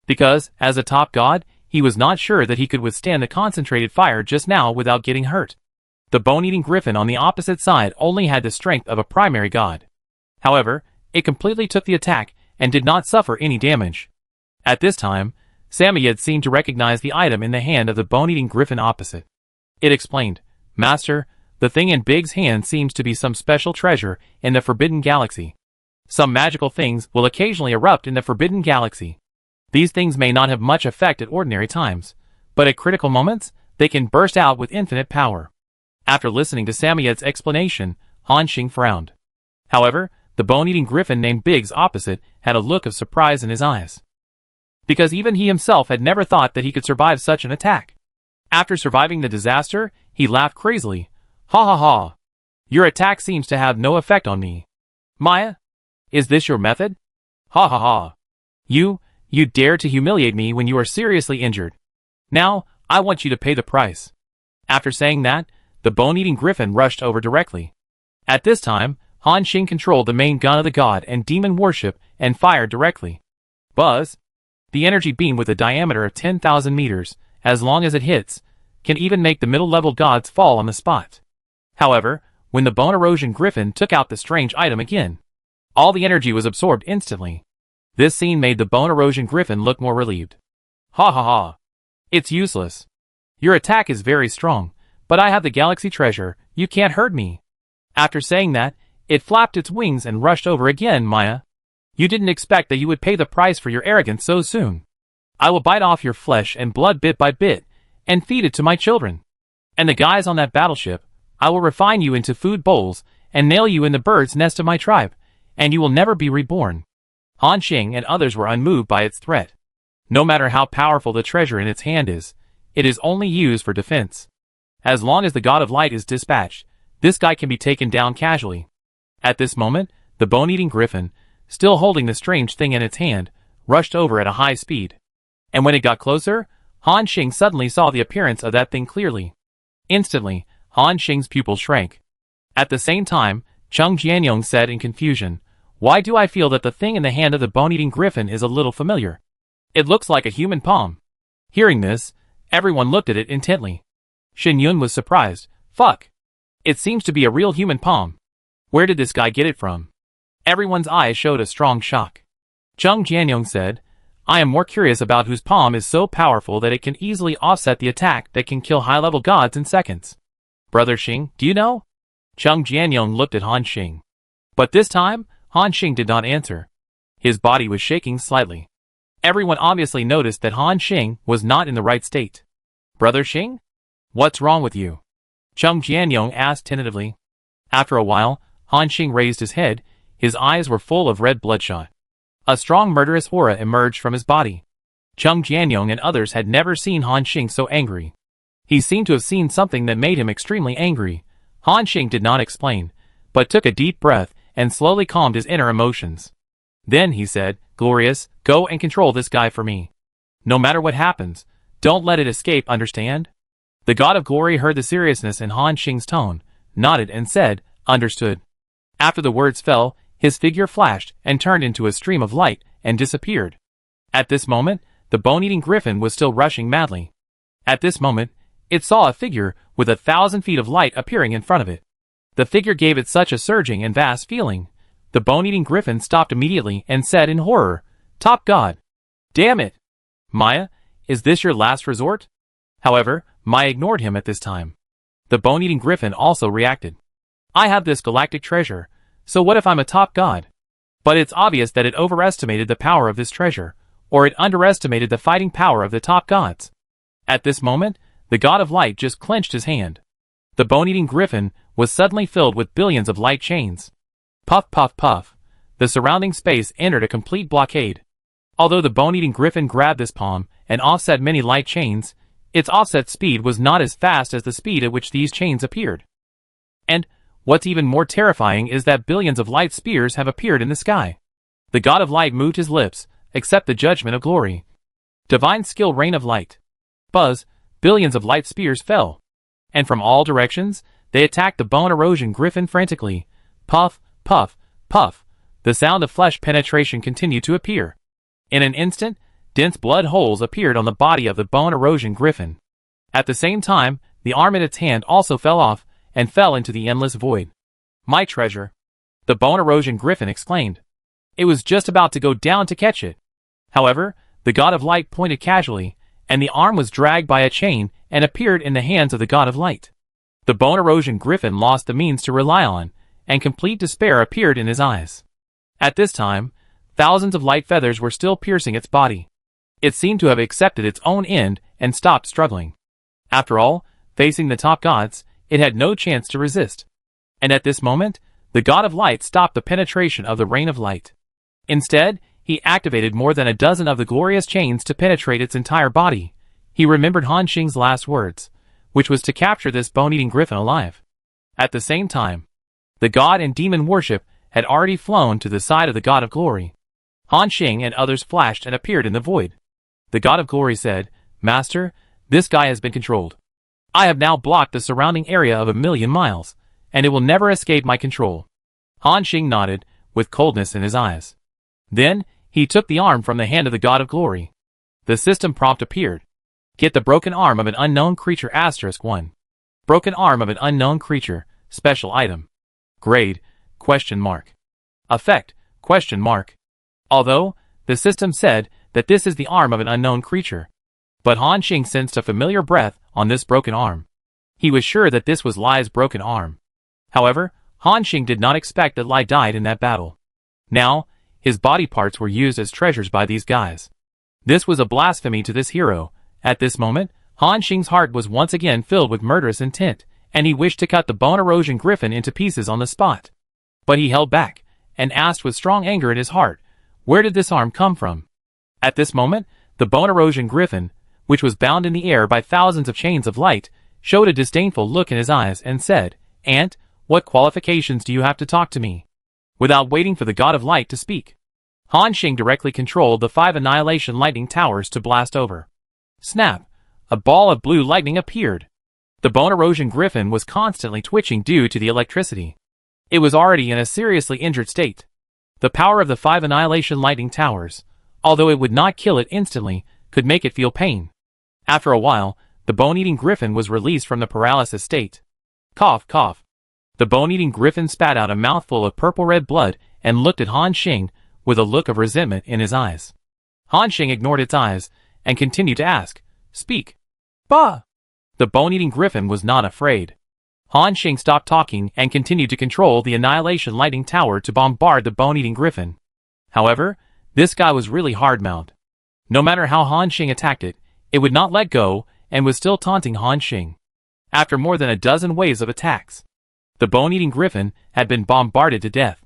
Because, as a top god, he was not sure that he could withstand the concentrated fire just now without getting hurt. The bone-eating griffin on the opposite side only had the strength of a primary god. However, it completely took the attack and did not suffer any damage. At this time, Samoyed seemed to recognize the item in the hand of the bone-eating griffin opposite. It explained, Master, The thing in Big's hand seems to be some special treasure in the Forbidden Galaxy. Some magical things will occasionally erupt in the Forbidden Galaxy. These things may not have much effect at ordinary times, but at critical moments, they can burst out with infinite power. After listening to Samoyed's explanation, Han Xing frowned. However, the bone-eating griffin named Biggs opposite had a look of surprise in his eyes. Because even he himself had never thought that he could survive such an attack. After surviving the disaster, he laughed crazily. Ha ha ha. Your attack seems to have no effect on me. Maya? Is this your method? Ha ha ha. You dare to humiliate me when you are seriously injured. Now, I want you to pay the price. After saying that, the bone-eating griffin rushed over directly. At this time, Han Xing controlled the main gun of the god and demon worship and fired directly. Buzz! The energy beam with a diameter of 10,000 meters, as long as it hits, can even make the middle-level gods fall on the spot. However, when the bone erosion griffin took out the strange item again, all the energy was absorbed instantly. This scene made the bone erosion griffin look more relieved. Ha ha ha. It's useless. Your attack is very strong, but I have the galaxy treasure, you can't hurt me. After saying that, it flapped its wings and rushed over again. Maya. You didn't expect that you would pay the price for your arrogance so soon. I will bite off your flesh and blood bit by bit, and feed it to my children. And the guys on that battleship, I will refine you into food bowls, and nail you in the bird's nest of my tribe, and you will never be reborn. Han Xing and others were unmoved by its threat. No matter how powerful the treasure in its hand is, it is only used for defense. As long as the God of Light is dispatched, this guy can be taken down casually. At this moment, the bone-eating griffin, still holding the strange thing in its hand, rushed over at a high speed. And when it got closer, Han Xing suddenly saw the appearance of that thing clearly. Instantly, Han Xing's pupils shrank. At the same time, Chung Jianyong said in confusion, "Why do I feel that the thing in the hand of the bone-eating griffin is a little familiar? It looks like a human palm." Hearing this, everyone looked at it intently. Shin Yun was surprised. Fuck! It seems to be a real human palm. Where did this guy get it from? Everyone's eyes showed a strong shock. Chung Jianyong said, "I am more curious about whose palm is so powerful that it can easily offset the attack that can kill high-level gods in seconds. Brother Xing, do you know?" Chung Jianyong looked at Han Xing. But this time, Han Xing did not answer. His body was shaking slightly. Everyone obviously noticed that Han Xing was not in the right state. "Brother Xing? What's wrong with you?" Chung Jianyong asked tentatively. After a while, Han Xing raised his head. His eyes were full of red bloodshot. A strong murderous aura emerged from his body. Chung Jianyong and others had never seen Han Xing so angry. He seemed to have seen something that made him extremely angry. Han Xing did not explain, but took a deep breath and slowly calmed his inner emotions. Then he said, "Glorious, go and control this guy for me. No matter what happens, don't let it escape, understand?" The God of Glory heard the seriousness in Han Xing's tone, nodded and said, "Understood." After the words fell, his figure flashed and turned into a stream of light and disappeared. At this moment, the bone-eating griffin was still rushing madly. At this moment, it saw a figure with 1,000 feet of light appearing in front of it. The figure gave it such a surging and vast feeling. The bone-eating griffin stopped immediately and said in horror, "Top God! Damn it! Maya, is this your last resort?" However, Maya ignored him at this time. The bone-eating griffin also reacted. "I have this galactic treasure, so what if I'm a top god?" But it's obvious that it overestimated the power of this treasure, or it underestimated the fighting power of the top gods. At this moment, the God of Light just clenched his hand. The bone-eating griffin was suddenly filled with billions of light chains. Puff puff puff. The surrounding space entered a complete blockade. Although the bone-eating griffin grabbed this palm and offset many light chains, its offset speed was not as fast as the speed at which these chains appeared. And what's even more terrifying is that billions of light spears have appeared in the sky. The God of Light moved his lips, accept the judgment of glory. Divine skill, rain of light. Buzz, billions of light spears fell. And from all directions, they attacked the bone erosion griffin frantically. Puff, puff, puff. The sound of flesh penetration continued to appear. In an instant, dense blood holes appeared on the body of the bone erosion griffin. At the same time, the arm in its hand also fell off, and fell into the endless void. "My treasure!" the bone erosion griffin exclaimed. It was just about to go down to catch it. However, the God of Light pointed casually, and the arm was dragged by a chain and appeared in the hands of the God of Light. The bone erosion griffin lost the means to rely on, and complete despair appeared in his eyes. At this time, thousands of light feathers were still piercing its body. It seemed to have accepted its own end and stopped struggling. After all, facing the top gods, it had no chance to resist. And at this moment, the god of light stopped the penetration of the rain of light. Instead, he activated more than a dozen of the glorious chains to penetrate its entire body. He remembered Han Xing's last words, which was to capture this bone-eating griffin alive. At the same time, the god and demon worship had already flown to the side of the god of glory. Han Xing and others flashed and appeared in the void. The god of glory said, "Master, this guy has been controlled. I have now blocked the surrounding area of 1,000,000 miles, and it will never escape my control." Han Xing nodded, with coldness in his eyes. Then, he took the arm from the hand of the god of glory. The system prompt appeared. Get the broken arm of an unknown creature *1. Broken arm of an unknown creature, special item. Grade, ? Effect, ? Although, the system said that this is the arm of an unknown creature. But Han Xing sensed a familiar breath on this broken arm. He was sure that this was Lai's broken arm. However, Han Xing did not expect that Lai died in that battle. Now, his body parts were used as treasures by these guys. This was a blasphemy to this hero. At this moment, Han Xing's heart was once again filled with murderous intent, and he wished to cut the bone erosion griffin into pieces on the spot. But he held back, and asked with strong anger in his heart, where did this arm come from? At this moment, the bone erosion griffin, which was bound in the air by thousands of chains of light, showed a disdainful look in his eyes and said, "Ant, what qualifications do you have to talk to me?" Without waiting for the god of light to speak, Han Xing directly controlled the 5 annihilation lightning towers to blast over. Snap! A ball of blue lightning appeared. The bone erosion griffin was constantly twitching due to the electricity. It was already in a seriously injured state. The power of the 5 annihilation lightning towers, although it would not kill it instantly, could make it feel pain. After a while, the bone-eating griffin was released from the paralysis state. Cough, cough. The bone-eating griffin spat out a mouthful of purple-red blood and looked at Han Xing with a look of resentment in his eyes. Han Xing ignored its eyes and continued to ask, "Speak." "Bah!" The bone-eating griffin was not afraid. Han Xing stopped talking and continued to control the annihilation lightning tower to bombard the bone-eating griffin. However, this guy was really hard-mouthed. No matter how Han Xing attacked it, it would not let go and was still taunting Han Xing. After more than a dozen waves of attacks, the bone-eating griffin had been bombarded to death.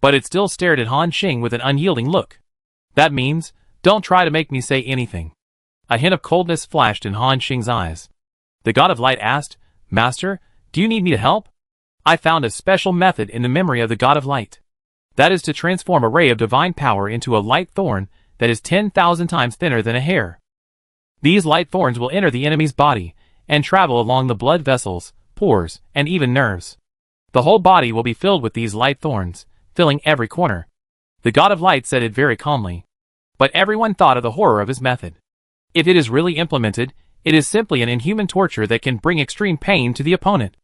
But it still stared at Han Xing with an unyielding look. "That means, don't try to make me say anything." A hint of coldness flashed in Han Xing's eyes. The god of light asked, "Master, do you need me to help?" "I found a special method in the memory of the god of light. That is to transform a ray of divine power into a light thorn that is 10,000 times thinner than a hair. These light thorns will enter the enemy's body and travel along the blood vessels, pores, and even nerves. The whole body will be filled with these light thorns, filling every corner." The god of light said it very calmly. But everyone thought of the horror of his method. If it is really implemented, it is simply an inhuman torture that can bring extreme pain to the opponent.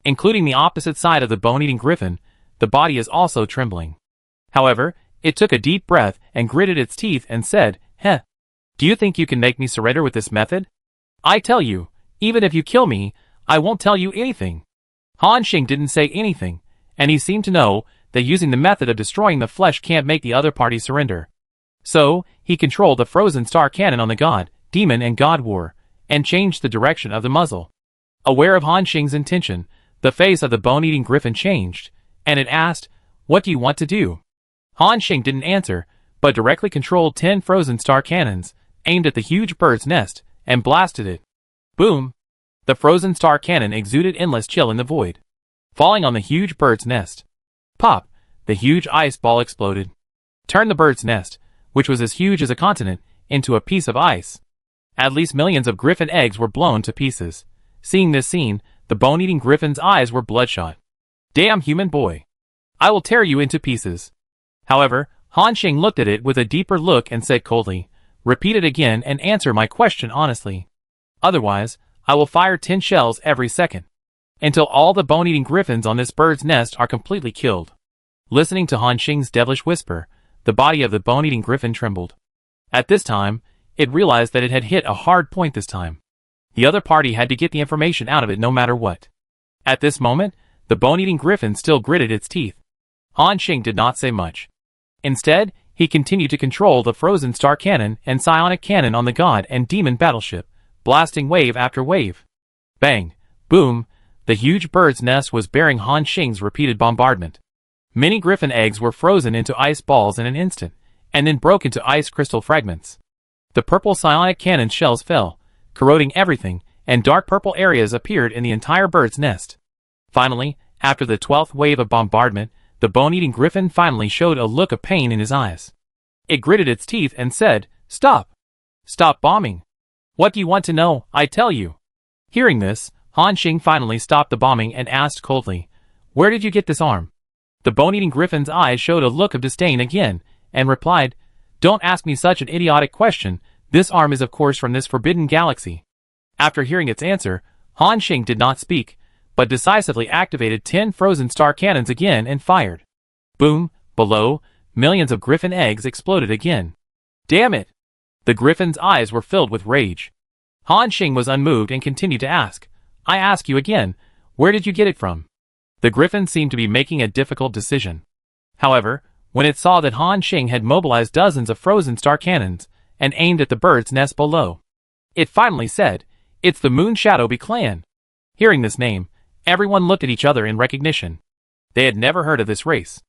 Including the opposite side of the bone-eating griffin, the body is also trembling. However, it took a deep breath and gritted its teeth and said, "Heh. Do you think you can make me surrender with this method? I tell you, even if you kill me, I won't tell you anything." Han Xing didn't say anything, and he seemed to know that using the method of destroying the flesh can't make the other party surrender. So, he controlled the frozen star cannon on the god, demon and god war, and changed the direction of the muzzle. Aware of Han Xing's intention, the face of the bone-eating griffin changed, and it asked, "What do you want to do?" Han Xing didn't answer, but directly controlled 10 frozen star cannons, aimed at the huge bird's nest, and blasted it. Boom! The frozen star cannon exuded endless chill in the void, falling on the huge bird's nest. Pop! The huge ice ball exploded. Turned the bird's nest, which was as huge as a continent, into a piece of ice. At least millions of griffin eggs were blown to pieces. Seeing this scene, the bone-eating griffin's eyes were bloodshot. "Damn human boy! I will tear you into pieces." However, Han Xing looked at it with a deeper look and said coldly, "Repeat it again and answer my question honestly. Otherwise, I will fire 10 shells every second, until all the bone-eating griffins on this bird's nest are completely killed." Listening to Han Xing's devilish whisper, the body of the bone-eating griffin trembled. At this time, it realized that it had hit a hard point this time. The other party had to get the information out of it no matter what. At this moment, the bone-eating griffin still gritted its teeth. Han Xing did not say much. Instead, he continued to control the frozen star cannon and psionic cannon on the god and demon battleship, blasting wave after wave. Bang! Boom! The huge bird's nest was bearing Han Xing's repeated bombardment. Many griffin eggs were frozen into ice balls in an instant, and then broke into ice crystal fragments. The purple psionic cannon shells fell, corroding everything, and dark purple areas appeared in the entire bird's nest. Finally, after the 12th wave of bombardment, the bone-eating griffin finally showed a look of pain in his eyes. It gritted its teeth and said, "Stop! Stop bombing! What do you want to know, I tell you?" Hearing this, Han Xing finally stopped the bombing and asked coldly, "Where did you get this arm?" The bone-eating griffin's eyes showed a look of disdain again, and replied, "Don't ask me such an idiotic question, this arm is of course from this forbidden galaxy." After hearing its answer, Han Xing did not speak, but decisively activated 10 frozen star cannons again and fired. Boom! Below, millions of griffin eggs exploded again. Damn it! The griffin's eyes were filled with rage. Han Xing was unmoved and continued to ask, "I ask you again, where did you get it from?" The griffin seemed to be making a difficult decision. However, when it saw that Han Xing had mobilized dozens of frozen star cannons and aimed at the bird's nest below, it finally said, "It's the Moon Shadow Bee clan." Hearing this name, everyone looked at each other in recognition. They had never heard of this race.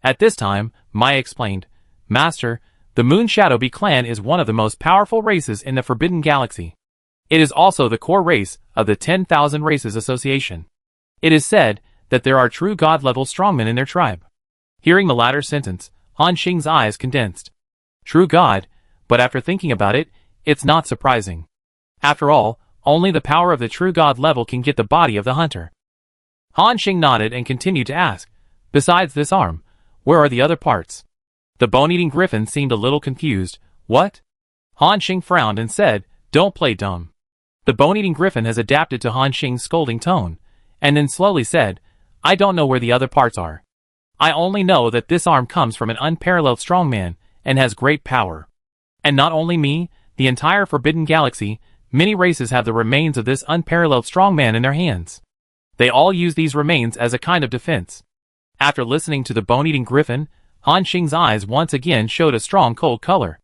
At this time, Maya explained, "Master, the Moon Shadow Bee clan is one of the most powerful races in the Forbidden Galaxy. It is also the core race of the 10,000 Races Association. It is said that there are true god-level strongmen in their tribe." Hearing the latter sentence, Han Xing's eyes condensed. True god, but after thinking about it, it's not surprising. After all, only the power of the true god level can get the body of the hunter. Han Xing nodded and continued to ask, "Besides this arm, where are the other parts?" The bone-eating griffin seemed a little confused. "What?" Han Xing frowned and said, "Don't play dumb." The bone-eating griffin has adapted to Han Xing's scolding tone, and then slowly said, "I don't know where the other parts are. I only know that this arm comes from an unparalleled strongman and has great power. And not only me, the entire Forbidden Galaxy, many races have the remains of this unparalleled strongman in their hands. They all use these remains as a kind of defense." After listening to the bone-eating griffin, Han Xing's eyes once again showed a strong cold color.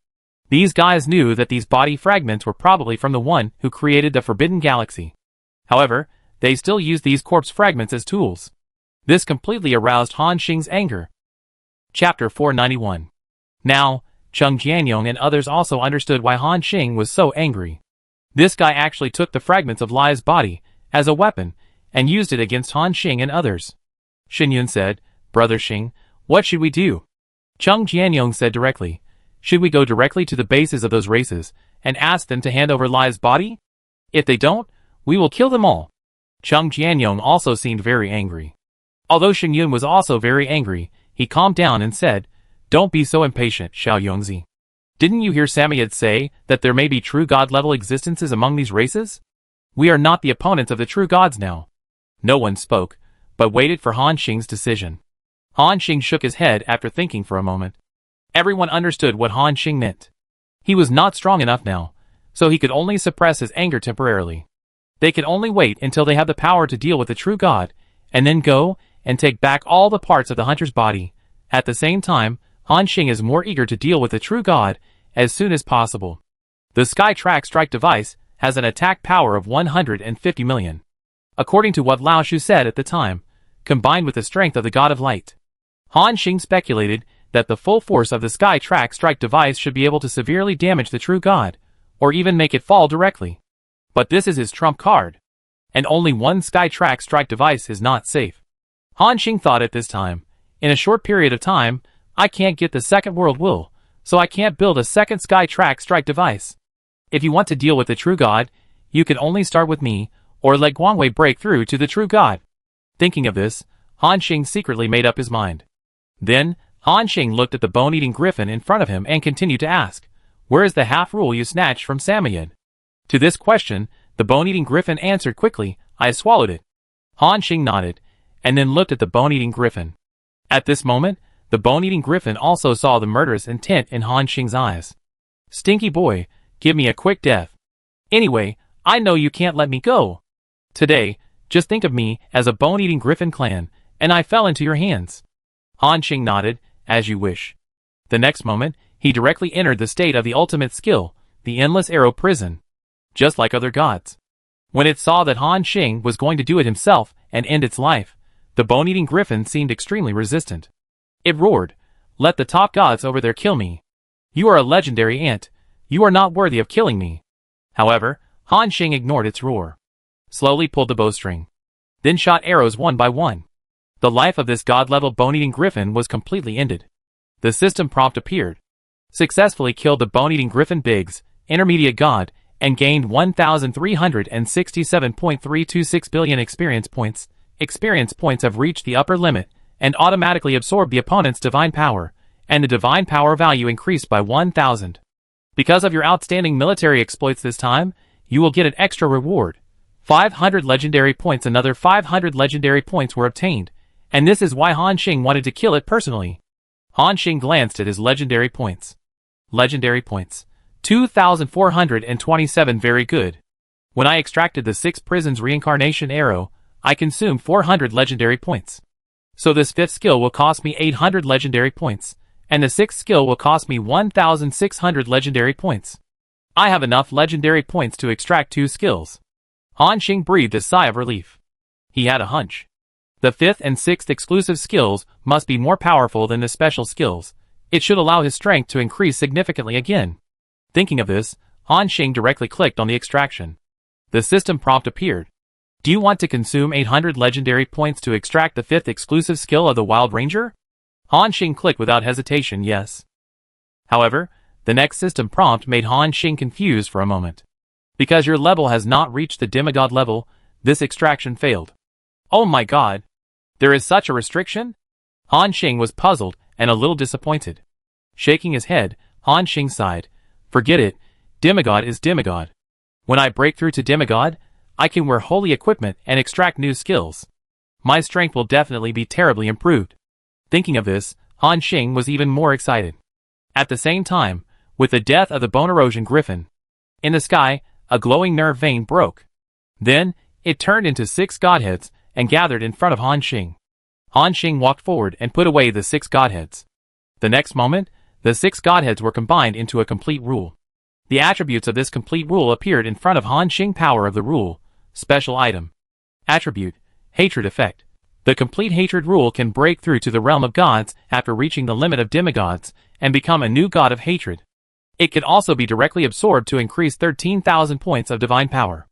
These guys knew that these body fragments were probably from the one who created the Forbidden Galaxy. However, they still used these corpse fragments as tools. This completely aroused Han Xing's anger. Chapter 491. Now, Cheng Jianyong and others also understood why Han Xing was so angry. This guy actually took the fragments of Lai's body as a weapon and used it against Han Xing and others. Xinyun said, "Brother Xing, what should we do?" Cheng Jianyong said directly, "Should we go directly to the bases of those races and ask them to hand over Lai's body? If they don't, we will kill them all." Cheng Jianyong also seemed very angry. Although Xinyun was also very angry, he calmed down and said, "Don't be so impatient, Xiao Yongzi. Didn't you hear Samoyed say that there may be true god-level existences among these races? We are not the opponents of the true gods now." No one spoke, but waited for Han Xing's decision. Han Xing shook his head after thinking for a moment. Everyone understood what Han Xing meant. He was not strong enough now, so he could only suppress his anger temporarily. They could only wait until they have the power to deal with the true god, and then go and take back all the parts of the hunter's body. At the same time, Han Xing is more eager to deal with the true god as soon as possible. The Sky Track Strike device has an attack power of 150 million. According to what Lao Shu said at the time, combined with the strength of the God of Light. Han Xing speculated that the full force of the Sky Track Strike device should be able to severely damage the true god, or even make it fall directly. But this is his trump card. And only one Sky Track Strike device is not safe. Han Xing thought at this time, in a short period of time, I can't get the second world will, so I can't build a second Sky Track Strike device. If you want to deal with the true god, you can only start with me, or let Guangwei break through to the true god. Thinking of this, Han Xing secretly made up his mind. Then, Han Xing looked at the bone-eating griffin in front of him and continued to ask, "Where is the half-rule you snatched from Samoyed?" To this question, the bone-eating griffin answered quickly, "I swallowed it." Han Xing nodded, and then looked at the bone-eating griffin. At this moment, the bone-eating griffin also saw the murderous intent in Han Xing's eyes. "Stinky boy, give me a quick death. Anyway, I know you can't let me go." Today, Just think of me as a bone-eating griffin clan, and I fell into your hands. Han Xing nodded, as you wish. The next moment, he directly entered the state of the ultimate skill, the Endless Arrow Prison. Just like other gods. When it saw that Han Xing was going to do it himself and end its life, the bone-eating griffin seemed extremely resistant. It roared, "Let the top gods over there kill me. You are a legendary ant. You are not worthy of killing me." However, Han Xing ignored its roar. Slowly pulled the bowstring. Then shot arrows one by one. The life of this god-level bone-eating griffin was completely ended. The system prompt appeared. Successfully killed the bone-eating griffin Biggs, intermediate god, and gained 1,367.326 billion experience points. Experience points have reached the upper limit, and automatically absorb the opponent's divine power, and the divine power value increased by 1,000. Because of your outstanding military exploits this time, you will get an extra reward. 500 legendary points. Another 500 legendary points were obtained, and this is why Han Xing wanted to kill it personally. Han Xing glanced at his legendary points. Legendary points. 2,427. Very good. When I extracted the 6 prisons reincarnation arrow, I consumed 400 legendary points. So this 5th skill will cost me 800 legendary points, and the 6th skill will cost me 1,600 legendary points. I have enough legendary points to extract 2 skills. Han Xing breathed a sigh of relief. He had a hunch. The 5th and 6th exclusive skills must be more powerful than the special skills. It should allow his strength to increase significantly again. Thinking of this, Han Xing directly clicked on the extraction. The system prompt appeared. Do you want to consume 800 legendary points to extract the 5th exclusive skill of the Wild Ranger? Han Xing clicked without hesitation, yes. However, the next system prompt made Han Xing confused for a moment. Because your level has not reached the demigod level, this extraction failed. Oh my god! There is such a restriction? Han Xing was puzzled and a little disappointed. Shaking his head, Han Xing sighed. Forget it, demigod is demigod. When I break through to demigod, I can wear holy equipment and extract new skills. My strength will definitely be terribly improved. Thinking of this, Han Xing was even more excited. At the same time, with the death of the bone erosion griffin, in the sky, a glowing nerve vein broke. Then, it turned into 6 godheads and gathered in front of Han Xing. Han Xing walked forward and put away the 6 godheads. The next moment, the 6 godheads were combined into a complete rule. The attributes of this complete rule appeared in front of Han Xing. Power of the rule. Special item. Attribute. Hatred effect. The complete hatred rule can break through to the realm of gods after reaching the limit of demigods and become a new god of hatred. It can also be directly absorbed to increase 13,000 points of divine power.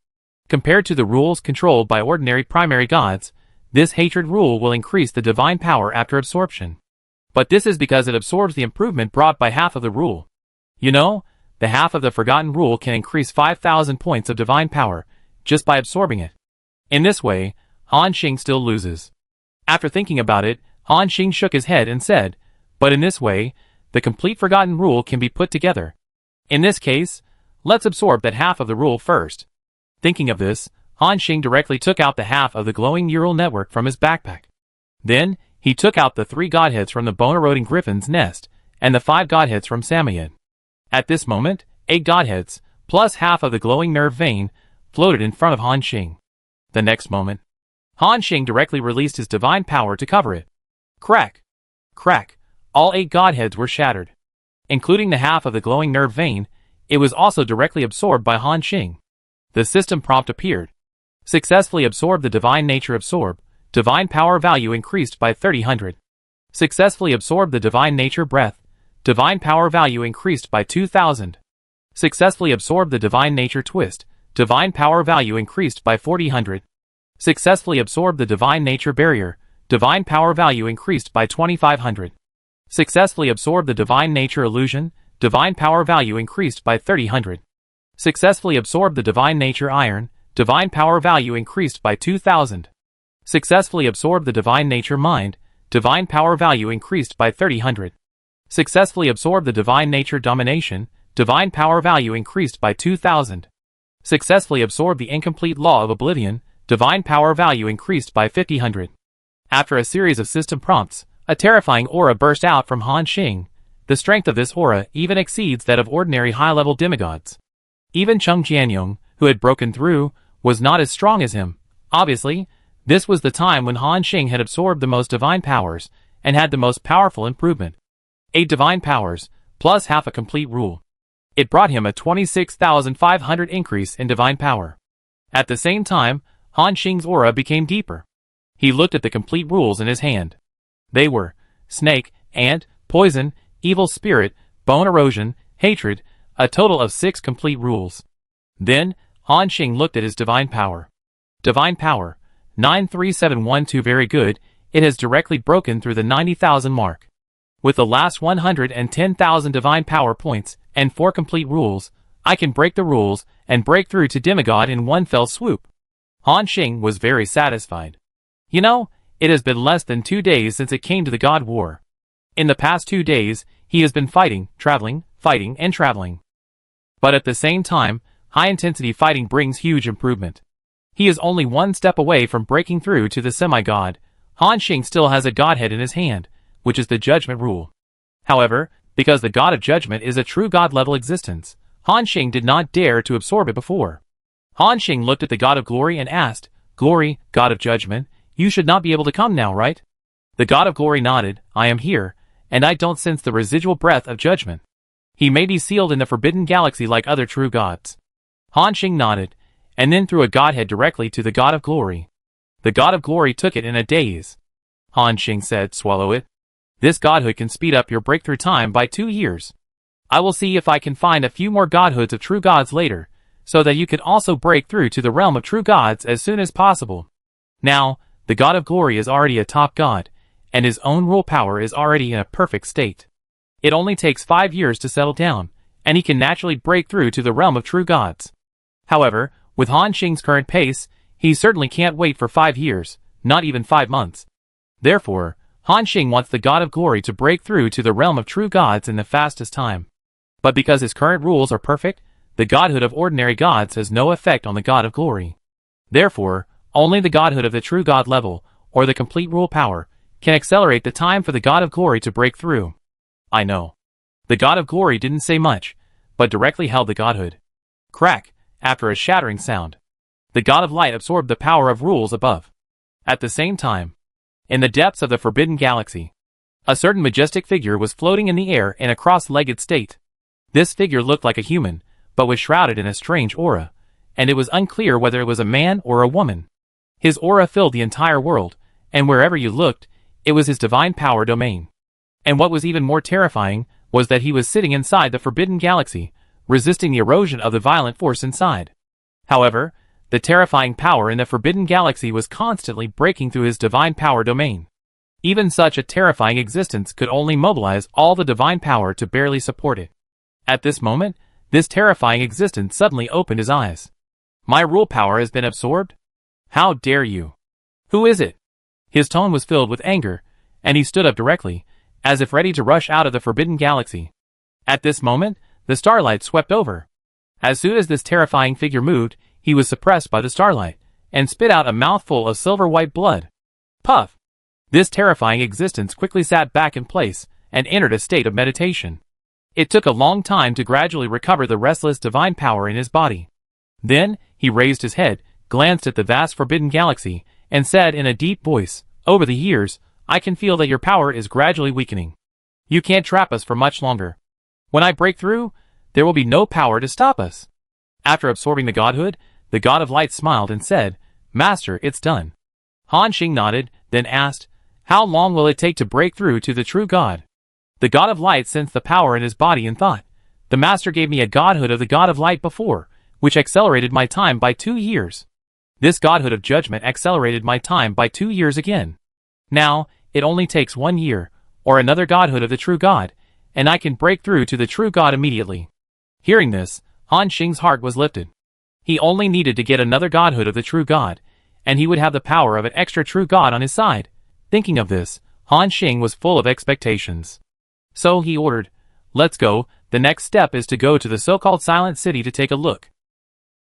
Compared to the rules controlled by ordinary primary gods, this hatred rule will increase the divine power after absorption. But this is because it absorbs the improvement brought by half of the rule. You know, the half of the forgotten rule can increase 5,000 points of divine power just by absorbing it. In this way, Han Xing still loses. After thinking about it, Han Xing shook his head and said, but in this way, the complete forgotten rule can be put together. In this case, let's absorb that half of the rule first. Thinking of this, Han Xing directly took out the half of the glowing neural network from his backpack. Then, he took out the 3 godheads from the bone-eroding griffin's nest, and the 5 godheads from Samoyed. At this moment, 8 godheads, plus half of the glowing nerve vein, floated in front of Han Xing. The next moment, Han Xing directly released his divine power to cover it. Crack! Crack! All 8 godheads were shattered. Including the half of the glowing nerve vein, it was also directly absorbed by Han Xing. The system prompt appeared. Successfully absorbed the divine nature. Absorb. Divine power value increased by 3,000. Successfully absorbed the divine nature. Breath. Divine power value increased by 2,000. Successfully absorbed the divine nature. Twist. Divine power value increased by 4,000. Successfully absorbed the divine nature. Barrier. Divine power value increased by 2,500. Successfully absorbed the divine nature. Illusion. Divine power value increased by 3,000. Successfully absorbed the divine nature. Iron. Divine power value increased by 2,000. Successfully absorbed the divine nature. Mind. Divine power value increased by 3,000. Successfully absorbed the divine nature. Domination. Divine power value increased by 2,000. Successfully absorbed the incomplete law of oblivion. Divine power value increased by 5,000. After a series of system prompts, a terrifying aura burst out from Han Xing. The strength of this aura even exceeds that of ordinary high-level demigods. Even Cheng Jianyong, who had broken through, was not as strong as him. Obviously, this was the time when Han Xing had absorbed the most divine powers and had the most powerful improvement. 8 divine powers, plus half a complete rule. It brought him a 26,500 increase in divine power. At the same time, Han Xing's aura became deeper. He looked at the complete rules in his hand. They were snake, ant, poison, evil spirit, bone erosion, hatred, a total of 6 complete rules. Then, Han Xing looked at his divine power. Divine power, 93712, very good, it has directly broken through the 90,000 mark. With the last 110,000 divine power points and 4 complete rules, I can break the rules and break through to demigod in one fell swoop. Han Xing was very satisfied. You know, it has been less than 2 days since it came to the God War. In the past 2 days, he has been fighting, traveling, and traveling. But at the same time, high-intensity fighting brings huge improvement. He is only 1 step away from breaking through to the semi-god. Han Xing still has a godhead in his hand, which is the judgment rule. However, because the god of judgment is a true god-level existence, Han Xing did not dare to absorb it before. Han Xing looked at the god of glory and asked, "Glory, god of judgment, you should not be able to come now, right?" The god of glory nodded, "I am here, and I don't sense the residual breath of judgment. He may be sealed in the forbidden galaxy like other true gods." Han Xing nodded, and then threw a godhead directly to the god of glory. The god of glory took it in a daze. Han Xing said, "Swallow it. This godhood can speed up your breakthrough time by 2 years. I will see if I can find a few more godhoods of true gods later, so that you can also break through to the realm of true gods as soon as possible." Now, the god of glory is already a top god, and his own rule power is already in a perfect state. It only takes 5 years to settle down, and he can naturally break through to the realm of true gods. However, with Han Xing's current pace, he certainly can't wait for 5 years, not even 5 months. Therefore, Han Xing wants the god of glory to break through to the realm of true gods in the fastest time. But because his current rules are perfect, the godhood of ordinary gods has no effect on the god of glory. Therefore, only the godhood of the true god level, or the complete rule power, can accelerate the time for the god of glory to break through. I know. The god of glory didn't say much, but directly held the godhood. Crack, after a shattering sound. The god of light absorbed the power of rules above. At the same time, in the depths of the forbidden galaxy, a certain majestic figure was floating in the air in a cross-legged state. This figure looked like a human, but was shrouded in a strange aura, and it was unclear whether it was a man or a woman. His aura filled the entire world, and wherever you looked, it was his divine power domain. And what was even more terrifying was that he was sitting inside the forbidden galaxy, resisting the erosion of the violent force inside. However, the terrifying power in the forbidden galaxy was constantly breaking through his divine power domain. Even such a terrifying existence could only mobilize all the divine power to barely support it. At this moment, this terrifying existence suddenly opened his eyes. "My rule power has been absorbed? How dare you? Who is it?" His tone was filled with anger, and he stood up directly, as if ready to rush out of the forbidden galaxy. At this moment, the starlight swept over. As soon as this terrifying figure moved, he was suppressed by the starlight, and spit out a mouthful of silver-white blood. Puff! This terrifying existence quickly sat back in place, and entered a state of meditation. It took a long time to gradually recover the restless divine power in his body. Then, he raised his head, glanced at the vast forbidden galaxy, and said in a deep voice, "Over the years, I can feel that your power is gradually weakening. You can't trap us for much longer. When I break through, there will be no power to stop us." After absorbing the godhood, the god of light smiled and said, "Master, it's done." Han Xing nodded, then asked, "How long will it take to break through to the true god?" The god of light sensed the power in his body and thought, "The master gave me a godhood of the god of light before, which accelerated my time by 2 years. This godhood of judgment accelerated my time by 2 years again. Now, it only takes 1 year, or another godhood of the true god, and I can break through to the true god immediately." Hearing this, Han Xing's heart was lifted. He only needed to get another godhood of the true god, and he would have the power of an extra true god on his side. Thinking of this, Han Xing was full of expectations. So he ordered, "Let's go, the next step is to go to the so-called Silent City to take a look.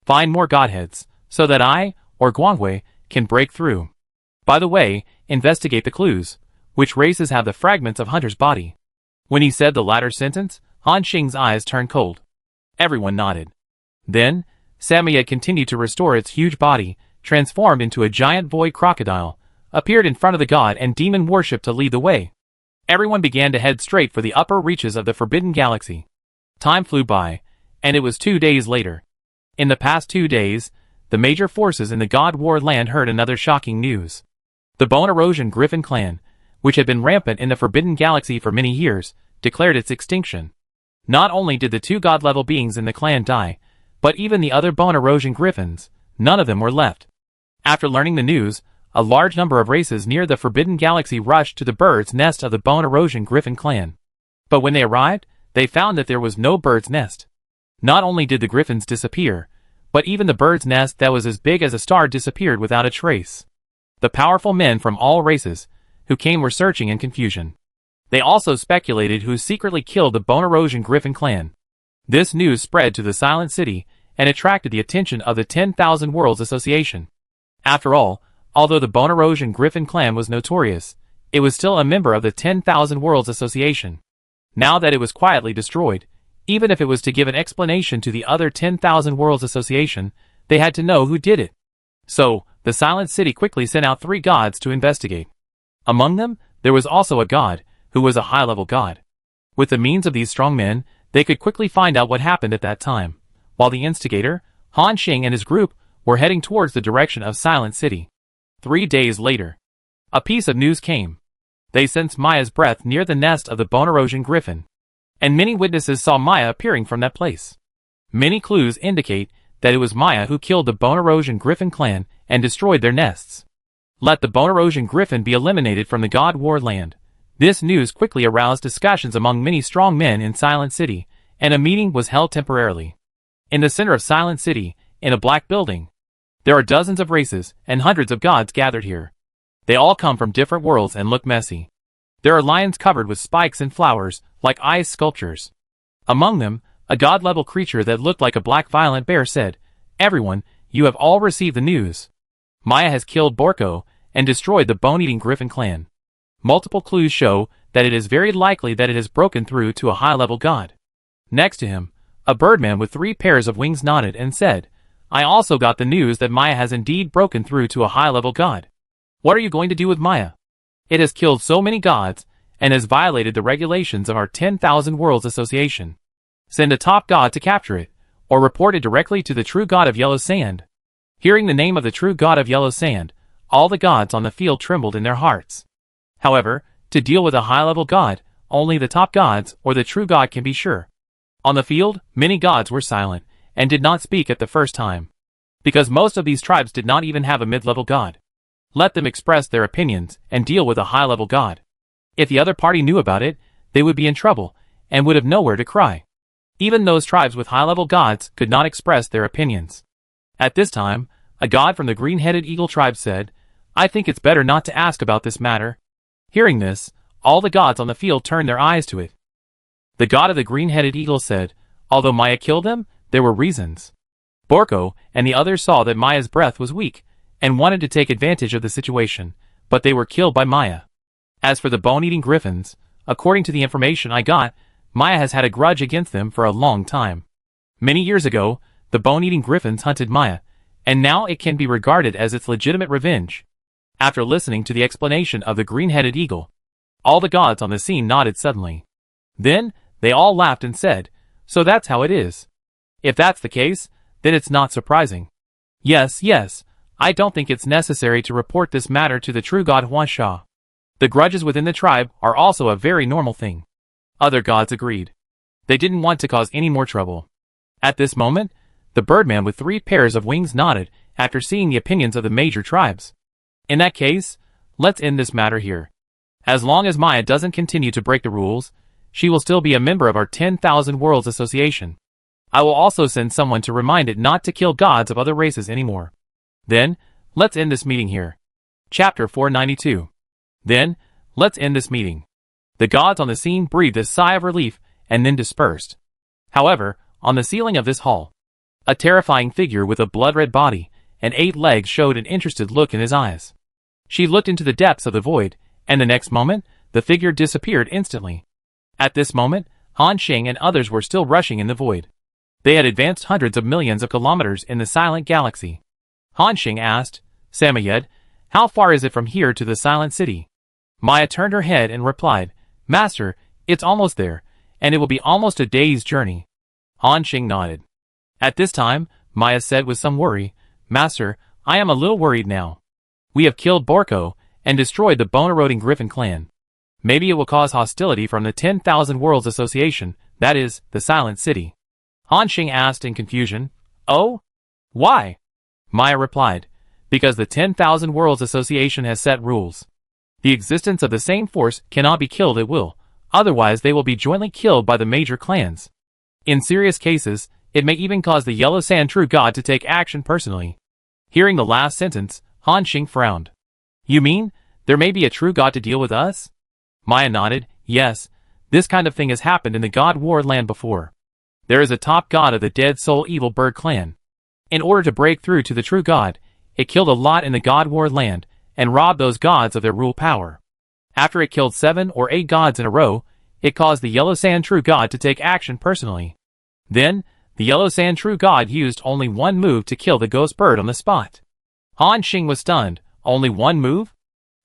Find more godheads, so that I, or Guangwei, can break through. By the way, investigate the clues. Which races have the fragments of Hunter's body?" When he said the latter sentence, Han Xing's eyes turned cold. Everyone nodded. Then, Samoyed continued to restore its huge body, transformed into a giant void crocodile, appeared in front of the god and demon worship to lead the way. Everyone began to head straight for the upper reaches of the Forbidden Galaxy. Time flew by, and it was 2 days later. In the past 2 days, the major forces in the God War land heard another shocking news. The Bone Erosion Griffin clan, which had been rampant in the Forbidden Galaxy for many years, declared its extinction. Not only did the 2 god-level beings in the clan die, but even the other Bone Erosion Griffins, none of them were left. After learning the news, a large number of races near the Forbidden Galaxy rushed to the bird's nest of the Bone Erosion Griffin clan. But when they arrived, they found that there was no bird's nest. Not only did the griffins disappear, but even the bird's nest that was as big as a star disappeared without a trace. The powerful men from all races who came were searching in confusion. They also speculated who secretly killed the Bone Erosion Griffin clan. This news spread to the Silent City and attracted the attention of the 10,000 Worlds Association. After all, although the Bone Erosion Griffin clan was notorious, it was still a member of the 10,000 Worlds Association. Now that it was quietly destroyed, even if it was to give an explanation to the other 10,000 Worlds Association, they had to know who did it. So, the Silent City quickly sent out 3 gods to investigate. Among them, there was also a god, who was a high-level god. With the means of these strong men, they could quickly find out what happened at that time, while the instigator, Han Xing and his group, were heading towards the direction of Silent City. 3 days later, a piece of news came. They sensed Maya's breath near the nest of the Bone Erosion Griffin, and many witnesses saw Maya appearing from that place. Many clues indicate that it was Maya who killed the Bone Erosion Griffin clan and destroyed their nests. Let the Bone Erosion Griffin be eliminated from the God War land. This news quickly aroused discussions among many strong men in Silent City, and a meeting was held temporarily. In the center of Silent City, in a black building, there are dozens of races and hundreds of gods gathered here. They all come from different worlds and look messy. There are lions covered with spikes and flowers, like ice sculptures. Among them, a god-level creature that looked like a black violent bear said, "Everyone, you have all received the news. Maya has killed Borko and destroyed the bone-eating Griffin clan. Multiple clues show that it is very likely that it has broken through to a high-level god." Next to him, a birdman with 3 pairs of wings nodded and said, "I also got the news that Maya has indeed broken through to a high-level god. What are you going to do with Maya? It has killed so many gods, and has violated the regulations of our 10,000 Worlds Association. Send a top god to capture it, or report it directly to the true god of Yellow Sand." Hearing the name of the true god of Yellow Sand, all the gods on the field trembled in their hearts. However, to deal with a high-level god, only the top gods or the true god can be sure. On the field, many gods were silent, and did not speak at the first time, because most of these tribes did not even have a mid-level god. Let them express their opinions and deal with a high-level god. If the other party knew about it, they would be in trouble, and would have nowhere to cry. Even those tribes with high-level gods could not express their opinions. At this time, a god from the green-headed eagle tribe said, "I think it's better not to ask about this matter." Hearing this, all the gods on the field turned their eyes to it. The god of the green-headed eagle said, "Although Maya killed them, there were reasons. Borko and the others saw that Maya's breath was weak, and wanted to take advantage of the situation, but they were killed by Maya. As for the bone-eating griffins, according to the information I got, Maya has had a grudge against them for a long time. Many years ago, the bone-eating griffins hunted Maya, and now it can be regarded as its legitimate revenge." After listening to the explanation of the green-headed eagle, all the gods on the scene nodded suddenly. Then, they all laughed and said, "So that's how it is. If that's the case, then it's not surprising. Yes, I don't think it's necessary to report this matter to the true god Huansha. The grudges within the tribe are also a very normal thing." Other gods agreed. They didn't want to cause any more trouble. At this moment, the birdman with 3 pairs of wings nodded after seeing the opinions of the major tribes. "In that case, let's end this matter here. As long as Maya doesn't continue to break the rules, she will still be a member of our 10,000 Worlds Association. I will also send someone to remind it not to kill gods of other races anymore. Then, let's end this meeting here." Chapter 492. Then, let's end this meeting. The gods on the scene breathed a sigh of relief and then dispersed. However, on the ceiling of this hall, a terrifying figure with a blood-red body and 8 legs showed an interested look in his eyes. She looked into the depths of the void, and the next moment, the figure disappeared instantly. At this moment, Han Xing and others were still rushing in the void. They had advanced hundreds of millions of kilometers in the silent galaxy. Han Xing asked, Samoyed, how far is it from here to the Silent City? Maya turned her head and replied, Master, it's almost there, and it will be almost a day's journey. Han Xing nodded. At this time, Maya said with some worry, Master, I am a little worried now. We have killed Borko and destroyed the bone-eroding Griffin clan. Maybe it will cause hostility from the 10,000 Worlds Association, that is, the Silent City. Han Xing asked in confusion, Oh? Why? Maya replied, Because the 10,000 Worlds Association has set rules. The existence of the same force cannot be killed at will, otherwise they will be jointly killed by the major clans. In serious cases, it may even cause the Yellow Sand True God to take action personally. Hearing the last sentence, Han Xing frowned. You mean, there may be a true God to deal with us? Maya nodded, yes, this kind of thing has happened in the God War land before. There is a top god of the Dead Soul Evil Bird clan. In order to break through to the true God, it killed a lot in the God War land, and robbed those gods of their rule power. After it killed 7 or 8 gods in a row, it caused the Yellow Sand True God to take action personally. Then, the Yellow Sand True God used only one move to kill the ghost bird on the spot. Han Xing was stunned. Only one move?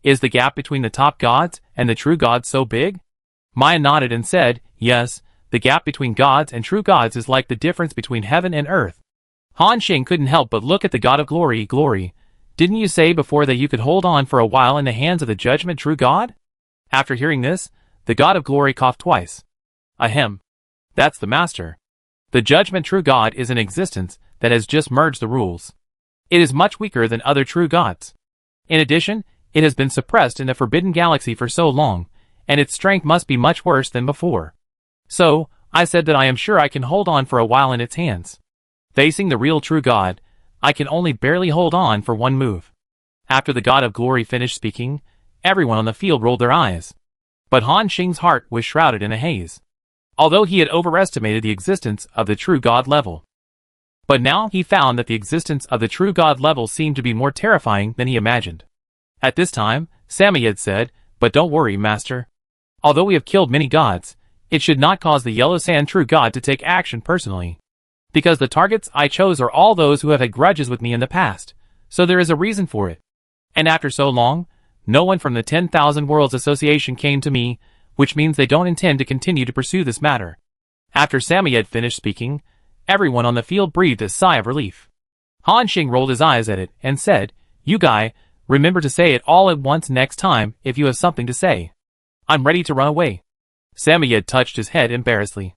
Is the gap between the top gods and the true gods so big? Maya nodded and said, Yes, the gap between gods and true gods is like the difference between heaven and earth. Han Xing couldn't help but look at the God of Glory. Glory, didn't you say before that you could hold on for a while in the hands of the judgment true God? After hearing this, the God of Glory coughed twice. Ahem. That's the master. The judgment true God is an existence that has just merged the rules. It is much weaker than other true gods. In addition, it has been suppressed in the Forbidden Galaxy for so long, and its strength must be much worse than before. So, I said that I am sure I can hold on for a while in its hands. Facing the real true God, I can only barely hold on for one move. After the God of Glory finished speaking, everyone on the field rolled their eyes. But Han Xing's heart was shrouded in a haze. Although he had overestimated the existence of the true God level. But now he found that the existence of the true God level seemed to be more terrifying than he imagined. At this time, Samoyed said, But don't worry, Master. Although we have killed many gods, it should not cause the Yellow Sand True God to take action personally. Because the targets I chose are all those who have had grudges with me in the past, so there is a reason for it. And after so long, no one from the 10,000 Worlds Association came to me, which means they don't intend to continue to pursue this matter. After Samoyed finished speaking, everyone on the field breathed a sigh of relief. Han Xing rolled his eyes at it and said, You guy, remember to say it all at once next time if you have something to say. I'm ready to run away. Samoyed touched his head embarrassedly.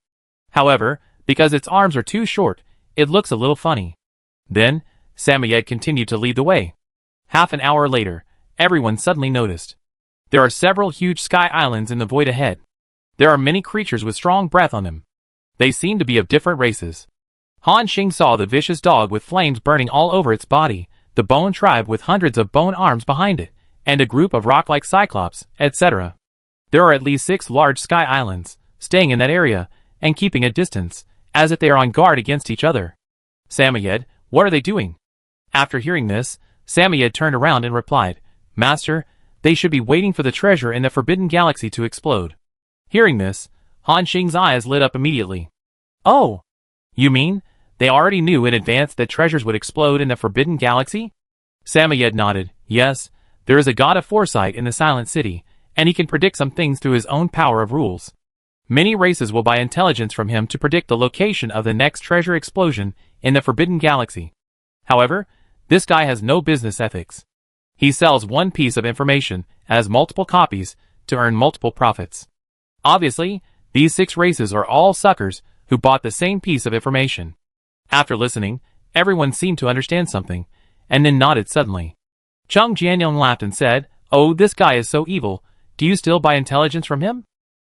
However, because its arms are too short, it looks a little funny. Then, Samoyed continued to lead the way. Half an hour later, everyone suddenly noticed. There are several huge sky islands in the void ahead. There are many creatures with strong breath on them. They seem to be of different races. Han Xing saw the vicious dog with flames burning all over its body, the bone tribe with hundreds of bone arms behind it, and a group of rock-like cyclops, etc. There are at least 6 large sky islands, staying in that area, and keeping a distance, as if they are on guard against each other. Samoyed, what are they doing? After hearing this, Samoyed turned around and replied, Master, they should be waiting for the treasure in the Forbidden Galaxy to explode. Hearing this, Han Xing's eyes lit up immediately. Oh! You mean, they already knew in advance that treasures would explode in the Forbidden Galaxy? Samoyed nodded, yes, there is a god of foresight in the Silent City, and he can predict some things through his own power of rules. Many races will buy intelligence from him to predict the location of the next treasure explosion in the Forbidden Galaxy. However, this guy has no business ethics. He sells one piece of information as multiple copies to earn multiple profits. Obviously, these 6 races are all suckers who bought the same piece of information. After listening, everyone seemed to understand something, and then nodded suddenly. Chung Jianyong laughed and said, Oh, this guy is so evil, do you still buy intelligence from him?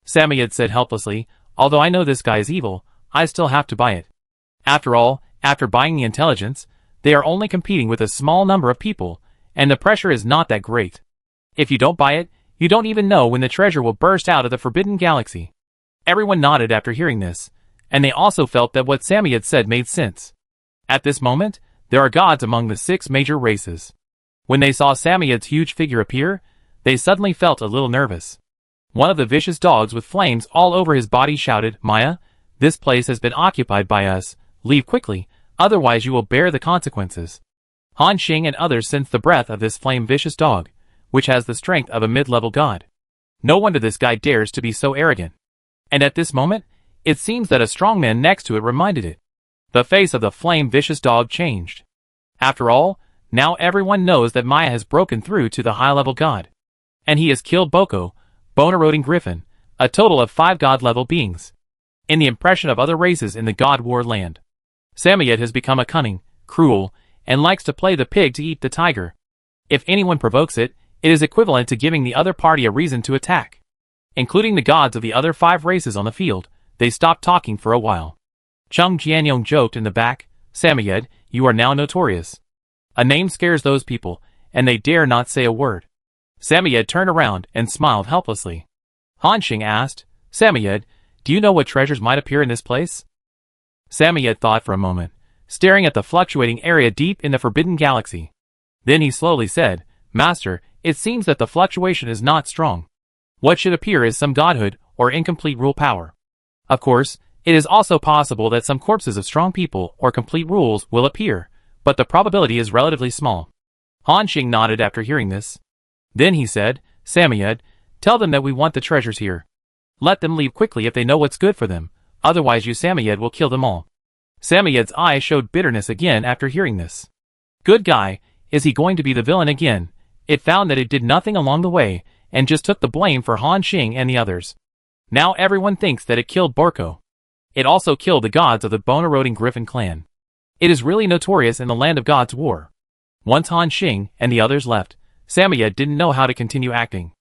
Samoyed said helplessly, Although I know this guy is evil, I still have to buy it. After all, after buying the intelligence, they are only competing with a small number of people, and the pressure is not that great. If you don't buy it, you don't even know when the treasure will burst out of the Forbidden Galaxy. Everyone nodded after hearing this, and they also felt that what Samoyed said made sense. At this moment, there are gods among the 6 major races. When they saw Samoyed's huge figure appear, they suddenly felt a little nervous. One of the vicious dogs with flames all over his body shouted, Maya, this place has been occupied by us, leave quickly, otherwise you will bear the consequences. Han Xing and others sensed the breath of this flame-vicious dog, which has the strength of a mid-level god. No wonder this guy dares to be so arrogant. And at this moment, it seems that a strong man next to it reminded it. The face of the flame-vicious dog changed. After all, now everyone knows that Maya has broken through to the high-level god. And he has killed Boko, bone-eroding griffin, a total of 5 god-level beings. In the impression of other races in the God War land, Samoyed has become a cunning, cruel, and likes to play the pig to eat the tiger. If anyone provokes it, it is equivalent to giving the other party a reason to attack. Including the gods of the other 5 races on the field, they stopped talking for a while. Chung Jianyong joked in the back, Samoyed, you are now notorious. A name scares those people, and they dare not say a word. Samoyed turned around and smiled helplessly. Han Xing asked, Samoyed, do you know what treasures might appear in this place? Samoyed thought for a moment, staring at the fluctuating area deep in the Forbidden Galaxy. Then he slowly said, Master, it seems that the fluctuation is not strong. What should appear is some godhood or incomplete rule power. Of course, it is also possible that some corpses of strong people or complete rules will appear, but the probability is relatively small. Han Xing nodded after hearing this. Then he said, Samoyed, tell them that we want the treasures here. Let them leave quickly if they know what's good for them, otherwise you Samoyed will kill them all. Samoyed's eyes showed bitterness again after hearing this. Good guy, is he going to be the villain again? It found that it did nothing along the way, and just took the blame for Han Xing and the others. Now everyone thinks that it killed Borko. It also killed the gods of the bone-eroding Griffin clan. It is really notorious in the land of God's War. Once Han Xing and the others left, Samoyed didn't know how to continue acting.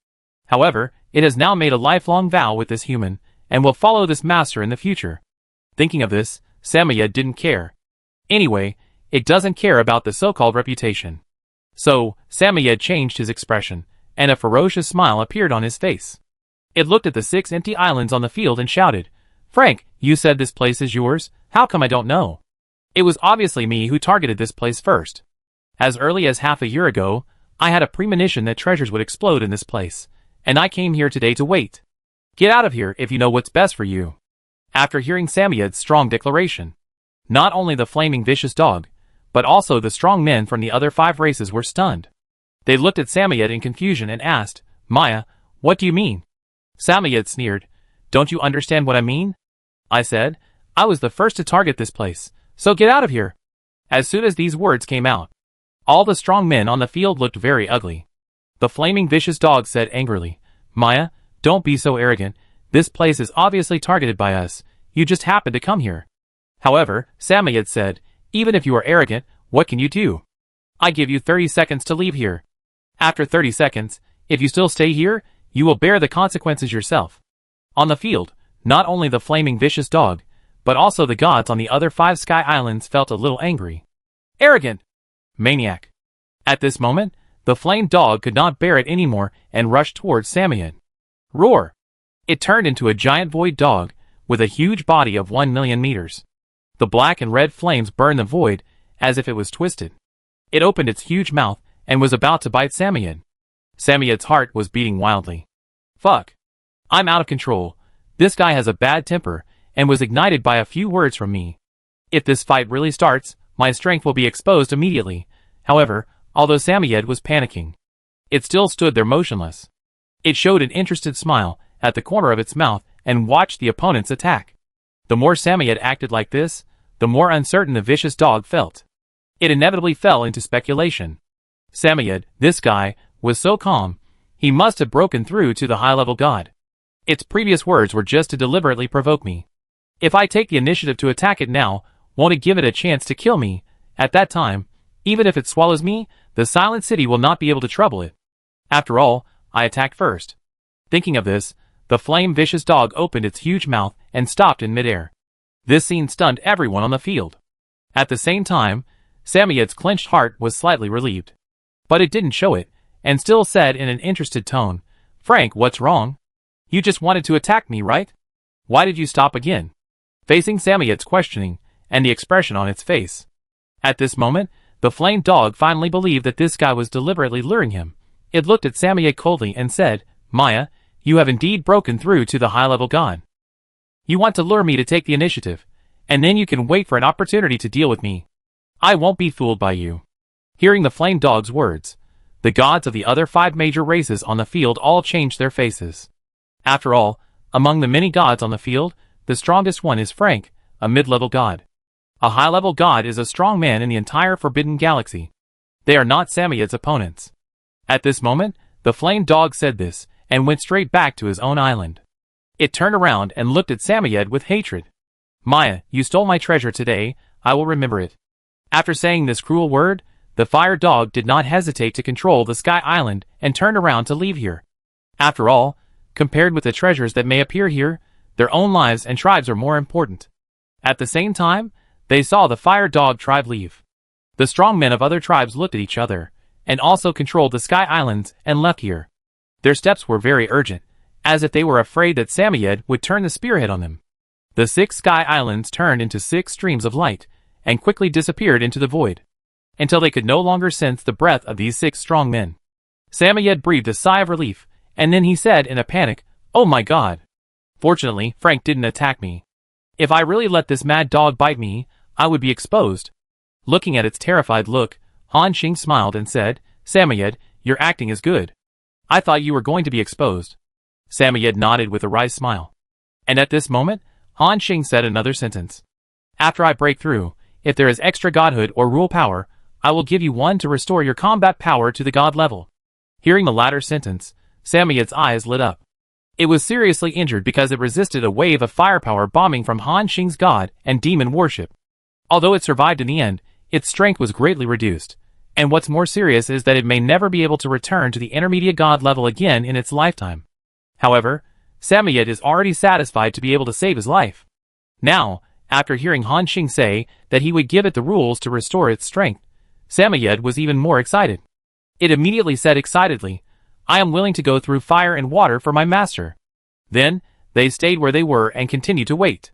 However, it has now made a lifelong vow with this human, and will follow this master in the future. Thinking of this, Samoyed didn't care. Anyway, it doesn't care about the so-called reputation. So, Samoyed changed his expression, and a ferocious smile appeared on his face. It looked at the 6 empty islands on the field and shouted, Frank, you said this place is yours, how come I don't know? It was obviously me who targeted this place first. As early as half a year ago, I had a premonition that treasures would explode in this place, and I came here today to wait. Get out of here if you know what's best for you. After hearing Samoyed's strong declaration, not only the flaming vicious dog, but also the strong men from the other 5 races were stunned. They looked at Samoyed in confusion and asked, Maya, what do you mean? Samoyed sneered, don't you understand what I mean? I said, I was the first to target this place, so get out of here. As soon as these words came out, all the strong men on the field looked very ugly. The flaming vicious dog said angrily, Maya, don't be so arrogant, this place is obviously targeted by us, you just happened to come here. However, Samoyed said, even if you are arrogant, what can you do? I give you 30 seconds to leave here. After 30 seconds, if you still stay here, you will bear the consequences yourself. On the field, not only the flaming vicious dog, but also the gods on the other 5 sky islands felt a little angry. Arrogant! Maniac! At this moment, the flame dog could not bear it anymore and rushed towards Samoyed. Roar! It turned into a giant void dog, with a huge body of 1,000,000 meters. The black and red flames burned the void, as if it was twisted. It opened its huge mouth, and was about to bite Samoyed. Samoyed's heart was beating wildly. Fuck! I'm out of control. This guy has a bad temper, and was ignited by a few words from me. If this fight really starts, my strength will be exposed immediately. However, although Samoyed was panicking, it still stood there motionless. It showed an interested smile at the corner of its mouth and watched the opponent's attack. The more Samoyed acted like this, the more uncertain the vicious dog felt. It inevitably fell into speculation. Samoyed, this guy, was so calm, he must have broken through to the high-level god. Its previous words were just to deliberately provoke me. If I take the initiative to attack it now, won't it give it a chance to kill me? At that time, even if it swallows me, the Silent City will not be able to trouble it. After all, I attacked first. Thinking of this, the flame-vicious dog opened its huge mouth and stopped in midair. This scene stunned everyone on the field. At the same time, Samoyed's clenched heart was slightly relieved. But it didn't show it, and still said in an interested tone, Frank, what's wrong? You just wanted to attack me, right? Why did you stop again? Facing Samoyed's questioning, and the expression on its face. At this moment, the flame dog finally believed that this guy was deliberately luring him. It looked at Samoyed coldly and said, Maya, you have indeed broken through to the high-level god. You want to lure me to take the initiative, and then you can wait for an opportunity to deal with me. I won't be fooled by you. Hearing the flame dog's words, the gods of the other 5 major races on the field all changed their faces. After all, among the many gods on the field, the strongest one is Frank, a mid-level god. A high-level god is a strong man in the entire Forbidden Galaxy. They are not Samoyed's opponents. At this moment, the flame dog said this, and went straight back to his own island. It turned around and looked at Samoyed with hatred. Maya, you stole my treasure today, I will remember it. After saying this cruel word, the fire dog did not hesitate to control the Sky Island and turned around to leave here. After all, compared with the treasures that may appear here, their own lives and tribes are more important. At the same time, they saw the fire dog tribe leave. The strong men of other tribes looked at each other, and also controlled the Sky Islands and left here. Their steps were very urgent, as if they were afraid that Samoyed would turn the spearhead on them. The 6 Sky Islands turned into 6 streams of light, and quickly disappeared into the void, until they could no longer sense the breath of these 6 strong men. Samoyed breathed a sigh of relief, and then he said in a panic, "Oh my god! Fortunately, Frank didn't attack me. If I really let this mad dog bite me, I would be exposed." Looking at its terrified look, Han Xing smiled and said, "Samoyed, your acting is good. I thought you were going to be exposed." Samoyed nodded with a wry smile. And at this moment, Han Xing said another sentence. "After I break through, if there is extra godhood or rule power, I will give you one to restore your combat power to the god level." Hearing the latter sentence, Samoyed's eyes lit up. It was seriously injured because it resisted a wave of firepower bombing from Han Xing's god and demon worship. Although it survived in the end, its strength was greatly reduced, and what's more serious is that it may never be able to return to the intermediate god level again in its lifetime. However, Samoyed is already satisfied to be able to save his life. Now, after hearing Han Xing say that he would give it the rules to restore its strength, Samoyed was even more excited. It immediately said excitedly, "I am willing to go through fire and water for my master." Then, they stayed where they were and continued to wait.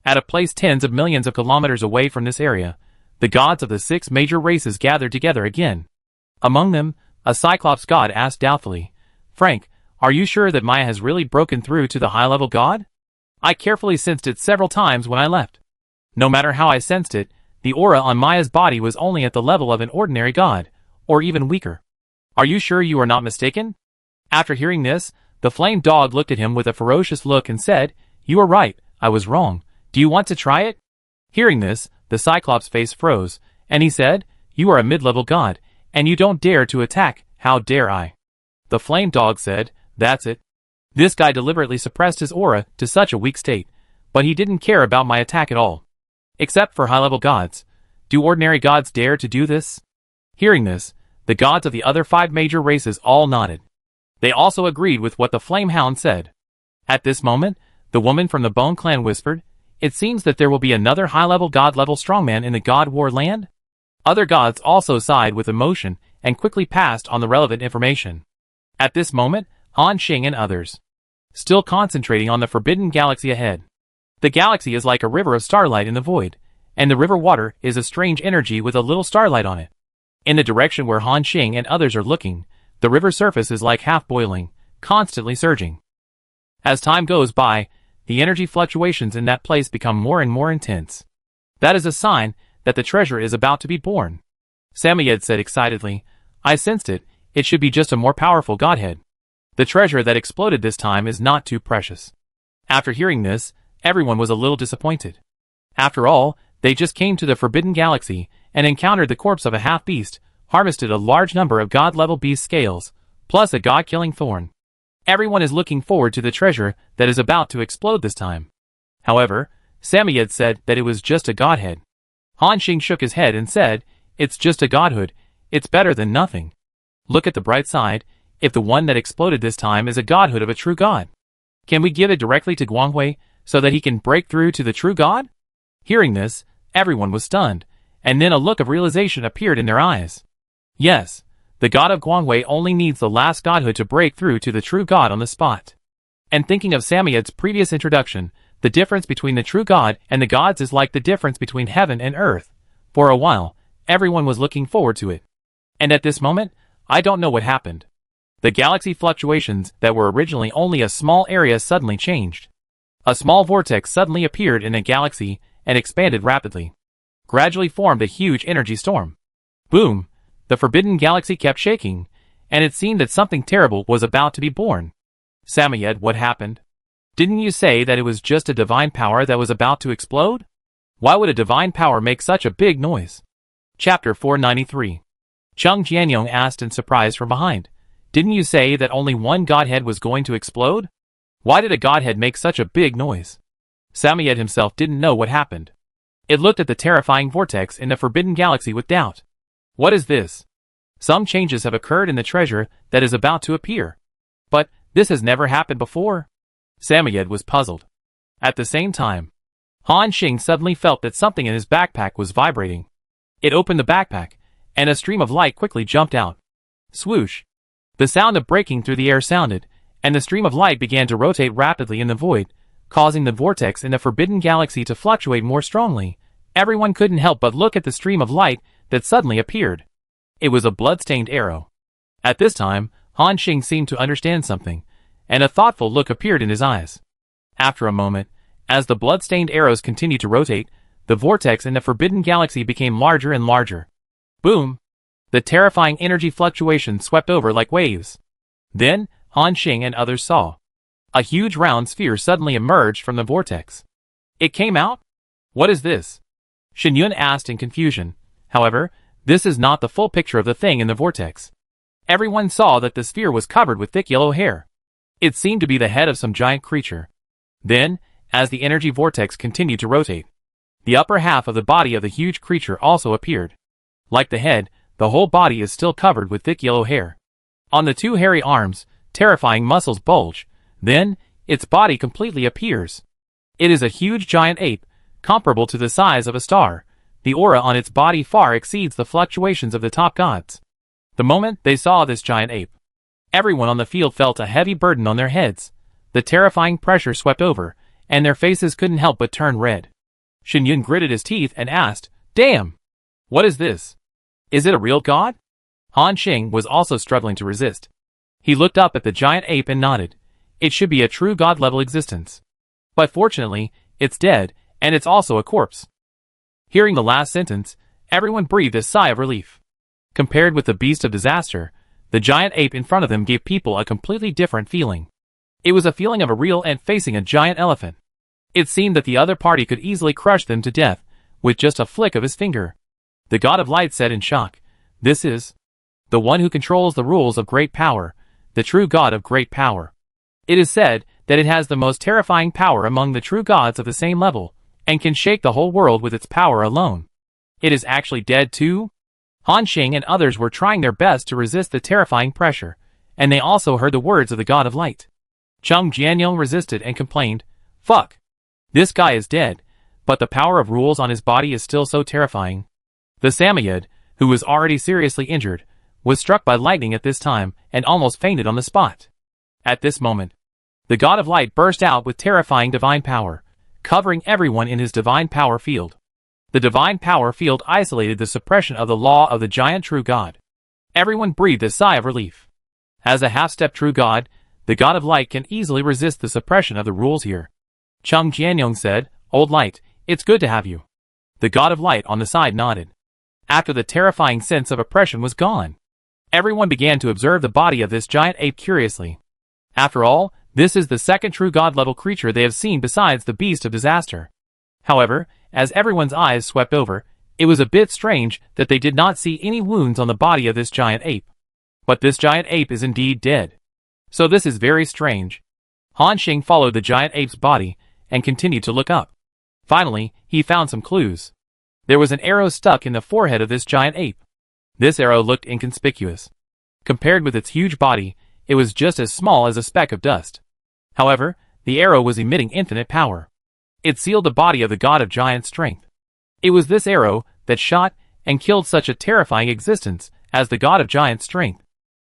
At a place tens of millions of kilometers away from this area, the gods of the 6 major races gathered together again. Among them, a Cyclops god asked doubtfully, "Frank, are you sure that Maya has really broken through to the high-level god? I carefully sensed it several times when I left. No matter how I sensed it, the aura on Maya's body was only at the level of an ordinary god, or even weaker. Are you sure you are not mistaken?" After hearing this, the flame dog looked at him with a ferocious look and said, "You are right, I was wrong. Do you want to try it?" Hearing this, the Cyclops' face froze, and he said, "You are a mid-level god, and you don't dare to attack, how dare I?" The flame dog said, "That's it. This guy deliberately suppressed his aura to such a weak state, but he didn't care about my attack at all. Except for high-level gods. Do ordinary gods dare to do this?" Hearing this, the gods of the other 5 major races all nodded. They also agreed with what the Flame Hound said. At this moment, the woman from the Bone Clan whispered, "It seems that there will be another high-level god-level strongman in the God War land?" Other gods also sighed with emotion and quickly passed on the relevant information. At this moment, Han Xing and others, still concentrating on the Forbidden Galaxy ahead. The galaxy is like a river of starlight in the void, and the river water is a strange energy with a little starlight on it. In the direction where Han Xing and others are looking, the river surface is like half-boiling, constantly surging. As time goes by, the energy fluctuations in that place become more and more intense. That is a sign that the treasure is about to be born. Samoyed said excitedly, "I sensed it, it should be just a more powerful godhead. The treasure that exploded this time is not too precious." After hearing this, everyone was a little disappointed. After all, they just came to the Forbidden Galaxy and encountered the corpse of a half-beast, harvested a large number of god-level beast scales, plus a god-killing thorn. Everyone is looking forward to the treasure that is about to explode this time. However, Samoyed said that it was just a godhead. Han Xing shook his head and said, "It's just a godhood, it's better than nothing. Look at the bright side, if the one that exploded this time is a godhood of a true god. Can we give it directly to Guanghui, so that he can break through to the true god?" Hearing this, everyone was stunned, and then a look of realization appeared in their eyes. Yes, the god of Guanghui only needs the last godhood to break through to the true god on the spot. And thinking of Samoyed's previous introduction, the difference between the true god and the gods is like the difference between heaven and earth. For a while, everyone was looking forward to it. And at this moment, I don't know what happened. The galaxy fluctuations that were originally only a small area suddenly changed. A small vortex suddenly appeared in the galaxy and expanded rapidly. Gradually formed a huge energy storm. Boom! The forbidden galaxy kept shaking, and it seemed that something terrible was about to be born. Samoyed, what happened? Didn't you say that it was just a divine power that was about to explode? Why would a divine power make such a big noise? Chapter 493. Chung Jianyong asked in surprise from behind. Didn't you say that only one godhead was going to explode? Why did a godhead make such a big noise? Samoyed himself didn't know what happened. It looked at the terrifying vortex in the forbidden galaxy with doubt. What is this? Some changes have occurred in the treasure that is about to appear. But this has never happened before. Samoyed was puzzled. At the same time, Han Xing suddenly felt that something in his backpack was vibrating. It opened the backpack, and a stream of light quickly jumped out. Swoosh! The sound of breaking through the air sounded, and the stream of light began to rotate rapidly in the void, causing the vortex in the forbidden galaxy to fluctuate more strongly. Everyone couldn't help but look at the stream of light that suddenly appeared. It was a blood-stained arrow. At this time, Han Xing seemed to understand something, and a thoughtful look appeared in his eyes. After a moment, as the blood-stained arrows continued to rotate, the vortex in the forbidden galaxy became larger and larger. Boom! The terrifying energy fluctuation swept over like waves. Then, Han Xing and others saw. A huge round sphere suddenly emerged from the vortex. It came out? What is this? Shen Yun asked in confusion. However, this is not the full picture of the thing in the vortex. Everyone saw that the sphere was covered with thick yellow hair. It seemed to be the head of some giant creature. Then, as the energy vortex continued to rotate, the upper half of the body of the huge creature also appeared. Like the head, the whole body is still covered with thick yellow hair. On the two hairy arms, terrifying muscles bulge. Then, its body completely appears. It is a huge giant ape, comparable to the size of a star. The aura on its body far exceeds the fluctuations of the top gods. The moment they saw this giant ape, everyone on the field felt a heavy burden on their heads. The terrifying pressure swept over, and their faces couldn't help but turn red. Shen Yun gritted his teeth and asked, "Damn! What is this? Is it a real god?" Han Xing was also struggling to resist. He looked up at the giant ape and nodded. It should be a true god-level existence. But fortunately, it's dead, and it's also a corpse. Hearing the last sentence, everyone breathed a sigh of relief. Compared with the beast of disaster, the giant ape in front of them gave people a completely different feeling. It was a feeling of a real ant facing a giant elephant. It seemed that the other party could easily crush them to death with just a flick of his finger. The God of Light said in shock, "This is the one who controls the rules of great power, the true God of great power. It is said that it has the most terrifying power among the true gods of the same level, and can shake the whole world with its power alone. It is actually dead too?" Han Xing and others were trying their best to resist the terrifying pressure, and they also heard the words of the God of Light. Chung Jianyong resisted and complained, "Fuck! This guy is dead, but the power of rules on his body is still so terrifying." The Samoyed, who was already seriously injured, was struck by lightning at this time and almost fainted on the spot. At this moment, the God of Light burst out with terrifying divine power, covering everyone in his divine power field. The divine power field isolated the suppression of the law of the giant true God. Everyone breathed a sigh of relief. As a half-step true God, the God of Light can easily resist the suppression of the rules here. Chung Jianyong said, "Old Light, it's good to have you." The God of Light on the side nodded. After the terrifying sense of oppression was gone, everyone began to observe the body of this giant ape curiously. After all, this is the second true god-level creature they have seen besides the beast of disaster. However, as everyone's eyes swept over, it was a bit strange that they did not see any wounds on the body of this giant ape. But this giant ape is indeed dead. So this is very strange. Han Xing followed the giant ape's body and continued to look up. Finally, he found some clues. There was an arrow stuck in the forehead of this giant ape. This arrow looked inconspicuous. Compared with its huge body, it was just as small as a speck of dust. However, the arrow was emitting infinite power. It sealed the body of the god of giant strength. It was this arrow that shot and killed such a terrifying existence as the god of giant strength.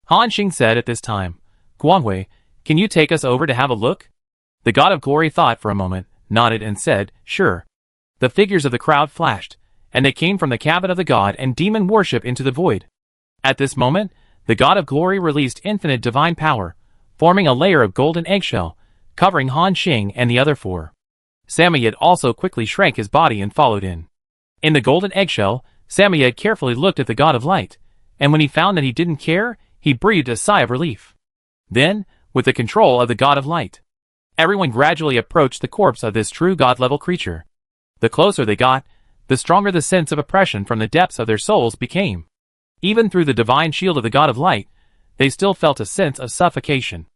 Han Xing said at this time, "Guanghui, can you take us over to have a look?" The god of glory thought for a moment, nodded and said, "Sure." The figures of the crowd flashed, and they came from the cabin of the god and demon worship into the void. At this moment, the god of glory released infinite divine power, forming a layer of golden eggshell, covering Han Xing and the other four. Samoyed also quickly shrank his body and followed in. In the golden eggshell, Samoyed carefully looked at the god of light, and when he found that he didn't care, he breathed a sigh of relief. Then, with the control of the God of Light, everyone gradually approached the corpse of this true God-level creature. The closer they got, the stronger the sense of oppression from the depths of their souls became. Even through the divine shield of the God of Light, they still felt a sense of suffocation.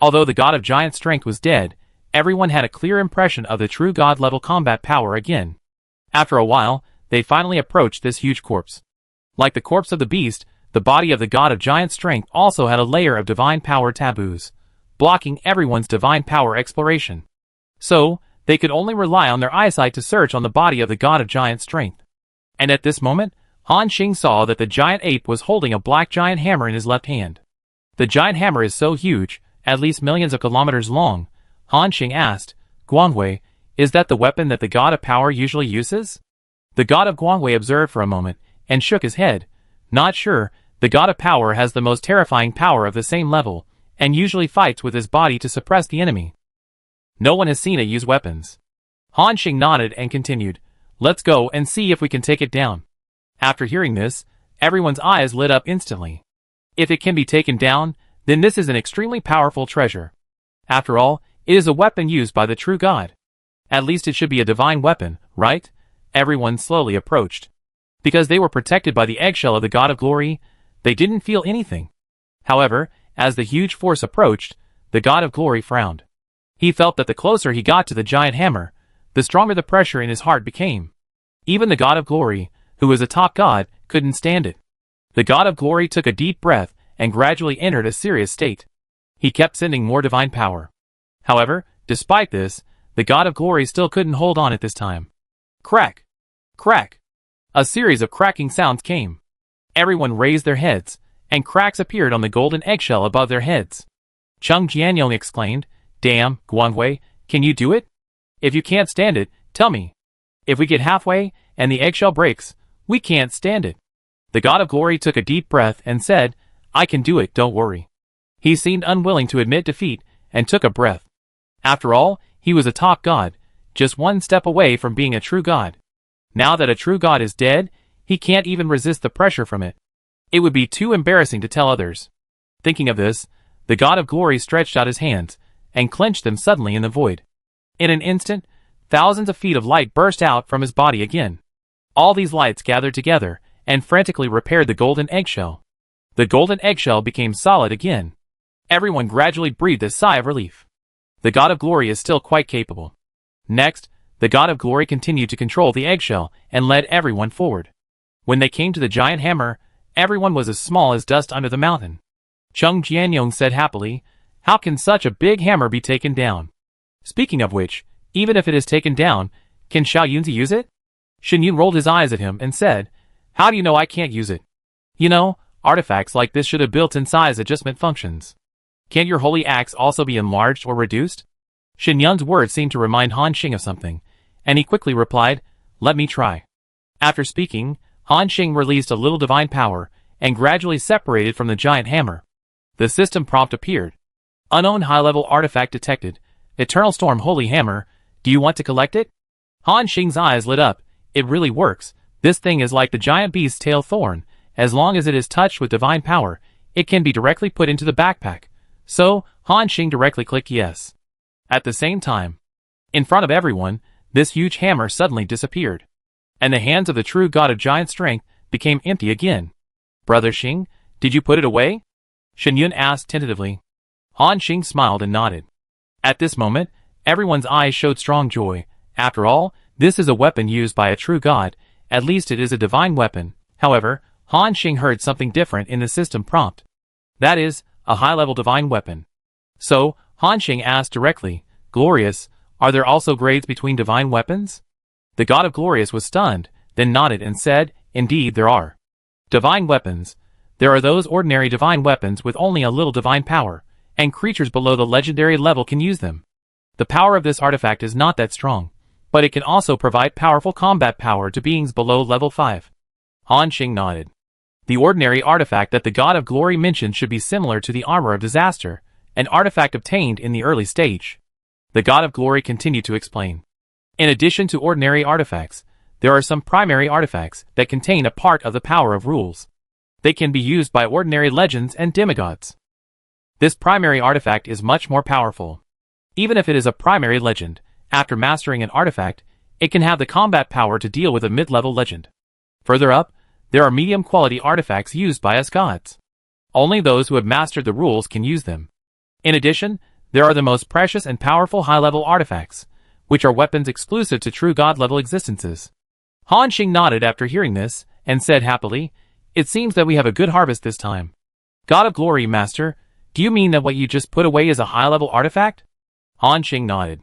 Although the God of Giant Strength was dead, everyone had a clear impression of the true God-level combat power again. After a while, they finally approached this huge corpse. Like the corpse of the beast, the body of the God of Giant Strength also had a layer of divine power taboos, blocking everyone's divine power exploration. So, they could only rely on their eyesight to search on the body of the God of Giant Strength. And at this moment, Han Xing saw that the giant ape was holding a black giant hammer in his left hand. The giant hammer is so huge, at least millions of kilometers long. Han Xing asked, "Guangwei, is that the weapon that the God of Power usually uses?" The God of Guangwei observed for a moment, and shook his head. "Not sure. The God of Power has the most terrifying power of the same level, and usually fights with his body to suppress the enemy. No one has seen it use weapons." Han Xing nodded and continued, "Let's go and see if we can take it down." After hearing this, everyone's eyes lit up instantly. If it can be taken down, then this is an extremely powerful treasure. After all, it is a weapon used by the true God. At least it should be a divine weapon, right? Everyone slowly approached. Because they were protected by the eggshell of the God of Glory, they didn't feel anything. However, as the huge force approached, the God of Glory frowned. He felt that the closer he got to the giant hammer, the stronger the pressure in his heart became. Even the God of Glory, who was a top god, couldn't stand it. The God of Glory took a deep breath and gradually entered a serious state. He kept sending more divine power. However, despite this, the God of Glory still couldn't hold on at this time. Crack! Crack! A series of cracking sounds came. Everyone raised their heads, and cracks appeared on the golden eggshell above their heads. Cheng Jianyong exclaimed, "Damn, Guangwei, can you do it? If you can't stand it, tell me. If we get halfway, and the eggshell breaks, we can't stand it." The God of Glory took a deep breath and said, "I can do it, don't worry." He seemed unwilling to admit defeat, and took a breath. After all, he was a top god, just one step away from being a true god. Now that a true god is dead, he can't even resist the pressure from it. It would be too embarrassing to tell others. Thinking of this, the God of Glory stretched out his hands, and clenched them suddenly in the void. In an instant, thousands of feet of light burst out from his body again. All these lights gathered together, and frantically repaired the golden eggshell. The golden eggshell became solid again. Everyone gradually breathed a sigh of relief. The God of Glory is still quite capable. Next, the God of Glory continued to control the eggshell and led everyone forward. When they came to the giant hammer, everyone was as small as dust under the mountain. Cheng Jianyong said happily, "How can such a big hammer be taken down? Speaking of which, even if it is taken down, can Xiao Yunzi use it?" Shen Yun rolled his eyes at him and said, "How do you know I can't use it? You know, artifacts like this should have built-in size adjustment functions. Can't your holy axe also be enlarged or reduced?" Shen Yun's words seemed to remind Han Xing of something, and he quickly replied, "Let me try." After speaking, Han Xing released a little divine power, and gradually separated from the giant hammer. The system prompt appeared. "Unknown high-level artifact detected. Eternal Storm Holy Hammer. Do you want to collect it?" Han Xing's eyes lit up. It really works. This thing is like the giant beast's tail thorn. As long as it is touched with divine power, it can be directly put into the backpack. So, Han Xing directly clicked yes. At the same time, in front of everyone, this huge hammer suddenly disappeared. And the hands of the true God of Giant Strength became empty again. "Brother Xing, did you put it away?" Shen Yun asked tentatively. Han Xing smiled and nodded. At this moment, everyone's eyes showed strong joy. After all, this is a weapon used by a true god. At least it is a divine weapon. However, Han Xing heard something different in the system prompt. That is, a high-level divine weapon. So, Han Xing asked directly, "Glorious, are there also grades between divine weapons?" The God of Glorious was stunned, then nodded and said, "Indeed there are. Divine weapons. There are those ordinary divine weapons with only a little divine power, and creatures below the legendary level can use them. The power of this artifact is not that strong, but it can also provide powerful combat power to beings below level 5. Han Xing nodded. The ordinary artifact that the God of Glory mentioned should be similar to the Armor of Disaster, an artifact obtained in the early stage. The God of Glory continued to explain. In addition to ordinary artifacts, there are some primary artifacts that contain a part of the power of rules. They can be used by ordinary legends and demigods. This primary artifact is much more powerful. Even if it is a primary legend, after mastering an artifact, it can have the combat power to deal with a mid-level legend. Further up, there are medium-quality artifacts used by us gods. Only those who have mastered the rules can use them. In addition, there are the most precious and powerful high-level artifacts, which are weapons exclusive to true god-level existences. Han Xing nodded after hearing this, and said happily, "It seems that we have a good harvest this time." "God of Glory, Master, do you mean that what you just put away is a high-level artifact?" Han Xing nodded.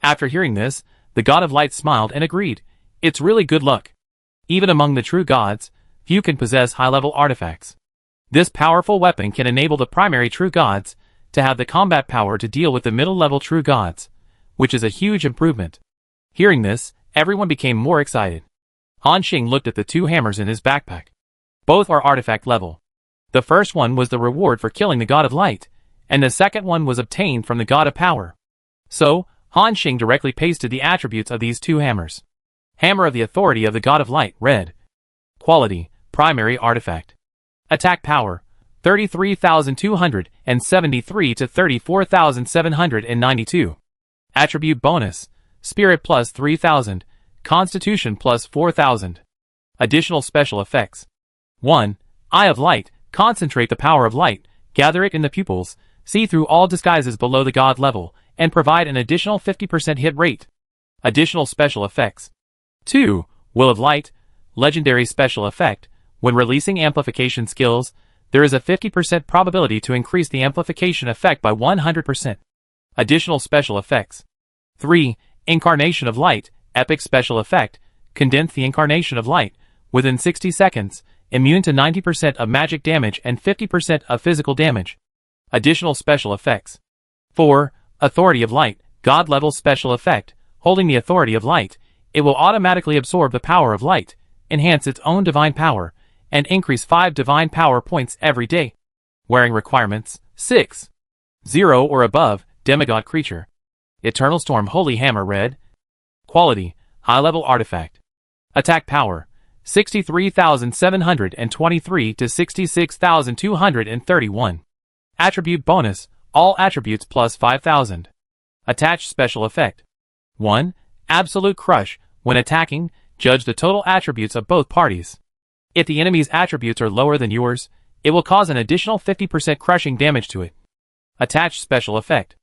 After hearing this, the God of Light smiled and agreed, "It's really good luck. Even among the true gods, few can possess high-level artifacts. This powerful weapon can enable the primary true gods to have the combat power to deal with the middle-level true gods, which is a huge improvement." Hearing this, everyone became more excited. Han Xing looked at the two hammers in his backpack. Both are artifact level. The first one was the reward for killing the God of Light, and the second one was obtained from the God of Power. So, Han Xing directly pasted the attributes of these two hammers. Hammer of the Authority of the God of Light, red. Quality, primary artifact. Attack power, 33,273 to 34,792. Attribute bonus, Spirit plus 3,000, Constitution plus 4,000. Additional special effects. 1. Eye of Light, concentrate the power of light, gather it in the pupils, see through all disguises below the god level, and provide an additional 50% hit rate. Additional special effects. 2. Will of Light, legendary special effect. When releasing amplification skills, there is a 50% probability to increase the amplification effect by 100%. Additional special effects. 3. Incarnation of Light, epic special effect. Condense the incarnation of light. Within 60 seconds, immune to 90% of magic damage and 50% of physical damage. Additional special effects. 4. Authority of Light, god-level special effect. Holding the Authority of Light, it will automatically absorb the power of light, enhance its own divine power, and increase 5 divine power points every day. Wearing requirements, 6. 0 or above, demigod creature. Eternal Storm Holy Hammer red. Quality, high-level artifact. Attack power, 63,723 to 66,231. Attribute bonus, all attributes plus 5,000. Attached special effect. 1. Absolute crush. When attacking, judge the total attributes of both parties. If the enemy's attributes are lower than yours, it will cause an additional 50% crushing damage to it. Attached special effect.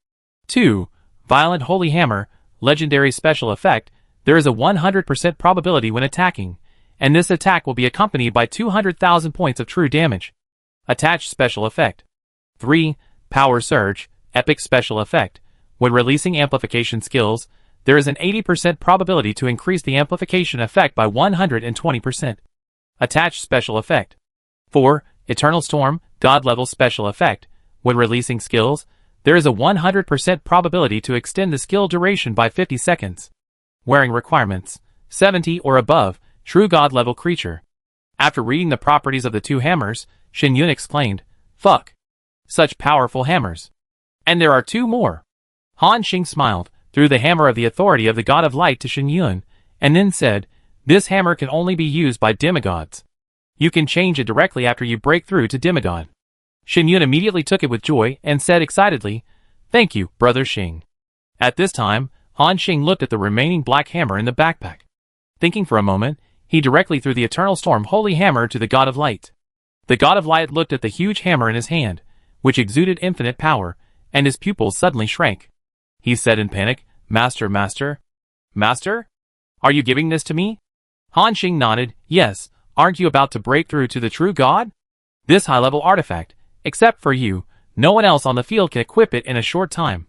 2. Violent Holy Hammer, legendary special effect. There is a 100% probability when attacking, and this attack will be accompanied by 200,000 points of true damage. Attached special effect. 3. Power Surge, epic special effect. When releasing amplification skills, there is an 80% probability to increase the amplification effect by 120%. Attached special effect. 4. Eternal Storm, god-level special effect. When releasing skills, there is a 100% probability to extend the skill duration by 50 seconds. Wearing requirements, 70 or above, true god-level creature. After reading the properties of the two hammers, Shen Yun exclaimed, "Fuck! Such powerful hammers! And there are 2 more!" Han Xing smiled, threw the hammer of the Authority of the God of Light to Shen Yun, and then said, "This hammer can only be used by demigods. You can change it directly after you break through to demigod." Shen Yun immediately took it with joy and said excitedly, "Thank you, Brother Xing." At this time, Han Xing looked at the remaining black hammer in the backpack. Thinking for a moment, he directly threw the Eternal Storm Holy Hammer to the God of Light. The God of Light looked at the huge hammer in his hand, which exuded infinite power, and his pupils suddenly shrank. He said in panic, Master, Master? Master? Are you giving this to me?" Han Xing nodded, "Yes, aren't you about to break through to the true God? This high-level artifact, except for you, no one else on the field can equip it in a short time.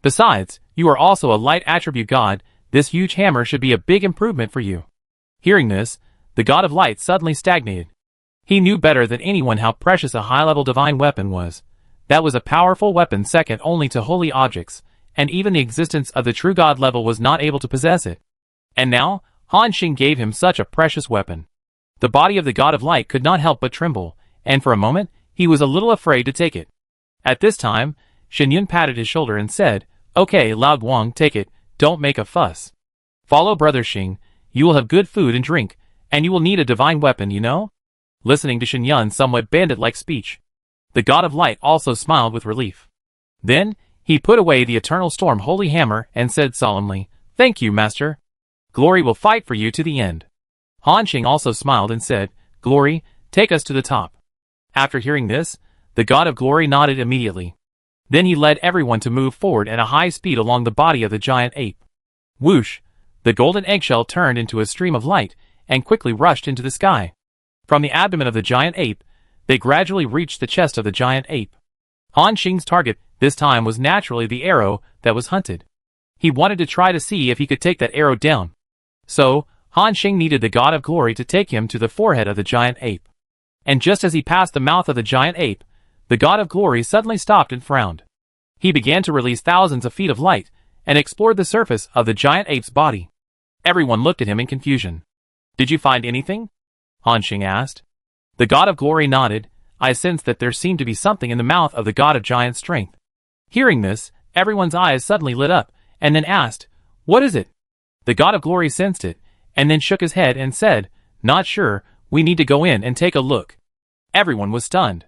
Besides, you are also a light attribute god, this huge hammer should be a big improvement for you." Hearing this, the God of Light suddenly stagnated. He knew better than anyone how precious a high-level divine weapon was. That was a powerful weapon second only to holy objects, and even the existence of the true god level was not able to possess it. And now, Han Xing gave him such a precious weapon. The body of the God of Light could not help but tremble, and for a moment, he was a little afraid to take it. At this time, Shen Yun patted his shoulder and said, "Okay, Lao Guang, take it, don't make a fuss. Follow Brother Xing, you will have good food and drink, and you will need a divine weapon, you know?" listening to Shen Yun's somewhat bandit-like speech. The god of light also smiled with relief. Then, he put away the eternal storm holy hammer and said solemnly, "Thank you, master. Glory will fight for you to the end." Han Xing also smiled and said, "Glory, take us to the top." After hearing this, the god of glory nodded immediately. Then he led everyone to move forward at a high speed along the body of the giant ape. Whoosh! The golden eggshell turned into a stream of light and quickly rushed into the sky. From the abdomen of the giant ape, they gradually reached the chest of the giant ape. Han Xing's target this time was naturally the arrow that was hunted. He wanted to try to see if he could take that arrow down. So, Han Xing needed the god of glory to take him to the forehead of the giant ape. And just as he passed the mouth of the giant ape, the god of glory suddenly stopped and frowned. He began to release thousands of feet of light and explored the surface of the giant ape's body. Everyone looked at him in confusion. "Did you find anything?" Han Xing asked. The god of glory nodded. "I sensed that there seemed to be something in the mouth of the god of giant strength." Hearing this, everyone's eyes suddenly lit up, and then asked, "What is it?" The god of glory sensed it, and then shook his head and said, "Not sure, we need to go in and take a look." Everyone was stunned.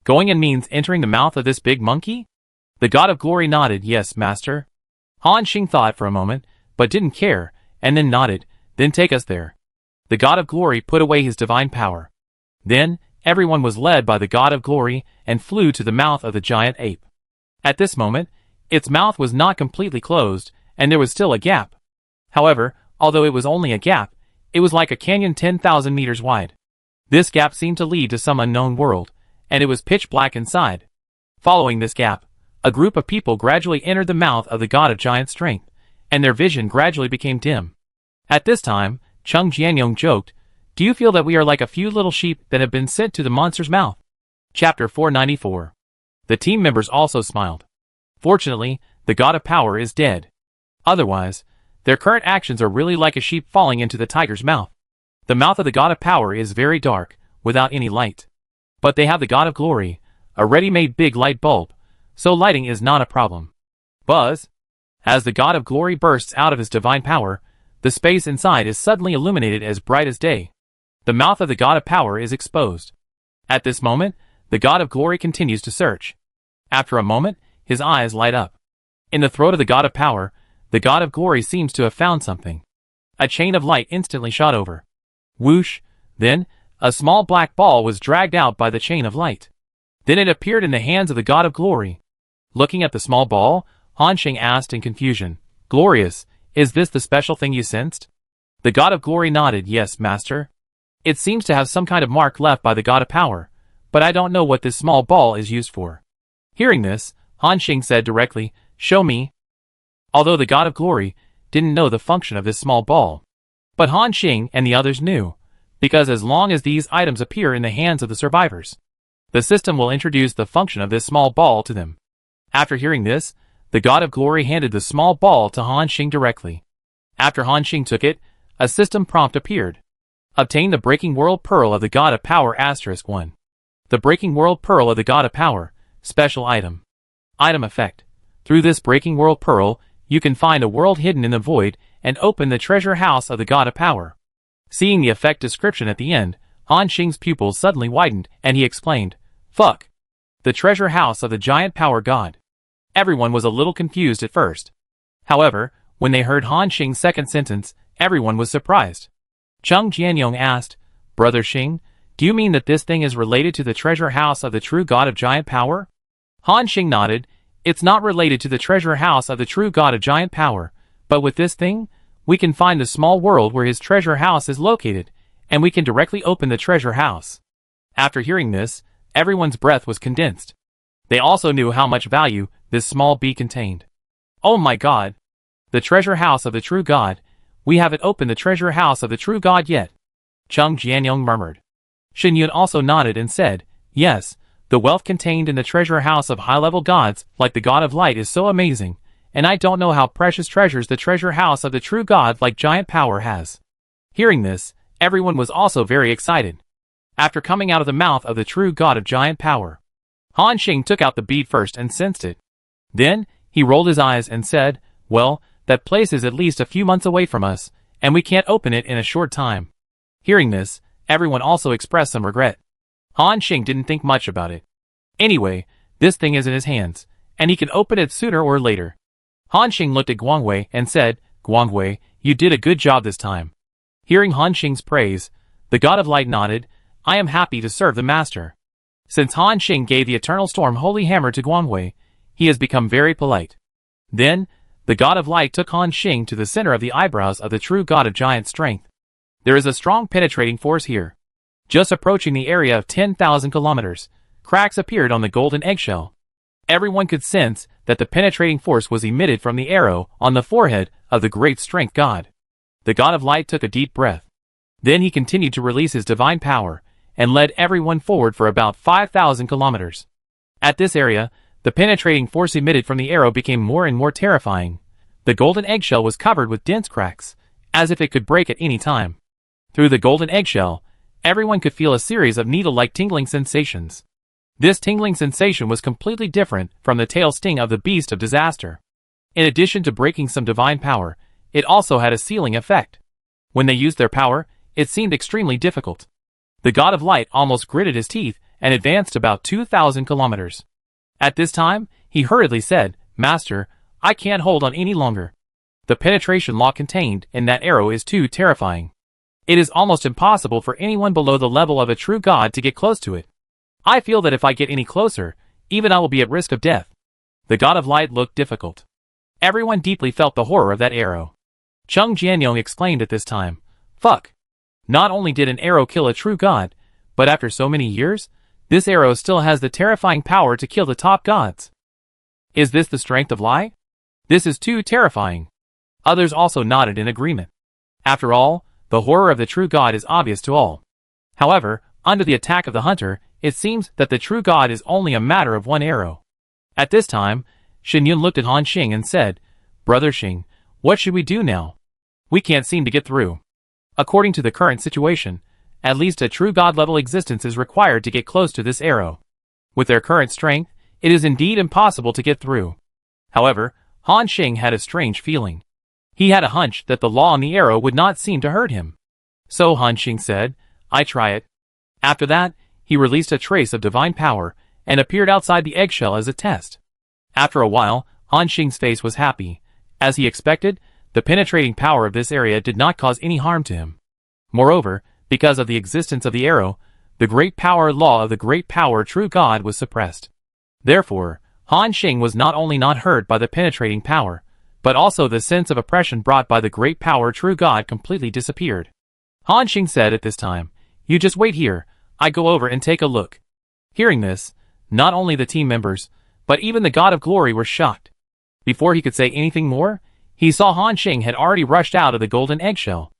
Going in means entering the mouth of this big monkey? The god of glory nodded, "Yes, master." Han Xing thought for a moment, but didn't care, and then nodded, "Then take us there." The god of glory put away his divine power. Then, everyone was led by the god of glory and flew to the mouth of the giant ape. At this moment, its mouth was not completely closed, and there was still a gap. However, although it was only a gap, it was like a canyon 10,000 meters wide. This gap seemed to lead to some unknown world, and it was pitch black inside. Following this gap, a group of people gradually entered the mouth of the god of giant strength, and their vision gradually became dim. At this time, Cheng Jianyong joked, "Do you feel that we are like a few little sheep that have been sent to the monster's mouth?" Chapter 494. The team members also smiled. Fortunately, the god of power is dead. Otherwise, their current actions are really like a sheep falling into the tiger's mouth. The mouth of the god of power is very dark, without any light. But they have the god of glory, a ready-made big light bulb, so lighting is not a problem. Buzz! As the god of glory bursts out of his divine power, the space inside is suddenly illuminated as bright as day. The mouth of the god of power is exposed. At this moment, the god of glory continues to search. After a moment, his eyes light up. In the throat of the god of power, the god of glory seems to have found something. A chain of light instantly shot over. Whoosh! Then, a small black ball was dragged out by the chain of light. Then it appeared in the hands of the god of glory. Looking at the small ball, Han Xing asked in confusion, "Glorious, is this the special thing you sensed?" The god of glory nodded, "Yes, master. It seems to have some kind of mark left by the god of power, but I don't know what this small ball is used for." Hearing this, Han Xing said directly, "Show me." Although the god of glory didn't know the function of this small ball. But Han Xing and the others knew, because as long as these items appear in the hands of the survivors, the system will introduce the function of this small ball to them. After hearing this, the god of glory handed the small ball to Han Xing directly. After Han Xing took it, a system prompt appeared. Obtain the Breaking World Pearl of the God of Power *1. The Breaking World Pearl of the God of Power, special item. Item effect. Through this Breaking World Pearl, you can find a world hidden in the void and open the treasure house of the God of Power. Seeing the effect description at the end, Han Xing's pupils suddenly widened and he explained, "Fuck! The treasure house of the giant power god." Everyone was a little confused at first. However, when they heard Han Xing's second sentence, everyone was surprised. Cheng Jianyong asked, "Brother Xing, do you mean that this thing is related to the treasure house of the true god of giant power?" Han Xing nodded. "It's not related to the treasure house of the true god of giant power, but with this thing, we can find the small world where his treasure house is located, and we can directly open the treasure house." After hearing this, everyone's breath was condensed. They also knew how much value this small bee contained. "Oh my god! The treasure house of the true god, we haven't opened the treasure house of the true god yet," Cheng Jianyong murmured. Shen Yun also nodded and said, "Yes, the wealth contained in the treasure house of high-level gods, like the god of light, is so amazing, and I don't know how precious treasures the treasure house of the true god like giant power has." Hearing this, everyone was also very excited. After coming out of the mouth of the true god of giant power, Han Xing took out the bead first and sensed it. Then, he rolled his eyes and said, "Well, that place is at least a few months away from us, and we can't open it in a short time." Hearing this, Everyone also expressed some regret. Han Xing didn't think much about it. Anyway, this thing is in his hands, and he can open it sooner or later. Han Xing looked at Guangwei and said, Guangwei, you did a good job this time. Hearing Han Xing's praise, the God of Light nodded, I am happy to serve the master. Since Han Xing gave the Eternal Storm Holy Hammer to Guangwei, he has become very polite. Then, the God of Light took Han Xing to the center of the eyebrows of the true God of Giant Strength. There is a strong penetrating force here. Just approaching the area of 10,000 kilometers, cracks appeared on the golden eggshell. Everyone could sense that the penetrating force was emitted from the arrow on the forehead of the Great Strength God. The God of Light took a deep breath. Then he continued to release his divine power, and led everyone forward for about 5,000 kilometers. At this area, the penetrating force emitted from the arrow became more and more terrifying. The golden eggshell was covered with dense cracks, as if it could break at any time. Through the golden eggshell, everyone could feel a series of needle-like tingling sensations. This tingling sensation was completely different from the tail sting of the beast of disaster. In addition to breaking some divine power, it also had a sealing effect. When they used their power, it seemed extremely difficult. The God of Light almost gritted his teeth and advanced about 2,000 kilometers. At this time, he hurriedly said, Master, I can't hold on any longer. The penetration law contained in that arrow is too terrifying. It is almost impossible for anyone below the level of a true God to get close to it. I feel that if I get any closer, even I will be at risk of death. The God of Light looked difficult. Everyone deeply felt the horror of that arrow. Cheng Jianyong exclaimed at this time, Fuck! Not only did an arrow kill a true god, but after so many years, this arrow still has the terrifying power to kill the top gods. Is this the strength of Lai? This is too terrifying. Others also nodded in agreement. After all, the horror of the true god is obvious to all. However, under the attack of the hunter, it seems that the true god is only a matter of one arrow. At this time, Shen Yun looked at Han Xing and said, Brother Xing, what should we do now? We can't seem to get through. According to the current situation, at least a true god-level existence is required to get close to this arrow. With their current strength, it is indeed impossible to get through. However, Han Xing had a strange feeling. He had a hunch that the law on the arrow would not seem to hurt him. So Han Xing said, I try it. After that, he released a trace of divine power and appeared outside the eggshell as a test. After a while, Han Xing's face was happy. As he expected, the penetrating power of this area did not cause any harm to him. Moreover, because of the existence of the arrow, the great power law of the great power true God was suppressed. Therefore, Han Xing was not only not hurt by the penetrating power, but also the sense of oppression brought by the great power true God completely disappeared. Han Xing said at this time, You just wait here, I go over and take a look. Hearing this, not only the team members, but even the God of Glory were shocked. Before he could say anything more, he saw Han Xing had already rushed out of the golden eggshell.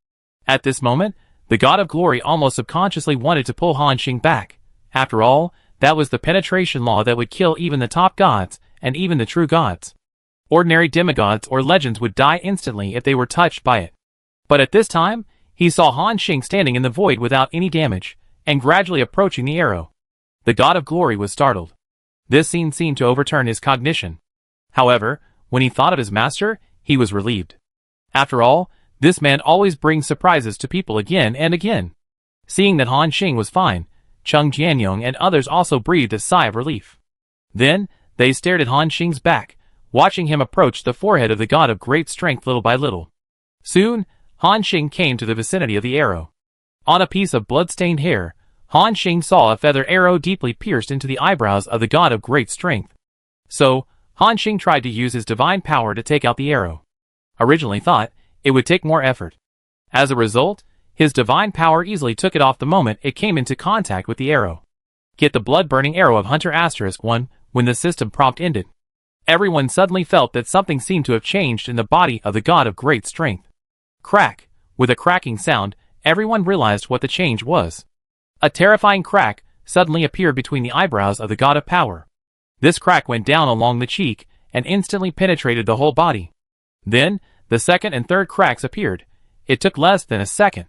At this moment, the God of Glory almost subconsciously wanted to pull Han Xing back. After all, that was the penetration law that would kill even the top gods, and even the true gods. Ordinary demigods or legends would die instantly if they were touched by it. But at this time, he saw Han Xing standing in the void without any damage, and gradually approaching the arrow. The God of Glory was startled. This scene seemed to overturn his cognition. However, when he thought of his master, he was relieved. After all, this man always brings surprises to people again and again. Seeing that Han Xing was fine, Cheng Jianyong and others also breathed a sigh of relief. Then, they stared at Han Xing's back, watching him approach the forehead of the God of Great Strength little by little. Soon, Han Xing came to the vicinity of the arrow. On a piece of blood-stained hair, Han Xing saw a feather arrow deeply pierced into the eyebrows of the God of Great Strength. So, Han Xing tried to use his divine power to take out the arrow. Originally thought, it would take more effort. As a result, his divine power easily took it off the moment it came into contact with the arrow. Get the blood-burning arrow of Hunter *1 when the system prompt ended. Everyone suddenly felt that something seemed to have changed in the body of the God of Great Strength. Crack! With a cracking sound, everyone realized what the change was. A terrifying crack suddenly appeared between the eyebrows of the God of Power. This crack went down along the cheek and instantly penetrated the whole body. Then, the second and third cracks appeared. It took less than a second.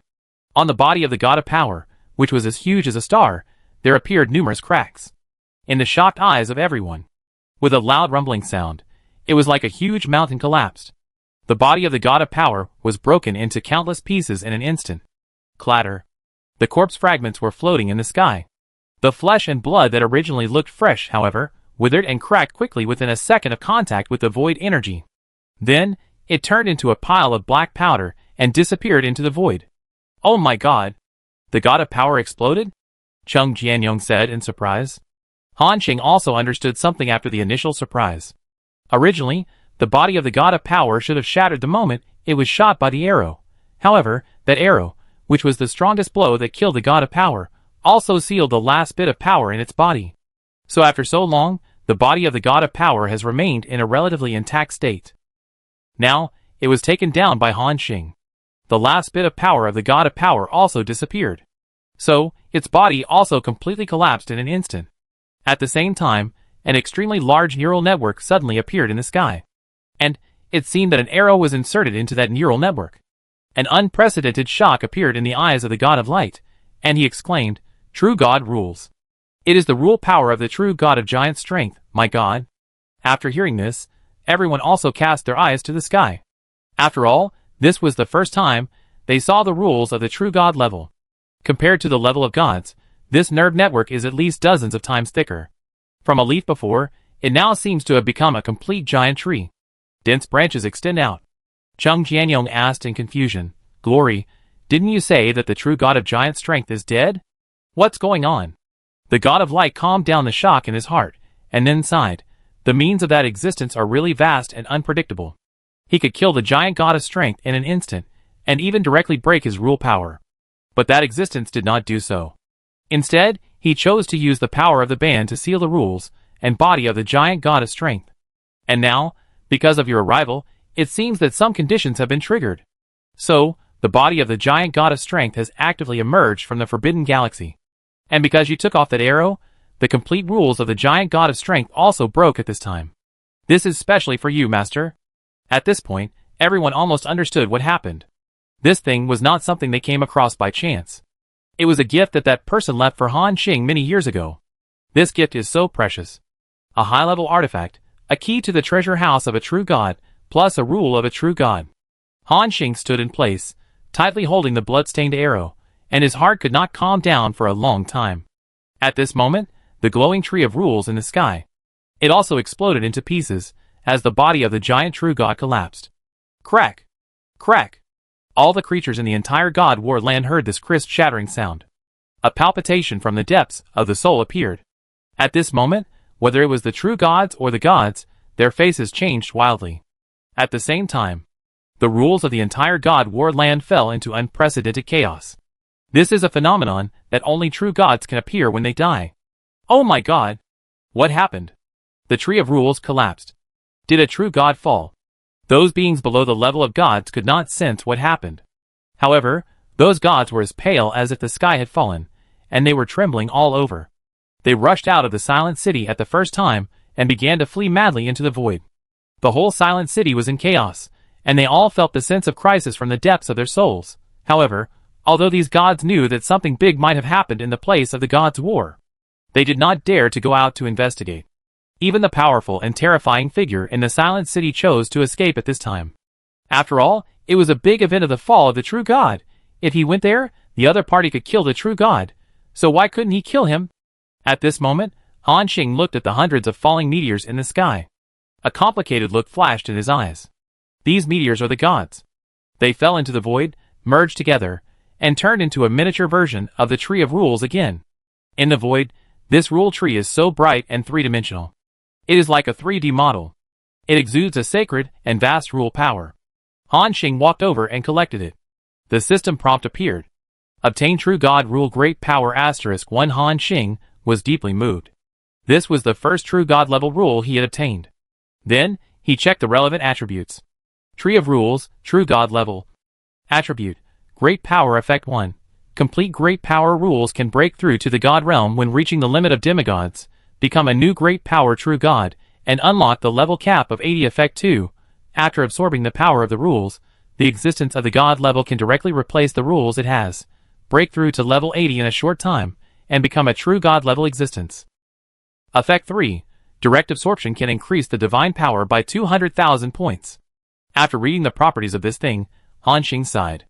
On the body of the God of Power, which was as huge as a star, there appeared numerous cracks. In the shocked eyes of everyone. With a loud rumbling sound, it was like a huge mountain collapsed. The body of the God of Power was broken into countless pieces in an instant. Clatter. The corpse fragments were floating in the sky. The flesh and blood that originally looked fresh, however, withered and cracked quickly within a second of contact with the void energy. Then, it turned into a pile of black powder and disappeared into the void. Oh my god! The god of power exploded? Chung Jianyong said in surprise. Han Xing also understood something after the initial surprise. Originally, the body of the god of power should have shattered the moment it was shot by the arrow. However, that arrow, which was the strongest blow that killed the god of power, also sealed the last bit of power in its body. So after so long, the body of the god of power has remained in a relatively intact state. Now, it was taken down by Han Xing. The last bit of power of the god of power also disappeared. So, its body also completely collapsed in an instant. At the same time, an extremely large neural network suddenly appeared in the sky. And, it seemed that an arrow was inserted into that neural network. An unprecedented shock appeared in the eyes of the god of light, and he exclaimed, "True God rules. It is the rule power of the true god of giant strength, my god." After hearing this, everyone also cast their eyes to the sky. After all, this was the first time they saw the rules of the true god level. Compared to the level of gods, this nerve network is at least dozens of times thicker. From a leaf before, it now seems to have become a complete giant tree. Dense branches extend out. Chung Jianyong asked in confusion, "Glory, didn't you say that the true god of giant strength is dead? What's going on?" The god of light calmed down the shock in his heart, and then sighed. The means of that existence are really vast and unpredictable. He could kill the giant god of strength in an instant, and even directly break his rule power. But that existence did not do so. Instead, he chose to use the power of the band to seal the rules and body of the giant god of strength. And now, because of your arrival, it seems that some conditions have been triggered. So, the body of the giant god of strength has actively emerged from the Forbidden Galaxy. And because you took off that arrow, the complete rules of the giant god of strength also broke at this time. This is specially for you, Master. At this point, everyone almost understood what happened. This thing was not something they came across by chance. It was a gift that person left for Han Xing many years ago. This gift is so precious. A high-level artifact, a key to the treasure house of a true god, plus a rule of a true god. Han Xing stood in place, tightly holding the blood-stained arrow, and his heart could not calm down for a long time. At this moment, the glowing tree of rules in the sky. It also exploded into pieces, as the body of the giant true god collapsed. Crack! Crack! All the creatures in the entire God War land heard this crisp shattering sound. A palpitation from the depths of the soul appeared. At this moment, whether it was the true gods or the gods, their faces changed wildly. At the same time, the rules of the entire God War land fell into unprecedented chaos. This is a phenomenon that only true gods can appear when they die. Oh my god! What happened? The tree of rules collapsed. Did a true god fall? Those beings below the level of gods could not sense what happened. However, those gods were as pale as if the sky had fallen, and they were trembling all over. They rushed out of the silent city at the first time, and began to flee madly into the void. The whole silent city was in chaos, and they all felt the sense of crisis from the depths of their souls. However, although these gods knew that something big might have happened in the place of the gods' war, they did not dare to go out to investigate. Even the powerful and terrifying figure in the silent city chose to escape at this time. After all, it was a big event of the fall of the true god. If he went there, the other party could kill the true god. So why couldn't he kill him? At this moment, Han Xing looked at the hundreds of falling meteors in the sky. A complicated look flashed in his eyes. These meteors are the gods. They fell into the void, merged together, and turned into a miniature version of the Tree of Rules again. In the void, this rule tree is so bright and three-dimensional. It is like a 3D model. It exudes a sacred and vast rule power. Han Xing walked over and collected it. The system prompt appeared. Obtain true God rule great power *1 Han Xing was deeply moved. This was the first true God level rule he had obtained. Then, he checked the relevant attributes. Tree of Rules, true God level. Attribute, Great Power Effect 1. Complete great power rules can break through to the God realm when reaching the limit of demigods, become a new great power true God, and unlock the level cap of 80 Effect 2. After absorbing the power of the rules, the existence of the God level can directly replace the rules it has, break through to level 80 in a short time, and become a true God level existence. Effect 3. Direct absorption can increase the divine power by 200,000 points. After reading the properties of this thing, Han Xing sighed.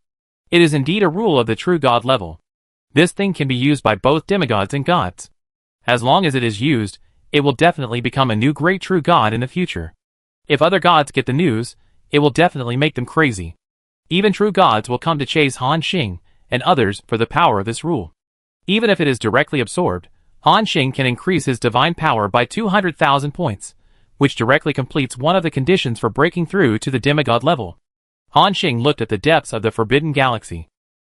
It is indeed a rule of the true God level. This thing can be used by both demigods and gods. As long as it is used, it will definitely become a new great true god in the future. If other gods get the news, it will definitely make them crazy. Even true gods will come to chase Han Xing and others for the power of this rule. Even if it is directly absorbed, Han Xing can increase his divine power by 200,000 points, which directly completes one of the conditions for breaking through to the demigod level. Han Xing looked at the depths of the Forbidden Galaxy.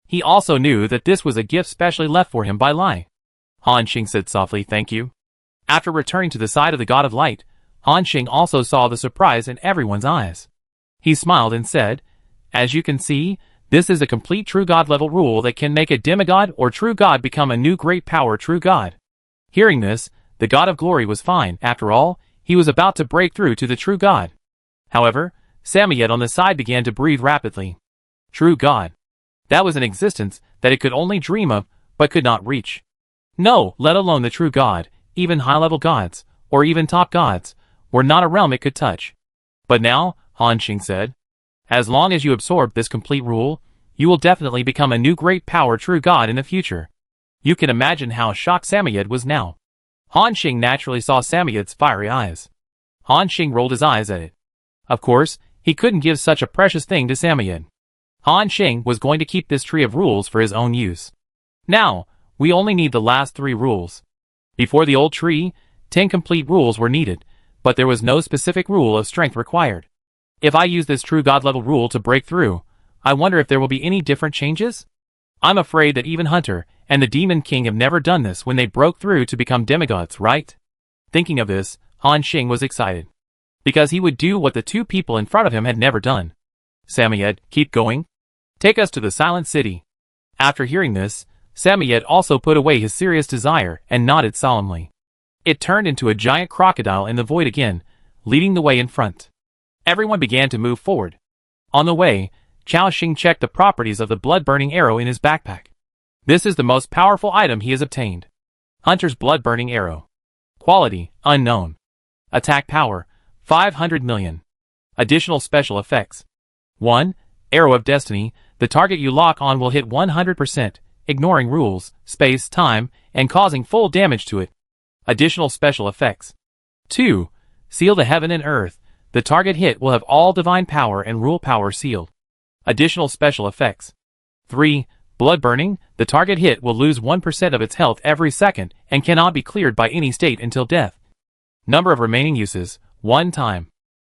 He also knew that this was a gift specially left for him by Lai. Han Xing said softly, "Thank you." After returning to the side of the God of Light, Han Xing also saw the surprise in everyone's eyes. He smiled and said, "As you can see, this is a complete true god level rule that can make a demigod or true god become a new great power true god." Hearing this, the God of Glory was fine. After all, he was about to break through to the true god. However, Samoyed on the side began to breathe rapidly. True god. That was an existence that it could only dream of, but could not reach. No, let alone the true god, even high-level gods, or even top gods, were not a realm it could touch. But now, Han Xing said, as long as you absorb this complete rule, you will definitely become a new great power true god in the future. You can imagine how shocked Samoyed was now. Han Xing naturally saw Samoyed's fiery eyes. Han Xing rolled his eyes at it. Of course, he couldn't give such a precious thing to Samoyed. Han Xing was going to keep this tree of rules for his own use. Now, we only need the last 3 rules. Before the old tree, 10 complete rules were needed, but there was no specific rule of strength required. If I use this true god level rule to break through, I wonder if there will be any different changes? I'm afraid that even Hunter and the Demon King have never done this when they broke through to become demigods, right? Thinking of this, Han Xing was excited. Because he would do what the 2 people in front of him had never done. Samoyed, keep going. Take us to the Silent City. After hearing this, Samoyed also put away his serious desire and nodded solemnly. It turned into a giant crocodile in the void again, leading the way in front. Everyone began to move forward. On the way, Chao Xing checked the properties of the blood-burning arrow in his backpack. This is the most powerful item he has obtained. Hunter's blood-burning arrow. Quality, unknown. Attack power, 500 million. Additional special effects. 1. Arrow of Destiny. The target you lock on will hit 100%, ignoring rules, space, time, and causing full damage to it. Additional special effects. 2. Seal to Heaven and Earth. The target hit will have all divine power and rule power sealed. Additional special effects. 3. Blood Burning. The target hit will lose 1% of its health every second and cannot be cleared by any state until death. Number of remaining uses, 1 time.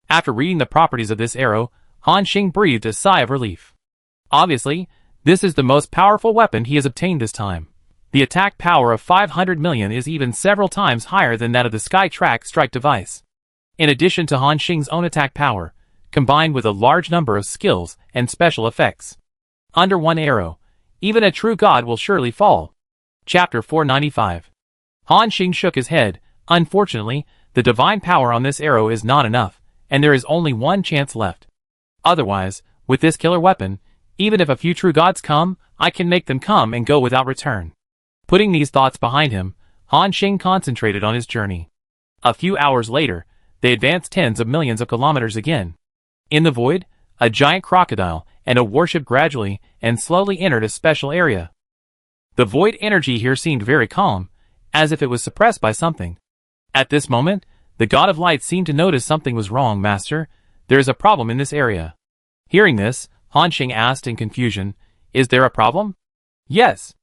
After reading the properties of this arrow, Han Xing breathed a sigh of relief. Obviously, this is the most powerful weapon he has obtained this time. The attack power of 500 million is even several times higher than that of the Skytrack strike device. In addition to Han Xing's own attack power, combined with a large number of skills and special effects. Under one arrow, even a true god will surely fall. Chapter 495. Han Xing shook his head. Unfortunately, the divine power on this arrow is not enough, and there is only one chance left. Otherwise, with this killer weapon, even if a few true gods come, I can make them come and go without return. Putting these thoughts behind him, Han Xing concentrated on his journey. A few hours later, they advanced tens of millions of kilometers again. In the void, a giant crocodile and a warship gradually and slowly entered a special area. The void energy here seemed very calm, as if it was suppressed by something. At this moment, the God of Light seemed to notice something was wrong. Master, there is a problem in this area. Hearing this, Han Xing asked in confusion, is there a problem? Yes.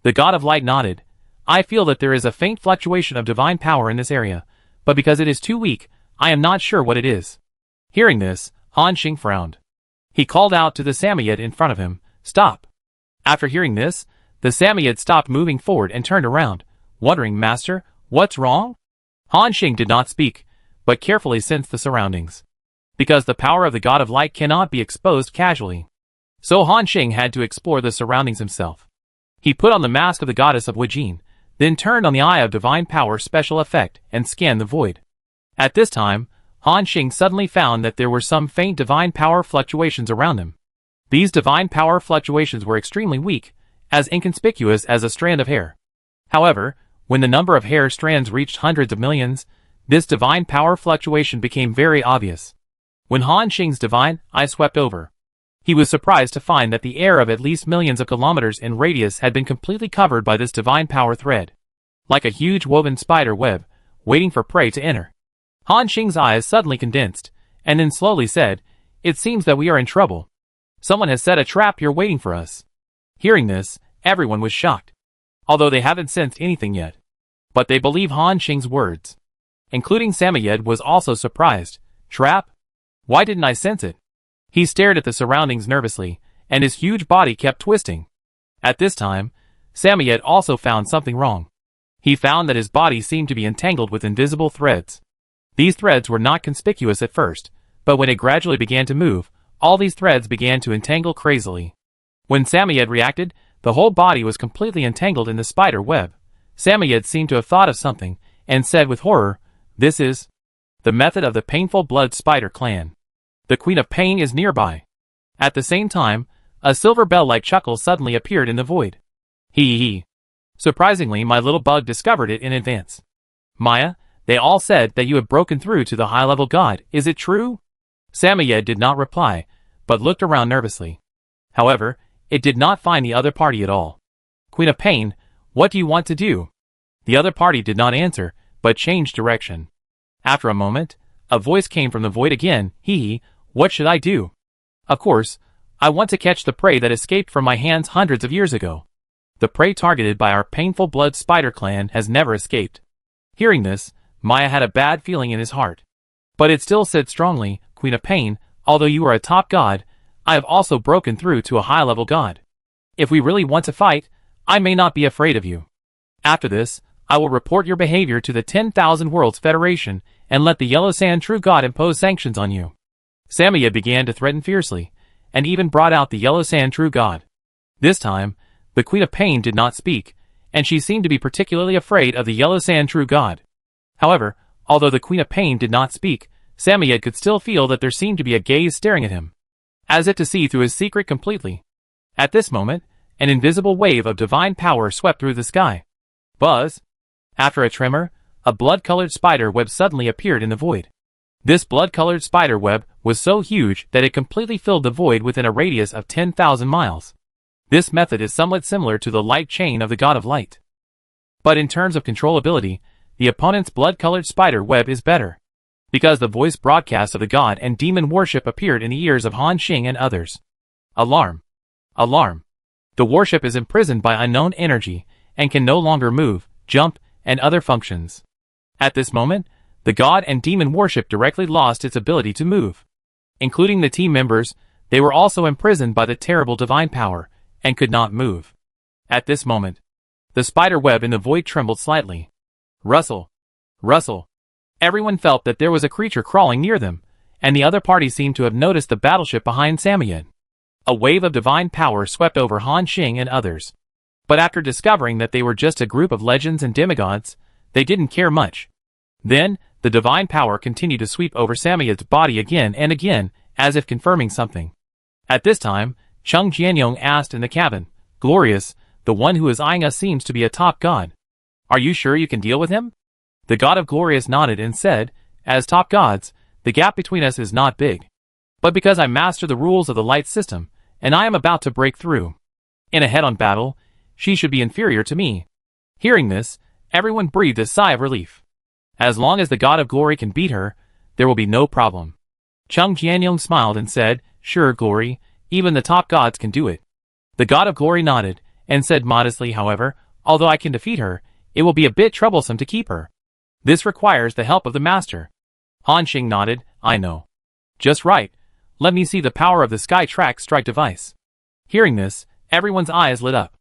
The God of Light nodded. I feel that there is a faint fluctuation of divine power in this area, but because it is too weak, I am not sure what it is. Hearing this, Han Xing frowned. He called out to the Samoyed in front of him, stop. After hearing this, the Samoyed stopped moving forward and turned around, wondering, Master, what's wrong? Han Xing did not speak, but carefully sensed the surroundings. Because the power of the God of Light cannot be exposed casually. So Han Xing had to explore the surroundings himself. He put on the mask of the goddess of Wujin, then turned on the Eye of Divine Power special effect and scanned the void. At this time, Han Xing suddenly found that there were some faint divine power fluctuations around him. These divine power fluctuations were extremely weak, as inconspicuous as a strand of hair. However, when the number of hair strands reached hundreds of millions, this divine power fluctuation became very obvious. When Han Xing's divine eye swept over, He was surprised to find that the air of at least millions of kilometers in radius had been completely covered by this divine power thread, like a huge woven spider web, waiting for prey to enter. Han Xing's eyes suddenly condensed, and then slowly said, "It seems that we are in trouble. Someone has set a trap here waiting for us." Hearing this, everyone was shocked, although they haven't sensed anything yet. But they believe Han Xing's words. Including Samoyed was also surprised. Trap? Why didn't I sense it? He stared at the surroundings nervously, and his huge body kept twisting. At this time, Samoyed also found something wrong. He found that his body seemed to be entangled with invisible threads. These threads were not conspicuous at first, but when it gradually began to move, all these threads began to entangle crazily. When Samoyed reacted, the whole body was completely entangled in the spider web. Samoyed seemed to have thought of something, and said with horror, "This is the method of the painful blood spider clan. The Queen of Pain is nearby." At the same time, a silver bell-like chuckle suddenly appeared in the void. Hee. Surprisingly, my little bug discovered it in advance. "Maya, they all said that you have broken through to the high-level god, is it true?" Samoyed did not reply, but looked around nervously. However, it did not find the other party at all. "Queen of Pain, what do you want to do?" The other party did not answer, but changed direction. After a moment, a voice came from the void again. "Hee, what should I do?" "Of course, I want to catch the prey that escaped from my hands hundreds of years ago. The prey targeted by our painful blood spider clan has never escaped." Hearing this, Maya had a bad feeling in his heart. But it still said strongly, "Queen of Pain, although you are a top god, I have also broken through to a high-level god. If we really want to fight, I may not be afraid of you. After this, I will report your behavior to the 10,000 Worlds Federation and let the Yellow Sand True God impose sanctions on you." Samoyed began to threaten fiercely, and even brought out the Yellow Sand True God. This time, the Queen of Pain did not speak, and she seemed to be particularly afraid of the Yellow Sand True God. However, although the Queen of Pain did not speak, Samoyed could still feel that there seemed to be a gaze staring at him, as if to see through his secret completely. At this moment, an invisible wave of divine power swept through the sky. Buzz! After a tremor, a blood-colored spider web suddenly appeared in the void. This blood-colored spider web was so huge that it completely filled the void within a radius of 10,000 miles. This method is somewhat similar to the light chain of the God of Light. But in terms of controllability, the opponent's blood-colored spider web is better, because the voice broadcasts of the god and demon worship appeared in the ears of Han Xing and others. Alarm! Alarm! The worship is imprisoned by unknown energy, and can no longer move, jump, and other functions. At this moment, the god and demon worship directly lost its ability to move. Including the team members, they were also imprisoned by the terrible divine power, and could not move. At this moment, the spider web in the void trembled slightly. Rustle! Rustle! Everyone felt that there was a creature crawling near them, and the other party seemed to have noticed the battleship behind Samoyed. A wave of divine power swept over Han Xing and others. But after discovering that they were just a group of legends and demigods, they didn't care much. Then, the divine power continued to sweep over Samoyed's body again and again, as if confirming something. At this time, Chung Jianyong asked in the cabin, "Glorious, the one who is eyeing us seems to be a top god. Are you sure you can deal with him?" The god of Glorious nodded and said, "As top gods, the gap between us is not big. But because I master the rules of the light system, and I am about to break through in a head-on battle, she should be inferior to me." Hearing this, everyone breathed a sigh of relief. As long as the god of glory can beat her, there will be no problem. Chung Jianyong smiled and said, "Sure, Glory, even the top gods can do it." The god of glory nodded, and said modestly, "However, although I can defeat her, it will be a bit troublesome to keep her. This requires the help of the master." Han Xing nodded, "I know. Just right. Let me see the power of the Sky Track Strike device." Hearing this, everyone's eyes lit up.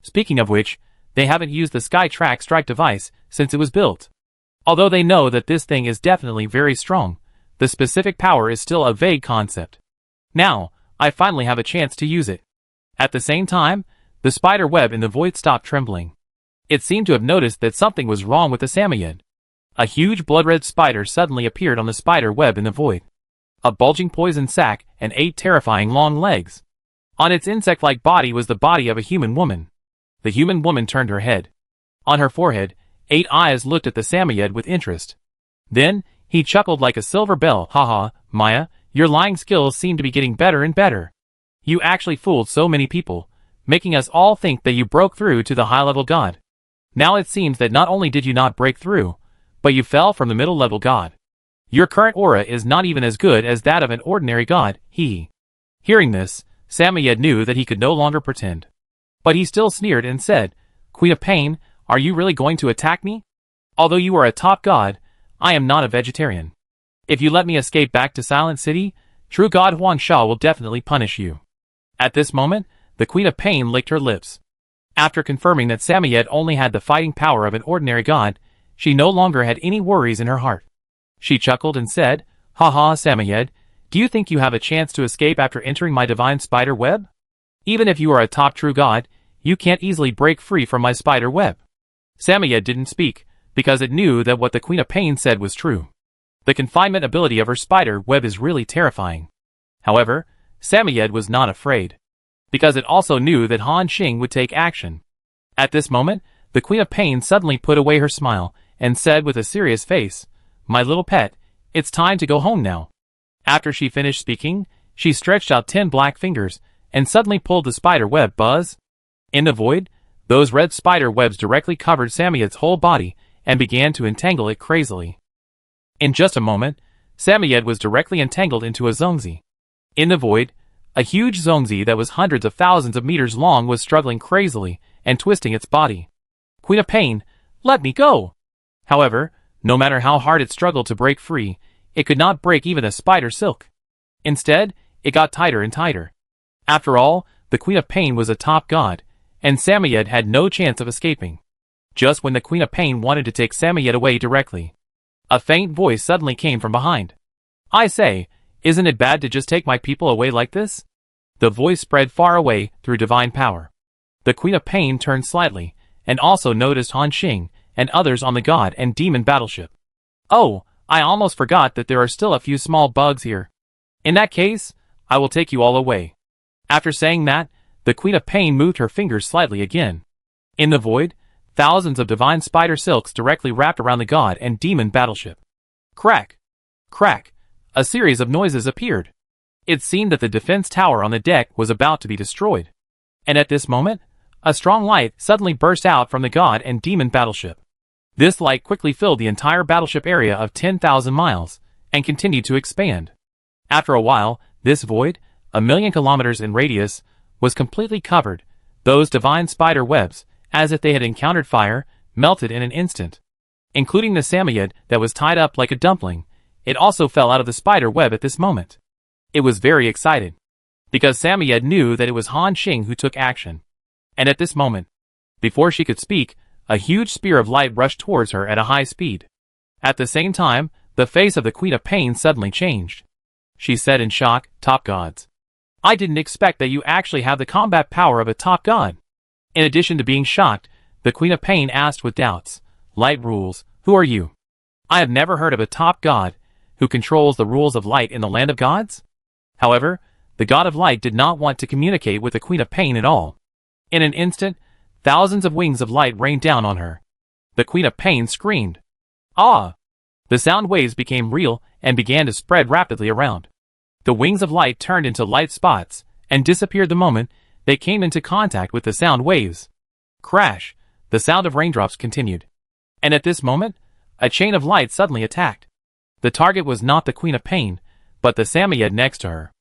Speaking of which, they haven't used the Sky Track Strike device since it was built. Although they know that this thing is definitely very strong, the specific power is still a vague concept. Now, I finally have a chance to use it. At the same time, the spider web in the void stopped trembling. It seemed to have noticed that something was wrong with the Samoyed. A huge blood-red spider suddenly appeared on the spider web in the void. A bulging poison sac and 8 terrifying long legs. On its insect-like body was the body of a human woman. The human woman turned her head. On her forehead, 8 eyes looked at the Samoyed with interest. Then, he chuckled like a silver bell. "Haha, Maya, your lying skills seem to be getting better and better. You actually fooled so many people, making us all think that you broke through to the high-level god. Now it seems that not only did you not break through, but you fell from the middle-level god. Your current aura is not even as good as that of an ordinary god, Hearing this, Samoyed knew that he could no longer pretend. But he still sneered and said, Queen of Pain, are you really going to attack me? Although you are a top god, I am not a vegetarian. If you let me escape back to Silent City, true god Huang Sha will definitely punish you. At this moment, the Queen of Pain licked her lips. After confirming that Samoyed only had the fighting power of an ordinary god, she no longer had any worries in her heart. She chuckled and said, Haha, Samoyed, do you think you have a chance to escape after entering my divine spider web? Even if you are a top true god, you can't easily break free from my spider web. Samoyed didn't speak, because it knew that what the Queen of Pain said was true. The confinement ability of her spider web is really terrifying. However, Samoyed was not afraid, because it also knew that Han Xing would take action. At this moment, the Queen of Pain suddenly put away her smile, and said with a serious face, My little pet, it's time to go home now. After she finished speaking, she stretched out 10 black fingers, and suddenly pulled the spider web buzz. In the void, those red spider webs directly covered Samoyed's whole body, and began to entangle it crazily. In just a moment, Samoyed was directly entangled into a zongzi. In the void, a huge zongzi that was hundreds of thousands of meters long was struggling crazily, and twisting its body. Queen of Pain, let me go! However, no matter how hard it struggled to break free, it could not break even a spider silk. Instead, it got tighter and tighter. After all, the Queen of Pain was a top god, and Samoyed had no chance of escaping. Just when the Queen of Pain wanted to take Samoyed away directly, a faint voice suddenly came from behind. I say, isn't it bad to just take my people away like this? The voice spread far away through divine power. The Queen of Pain turned slightly, and also noticed Han Xing and others on the god and demon battleship. Oh, I almost forgot that there are still a few small bugs here. In that case, I will take you all away. After saying that, the Queen of Pain moved her fingers slightly again. In the void, thousands of divine spider silks directly wrapped around the god and demon battleship. Crack! Crack! A series of noises appeared. It seemed that the defense tower on the deck was about to be destroyed. And at this moment, a strong light suddenly burst out from the god and demon battleship. This light quickly filled the entire battleship area of 10,000 miles, and continued to expand. After a while, this void, 1,000,000 kilometers in radius, was completely covered. Those divine spider webs, as if they had encountered fire, melted in an instant. Including the Samoyed that was tied up like a dumpling, it also fell out of the spider web at this moment. It was very excited, because Samoyed knew that it was Han Xing who took action. And at this moment, before she could speak, a huge spear of light rushed towards her at a high speed. At the same time, the face of the Queen of Pain suddenly changed. She said in shock, Top gods. I didn't expect that you actually have the combat power of a top god. In addition to being shocked, the Queen of Pain asked with doubts, Light rules, who are you? I have never heard of a top god who controls the rules of light in the land of gods. However, the god of light did not want to communicate with the Queen of Pain at all. In an instant, thousands of wings of light rained down on her. The Queen of Pain screamed. Ah! The sound waves became real and began to spread rapidly around. The wings of light turned into light spots and disappeared the moment they came into contact with the sound waves. Crash! The sound of raindrops continued. And at this moment, a chain of light suddenly attacked. The target was not the Queen of Pain, but the Samoyed next to her.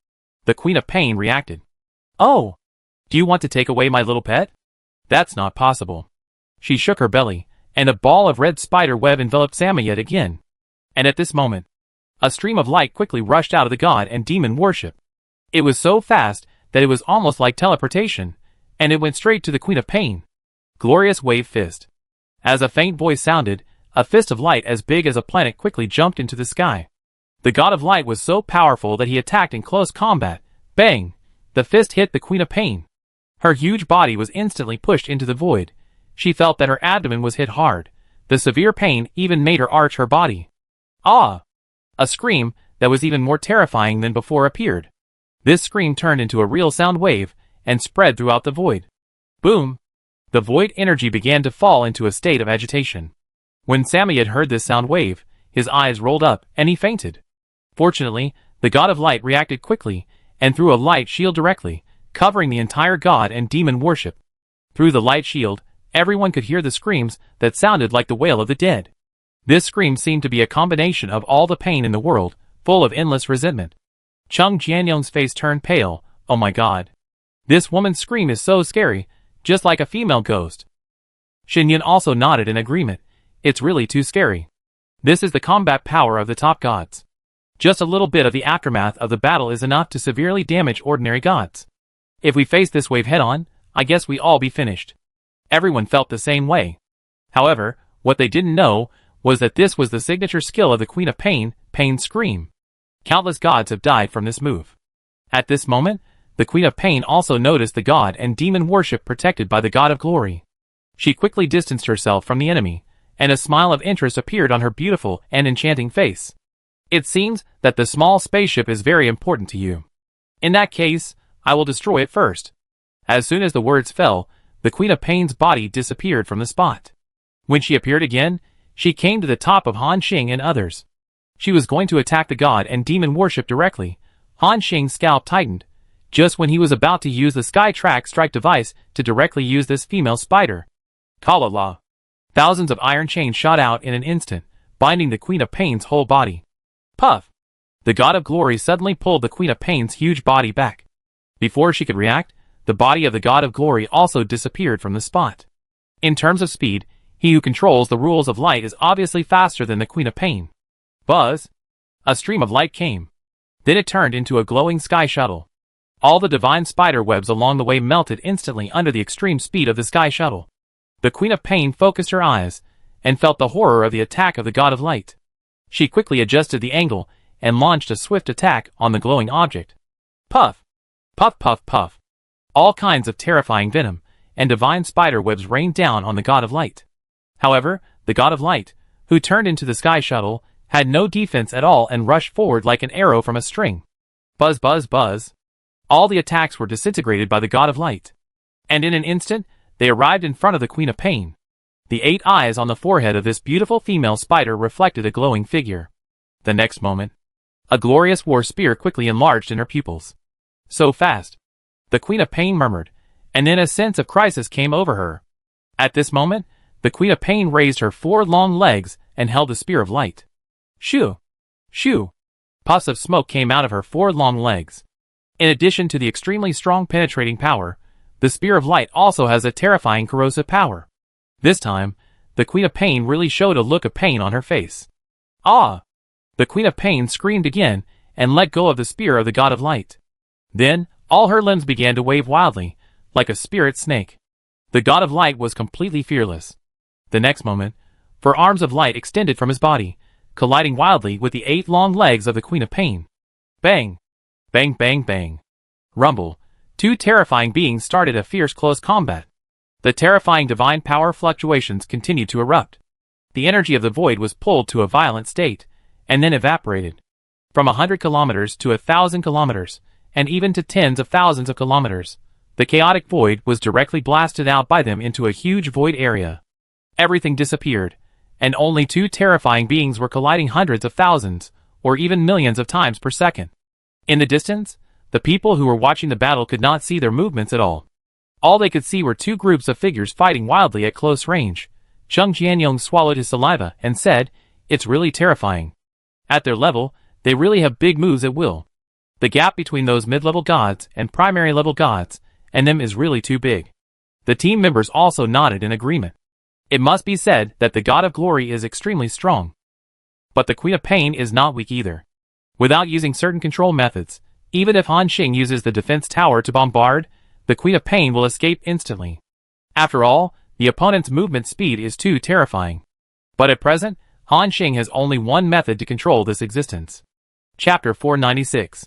The Queen of Pain reacted. Oh! Do you want to take away my little pet? That's not possible. She shook her belly, and a ball of red spider web enveloped Samoyed again. And at this moment, a stream of light quickly rushed out of the god and demon worship. It was so fast that it was almost like teleportation, and it went straight to the Queen of Pain. Glorious wave fist. As a faint voice sounded, a fist of light as big as a planet quickly jumped into the sky. The god of light was so powerful that he attacked in close combat. Bang! The fist hit the Queen of Pain. Her huge body was instantly pushed into the void. She felt that her abdomen was hit hard. The severe pain even made her arch her body. Ah! A scream that was even more terrifying than before appeared. This scream turned into a real sound wave and spread throughout the void. Boom! The void energy began to fall into a state of agitation. When Samoyed heard this sound wave, his eyes rolled up and he fainted. Fortunately, the god of light reacted quickly and threw a light shield directly covering the entire god and demon worship. Through the light shield, everyone could hear the screams that sounded like the wail of the dead. This scream seemed to be a combination of all the pain in the world, full of endless resentment. Chung Jianyong's face turned pale. Oh my god. This woman's scream is so scary, just like a female ghost. Xinyan also nodded in agreement. It's really too scary. This is the combat power of the top gods. Just a little bit of the aftermath of the battle is enough to severely damage ordinary gods. If we face this wave head-on, I guess we all be finished. Everyone felt the same way. However, what they didn't know was that this was the signature skill of the Queen of Pain, Pain's Scream. Countless gods have died from this move. At this moment, the Queen of Pain also noticed the god and demon worship protected by the God of Glory. She quickly distanced herself from the enemy, and a smile of interest appeared on her beautiful and enchanting face. It seems that the small spaceship is very important to you. In that case, I will destroy it first. As soon as the words fell, the Queen of Pain's body disappeared from the spot. When she appeared again, she came to the top of Han Xing and others. She was going to attack the god and demon worship directly. Han Xing's scalp tightened, just when he was about to use the Sky Track Strike device to directly use this female spider. Kalala. Thousands of iron chains shot out in an instant, binding the Queen of Pain's whole body. Puff! The God of Glory suddenly pulled the Queen of Pain's huge body back. Before she could react, the body of the God of Glory also disappeared from the spot. In terms of speed, he who controls the rules of light is obviously faster than the Queen of Pain. Buzz! A stream of light came. Then it turned into a glowing sky shuttle. All the divine spider webs along the way melted instantly under the extreme speed of the sky shuttle. The Queen of Pain focused her eyes, and felt the horror of the attack of the God of Light. She quickly adjusted the angle, and launched a swift attack on the glowing object. Puff! Puff puff puff! All kinds of terrifying venom, and divine spider webs rained down on the God of Light. However, the God of Light, who turned into the sky shuttle, had no defense at all and rushed forward like an arrow from a string. Buzz buzz buzz! All the attacks were disintegrated by the God of Light. And in an instant, they arrived in front of the Queen of Pain. The 8 eyes on the forehead of this beautiful female spider reflected a glowing figure. The next moment, a glorious war spear quickly enlarged in her pupils. So fast! The Queen of Pain murmured, and then a sense of crisis came over her. At this moment, the Queen of Pain raised her 4 long legs and held the spear of light. Shoo! Shoo! Puffs of smoke came out of her 4 long legs. In addition to the extremely strong penetrating power, the spear of light also has a terrifying corrosive power. This time, the Queen of Pain really showed a look of pain on her face. Ah! The Queen of Pain screamed again and let go of the spear of the God of Light. Then, all her limbs began to wave wildly, like a spirit snake. The God of Light was completely fearless. The next moment, 4 arms of light extended from his body, colliding wildly with the 8 long legs of the Queen of Pain. Bang! Bang bang bang! Rumble! 2 terrifying beings started a fierce close combat. The terrifying divine power fluctuations continued to erupt. The energy of the void was pulled to a violent state, and then evaporated. From 100 kilometers to 1,000 kilometers, and even to tens of thousands of kilometers, the chaotic void was directly blasted out by them into a huge void area. Everything disappeared, and only 2 terrifying beings were colliding hundreds of thousands, or even millions of times per second. In the distance, the people who were watching the battle could not see their movements at all. All they could see were 2 groups of figures fighting wildly at close range. Chung Jianyong swallowed his saliva and said, "It's really terrifying. At their level, they really have big moves at will. The gap between those mid-level gods and primary-level gods and them is really too big." The team members also nodded in agreement. It must be said that the God of Glory is extremely strong. But the Queen of Pain is not weak either. Without using certain control methods, even if Han Xing uses the defense tower to bombard, the Queen of Pain will escape instantly. After all, the opponent's movement speed is too terrifying. But at present, Han Xing has only one method to control this existence. Chapter 496.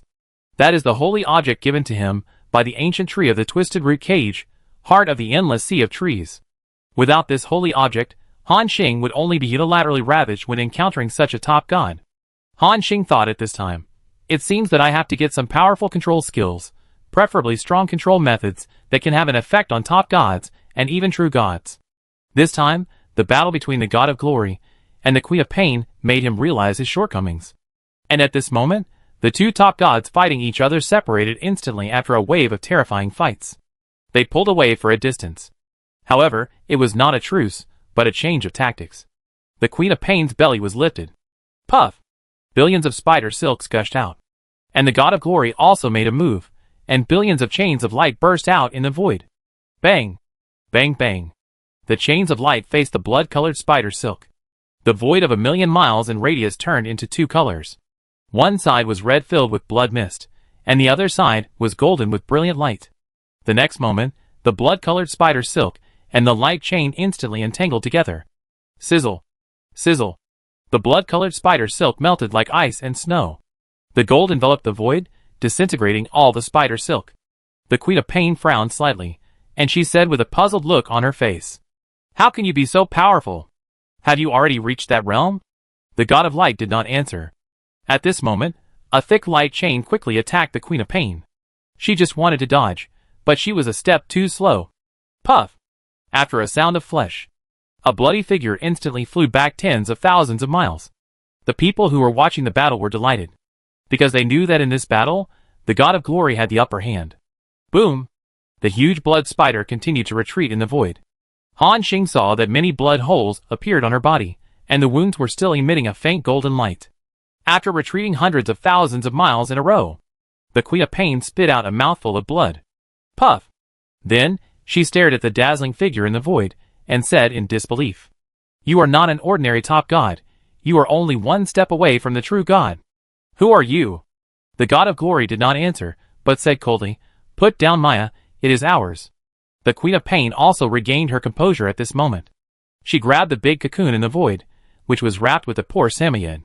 That is the holy object given to him by the ancient tree of the twisted root cage, heart of the endless sea of trees. Without this holy object, Han Xing would only be unilaterally ravaged when encountering such a top god. Han Xing thought at this time, "It seems that I have to get some powerful control skills, preferably strong control methods that can have an effect on top gods and even true gods." This time, the battle between the God of Glory and the Queen of Pain made him realize his shortcomings. And at this moment, The two top gods fighting each other separated instantly after a wave of terrifying fights. They pulled away for a distance. However, it was not a truce, but a change of tactics. The Queen of Pain's belly was lifted. Puff! Billions of spider silks gushed out. And the God of Glory also made a move, and billions of chains of light burst out in the void. Bang! Bang bang! The chains of light faced the blood-colored spider silk. The void of 1,000,000 miles in radius turned into two colors. One side was red filled with blood mist, and the other side was golden with brilliant light. The next moment, the blood-colored spider silk and the light chain instantly entangled together. Sizzle! Sizzle! The blood-colored spider silk melted like ice and snow. The gold enveloped the void, disintegrating all the spider silk. The Queen of Pain frowned slightly, and she said with a puzzled look on her face, "How can you be so powerful? Have you already reached that realm?" The God of Light did not answer. At this moment, a thick light chain quickly attacked the Queen of Pain. She just wanted to dodge, but she was a step too slow. Puff! After a sound of flesh, a bloody figure instantly flew back tens of thousands of miles. The people who were watching the battle were delighted, because they knew that in this battle, the God of Glory had the upper hand. Boom! The huge blood spider continued to retreat in the void. Han Xing saw that many blood holes appeared on her body, and the wounds were still emitting a faint golden light. After retreating hundreds of thousands of miles in a row, the Queen of Pain spit out a mouthful of blood. Puff! Then, she stared at the dazzling figure in the void, and said in disbelief, "You are not an ordinary top god. You are only one step away from the true god. Who are you?" The God of Glory did not answer, but said coldly, "Put down Maya, it is ours." The Queen of Pain also regained her composure at this moment. She grabbed the big cocoon in the void, which was wrapped with the poor Samoyed.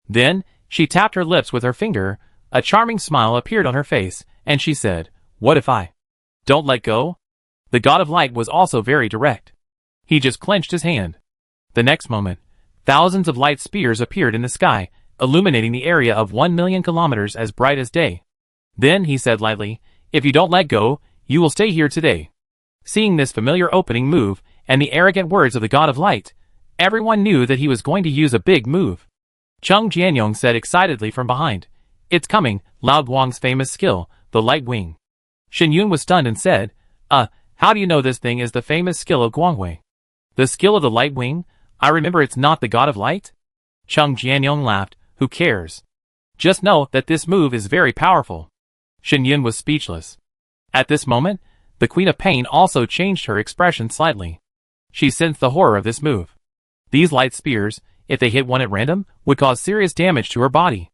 Then, she tapped her lips with her finger, a charming smile appeared on her face, and she said, "What if I don't let go?" The God of Light was also very direct. He just clenched his hand. The next moment, thousands of light spears appeared in the sky, illuminating the area of 1,000,000 kilometers as bright as day. Then he said lightly, "If you don't let go, you will stay here today." Seeing this familiar opening move, and the arrogant words of the God of Light, everyone knew that he was going to use a big move. Chung Jianyong said excitedly from behind, "It's coming, Lao Guang's famous skill, the light wing." Shen Yun was stunned and said, How do you know this thing is the famous skill of Guangwei?" "The skill of the light wing? I remember it's not the God of Light?" Chung Jianyong laughed, "Who cares? Just know that this move is very powerful." Shen Yun was speechless. At this moment, the Queen of Pain also changed her expression slightly. She sensed the horror of this move. These light spears, if they hit one at random, would cause serious damage to her body.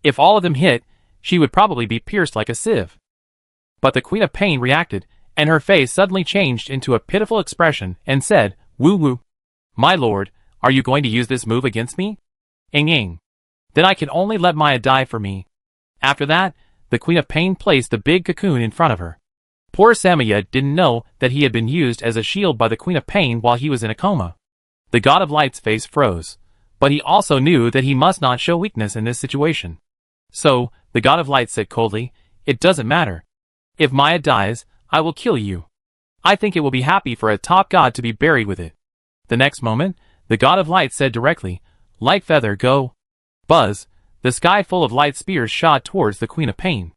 If all of them hit, she would probably be pierced like a sieve. But the Queen of Pain reacted, and her face suddenly changed into a pitiful expression and said, "Woo woo. My lord, are you going to use this move against me? Ing. Then I can only let Maya die for me." After that, the Queen of Pain placed the big cocoon in front of her. Poor Samoyed didn't know that he had been used as a shield by the Queen of Pain while he was in a coma. The God of Light's face froze, but he also knew that he must not show weakness in this situation. So, the God of Light said coldly, "It doesn't matter. If Maya dies, I will kill you. I think it will be happy for a top god to be buried with it." The next moment, the God of Light said directly, "Light feather, go." Buzz, the sky full of light spears shot towards the Queen of Pain.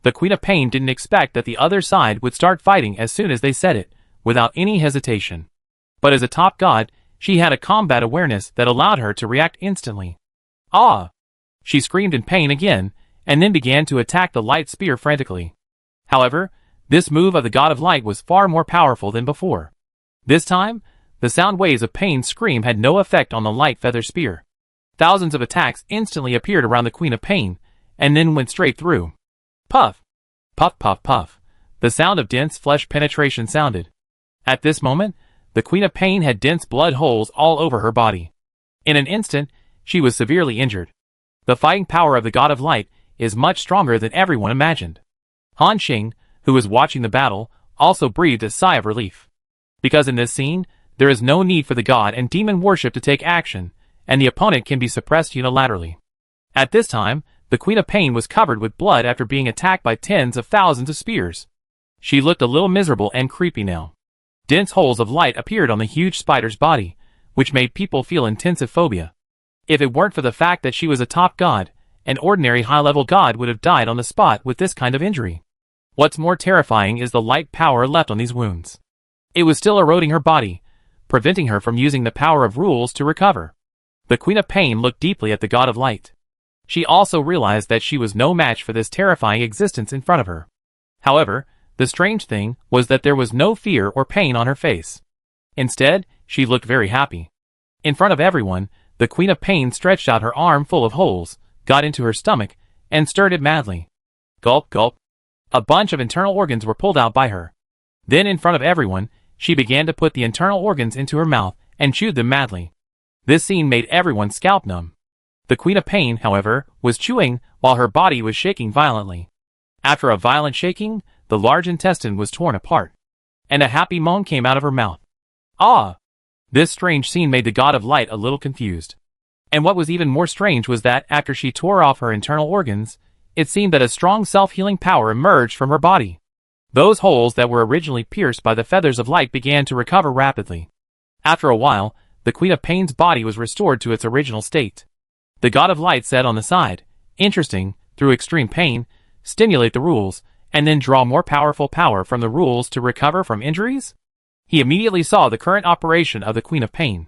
The Queen of Pain didn't expect that the other side would start fighting as soon as they said it, without any hesitation. But as a top god, she had a combat awareness that allowed her to react instantly. "Ah!" She screamed in pain again, and then began to attack the light spear frantically. However, this move of the God of Light was far more powerful than before. This time, the sound waves of Pain's scream had no effect on the light feather spear. Thousands of attacks instantly appeared around the Queen of Pain, and then went straight through. Puff! Puff puff puff. The sound of dense flesh penetration sounded. At this moment, the Queen of Pain had dense blood holes all over her body. In an instant, she was severely injured. The fighting power of the God of Light is much stronger than everyone imagined. Han Xing, who was watching the battle, also breathed a sigh of relief. Because in this scene, there is no need for the god and demon worship to take action, and the opponent can be suppressed unilaterally. At this time, the Queen of Pain was covered with blood after being attacked by tens of thousands of spears. She looked a little miserable and creepy now. Dense holes of light appeared on the huge spider's body, which made people feel intensive phobia. If it weren't for the fact that she was a top god, An ordinary high-level god would have died on the spot with this kind of injury. What's more terrifying is the light power left on these wounds. It was still eroding her body, preventing her from using the power of rules to recover. The Queen of Pain looked deeply at the God of Light. She also realized that she was no match for this terrifying existence in front of her. However, the strange thing was that there was no fear or pain on her face. Instead, she looked very happy. In front of everyone, the Queen of Pain stretched out her arm full of holes, got into her stomach, and stirred it madly. Gulp, gulp. A bunch of internal organs were pulled out by her. Then in front of everyone, she began to put the internal organs into her mouth and chewed them madly. This scene made everyone's scalp numb. The Queen of Pain, however, was chewing while her body was shaking violently. After a violent shaking, the large intestine was torn apart, and a happy moan came out of her mouth. Ah! This strange scene made the God of Light a little confused. And what was even more strange was that, after she tore off her internal organs, it seemed that a strong self-healing power emerged from her body. Those holes that were originally pierced by the feathers of light began to recover rapidly. After a while, the Queen of Pain's body was restored to its original state. The God of Light said on the side, "Interesting, through extreme pain, stimulate the rules, and then draw more powerful power from the rules to recover from injuries?" He immediately saw the current operation of the Queen of Pain.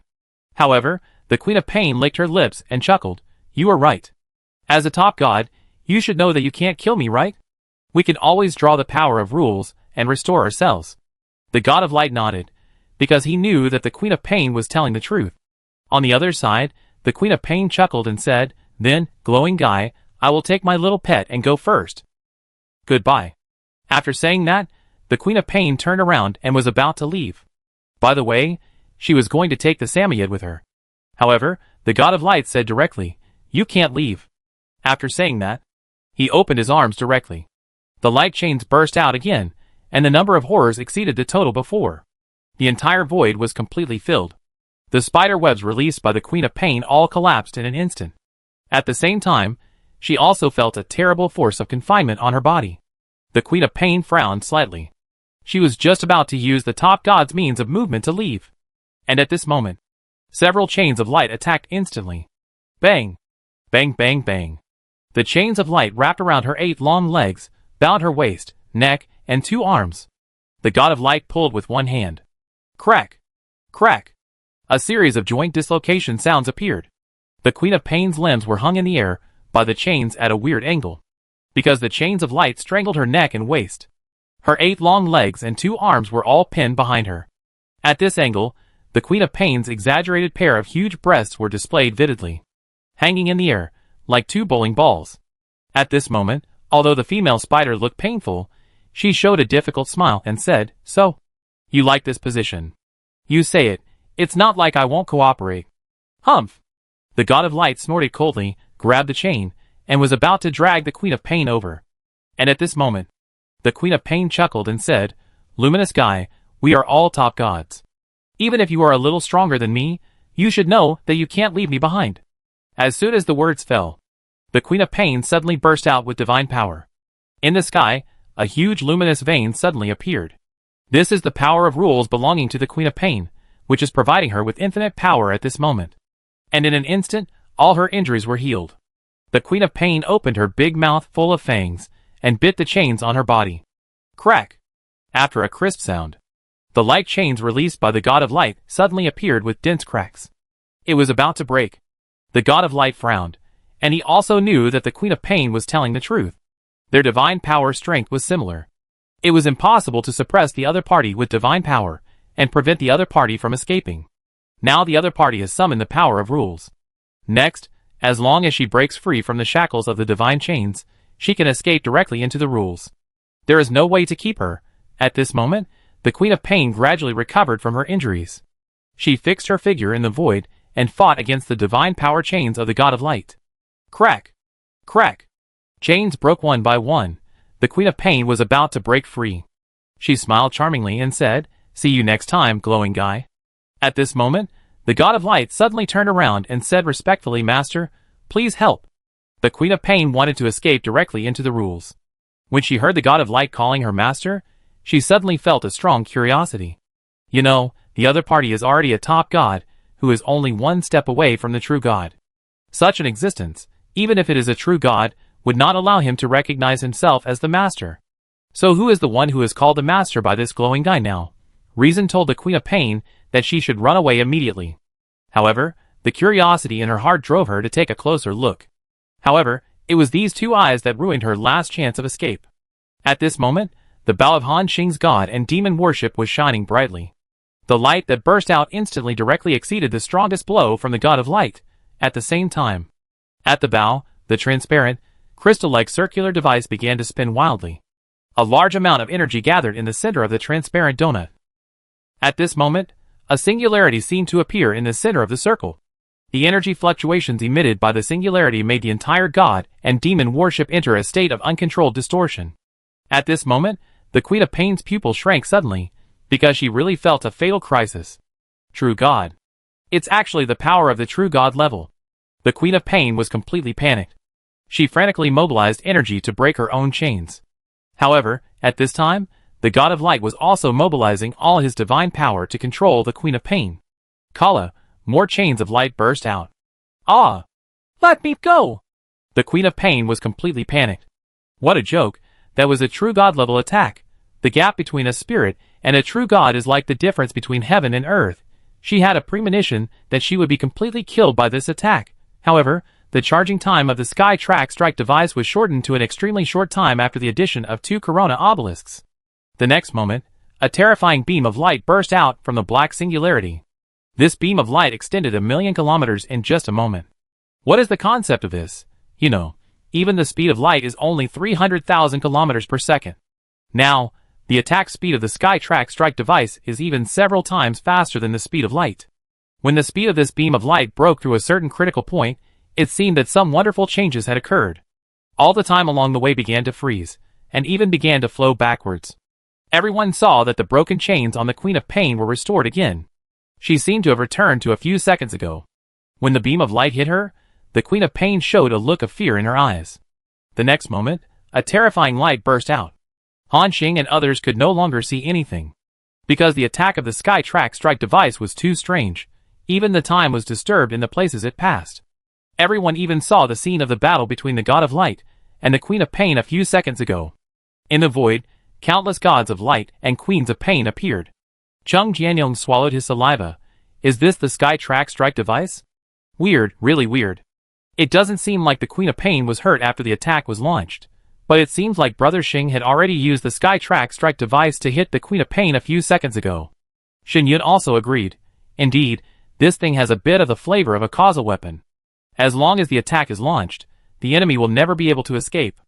However, the Queen of Pain licked her lips and chuckled. "You are right. As a top god, you should know that you can't kill me, right? We can always draw the power of rules and restore ourselves." The God of Light nodded, because he knew that the Queen of Pain was telling the truth. On the other side, the Queen of Pain chuckled and said, "Then, glowing guy, I will take my little pet and go first. Goodbye." After saying that, the Queen of Pain turned around and was about to leave. By the way, she was going to take the Samoyed with her. However, the God of Light said directly, "You can't leave." After saying that, he opened his arms directly. The light chains burst out again, and the number of horrors exceeded the total before. The entire void was completely filled. The spider webs released by the Queen of Pain all collapsed in an instant. At the same time, she also felt a terrible force of confinement on her body. The Queen of Pain frowned slightly. She was just about to use the top god's means of movement to leave. And at this moment, several chains of light attacked instantly. Bang! Bang, bang, bang. The chains of light wrapped around her 8 long legs, bound her waist, neck, and 2 arms. The God of Light pulled with one hand. Crack! Crack! A series of joint dislocation sounds appeared. The Queen of Pain's limbs were hung in the air by the chains at a weird angle, because the chains of light strangled her neck and waist. Her 8 long legs and 2 arms were all pinned behind her. At this angle, the Queen of Pain's exaggerated pair of huge breasts were displayed vividly, hanging in the air, like 2 bowling balls. At this moment, although the female spider looked painful, she showed a difficult smile and said, "So, you like this position? You say it, it's not like I won't cooperate." Humph! The God of Light snorted coldly, grabbed the chain, and was about to drag the Queen of Pain over. And at this moment, the Queen of Pain chuckled and said, "Luminous guy, we are all top gods. Even if you are a little stronger than me, you should know that you can't leave me behind." As soon as the words fell, the Queen of Pain suddenly burst out with divine power. In the sky, a huge luminous vein suddenly appeared. This is the power of rules belonging to the Queen of Pain, which is providing her with infinite power at this moment. And in an instant, all her injuries were healed. The Queen of Pain opened her big mouth full of fangs, and bit the chains on her body. Crack! After a crisp sound, the light chains released by the God of Light suddenly appeared with dense cracks. It was about to break. The God of Light frowned, and he also knew that the Queen of Pain was telling the truth. Their divine power strength was similar. It was impossible to suppress the other party with divine power and prevent the other party from escaping. Now the other party has summoned the power of rules. Next, as long as she breaks free from the shackles of the divine chains, she can escape directly into the rules. There is no way to keep her. At this moment, the Queen of Pain gradually recovered from her injuries. She fixed her figure in the void and fought against the divine power chains of the God of Light. Crack! Crack! Chains broke one by one. The Queen of Pain was about to break free. She smiled charmingly and said, "See you next time, glowing guy." At this moment, the God of Light suddenly turned around and said respectfully, "Master, please help." The Queen of Pain wanted to escape directly into the rules. When she heard the God of Light calling her master, she suddenly felt a strong curiosity. You know, the other party is already a top god, who is only one step away from the true god. Such an existence, even if it is a true god, would not allow him to recognize himself as the master. So who is the one who is called the master by this glowing guy now? Reason told the Queen of Pain that she should run away immediately. However, the curiosity in her heart drove her to take a closer look. However, it was these two eyes that ruined her last chance of escape. At this moment, the bow of Han Xing's god and demon worship was shining brightly. The light that burst out instantly directly exceeded the strongest blow from the god of light. At the same time, at the bow, the transparent, crystal-like circular device began to spin wildly. A large amount of energy gathered in the center of the transparent donut. At this moment, a singularity seemed to appear in the center of the circle. The energy fluctuations emitted by the singularity made the entire god and demon worship enter a state of uncontrolled distortion. At this moment, the Queen of Pain's pupil shrank suddenly, because she really felt a fatal crisis. True God. It's actually the power of the true God level. The Queen of Pain was completely panicked. She frantically mobilized energy to break her own chains. However, at this time, the God of Light was also mobilizing all his divine power to control the Queen of Pain. Kala, more chains of light burst out. Ah! Let me go! The Queen of Pain was completely panicked. What a joke, that was a true God level attack. The gap between a spirit and a true God is like the difference between heaven and earth. She had a premonition that she would be completely killed by this attack. However, the charging time of the Sky Track Strike device was shortened to an extremely short time after the addition of 2 Corona obelisks. The next moment, a terrifying beam of light burst out from the black singularity. This beam of light extended 1,000,000 kilometers in just a moment. What is the concept of this? You know, even the speed of light is only 300,000 kilometers per second. Now, the attack speed of the Sky Track Strike device is even several times faster than the speed of light. When the speed of this beam of light broke through a certain critical point, it seemed that some wonderful changes had occurred. All the time along the way began to freeze, and even began to flow backwards. Everyone saw that the broken chains on the Queen of Pain were restored again. She seemed to have returned to a few seconds ago. When the beam of light hit her, the Queen of Pain showed a look of fear in her eyes. The next moment, a terrifying light burst out. Han Xing and others could no longer see anything. Because the attack of the Sky Track Strike device was too strange, even the time was disturbed in the places it passed. Everyone even saw the scene of the battle between the God of Light and the Queen of Pain a few seconds ago. In the void, countless gods of light and queens of pain appeared. Chung Jianyong swallowed his saliva. Is this the Sky Track Strike device? Weird, really weird. It doesn't seem like the Queen of Pain was hurt after the attack was launched, but it seems like Brother Xing had already used the Sky Track Strike device to hit the Queen of Pain a few seconds ago. Shen Yun also agreed. Indeed, this thing has a bit of the flavor of a causal weapon. As long as the attack is launched, the enemy will never be able to escape.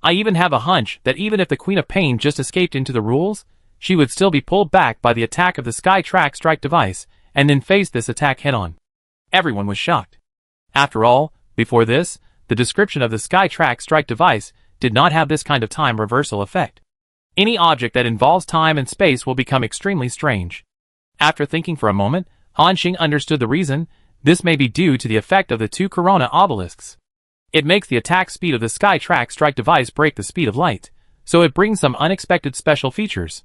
I even have a hunch that even if the Queen of Pain just escaped into the rules, she would still be pulled back by the attack of the Sky Track Strike device, and then face this attack head-on. Everyone was shocked. After all, before this, the description of the Sky Track Strike device did not have this kind of time reversal effect. Any object that involves time and space will become extremely strange. After thinking for a moment, Han Xing understood the reason. This may be due to the effect of the 2 Corona obelisks. It makes the attack speed of the Sky Track Strike device break the speed of light, so it brings some unexpected special features.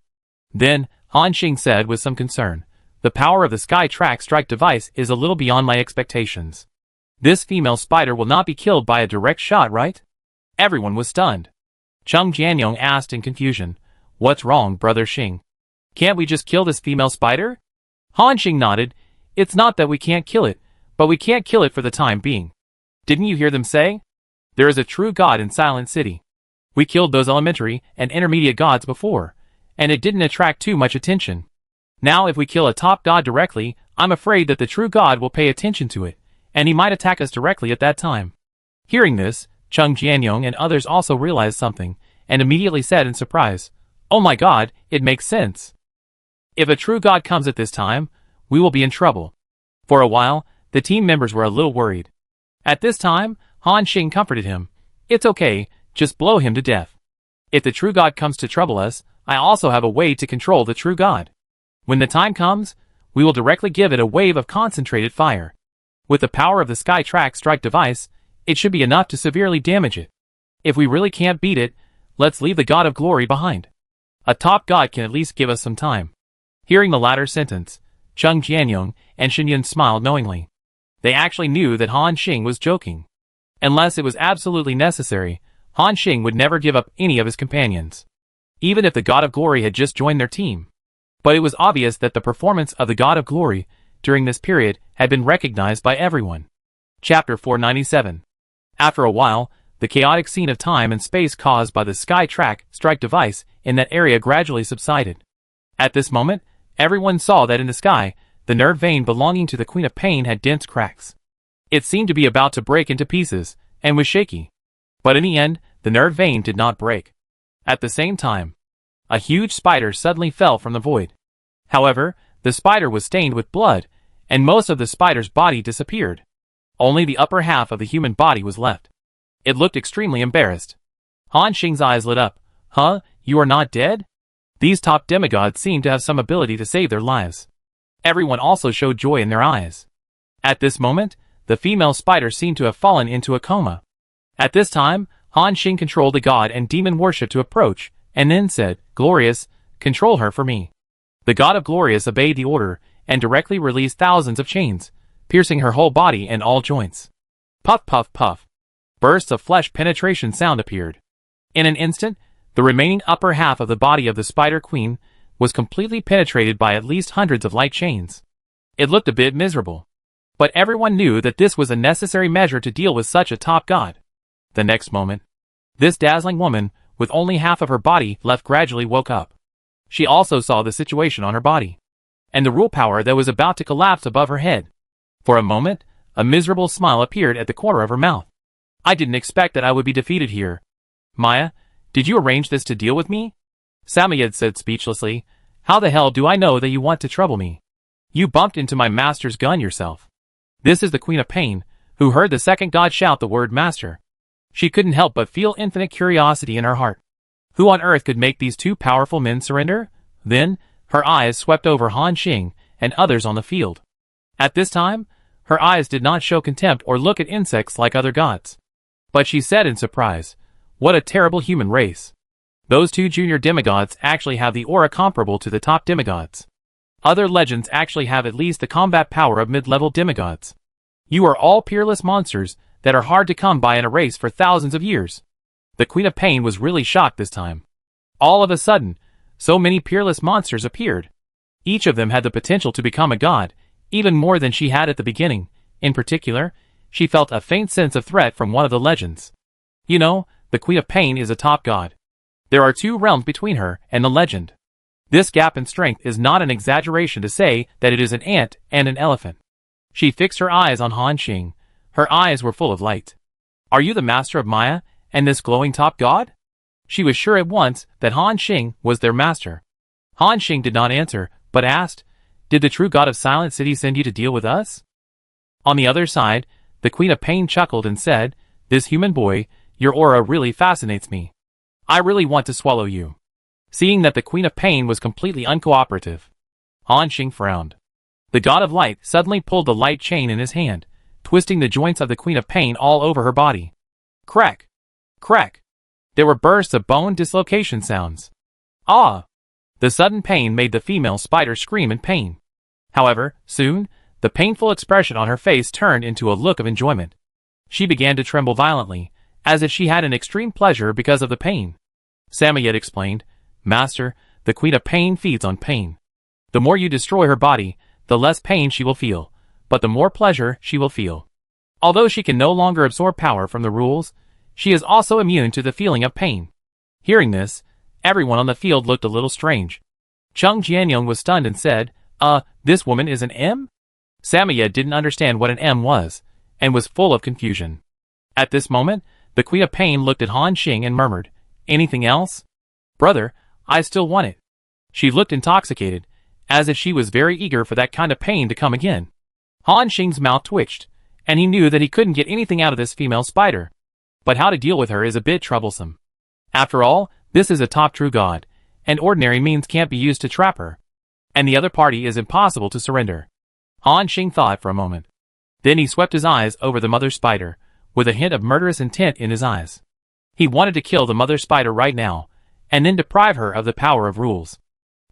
Then, Han Xing said with some concern, the power of the Sky Track Strike device is a little beyond my expectations. This female spider will not be killed by a direct shot, right? Everyone was stunned. Chung Jianyong asked in confusion, what's wrong, Brother Xing? Can't we just kill this female spider? Han Xing nodded, it's not that we can't kill it, but we can't kill it for the time being. Didn't you hear them say? There is a true God in Silent City. We killed those elementary and intermediate gods before, and it didn't attract too much attention. Now if we kill a top god directly, I'm afraid that the true God will pay attention to it, and he might attack us directly at that time. Hearing this, Chung Jianyong and others also realized something, and immediately said in surprise, oh my God, it makes sense. If a true God comes at this time, we will be in trouble. For a while, the team members were a little worried. At this time, Han Xing comforted him. It's okay, just blow him to death. If the true God comes to trouble us, I also have a way to control the true God. When the time comes, we will directly give it a wave of concentrated fire. With the power of the Sky Track Strike device, it should be enough to severely damage it. If we really can't beat it, let's leave the God of Glory behind. A top god can at least give us some time. Hearing the latter sentence, Chung Jianyong and Shen Yun smiled knowingly. They actually knew that Han Xing was joking. Unless it was absolutely necessary, Han Xing would never give up any of his companions, even if the God of Glory had just joined their team. But it was obvious that the performance of the God of Glory during this period had been recognized by everyone. Chapter 497. After a while, the chaotic scene of time and space caused by the Sky Track strike device in that area gradually subsided. At this moment, everyone saw that in the sky, the nerve vein belonging to the Queen of Pain had dense cracks. It seemed to be about to break into pieces, and was shaky. But in the end, the nerve vein did not break. At the same time, a huge spider suddenly fell from the void. However, the spider was stained with blood, and most of the spider's body disappeared. Only the upper half of the human body was left. It looked extremely embarrassed. Han Xing's eyes lit up. Huh? You are not dead? These top demigods seem to have some ability to save their lives. Everyone also showed joy in their eyes. At this moment, the female spider seemed to have fallen into a coma. At this time, Han Xing controlled the god and demon worship to approach, and then said, Glorious, control her for me. The god of Glorious obeyed the order, and directly released thousands of chains, piercing her whole body and all joints. Puff puff puff. Bursts of flesh penetration sound appeared. In an instant, the remaining upper half of the body of the Spider Queen was completely penetrated by at least hundreds of light chains. It looked a bit miserable. But everyone knew that this was a necessary measure to deal with such a top god. The next moment, this dazzling woman, with only half of her body left, gradually woke up. She also saw the situation on her body, and the rule power that was about to collapse above her head. For a moment, a miserable smile appeared at the corner of her mouth. I didn't expect that I would be defeated here. Maya, did you arrange this to deal with me? Samoyed said speechlessly. How the hell do I know that you want to trouble me? You bumped into my master's gun yourself. This is the Queen of Pain, who heard the second god shout the word master. She couldn't help but feel infinite curiosity in her heart. Who on earth could make these two powerful men surrender? Then, her eyes swept over Han Xing and others on the field. At this time, her eyes did not show contempt or look at insects like other gods. But she said in surprise, what a terrible human race. Those two junior demigods actually have the aura comparable to the top demigods. Other legends actually have at least the combat power of mid-level demigods. You are all peerless monsters that are hard to come by in a race for thousands of years. The Queen of Pain was really shocked this time. All of a sudden, so many peerless monsters appeared. Each of them had the potential to become a god, even more than she had at the beginning. In particular, she felt a faint sense of threat from one of the legends. You know, the Queen of Pain is a top god. There are two realms between her and the legend. This gap in strength is not an exaggeration to say that it is an ant and an elephant. She fixed her eyes on Han Xing. Her eyes were full of light. Are you the master of Maya and this glowing top god? She was sure at once that Han Xing was their master. Han Xing did not answer, but asked, did the true god of Silent City send you to deal with us? On the other side, the Queen of Pain chuckled and said, this human boy, your aura really fascinates me. I really want to swallow you. Seeing that the Queen of Pain was completely uncooperative, Han Xing frowned. The god of light suddenly pulled the light chain in his hand, twisting the joints of the Queen of Pain all over her body. Crack! Crack! There were bursts of bone dislocation sounds. Ah! The sudden pain made the female spider scream in pain. However, soon, the painful expression on her face turned into a look of enjoyment. She began to tremble violently, as if she had an extreme pleasure because of the pain. Samoyed explained, Master, the Queen of Pain feeds on pain. The more you destroy her body, the less pain she will feel, but the more pleasure she will feel. Although she can no longer absorb power from the rules, she is also immune to the feeling of pain. Hearing this, everyone on the field looked a little strange. Chung Jianyong was stunned and said, this woman is an M? Samoyed didn't understand what an M was, and was full of confusion. At this moment, the Queen of Pain looked at Han Xing and murmured, anything else? Brother, I still want it. She looked intoxicated, as if she was very eager for that kind of pain to come again. Han Xing's mouth twitched, and he knew that he couldn't get anything out of this female spider. But how to deal with her is a bit troublesome. After all, this is a top true god, and ordinary means can't be used to trap her. And the other party is impossible to surrender. Han Xing thought for a moment. Then he swept his eyes over the mother spider, with a hint of murderous intent in his eyes. He wanted to kill the mother spider right now, and then deprive her of the power of rules.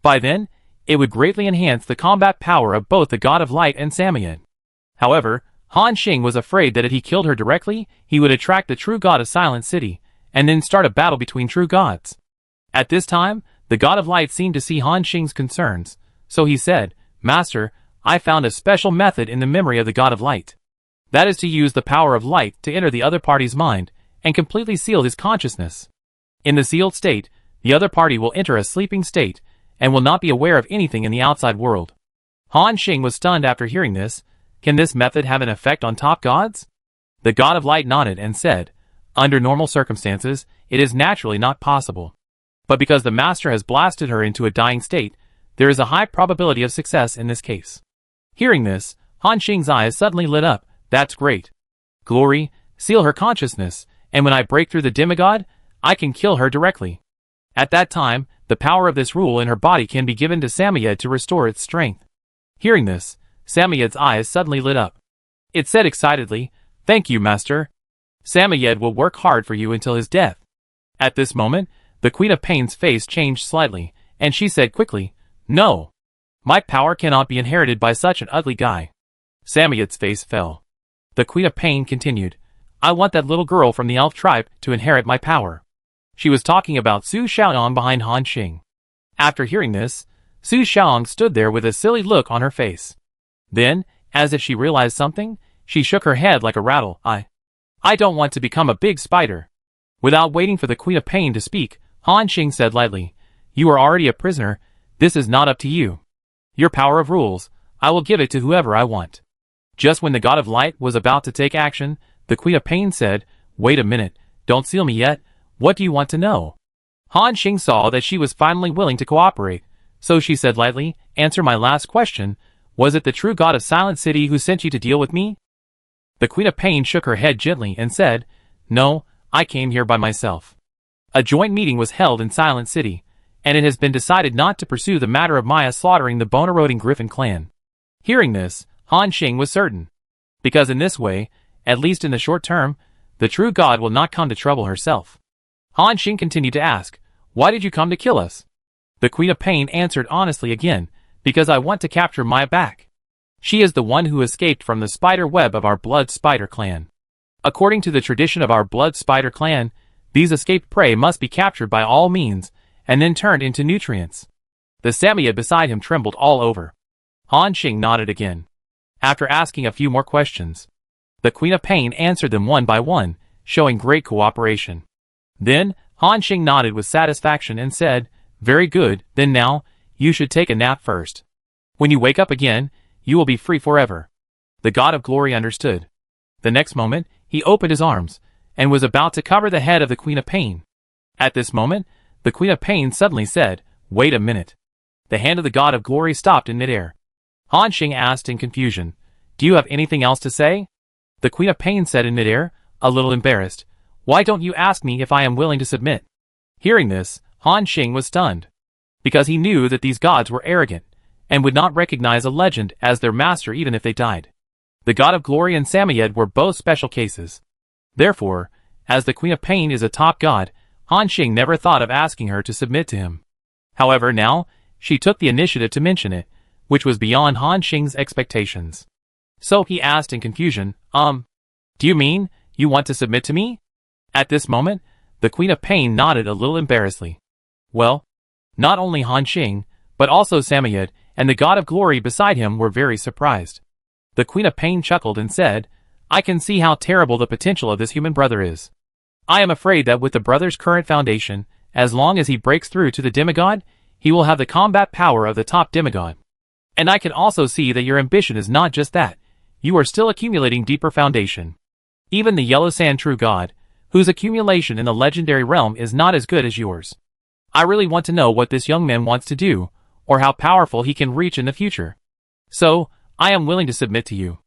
By then, it would greatly enhance the combat power of both the God of Light and Samoyed. However, Han Xing was afraid that if he killed her directly, he would attract the true god of Silent City, and then start a battle between true gods. At this time, the god of light seemed to see Han Xing's concerns, so he said, "Master, I found a special method in the memory of the god of light. That is to use the power of light to enter the other party's mind and completely seal his consciousness. In the sealed state, the other party will enter a sleeping state and will not be aware of anything in the outside world." Han Xing was stunned after hearing this. Can this method have an effect on top gods? The god of light nodded and said, "Under normal circumstances, it is naturally not possible. But because the master has blasted her into a dying state, there is a high probability of success in this case." Hearing this, Han Xing's eyes suddenly lit up. "That's great. Glory, seal her consciousness, and when I break through the demigod, I can kill her directly. At that time, the power of this rule in her body can be given to Samoyed to restore its strength." Hearing this, Samoyed's eyes suddenly lit up. It said excitedly, "Thank you, master. Samoyed will work hard for you until his death." At this moment, the Queen of Pain's face changed slightly, and she said quickly, "No. My power cannot be inherited by such an ugly guy." Samoyed's face fell. The Queen of Pain continued, "I want that little girl from the elf tribe to inherit my power." She was talking about Su Xiaoyang behind Han Xing. After hearing this, Su Xiaoyang stood there with a silly look on her face. Then, as if she realized something, she shook her head like a rattle. I don't want to become a big spider." Without waiting for the Queen of Pain to speak, Han Xing said lightly, "You are already a prisoner. This is not up to you. Your power of rules, I will give it to whoever I want." Just when the god of light was about to take action, the Queen of Pain said, "Wait a minute, don't seal me yet. What do you want to know?" Han Xing saw that she was finally willing to cooperate, so she said lightly, "Answer my last question. Was it the true god of Silent City who sent you to deal with me?" The Queen of Pain shook her head gently and said, "No, I came here by myself. A joint meeting was held in Silent City, and it has been decided not to pursue the matter of Maya slaughtering the bone-eroding Griffin clan." Hearing this, Han Xing was certain. Because in this way, at least in the short term, the true god will not come to trouble herself. Han Xing continued to ask, "Why did you come to kill us?" The Queen of Pain answered honestly again, "Because I want to capture Maya back. She is the one who escaped from the spider web of our Blood Spider clan. According to the tradition of our Blood Spider clan, these escaped prey must be captured by all means, and then turned into nutrients." The Samoyed beside him trembled all over. Han Xing nodded again. After asking a few more questions, the Queen of Pain answered them one by one, showing great cooperation. Then, Han Xing nodded with satisfaction and said, "Very good, then now, you should take a nap first. When you wake up again, you will be free forever." The God of Glory understood. The next moment, he opened his arms, and was about to cover the head of the Queen of Pain. At this moment, the Queen of Pain suddenly said, "Wait a minute." The hand of the God of Glory stopped in midair. Han Xing asked in confusion, "Do you have anything else to say?" The Queen of Pain said in midair, a little embarrassed, "Why don't you ask me if I am willing to submit?" Hearing this, Han Xing was stunned, because he knew that these gods were arrogant, and would not recognize a legend as their master even if they died. The God of Glory and Samoyed were both special cases. Therefore, as the Queen of Pain is a top god, Han Xing never thought of asking her to submit to him. However, now, she took the initiative to mention it, which was beyond Han Xing's expectations. So he asked in confusion, "Do you mean, you want to submit to me?" At this moment, the Queen of Pain nodded a little embarrassedly. Well, not only Han Xing, but also Samoyed, and the God of Glory beside him were very surprised. The Queen of Pain chuckled and said, "I can see how terrible the potential of this human brother is. I am afraid that with the brother's current foundation, as long as he breaks through to the demigod, he will have the combat power of the top demigod. And I can also see that your ambition is not just that, you are still accumulating deeper foundation. Even the Yellow Sand True God, whose accumulation in the legendary realm is not as good as yours. I really want to know what this young man wants to do, or how powerful he can reach in the future. So, I am willing to submit to you."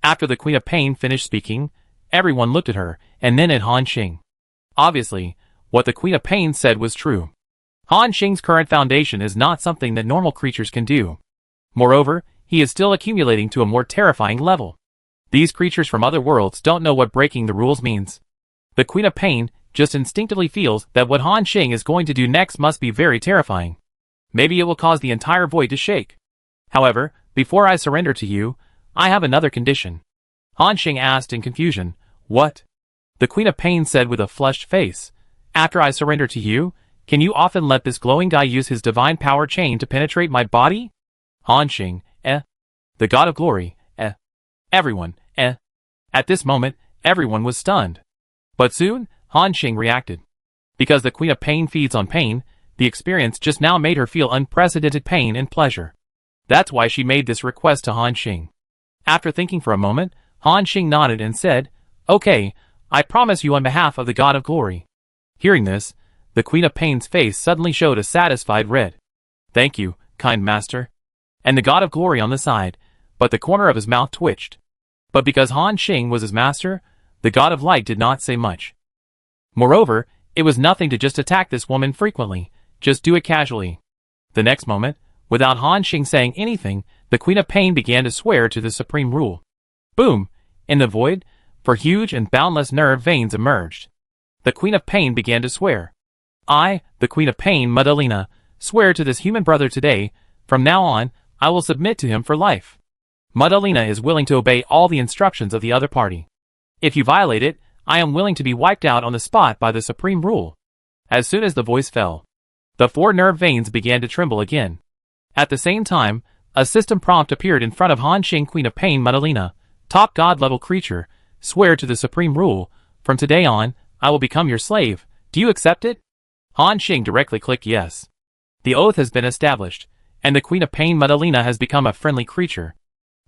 After the Queen of Pain finished speaking, everyone looked at her, and then at Han Xing. Obviously, what the Queen of Pain said was true. Han Xing's current foundation is not something that normal creatures can do. Moreover, he is still accumulating to a more terrifying level. These creatures from other worlds don't know what breaking the rules means. The Queen of Pain just instinctively feels that what Han Xing is going to do next must be very terrifying. Maybe it will cause the entire void to shake. However, before I surrender to you, I have another condition. Han Xing asked in confusion. What? The Queen of Pain said with a flushed face. After I surrender to you, can you often let this glowing guy use his divine power chain to penetrate my body? Han Xing, The God of Glory, Everyone, At this moment, everyone was stunned. But soon, Han Xing reacted. Because the Queen of Pain feeds on pain, the experience just now made her feel unprecedented pain and pleasure. That's why she made this request to Han Xing. After thinking for a moment, Han Xing nodded and said, Okay, I promise you on behalf of the God of Glory. Hearing this, the Queen of Pain's face suddenly showed a satisfied red. Thank you, kind master. And the God of Glory on the side, but the corner of his mouth twitched. But because Han Xing was his master, the God of Light did not say much. Moreover, it was nothing to just attack this woman frequently, just do it casually. The next moment, without Han Xing saying anything, the Queen of Pain began to swear to the supreme rule. Boom! In the void, four huge and boundless nerve veins emerged. The Queen of Pain began to swear. I, the Queen of Pain, Madalena, swear to this human brother today, from now on, I will submit to him for life. Madalena is willing to obey all the instructions of the other party. If you violate it, I am willing to be wiped out on the spot by the supreme rule. As soon as the voice fell, the four nerve veins began to tremble again. At the same time, a system prompt appeared in front of Han Xing. Queen of Pain Madalena, top god-level creature, swear to the supreme rule, from today on, I will become your slave, do you accept it? Han Xing directly clicked yes. The oath has been established, and the Queen of Pain Madalena has become a friendly creature.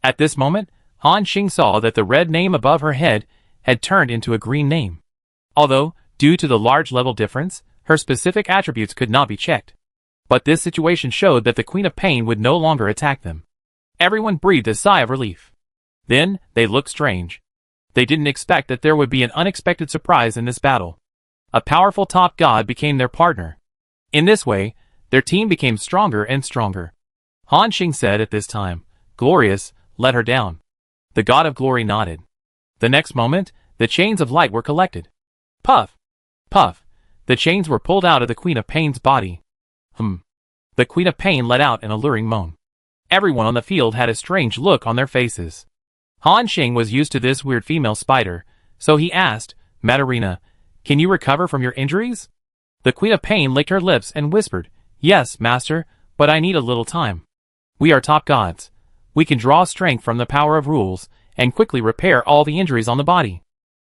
At this moment, Han Xing saw that the red name above her head had turned into a green name. Although, due to the large level difference, her specific attributes could not be checked. But this situation showed that the Queen of Pain would no longer attack them. Everyone breathed a sigh of relief. Then, they looked strange. They didn't expect that there would be an unexpected surprise in this battle. A powerful top god became their partner. In this way, their team became stronger and stronger. Han Xing said at this time, Glorious, let her down. The God of Glory nodded. The next moment, the chains of light were collected. Puff! Puff! The chains were pulled out of the Queen of Pain's body. The Queen of Pain let out an alluring moan. Everyone on the field had a strange look on their faces. Han Xing was used to this weird female spider, so he asked, Madalena, can you recover from your injuries? The Queen of Pain licked her lips and whispered, Yes, master, but I need a little time. We are top gods. We can draw strength from the power of rules, and quickly repair all the injuries on the body.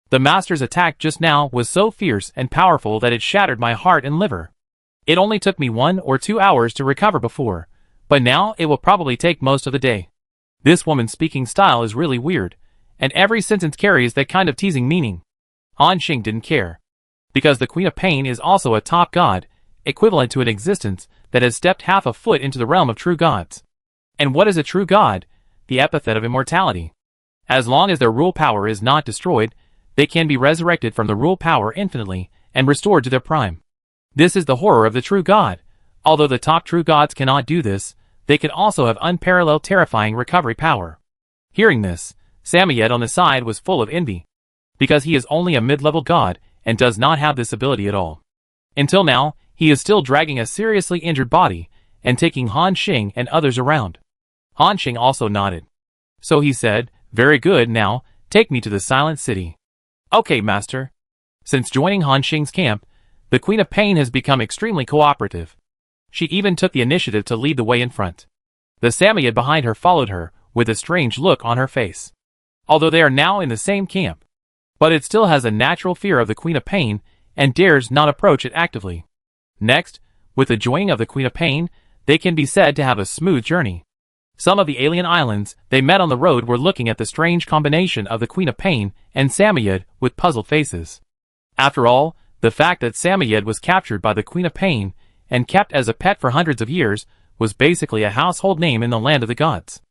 The master's attack just now was so fierce and powerful that it shattered my heart and liver. It only took me 1 or 2 hours to recover before, but now it will probably take most of the day. This woman's speaking style is really weird, and every sentence carries that kind of teasing meaning. Han Xing didn't care. Because the Queen of Pain is also a top god, equivalent to an existence that has stepped half a foot into the realm of true gods. And what is a true god? The epithet of immortality. As long as their rule power is not destroyed, they can be resurrected from the rule power infinitely and restored to their prime. This is the horror of the true god. Although the top true gods cannot do this, they can also have unparalleled terrifying recovery power. Hearing this, Samoyed on the side was full of envy. Because he is only a mid-level god and does not have this ability at all. Until now, he is still dragging a seriously injured body and taking Han Xing and others around. Han Xing also nodded. So he said, Very good, now, take me to the Silent City. Okay, master. Since joining Han Xing's camp, the Queen of Pain has become extremely cooperative. She even took the initiative to lead the way in front. The Samoyed behind her followed her, with a strange look on her face. Although they are now in the same camp. But it still has a natural fear of the Queen of Pain, and dares not approach it actively. Next, with the joining of the Queen of Pain, they can be said to have a smooth journey. Some of the alien islands they met on the road were looking at the strange combination of the Queen of Pain and Samoyed with puzzled faces. After all, the fact that Samoyed was captured by the Queen of Pain and kept as a pet for hundreds of years was basically a household name in the land of the gods.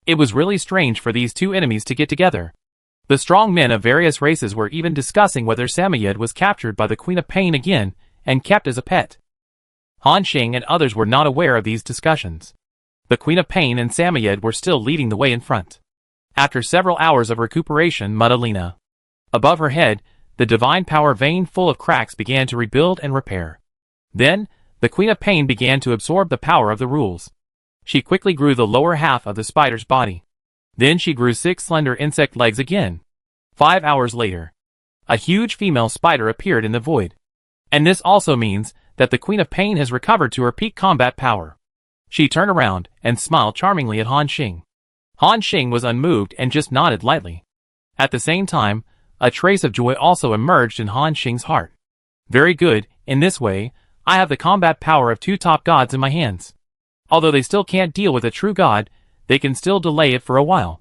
It was really strange for these two enemies to get together. The strong men of various races were even discussing whether Samoyed was captured by the Queen of Pain again and kept as a pet. Han Xing and others were not aware of these discussions. The Queen of Pain and Samoyed were still leading the way in front. After several hours of recuperation, Madalena. Above her head, the divine power vein full of cracks began to rebuild and repair. Then, the Queen of Pain began to absorb the power of the rules. She quickly grew the lower half of the spider's body. Then she grew 6 slender insect legs again. 5 hours later, a huge female spider appeared in the void. And this also means that the Queen of Pain has recovered to her peak combat power. She turned around and smiled charmingly at Han Xing. Han Xing was unmoved and just nodded lightly. At the same time, a trace of joy also emerged in Han Xing's heart. Very good, in this way, I have the combat power of 2 top gods in my hands. Although they still can't deal with a true god, they can still delay it for a while.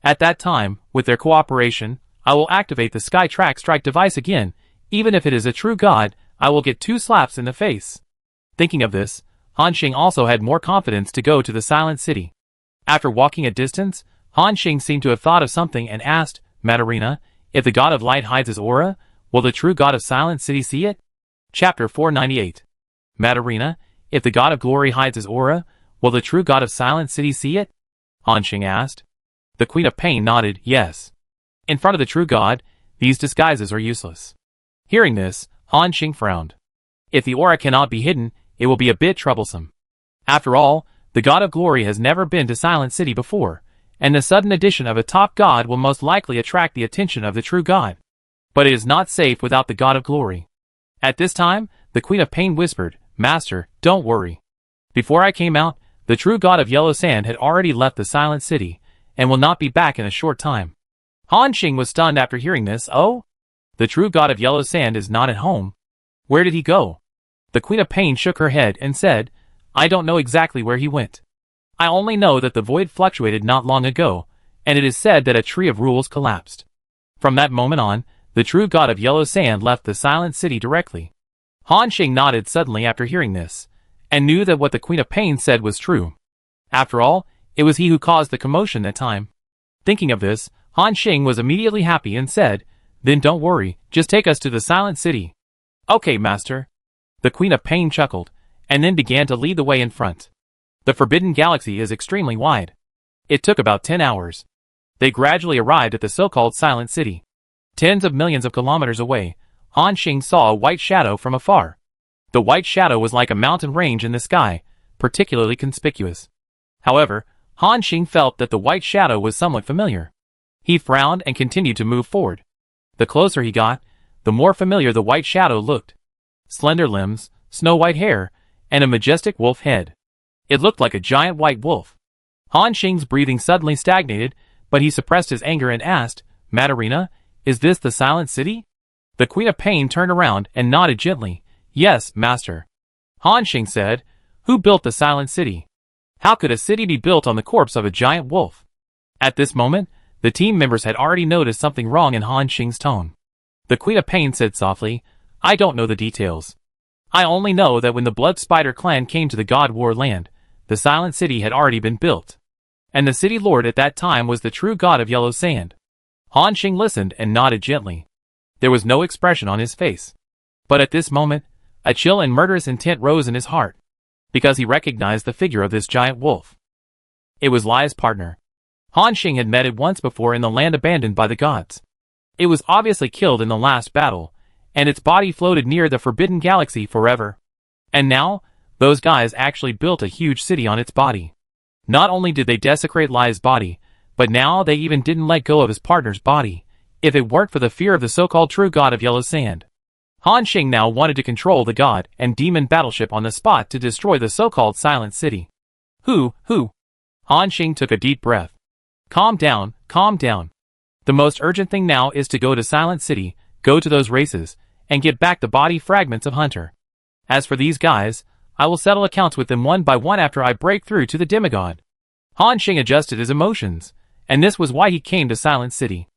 At that time, with their cooperation, I will activate the Skytrack Strike device again. Even if it is a true god, I will get 2 slaps in the face. Thinking of this, Han Xing also had more confidence to go to the Silent City. After walking a distance, Han Xing seemed to have thought of something and asked, Madarina, if the god of light hides his aura, will the true god of Silent City see it? Chapter 498. Madarina, if the god of glory hides his aura, will the true god of Silent City see it? Han Xing asked. The Queen of Pain nodded, yes. In front of the true god, these disguises are useless. Hearing this, Han Xing frowned. If the aura cannot be hidden, it will be a bit troublesome. After all, the god of glory has never been to Silent City before, and the sudden addition of a top god will most likely attract the attention of the true god. But it is not safe without the god of glory. At this time, the Queen of Pain whispered, Master, don't worry. Before I came out, the true god of yellow sand had already left the Silent City, and will not be back in a short time. Han Xing was stunned after hearing this. Oh? The true god of yellow sand is not at home. Where did he go? The Queen of Pain shook her head and said, I don't know exactly where he went. I only know that the void fluctuated not long ago, and it is said that a tree of rules collapsed. From that moment on, the true god of yellow sand left the Silent City directly. Han Xing nodded suddenly after hearing this, and knew that what the Queen of Pain said was true. After all, it was he who caused the commotion that time. Thinking of this, Han Xing was immediately happy and said, Then don't worry, just take us to the Silent City. Okay, master. The Queen of Pain chuckled, and then began to lead the way in front. The Forbidden Galaxy is extremely wide. It took about 10 hours. They gradually arrived at the so-called Silent City. Tens of millions of kilometers away, Han Xing saw a white shadow from afar. The white shadow was like a mountain range in the sky, particularly conspicuous. However, Han Xing felt that the white shadow was somewhat familiar. He frowned and continued to move forward. The closer he got, the more familiar the white shadow looked. Slender limbs, snow-white hair, and a majestic wolf head. It looked like a giant white wolf. Han Xing's breathing suddenly stagnated, but he suppressed his anger and asked, Madarina, is this the Silent City? The Queen of Pain turned around and nodded gently. Yes, master. Han Xing said, Who built the Silent City? How could a city be built on the corpse of a giant wolf? At this moment, the team members had already noticed something wrong in Han Xing's tone. The Queen of Pain said softly, I don't know the details. I only know that when the Blood Spider clan came to the God War land, the Silent City had already been built. And the city lord at that time was the true god of yellow sand. Han Xing listened and nodded gently. There was no expression on his face. But at this moment, a chill and murderous intent rose in his heart, because he recognized the figure of this giant wolf. It was Lai's partner. Han Xing had met it once before in the land abandoned by the gods. It was obviously killed in the last battle, and its body floated near the Forbidden Galaxy forever. And now, those guys actually built a huge city on its body. Not only did they desecrate Lai's body, but now they even didn't let go of his partner's body, if it weren't for the fear of the so-called true god of yellow sand. Han Xing now wanted to control the god and demon battleship on the spot to destroy the so-called Silent City. Who? Han Xing took a deep breath. Calm down, calm down. The most urgent thing now is to go to Silent City, go to those races, and get back the body fragments of Hunter. As for these guys, I will settle accounts with them one by one after I break through to the demigod. Han Xing adjusted his emotions, and this was why he came to Silent City.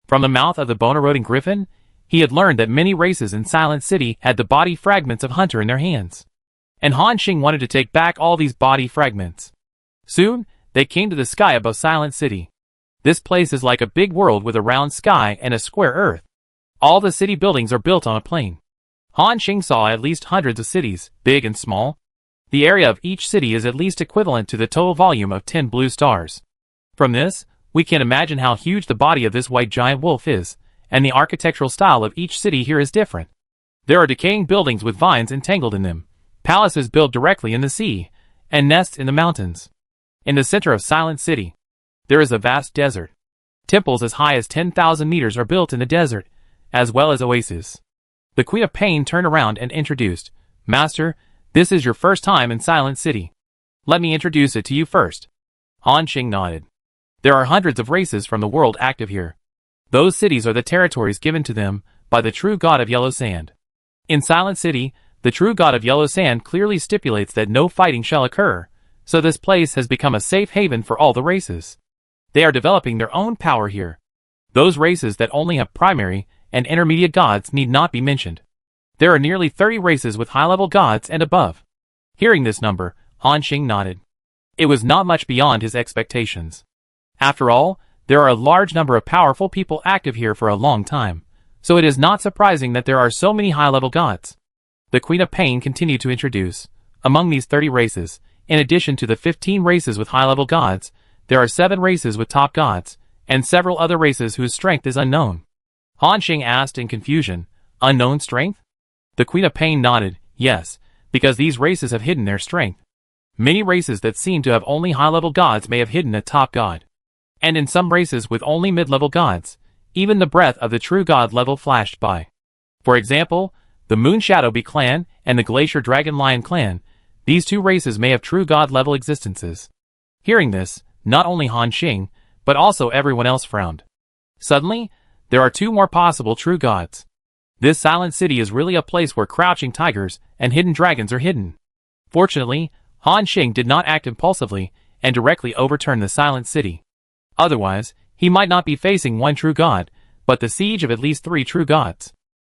From the mouth of the bone-eroding griffin, he had learned that many races in Silent City had the body fragments of Hunter in their hands. And Han Xing wanted to take back all these body fragments. Soon, they came to the sky above Silent City. This place is like a big world with a round sky and a square earth. All the city buildings are built on a plain. Han Xing saw at least hundreds of cities, big and small. The area of each city is at least equivalent to the total volume of 10 blue stars. From this, we can imagine how huge the body of this white giant wolf is, and the architectural style of each city here is different. There are decaying buildings with vines entangled in them, palaces built directly in the sea, and nests in the mountains. In the center of Silent City, there is a vast desert. Temples as high as 10,000 meters are built in the desert, as well as oases. The Queen of Pain turned around and introduced, Master, this is your first time in Silent City. Let me introduce it to you first. Han Xing nodded. There are hundreds of races from the world active here. Those cities are the territories given to them by the true god of Yellow Sand. In Silent City, the true god of Yellow Sand clearly stipulates that no fighting shall occur, so this place has become a safe haven for all the races. They are developing their own power here. Those races that only have primary and intermediate gods need not be mentioned. There are nearly 30 races with high-level gods and above. Hearing this number, Han Xing nodded. It was not much beyond his expectations. After all, there are a large number of powerful people active here for a long time, so it is not surprising that there are so many high-level gods. The Queen of Pain continued to introduce, among these 30 races, in addition to the 15 races with high-level gods, there are 7 races with top gods, and several other races whose strength is unknown. Han Xing asked in confusion, unknown strength? The Queen of Pain nodded, yes, because these races have hidden their strength. Many races that seem to have only high-level gods may have hidden a top god. And in some races with only mid-level gods, even the breath of the true god level flashed by. For example, the Moon Shadow Bee clan and the Glacier Dragon Lion clan, these 2 races may have true god level existences. Hearing this, not only Han Xing, but also everyone else frowned. Suddenly, there are 2 more possible true gods. This Silent City is really a place where crouching tigers and hidden dragons are hidden. Fortunately, Han Xing did not act impulsively and directly overturn the Silent City. Otherwise, he might not be facing one true god, but the siege of at least 3 true gods.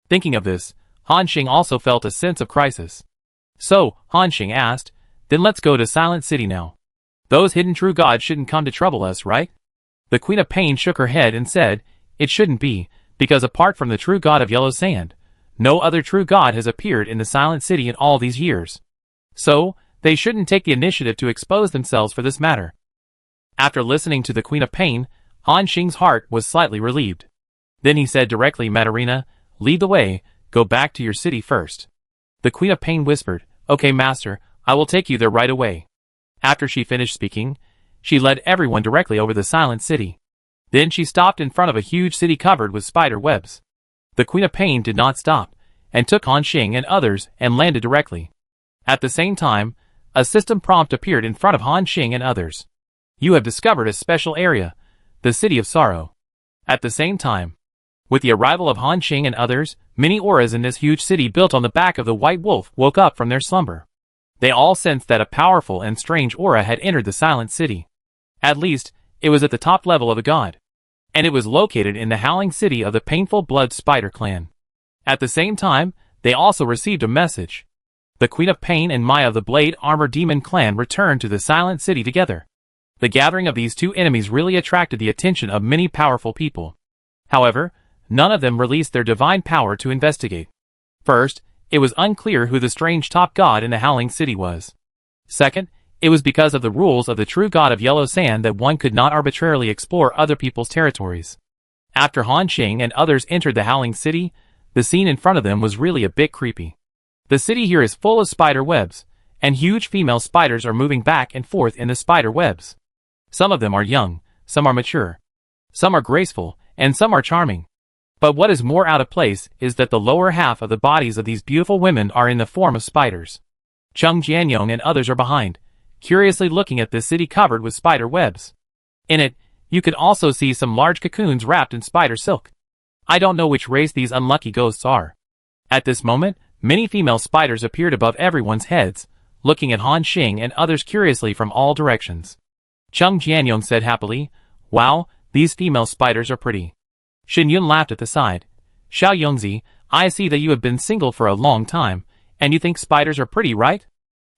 Thinking of this, Han Xing also felt a sense of crisis. So, Han Xing asked, then let's go to Silent City now. Those hidden true gods shouldn't come to trouble us, right? The Queen of Pain shook her head and said, it shouldn't be, because apart from the true god of Yellow Sand, no other true god has appeared in the Silent City in all these years. So, they shouldn't take the initiative to expose themselves for this matter. After listening to the Queen of Pain, Han Xing's heart was slightly relieved. Then he said directly, Madarina, lead the way, go back to your city first. The Queen of Pain whispered, okay master, I will take you there right away. After she finished speaking, she led everyone directly over the Silent City. Then she stopped in front of a huge city covered with spider webs. The Queen of Pain did not stop, and took Han Xing and others and landed directly. At the same time, a system prompt appeared in front of Han Xing and others. You have discovered a special area, the City of Sorrow. At the same time, with the arrival of Han Xing and others, many auras in this huge city built on the back of the White Wolf woke up from their slumber. They all sensed that a powerful and strange aura had entered the Silent City. At least, it was at the top level of the god. And it was located in the howling city of the Painful Blood Spider clan. At the same time, they also received a message. The Queen of Pain and Maya of the Blade Armor Demon clan returned to the Silent City together. The gathering of these 2 enemies really attracted the attention of many powerful people. However, none of them released their divine power to investigate. First, it was unclear who the strange top god in the Howling City was. Second, it was because of the rules of the true god of Yellow Sand that one could not arbitrarily explore other people's territories. After Han Xing and others entered the Howling City, the scene in front of them was really a bit creepy. The city here is full of spider webs, and huge female spiders are moving back and forth in the spider webs. Some of them are young, some are mature. Some are graceful, and some are charming. But what is more out of place is that the lower half of the bodies of these beautiful women are in the form of spiders. Cheng Jianyong and others are behind, curiously looking at this city covered with spider webs. In it, you can also see some large cocoons wrapped in spider silk. I don't know which race these unlucky ghosts are. At this moment, many female spiders appeared above everyone's heads, looking at Han Xing and others curiously from all directions. Cheng Jianyong said happily, wow, these female spiders are pretty. Shen Yun laughed at the side. Xiao Yongzi, I see that you have been single for a long time, and you think spiders are pretty, right?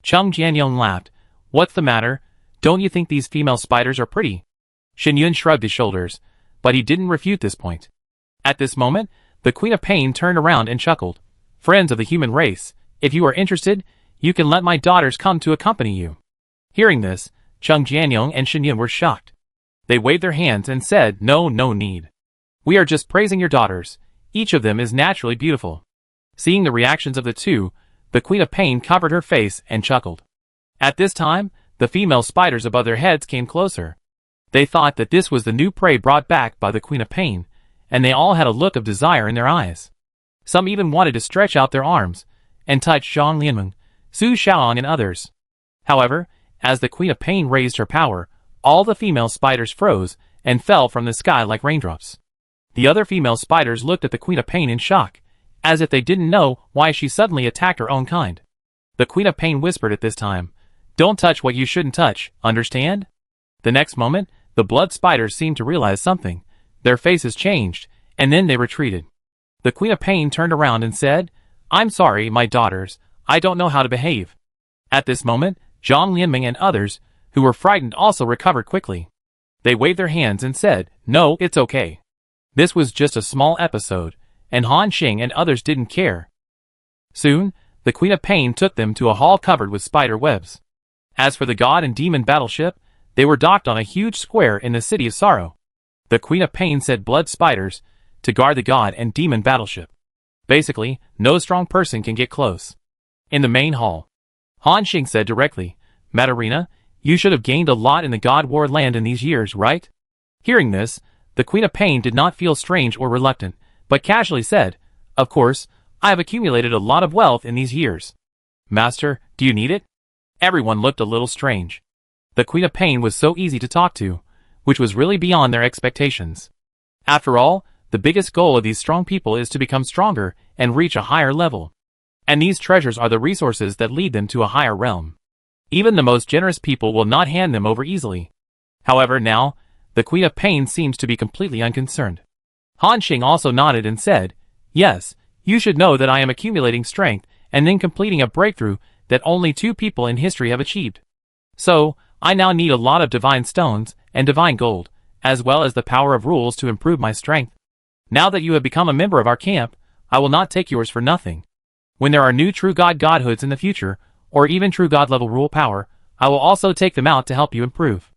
Cheng Jianyong laughed. What's the matter? Don't you think these female spiders are pretty? Shen Yun shrugged his shoulders, but he didn't refute this point. At this moment, the Queen of Pain turned around and chuckled. Friends of the human race, if you are interested, you can let my daughters come to accompany you. Hearing this, Cheng Jianyong and Shen Yun were shocked. They waved their hands and said, no need. We are just praising your daughters. Each of them is naturally beautiful. Seeing the reactions of the 2, the Queen of Pain covered her face and chuckled. At this time, the female spiders above their heads came closer. They thought that this was the new prey brought back by the Queen of Pain, and they all had a look of desire in their eyes. Some even wanted to stretch out their arms and touch Zhang Lianmeng, Su Shaoang and others. However, as the Queen of Pain raised her power, all the female spiders froze and fell from the sky like raindrops. The other female spiders looked at the Queen of Pain in shock, as if they didn't know why she suddenly attacked her own kind. The Queen of Pain whispered at this time, "Don't touch what you shouldn't touch, understand?" The next moment, the blood spiders seemed to realize something. Their faces changed, and then they retreated. The Queen of Pain turned around and said, "I'm sorry, my daughters, I don't know how to behave." At this moment, Zhang Lianmeng and others, who were frightened, also recovered quickly. They waved their hands and said, "No, it's okay." This was just a small episode, and Han Xing and others didn't care. Soon, the Queen of Pain took them to a hall covered with spider webs. As for the god and demon battleship, they were docked on a huge square in the city of Sorrow. The Queen of Pain set blood spiders to guard the god and demon battleship. Basically, no strong person can get close. In the main hall, Han Xing said directly, "Madarina, you should have gained a lot in the God War land in these years, right?" Hearing this, the Queen of Pain did not feel strange or reluctant, but casually said, "Of course, I have accumulated a lot of wealth in these years." "Master, do you need it?" Everyone looked a little strange. The Queen of Pain was so easy to talk to, which was really beyond their expectations. After all, the biggest goal of these strong people is to become stronger and reach a higher level. And these treasures are the resources that lead them to a higher realm. Even the most generous people will not hand them over easily. However, now, the Queen of Pain seems to be completely unconcerned. Han Xing also nodded and said, "Yes, you should know that I am accumulating strength and then completing a breakthrough that only 2 people in history have achieved. So, I now need a lot of divine stones and divine gold, as well as the power of rules to improve my strength. Now that you have become a member of our camp, I will not take yours for nothing. When there are new true god godhoods in the future, or even true god level rule power, I will also take them out to help you improve."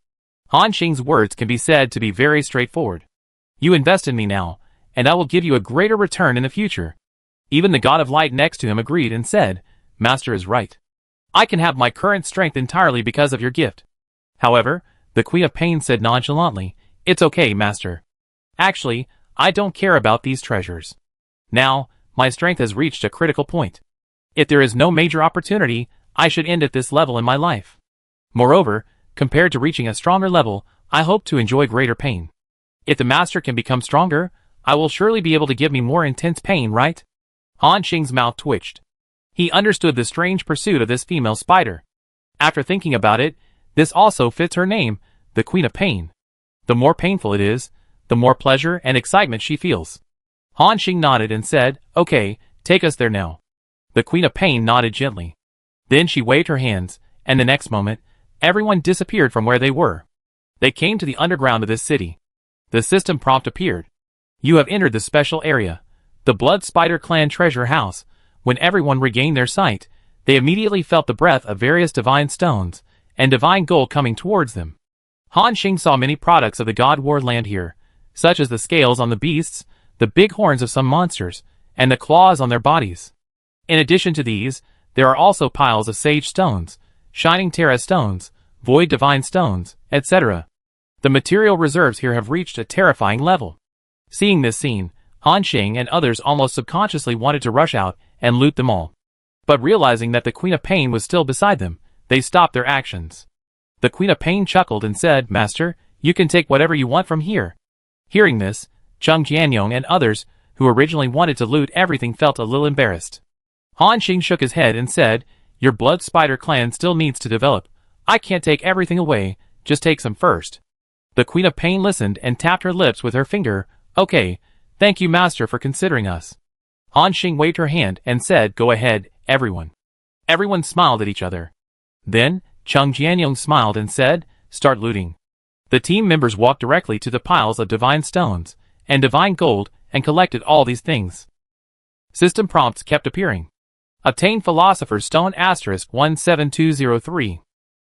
Han Xing's words can be said to be very straightforward. "You invest in me now, and I will give you a greater return in the future." Even the god of light next to him agreed and said, "Master is right. I can have my current strength entirely because of your gift." However, the Queen of Pain said nonchalantly, "It's okay, Master. Actually, I don't care about these treasures. Now, my strength has reached a critical point. If there is no major opportunity, I should end at this level in my life. Moreover, compared to reaching a stronger level, I hope to enjoy greater pain. If the Master can become stronger, I will surely be able to give me more intense pain, right?" Han Xing's mouth twitched. He understood the strange pursuit of this female spider. After thinking about it, this also fits her name, the Queen of Pain. The more painful it is, the more pleasure and excitement she feels. Han Xing nodded and said, "Okay, take us there now." The Queen of Pain nodded gently. Then she waved her hands, and the next moment, everyone disappeared from where they were. They came to the underground of this city. The system prompt appeared. "You have entered the special area, the Blood Spider Clan Treasure House." When everyone regained their sight, they immediately felt the breath of various divine stones and divine gold coming towards them. Han Xing saw many products of the God War land here, such as the scales on the beasts, the big horns of some monsters, and the claws on their bodies. In addition to these, there are also piles of sage stones, shining Terra stones, void divine stones, etc. The material reserves here have reached a terrifying level. Seeing this scene, Han Xing and others almost subconsciously wanted to rush out and loot them all. But realizing that the Queen of Pain was still beside them, they stopped their actions. The Queen of Pain chuckled and said, "Master, you can take whatever you want from here." Hearing this, Cheng Jianyong and others, who originally wanted to loot everything, felt a little embarrassed. Han Xing shook his head and said, "Your Blood Spider clan still needs to develop. I can't take everything away, just take some first." The Queen of Pain listened and tapped her lips with her finger. "Okay, thank you, Master, for considering us." Han Xing waved her hand and said, "Go ahead, everyone." Everyone smiled at each other. Then, Cheng Jianyong smiled and said, "Start looting." The team members walked directly to the piles of divine stones and divine gold and collected all these things. System prompts kept appearing. Obtain Philosopher's Stone *17203.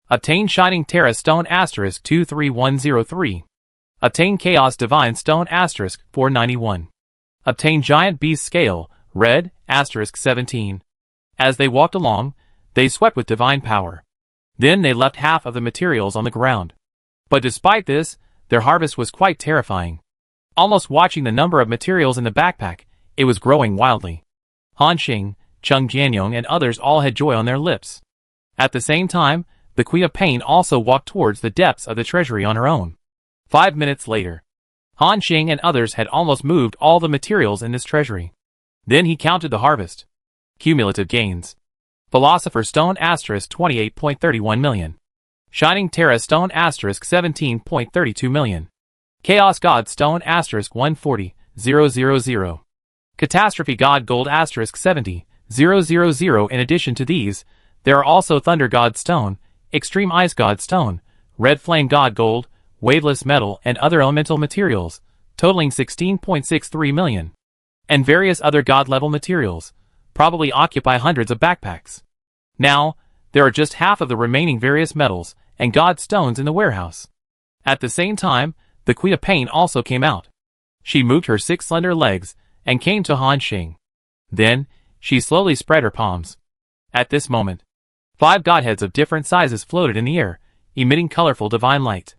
Obtain Shining Terra Stone *23103. Obtain Chaos Divine Stone *491. Obtain Giant Beast Scale, red, *17. As they walked along, they swept with divine power. Then they left half of the materials on the ground. But despite this, their harvest was quite terrifying. Almost watching the number of materials in the backpack, it was growing wildly. Han Xing, Cheng Jianyong and others all had joy on their lips. At the same time, the Queen of Pain also walked towards the depths of the treasury on her own. 5 minutes later, Han Xing and others had almost moved all the materials in this treasury. Then he counted the harvest. Cumulative gains. Philosopher's Stone * 28.31 million. Shining Terra Stone * 17.32 million. Chaos God Stone * 140,000. Catastrophe God Gold * 70,000. In addition to these, there are also Thunder God Stone, Extreme Ice God Stone, Red Flame God Gold, Waveless Metal and other elemental materials, totaling 16.63 million. And various other God-level materials, probably occupy hundreds of backpacks. Now, there are just half of the remaining various metals and God Stones in the warehouse. At the same time, the Queen of Pain also came out. She moved her 6 slender legs and came to Han Xing. Then, she slowly spread her palms. At this moment, 5 godheads of different sizes floated in the air, emitting colorful divine light.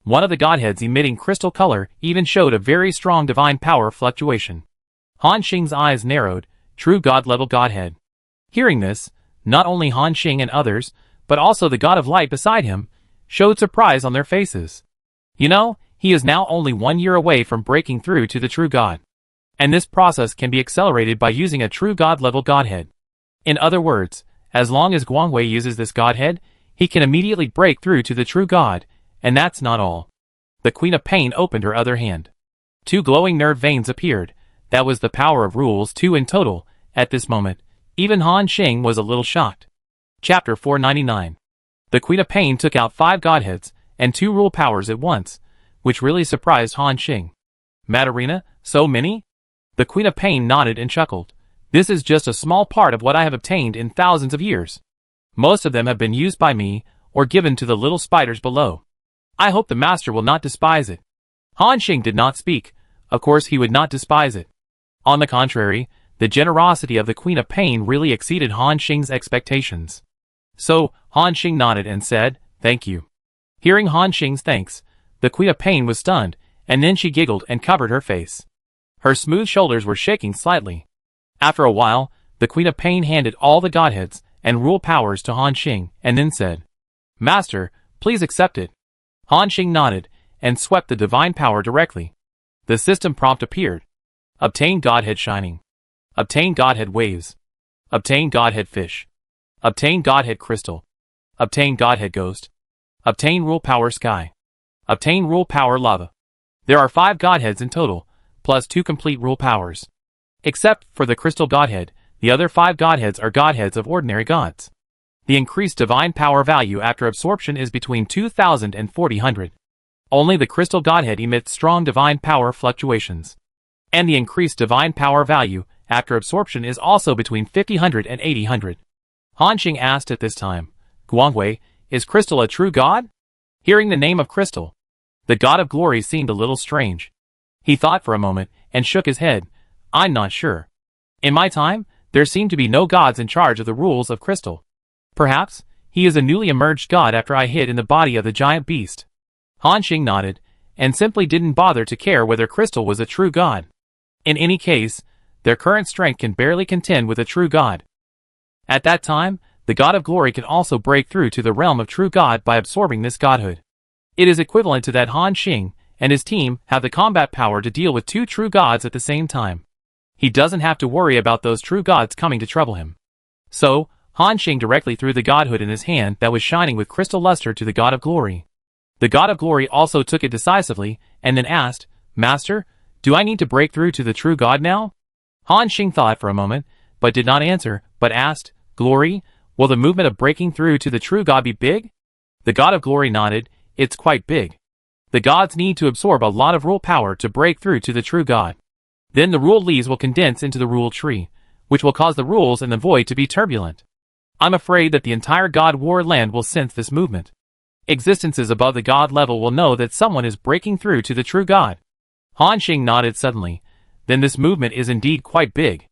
One of the godheads emitting crystal color even showed a very strong divine power fluctuation. Han Xing's eyes narrowed, true God-level godhead. Hearing this, not only Han Xing and others, but also the God of Light beside him, showed surprise on their faces. You know, he is now only 1 year away from breaking through to the true God. And this process can be accelerated by using a true God-level godhead. In other words, as long as Guangwei uses this godhead, he can immediately break through to the true God, and that's not all. The Queen of Pain opened her other hand. 2 glowing nerve veins appeared. That was the power of rules 2 in total. At this moment, even Han Xing was a little shocked. Chapter 499. The Queen of Pain took out 5 godheads and 2 rule powers at once, which really surprised Han Xing. Madarina, so many? The Queen of Pain nodded and chuckled. This is just a small part of what I have obtained in thousands of years. Most of them have been used by me or given to the little spiders below. I hope the master will not despise it. Han Xing did not speak. Of course he would not despise it. On the contrary, the generosity of the Queen of Pain really exceeded Han Xing's expectations. So, Han Xing nodded and said, "Thank you." Hearing Han Xing's thanks, the Queen of Pain was stunned, and then she giggled and covered her face. Her smooth shoulders were shaking slightly. After a while, the Queen of Pain handed all the godheads and rule powers to Han Xing, and then said, "Master, please accept it." Han Xing nodded, and swept the divine power directly. The system prompt appeared. Obtain Godhead Shining. Obtain Godhead Waves. Obtain Godhead Fish. Obtain Godhead Crystal. Obtain Godhead Ghost. Obtain Rule Power Sky. Obtain Rule Power Lava. There are 5 godheads in total, plus 2 complete rule powers. Except for the Crystal Godhead, the other 5 godheads are godheads of ordinary gods. The increased divine power value after absorption is between 2,000 and 4,000. Only the Crystal Godhead emits strong divine power fluctuations. And the increased divine power value after absorption is also between 50,000 and 80,000. Han Xing asked at this time, "Guangwei, is Crystal a true god?" Hearing the name of Crystal, the God of Glory seemed a little strange. He thought for a moment and shook his head. "I'm not sure. In my time, there seemed to be no gods in charge of the rules of Crystal. Perhaps, he is a newly emerged god after I hid in the body of the giant beast." Han Xing nodded, and simply didn't bother to care whether Crystal was a true god. In any case, their current strength can barely contend with a true god. At that time, the God of Glory can also break through to the realm of true God by absorbing this godhood. It is equivalent to that Han Xing and his team have the combat power to deal with 2 true gods at the same time. He doesn't have to worry about those true gods coming to trouble him. So, Han Xing directly threw the godhood in his hand that was shining with crystal luster to the God of Glory. The God of Glory also took it decisively, and then asked, "Master, do I need to break through to the true God now?" Han Xing thought for a moment, but did not answer, but asked, "Glory, will the movement of breaking through to the true God be big?" The God of Glory nodded, "It's quite big. The gods need to absorb a lot of rule power to break through to the true God. Then the rule leaves will condense into the rule tree, which will cause the rules in the void to be turbulent. I'm afraid that the entire God War land will sense this movement. Existences above the God level will know that someone is breaking through to the true God." Han Xing nodded suddenly. Then this movement is indeed quite big.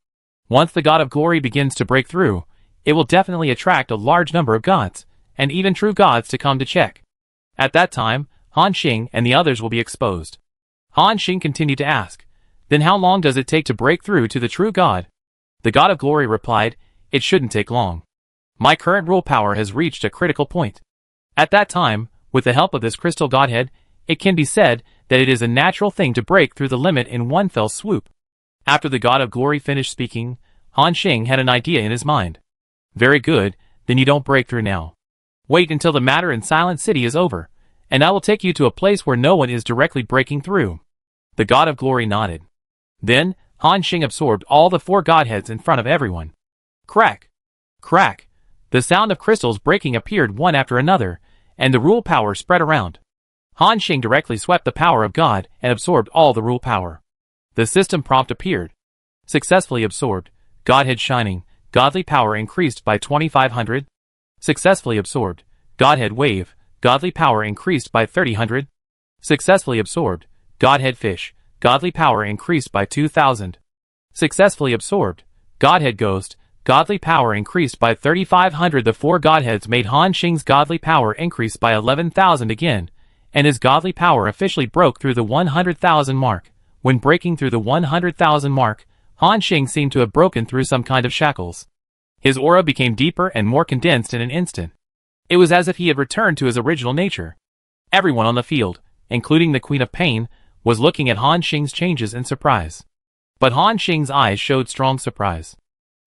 Once the God of Glory begins to break through, it will definitely attract a large number of gods, and even true gods to come to check. At that time, Han Xing and the others will be exposed. Han Xing continued to ask, "Then how long does it take to break through to the true God?" The God of Glory replied, "It shouldn't take long. My current rule power has reached a critical point. At that time, with the help of this crystal Godhead, it can be said that it is a natural thing to break through the limit in one fell swoop." After the God of Glory finished speaking, Han Xing had an idea in his mind. "Very good, then you don't break through now. Wait until the matter in Silent City is over, and I will take you to a place where no one is directly breaking through." The God of Glory nodded. Then, Han Xing absorbed all the 4 Godheads in front of everyone. Crack! Crack! The sound of crystals breaking appeared one after another, and the rule power spread around. Han Xing directly swept the power of God and absorbed all the rule power. The system prompt appeared. Successfully absorbed. Godhead shining. Godly power increased by 2500. Successfully absorbed. Godhead wave. Godly power increased by 3000. Successfully absorbed. Godhead fish. Godly power increased by 2000. Successfully absorbed. Godhead ghost. Godly power increased by 3500. The 4 Godheads made Han Xing's godly power increase by 11,000 again, and his godly power officially broke through the 100,000 mark. When breaking through the 100,000 mark, Han Xing seemed to have broken through some kind of shackles. His aura became deeper and more condensed in an instant. It was as if he had returned to his original nature. Everyone on the field, including the Queen of Pain, was looking at Han Xing's changes in surprise. But Han Xing's eyes showed strong surprise,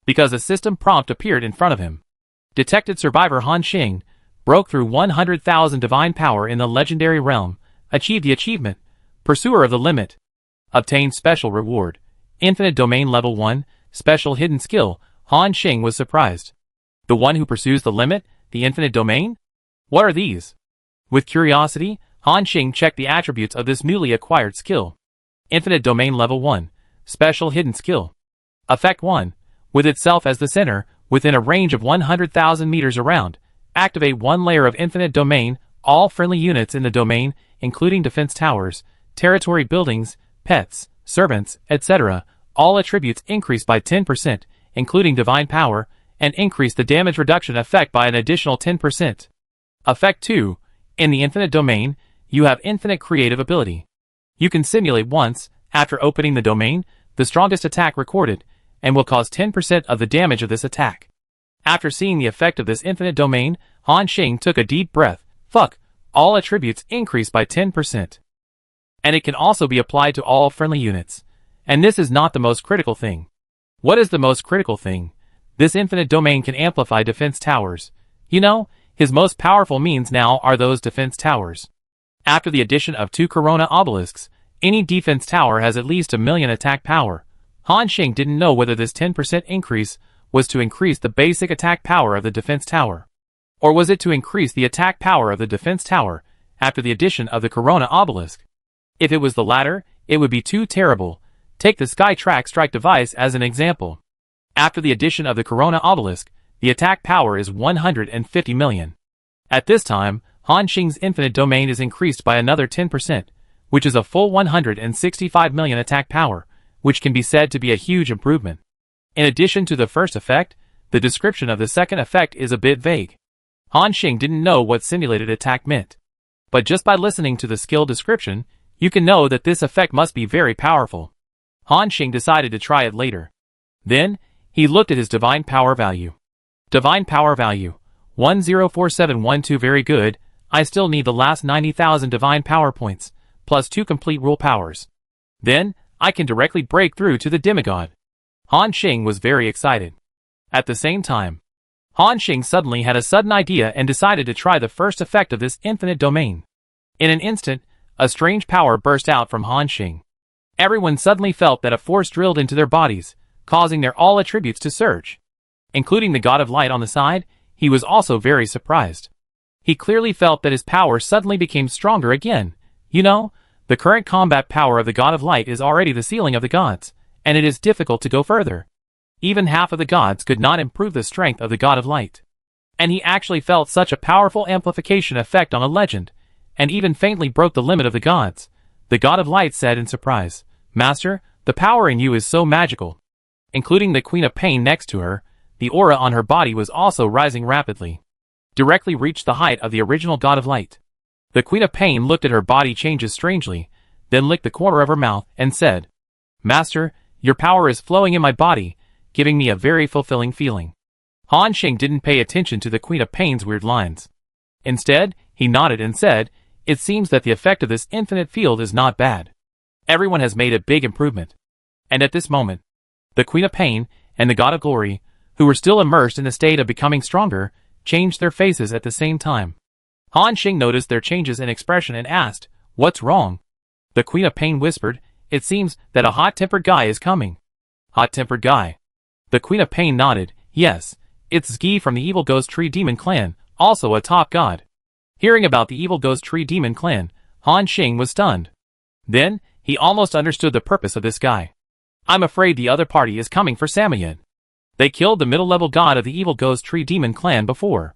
because a system prompt appeared in front of him. Detected survivor Han Xing broke through 100,000 divine power in the legendary realm, achieved the achievement, Pursuer of the Limit. Obtained special reward, Infinite Domain Level 1, Special Hidden Skill. Han Xing was surprised. The one who pursues the limit, the infinite domain? What are these? With curiosity, Han Xing checked the attributes of this newly acquired skill. Infinite Domain Level 1, Special Hidden Skill. Effect 1. With itself as the center, within a range of 100,000 meters around, activate one layer of infinite domain. All friendly units in the domain, including defense towers, territory buildings, pets, servants, etc., all attributes increase by 10%, including divine power, and increase the damage reduction effect by an additional 10%. Effect 2. In the infinite domain, you have infinite creative ability. You can simulate once, after opening the domain, the strongest attack recorded, and will cause 10% of the damage of this attack. After seeing the effect of this infinite domain, Han Xing took a deep breath. Fuck, all attributes increase by 10%. And it can also be applied to all friendly units. And this is not the most critical thing. What is the most critical thing? This infinite domain can amplify defense towers. You know, his most powerful means now are those defense towers. After the addition of 2 Corona obelisks, any defense tower has at least 1,000,000 attack power. Han Xing didn't know whether this 10% increase was to increase the basic attack power of the defense tower, or was it to increase the attack power of the defense tower after the addition of the Corona obelisk. If it was the latter, it would be too terrible. Take the Skytrack strike device as an example. After the addition of the Corona obelisk, the attack power is 150 million. At this time, Han Xing's infinite domain is increased by another 10%, which is a full 165 million attack power, which can be said to be a huge improvement. In addition to the first effect, the description of the second effect is a bit vague. Han Xing didn't know what simulated attack meant. But just by listening to the skill description, you can know that this effect must be very powerful. Han Xing decided to try it later. Then, he looked at his divine power value. Divine power value, 104712. Very good, I still need the last 90,000 divine power points, plus 2 complete rule powers. Then, I can directly break through to the demigod. Han Xing was very excited. At the same time, Han Xing suddenly had a sudden idea and decided to try the first effect of this infinite domain. In an instant, a strange power burst out from Han Xing. Everyone suddenly felt that a force drilled into their bodies, causing their all attributes to surge. Including the God of Light on the side, he was also very surprised. He clearly felt that his power suddenly became stronger again. You know, the current combat power of the God of Light is already the ceiling of the gods, and it is difficult to go further. Even half of the gods could not improve the strength of the God of Light. And he actually felt such a powerful amplification effect on a legend, and even faintly broke the limit of the gods. The God of Light said in surprise, "Master, the power in you is so magical." Including the Queen of Pain next to her, the aura on her body was also rising rapidly. Directly reached the height of the original God of Light. The Queen of Pain looked at her body changes strangely, then licked the corner of her mouth and said, Master, your power is flowing in my body, giving me a very fulfilling feeling. Han Xing didn't pay attention to the Queen of Pain's weird lines. Instead, he nodded and said, It seems that the effect of this infinite field is not bad. Everyone has made a big improvement. And at this moment, the Queen of Pain and the God of Glory, who were still immersed in the state of becoming stronger, changed their faces at the same time. Han Xing noticed their changes in expression and asked, What's wrong? The Queen of Pain whispered, It seems that a hot-tempered guy is coming. Hot-tempered guy. The Queen of Pain nodded, Yes, it's Zgi from the Evil Ghost Tree Demon Clan, also a top god. Hearing about the Evil Ghost Tree Demon Clan, Han Xing was stunned. Then, he almost understood the purpose of this guy. I'm afraid the other party is coming for Samoyed. They killed the middle-level god of the Evil Ghost Tree Demon Clan before.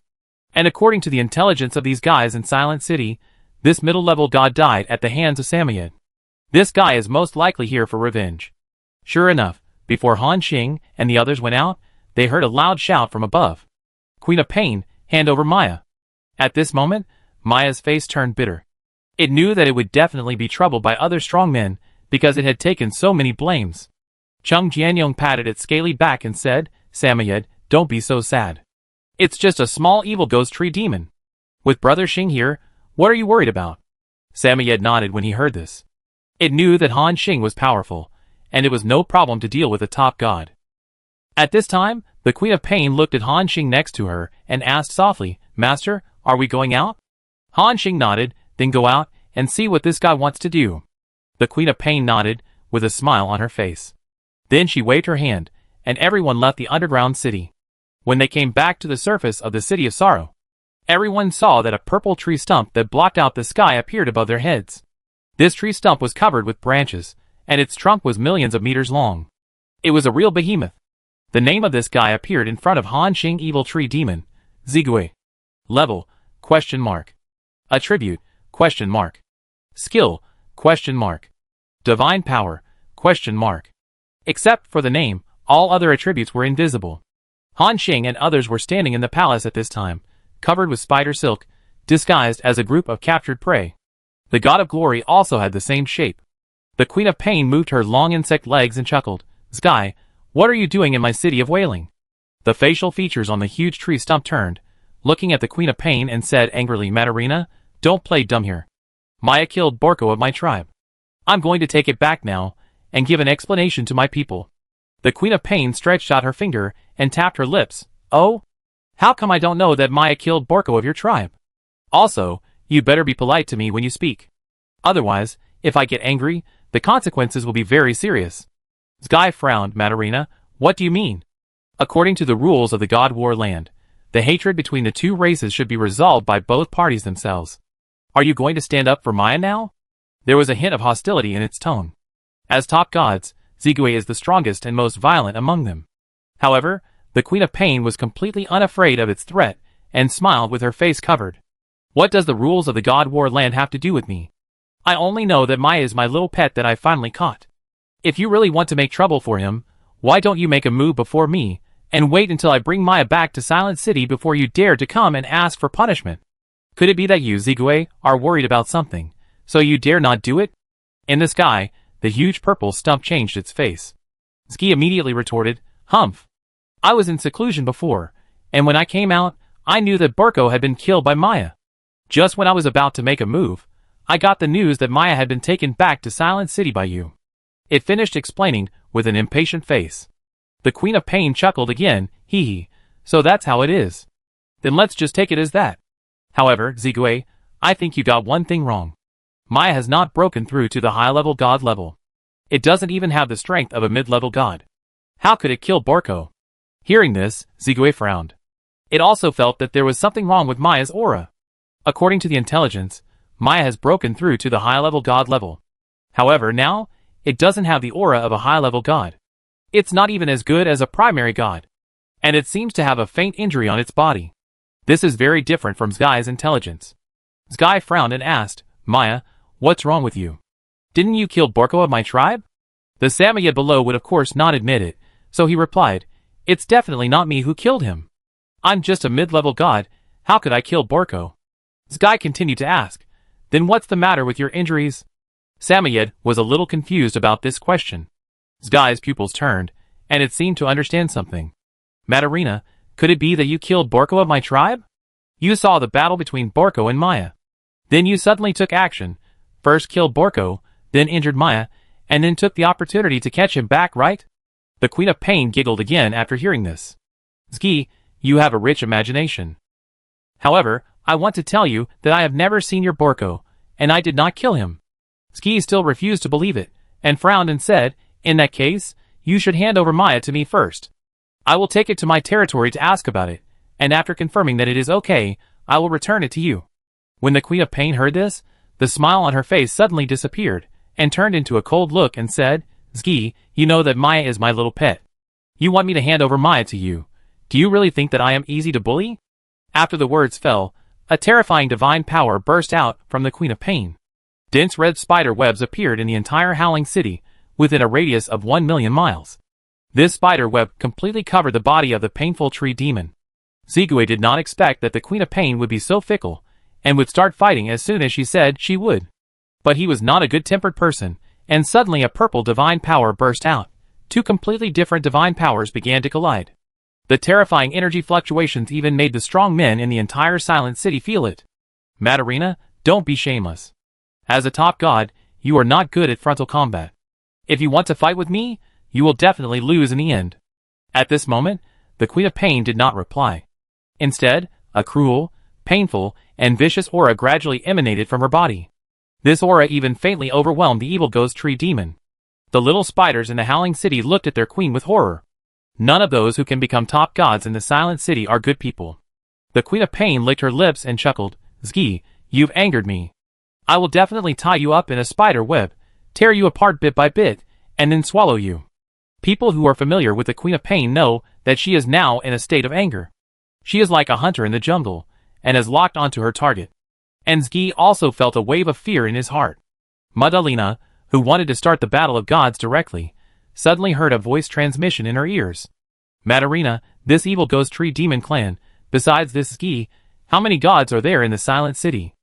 And according to the intelligence of these guys in Silent City, this middle-level god died at the hands of Samoyed. This guy is most likely here for revenge. Sure enough, before Han Xing and the others went out, they heard a loud shout from above. Queen of Pain, hand over Maya. At this moment, Maya's face turned bitter. It knew that it would definitely be troubled by other strong men, because it had taken so many blames. Chung Jianyong patted its scaly back and said, Samoyed, don't be so sad. It's just a small evil ghost tree demon. With Brother Xing here, what are you worried about? Samoyed nodded when he heard this. It knew that Han Xing was powerful, and it was no problem to deal with a top god. At this time, the Queen of Pain looked at Han Xing next to her and asked softly, Master, are we going out? Han Xing nodded, then go out and see what this guy wants to do. The Queen of Pain nodded, with a smile on her face. Then she waved her hand, and everyone left the underground city. When they came back to the surface of the City of Sorrow, everyone saw that a purple tree stump that blocked out the sky appeared above their heads. This tree stump was covered with branches, and its trunk was millions of meters long. It was a real behemoth. The name of this guy appeared in front of Han Xing Evil Tree Demon, Zigui. Level, ? Attribute, ? Skill, ? Divine power, ? Except for the name, all other attributes were invisible. Han Xing and others were standing in the palace at this time, covered with spider silk, disguised as a group of captured prey. The God of Glory also had the same shape. The Queen of Pain moved her long insect legs and chuckled, Zgai, what are you doing in my city of wailing? The facial features on the huge tree stump turned, looking at the Queen of Pain and said angrily, Matarina, don't play dumb here. Maya killed Borko of my tribe. I'm going to take it back now, and give an explanation to my people. The Queen of Pain stretched out her finger and tapped her lips. Oh? How come I don't know that Maya killed Borko of your tribe? Also, you better be polite to me when you speak. Otherwise, if I get angry, the consequences will be very serious. Zgai frowned, Matarina, what do you mean? According to the rules of the God War land, the hatred between the two races should be resolved by both parties themselves. Are you going to stand up for Maya now? There was a hint of hostility in its tone. As top gods, Zigui is the strongest and most violent among them. However, the Queen of Pain was completely unafraid of its threat, and smiled with her face covered. What does the rules of the God War land have to do with me? I only know that Maya is my little pet that I finally caught. If you really want to make trouble for him, why don't you make a move before me, and wait until I bring Maya back to Silent City before you dare to come and ask for punishment? Could it be that you, Zigui, are worried about something, so you dare not do it? In the sky, the huge purple stump changed its face. Zgi immediately retorted, Humph. I was in seclusion before, and when I came out, I knew that Borko had been killed by Maya. Just when I was about to make a move, I got the news that Maya had been taken back to Silent City by you. It finished explaining, with an impatient face. The Queen of Pain chuckled again, hee hee, so that's how it is. Then let's just take it as that. However, Zigui, I think you got one thing wrong. Maya has not broken through to the high-level god level. It doesn't even have the strength of a mid-level god. How could it kill Borko? Hearing this, Zigui frowned. It also felt that there was something wrong with Maya's aura. According to the intelligence, Maya has broken through to the high-level god level. However, now, it doesn't have the aura of a high-level god. It's not even as good as a primary god. And it seems to have a faint injury on its body. This is very different from Zgai's intelligence. Zgai frowned and asked, Maya, what's wrong with you? Didn't you kill Borko of my tribe? The Samoyed below would of course not admit it, so he replied, It's definitely not me who killed him. I'm just a mid-level god, how could I kill Borko? Zgai continued to ask, Then what's the matter with your injuries? Samoyed was a little confused about this question. Zgai's pupils turned, and it seemed to understand something. Madarina, could it be that you killed Borko of my tribe? You saw the battle between Borko and Maya. Then you suddenly took action, first killed Borko, then injured Maya, and then took the opportunity to catch him back, right? The Queen of Pain giggled again after hearing this. Zgi, you have a rich imagination. However, I want to tell you that I have never seen your Borko, and I did not kill him. Zgi still refused to believe it, and frowned and said, in that case, you should hand over Maya to me first. I will take it to my territory to ask about it, and after confirming that it is okay, I will return it to you. When the Queen of Pain heard this, the smile on her face suddenly disappeared, and turned into a cold look and said, Zgi, you know that Maya is my little pet. You want me to hand over Maya to you. Do you really think that I am easy to bully? After the words fell, a terrifying divine power burst out from the Queen of Pain. Dense red spider webs appeared in the entire Howling City, within a radius of 1,000,000 miles. This spider web completely covered the body of the painful tree demon. Zigui did not expect that the Queen of Pain would be so fickle, and would start fighting as soon as she said she would. But he was not a good-tempered person, and suddenly a purple divine power burst out. Two completely different divine powers began to collide. The terrifying energy fluctuations even made the strong men in the entire Silent City feel it. Madarina, don't be shameless. As a top god, you are not good at frontal combat. If you want to fight with me, you will definitely lose in the end. At this moment, the Queen of Pain did not reply. Instead, a cruel, painful, and vicious aura gradually emanated from her body. This aura even faintly overwhelmed the evil ghost tree demon. The little spiders in the Howling City looked at their queen with horror. None of those who can become top gods in the Silent City are good people. The Queen of Pain licked her lips and chuckled, Zgi, you've angered me. I will definitely tie you up in a spider web, tear you apart bit by bit, and then swallow you. People who are familiar with the Queen of Pain know that she is now in a state of anger. She is like a hunter in the jungle, and has locked onto her target. And Zgi also felt a wave of fear in his heart. Madalina, who wanted to start the battle of gods directly, suddenly heard a voice transmission in her ears. Madarina, this evil ghost tree demon clan, besides this Zgi, how many gods are there in the Silent City?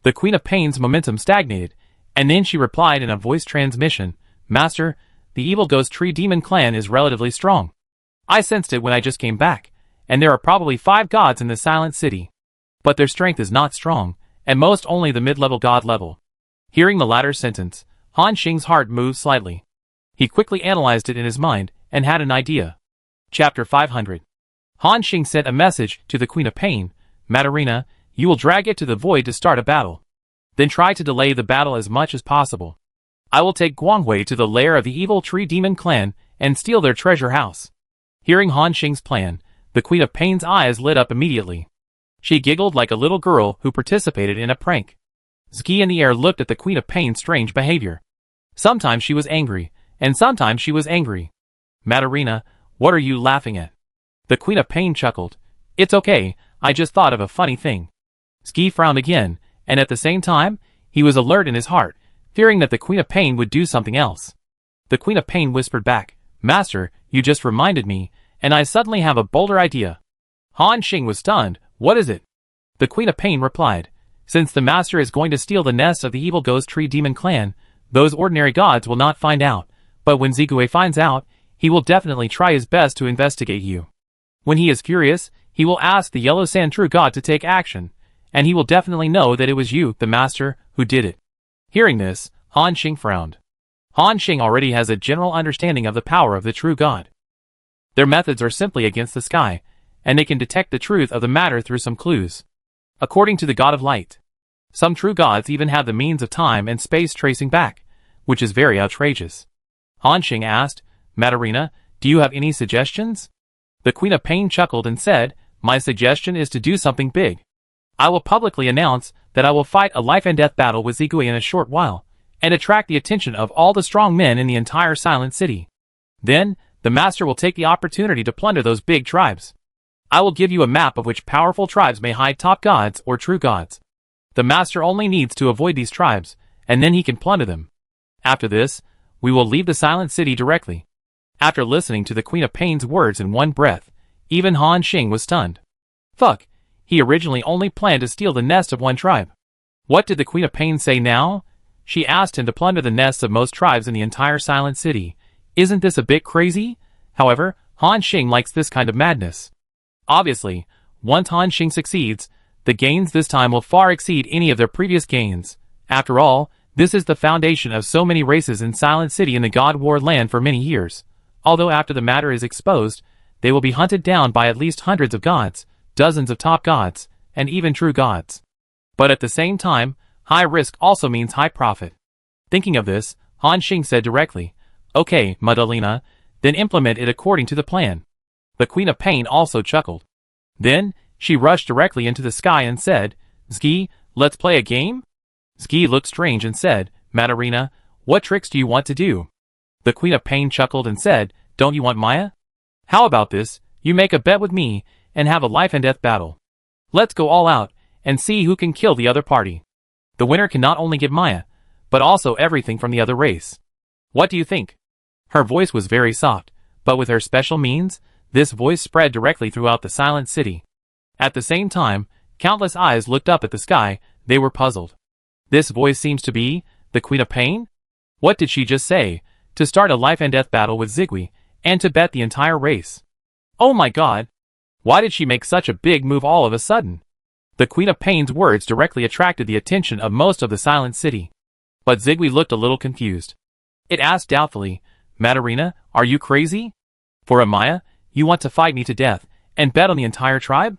The Queen of Pain's momentum stagnated, and then she replied in a voice transmission, Master, the evil ghost tree demon clan is relatively strong. I sensed it when I just came back, and there are probably 5 gods in the Silent City. But their strength is not strong, and most only the mid-level god level. Hearing the latter sentence, Han Xing's heart moved slightly. He quickly analyzed it in his mind, and had an idea. Chapter 500. Han Xing sent a message to the Queen of Pain, Madarina, you will drag it to the void to start a battle. Then try to delay the battle as much as possible. I will take Guanghui to the lair of the evil tree demon clan, and steal their treasure house. Hearing Han Xing's plan, the Queen of Pain's eyes lit up immediately. She giggled like a little girl who participated in a prank. Zgi in the air looked at the Queen of Pain's strange behavior. Sometimes she was angry, and sometimes she was angry. Madarina, what are you laughing at? The Queen of Pain chuckled. It's okay, I just thought of a funny thing. Zgi frowned again, and at the same time, he was alert in his heart, fearing that the Queen of Pain would do something else. The Queen of Pain whispered back, Master, you just reminded me, and I suddenly have a bolder idea. Han Xing was stunned. What is it? The Queen of Pain replied, Since the Master is going to steal the nest of the evil ghost tree demon clan, those ordinary gods will not find out, but when Zigui finds out, he will definitely try his best to investigate you. When he is furious, he will ask the Yellow Sand True God to take action, and he will definitely know that it was you, the Master, who did it. Hearing this, Han Xing frowned. Han Xing already has a general understanding of the power of the true God. Their methods are simply against the sky, and they can detect the truth of the matter through some clues. According to the God of Light, some true gods even have the means of time and space tracing back, which is very outrageous. Han Xing asked, Madarina, do you have any suggestions? The Queen of Pain chuckled and said, My suggestion is to do something big. I will publicly announce that I will fight a life-and-death battle with Zigui in a short while, and attract the attention of all the strong men in the entire Silent City. Then, the Master will take the opportunity to plunder those big tribes. I will give you a map of which powerful tribes may hide top gods or true gods. The Master only needs to avoid these tribes, and then he can plunder them. After this, we will leave the Silent City directly. After listening to the Queen of Pain's words in one breath, even Han Xing was stunned. Fuck, he originally only planned to steal the nest of one tribe. What did the Queen of Pain say now? She asked him to plunder the nests of most tribes in the entire Silent City. Isn't this a bit crazy? However, Han Xing likes this kind of madness. Obviously, once Han Xing succeeds, the gains this time will far exceed any of their previous gains. After all, this is the foundation of so many races in Silent City in the God War land for many years. Although after the matter is exposed, they will be hunted down by at least hundreds of gods, dozens of top gods, and even true gods. But at the same time, high risk also means high profit. Thinking of this, Han Xing said directly, "Okay, Madalena, then implement it according to the plan." The Queen of Pain also chuckled. Then, she rushed directly into the sky and said, "Zgi, let's play a game?" Zgi looked strange and said, "Madalena, what tricks do you want to do?" The Queen of Pain chuckled and said, "Don't you want Maya? How about this, you make a bet with me, and have a life and death battle. Let's go all out, and see who can kill the other party. The winner can not only get Maya, but also everything from the other race. What do you think?" Her voice was very soft, but with her special means, this voice spread directly throughout the Silent City. At the same time, countless eyes looked up at the sky. They were puzzled. This voice seems to be the Queen of Pain? What did she just say? To start a life and death battle with Zigui, and to bet the entire race. Oh my god! Why did she make such a big move all of a sudden? The Queen of Pain's words directly attracted the attention of most of the Silent City. But Zigui looked a little confused. It asked doubtfully, "Madalena, are you crazy? For Amaya, you want to fight me to death, and bet on the entire tribe?"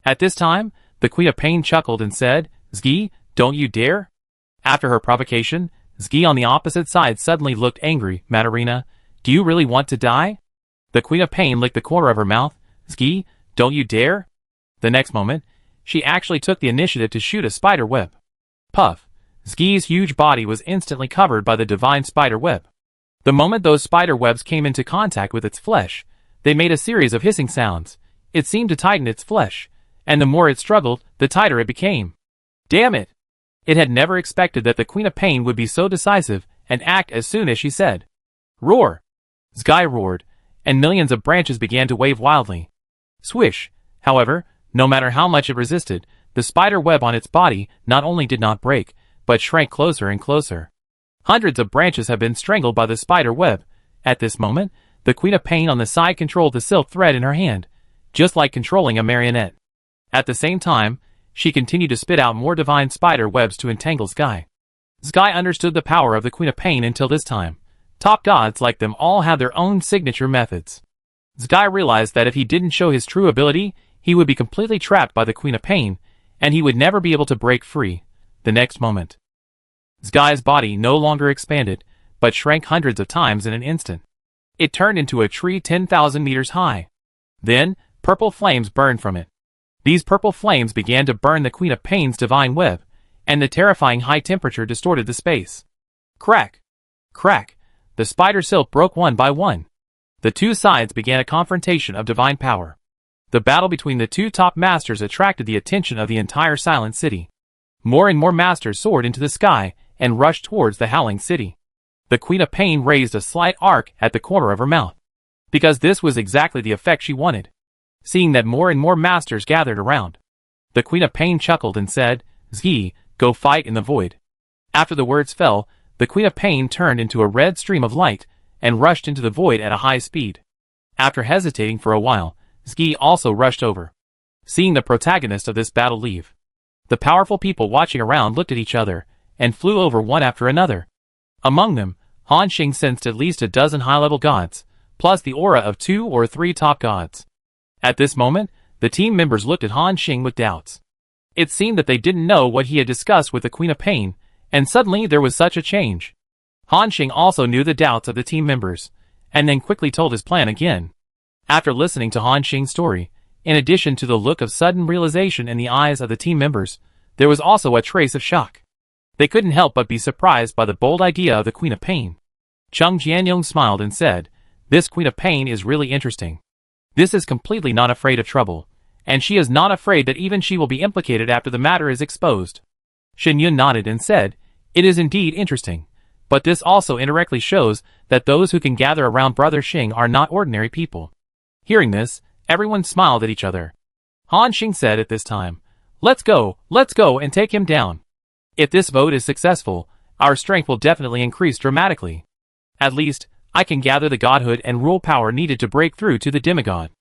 At this time, the Queen of Pain chuckled and said, "Zgi, don't you dare?" After her provocation, Zgi on the opposite side suddenly looked angry. "Madalena, do you really want to die?" The Queen of Pain licked the corner of her mouth. "Zgi, don't you dare?" The next moment, she actually took the initiative to shoot a spider web. Puff! Zgi's huge body was instantly covered by the divine spider web. The moment those spider webs came into contact with its flesh, they made a series of hissing sounds. It seemed to tighten its flesh, and the more it struggled, the tighter it became. Damn it! It had never expected that the Queen of Pain would be so decisive and act as soon as she said. Roar! Zgi roared, and millions of branches began to wave wildly. Swish! However, no matter how much it resisted, the spider web on its body not only did not break, but shrank closer and closer. Hundreds of branches had been strangled by the spider web. At this moment, the Queen of Pain on the side controlled the silk thread in her hand, just like controlling a marionette. At the same time, she continued to spit out more divine spider webs to entangle Zgi. Zgi understood the power of the Queen of Pain until this time. Top gods like them all had their own signature methods. Zgi realized that if he didn't show his true ability, he would be completely trapped by the Queen of Pain, and he would never be able to break free. The next moment, Zgi's body no longer expanded, but shrank hundreds of times in an instant. It turned into a tree 10,000 meters high. Then, purple flames burned from it. These purple flames began to burn the Queen of Pain's divine web, and the terrifying high temperature distorted the space. Crack! Crack! The spider silk broke one by one. The two sides began a confrontation of divine power. The battle between the two top masters attracted the attention of the entire Silent City. More and more masters soared into the sky and rushed towards the Howling City. The Queen of Pain raised a slight arc at the corner of her mouth, because this was exactly the effect she wanted. Seeing that more and more masters gathered around, the Queen of Pain chuckled and said, "Zgi, go fight in the void." After the words fell, the Queen of Pain turned into a red stream of light and rushed into the void at a high speed. After hesitating for a while, Zgi also rushed over. Seeing the protagonist of this battle leave, the powerful people watching around looked at each other and flew over one after another. Among them, Han Xing sensed at least a dozen high-level gods, plus the aura of 2 or 3 top gods. At this moment, the team members looked at Han Xing with doubts. It seemed that they didn't know what he had discussed with the Queen of Pain, and suddenly there was such a change. Han Xing also knew the doubts of the team members, and then quickly told his plan again. After listening to Han Xing's story, in addition to the look of sudden realization in the eyes of the team members, there was also a trace of shock. They couldn't help but be surprised by the bold idea of the Queen of Pain. Chung Jianyong smiled and said, "This Queen of Pain is really interesting. This is completely not afraid of trouble, and she is not afraid that even she will be implicated after the matter is exposed." Shen Yun nodded and said, "It is indeed interesting, but this also indirectly shows that those who can gather around Brother Xing are not ordinary people." Hearing this, everyone smiled at each other. Han Xing said at this time, let's go and take him down." If this vote is successful, our strength will definitely increase dramatically. At least, I can gather the godhood and rule power needed to break through to the demigod.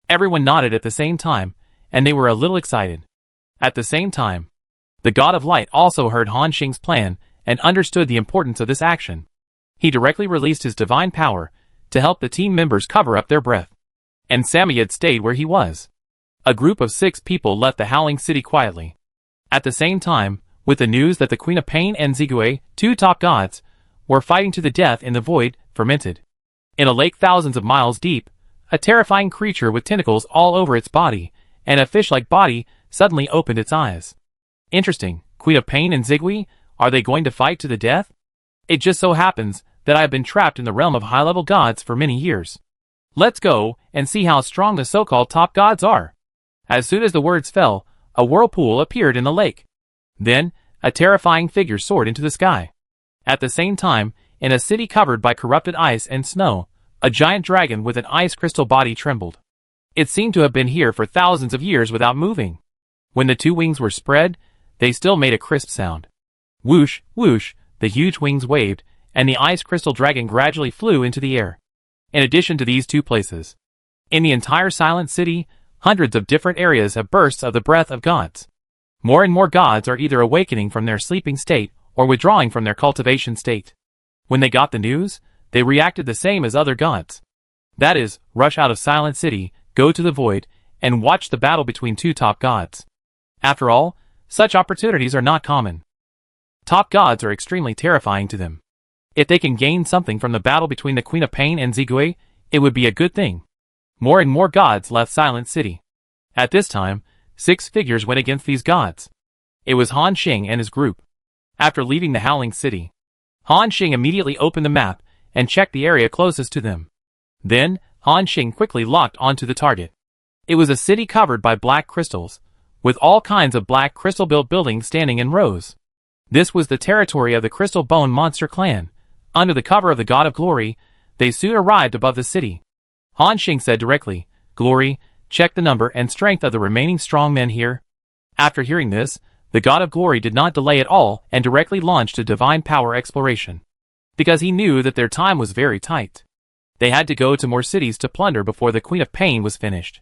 Everyone nodded at the same time, and they were a little excited. At the same time, the God of Light also heard Han Xing's plan and understood the importance of this action. He directly released his divine power to help the team members cover up their breath. And Samoyed stayed where he was. A group of 6 people left the Howling City quietly. At the same time, with the news that the Queen of Pain and Zigui, 2 top gods, were fighting to the death in the void, fermented. In a lake thousands of miles deep, a terrifying creature with tentacles all over its body, and a fish-like body, suddenly opened its eyes. Interesting, Queen of Pain and Zigui, are they going to fight to the death? It just so happens that I have been trapped in the realm of high-level gods for many years. Let's go and see how strong the so-called top gods are. As soon as the words fell, a whirlpool appeared in the lake. Then, a terrifying figure soared into the sky. At the same time, in a city covered by corrupted ice and snow, a giant dragon with an ice crystal body trembled. It seemed to have been here for thousands of years without moving. When the 2 wings were spread, they still made a crisp sound. Whoosh, whoosh, the huge wings waved, and the ice crystal dragon gradually flew into the air. In addition to these 2 places, in the entire Silent City, hundreds of different areas have bursts of the breath of gods. More and more gods are either awakening from their sleeping state or withdrawing from their cultivation state. When they got the news, they reacted the same as other gods. That is, rush out of Silent City, go to the void, and watch the battle between 2 top gods. After all, such opportunities are not common. Top gods are extremely terrifying to them. If they can gain something from the battle between the Queen of Pain and Zigui, it would be a good thing. More and more gods left Silent City. At this time, 6 figures went against these gods. It was Han Xing and his group. After leaving the Howling City, Han Xing immediately opened the map and checked the area closest to them. Then, Han Xing quickly locked onto the target. It was a city covered by black crystals, with all kinds of black crystal-built buildings standing in rows. This was the territory of the Crystal Bone Monster Clan. Under the cover of the God of Glory, they soon arrived above the city. Han Xing said directly, "Glory, check the number and strength of the remaining strong men here." After hearing this, the God of Glory did not delay at all and directly launched a divine power exploration. Because he knew that their time was very tight. They had to go to more cities to plunder before the Queen of Pain was finished.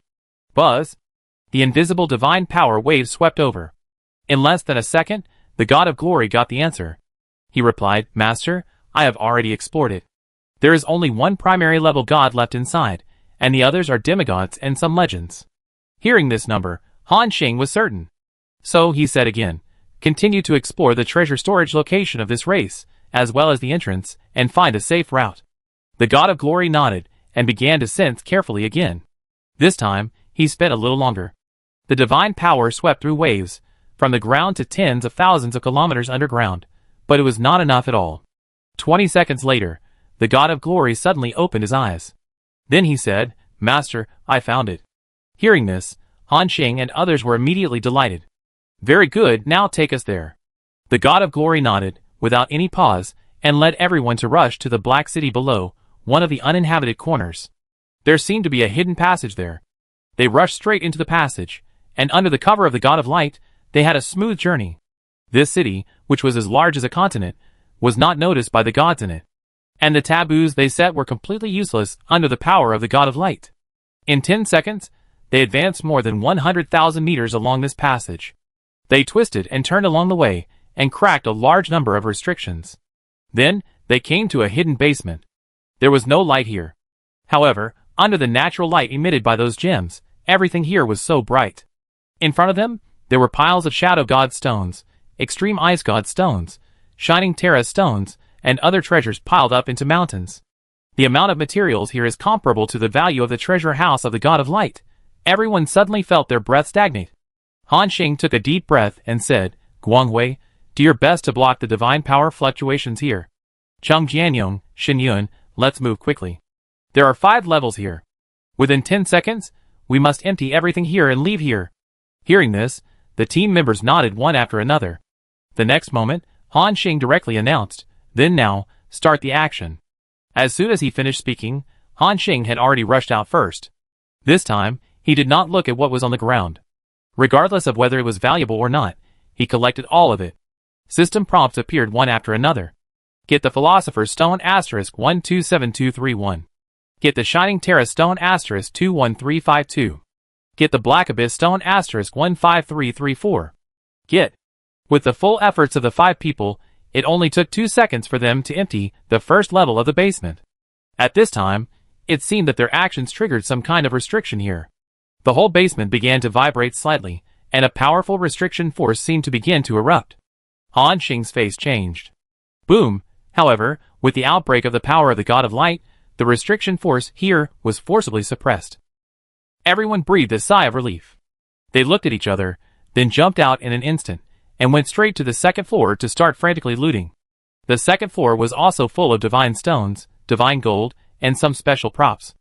Buzz! The invisible divine power wave swept over. In less than a second, the God of Glory got the answer. He replied, "Master, I have already explored it. There is only one primary level god left inside, and the others are demigods and some legends." Hearing this number, Han Xing was certain. So, he said again, "Continue to explore the treasure storage location of this race, as well as the entrance, and find a safe route." The God of Glory nodded, and began to sense carefully again. This time, he spent a little longer. The divine power swept through waves, from the ground to tens of thousands of kilometers underground, but it was not enough at all. 20 seconds later, the God of Glory suddenly opened his eyes. Then he said, "Master, I found it." Hearing this, Han Xing and others were immediately delighted. "Very good, now take us there." The God of Glory nodded, without any pause, and led everyone to rush to the Black City below, one of the uninhabited corners. There seemed to be a hidden passage there. They rushed straight into the passage, and under the cover of the God of Light, they had a smooth journey. This city, which was as large as a continent, was not noticed by the gods in it. And the taboos they set were completely useless under the power of the God of Light. In 10 seconds, they advanced more than 100,000 meters along this passage. They twisted and turned along the way, and cracked a large number of restrictions. Then, they came to a hidden basement. There was no light here. However, under the natural light emitted by those gems, everything here was so bright. In front of them, there were piles of Shadow God stones, Extreme Ice God stones, Shining Terra stones, and other treasures piled up into mountains. The amount of materials here is comparable to the value of the treasure house of the God of Light. Everyone suddenly felt their breath stagnate. Han Xing took a deep breath and said, "Guanghui, do your best to block the divine power fluctuations here. Cheng Jianyong, Shen Yun, let's move quickly. There are 5 levels here. Within 10 seconds, we must empty everything here and leave here." Hearing this, the team members nodded one after another. The next moment, Han Xing directly announced, "Then now, start the action." As soon as he finished speaking, Han Xing had already rushed out first. This time, he did not look at what was on the ground. Regardless of whether it was valuable or not, he collected all of it. System prompts appeared one after another. Get the Philosopher's Stone * 127231. Get the Shining Terra Stone * 21352. Get the Black Abyss Stone * 15334. Get. With the full efforts of the 5 people, it only took 2 seconds for them to empty the first level of the basement. At this time, it seemed that their actions triggered some kind of restriction here. The whole basement began to vibrate slightly, and a powerful restriction force seemed to begin to erupt. Han Xing's face changed. Boom! However, with the outbreak of the power of the God of Light, the restriction force here was forcibly suppressed. Everyone breathed a sigh of relief. They looked at each other, then jumped out in an instant, and went straight to the second floor to start frantically looting. The second floor was also full of divine stones, divine gold, and some special props.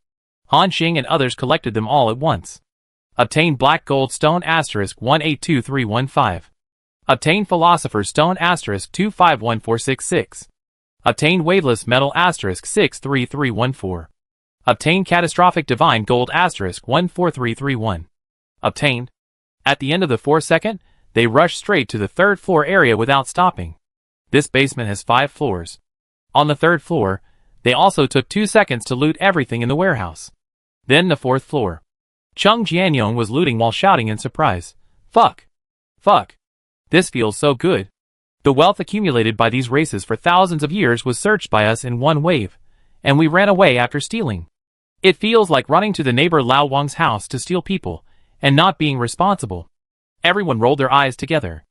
Han Xing and others collected them all at once. Obtain Black Gold Stone * 182315. Obtain Philosopher's Stone * 251466. Obtain Waveless Metal * 63314. Obtain Catastrophic Divine Gold * 14331. Obtained. At the end of the 4 second, they rushed straight to the 3rd floor area without stopping. This basement has 5 floors. On the 3rd floor, they also took 2 seconds to loot everything in the warehouse. Then the 4th floor. Cheng Jianyong was looting while shouting in surprise. Fuck! Fuck! This feels so good. The wealth accumulated by these races for thousands of years was searched by us in one wave, and we ran away after stealing. It feels like running to the neighbor Lao Wang's house to steal people, and not being responsible. Everyone rolled their eyes together.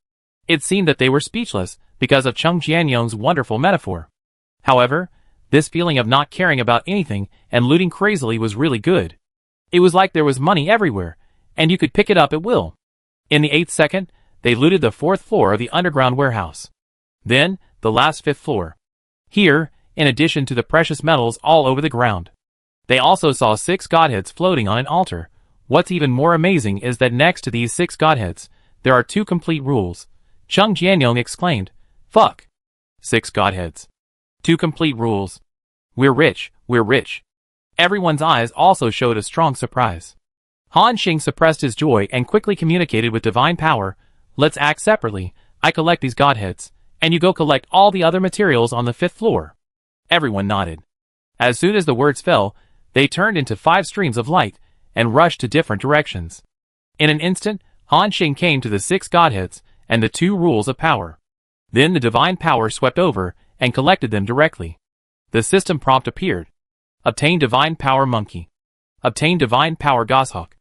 It seemed that they were speechless because of Cheng Jianyong's wonderful metaphor. However, this feeling of not caring about anything and looting crazily was really good. It was like there was money everywhere, and you could pick it up at will. In the 8th second, they looted the 4th floor of the underground warehouse. Then, the last 5th floor. Here, in addition to the precious metals all over the ground, they also saw 6 godheads floating on an altar. What's even more amazing is that next to these 6 godheads, there are 2 complete rules. Cheng Jianyong exclaimed, Fuck! 6 godheads. 2 complete rules. We're rich, we're rich. Everyone's eyes also showed a strong surprise. Han Xing suppressed his joy and quickly communicated with divine power. Let's act separately. I collect these godheads, and you go collect all the other materials on the 5th floor. Everyone nodded. As soon as the words fell, they turned into 5 streams of light, and rushed to different directions. In an instant, Han Xing came to the 6 godheads, and the 2 rules of power. Then the divine power swept over, and collected them directly. The system prompt appeared. Obtain Divine Power Monkey. Obtain Divine Power Goshawk.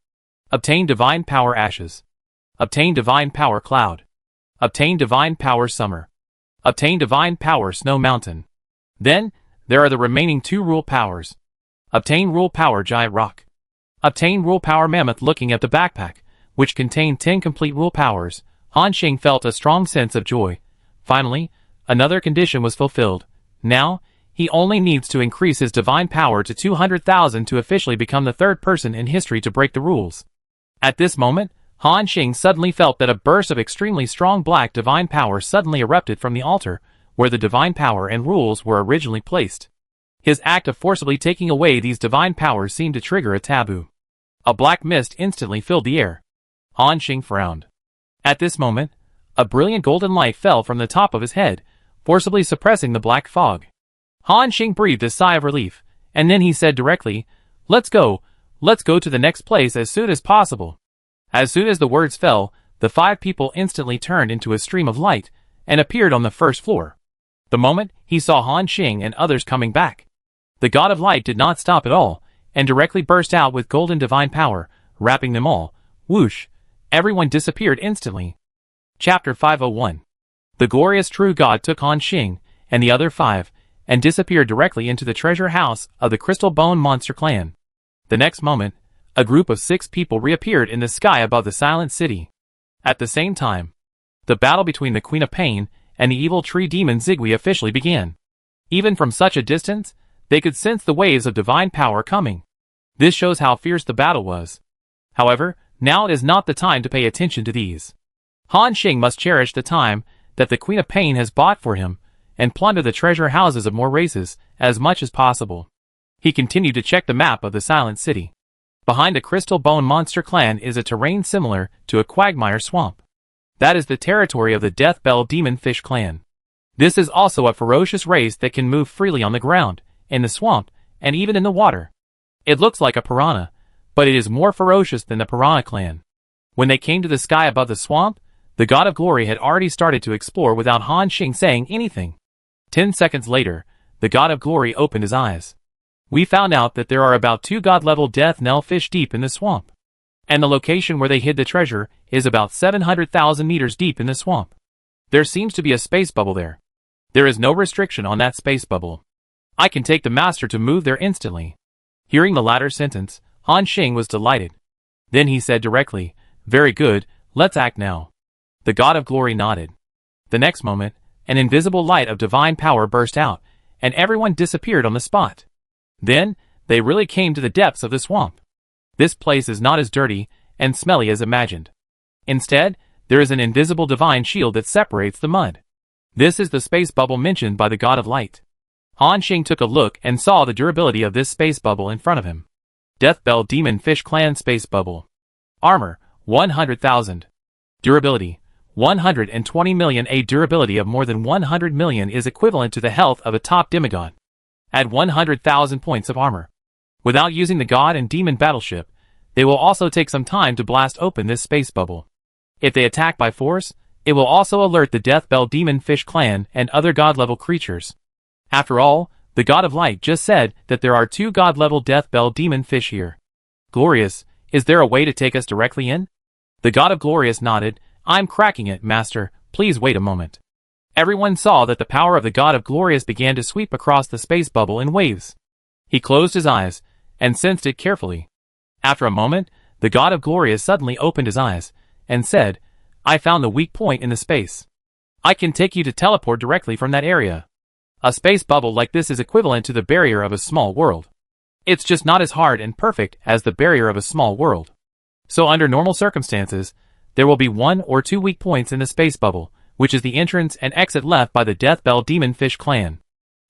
Obtain Divine Power Ashes. Obtain Divine Power Cloud. Obtain Divine Power Summer. Obtain Divine Power Snow Mountain. Then, there are the remaining 2 rule powers. Obtain Rule Power Giant Rock. Obtain Rule Power Mammoth. Looking at the backpack, which contained 10 complete rule powers, Han Xing felt a strong sense of joy. Finally, another condition was fulfilled. Now, he only needs to increase his divine power to 200,000 to officially become the 3rd person in history to break the rules. At this moment, Han Xing suddenly felt that a burst of extremely strong black divine power suddenly erupted from the altar, where the divine power and rules were originally placed. His act of forcibly taking away these divine powers seemed to trigger a taboo. A black mist instantly filled the air. Han Xing frowned. At this moment, a brilliant golden light fell from the top of his head, forcibly suppressing the black fog. Han Xing breathed a sigh of relief, and then he said directly, Let's go to the next place as soon as possible. As soon as the words fell, the 5 people instantly turned into a stream of light, and appeared on the 1st floor. The moment he saw Han Xing and others coming back, the God of Light did not stop at all, and directly burst out with golden divine power, wrapping them all. Whoosh! Everyone disappeared instantly. Chapter 501. The glorious true God took Han Xing, and the other 5, and disappeared directly into the treasure house of the Crystal Bone Monster clan. The next moment, a group of 6 people reappeared in the sky above the silent city. At the same time, the battle between the Queen of Pain and the evil tree demon Zigui officially began. Even from such a distance, they could sense the waves of divine power coming. This shows how fierce the battle was. However, now it is not the time to pay attention to these. Han Xing must cherish the time that the Queen of Pain has bought for him, and plunder the treasure houses of more races as much as possible. He continued to check the map of the silent city. Behind the Crystal Bone Monster clan is a terrain similar to a quagmire swamp. That is the territory of the Death Bell Demon Fish Clan. This is also a ferocious race that can move freely on the ground, in the swamp, and even in the water. It looks like a piranha, but it is more ferocious than the Piranha Clan. When they came to the sky above the swamp, the God of Glory had already started to explore without Han Xing saying anything. 10 seconds later, the God of Glory opened his eyes. We found out that there are about 2 god-level death knell fish deep in the swamp. And the location where they hid the treasure is about 700,000 meters deep in the swamp. There seems to be a space bubble there. There is no restriction on that space bubble. I can take the master to move there instantly. Hearing the latter sentence, Han Xing was delighted. Then he said directly, "Very good, let's act now." The God of Glory nodded. The next moment, an invisible light of divine power burst out, and everyone disappeared on the spot. Then, they really came to the depths of the swamp. This place is not as dirty and smelly as imagined. Instead, there is an invisible divine shield that separates the mud. This is the space bubble mentioned by the God of Light. Han Xing took a look and saw the durability of this space bubble in front of him. Death Bell Demon Fish Clan Space Bubble. Armor, 100,000. Durability, 120 million. A durability of more than 100 million is equivalent to the health of a top demigod. Add 100,000 points of armor. Without using the god and demon battleship, they will also take some time to blast open this space bubble. If they attack by force, it will also alert the Death Bell Demon Fish Clan and other god-level creatures. After all, the God of Light just said that there are 2 god-level Death Bell Demon Fish here. Glorious, is there a way to take us directly in? The God of Glorious nodded. I'm cracking it, Master, please wait a moment. Everyone saw that the power of the God of Glorious began to sweep across the space bubble in waves. He closed his eyes and sensed it carefully. After a moment, the God of Glorious suddenly opened his eyes and said, I found the weak point in the space. I can take you to teleport directly from that area. A space bubble like this is equivalent to the barrier of a small world. It's just not as hard and perfect as the barrier of a small world. So under normal circumstances, there will be 1 or 2 weak points in the space bubble, which is the entrance and exit left by the Death Bell Demon Fish Clan.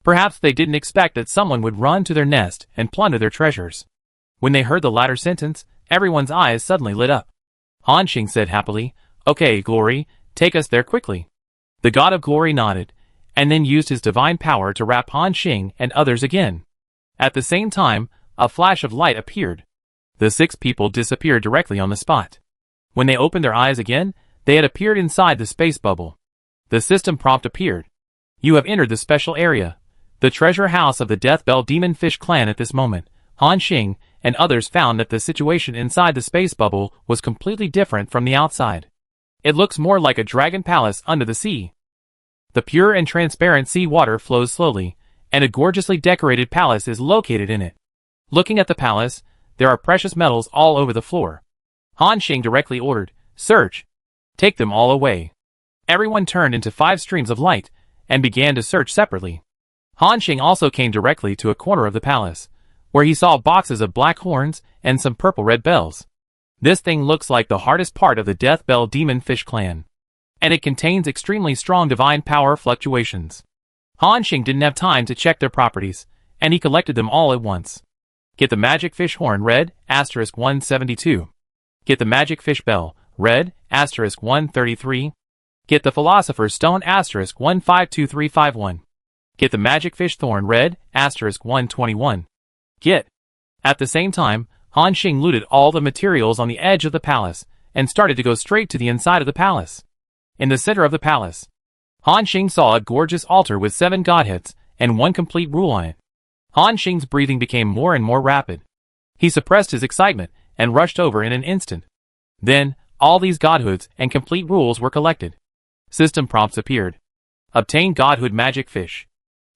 Perhaps they didn't expect that someone would run to their nest and plunder their treasures. When they heard the latter sentence, everyone's eyes suddenly lit up. Han Xing said happily, Okay, Glory, take us there quickly. The God of Glory nodded, and then used his divine power to wrap Han Xing and others again. At the same time, a flash of light appeared. The 6 people disappeared directly on the spot. When they opened their eyes again, they had appeared inside the space bubble. The system prompt appeared. You have entered the special area, the treasure house of the Death Bell Demon Fish Clan. At this moment, Han Xing and others found that the situation inside the space bubble was completely different from the outside. It looks more like a dragon palace under the sea. The pure and transparent sea water flows slowly, and a gorgeously decorated palace is located in it. Looking at the palace, there are precious metals all over the floor. Han Xing directly ordered, Search. Take them all away. Everyone turned into 5 streams of light, and began to search separately. Han Xing also came directly to a corner of the palace, where he saw boxes of black horns and some purple-red bells. This thing looks like the hardest part of the Death Bell Demon Fish Clan, and it contains extremely strong divine power fluctuations. Han Xing didn't have time to check their properties, and he collected them all at once. Get the magic fish horn red, *172. Get the magic fish bell, red, *133. Get the philosopher's stone, *152351. Get the magic fish thorn red, *121. Get. At the same time, Han Xing looted all the materials on the edge of the palace, and started to go straight to the inside of the palace. In the center of the palace, Han Xing saw a gorgeous altar with 7 godheads, and 1 complete rule on it. Han Xing's breathing became more and more rapid. He suppressed his excitement, and rushed over in an instant. Then, all these godhoods and complete rules were collected. System prompts appeared. Obtain Godhood Magic Fish.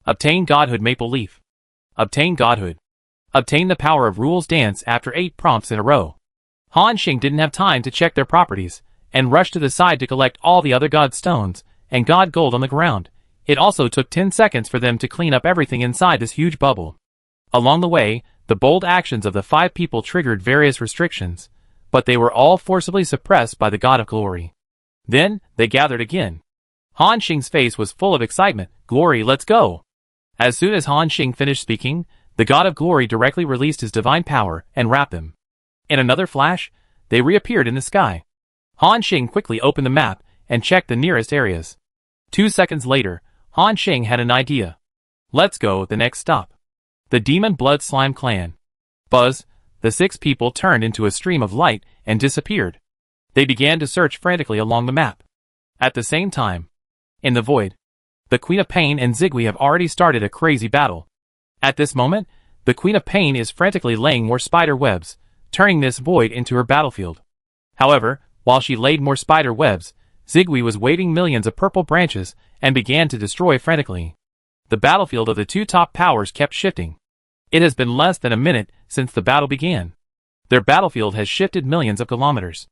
Obtain Godhood Maple Leaf. Obtain Godhood. Obtain the Power of Rules Dance after 8 prompts in a row. Han Xing didn't have time to check their properties, and rushed to the side to collect all the other god stones and god gold on the ground. It also took 10 seconds for them to clean up everything inside this huge bubble. Along the way, the bold actions of the 5 people triggered various restrictions, but they were all forcibly suppressed by the God of Glory. Then, they gathered again. Han Xing's face was full of excitement. Glory, let's go! As soon as Han Xing finished speaking, the God of Glory directly released his divine power and wrapped them. In another flash, they reappeared in the sky. Han Xing quickly opened the map and checked the nearest areas. 2 seconds later, Han Xing had an idea. Let's go, the next stop. The Demon Blood Slime Clan. Buzz, the 6 people turned into a stream of light and disappeared. They began to search frantically along the map. At the same time, in the void, the Queen of Pain and Zigui have already started a crazy battle. At this moment, the Queen of Pain is frantically laying more spider webs, turning this void into her battlefield. However, while she laid more spider webs, Zigui was waving millions of purple branches and began to destroy frantically. The battlefield of the 2 top powers kept shifting. It has been less than a minute since the battle began. Their battlefield has shifted millions of kilometers.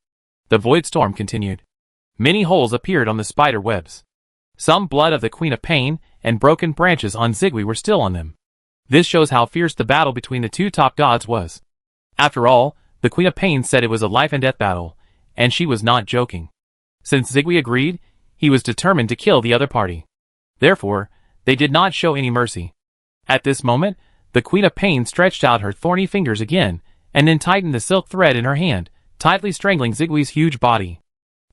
The void storm continued. Many holes appeared on the spider webs. Some blood of the Queen of Pain and broken branches on Zigui were still on them. This shows how fierce the battle between the 2 top gods was. After all, the Queen of Pain said it was a life and death battle, and she was not joking. Since Zigui agreed, he was determined to kill the other party. Therefore, they did not show any mercy. At this moment, the Queen of Pain stretched out her thorny fingers again, and then tightened the silk thread in her hand, tightly strangling Zigui's huge body.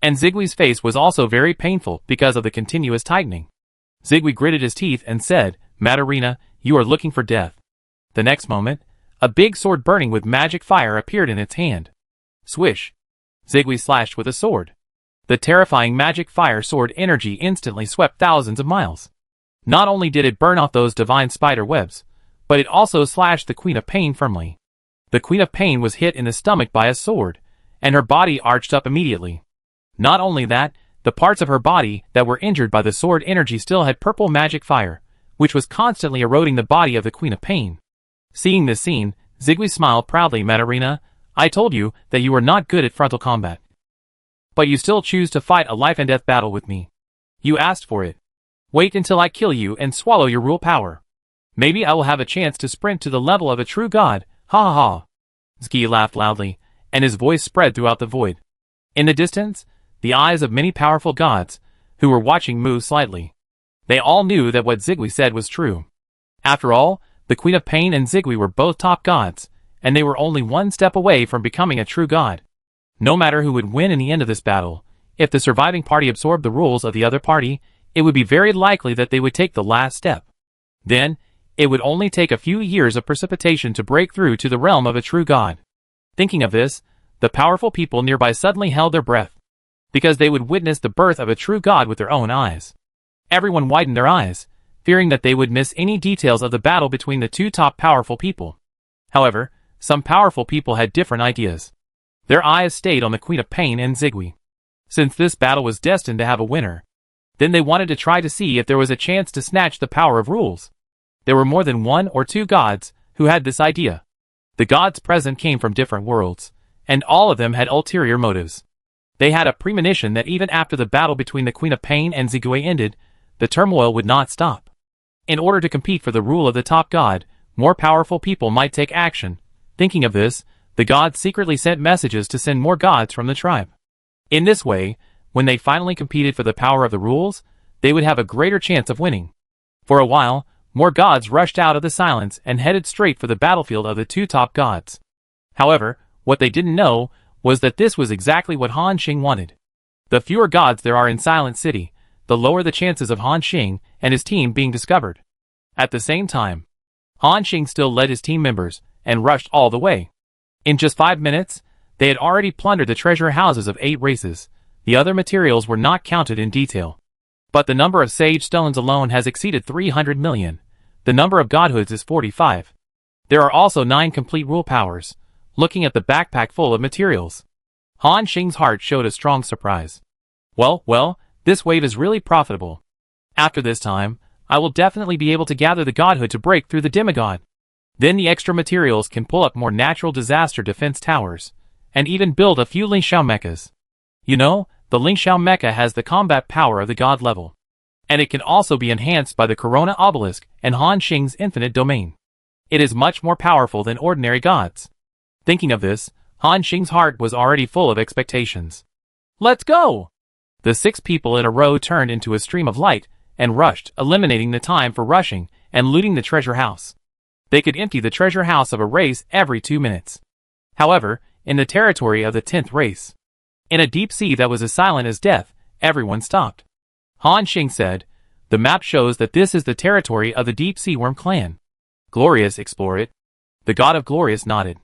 And Zigui's face was also very painful because of the continuous tightening. Zigui gritted his teeth and said, "Madarina, you are looking for death." The next moment, a big sword burning with magic fire appeared in its hand. Swish! Zigui slashed with a sword. The terrifying magic fire sword energy instantly swept thousands of miles. Not only did it burn off those divine spider webs, but it also slashed the Queen of Pain firmly. The Queen of Pain was hit in the stomach by a sword, and her body arched up immediately. Not only that, the parts of her body that were injured by the sword energy still had purple magic fire, which was constantly eroding the body of the Queen of Pain. Seeing this scene, Zigui smiled proudly. "Madarina, I told you that you were not good at frontal combat. But you still choose to fight a life and death battle with me. You asked for it. Wait until I kill you and swallow your rule power. Maybe I will have a chance to sprint to the level of a true god, ha ha ha." Zigui laughed loudly, and his voice spread throughout the void. In the distance, the eyes of many powerful gods, who were watching, moved slightly. They all knew that what Zigui said was true. After all, the Queen of Pain and Zigui were both top gods, and they were only one step away from becoming a true god. No matter who would win in the end of this battle, if the surviving party absorbed the rules of the other party, it would be very likely that they would take the last step. Then, it would only take a few years of precipitation to break through to the realm of a true god. Thinking of this, the powerful people nearby suddenly held their breath, because they would witness the birth of a true god with their own eyes. Everyone widened their eyes, fearing that they would miss any details of the battle between the 2 top powerful people. However, some powerful people had different ideas. Their eyes stayed on the Queen of Pain and Zigui. Since this battle was destined to have a winner, then they wanted to try to see if there was a chance to snatch the power of rules. There were more than 1 or 2 gods who had this idea. The gods present came from different worlds, and all of them had ulterior motives. They had a premonition that even after the battle between the Queen of Pain and Zigui ended, the turmoil would not stop. In order to compete for the rule of the top god, more powerful people might take action. Thinking of this, the gods secretly sent messages to send more gods from the tribe. In this way, when they finally competed for the power of the rules, they would have a greater chance of winning. For a while, more gods rushed out of the silence and headed straight for the battlefield of the 2 top gods. However, what they didn't know was that this was exactly what Han Xing wanted. The fewer gods there are in Silent City, the lower the chances of Han Xing and his team being discovered. At the same time, Han Xing still led his team members and rushed all the way. In just 5 minutes, they had already plundered the treasure houses of 8 races. The other materials were not counted in detail. But the number of sage stones alone has exceeded 300 million. The number of godhoods is 45. There are also 9 complete rule powers. Looking at the backpack full of materials, Han Xing's heart showed a strong surprise. Well, this wave is really profitable. After this time, I will definitely be able to gather the godhood to break through the demigod. Then the extra materials can pull up more natural disaster defense towers, and even build a few Lingxiao mechas. You know, the Lingxiao mecha has the combat power of the god level, and it can also be enhanced by the Corona Obelisk and Han Xing's infinite domain. It is much more powerful than ordinary gods. Thinking of this, Han Xing's heart was already full of expectations. Let's go! The 6 people in a row turned into a stream of light and rushed, eliminating the time for rushing and looting the treasure house. They could empty the treasure house of a race every 2 minutes. However, in the territory of the 10th race, in a deep sea that was as silent as death, everyone stopped. Han Xing said, "The map shows that this is the territory of the Deep Sea Worm clan. Glorious, explore it." The god of Glorious nodded.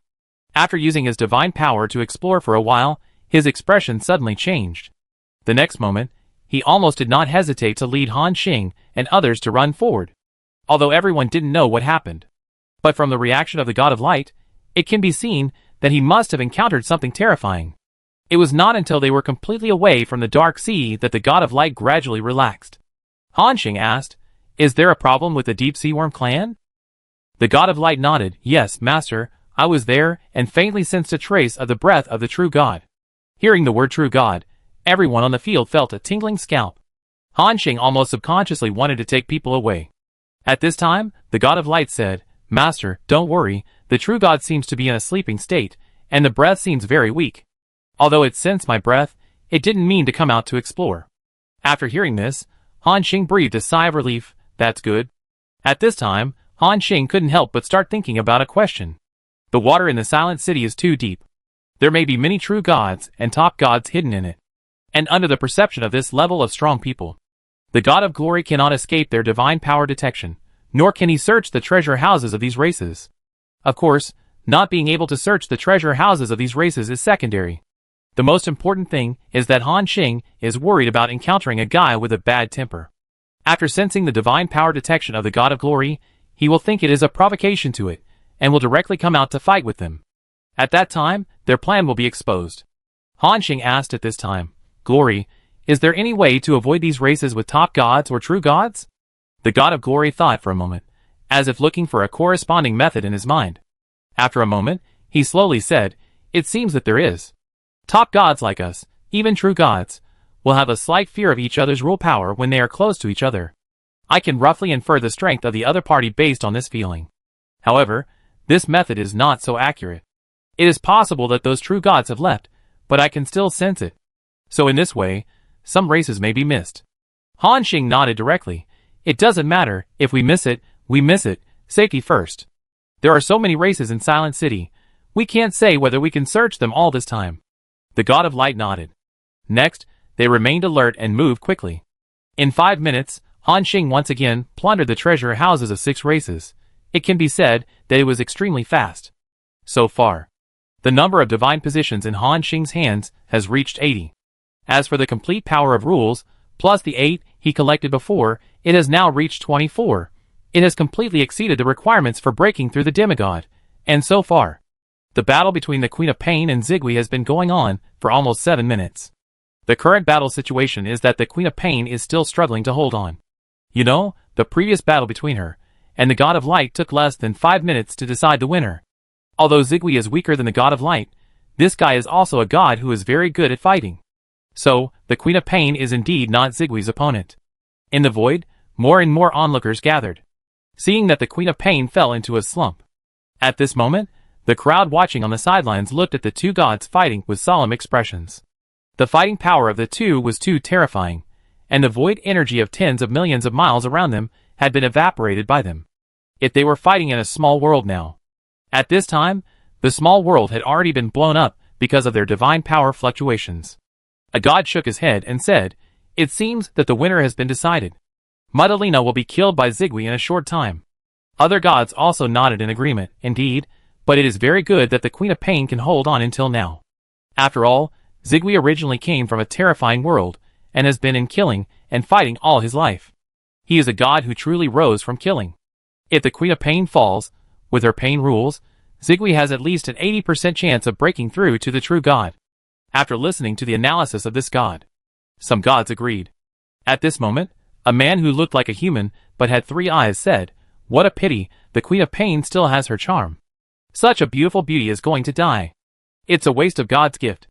After using his divine power to explore for a while, his expression suddenly changed. The next moment, he almost did not hesitate to lead Han Xing and others to run forward, although everyone didn't know what happened. But from the reaction of the god of light, it can be seen that he must have encountered something terrifying. It was not until they were completely away from the dark sea that the god of light gradually relaxed. Han Xing asked, "Is there a problem with the Deep Sea Worm clan?" The god of light nodded, "Yes, master, I was there and faintly sensed a trace of the breath of the true god." Hearing the word true god, everyone on the field felt a tingling scalp. Han Xing almost subconsciously wanted to take people away. At this time, the god of light said, "Master, don't worry, the true god seems to be in a sleeping state, and the breath seems very weak. Although it sensed my breath, it didn't mean to come out to explore." After hearing this, Han Xing breathed a sigh of relief. "That's good." At this time, Han Xing couldn't help but start thinking about a question. The water in the Silent City is too deep. There may be many true gods and top gods hidden in it. And under the perception of this level of strong people, the god of glory cannot escape their divine power detection, nor can he search the treasure houses of these races. Of course, not being able to search the treasure houses of these races is secondary. The most important thing is that Han Xing is worried about encountering a guy with a bad temper. After sensing the divine power detection of the god of glory, he will think it is a provocation to it, and will directly come out to fight with them. At that time, their plan will be exposed. Han Xing asked at this time, "Glory, is there any way to avoid these races with top gods or true gods?" The god of glory thought for a moment, as if looking for a corresponding method in his mind. After a moment, he slowly said, "It seems that there is. Top gods like us, even true gods, will have a slight fear of each other's rule power when they are close to each other. I can roughly infer the strength of the other party based on this feeling. However, this method is not so accurate. It is possible that those true gods have left, but I can still sense it. So in this way, some races may be missed." Han Xing nodded directly. "It doesn't matter, if we miss it, we miss it, safety first. There are so many races in Silent City, we can't say whether we can search them all this time." The god of light nodded. Next, they remained alert and moved quickly. In 5 minutes, Han Xing once again plundered the treasure houses of 6 races. It can be said that it was extremely fast. So far, the number of divine positions in Han Xing's hands has reached 80. As for the complete power of rules, plus the 8 he collected before, it has now reached 24. It has completely exceeded the requirements for breaking through the demigod, and so far, the battle between the Queen of Pain and Zigui has been going on for almost 7 minutes. The current battle situation is that the Queen of Pain is still struggling to hold on. You know, the previous battle between her and the God of Light took less than 5 minutes to decide the winner. Although Zigui is weaker than the God of Light, this guy is also a god who is very good at fighting. So, the Queen of Pain is indeed not Zigui's opponent. In the void, more and more onlookers gathered, seeing that the Queen of Pain fell into a slump. At this moment, the crowd watching on the sidelines looked at the two gods fighting with solemn expressions. The fighting power of the two was too terrifying, and the void energy of tens of millions of miles around them had been evaporated by them. If they were fighting in a small world now. At this time, the small world had already been blown up because of their divine power fluctuations. A god shook his head and said, "It seems that the winner has been decided. Madalena will be killed by Zigui in a short time." Other gods also nodded in agreement, indeed, but it is very good that the Queen of Pain can hold on until now. After all, Zigui originally came from a terrifying world, and has been in killing and fighting all his life. He is a god who truly rose from killing. If the Queen of Pain falls, with her pain rules, Zigui has at least an 80% chance of breaking through to the true god. After listening to the analysis of this god, some gods agreed. At this moment, a man who looked like a human but had 3 eyes said, "What a pity, the Queen of Pain still has her charm. Such a beautiful beauty is going to die. It's a waste of God's gift."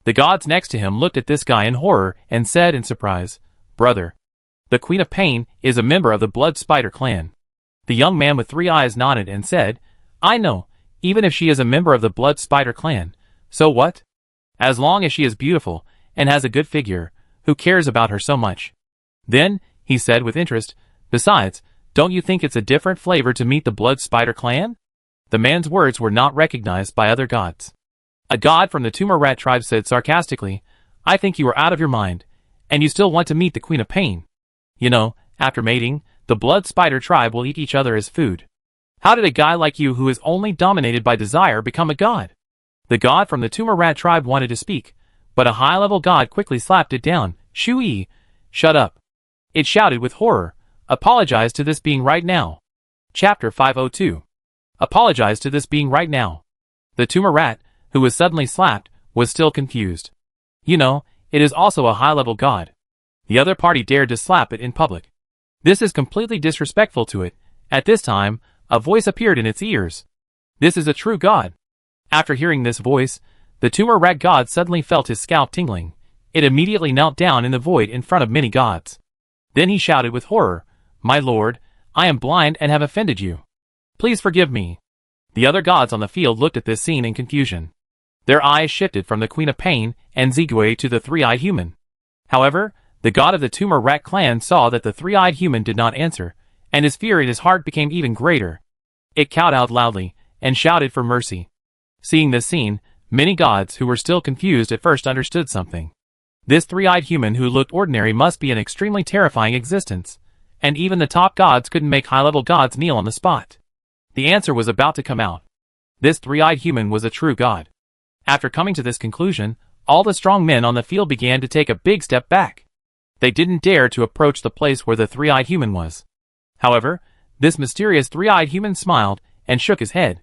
The gods next to him looked at this guy in horror and said in surprise, "Brother, the Queen of Pain is a member of the Blood Spider clan." The young man with 3 eyes nodded and said, "I know, even if she is a member of the Blood Spider clan, so what? As long as she is beautiful and has a good figure, who cares about her so much?" Then, he said with interest, "Besides, don't you think it's a different flavor to meet the Blood Spider clan?" The man's words were not recognized by other gods. A god from the Tumor Rat tribe said sarcastically, "I think you are out of your mind, And you still want to meet the Queen of Pain. You know, after mating, the blood spider tribe will eat each other as food. How did a guy like you who is only dominated by desire become a god? The god from the tumor rat tribe wanted to speak, but a high-level god quickly slapped it down. Shui, shut up. It shouted with horror. Apologize to this being right now. Chapter 502. Apologize to this being right now. The tumor rat, who was suddenly slapped, was still confused. You know, it is also a high-level god. The other party dared to slap it in public. This is completely disrespectful to it. At this time, a voice appeared in its ears. This is a true god. After hearing this voice, the tumor rat god suddenly felt his scalp tingling. It immediately knelt down in the void in front of many gods. Then he shouted with horror, My lord, I am blind and have offended you. Please forgive me. The other gods on the field looked at this scene in confusion. Their eyes shifted from the Queen of Pain and Zigui to the three-eyed human. However, the god of the tumor rat clan saw that the three-eyed human did not answer, and his fear in his heart became even greater. It cowed out loudly and shouted for mercy. Seeing this scene, many gods who were still confused at first understood something. This three-eyed human who looked ordinary must be an extremely terrifying existence, and even the top gods couldn't make high-level gods kneel on the spot. The answer was about to come out. This three-eyed human was a true god. After coming to this conclusion, all the strong men on the field began to take a big step back. They didn't dare to approach the place where the three-eyed human was. However, this mysterious three-eyed human smiled and shook his head.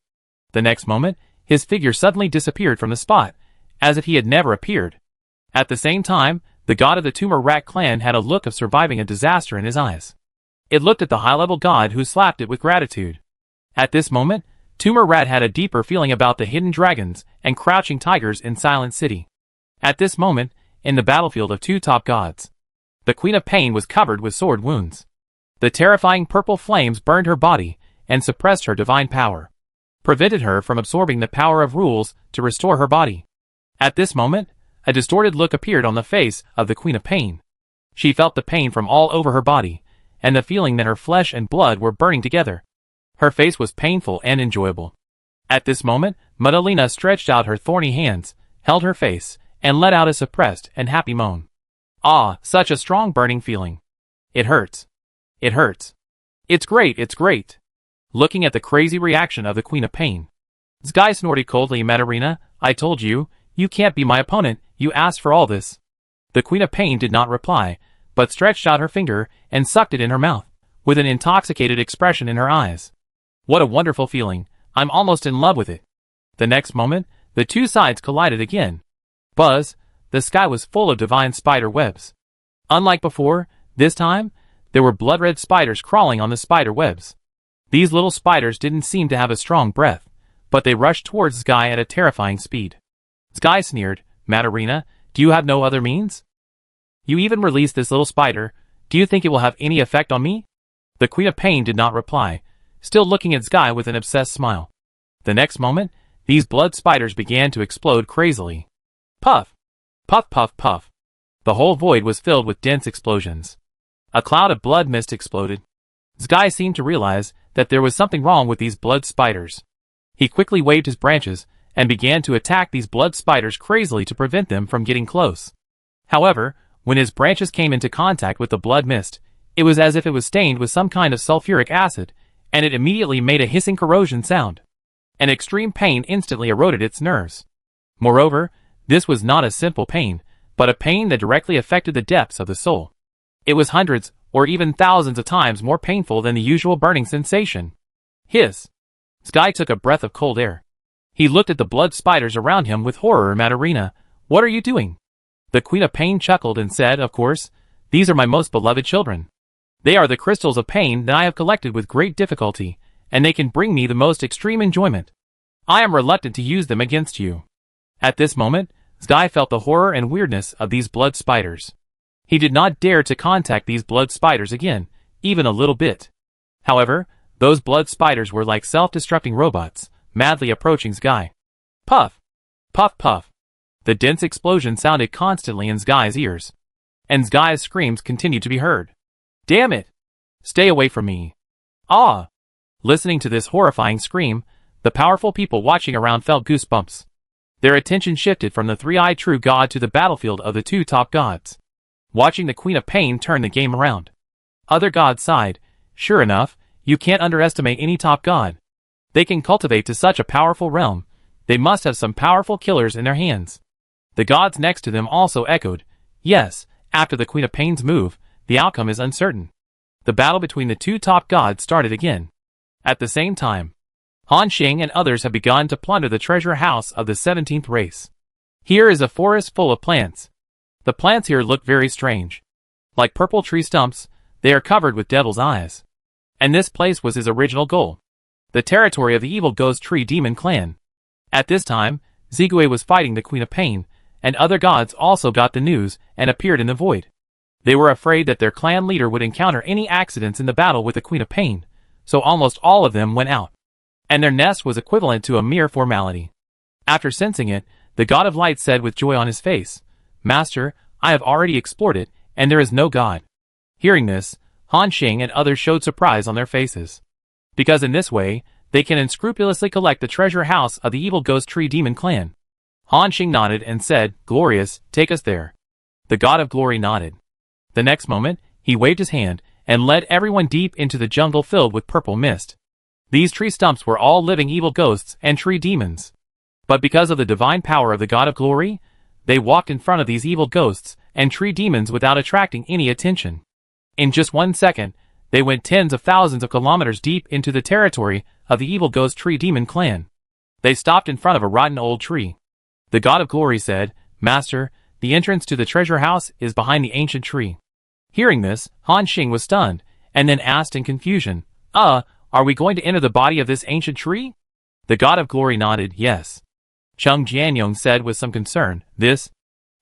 The next moment, his figure suddenly disappeared from the spot, as if he had never appeared. At the same time, the god of the tumor rat clan had a look of surviving a disaster in his eyes. It looked at the high-level god who slapped it with gratitude. At this moment, Tumor Rat had a deeper feeling about the hidden dragons and crouching tigers in Silent City. At this moment, in the battlefield of two top gods, the Queen of Pain was covered with sword wounds. The terrifying purple flames burned her body and suppressed her divine power, prevented her from absorbing the power of rules to restore her body. At this moment, a distorted look appeared on the face of the Queen of Pain. She felt the pain from all over her body, and the feeling that her flesh and blood were burning together. Her face was painful and enjoyable. At this moment, Madalena stretched out her thorny hands, held her face, and let out a suppressed and happy moan. Ah, such a strong burning feeling. It hurts. It hurts. It's great, it's great. Looking at the crazy reaction of the Queen of Pain, Sky snorted coldly. Madalena, I told you, you can't be my opponent, you asked for all this. The Queen of Pain did not reply, but stretched out her finger and sucked it in her mouth, with an intoxicated expression in her eyes. What a wonderful feeling, I'm almost in love with it. The next moment, the two sides collided again. Buzz, the sky was full of divine spider webs. Unlike before, this time, there were blood-red spiders crawling on the spider webs. These little spiders didn't seem to have a strong breath, but they rushed towards Sky at a terrifying speed. Sky sneered, Madalena, do you have no other means? You even released this little spider, do you think it will have any effect on me? The Queen of Pain did not reply, still looking at Sky with an obsessed smile. The next moment, these blood spiders began to explode crazily. Puff! Puff puff puff. The whole void was filled with dense explosions. A cloud of blood mist exploded. Sky seemed to realize that there was something wrong with these blood spiders. He quickly waved his branches and began to attack these blood spiders crazily to prevent them from getting close. However, when his branches came into contact with the blood mist, it was as if it was stained with some kind of sulfuric acid, and it immediately made a hissing corrosion sound. An extreme pain instantly eroded its nerves. Moreover, this was not a simple pain, but a pain that directly affected the depths of the soul. It was hundreds, or even thousands of times more painful than the usual burning sensation. Hiss! Sky took a breath of cold air. He looked at the blood spiders around him with horror. Madalena, what are you doing? The Queen of Pain chuckled and said, of course, these are my most beloved children. They are the crystals of pain that I have collected with great difficulty, and they can bring me the most extreme enjoyment. I am reluctant to use them against you. At this moment, Sky felt the horror and weirdness of these blood spiders. He did not dare to contact these blood spiders again, even a little bit. However, those blood spiders were like self-destructing robots, madly approaching Sky. Puff! Puff puff! The dense explosion sounded constantly in Sky's ears, and Sky's screams continued to be heard. Damn it! Stay away from me! Ah! Listening to this horrifying scream, the powerful people watching around felt goosebumps. Their attention shifted from the three-eyed true god to the battlefield of the two top gods. watching the Queen of Pain turn the game around. Other gods sighed. Sure enough, you can't underestimate any top god. They can cultivate to such a powerful realm. They must have some powerful killers in their hands. The gods next to them also echoed. Yes, after the Queen of Pain's move, the outcome is uncertain. The battle between the two top gods started again. At the same time, Han Xing and others have begun to plunder the treasure house of the 17th race. Here is a forest full of plants. The plants here look very strange. Like purple tree stumps, they are covered with devil's eyes. And this place was his original goal. The territory of the evil ghost tree demon clan. At this time, Zigui was fighting the Queen of Pain, and other gods also got the news and appeared in the void. They were afraid that their clan leader would encounter any accidents in the battle with the Queen of Pain, so almost all of them went out. And their nest was equivalent to a mere formality. After sensing it, the God of Light said with joy on his face, Master, I have already explored it, and there is no God. Hearing this, Han Xing and others showed surprise on their faces. Because in this way, they can unscrupulously collect the treasure house of the evil ghost tree demon clan. Han Xing nodded and said, Glorious, take us there. The God of Glory nodded. The next moment, he waved his hand and led everyone deep into the jungle filled with purple mist. These tree stumps were all living evil ghosts and tree demons. But because of the divine power of the God of Glory, they walked in front of these evil ghosts and tree demons without attracting any attention. In just 1 second, they went tens of thousands of kilometers deep into the territory of the evil ghost tree demon clan. They stopped in front of a rotten old tree. The God of Glory said, Master, the entrance to the treasure house is behind the ancient tree. Hearing this, Han Xing was stunned, and then asked in confusion, are we going to enter the body of this ancient tree? The God of Glory nodded, yes. Cheng Jianyong said with some concern, This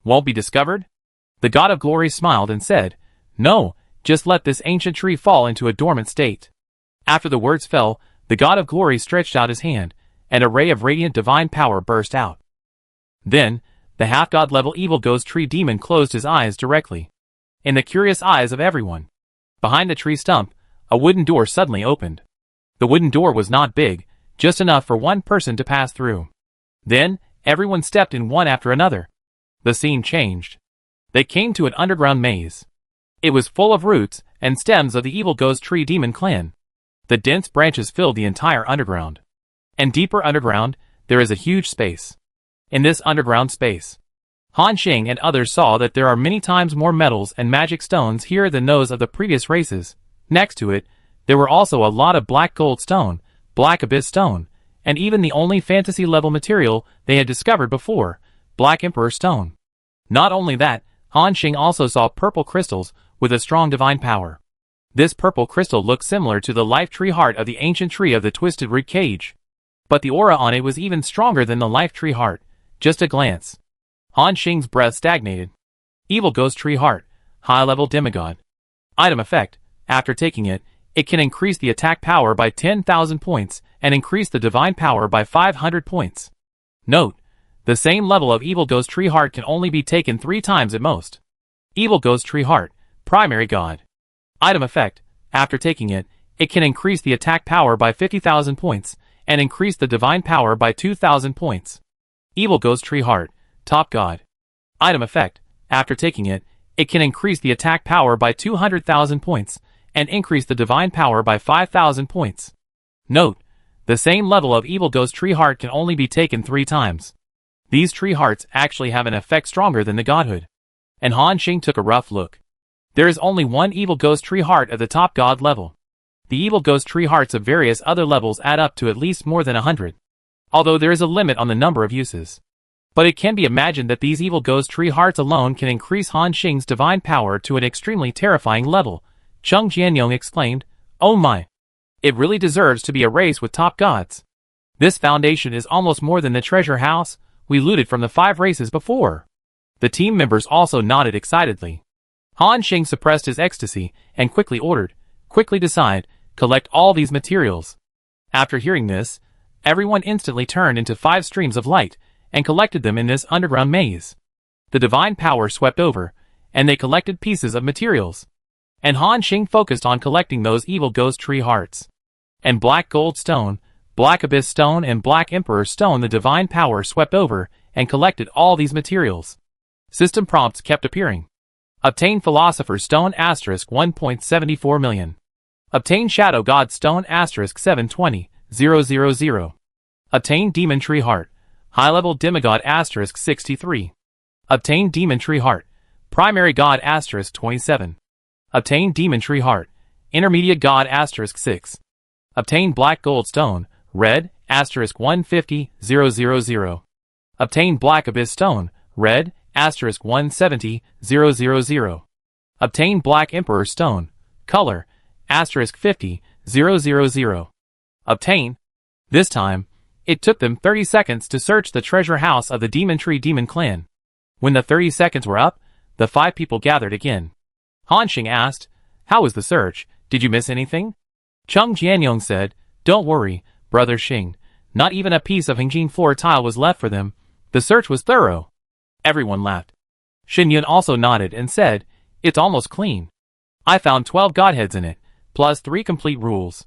won't be discovered? The God of Glory smiled and said, No, just let this ancient tree fall into a dormant state. After the words fell, the God of Glory stretched out his hand, and a ray of radiant divine power burst out. Then, the half-god level evil ghost tree demon closed his eyes directly. In the curious eyes of everyone, behind the tree stump, a wooden door suddenly opened. The wooden door was not big, just enough for one person to pass through. Then, everyone stepped in one after another. The scene changed. They came to an underground maze. It was full of roots and stems of the evil ghost tree demon clan. The dense branches filled the entire underground. And deeper underground, there is a huge space. In this underground space, Han Xing and others saw that there are many times more metals and magic stones here than those of the previous races. Next to it, there were also a lot of black gold stone, black abyss stone, and even the only fantasy level material they had discovered before, black emperor stone. Not only that, Han Xing also saw purple crystals with a strong divine power. This purple crystal looked similar to the life tree heart of the ancient tree of the twisted rib cage. But the aura on it was even stronger than the life tree heart. Just a glance, Han Xing's breath stagnated. Evil ghost tree heart, high-level demigod. Item effect, after taking it, it can increase the attack power by 10,000 points and increase the divine power by 500 points. Note, the same level of evil ghost tree heart can only be taken 3 times at most. Evil ghost tree heart, primary god. Item effect, after taking it, it can increase the attack power by 50,000 points and increase the divine power by 2,000 points. Evil ghost tree heart, top god. Item effect, after taking it, it can increase the attack power by 200,000 points and increase the divine power by 5,000 points. Note, the same level of evil ghost tree heart can only be taken 3 times. These tree hearts actually have an effect stronger than the godhood. And Han Xing took a rough look. There is only one evil ghost tree heart at the top god level. The evil ghost tree hearts of various other levels add up to at least more than 100. Although there is a limit on the number of uses. But it can be imagined that these evil ghost tree hearts alone can increase Han Xing's divine power to an extremely terrifying level. Cheng Jianyong exclaimed, Oh my! It really deserves to be a race with top gods. This foundation is almost more than the treasure house we looted from the 5 races before. The team members also nodded excitedly. Han Xing suppressed his ecstasy and quickly ordered, Quickly decide, collect all these materials. After hearing this, everyone instantly turned into 5 streams of light and collected them in this underground maze. The divine power swept over, and they collected pieces of materials. And Han Xing focused on collecting those evil ghost tree hearts. And black gold stone, black abyss stone and black emperor stone, the divine power swept over and collected all these materials. System prompts kept appearing. Obtain Philosopher's Stone * 1.74 million. Obtain Shadow God Stone * 720,000. Obtain Demon Tree Heart. High-level Demigod * 63. Obtain Demon Tree Heart. Primary God * 27. Obtain Demon Tree Heart. Intermediate God * 6. Obtain Black Gold Stone, red * 150,000. Obtain Black Abyss Stone, red * 170,000. Obtain Black Emperor Stone, color * 50,000. Obtain. This time, it took them 30 seconds to search the treasure house of the Demon Tree Demon Clan. When the 30 seconds were up, the 5 people gathered again. Han Xing asked, "How was the search? Did you miss anything?" Chung Jianyong said, "Don't worry, Brother Xing. Not even a piece of Hingjin floor tile was left for them. The search was thorough." Everyone laughed. Shen Yun also nodded and said, "It's almost clean. I found 12 godheads in it, plus 3 complete rules."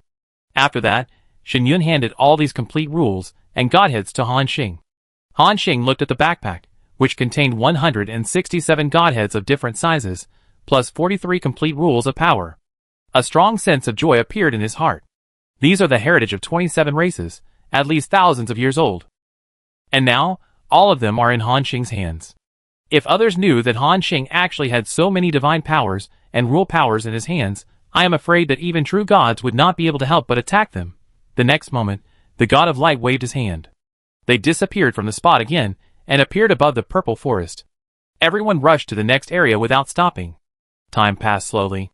After that, Shen Yun handed all these complete rules and godheads to Han Xing. Han Xing looked at the backpack, which contained 167 godheads of different sizes, plus 43 complete rules of power. A strong sense of joy appeared in his heart. These are the heritage of 27 races, at least thousands of years old. And now, all of them are in Han Xing's hands. If others knew that Han Xing actually had so many divine powers and rule powers in his hands, I am afraid that even true gods would not be able to help but attack them. The next moment, the God of Light waved his hand. They disappeared from the spot again and appeared above the purple forest. Everyone rushed to the next area without stopping. Time passed slowly.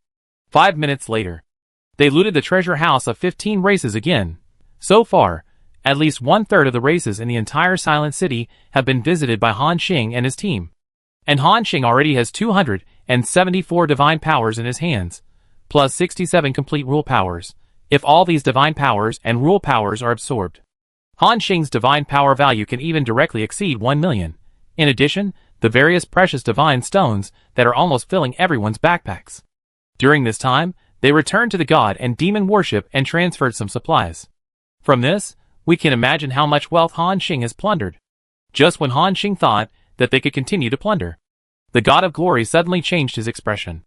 5 minutes later, they looted the treasure house of 15 races again. So far, at least 1/3 of the races in the entire Silent City have been visited by Han Xing and his team. And Han Xing already has 274 divine powers in his hands, plus 67 complete rule powers, if all these divine powers and rule powers are absorbed. Han Xing's divine power value can even directly exceed 1 million. In addition, the various precious divine stones that are almost filling everyone's backpacks. During this time, they returned to the god and demon worship and transferred some supplies. From this, we can imagine how much wealth Han Xing has plundered. Just when Han Xing thought that they could continue to plunder, the God of Glory suddenly changed his expression.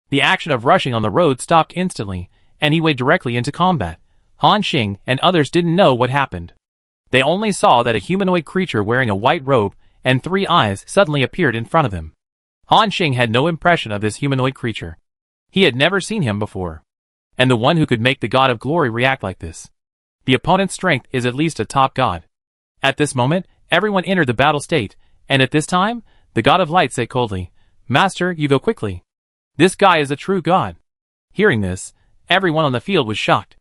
The action of rushing on the road stopped instantly, and he went directly into combat. Han Xing and others didn't know what happened. They only saw that a humanoid creature wearing a white robe and 3 eyes suddenly appeared in front of him. Han Xing had no impression of this humanoid creature. He had never seen him before. And the one who could make the God of Glory react like this. The opponent's strength is at least a top god. At this moment, everyone entered the battle state, and at this time, the God of Light said coldly, "Master, you go quickly. This guy is a true god." Hearing this, everyone on the field was shocked.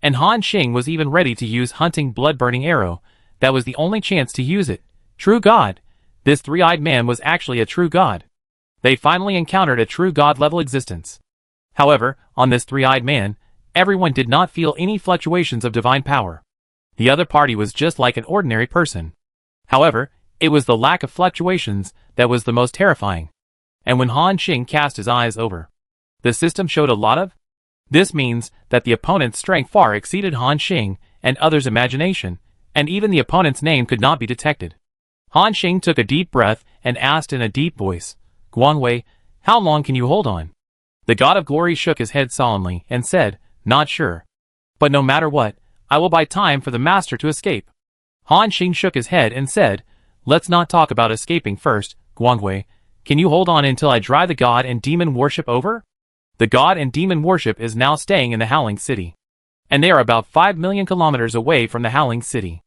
And Han Xing was even ready to use Hunting Blood-Burning Arrow. That was the only chance to use it. True god. This 3-eyed man was actually a true god. They finally encountered a true god-level existence. However, on this 3-eyed man, everyone did not feel any fluctuations of divine power. The other party was just like an ordinary person. However, it was the lack of fluctuations that was the most terrifying. And when Han Xing cast his eyes over, the system showed a lot of. This means that the opponent's strength far exceeded Han Xing and others' imagination, and even the opponent's name could not be detected. Han Xing took a deep breath and asked in a deep voice, "Guangwei, how long can you hold on?" The God of Glory shook his head solemnly and said, "Not sure. But no matter what, I will buy time for the master to escape." Han Xing shook his head and said, "Let's not talk about escaping first, Guangwei. Can you hold on until I drive the god and demon worship over?" The god and demon worship is now staying in the Howling City. And they are about 5 million kilometers away from the Howling City.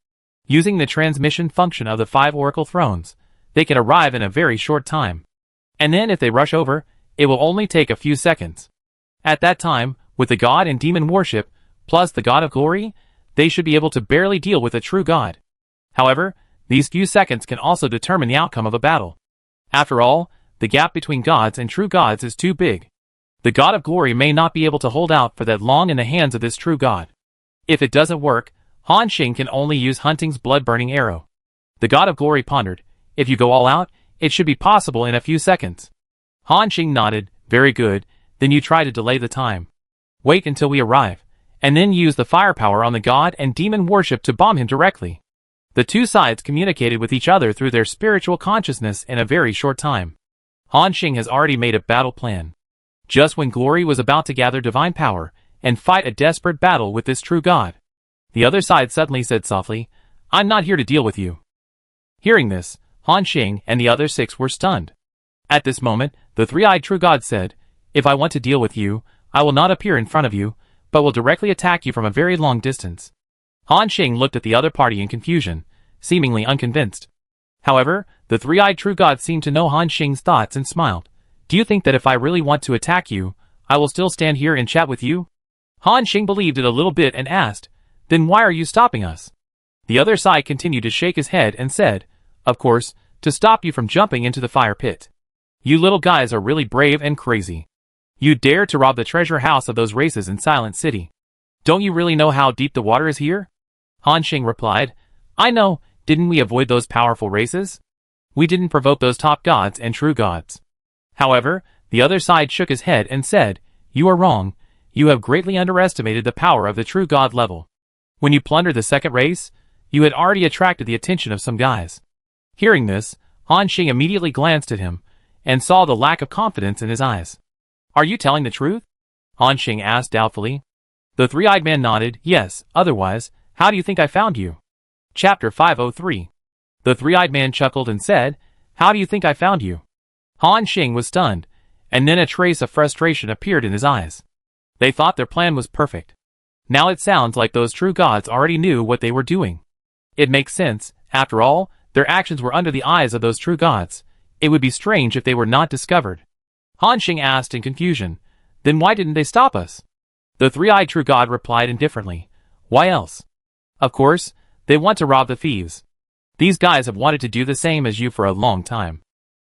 Using the transmission function of the 5 Oracle Thrones, they can arrive in a very short time. And then if they rush over, it will only take a few seconds. At that time, with the god and demon worship, plus the God of Glory, they should be able to barely deal with a true god. However, these few seconds can also determine the outcome of a battle. After all, the gap between gods and true gods is too big. The God of Glory may not be able to hold out for that long in the hands of this true god. If it doesn't work, Han Xing can only use Hunting's blood-burning arrow. The God of Glory pondered, "If you go all out, it should be possible in a few seconds." Han Xing nodded, "Very good, then you try to delay the time. Wait until we arrive, and then use the firepower on the god and demon worship to bomb him directly." The two sides communicated with each other through their spiritual consciousness in a very short time. Han Xing has already made a battle plan. Just when Glory was about to gather divine power and fight a desperate battle with this true god, the other side suddenly said softly, "I'm not here to deal with you." Hearing this, Han Xing and the other 6 were stunned. At this moment, the three-eyed true god said, "If I want to deal with you, I will not appear in front of you, but will directly attack you from a very long distance." Han Xing looked at the other party in confusion, seemingly unconvinced. However, the three-eyed true god seemed to know Han Xing's thoughts and smiled. "Do you think that if I really want to attack you, I will still stand here and chat with you?" Han Xing believed it a little bit and asked, "Then why are you stopping us?" The other side continued to shake his head and said, "Of course, to stop you from jumping into the fire pit. You little guys are really brave and crazy. You dare to rob the treasure house of those races in Silent City. Don't you really know how deep the water is here?" Han Xing replied, "I know, didn't we avoid those powerful races? We didn't provoke those top gods and true gods." However, the other side shook his head and said, "You are wrong. You have greatly underestimated the power of the true god level. When you plundered the second race, you had already attracted the attention of some guys." Hearing this, Han Xing immediately glanced at him and saw the lack of confidence in his eyes. "Are you telling the truth?" Han Xing asked doubtfully. The three-eyed man nodded, "Yes, otherwise, how do you think I found you?" Chapter 503. The three-eyed man chuckled and said, "How do you think I found you?" Han Xing was stunned, and then a trace of frustration appeared in his eyes. They thought their plan was perfect. Now it sounds like those true gods already knew what they were doing. It makes sense, after all, their actions were under the eyes of those true gods. It would be strange if they were not discovered. Han Xing asked in confusion, "Then why didn't they stop us?" The three-eyed true god replied indifferently, "Why else? Of course, they want to rob the thieves. These guys have wanted to do the same as you for a long time.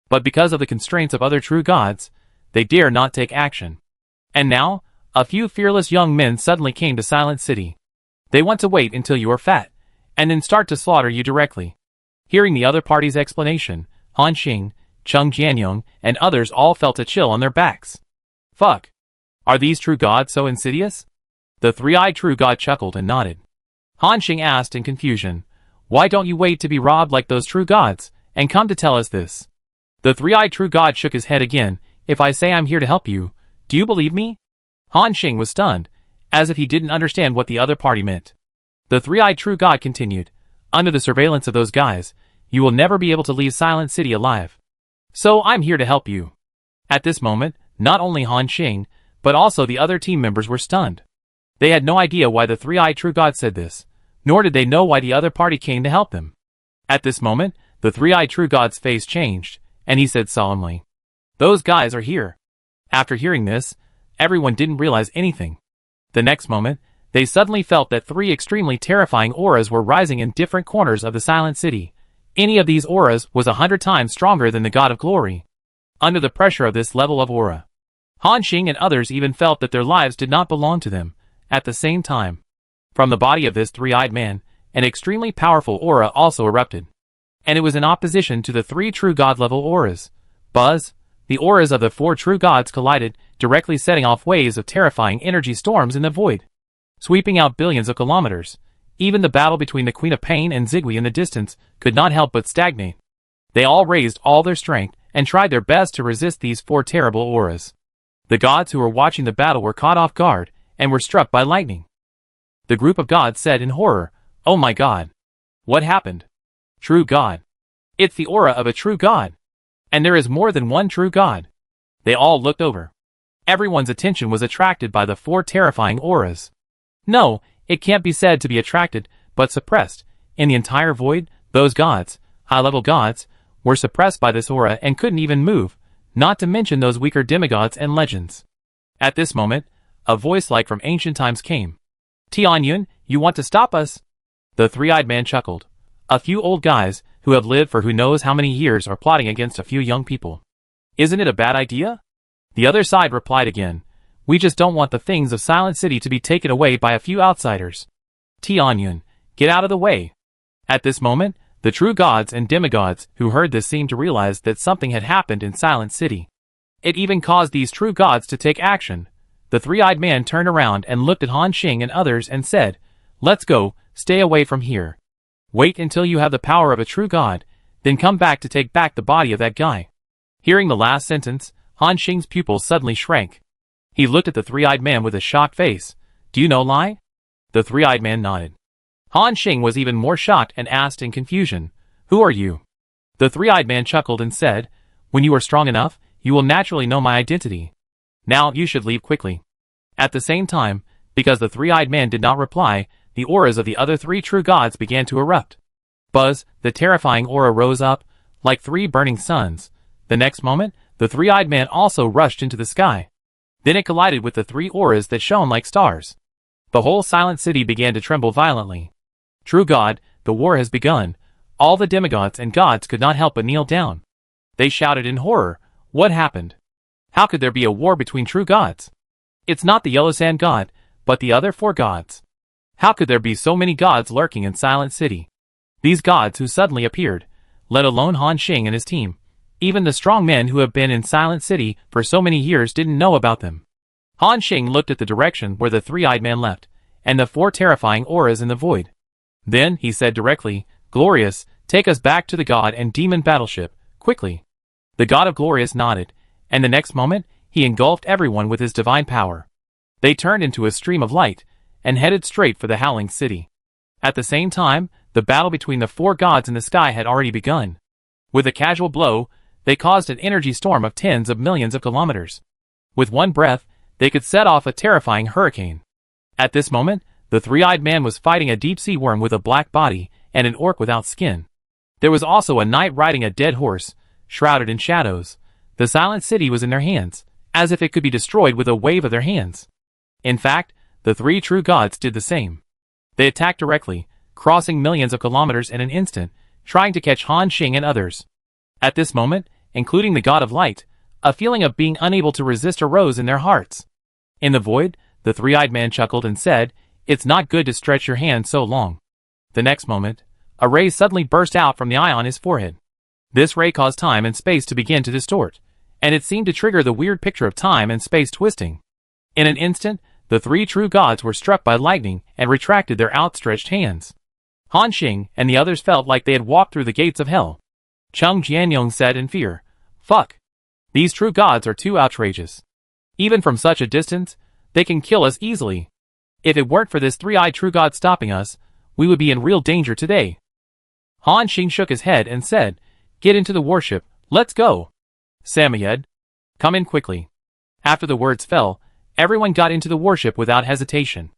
But because of the constraints of other true gods, they dare not take action. And now, a few fearless young men suddenly came to Silent City. They want to wait until you are fat, and then start to slaughter you directly." Hearing the other party's explanation, Han Xing, Cheng Jianyong, and others all felt a chill on their backs. Fuck. Are these true gods so insidious? The three-eyed true god chuckled and nodded. Han Xing asked in confusion, "Why don't you wait to be robbed like those true gods, and come to tell us this?" The three-eyed true god shook his head again. "If I say I'm here to help you, do you believe me?" Han Xing was stunned, as if he didn't understand what the other party meant. The three-eyed true god continued, "Under the surveillance of those guys, you will never be able to leave Silent City alive. So I'm here to help you." At this moment, not only Han Xing, but also the other team members were stunned. They had no idea why the three-eyed true god said this, nor did they know why the other party came to help them. At this moment, the three-eyed true god's face changed, and he said solemnly, "Those guys are here." After hearing this, everyone didn't realize anything. The next moment, they suddenly felt that 3 extremely terrifying auras were rising in different corners of the Silent City. Any of these auras was 100 times stronger than the God of Glory. Under the pressure of this level of aura, Han Xing and others even felt that their lives did not belong to them. At the same time, from the body of this three-eyed man, an extremely powerful aura also erupted. And it was in opposition to the 3 true god-level auras. Buzz! The auras of the 4 true gods collided, directly setting off waves of terrifying energy storms in the void, sweeping out billions of kilometers. Even the battle between the Queen of Pain and Zigui in the distance could not help but stagnate. They all raised all their strength and tried their best to resist these 4 terrible auras. The gods who were watching the battle were caught off guard and were struck by lightning. The group of gods said in horror, "Oh my god! What happened? True god! It's the aura of a true god! And there is more than one true god!" They all looked over. Everyone's attention was attracted by the 4 terrifying auras. No, it can't be said to be attracted, but suppressed. In the entire void, those gods, high-level gods, were suppressed by this aura and couldn't even move, not to mention those weaker demigods and legends. At this moment, a voice like from ancient times came. "Tianyun, you want to stop us?" The three-eyed man chuckled. "A few old guys, who have lived for who knows how many years, are plotting against a few young people. Isn't it a bad idea?" The other side replied again, "We just don't want the things of Silent City to be taken away by a few outsiders. Tianyun, get out of the way." At this moment, the true gods and demigods who heard this seemed to realize that something had happened in Silent City. It even caused these true gods to take action. The three-eyed man turned around and looked at Han Xing and others and said, "Let's go, stay away from here. Wait until you have the power of a true god, then come back to take back the body of that guy." Hearing the last sentence, Han Xing's pupils suddenly shrank. He looked at the three-eyed man with a shocked face. Do you know Lai? The three-eyed man nodded. Han Xing was even more shocked and asked in confusion, Who are you? The three-eyed man chuckled and said, When you are strong enough, you will naturally know my identity. Now you should leave quickly. At the same time, because the three-eyed man did not reply, the auras of the other three true gods began to erupt. Buzz, the terrifying aura rose up, like 3 burning suns. The next moment, the three-eyed man also rushed into the sky. Then it collided with the 3 auras that shone like stars. The whole silent city began to tremble violently. True God, the war has begun. All the demigods and gods could not help but kneel down. They shouted in horror, What happened? How could there be a war between true gods? It's not the Yellow Sand God, but the other 4 gods. How could there be so many gods lurking in Silent City? These gods who suddenly appeared, let alone Han Xing and his team. Even the strong men who have been in Silent City for so many years didn't know about them. Han Xing looked at the direction where the three-eyed man left, and the 4 terrifying auras in the void. Then, he said directly, Glorious, take us back to the god and demon battleship, quickly. The god of Glorious nodded, and the next moment, he engulfed everyone with his divine power. They turned into a stream of light, and headed straight for the Howling City. At the same time, the battle between the 4 gods in the sky had already begun. With a casual blow, they caused an energy storm of tens of millions of kilometers. With one breath, they could set off a terrifying hurricane. At this moment, the three-eyed man was fighting a deep-sea worm with a black body and an orc without skin. There was also a knight riding a dead horse, shrouded in shadows. The Silent City was in their hands, as if it could be destroyed with a wave of their hands. In fact, the 3 true gods did the same. They attacked directly, crossing millions of kilometers in an instant, trying to catch Han Xing and others. At this moment, including the god of light, a feeling of being unable to resist arose in their hearts. In the void, the three-eyed man chuckled and said, It's not good to stretch your hand so long. The next moment, a ray suddenly burst out from the eye on his forehead. This ray caused time and space to begin to distort, and it seemed to trigger the weird picture of time and space twisting. In an instant, the 3 true gods were struck by lightning and retracted their outstretched hands. Han Xing and the others felt like they had walked through the gates of hell. Cheng Jianyong said in fear, Fuck! These true gods are too outrageous. Even from such a distance, they can kill us easily. If it weren't for this 3-eyed true god stopping us, we would be in real danger today. Han Xing shook his head and said, Get into the warship, let's go. Samoyed, come in quickly. After the words fell, everyone got into the warship without hesitation,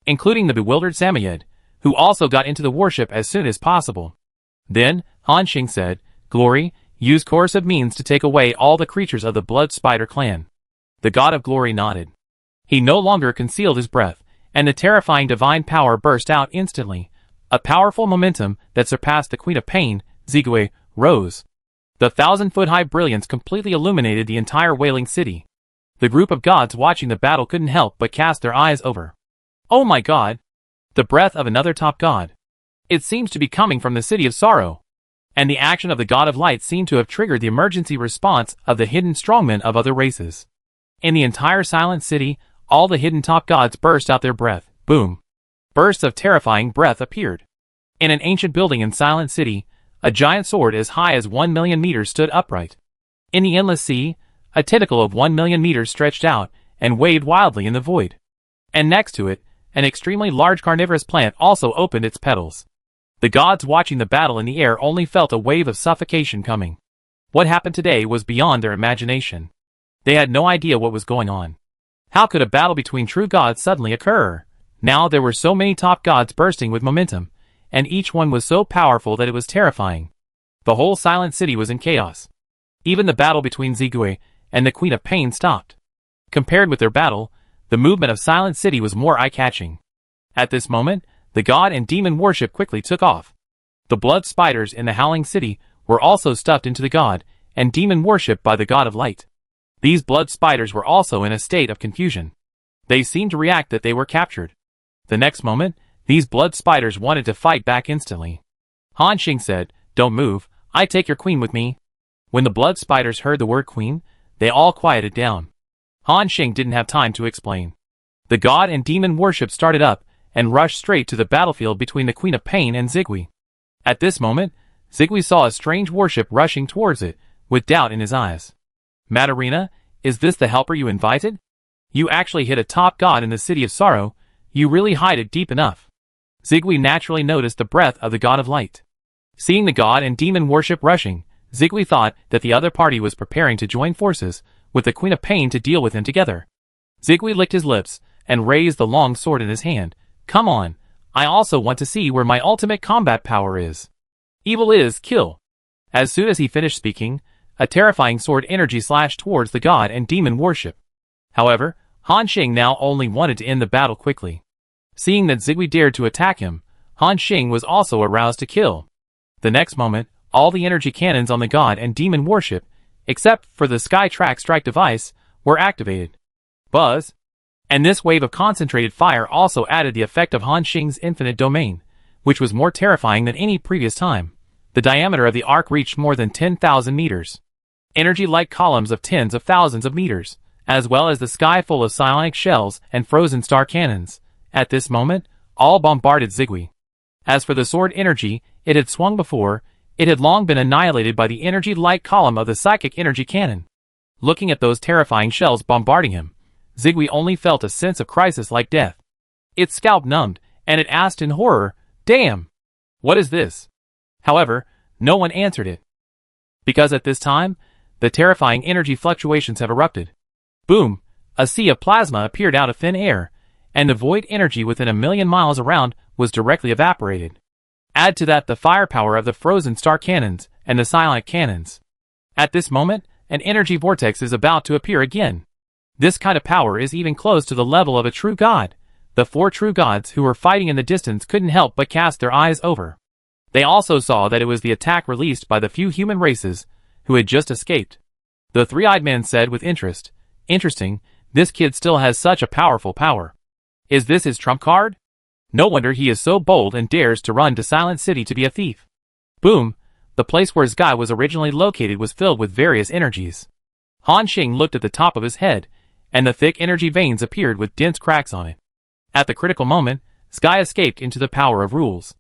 including the bewildered Samoyed, who also got into the warship as soon as possible. Then, Han Xing said, Glory, use coercive means to take away all the creatures of the Blood Spider clan. The god of glory nodded. He no longer concealed his breath, and the terrifying divine power burst out instantly. A powerful momentum that surpassed the Queen of Pain, Zigui, rose. The 1,000-foot-high brilliance completely illuminated the entire Wailing City. The group of gods watching the battle couldn't help but cast their eyes over. Oh my god! The breath of another top god. It seems to be coming from the City of Sorrow. And the action of the God of Light seemed to have triggered the emergency response of the hidden strongmen of other races. In the entire Silent City, all the hidden top gods burst out their breath. Boom! Bursts of terrifying breath appeared. In an ancient building in Silent City, a giant sword as high as 1 million meters stood upright. In the endless sea, a tentacle of 1 million meters stretched out and waved wildly in the void. And next to it, an extremely large carnivorous plant also opened its petals. The gods watching the battle in the air only felt a wave of suffocation coming. What happened today was beyond their imagination. They had no idea what was going on. How could a battle between true gods suddenly occur? Now there were so many top gods bursting with momentum, and each one was so powerful that it was terrifying. The whole Silent City was in chaos. Even the battle between Zigui and the Queen of Pain stopped. Compared with their battle, the movement of Silent City was more eye-catching. At this moment, the god and demon worship quickly took off. The blood spiders in the Howling City were also stuffed into the god and demon worship by the god of light. These blood spiders were also in a state of confusion. They seemed to react that they were captured. The next moment, these blood spiders wanted to fight back instantly. Han Xing said, Don't move, I take your queen with me. When the blood spiders heard the word queen, they all quieted down. Han Xing didn't have time to explain. The god and demon worship started up and rushed straight to the battlefield between the Queen of Pain and Zigui. At this moment, Zigui saw a strange worship rushing towards it, with doubt in his eyes. Madarina, is this the helper you invited? You actually hit a top god in the city of sorrow, you really hide it deep enough. Zigui naturally noticed the breath of the god of light. Seeing the god and demon worship rushing, Zigui thought that the other party was preparing to join forces with the Queen of Pain to deal with him together. Zigui licked his lips and raised the long sword in his hand. Come on, I also want to see where my ultimate combat power is. Evil is kill. As soon as he finished speaking, a terrifying sword energy slashed towards the god and demon worship. However, Han Xing now only wanted to end the battle quickly. Seeing that Zigui dared to attack him, Han Xing was also aroused to kill. The next moment, all the energy cannons on the god and demon worship, except for the Sky-Track strike device, were activated. Buzz! And this wave of concentrated fire also added the effect of Han Xing's infinite domain, which was more terrifying than any previous time. The diameter of the arc reached more than 10,000 meters. Energy-like columns of tens of thousands of meters, as well as the sky full of psionic shells and frozen star cannons. At this moment, all bombarded Zigui. As for the sword energy, it had swung before, it had long been annihilated by the energy-like column of the psychic energy cannon. Looking at those terrifying shells bombarding him, Zigui only felt a sense of crisis like death. Its scalp numbed, and it asked in horror, "Damn! What is this?" However, no one answered it. Because at this time, the terrifying energy fluctuations have erupted. Boom! A sea of plasma appeared out of thin air, and the void energy within 1,000,000 miles around was directly evaporated. Add to that the firepower of the frozen star cannons and the psionic cannons. At this moment, an energy vortex is about to appear again. This kind of power is even close to the level of a true god. The 4 true gods who were fighting in the distance couldn't help but cast their eyes over. They also saw that it was the attack released by the few human races who had just escaped. The three-eyed man said with interest, "Interesting, this kid still has such a powerful power. Is this his trump card? No wonder he is so bold and dares to run to Silent City to be a thief." Boom! The place where Zgai was originally located was filled with various energies. Han Xing looked at the top of his head, and the thick energy veins appeared with dense cracks on it. At the critical moment, Zgai escaped into the power of rules.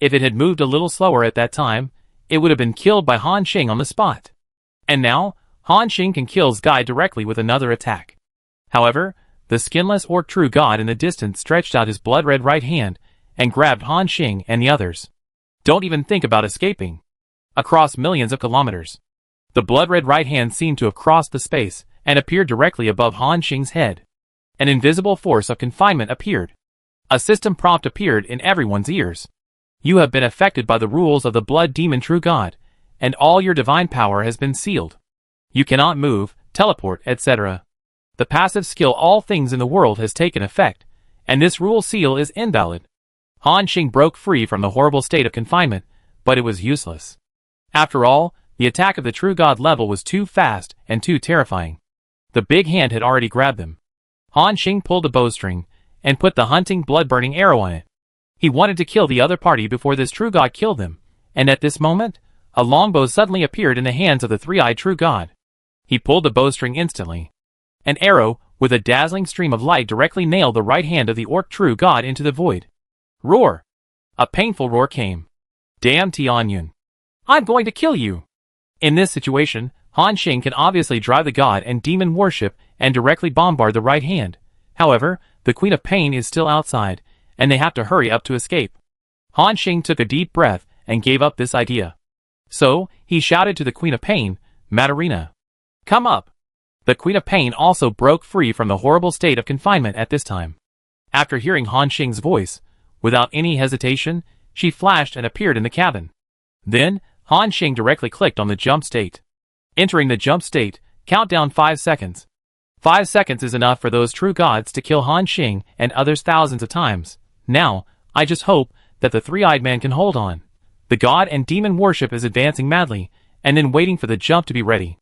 If it had moved a little slower at that time, it would have been killed by Han Xing on the spot. And now, Han Xing can kill Zgai directly with another attack. However, the skinless or true god in the distance stretched out his blood-red right hand and grabbed Han Xing and the others. Don't even think about escaping. Across millions of kilometers. The blood-red right hand seemed to have crossed the space and appeared directly above Han Xing's head. An invisible force of confinement appeared. A system prompt appeared in everyone's ears. You have been affected by the rules of the blood demon true god, and all your divine power has been sealed. You cannot move, teleport, etc. The passive skill all things in the world has taken effect, and this rule seal is invalid. Han Xing broke free from the horrible state of confinement, but it was useless. After all, the attack of the true god level was too fast and too terrifying. The big hand had already grabbed them. Han Xing pulled a bowstring and put the hunting blood-burning arrow on it. He wanted to kill the other party before this true god killed them, and at this moment, a longbow suddenly appeared in the hands of the three-eyed true god. He pulled the bowstring instantly. An arrow, with a dazzling stream of light directly nailed the right hand of the orc true god into the void. Roar! A painful roar came. Damn Tianyun. I'm going to kill you! In this situation, Han Xing can obviously drive the god and demon worship and directly bombard the right hand. However, the Queen of Pain is still outside, and they have to hurry up to escape. Han Xing took a deep breath and gave up this idea. So, he shouted to the Queen of Pain, Madarina. Come up! The Queen of Pain also broke free from the horrible state of confinement at this time. After hearing Han Xing's voice, without any hesitation, she flashed and appeared in the cabin. Then, Han Xing directly clicked on the jump state. Entering the jump state, count down 5 seconds. 5 seconds is enough for those true gods to kill Han Xing and others thousands of times. Now, I just hope that the three-eyed man can hold on. The god and demon worship is advancing madly, and then waiting for the jump to be ready.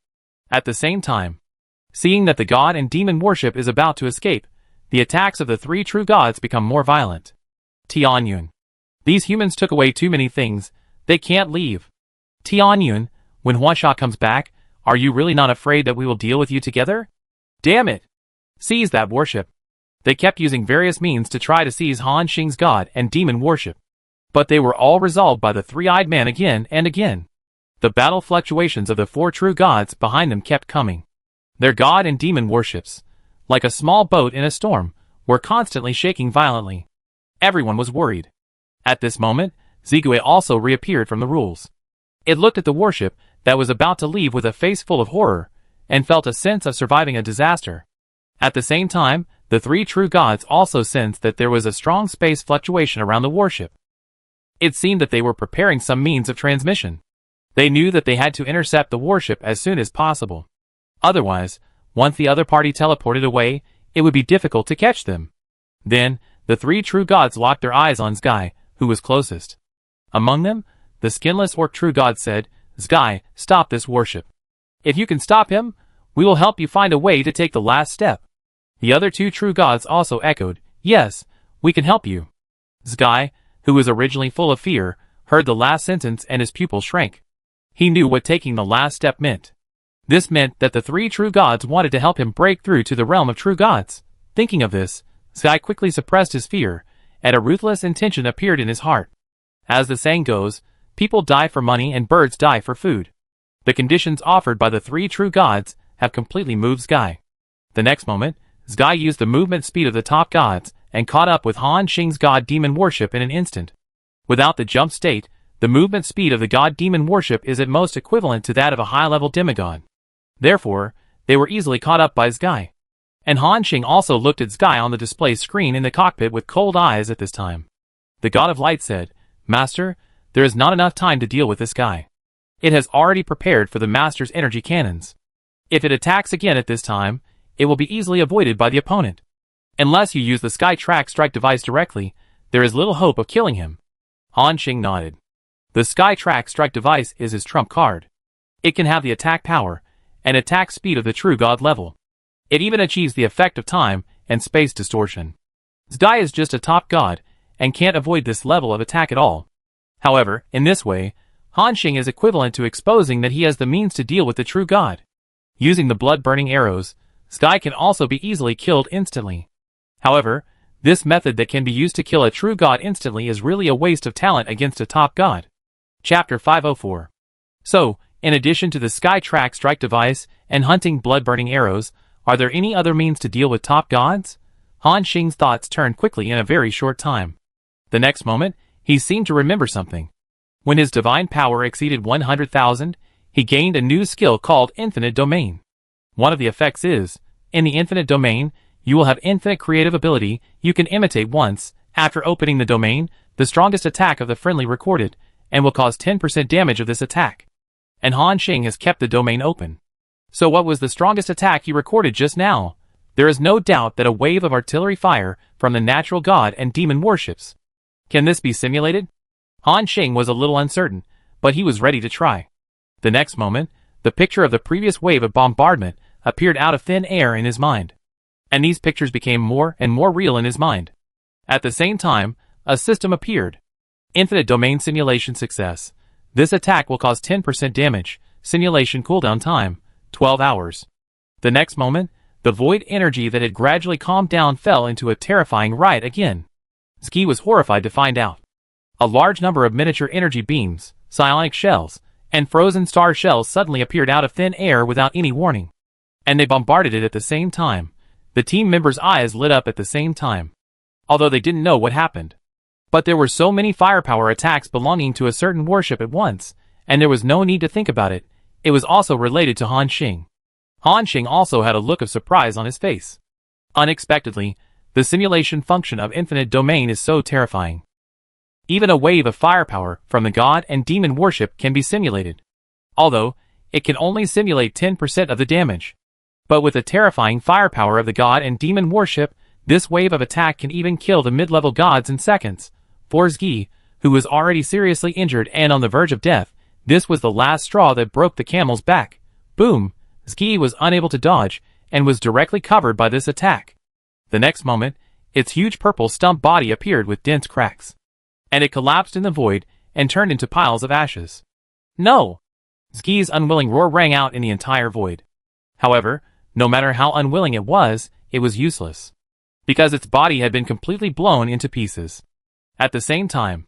At the same time, seeing that the god and demon worship is about to escape, the attacks of the 3 true gods become more violent. Tianyun. These humans took away too many things, they can't leave. Tianyun, when Huasha comes back, are you really not afraid that we will deal with you together? Damn it! Seize that worship. They kept using various means to try to seize Han Xing's god and demon worship. But they were all resolved by the three-eyed man again and again. The The battle fluctuations of the four true gods behind them kept coming. Their god and demon worships, like a small boat in a storm, were constantly shaking violently. Everyone was worried. At this moment, Zigwe also reappeared from the rules. It looked at the warship that was about to leave with a face full of horror, and felt a sense of surviving a disaster. At the same time, the three true gods also sensed that there was a strong space fluctuation around the warship. It seemed that they were preparing some means of transmission. They knew that they had to intercept the warship as soon as possible. Otherwise, once the other party teleported away, it would be difficult to catch them. Then, the three true gods locked their eyes on Zgai, who was closest. Among them, the skinless orc true god said, "Zgai, stop this warship. If you can stop him, we will help you find a way to take the last step." The other two true gods also echoed, "Yes, we can help you." Zgai, who was originally full of fear, heard the last sentence and his pupils shrank. He knew what taking the last step meant. This meant that the three true gods wanted to help him break through to the realm of true gods. Thinking of this, Zgai quickly suppressed his fear, and a ruthless intention appeared in his heart. As the saying goes, people die for money and birds die for food. The conditions offered by the three true gods have completely moved Zgai. The next moment, Zgai used the movement speed of the top gods and caught up with Han Xing's god-demon worship in an instant. Without the jump state, the movement speed of the god-demon worship is at most equivalent to that of a high-level demigod. Therefore, they were easily caught up by Zgai. And Han Xing also looked at Zgai on the display screen in the cockpit with cold eyes at this time. The god of light said, "Master, there is not enough time to deal with this guy. It has already prepared for the master's energy cannons. If it attacks again at this time, it will be easily avoided by the opponent. Unless you use the Sky Track Strike device directly, there is little hope of killing him." Han Xing nodded. The Sky Track Strike device is his trump card. It can have the attack power and attack speed of the true god level. It even achieves the effect of time and space distortion. Zgai is just a top god and can't avoid this level of attack at all. However, in this way, Han Xing is equivalent to exposing that he has the means to deal with the true god. Using the blood-burning arrows, Zgai can also be easily killed instantly. However, this method that can be used to kill a true god instantly is really a waste of talent against a top god. Chapter 504. So, in addition to the Sky Track Strike device and hunting blood-burning arrows, are there any other means to deal with top gods? Han Xing's thoughts turned quickly in a very short time. The next moment, he seemed to remember something. When his divine power exceeded 100,000, he gained a new skill called Infinite Domain. One of the effects is, in the Infinite Domain, you will have infinite creative ability. You can imitate once, after opening the domain, the strongest attack of the friendly recorded, and will cause 10% damage of this attack. And Han Xing has kept the domain open. So what was the strongest attack he recorded just now? There is no doubt that a wave of artillery fire from the natural god and demon warships. Can this be simulated? Han Xing was a little uncertain, but he was ready to try. The next moment, the picture of the previous wave of bombardment appeared out of thin air in his mind. And these pictures became more and more real in his mind. At the same time, a system appeared. Infinite Domain Simulation Success. This attack will cause 10% damage. Simulation cooldown time, 12 hours. The next moment, the void energy that had gradually calmed down fell into a terrifying riot again. Zgai was horrified to find out. A large number of miniature energy beams, psionic shells, and frozen star shells suddenly appeared out of thin air without any warning. And they bombarded it at the same time. The team members' eyes lit up at the same time, although they didn't know what happened. But there were so many firepower attacks belonging to a certain warship at once, and there was no need to think about it. It was also related to Han Xing. Han Xing also had a look of surprise on his face. Unexpectedly, the simulation function of Infinite Domain is so terrifying. Even a wave of firepower from the god and demon warship can be simulated, although it can only simulate 10% of the damage. But with the terrifying firepower of the god and demon warship, this wave of attack can even kill the mid-level gods in seconds. For Zgai, who was already seriously injured and on the verge of death, this was the last straw that broke the camel's back. Boom! Zgai was unable to dodge, and was directly covered by this attack. The next moment, its huge purple stump body appeared with dense cracks. And it collapsed in the void, and turned into piles of ashes. No! Zgai's unwilling roar rang out in the entire void. However, no matter how unwilling it was useless. Because its body had been completely blown into pieces. At the same time,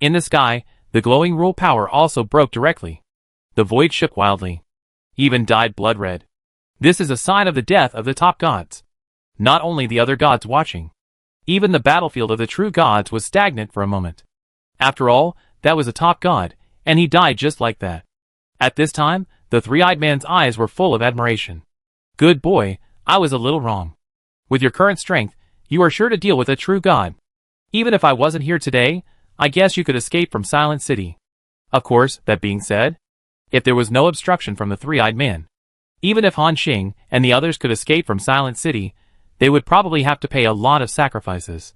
in the sky, the glowing rule power also broke directly. The void shook wildly. Even dyed blood red. This is a sign of the death of the top gods. Not only the other gods watching. Even the battlefield of the true gods was stagnant for a moment. After all, that was a top god, and he died just like that. At this time, the three-eyed man's eyes were full of admiration. Good boy, I was a little wrong. With your current strength, you are sure to deal with a true god. Even if I wasn't here today, I guess you could escape from Silent City. Of course, that being said, if there was no obstruction from the three-eyed man. Even if Han Xing and the others could escape from Silent City, they would probably have to pay a lot of sacrifices.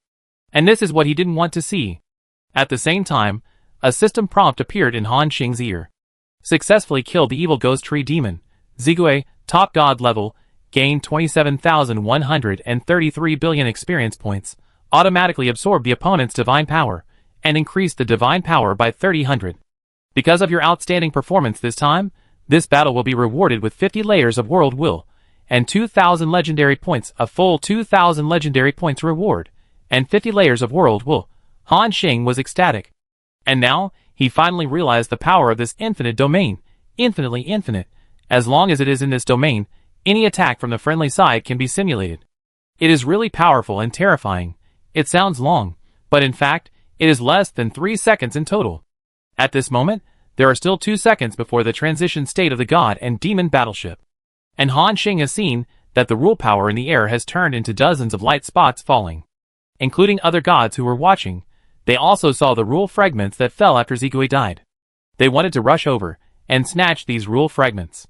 And this is what he didn't want to see. At the same time, a system prompt appeared in Han Xing's ear. Successfully killed the evil ghost tree demon. Zigui, top god level, gained 27,133 billion experience points, automatically absorbed the opponent's divine power, and increased the divine power by 300. Because of your outstanding performance this time, this battle will be rewarded with 50 layers of world will, and 2,000 legendary points, a full 2,000 legendary points reward, and 50 layers of world will. Han Xing was ecstatic. And now, he finally realized the power of this infinite domain, infinitely infinite. As long as it is in this domain, any attack from the friendly side can be simulated. It is really powerful and terrifying. It sounds long, but in fact, it is less than 3 seconds in total. At this moment, there are still 2 seconds before the transition state of the god and demon battleship. And Han Xing has seen that the rule power in the air has turned into dozens of light spots falling. Including other gods who were watching, they also saw the rule fragments that fell after Zigui died. They wanted to rush over and snatch these rule fragments.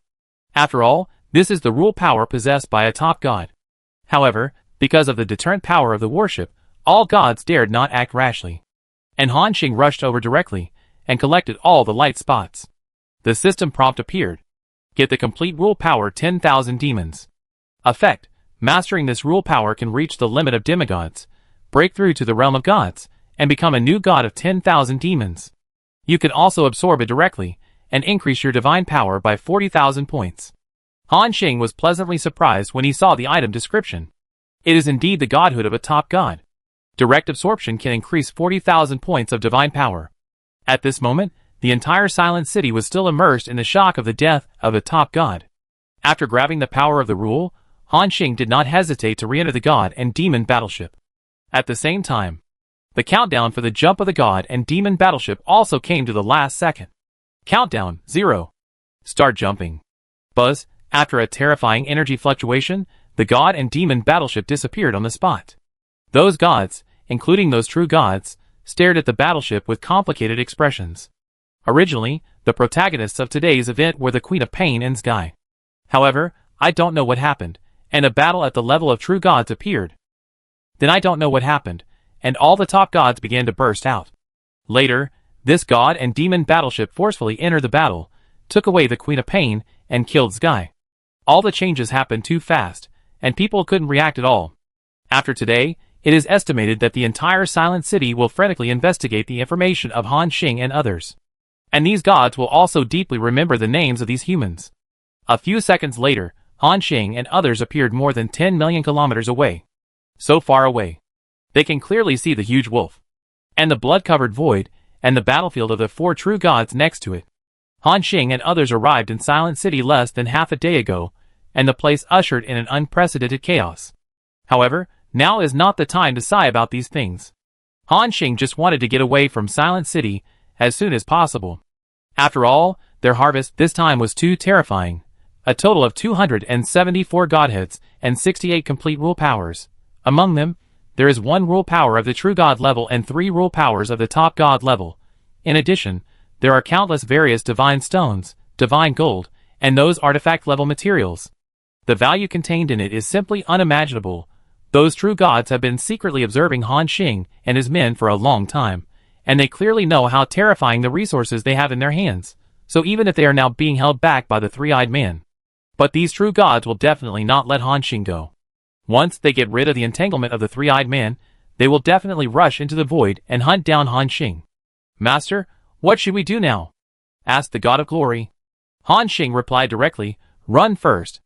After all, this is the rule power possessed by a top god. However, because of the deterrent power of the warship, all gods dared not act rashly. And Han Xing rushed over directly and collected all the light spots. The system prompt appeared. Get the complete rule power 10,000 demons. Effect: mastering this rule power can reach the limit of demigods, break through to the realm of gods, and become a new god of 10,000 demons. You can also absorb it directly and increase your divine power by 40,000 points. Han Xing was pleasantly surprised when he saw the item description. It is indeed the godhood of a top god. Direct absorption can increase 40,000 points of divine power. At this moment, the entire Silent City was still immersed in the shock of the death of a top god. After grabbing the power of the rule, Han Xing did not hesitate to re-enter the god and demon battleship. At the same time, the countdown for the jump of the god and demon battleship also came to the last second. Countdown 0. Start jumping. Buzz. After a terrifying energy fluctuation, the god and demon battleship disappeared on the spot. Those gods, including those true gods, stared at the battleship with complicated expressions. Originally, the protagonists of today's event were the Queen of Pain and Sky. However, I don't know what happened, and a battle at the level of true gods appeared. Then I don't know what happened, and all the top gods began to burst out. Later, this god and demon battleship forcefully entered the battle, took away the Queen of Pain, and killed Sky. All the changes happened too fast, and people couldn't react at all. After today, it is estimated that the entire Silent City will frantically investigate the information of Han Xing and others. And these gods will also deeply remember the names of these humans. A few seconds later, Han Xing and others appeared more than 10 million kilometers away. So far away. They can clearly see the huge wolf. And the blood-covered void, and the battlefield of the 4 true gods next to it. Han Xing and others arrived in Silent City less than half a day ago, and the place ushered in an unprecedented chaos. However, now is not the time to sigh about these things. Han Xing just wanted to get away from Silent City as soon as possible. After all, their harvest this time was too terrifying. A total of 274 godheads and 68 complete rule powers. Among them, there is 1 rule power of the true god level and 3 rule powers of the top god level. In addition, there are countless various divine stones, divine gold, and those artifact level materials. The value contained in it is simply unimaginable. Those true gods have been secretly observing Han Xing and his men for a long time, and they clearly know how terrifying the resources they have in their hands, so even if they are now being held back by the three-eyed man. But these true gods will definitely not let Han Xing go. Once they get rid of the entanglement of the three-eyed man, they will definitely rush into the void and hunt down Han Xing. Master, what should we do now? Asked the god of glory. Han Xing replied directly, run first.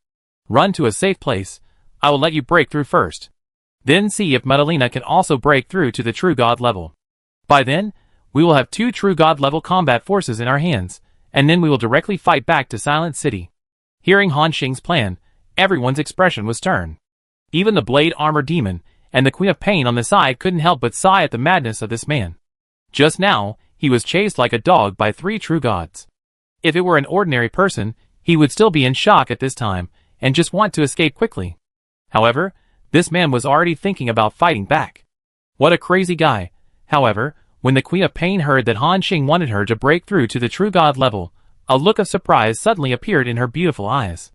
Run to a safe place. I will let you break through first. Then see if Madalena can also break through to the true god level. By then, we will have 2 true god level combat forces in our hands, and then we will directly fight back to Silent City. Hearing Han Xing's plan, everyone's expression was stern. Even the Blade Armor Demon and the Queen of Pain on the side couldn't help but sigh at the madness of this man. Just now, he was chased like a dog by 3 true gods. If it were an ordinary person, he would still be in shock at this time, and just want to escape quickly. However, this man was already thinking about fighting back. What a crazy guy. However, when the Queen of Pain heard that Han Xing wanted her to break through to the true god level, a look of surprise suddenly appeared in her beautiful eyes.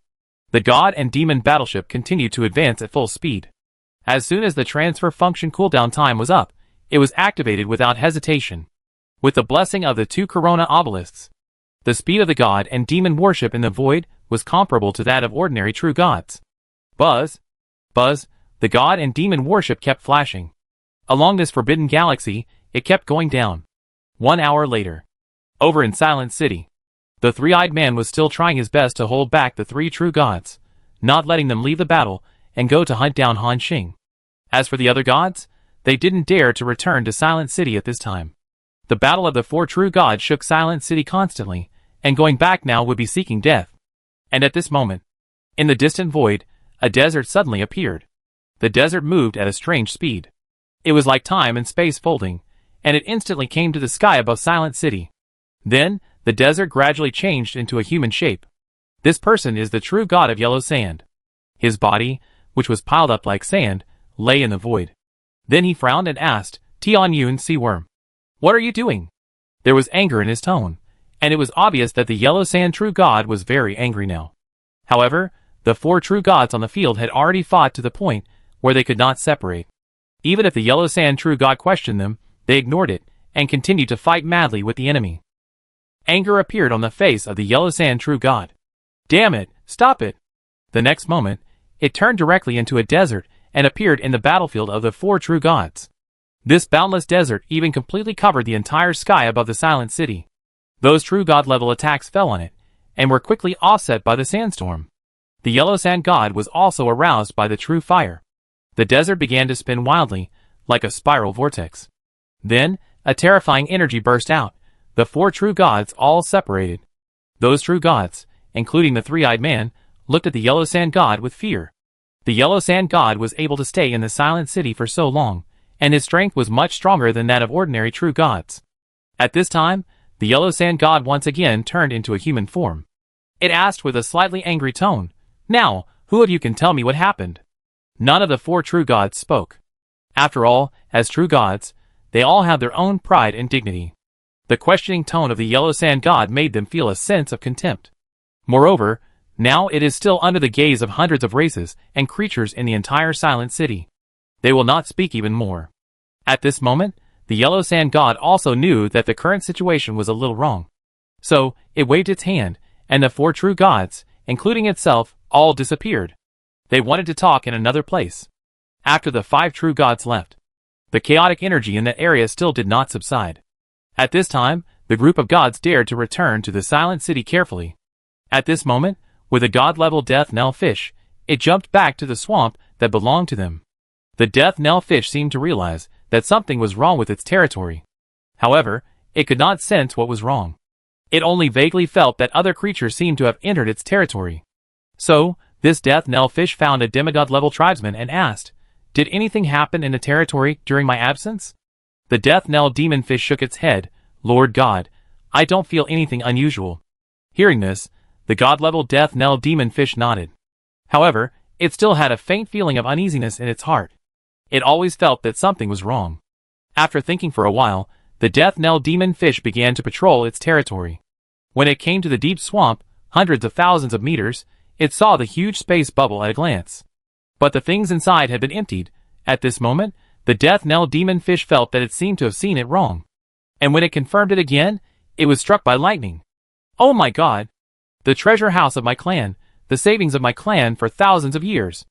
The god and demon battleship continued to advance at full speed. As soon as the transfer function cooldown time was up, it was activated without hesitation. With the blessing of the 2 Corona obelisks, the speed of the god and demon worship in the void was comparable to that of ordinary true gods. Buzz, buzz, the god and demon worship kept flashing. Along this forbidden galaxy, it kept going down. 1 hour later, over in Silent City, the 3-eyed man was still trying his best to hold back the 3 true gods, not letting them leave the battle and go to hunt down Han Xing. As for the other gods, they didn't dare to return to Silent City at this time. The battle of the 4 true gods shook Silent City constantly, and going back now would be seeking death. And at this moment, in the distant void, a desert suddenly appeared. The desert moved at a strange speed. It was like time and space folding, and it instantly came to the sky above Silent City. Then, the desert gradually changed into a human shape. This person is the true god of yellow sand. His body, which was piled up like sand, lay in the void. Then he frowned and asked, "Tian Yun Sea Worm, what are you doing?" There was anger in his tone, and it was obvious that the yellow sand true god was very angry now. However, the 4 true gods on the field had already fought to the point where they could not separate. Even if the yellow sand true god questioned them, they ignored it and continued to fight madly with the enemy. Anger appeared on the face of the yellow sand true god. "Damn it, stop it!" The next moment, it turned directly into a desert and appeared in the battlefield of the 4 true gods. This boundless desert even completely covered the entire sky above the Silent City. Those true god level attacks fell on it, and were quickly offset by the sandstorm. The yellow sand god was also aroused by the true fire. The desert began to spin wildly, like a spiral vortex. Then, a terrifying energy burst out. The 4 true gods all separated. Those true gods, including the 3-eyed man, looked at the yellow sand god with fear. The yellow sand god was able to stay in the Silent City for so long, and his strength was much stronger than that of ordinary true gods. At this time, the yellow sand god once again turned into a human form. It asked with a slightly angry tone, "Now, who of you can tell me what happened?" None of the 4 true gods spoke. After all, as true gods, they all have their own pride and dignity. The questioning tone of the yellow sand god made them feel a sense of contempt. Moreover, now it is still under the gaze of hundreds of races and creatures in the entire Silent City. They will not speak even more. At this moment, the yellow sand god also knew that the current situation was a little wrong. So, it waved its hand, and the 4 true gods, including itself, all disappeared. They wanted to talk in another place. After the 5 true gods left, the chaotic energy in that area still did not subside. At this time, the group of gods dared to return to the Silent City carefully. At this moment, with a god-level death knell fish, it jumped back to the swamp that belonged to them. The death knell fish seemed to realize that something was wrong with its territory. However, it could not sense what was wrong. It only vaguely felt that other creatures seemed to have entered its territory. So, this death knell fish found a demigod-level tribesman and asked, "Did anything happen in the territory during my absence?" The death knell demon fish shook its head. "Lord God, I don't feel anything unusual." Hearing this, the god-level death knell demon fish nodded. However, it still had a faint feeling of uneasiness in its heart. It always felt that something was wrong. After thinking for a while, the death knell demon fish began to patrol its territory. When it came to the deep swamp, hundreds of thousands of meters, it saw the huge space bubble at a glance. But the things inside had been emptied. At this moment, the death knell demon fish felt that it seemed to have seen it wrong. And when it confirmed it again, it was struck by lightning. "Oh my God! The treasure house of my clan, the savings of my clan for thousands of years.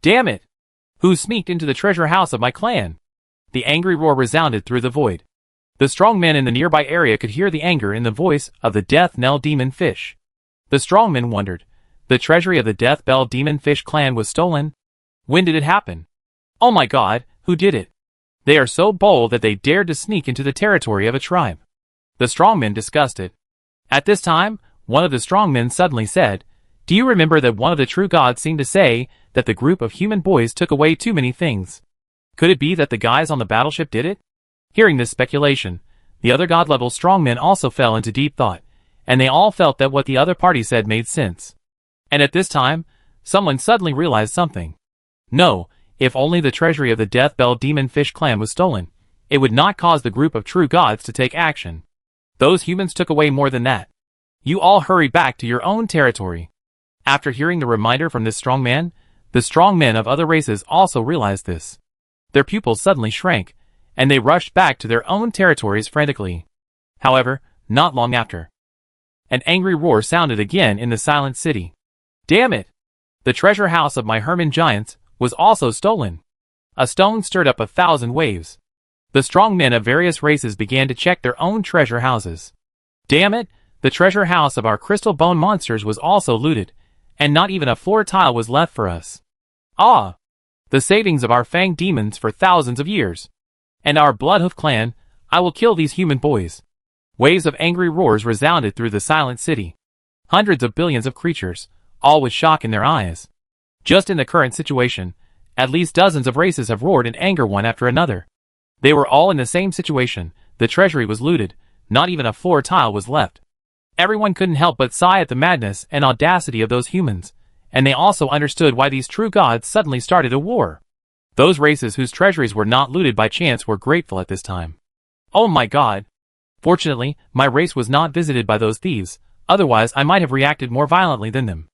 Damn it! Who sneaked into the treasure house of my clan?" The angry roar resounded through the void. The strong men in the nearby area could hear the anger in the voice of the death knell demon fish. The strong men wondered. The treasury of the death bell demon fish clan was stolen. When did it happen? Oh my God, who did it? They are so bold that they dared to sneak into the territory of a tribe. The strong men discussed it. At this time, one of the strong men suddenly said, "Do you remember that one of the true gods seemed to say that the group of human boys took away too many things? Could it be that the guys on the battleship did it?" Hearing this speculation, the other god-level strongmen also fell into deep thought, and they all felt that what the other party said made sense. And at this time, someone suddenly realized something. No, if only the treasury of the Death Bell Demon Fish clan was stolen, it would not cause the group of true gods to take action. Those humans took away more than that. You all hurry back to your own territory. After hearing the reminder from this strong man, the strong men of other races also realized this. Their pupils suddenly shrank, and they rushed back to their own territories frantically. However, not long after, an angry roar sounded again in the silent city. Damn it! The treasure house of my Herman Giants was also stolen. A stone stirred up 1,000 waves. The strong men of various races began to check their own treasure houses. Damn it! The treasure house of our crystal bone monsters was also looted, and not even a floor tile was left for us. Ah! The savings of our fanged demons for thousands of years. And our Bloodhoof clan, I will kill these human boys. Waves of angry roars resounded through the silent city. Hundreds of billions of creatures, all with shock in their eyes. Just in the current situation, at least dozens of races have roared in anger one after another. They were all in the same situation. The treasury was looted, not even a floor tile was left. Everyone couldn't help but sigh at the madness and audacity of those humans, and they also understood why these true gods suddenly started a war. Those races whose treasuries were not looted by chance were grateful at this time. Oh my god! Fortunately, my race was not visited by those thieves, otherwise I might have reacted more violently than them.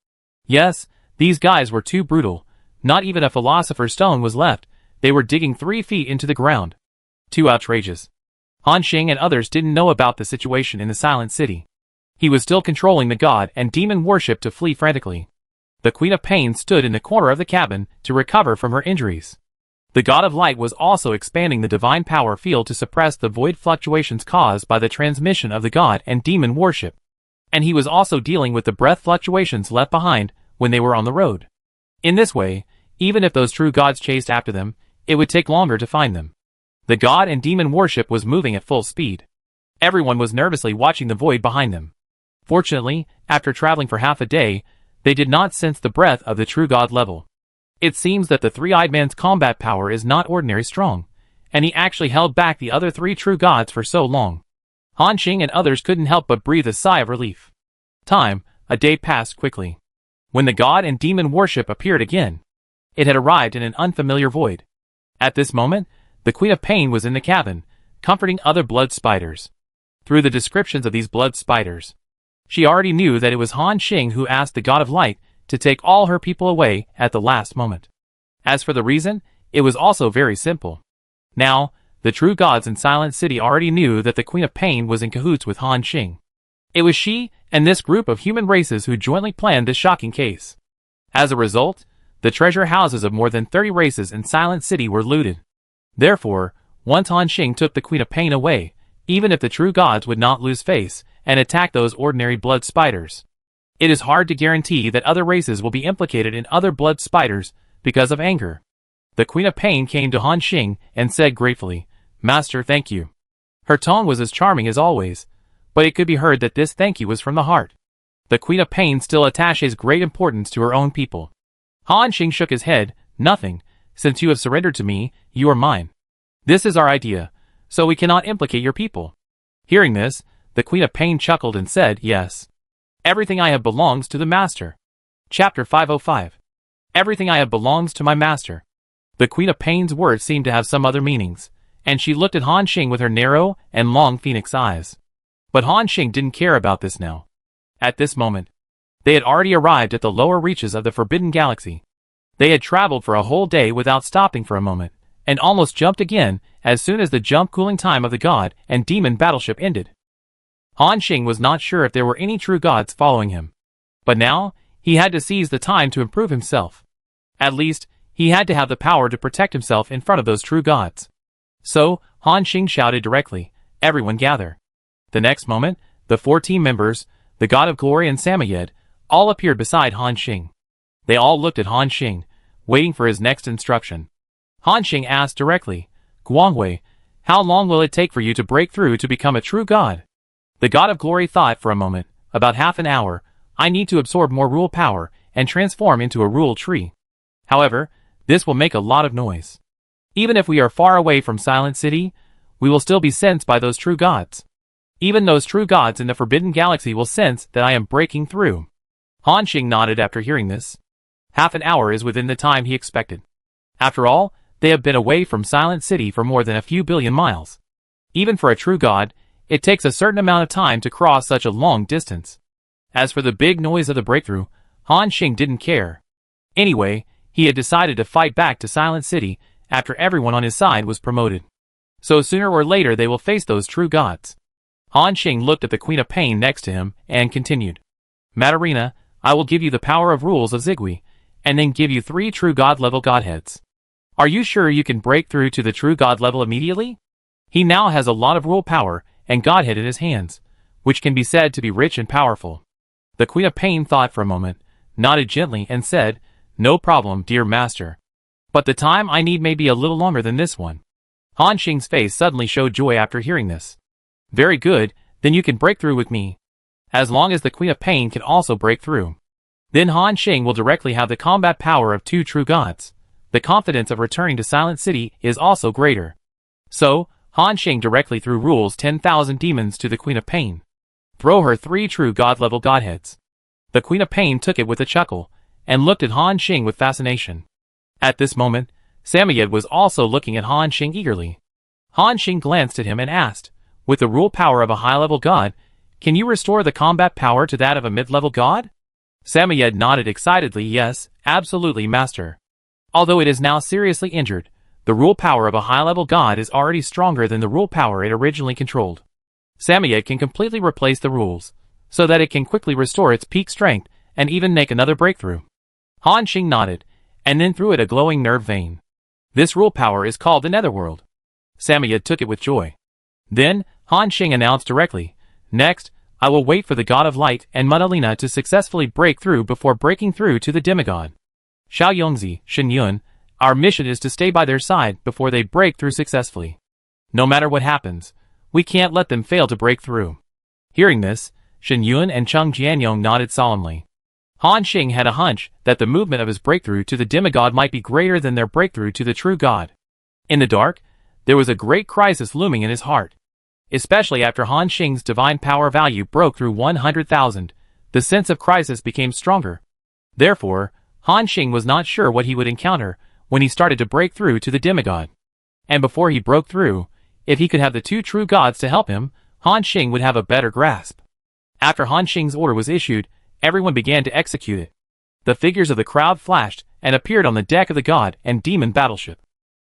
Yes, these guys were too brutal. Not even a philosopher's stone was left. They were digging 3 feet into the ground. Too outrageous. Han Xing and others didn't know about the situation in the silent city. He was still controlling the god and demon worship to flee frantically. The Queen of Pain stood in the corner of the cabin to recover from her injuries. The God of Light was also expanding the divine power field to suppress the void fluctuations caused by the transmission of the god and demon worship. And he was also dealing with the breath fluctuations left behind when they were on the road. In this way, even if those true gods chased after them, it would take longer to find them. The god and demon worship was moving at full speed. Everyone was nervously watching the void behind them. Fortunately, after traveling for half a day, they did not sense the breath of the true god level. It seems that the three-eyed man's combat power is not ordinary strong, and he actually held back the other 3 true gods for so long. Han Xing and others couldn't help but breathe a sigh of relief. A day passed quickly. When the god and demon worship appeared again, it had arrived in an unfamiliar void. At this moment, the Queen of Pain was in the cabin, comforting other blood spiders. Through the descriptions of these blood spiders, she already knew that it was Han Xing who asked the God of Light to take all her people away at the last moment. As for the reason, it was also very simple. Now, the true gods in Silent City already knew that the Queen of Pain was in cahoots with Han Xing. It was she and this group of human races who jointly planned this shocking case. As a result, the treasure houses of more than 30 races in Silent City were looted. Therefore, once Han Xing took the Queen of Pain away, even if the true gods would not lose face and attack those ordinary blood spiders, it is hard to guarantee that other races will be implicated in other blood spiders because of anger. The Queen of Pain came to Han Xing and said gratefully, "Master, thank you." Her tone was as charming as always, but it could be heard that this thank you was from the heart. The Queen of Pain still attaches great importance to her own people. Han Xing shook his head. "Nothing. Since you have surrendered to me, you are mine. This is our idea, so we cannot implicate your people." Hearing this, the Queen of Pain chuckled and said, "Yes. Everything I have belongs to the Master." Chapter 505. Everything I have belongs to my Master. The Queen of Pain's words seemed to have some other meanings, and she looked at Han Xing with her narrow and long phoenix eyes. But Han Xing didn't care about this now. At this moment, they had already arrived at the lower reaches of the Forbidden Galaxy. They had traveled for a whole day without stopping for a moment, and almost jumped again as soon as the jump cooling time of the god and demon battleship ended. Han Xing was not sure if there were any true gods following him. But now, he had to seize the time to improve himself. At least, he had to have the power to protect himself in front of those true gods. So, Han Xing shouted directly, "Everyone gather." The next moment, the 4 team members, the God of Glory and Samayed, all appeared beside Han Xing. They all looked at Han Xing, waiting for his next instruction. Han Xing asked directly, "Guangwei, how long will it take for you to break through to become a true god?" The God of Glory thought for a moment. About half an hour. I need to absorb more rule power and transform into a rule tree. However, this will make a lot of noise. Even if we are far away from Silent City, we will still be sensed by those true gods. Even those true gods in the Forbidden Galaxy will sense that I am breaking through. Han Xing nodded after hearing this. Half an hour is within the time he expected. After all, they have been away from Silent City for more than a few billion miles. Even for a true god, it takes a certain amount of time to cross such a long distance. As for the big noise of the breakthrough, Han Xing didn't care. Anyway, he had decided to fight back to Silent City after everyone on his side was promoted. So sooner or later they will face those true gods. Han Xing looked at the Queen of Pain next to him and continued. Madarina, I will give you the power of rules of Zigui, and then give you 3 true god-level godheads. Are you sure you can break through to the true god level immediately? He now has a lot of rule power and godhead in his hands, which can be said to be rich and powerful. The Queen of Pain thought for a moment, nodded gently and said, No problem, dear master. But the time I need may be a little longer than this one. Han Xing's face suddenly showed joy after hearing this. Very good, then you can break through with me. As long as the Queen of Pain can also break through. Then Han Xing will directly have the combat power of 2 true gods. The confidence of returning to Silent City is also greater. So, Han Xing directly threw rules 10,000 demons to the Queen of Pain. Throw her 3 true god-level godheads. The Queen of Pain took it with a chuckle, and looked at Han Xing with fascination. At this moment, Samoyed was also looking at Han Xing eagerly. Han Xing glanced at him and asked, With the rule power of a high-level god, can you restore the combat power to that of a mid-level god? Samoyed nodded excitedly, Yes, absolutely, master. Although it is now seriously injured, the rule power of a high-level god is already stronger than the rule power it originally controlled. Samoyed can completely replace the rules, so that it can quickly restore its peak strength and even make another breakthrough. Han Xing nodded, and then threw it a glowing nerve vein. This rule power is called the Netherworld. Samoyed took it with joy. Then, Han Xing announced directly, Next, I will wait for the God of Light and Madalina to successfully break through before breaking through to the demigod. Xiao Yongzi, Shen Yun, our mission is to stay by their side before they break through successfully. No matter what happens, we can't let them fail to break through. Hearing this, Shen Yun and Cheng Jianyong nodded solemnly. Han Xing had a hunch that the movement of his breakthrough to the demigod might be greater than their breakthrough to the true god. In the dark, there was a great crisis looming in his heart. Especially after Han Xing's divine power value broke through 100,000, the sense of crisis became stronger. Therefore, Han Xing was not sure what he would encounter when he started to break through to the demigod. And before he broke through, if he could have the 2 true gods to help him, Han Xing would have a better grasp. After Han Xing's order was issued, everyone began to execute it. The figures of the crowd flashed and appeared on the deck of the god and demon battleship.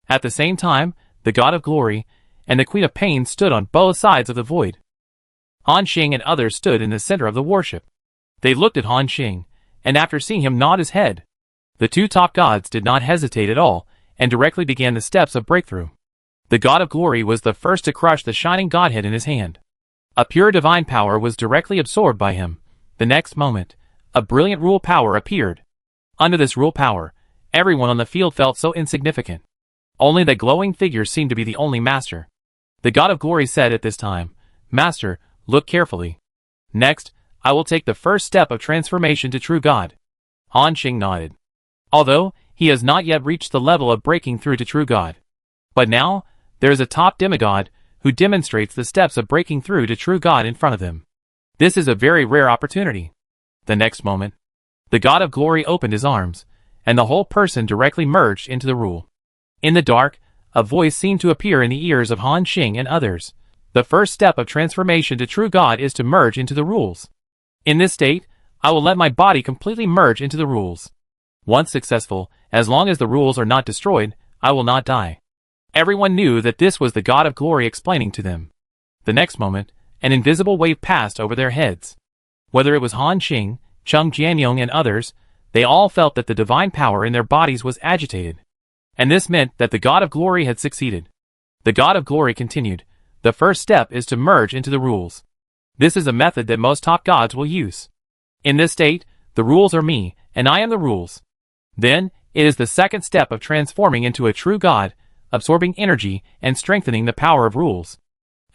At the same time, the God of Glory and the Queen of Pain stood on both sides of the void. Han Xing and others stood in the center of the warship. They looked at Han Xing, and after seeing him nod his head, the 2 top gods did not hesitate at all, and directly began the steps of breakthrough. The God of Glory was the first to crush the shining godhead in his hand. A pure divine power was directly absorbed by him. The next moment, a brilliant rule power appeared. Under this rule power, everyone on the field felt so insignificant. Only the glowing figure seemed to be the only master. The God of Glory said at this time, Master, look carefully. Next, I will take the first step of transformation to true God. Han Xing nodded. Although, he has not yet reached the level of breaking through to true God. But now, there is a top demigod who demonstrates the steps of breaking through to true God in front of him. This is a very rare opportunity. The next moment, the God of Glory opened his arms, and the whole person directly merged into the rule. In the dark, a voice seemed to appear in the ears of Han Xing and others. The first step of transformation to true God is to merge into the rules. In this state, I will let my body completely merge into the rules. Once successful, as long as the rules are not destroyed, I will not die. Everyone knew that this was the God of Glory explaining to them. The next moment, an invisible wave passed over their heads. Whether it was Han Xing, Cheng Jianyong and others, they all felt that the divine power in their bodies was agitated. And this meant that the God of Glory had succeeded. The God of Glory continued, The first step is to merge into the rules. This is a method that most top gods will use. In this state, the rules are me, and I am the rules. Then, it is the second step of transforming into a true god, absorbing energy and strengthening the power of rules.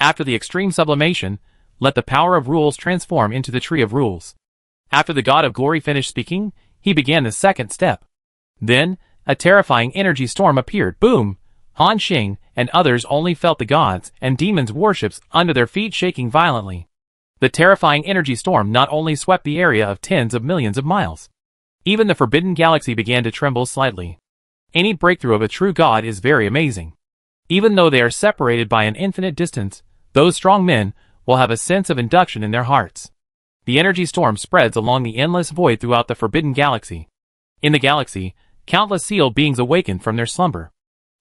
After the extreme sublimation, let the power of rules transform into the tree of rules. After the God of Glory finished speaking, he began the second step. Then, a terrifying energy storm appeared. Boom! Han Xing and others only felt the gods and demons' worships under their feet shaking violently. The terrifying energy storm not only swept the area of tens of millions of miles. Even the Forbidden Galaxy began to tremble slightly. Any breakthrough of a true god is very amazing. Even though they are separated by an infinite distance, those strong men will have a sense of induction in their hearts. The energy storm spreads along the endless void throughout the Forbidden Galaxy. In the galaxy, countless sealed beings awakened from their slumber.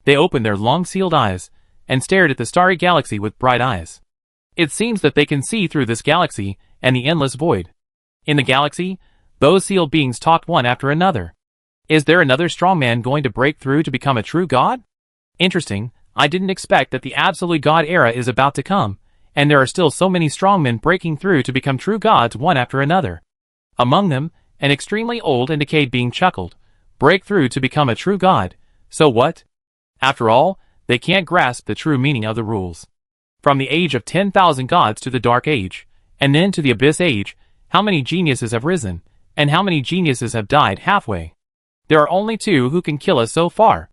They opened their long-sealed eyes and stared at the starry galaxy with bright eyes. It seems that they can see through this galaxy and the endless void. In the galaxy, those sealed beings talked one after another. Is there another strong man going to break through to become a true god? Interesting, I didn't expect that the absolute god era is about to come, and there are still so many strong men breaking through to become true gods one after another. Among them, an extremely old and decayed being chuckled. Break through to become a true god. So what? After all, they can't grasp the true meaning of the rules. From the age of 10,000 gods to the Dark Age, and then to the Abyss Age, how many geniuses have risen, and how many geniuses have died halfway? There are only two who can kill us so far.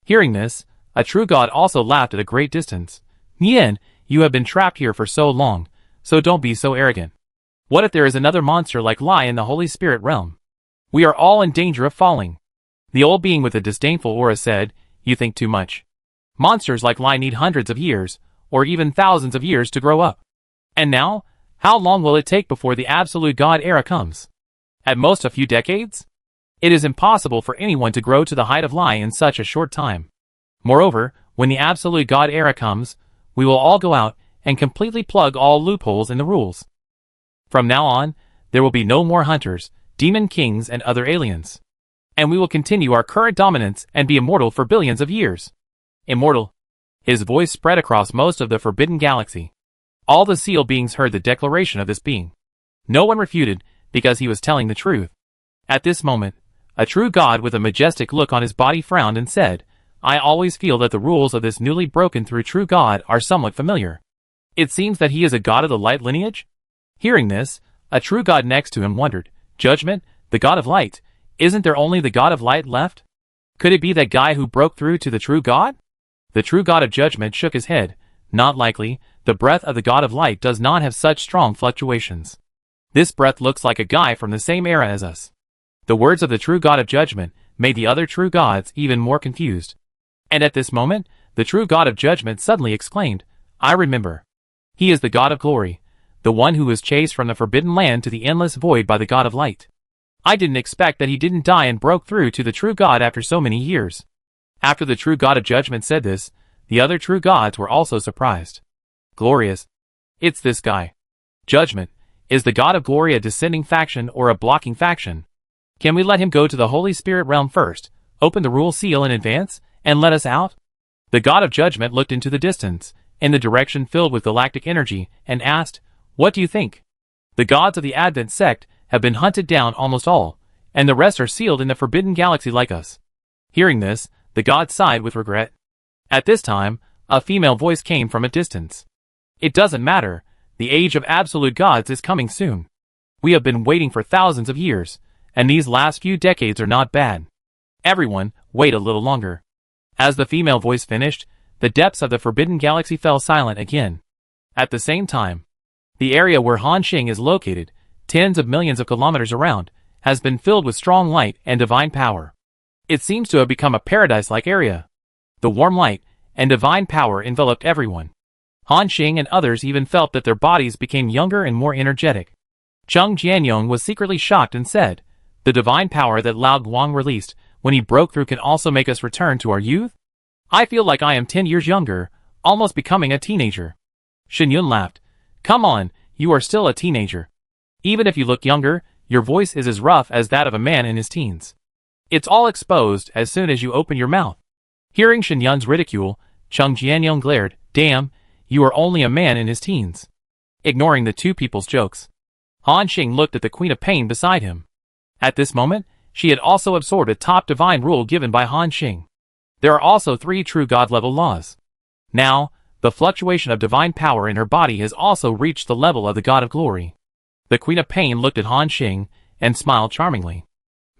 Hearing this, a true god also laughed at a great distance. Yen, you have been trapped here for so long, so don't be so arrogant. What if there is another monster like Lai in the Holy Spirit realm? We are all in danger of falling. The old being with a disdainful aura said, You think too much. Monsters like Lai need hundreds of years, or even thousands of years to grow up. And now, how long will it take before the absolute god era comes? At most a few decades? It is impossible for anyone to grow to the height of Lai in such a short time. Moreover, when the absolute god era comes, we will all go out and completely plug all loopholes in the rules. From now on, there will be no more hunters, demon kings and other aliens. And we will continue our current dominance and be immortal for billions of years. Immortal. His voice spread across most of the Forbidden Galaxy. All the sealed beings heard the declaration of this being. No one refuted, because he was telling the truth. At this moment, a true god with a majestic look on his body frowned and said, I always feel that the rules of this newly broken through true god are somewhat familiar. It seems that he is a god of the light lineage? Hearing this, a true god next to him wondered, Judgment, the god of light, isn't there only the god of light left? Could it be that guy who broke through to the true god? The true god of judgment shook his head. Not likely, the breath of the god of light does not have such strong fluctuations. This breath looks like a guy from the same era as us. The words of the true god of judgment made the other true gods even more confused. And at this moment, the true god of judgment suddenly exclaimed, I remember. He is the god of glory, the one who was chased from the forbidden land to the endless void by the god of light. I didn't expect that he didn't die and broke through to the true god after so many years. After the true god of judgment said this, the other true gods were also surprised. Glorious. It's this guy. Judgment. Is the god of glory a descending faction or a blocking faction? Can we let him go to the Holy Spirit realm first, open the rule seal in advance, and let us out? The god of judgment looked into the distance, in the direction filled with galactic energy, and asked, What do you think? The gods of the Advent sect have been hunted down almost all, and the rest are sealed in the Forbidden Galaxy like us. Hearing this, the god sighed with regret. At this time, a female voice came from a distance. It doesn't matter, the age of absolute gods is coming soon. We have been waiting for thousands of years, and these last few decades are not bad. Everyone, wait a little longer. As the female voice finished, the depths of the Forbidden Galaxy fell silent again. At the same time, the area where Han Xing is located, tens of millions of kilometers around, has been filled with strong light and divine power. It seems to have become a paradise-like area. The warm light and divine power enveloped everyone. Han Xing and others even felt that their bodies became younger and more energetic. Cheng Jianyong was secretly shocked and said, The divine power that Lao Guang released when he broke through can also make us return to our youth? I feel like I am 10 years younger, almost becoming a teenager. Shen Yun laughed. Come on, you are still a teenager. Even if you look younger, your voice is as rough as that of a man in his teens. It's all exposed as soon as you open your mouth. Hearing Shen Yun's ridicule, Cheng Jianyong glared, Damn, you are only a man in his teens. Ignoring the two people's jokes, Han Xing looked at the Queen of Pain beside him. At this moment, she had also absorbed a top divine rule given by Han Xing. There are also 3 true god-level laws. Now, The fluctuation of divine power in her body has also reached the level of the God of Glory. The Queen of Pain looked at Han Xing and smiled charmingly.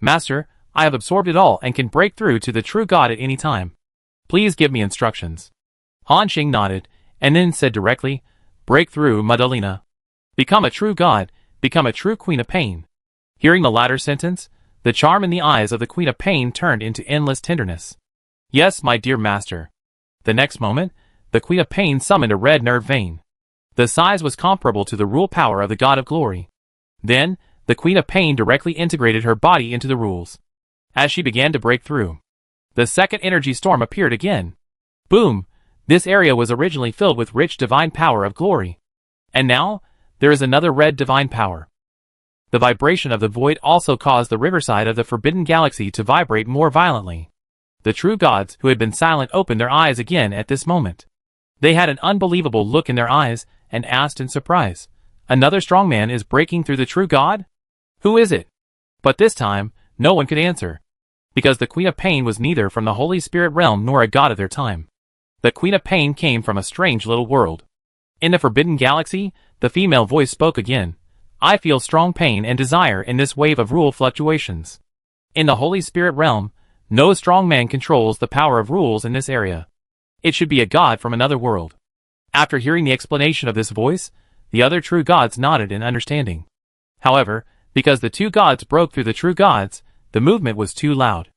Master, I have absorbed it all and can break through to the true God at any time. Please give me instructions. Han Xing nodded, and then said directly, break through, Madalena. Become a true God, become a true Queen of Pain. Hearing the latter sentence, the charm in the eyes of the Queen of Pain turned into endless tenderness. Yes, my dear master. The next moment, the Queen of Pain summoned a red nerve vein. The size was comparable to the rule power of the God of Glory. Then, the Queen of Pain directly integrated her body into the rules. As she began to break through, the second energy storm appeared again. Boom! This area was originally filled with rich divine power of glory. And now, there is another red divine power. The vibration of the void also caused the riverside of the Forbidden Galaxy to vibrate more violently. The true gods who had been silent opened their eyes again at this moment. They had an unbelievable look in their eyes and asked in surprise, another strong man is breaking through the true God? Who is it? But this time, no one could answer, because the Queen of Pain was neither from the Holy Spirit realm nor a god of their time. The Queen of Pain came from a strange little world. In the Forbidden Galaxy, the female voice spoke again. I feel strong pain and desire in this wave of rule fluctuations. In the Holy Spirit realm, no strong man controls the power of rules in this area. It should be a god from another world. After hearing the explanation of this voice, the other true gods nodded in understanding. However, because the two gods broke through the true gods, the movement was too loud.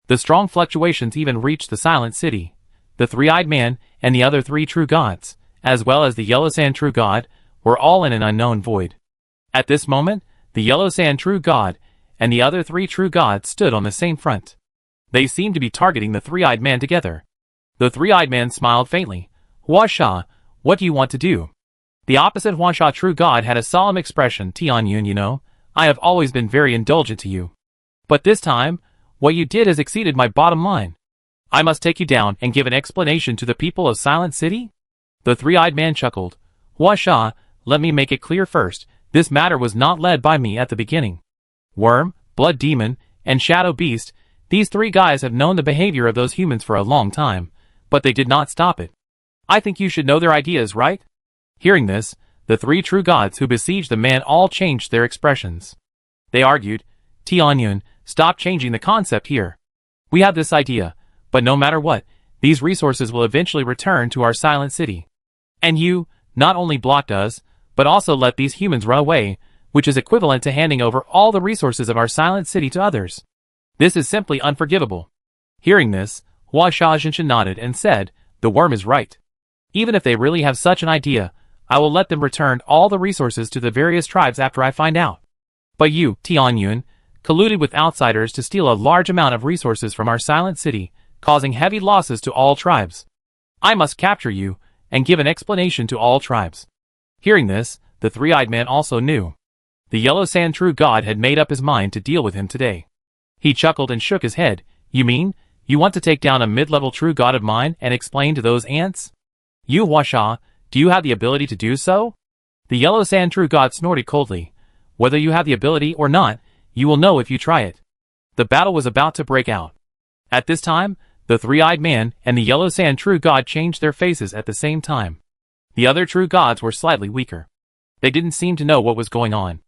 The strong fluctuations even reached the silent city. The three-eyed man and the other three true gods, as well as the Yellow Sand true god, were all in an unknown void. At this moment, the Yellow Sand true god and the other three true gods stood on the same front. They seemed to be targeting the three-eyed man together. The three-eyed man smiled faintly. Huasha, what do you want to do? The opposite Huasha true god had a solemn expression. Tianyun, you know, I have always been very indulgent to you. But this time, what you did has exceeded my bottom line. I must take you down and give an explanation to the people of Silent City? The three-eyed man chuckled. Huasha, let me make it clear first, this matter was not led by me at the beginning. Worm, Blood Demon, and Shadow Beast, these three guys have known the behavior of those humans for a long time, but they did not stop it. I think you should know their ideas, right? Hearing this, the three true gods who besieged the man all changed their expressions. They argued, Tianyun, stop changing the concept here. We have this idea, but no matter what, these resources will eventually return to our silent city. And you, not only blocked us, but also let these humans run away, which is equivalent to handing over all the resources of our silent city to others. This is simply unforgivable. Hearing this, Hua Xiaoxinshin nodded and said, the worm is right. Even if they really have such an idea, I will let them return all the resources to the various tribes after I find out. But you, Tianyun, colluded with outsiders to steal a large amount of resources from our silent city, causing heavy losses to all tribes. I must capture you, and give an explanation to all tribes. Hearing this, the three-eyed man also knew. The Yellow Sand True God had made up his mind to deal with him today. He chuckled and shook his head. You mean, you want to take down a mid-level true god of mine and explain to those ants? You, Huasha, do you have the ability to do so? The Yellow Sand True God snorted coldly. Whether you have the ability or not, you will know if you try it. The battle was about to break out. At this time, the three-eyed man and the Yellow Sand True God changed their faces at the same time. The other true gods were slightly weaker. They didn't seem to know what was going on.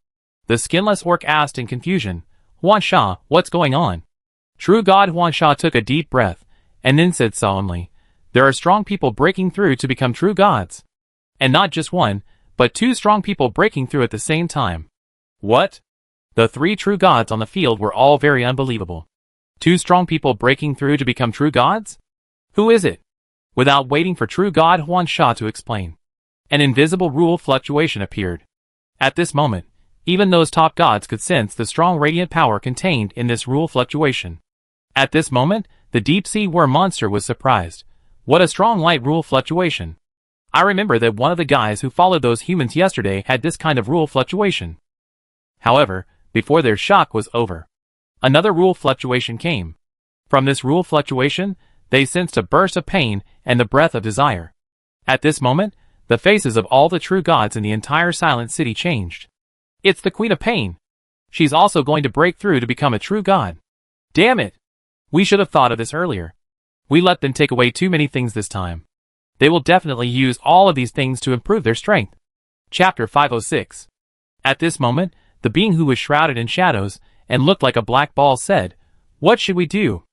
The skinless orc asked in confusion, Huansha, what's going on? True God Huansha took a deep breath, and then said solemnly, there are strong people breaking through to become true gods. And not just one, but two strong people breaking through at the same time. What? The three true gods on the field were all very unbelievable. Two strong people breaking through to become true gods? Who is it? Without waiting for true God Huansha to explain, an invisible rule fluctuation appeared. At this moment, even those top gods could sense the strong radiant power contained in this rule fluctuation. At this moment, the deep-sea worm monster was surprised. What a strong light rule fluctuation. I remember that one of the guys who followed those humans yesterday had this kind of rule fluctuation. However, before their shock was over, another rule fluctuation came. From this rule fluctuation, they sensed a burst of pain and the breath of desire. At this moment, the faces of all the true gods in the entire silent city changed. It's the Queen of Pain. She's also going to break through to become a true god. Damn it! We should have thought of this earlier. We let them take away too many things this time. They will definitely use all of these things to improve their strength. Chapter 506. At this moment, the being who was shrouded in shadows and looked like a black ball said, "What should we do?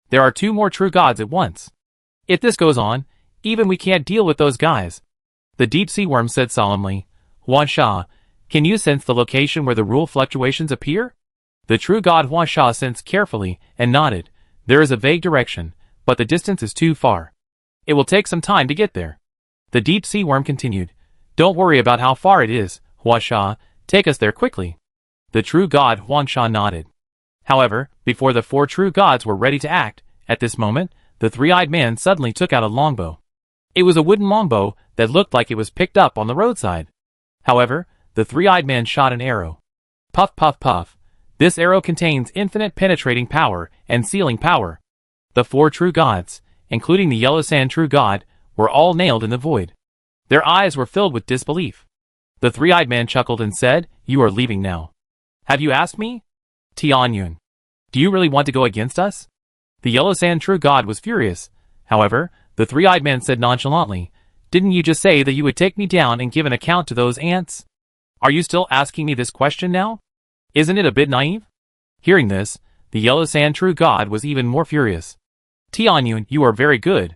There are 2 more true gods at once. If this goes on, even we can't deal with those guys." The deep sea worm said solemnly, "Huan Sha, can you sense the location where the rule fluctuations appear?" The true god Huan Sha sensed carefully and nodded. "There is a vague direction, but the distance is too far. It will take some time to get there." The deep sea worm continued, "Don't worry about how far it is, Huan Sha, take us there quickly." The true god Huan Sha nodded. However, before the 4 true gods were ready to act, at this moment, the 3-eyed man suddenly took out a longbow. It was a wooden longbow that looked like it was picked up on the roadside. However, the 3-eyed man shot an arrow. Puff puff puff. This arrow contains infinite penetrating power and sealing power. The 4 true gods, including the yellow sand true god, were all nailed in the void. Their eyes were filled with disbelief. The 3-eyed man chuckled and said, "You are leaving now. Have you asked me? Tianyun, do you really want to go against us?" The yellow sand true god was furious. However, the 3-eyed man said nonchalantly, "Didn't you just say that you would take me down and give an account to those ants? Are you still asking me this question now? Isn't it a bit naive?" Hearing this, the yellow sand true god was even more furious. "Tianyun, you are very good."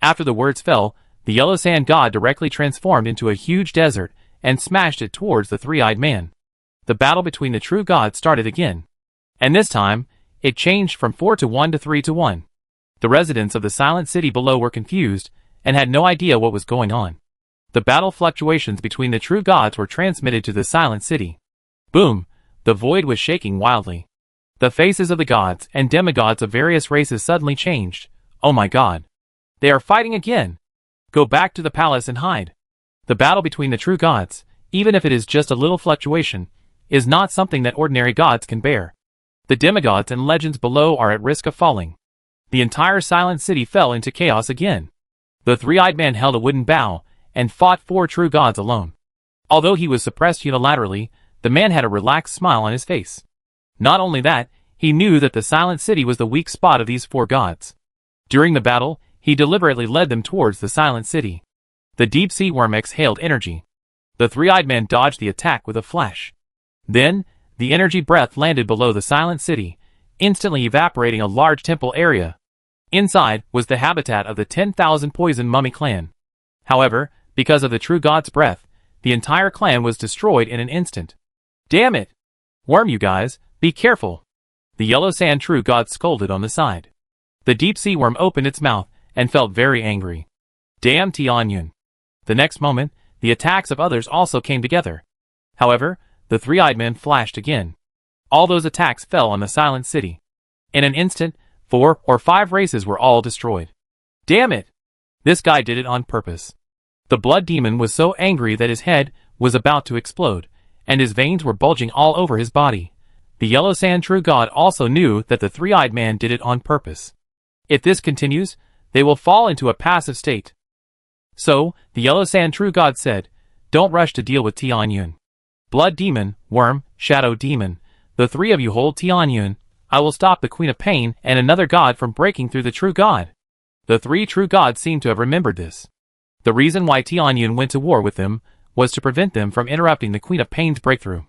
After the words fell, the yellow sand god directly transformed into a huge desert and smashed it towards the 3-eyed man. The battle between the true gods started again. And this time, it changed from 4-1 to 3-1. The residents of the silent city below were confused and had no idea what was going on. The battle fluctuations between the true gods were transmitted to the silent city. Boom! The void was shaking wildly. The faces of the gods and demigods of various races suddenly changed. "Oh my god! They are fighting again! Go back to the palace and hide." The battle between the true gods, even if it is just a little fluctuation, is not something that ordinary gods can bear. The demigods and legends below are at risk of falling. The entire silent city fell into chaos again. The 3-eyed man held a wooden bow and fought 4 true gods alone. Although he was suppressed unilaterally, the man had a relaxed smile on his face. Not only that, he knew that the silent city was the weak spot of these 4 gods. During the battle, he deliberately led them towards the silent city. The deep sea worm exhaled energy. The 3-eyed man dodged the attack with a flash. Then, the energy breath landed below the silent city, instantly evaporating a large temple area. Inside was the habitat of the 10,000 poison mummy clan. However, because of the true god's breath, the entire clan was destroyed in an instant. "Damn it! Worm, you guys, be careful!" The yellow sand true god scolded on the side. The deep sea worm opened its mouth and felt very angry. "Damn Tianyun!" The next moment, the attacks of others also came together. However, the 3-eyed man flashed again. All those attacks fell on the silent city. In an instant, 4 or 5 races were all destroyed. "Damn it! This guy did it on purpose." The blood demon was so angry that his head was about to explode, and his veins were bulging all over his body. The yellow sand true god also knew that the 3-eyed man did it on purpose. If this continues, they will fall into a passive state. So, the yellow sand true god said, "Don't rush to deal with Tianyun. Blood demon, worm, shadow demon, the 3 of you hold Tianyun. I will stop the Queen of Pain and another god from breaking through the true god." The 3 true gods seemed to have remembered this. The reason why Tianyun went to war with them was to prevent them from interrupting the Queen of Pain's breakthrough.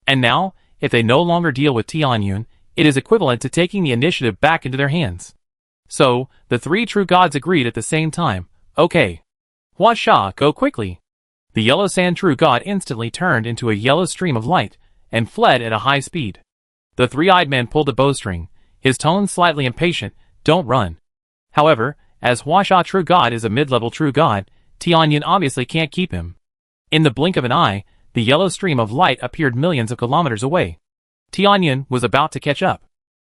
And now, if they no longer deal with Tianyun, it is equivalent to taking the initiative back into their hands. So, the 3 true gods agreed at the same time. "Okay. Huan Sha, go quickly." The yellow sand true god instantly turned into a yellow stream of light and fled at a high speed. The 3-eyed man pulled a bowstring, his tone slightly impatient. "Don't run." However, as Huan Sha true god is a mid-level true god, Tianyun obviously can't keep him. In the blink of an eye, the yellow stream of light appeared millions of kilometers away. Tianyun was about to catch up.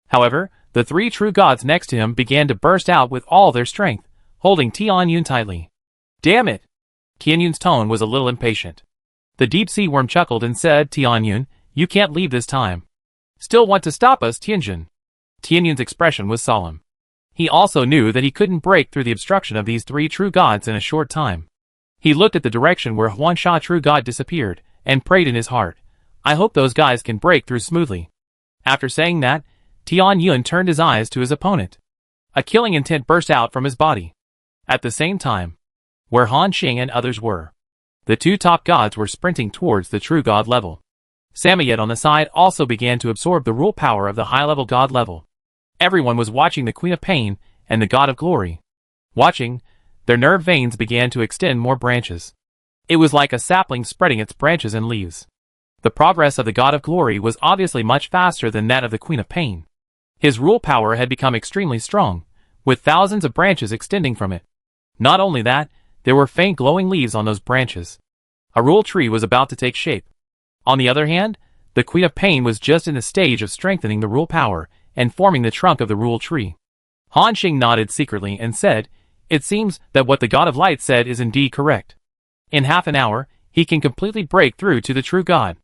However, the 3 true gods next to him began to burst out with all their strength, holding Tianyun tightly. "Damn it!" Tianyun's tone was a little impatient. The deep sea worm chuckled and said, "Tianyun, you can't leave this time. Still want to stop us, Tianjun?" Tianyun's expression was solemn. He also knew that he couldn't break through the obstruction of these 3 true gods in a short time. He looked at the direction where Huan Sha true god disappeared, and prayed in his heart, "I hope those guys can break through smoothly." After saying that, Tianyun turned his eyes to his opponent. A killing intent burst out from his body. At the same time, where Han Xing and others were. The two top gods were sprinting towards the true god level. Samoyed on the side also began to absorb the rule power of the high-level god level. Everyone was watching the Queen of Pain and the God of Glory. Watching, their nerve veins began to extend more branches. It was like a sapling spreading its branches and leaves. The progress of the God of Glory was obviously much faster than that of the Queen of Pain. His rule power had become extremely strong, with thousands of branches extending from it. Not only that, there were faint glowing leaves on those branches. A rule tree was about to take shape. On the other hand, the Queen of Pain was just in the stage of strengthening the rule power and forming the trunk of the rule tree. Han Xing nodded secretly and said, "It seems that what the God of Light said is indeed correct. In half an hour, he can completely break through to the true God."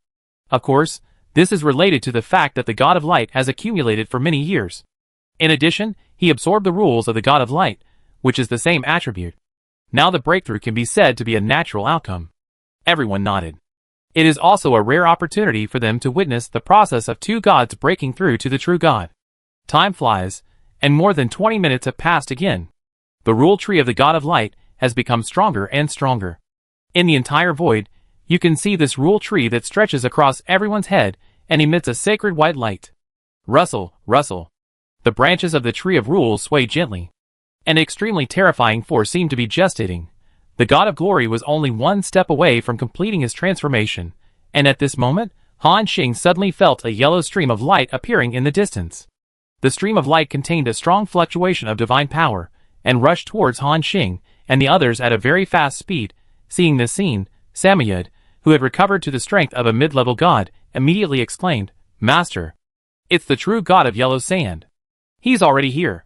Of course, this is related to the fact that the God of Light has accumulated for many years. In addition, he absorbed the rules of the God of Light, which is the same attribute. Now the breakthrough can be said to be a natural outcome. Everyone nodded. It is also a rare opportunity for them to witness the process of two gods breaking through to the true God. Time flies, and more than 20 minutes have passed again. The rule tree of the God of Light has become stronger and stronger. In the entire void, you can see this rule tree that stretches across everyone's head and emits a sacred white light. Rustle, rustle. The branches of the tree of rules sway gently. An extremely terrifying force seemed to be gestating. The God of Glory was only one step away from completing his transformation, and at this moment, Han Xing suddenly felt a yellow stream of light appearing in the distance. The stream of light contained a strong fluctuation of divine power, and rushed towards Han Xing and the others at a very fast speed. Seeing this scene, Samoyed, who had recovered to the strength of a mid-level god, immediately exclaimed, "Master! It's the true god of yellow sand. He's already here."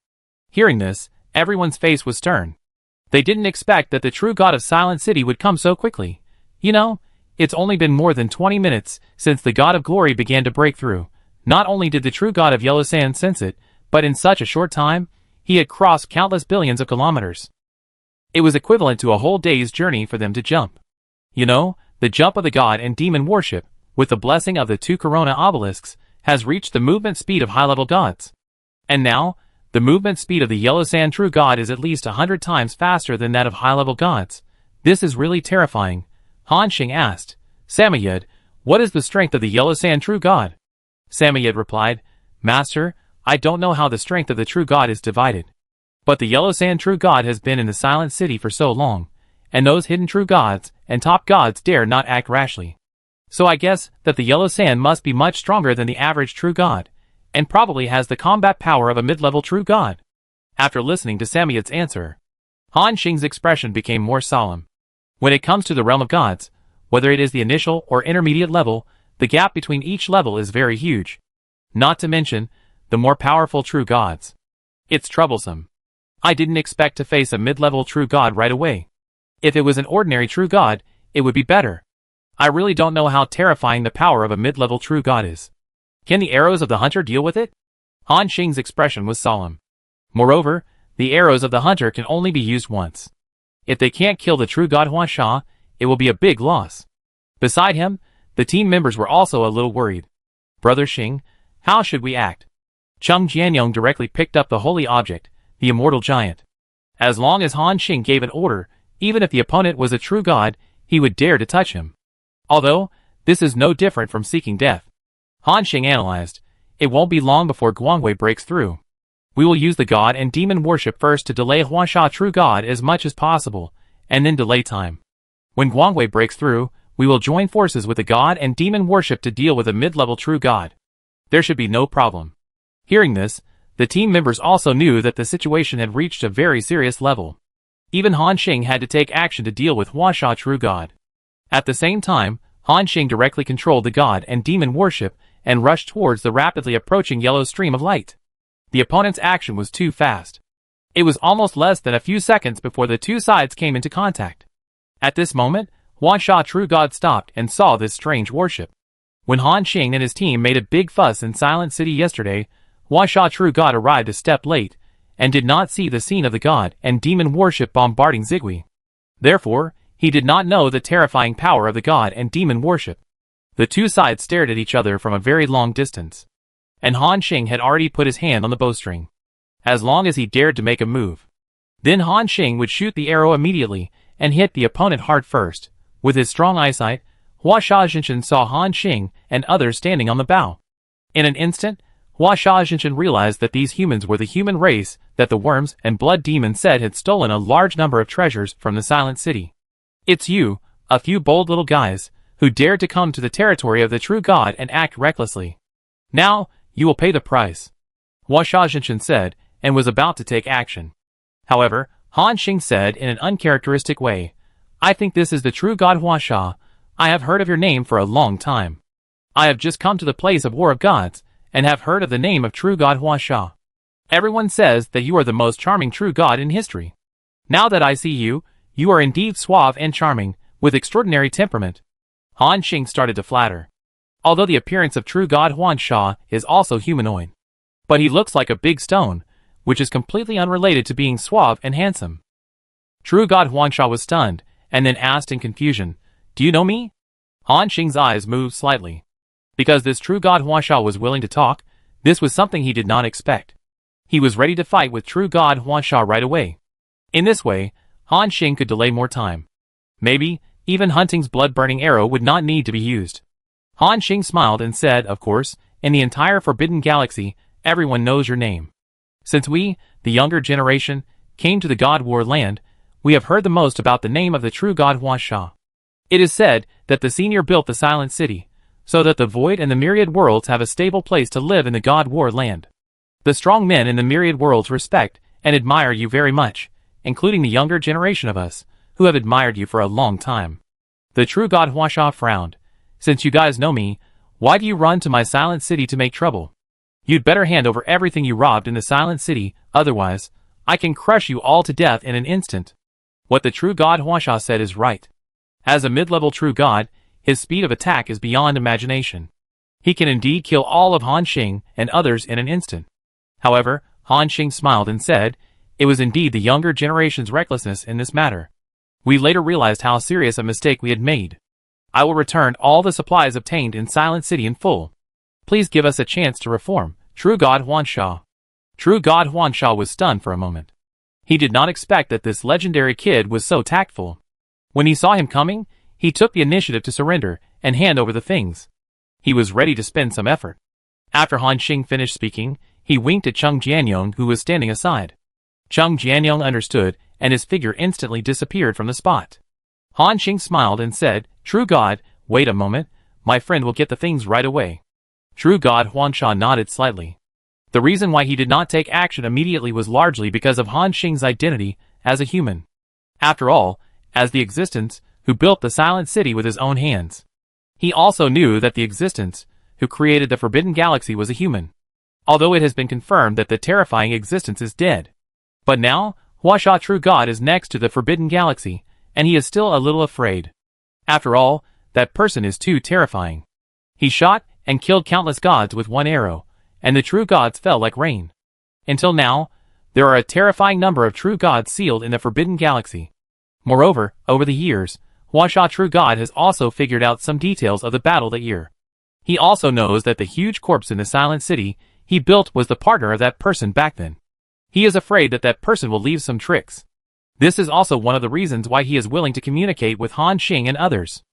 Hearing this, everyone's face was stern. They didn't expect that the true god of Silent City would come so quickly. You know, it's only been more than 20 minutes since the God of Glory began to break through. Not only did the true god of yellow sand sense it, but in such a short time, he had crossed countless billions of kilometers. It was equivalent to a whole day's journey for them to jump. You know, the jump of the god and demon worship, with the blessing of the two corona obelisks, has reached the movement speed of high-level gods. And now, the movement speed of the yellow sand true god is at least 100 times faster than that of high-level gods. This is really terrifying. Han Xing asked, "Samoyed, what is the strength of the yellow sand true god?" Samoyed replied, "Master, I don't know how the strength of the true god is divided. But the yellow sand true god has been in the Silent City for so long, and those hidden true gods and top gods dare not act rashly. So I guess that the yellow sand must be much stronger than the average true god, and probably has the combat power of a mid-level true god." After listening to Samoyed's answer, Han Xing's expression became more solemn. When it comes to the realm of gods, whether it is the initial or intermediate level, the gap between each level is very huge. Not to mention, the more powerful true gods. It's troublesome. I didn't expect to face a mid-level true god right away. If it was an ordinary true god, it would be better. I really don't know how terrifying the power of a mid-level true god is. Can the arrows of the hunter deal with it? Han Xing's expression was solemn. Moreover, the arrows of the hunter can only be used once. If they can't kill the true god Huan Sha, it will be a big loss. Beside him, the team members were also a little worried. "Brother Xing, how should we act?" Cheng Jianyong directly picked up the holy object, the immortal giant. As long as Han Xing gave an order, even if the opponent was a true god, he would dare to touch him. Although, this is no different from seeking death. Han Xing analyzed, "It won't be long before Guangwei breaks through. We will use the god and demon worship first to delay Huansha true god as much as possible, and then delay time. When Guangwei breaks through, we will join forces with the god and demon worship to deal with a mid-level true god. There should be no problem." Hearing this, the team members also knew that the situation had reached a very serious level. Even Han Xing had to take action to deal with Huansha true god. At the same time, Han Xing directly controlled the god and demon worship and rushed towards the rapidly approaching yellow stream of light. The opponent's action was too fast. It was almost less than a few seconds before the two sides came into contact. At this moment, Huansha true god stopped and saw this strange worship. When Han Xing and his team made a big fuss in Silent City yesterday, Huansha true god arrived a step late, and did not see the scene of the god and demon worship bombarding Zigui. Therefore, he did not know the terrifying power of the god and demon worship. The two sides stared at each other from a very long distance. And Han Xing had already put his hand on the bowstring. As long as he dared to make a move. Then Han Xing would shoot the arrow immediately, and hit the opponent hard first. With his strong eyesight, Hua Xiaoxinshan saw Han Xing and others standing on the bow. In an instant, Hua Xiaoxinshan realized that these humans were the human race that the worms and blood demon said had stolen a large number of treasures from the Silent City. It's you, a few bold little guys, who dared to come to the territory of the true God and act recklessly. Now, you will pay the price. Hua Xiaoxinshan said, and was about to take action. However, Han Xing said in an uncharacteristic way, I think this is the true God Hua Xia. I have heard of your name for a long time. I have just come to the place of war of gods, and have heard of the name of true God Hua Xia. Everyone says that you are the most charming true God in history. Now that I see you, you are indeed suave and charming, with extraordinary temperament. Han Xing started to flatter. Although the appearance of true God Hua Xia is also humanoid. But he looks like a big stone, which is completely unrelated to being suave and handsome. True God Hua Xia was stunned, and then asked in confusion, Do you know me? Han Xing's eyes moved slightly. Because this true God Hua Xia was willing to talk, this was something he did not expect. He was ready to fight with true God Hua Xia right away. In this way, Han Xing could delay more time. Maybe, even Hunting's blood-burning arrow would not need to be used. Han Xing smiled and said, Of course, in the entire Forbidden Galaxy, everyone knows your name. Since we, the younger generation, came to the God War land, we have heard the most about the name of the true God Hua Xia. It is said that the senior built the Silent City, so that the Void and the Myriad Worlds have a stable place to live in the God War land. The strong men in the Myriad Worlds respect and admire you very much, including the younger generation of us, who have admired you for a long time. The true God Hua Xia frowned. Since you guys know me, why do you run to my Silent City to make trouble? You'd better hand over everything you robbed in the Silent City, otherwise, I can crush you all to death in an instant. What the true God Hua Xia said is right. As a mid-level true God, his speed of attack is beyond imagination. He can indeed kill all of Han Xing and others in an instant. However, Han Xing smiled and said, It was indeed the younger generation's recklessness in this matter. We later realized how serious a mistake we had made. I will return all the supplies obtained in Silent City in full. Please give us a chance to reform, true God Hua Xia. True God Hua Xia was stunned for a moment. He did not expect that this legendary kid was so tactful. When he saw him coming, he took the initiative to surrender and hand over the things. He was ready to spend some effort. After Han Xing finished speaking, he winked at Cheng Jianyong, who was standing aside. Cheng Jianyong understood, and his figure instantly disappeared from the spot. Han Xing smiled and said, True God, wait a moment, my friend will get the things right away. True God Hua Xia nodded slightly. The reason why he did not take action immediately was largely because of Han Xing's identity as a human. After all, as the existence who built the Silent City with his own hands. He also knew that the existence who created the Forbidden Galaxy was a human. Although it has been confirmed that the terrifying existence is dead. But now, Hua Xia True God is next to the Forbidden Galaxy, and he is still a little afraid. After all, that person is too terrifying. He shot and killed countless gods with one arrow, and the true gods fell like rain. Until now, there are a terrifying number of true gods sealed in the Forbidden Galaxy. Moreover, over the years, Hua Xia True God has also figured out some details of the battle that year. He also knows that the huge corpse in the Silent City he built was the partner of that person back then. He is afraid that that person will leave some tricks. This is also one of the reasons why he is willing to communicate with Han Xing and others.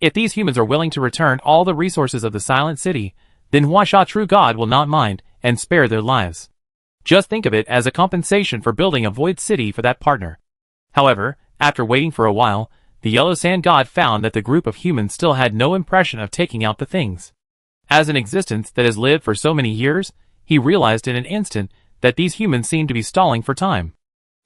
If these humans are willing to return all the resources of the Silent City, then Hua Xia True God will not mind and spare their lives. Just think of it as a compensation for building a void city for that partner. However, after waiting for a while, the Yellow Sand God found that the group of humans still had no impression of taking out the things. As an existence that has lived for so many years, he realized in an instant that these humans seemed to be stalling for time.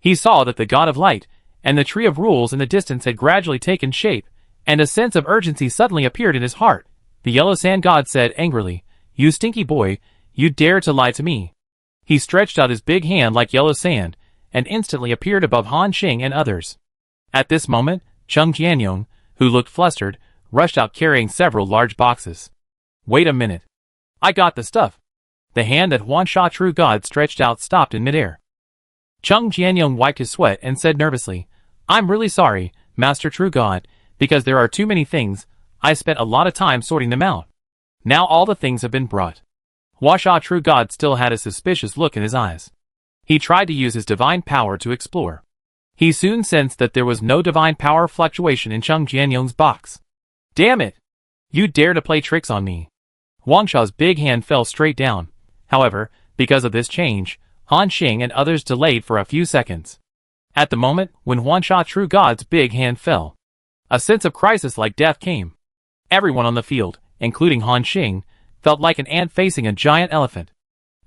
He saw that the God of Light and the Tree of Rules in the distance had gradually taken shape, and a sense of urgency suddenly appeared in his heart. The Yellow Sand God said angrily, You stinky boy, you dare to lie to me. He stretched out his big hand like yellow sand, and instantly appeared above Han Xing and others. At this moment, Cheng Jianyong, who looked flustered, rushed out carrying several large boxes. Wait a minute. I got the stuff. The hand that Hua Xia True God stretched out stopped in midair. Cheng Jianyong wiped his sweat and said nervously, I'm really sorry, Master True God, because there are too many things. I spent a lot of time sorting them out. Now all the things have been brought. Hua Xia True God still had a suspicious look in his eyes. He tried to use his divine power to explore. He soon sensed that there was no divine power fluctuation in Cheng Jianyong's box. Damn it! You dare to play tricks on me. Huangsha's big hand fell straight down. However, because of this change, Han Xing and others delayed for a few seconds. At the moment when Huangsha True God's big hand fell, a sense of crisis like death came. Everyone on the field, including Han Xing, felt like an ant facing a giant elephant.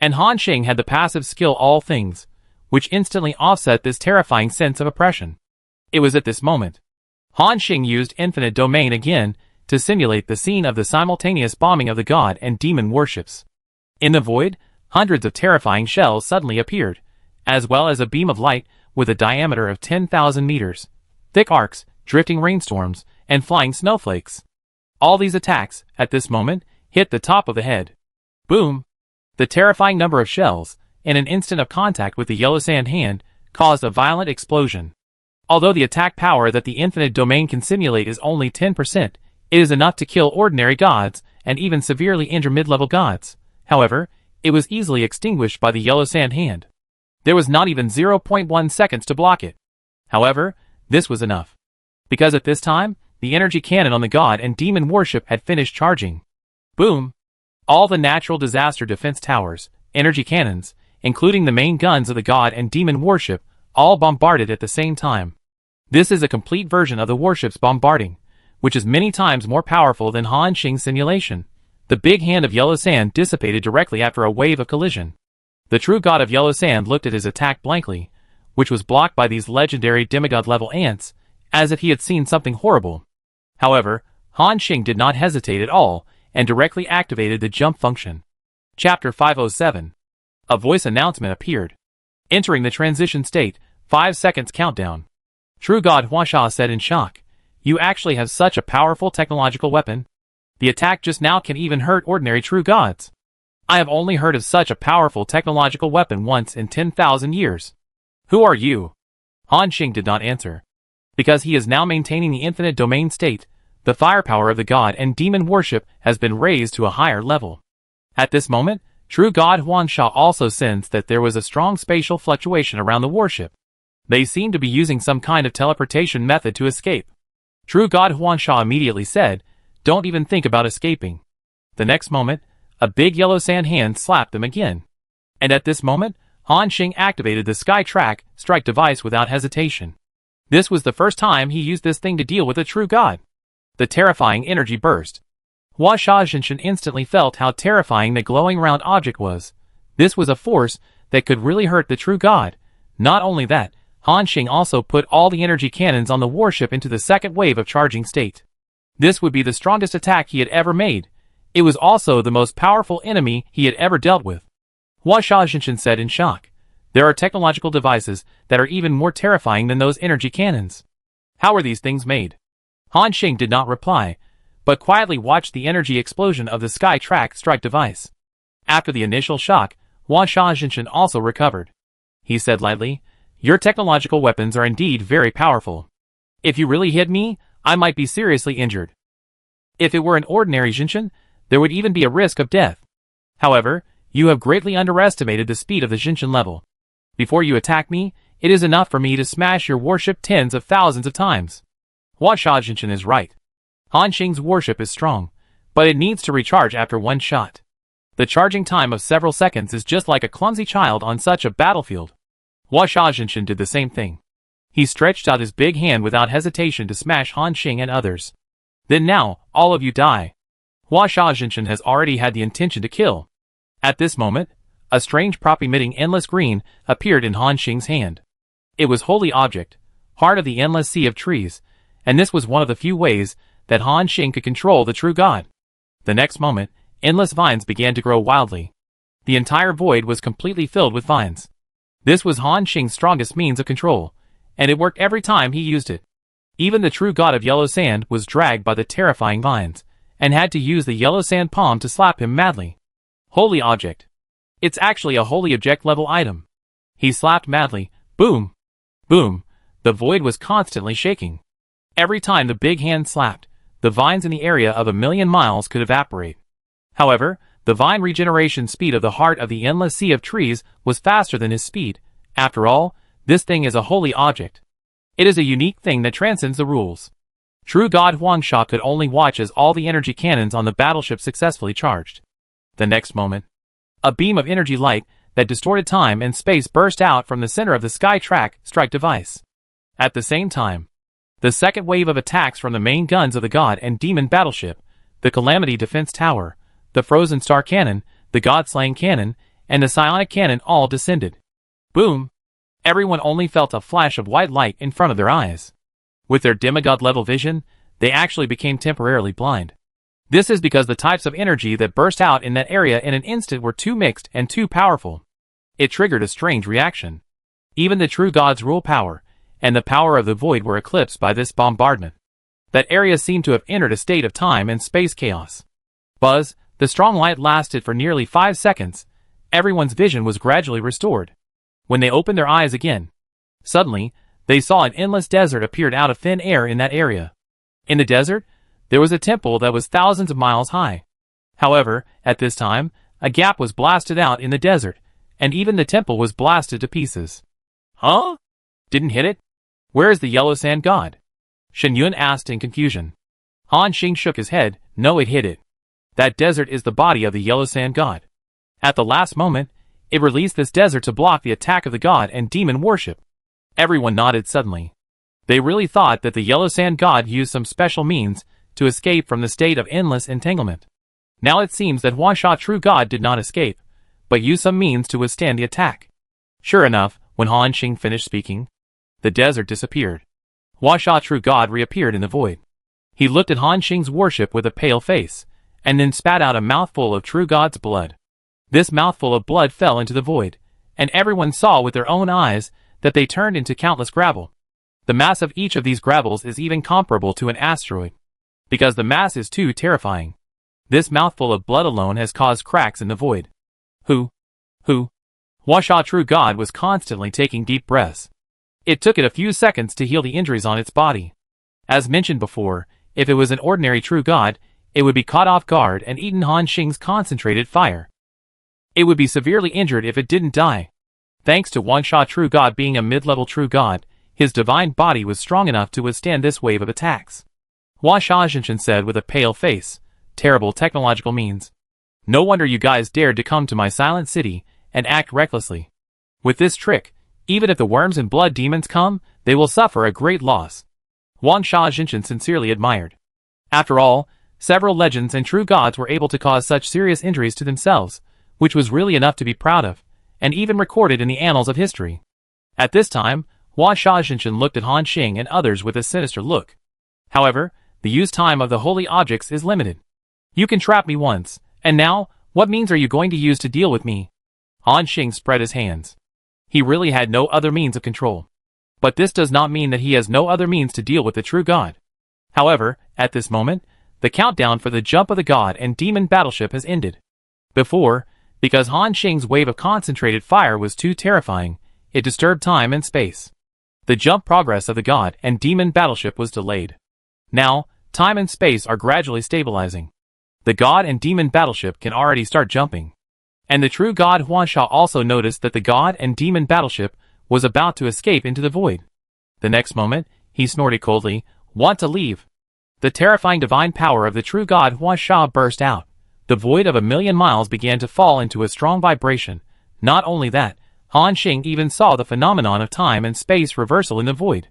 And Han Xing had the passive skill All Things, which instantly offset this terrifying sense of oppression. It was at this moment Han Xing used Infinite Domain again to simulate the scene of the simultaneous bombing of the god and demon worships. In the void, hundreds of terrifying shells suddenly appeared, as well as a beam of light with a diameter of 10,000 meters, thick arcs, drifting rainstorms, and flying snowflakes. All these attacks, at this moment, hit the top of the head. Boom! The terrifying number of shells, in an instant of contact with the yellow sand hand, caused a violent explosion. Although the attack power that the infinite domain can simulate is only 10%, it is enough to kill ordinary gods and even severely injure mid-level gods. However, it was easily extinguished by the yellow sand hand. There was not even 0.1 seconds to block it. However, this was enough. Because at this time, the energy cannon on the god and demon worship had finished charging. Boom! All the natural disaster defense towers, energy cannons, including the main guns of the god and demon worship, all bombarded at the same time. This is a complete version of the warship's bombarding, which is many times more powerful than Han Xing's simulation. The big hand of yellow sand dissipated directly after a wave of collision. The true god of yellow sand looked at his attack blankly, which was blocked by these legendary demigod-level ants, as if he had seen something horrible. However, Han Xing did not hesitate at all, and directly activated the jump function. Chapter 507. A voice announcement appeared. Entering the transition state, 5 seconds countdown. True God Huangsha said in shock, "You actually have such a powerful technological weapon? The attack just now can even hurt ordinary true gods. I have only heard of such a powerful technological weapon once in 10,000 years. Who are you?" Han Xing did not answer. Because he is now maintaining the infinite domain state, the firepower of the god and demon worship has been raised to a higher level. At this moment, True God Huangsha also sensed that there was a strong spatial fluctuation around the warship. They seemed to be using some kind of teleportation method to escape. True God Huangsha immediately said, "Don't even think about escaping." The next moment, a big yellow sand hand slapped them again. And at this moment, Han Xing activated the Sky Track strike device without hesitation. This was the first time he used this thing to deal with a true god. The terrifying energy burst. Huangsha Jinshan instantly felt how terrifying the glowing round object was. This was a force that could really hurt the true god. Not only that, Han Xing also put all the energy cannons on the warship into the second wave of charging state. This would be the strongest attack he had ever made. It was also the most powerful enemy he had ever dealt with. Huangsha Jinshan said in shock, "There are technological devices that are even more terrifying than those energy cannons. How are these things made?" Han Xing did not reply, but quietly watched the energy explosion of the Sky Track strike device. After the initial shock, Huangsha Jinshan also recovered. He said lightly, "Your technological weapons are indeed very powerful. If you really hit me, I might be seriously injured. If it were an ordinary Jinshan, there would even be a risk of death. However, you have greatly underestimated the speed of the Jinshan level. Before you attack me, it is enough for me to smash your warship tens of thousands of times." Huangsha Jinshan is right. Han Xing's warship is strong, but it needs to recharge after one shot. The charging time of several seconds is just like a clumsy child on such a battlefield. Huangsha Jinshan did the same thing. He stretched out his big hand without hesitation to smash Han Xing and others. "Then now, all of you die." Huangsha Jinshan has already had the intention to kill. At this moment, a strange prop emitting endless green appeared in Han Xing's hand. It was Holy Object, heart of the endless sea of trees, and this was one of the few ways that Han Xing could control the true god. The next moment, endless vines began to grow wildly. The entire void was completely filled with vines. This was Han Xing's strongest means of control, and it worked every time he used it. Even the true god of yellow sand was dragged by the terrifying vines, and had to use the yellow sand palm to slap him madly. Holy Object. It's actually a holy object level item. He slapped madly. Boom! Boom! The void was constantly shaking. Every time the big hand slapped, the vines in the area of 1,000,000 miles could evaporate. However, the vine regeneration speed of the heart of the endless sea of trees was faster than his speed. After all, this thing is a holy object. It is a unique thing that transcends the rules. True God Huangsha could only watch as all the energy cannons on the battleship successfully charged. The next moment, a beam of energy light that distorted time and space burst out from the center of the sky track strike device. At the same time, the second wave of attacks from the main guns of the God and Demon battleship, the Calamity Defense Tower, the Frozen Star Cannon, the God-Slaying Cannon, and the Psionic Cannon all descended. Boom! Everyone only felt a flash of white light in front of their eyes. With their demigod-level vision, they actually became temporarily blind. This is because the types of energy that burst out in that area in an instant were too mixed and too powerful. It triggered a strange reaction. Even the true God's rule power and the power of the void were eclipsed by this bombardment. That area seemed to have entered a state of time and space chaos. Buzz, the strong light lasted for nearly 5 seconds. Everyone's vision was gradually restored. When they opened their eyes again, suddenly, they saw an endless desert appeared out of thin air in that area. In the desert, there was a temple that was thousands of miles high. However, at this time, a gap was blasted out in the desert, and even the temple was blasted to pieces. Huh? Didn't hit it? Where is the Yellow Sand God? Shen Yun asked in confusion. Han Xing shook his head. No, it hit it. That desert is the body of the Yellow Sand God. At the last moment, it released this desert to block the attack of the God and Demon worship. Everyone nodded suddenly. They really thought that the Yellow Sand God used some special means to escape from the state of endless entanglement. Now it seems that Huangsha True God did not escape, but used some means to withstand the attack. Sure enough, when Han Xing finished speaking, the desert disappeared. Huangsha True God reappeared in the void. He looked at Han Xing's worship with a pale face, and then spat out a mouthful of True God's blood. This mouthful of blood fell into the void, and everyone saw with their own eyes that they turned into countless gravel. The mass of each of these gravels is even comparable to an asteroid. Because the mass is too terrifying. This mouthful of blood alone has caused cracks in the void. Huangsha True God was constantly taking deep breaths. It took it a few seconds to heal the injuries on its body. As mentioned before, if it was an ordinary True God, it would be caught off guard and eaten Han Xing's concentrated fire. It would be severely injured if it didn't die. Thanks to Huangsha True God being a mid-level True God, his divine body was strong enough to withstand this wave of attacks. Huangsha Jinshin said with a pale face, terrible technological means. No wonder you guys dared to come to my silent city and act recklessly. With this trick, even if the worms and blood demons come, they will suffer a great loss. Huangsha Jinshin sincerely admired. After all, several legends and true gods were able to cause such serious injuries to themselves, which was really enough to be proud of, and even recorded in the annals of history. At this time, Huangsha Jinshin looked at Han Xing and others with a sinister look. However, the use time of the holy objects is limited. You can trap me once, and now, what means are you going to use to deal with me? Han Xing spread his hands. He really had no other means of control. But this does not mean that he has no other means to deal with the true God. However, at this moment, the countdown for the jump of the God and Demon battleship has ended. Before, because Han Xing's wave of concentrated fire was too terrifying, it disturbed time and space. The jump progress of the God and Demon battleship was delayed. Now, time and space are gradually stabilizing. The God and Demon battleship can already start jumping. And the true God Huangsha also noticed that the God and Demon battleship was about to escape into the void. The next moment, he snorted coldly, "Want to leave?" The terrifying divine power of the true God Huangsha burst out. The void of 1,000,000 miles began to fall into a strong vibration. Not only that, Han Xing even saw the phenomenon of time and space reversal in the void.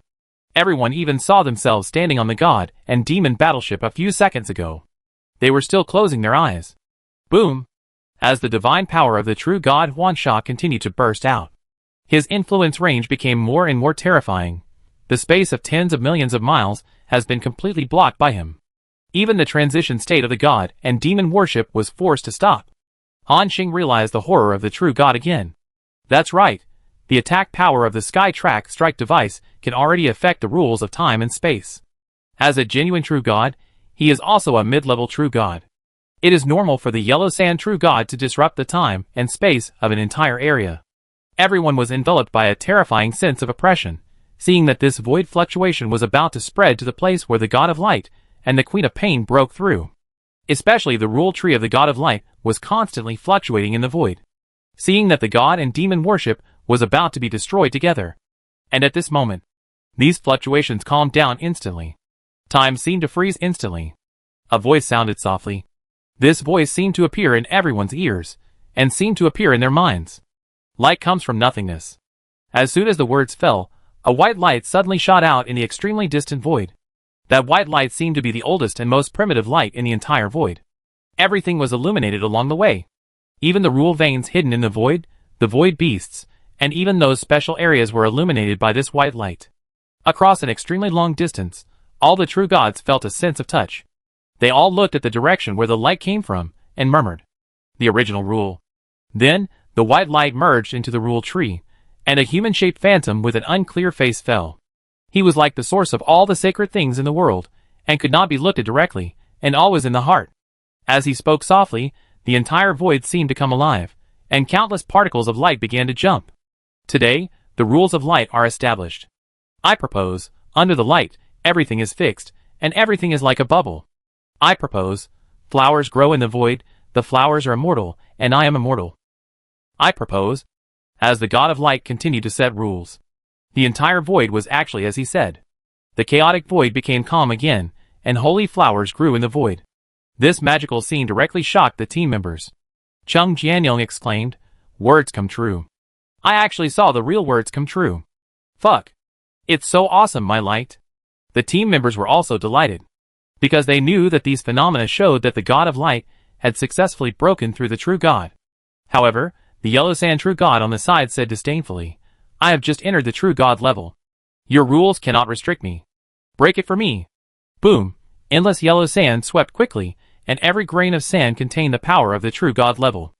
Everyone even saw themselves standing on the God and Demon battleship a few seconds ago. They were still closing their eyes. Boom! As the divine power of the true God Huangsha continued to burst out, his influence range became more and more terrifying. The space of tens of millions of miles has been completely blocked by him. Even the transition state of the God and Demon worship was forced to stop. Han Xing realized the horror of the true God again. That's right. The attack power of the Sky Track Strike device can already affect the rules of time and space. As a genuine true God, he is also a mid-level true God. It is normal for the Yellow Sand True God to disrupt the time and space of an entire area. Everyone was enveloped by a terrifying sense of oppression, seeing that this void fluctuation was about to spread to the place where the God of Light and the Queen of Pain broke through. Especially the rule tree of the God of Light was constantly fluctuating in the void, seeing that the God and Demon worship was about to be destroyed together. And at this moment, These fluctuations calmed down instantly. Time seemed to freeze instantly. A voice sounded softly. This voice seemed to appear in everyone's ears, and seemed to appear in their minds. Light comes from nothingness. As soon as the words fell, a white light suddenly shot out in the extremely distant void. That white light seemed to be the oldest and most primitive light in the entire void. Everything was illuminated along the way. Even the rule veins hidden in the void beasts, and even those special areas were illuminated by this white light. Across an extremely long distance, all the true gods felt a sense of touch. They all looked at the direction where the light came from, and murmured, "The original rule." Then, the white light merged into the rule tree, and a human-shaped phantom with an unclear face fell. He was like the source of all the sacred things in the world, and could not be looked at directly, and always in the heart. As he spoke softly, the entire void seemed to come alive, and countless particles of light began to jump. Today, the rules of light are established. I propose, under the light, everything is fixed, and everything is like a bubble. I propose, flowers grow in the void, the flowers are immortal, and I am immortal. I propose, as the God of light continued to set rules. The entire void was actually as he said. The chaotic void became calm again, and holy flowers grew in the void. This magical scene directly shocked the team members. Chung Jianyong exclaimed, "Words come true. I actually saw the real words come true. Fuck. It's so awesome, my light." The team members were also delighted, because they knew that these phenomena showed that the God of light had successfully broken through the true God. However, the Yellow Sand true God on the side said disdainfully, "I have just entered the true God level. Your rules cannot restrict me. Break it for me." Boom! Endless yellow sand swept quickly, and every grain of sand contained the power of the true God level.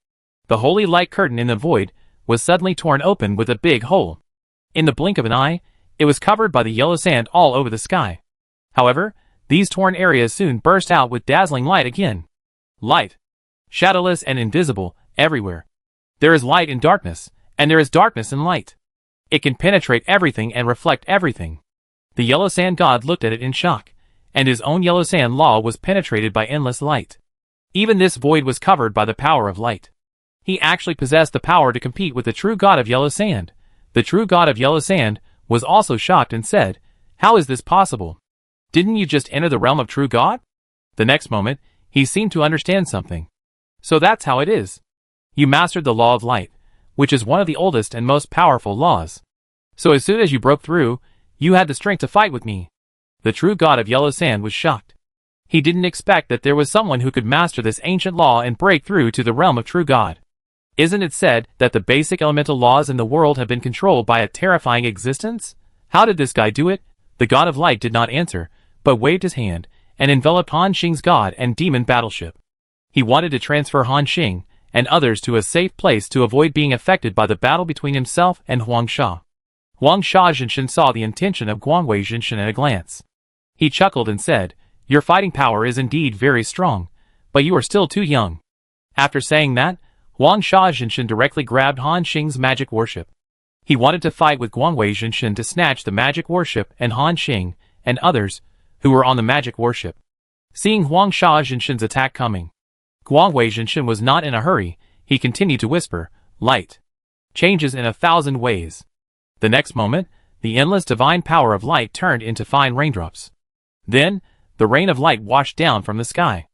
The holy light curtain in the void was suddenly torn open with a big hole. In the blink of an eye, it was covered by the yellow sand all over the sky. However, these torn areas soon burst out with dazzling light again. Light. Shadowless and invisible, everywhere. There is light in darkness, and there is darkness in light. It can penetrate everything and reflect everything. The yellow sand god looked at it in shock, and his own yellow sand law was penetrated by endless light. Even this void was covered by the power of light. He actually possessed the power to compete with the true god of yellow sand. The true god of yellow sand was also shocked and said, "How is this possible? Didn't you just enter the realm of true God?" The next moment, he seemed to understand something. "So that's how it is. You mastered the law of light, which is one of the oldest and most powerful laws. So as soon as you broke through, you had the strength to fight with me." The true god of yellow sand was shocked. He didn't expect that there was someone who could master this ancient law and break through to the realm of true God. Isn't it said that the basic elemental laws in the world have been controlled by a terrifying existence? How did this guy do it? The god of light did not answer, but waved his hand, and enveloped Han Xing's god and demon battleship. He wanted to transfer Han Xing and others to a safe place to avoid being affected by the battle between himself and Huang Sha. Huang Sha Jinshin saw the intention of Guangwei Jinshin at a glance. He chuckled and said, "Your fighting power is indeed very strong, but you are still too young." After saying that, Huang Sha Jinshin directly grabbed Han Xing's magic warship. He wanted to fight with Guangwei Jinshin to snatch the magic warship and Han Xing and others who were on the magic warship. Seeing Huang Sha Jinshin's attack coming, Guangwei Jinshin was not in a hurry. He continued to whisper, "Light changes in 1,000 ways." The next moment, the endless divine power of light turned into fine raindrops. Then, the rain of light washed down from the sky.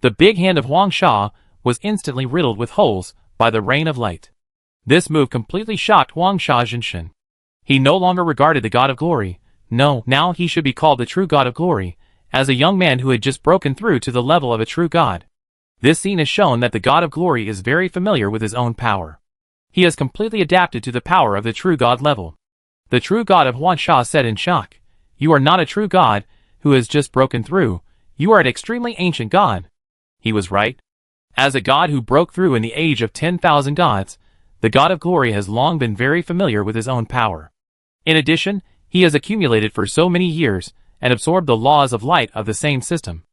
The big hand of Huang Sha was instantly riddled with holes by the rain of light. This move completely shocked Huang Sha Jinshin. He no longer regarded the God of Glory. No, now he should be called the true God of Glory, as a young man who had just broken through to the level of a true God. This scene has shown that the God of Glory is very familiar with his own power. He has completely adapted to the power of the true God level. The true God of Huang Sha said in shock, "You are not a true God who has just broken through. You are an extremely ancient God." He was right. As a God who broke through in the age of 10,000 gods, the God of Glory has long been very familiar with his own power. In addition, he has accumulated for so many years and absorbed the laws of light of the same system.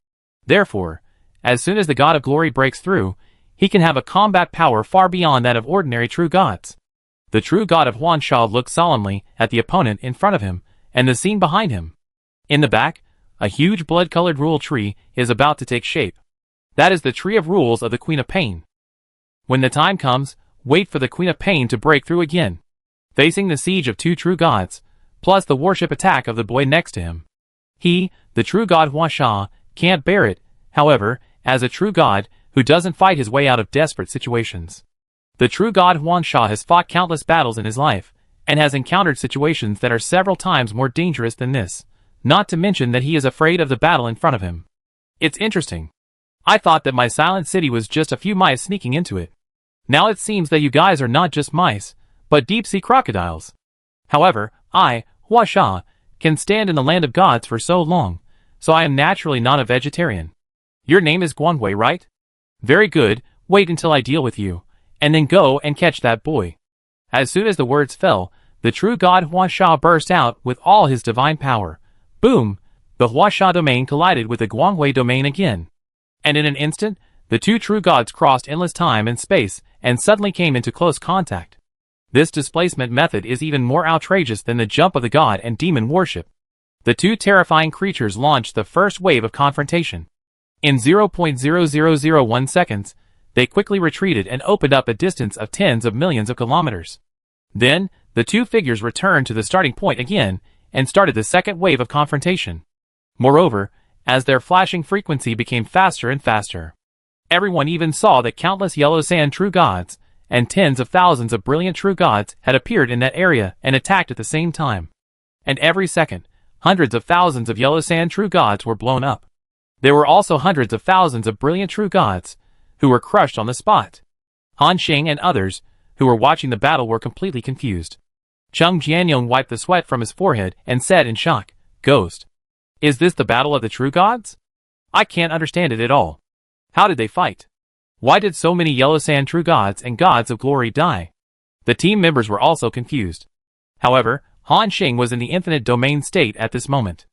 Therefore, as soon as the God of Glory breaks through, he can have a combat power far beyond that of ordinary true gods. The true God of Huang Sha looked solemnly at the opponent in front of him and the scene behind him. In the back, a huge blood-colored rule tree is about to take shape. That is the tree of rules of the Queen of Pain. When the time comes, wait for the Queen of Pain to break through again. Facing the siege of two true gods, plus the worship attack of the boy next to him. He, the true god Huasha, can't bear it, however, as a true god who doesn't fight his way out of desperate situations. The true god Huasha has fought countless battles in his life, and has encountered situations that are several times more dangerous than this, not to mention that he is afraid of the battle in front of him. It's interesting. I thought that my silent city was just a few mice sneaking into it. Now it seems that you guys are not just mice, but deep-sea crocodiles. However, I, Huasha, can stand in the land of gods for so long, so I am naturally not a vegetarian. Your name is Guanhui, right? Very good, wait until I deal with you, and then go and catch that boy. As soon as the words fell, the true god Huasha burst out with all his divine power. Boom! The Huasha domain collided with the Guanhui domain again. And in an instant, the two true gods crossed endless time and space and suddenly came into close contact. This displacement method is even more outrageous than the jump of the god and demon worship. The two terrifying creatures launched the first wave of confrontation. In 0.0001 seconds, they quickly retreated and opened up a distance of tens of millions of kilometers. Then, the two figures returned to the starting point again and started the second wave of confrontation. Moreover, as their flashing frequency became faster and faster, everyone even saw that countless yellow sand true gods and tens of thousands of brilliant true gods had appeared in that area and attacked at the same time. And every second, hundreds of thousands of yellow sand true gods were blown up. There were also hundreds of thousands of brilliant true gods who were crushed on the spot. Han Xing and others who were watching the battle were completely confused. Cheng Jianyong wiped the sweat from his forehead and said in shock, "Ghost. Is this the battle of the true gods? I can't understand it at all. How did they fight? Why did so many yellow sand true gods and gods of glory die?" The team members were also confused. However, Han Xing was in the infinite domain state at this moment.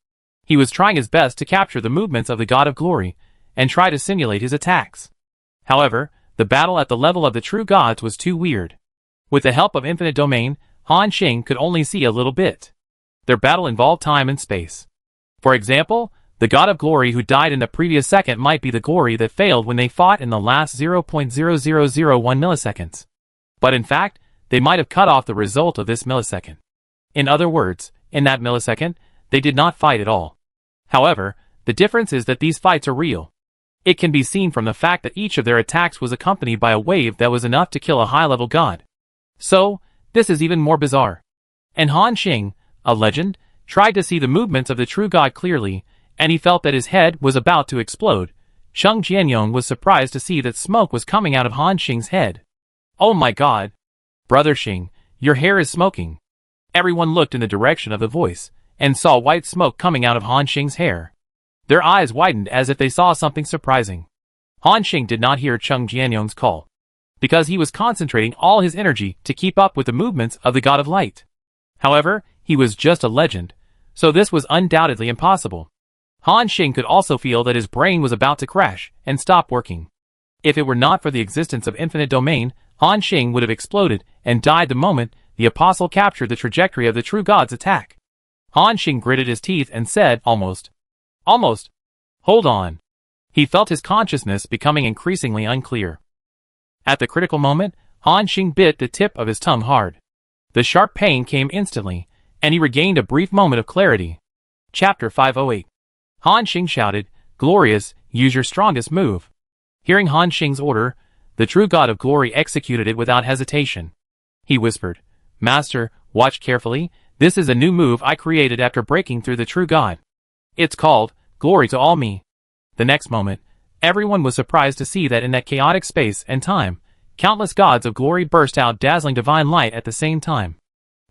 He was trying his best to capture the movements of the god of glory and try to simulate his attacks. However, the battle at the level of the true gods was too weird. With the help of infinite domain, Han Xing could only see a little bit. Their battle involved time and space. For example, the god of glory who died in the previous second might be the glory that failed when they fought in the last 0.0001 milliseconds. But in fact, they might have cut off the result of this millisecond. In other words, in that millisecond, they did not fight at all. However, the difference is that these fights are real. It can be seen from the fact that each of their attacks was accompanied by a wave that was enough to kill a high-level god. So, this is even more bizarre. And Han Xing, a legend, tried to see the movements of the true god clearly, and he felt that his head was about to explode. Cheng Jianyong was surprised to see that smoke was coming out of Han Xing's head. "Oh my god! Brother Xing, your hair is smoking." Everyone looked in the direction of the voice, and saw white smoke coming out of Han Xing's hair. Their eyes widened as if they saw something surprising. Han Xing did not hear Cheng Jianyong's call, because he was concentrating all his energy to keep up with the movements of the god of light. However, he was just a legend, so this was undoubtedly impossible. Han Xing could also feel that his brain was about to crash and stop working. If it were not for the existence of infinite domain, Han Xing would have exploded and died the moment the apostle captured the trajectory of the true god's attack. Han Xing gritted his teeth and said, Almost. Hold on." He felt his consciousness becoming increasingly unclear. At the critical moment, Han Xing bit the tip of his tongue hard. The sharp pain came instantly, and he regained a brief moment of clarity. Chapter 508. Han Xing shouted, "Glorious, use your strongest move." Hearing Han Xing's order, the true god of glory executed it without hesitation. He whispered, "Master, watch carefully. This is a new move I created after breaking through the true god. It's called, Glory to All Me." The next moment, everyone was surprised to see that in that chaotic space and time, countless gods of glory burst out dazzling divine light at the same time.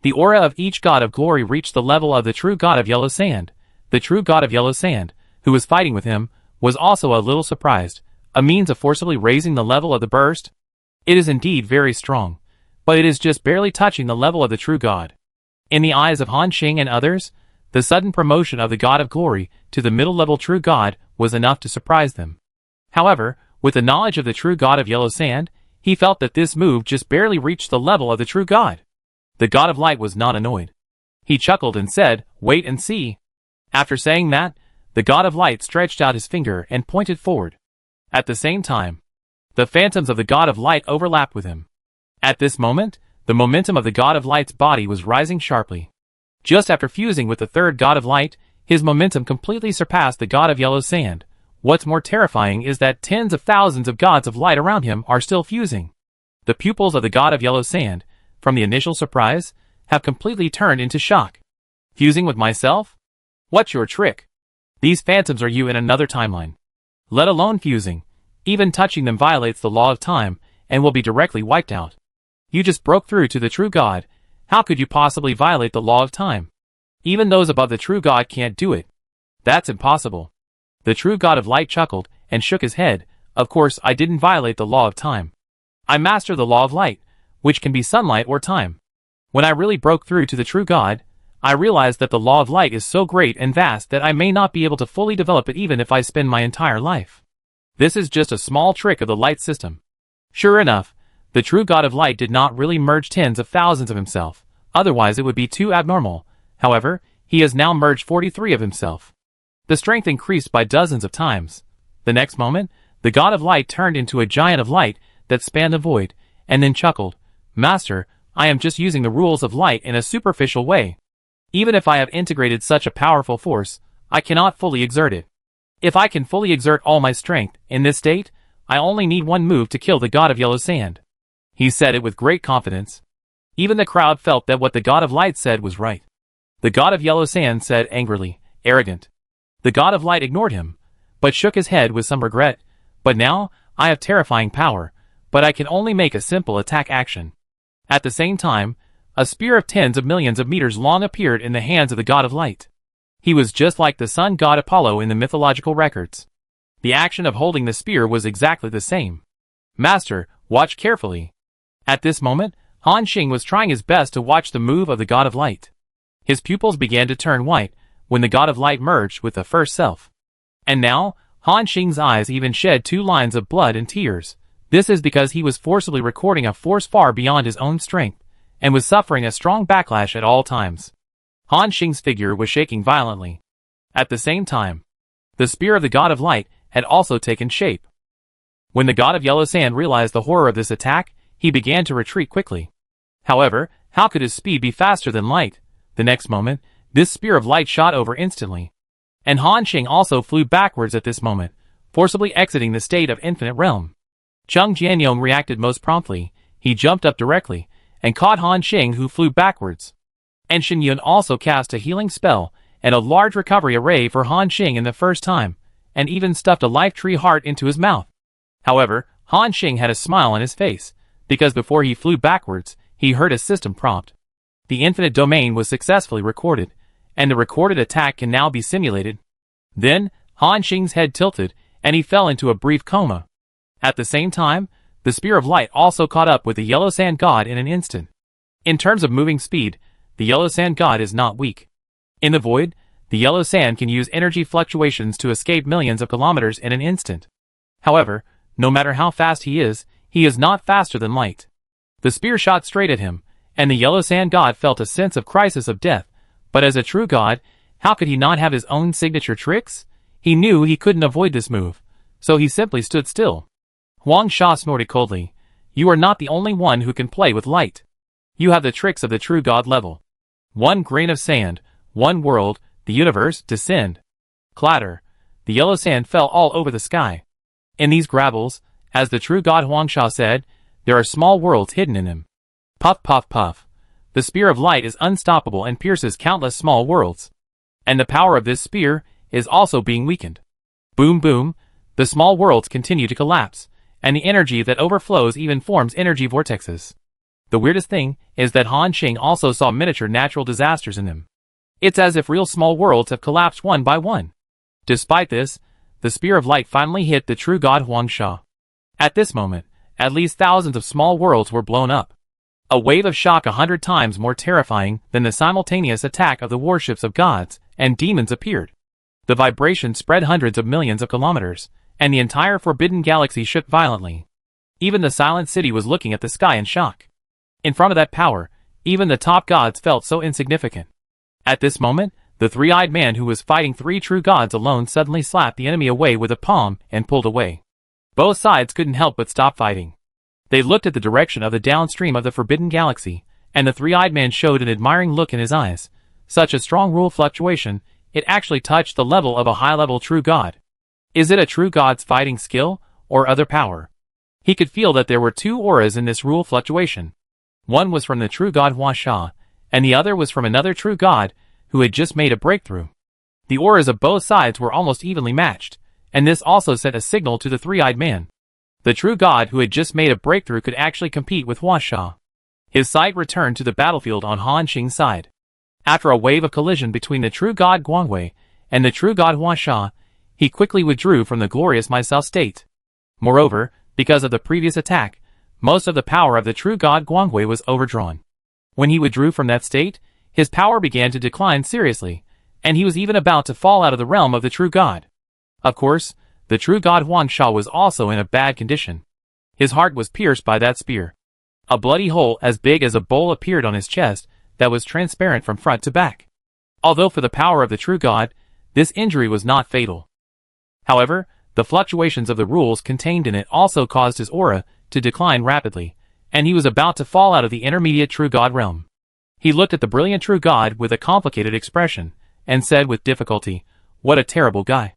The aura of each god of glory reached the level of the true god of yellow sand. The true god of yellow sand, who was fighting with him, was also a little surprised. A means of forcibly raising the level of the burst? It is indeed very strong, but it is just barely touching the level of the true god. In the eyes of Han Xing and others, the sudden promotion of the god of glory to the middle-level true god was enough to surprise them. However, with the knowledge of the true god of yellow sand, he felt that this move just barely reached the level of the true god. The god of light was not annoyed. He chuckled and said, "Wait and see." After saying that, the god of light stretched out his finger and pointed forward. At the same time, the phantoms of the god of light overlapped with him. At this moment, the momentum of the god of light's body was rising sharply. Just after fusing with the third god of light, his momentum completely surpassed the god of yellow sand. What's more terrifying is that tens of thousands of gods of light around him are still fusing. The pupils of the god of yellow sand, from the initial surprise, have completely turned into shock. Fusing with myself? What's your trick? These phantoms are you in another timeline. Let alone fusing. Even touching them violates the law of time, and will be directly wiped out. You just broke through to the true God. How could you possibly violate the law of time? Even those above the true God can't do it. That's impossible. The true God of light chuckled and shook his head. Of course, I didn't violate the law of time. I master the law of light, which can be sunlight or time. When I really broke through to the true God, I realized that the law of light is so great and vast that I may not be able to fully develop it even if I spend my entire life. This is just a small trick of the light system. Sure enough, the true God of light did not really merge tens of thousands of himself, otherwise it would be too abnormal. However, he has now merged 43 of himself. The strength increased by dozens of times. The next moment, the God of light turned into a giant of light that spanned the void, and then chuckled, "Master, I am just using the rules of light in a superficial way. Even if I have integrated such a powerful force, I cannot fully exert it. If I can fully exert all my strength in this state, I only need one move to kill the god of yellow sand." He said it with great confidence. Even the crowd felt that what the god of light said was right. The god of yellow sand said angrily, "Arrogant." The god of light ignored him, but shook his head with some regret. "But now, I have terrifying power, but I can only make a simple attack action." At the same time, a spear of tens of millions of meters long appeared in the hands of the god of light. He was just like the sun god Apollo in the mythological records. The action of holding the spear was exactly the same. "Master, watch carefully." At this moment, Han Xing was trying his best to watch the move of the god of light. His pupils began to turn white when the god of light merged with the first self. And now, Han Xing's eyes even shed 2 lines of blood and tears. This is because he was forcibly recording a force far beyond his own strength, and was suffering a strong backlash at all times. Han Xing's figure was shaking violently. At the same time, the spear of the god of light had also taken shape. When the god of yellow sand realized the horror of this attack, he began to retreat quickly. However, how could his speed be faster than light? The next moment, this spear of light shot over instantly. And Han Xing also flew backwards at this moment, forcibly exiting the state of infinite realm. Chung Jianyong reacted most promptly. He jumped up directly, and caught Han Xing, who flew backwards. And Shen Yun also cast a healing spell, and a large recovery array for Han Xing in the first time, and even stuffed a life tree heart into his mouth. However, Han Xing had a smile on his face, because before he flew backwards, he heard a system prompt. The infinite domain was successfully recorded, and the recorded attack can now be simulated. Then, Han Xing's head tilted, and he fell into a brief coma. At the same time, the spear of light also caught up with the yellow sand god in an instant. In terms of moving speed, the yellow sand god is not weak. In the void, the yellow sand can use energy fluctuations to escape millions of kilometers in an instant. However, no matter how fast he is not faster than light. The spear shot straight at him, and the yellow sand god felt a sense of crisis of death. But as a true god, how could he not have his own signature tricks? He knew he couldn't avoid this move, so he simply stood still. Huang Sha snorted coldly. "You are not the only one who can play with light. You have the tricks of the true god level. One grain of sand, one world, the universe, descend." Clatter. The yellow sand fell all over the sky. In these gravels, as the true god Huang Sha said, there are small worlds hidden in him. Puff puff puff. The spear of light is unstoppable and pierces countless small worlds. And the power of this spear is also being weakened. Boom boom. The small worlds continue to collapse, and the energy that overflows even forms energy vortexes. The weirdest thing is that Han Xing also saw miniature natural disasters in them. It's as if real small worlds have collapsed one by one. Despite this, the spear of light finally hit the true god Huang Sha. At this moment, at least thousands of small worlds were blown up. A wave of shock 100 times more terrifying than the simultaneous attack of the warships of gods and demons appeared. The vibration spread hundreds of millions of kilometers, and the entire forbidden galaxy shook violently. Even the silent city was looking at the sky in shock. In front of that power, even the top gods felt so insignificant. At this moment, the three-eyed man who was fighting 3 true gods alone suddenly slapped the enemy away with a palm and pulled away. Both sides couldn't help but stop fighting. They looked at the direction of the downstream of the forbidden galaxy, and the three-eyed man showed an admiring look in his eyes. such a strong rule fluctuation, it actually touched the level of a high-level true god. Is it a true god's fighting skill, or other power? He could feel that there were two auras in this rule fluctuation. One was from the true god Huasha, and the other was from another true god who had just made a breakthrough. The auras of both sides were almost evenly matched, and this also sent a signal to the three-eyed man. The true god who had just made a breakthrough could actually compete with Huasha. His sight returned to the battlefield on Han Xing's side. After a wave of collision between the true god Guangwei and the true god Huasha, he quickly withdrew from the glorious Mycel state. Moreover, because of the previous attack, most of the power of the true god Guangwei was overdrawn. When he withdrew from that state, his power began to decline seriously, and he was even about to fall out of the realm of the true god. Of course, the true god Huangsha was also in a bad condition. His heart was pierced by that spear. A bloody hole as big as a bowl appeared on his chest that was transparent from front to back. Although for the power of the true god, this injury was not fatal. However, the fluctuations of the rules contained in it also caused his aura to decline rapidly, and he was about to fall out of the intermediate true god realm. He looked at the brilliant true god with a complicated expression, and said with difficulty, "What a terrible guy.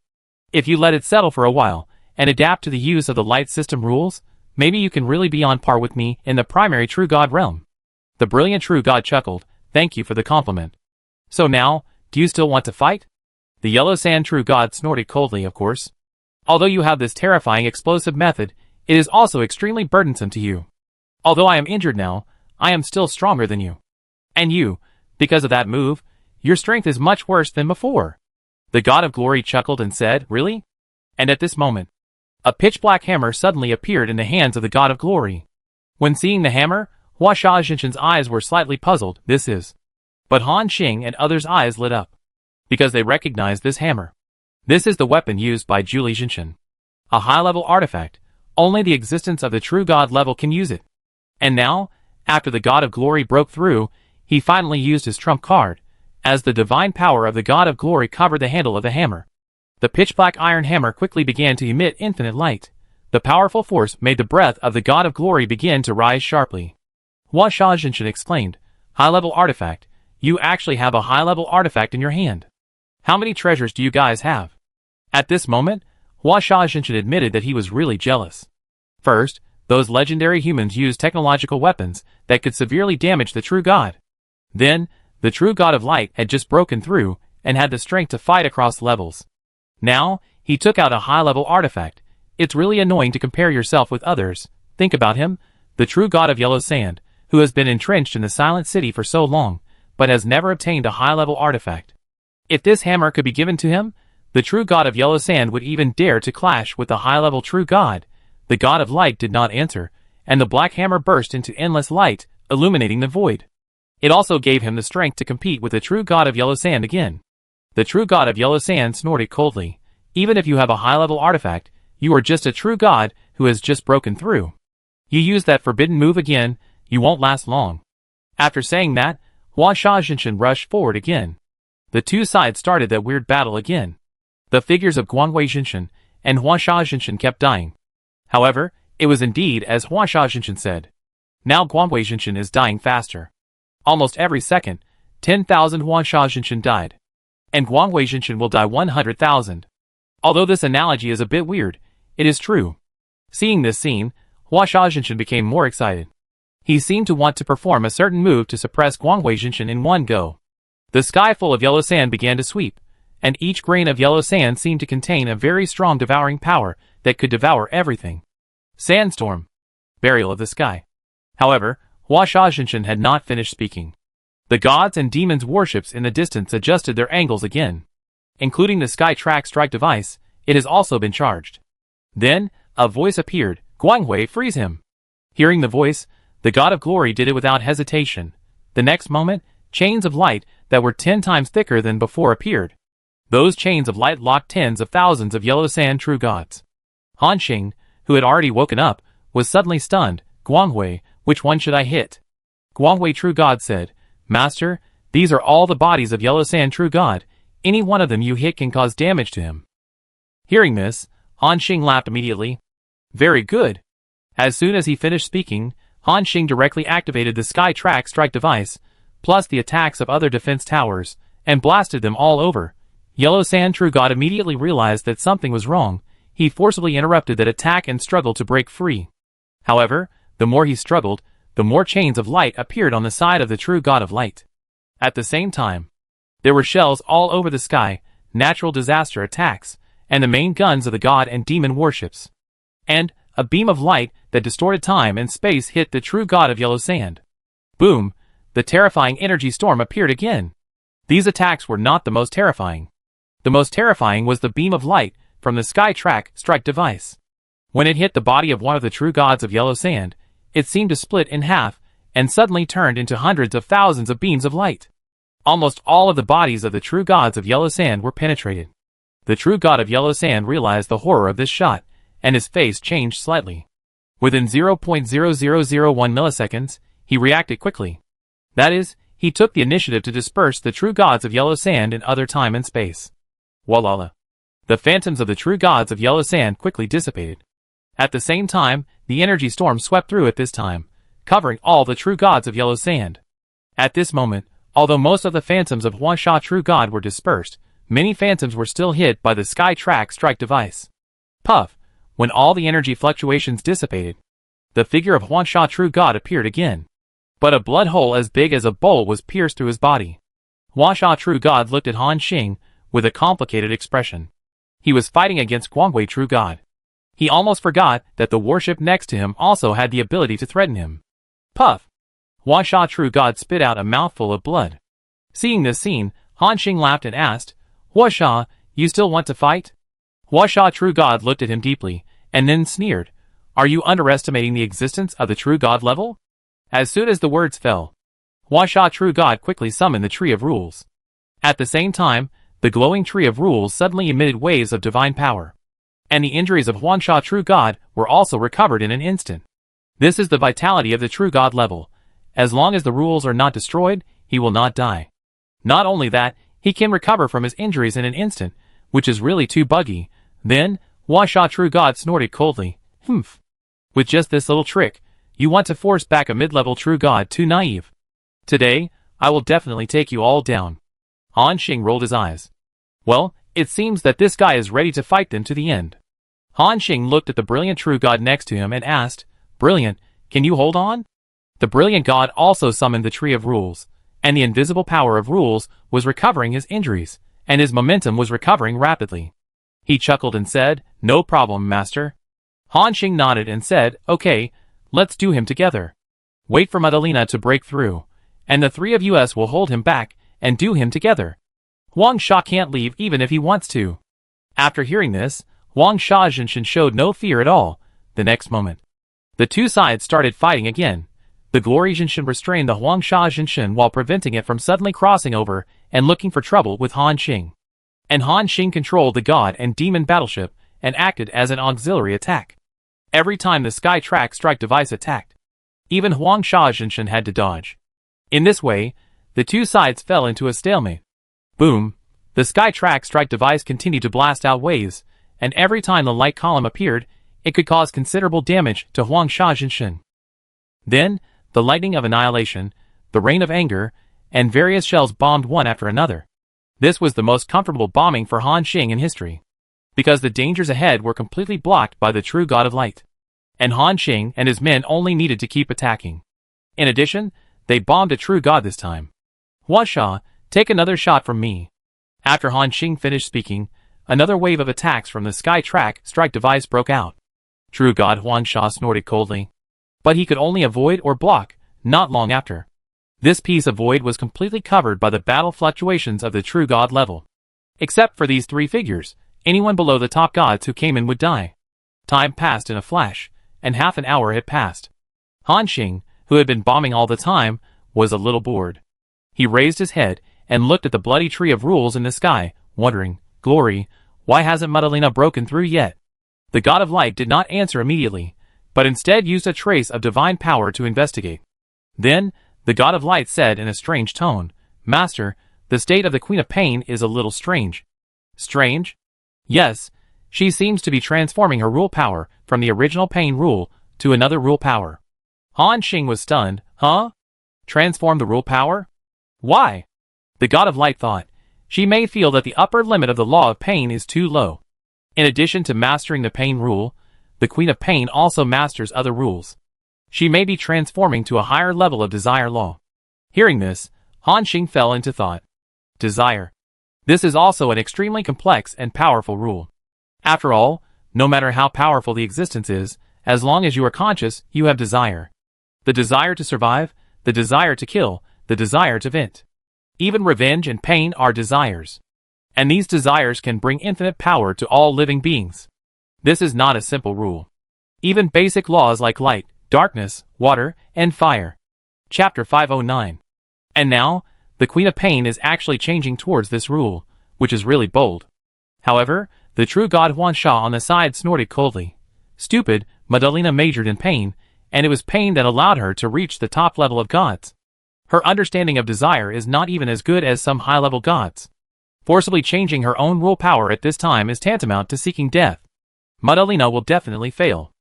If you let it settle for a while, and adapt to the use of the light system rules, maybe you can really be on par with me in the primary true god realm." The brilliant true god chuckled, "Thank you for the compliment. So now, do you still want to fight?" The yellow sand true god snorted coldly, "Of course. Although you have this terrifying explosive method, it is also extremely burdensome to you. Although I am injured now, I am still stronger than you. And you, because of that move, your strength is much worse than before." The god of glory chuckled and said, "Really?" And at this moment, a pitch-black hammer suddenly appeared in the hands of the god of glory. When seeing the hammer, Huasha Xinshin's eyes were slightly puzzled. "This is..." But Han Xing and others' eyes lit up, because they recognized this hammer. This is the weapon used by Julie Xinshin. A high-level artifact. Only the existence of the true god level can use it. And now, after the god of glory broke through, he finally used his trump card, as the divine power of the god of glory covered the handle of the hammer. The pitch-black iron hammer quickly began to emit infinite light. The powerful force made the breath of the god of glory begin to rise sharply. Huasha Xinshin exclaimed, "High-level artifact. You actually have a high-level artifact in your hand. How many treasures do you guys have?" At this moment, Huasha Xinshin admitted that he was really jealous. First, those legendary humans used technological weapons that could severely damage the true god. Then, the true god of light had just broken through and had the strength to fight across levels. Now, he took out a high-level artifact. It's really annoying to compare yourself with others. Think about him, the true god of yellow sand, who has been entrenched in the silent city for so long, but has never obtained a high-level artifact. If this hammer could be given to him, the true god of yellow sand would even dare to clash with the high-level true god. The god of light did not answer, and the black hammer burst into endless light, illuminating the void. It also gave him the strength to compete with the true god of yellow sand again. The true god of yellow sand snorted coldly. "Even if you have a high-level artifact, you are just a true god who has just broken through. You use that forbidden move again, you won't last long." After saying that, Huasha Xinshin rushed forward again. The two sides started that weird battle again. The figures of Guangwei Xinshin and Huasha Xinshin kept dying. However, it was indeed as Huasha Xinshin said. Now Guangwei Xinshin is dying faster. Almost every second, 10,000 Huasha Xinshin died. And Guangwei Xinshin will die 100,000. Although this analogy is a bit weird, it is true. Seeing this scene, Huasha Xinshin became more excited. He seemed to want to perform a certain move to suppress Guangwei Xinshin in one go. The sky full of yellow sand began to sweep, and each grain of yellow sand seemed to contain a very strong devouring power that could devour everything. Sandstorm. Burial of the sky. However, Huasha Xinshin had not finished speaking. The gods and demons' warships in the distance adjusted their angles again. Including the sky track strike device, it has also been charged. Then, a voice appeared, "Guangwei, freeze him." Hearing the voice, the god of glory did it without hesitation. The next moment, chains of light that were 10 times thicker than before appeared. Those chains of light locked tens of thousands of yellow sand true gods. Han Xing, who had already woken up, was suddenly stunned. "Guangwei, which one should I hit?" Guangwei true god said, "Master, these are all the bodies of yellow sand true god. Any one of them you hit can cause damage to him." Hearing this, Han Xing laughed immediately. "Very good." As soon as he finished speaking, Han Xing directly activated the sky track strike device, plus the attacks of other defense towers, and blasted them all over. Yellow Sand True God immediately realized that something was wrong. He forcibly interrupted that attack and struggled to break free. However, the more he struggled, the more chains of light appeared on the side of the True God of Light. At the same time, there were shells all over the sky, natural disaster attacks, and the main guns of the god and demon warships. And a beam of light that distorted time and space hit the True God of Yellow Sand. Boom! The terrifying energy storm appeared again. These attacks were not the most terrifying. The most terrifying was the beam of light from the Skytrack strike device. When it hit the body of one of the True Gods of Yellow Sand, it seemed to split in half, and suddenly turned into hundreds of thousands of beams of light. Almost all of the bodies of the True Gods of Yellow Sand were penetrated. The True God of Yellow Sand realized the horror of this shot, and his face changed slightly. Within 0.0001 milliseconds, he reacted quickly. That is, he took the initiative to disperse the True Gods of Yellow Sand in other time and space. Voila! The phantoms of the True Gods of Yellow Sand quickly dissipated. At the same time, the energy storm swept through at this time, covering all the True Gods of Yellow Sand. At this moment, although most of the phantoms of Huangsha True God were dispersed, many phantoms were still hit by the Skytrack strike device. Puff! When all the energy fluctuations dissipated, the figure of Huangsha True God appeared again. But a blood hole as big as a bowl was pierced through his body. Huangsha True God looked at Han Xing with a complicated expression. He was fighting against Guangwei True God. He almost forgot that the warship next to him also had the ability to threaten him. Puff! Huangsha True God spit out a mouthful of blood. Seeing this scene, Han Xing laughed and asked, "Huangsha, you still want to fight?" Huangsha True God looked at him deeply, and then sneered, "Are you underestimating the existence of the True God level?" As soon as the words fell, Huangsha True God quickly summoned the Tree of Rules. At the same time, the glowing Tree of Rules suddenly emitted waves of divine power. And the injuries of Huangsha True God were also recovered in an instant. This is the vitality of the True God level. As long as the rules are not destroyed, he will not die. Not only that, he can recover from his injuries in an instant, which is really too buggy. Then, Huangsha True God snorted coldly, "Humph. With just this little trick, you want to force back a mid-level True God too naive. Today, I will definitely take you all down." Han Xing rolled his eyes. Well, it seems that this guy is ready to fight them to the end. Han Xing looked at the brilliant True God next to him and asked, "Brilliant, can you hold on?" The brilliant god also summoned the Tree of Rules, and the invisible power of rules was recovering his injuries, and his momentum was recovering rapidly. He chuckled and said, "No problem, master." Han Xing nodded and said, "Okay, let's do him together. Wait for Madalena to break through, and the three of us will hold him back and do him together. Huangsha can't leave even if he wants to." After hearing this, Huangsha Jinshin showed no fear at all. The next moment, the two sides started fighting again. The Glory Jinshin restrained the Huangsha Jinshin while preventing it from suddenly crossing over and looking for trouble with Han Xing. And Han Xing controlled the god and demon battleship and acted as an auxiliary attack. Every time the Skytrack strike device attacked, even Huangsha Jinshin had to dodge. In this way, the two sides fell into a stalemate. Boom! The Skytrack strike device continued to blast out waves, and every time the light column appeared, it could cause considerable damage to Huangsha Jinshin. Then, the lightning of annihilation, the rain of anger, and various shells bombed one after another. This was the most comfortable bombing for Han Xing in history, because the dangers ahead were completely blocked by the True God of Light. And Han Xing and his men only needed to keep attacking. In addition, they bombed a True God this time. "Huangsha, take another shot from me." After Han Xing finished speaking, another wave of attacks from the Skytrack strike device broke out. True God Huangsha snorted coldly. But he could only avoid or block, not long after. This piece of void was completely covered by the battle fluctuations of the True God level. Except for these three figures, anyone below the top gods who came in would die. Time passed in a flash, and half an hour had passed. Han Xing, who had been bombing all the time, was a little bored. He raised his head and looked at the bloody Tree of Rules in the sky, wondering, "Glory, why hasn't Madalena broken through yet?" The God of Light did not answer immediately, but instead used a trace of divine power to investigate. Then, the God of Light said in a strange tone, "Master, the state of the Queen of Pain is a little strange." "Strange?" "Yes, she seems to be transforming her rule power from the original Pain rule to another rule power." Han Xing was stunned. "Huh? Transform the rule power?" Why? The god of light thought. She may feel that the upper limit of the law of pain is too low. In addition to mastering the pain rule, the Queen of Pain also masters other rules. She may be transforming to a higher level of desire law. Hearing this, Han Xing fell into thought. Desire. This is also an extremely complex and powerful rule. After all, no matter how powerful the existence is, as long as you are conscious, you have desire. The desire to survive, the desire to kill, the desire to vent. Even revenge and pain are desires. And these desires can bring infinite power to all living beings. This is not a simple rule. Even basic laws like light, darkness, water, and fire. Chapter 509. And now, the Queen of Pain is actually changing towards this rule, which is really bold. However, the true god Huan Sha on the side snorted coldly. Stupid, Madalena majored in pain, and it was pain that allowed her to reach the top level of gods. Her understanding of desire is not even as good as some high-level gods. Forcibly changing her own rule power at this time is tantamount to seeking death. Madalena will definitely fail.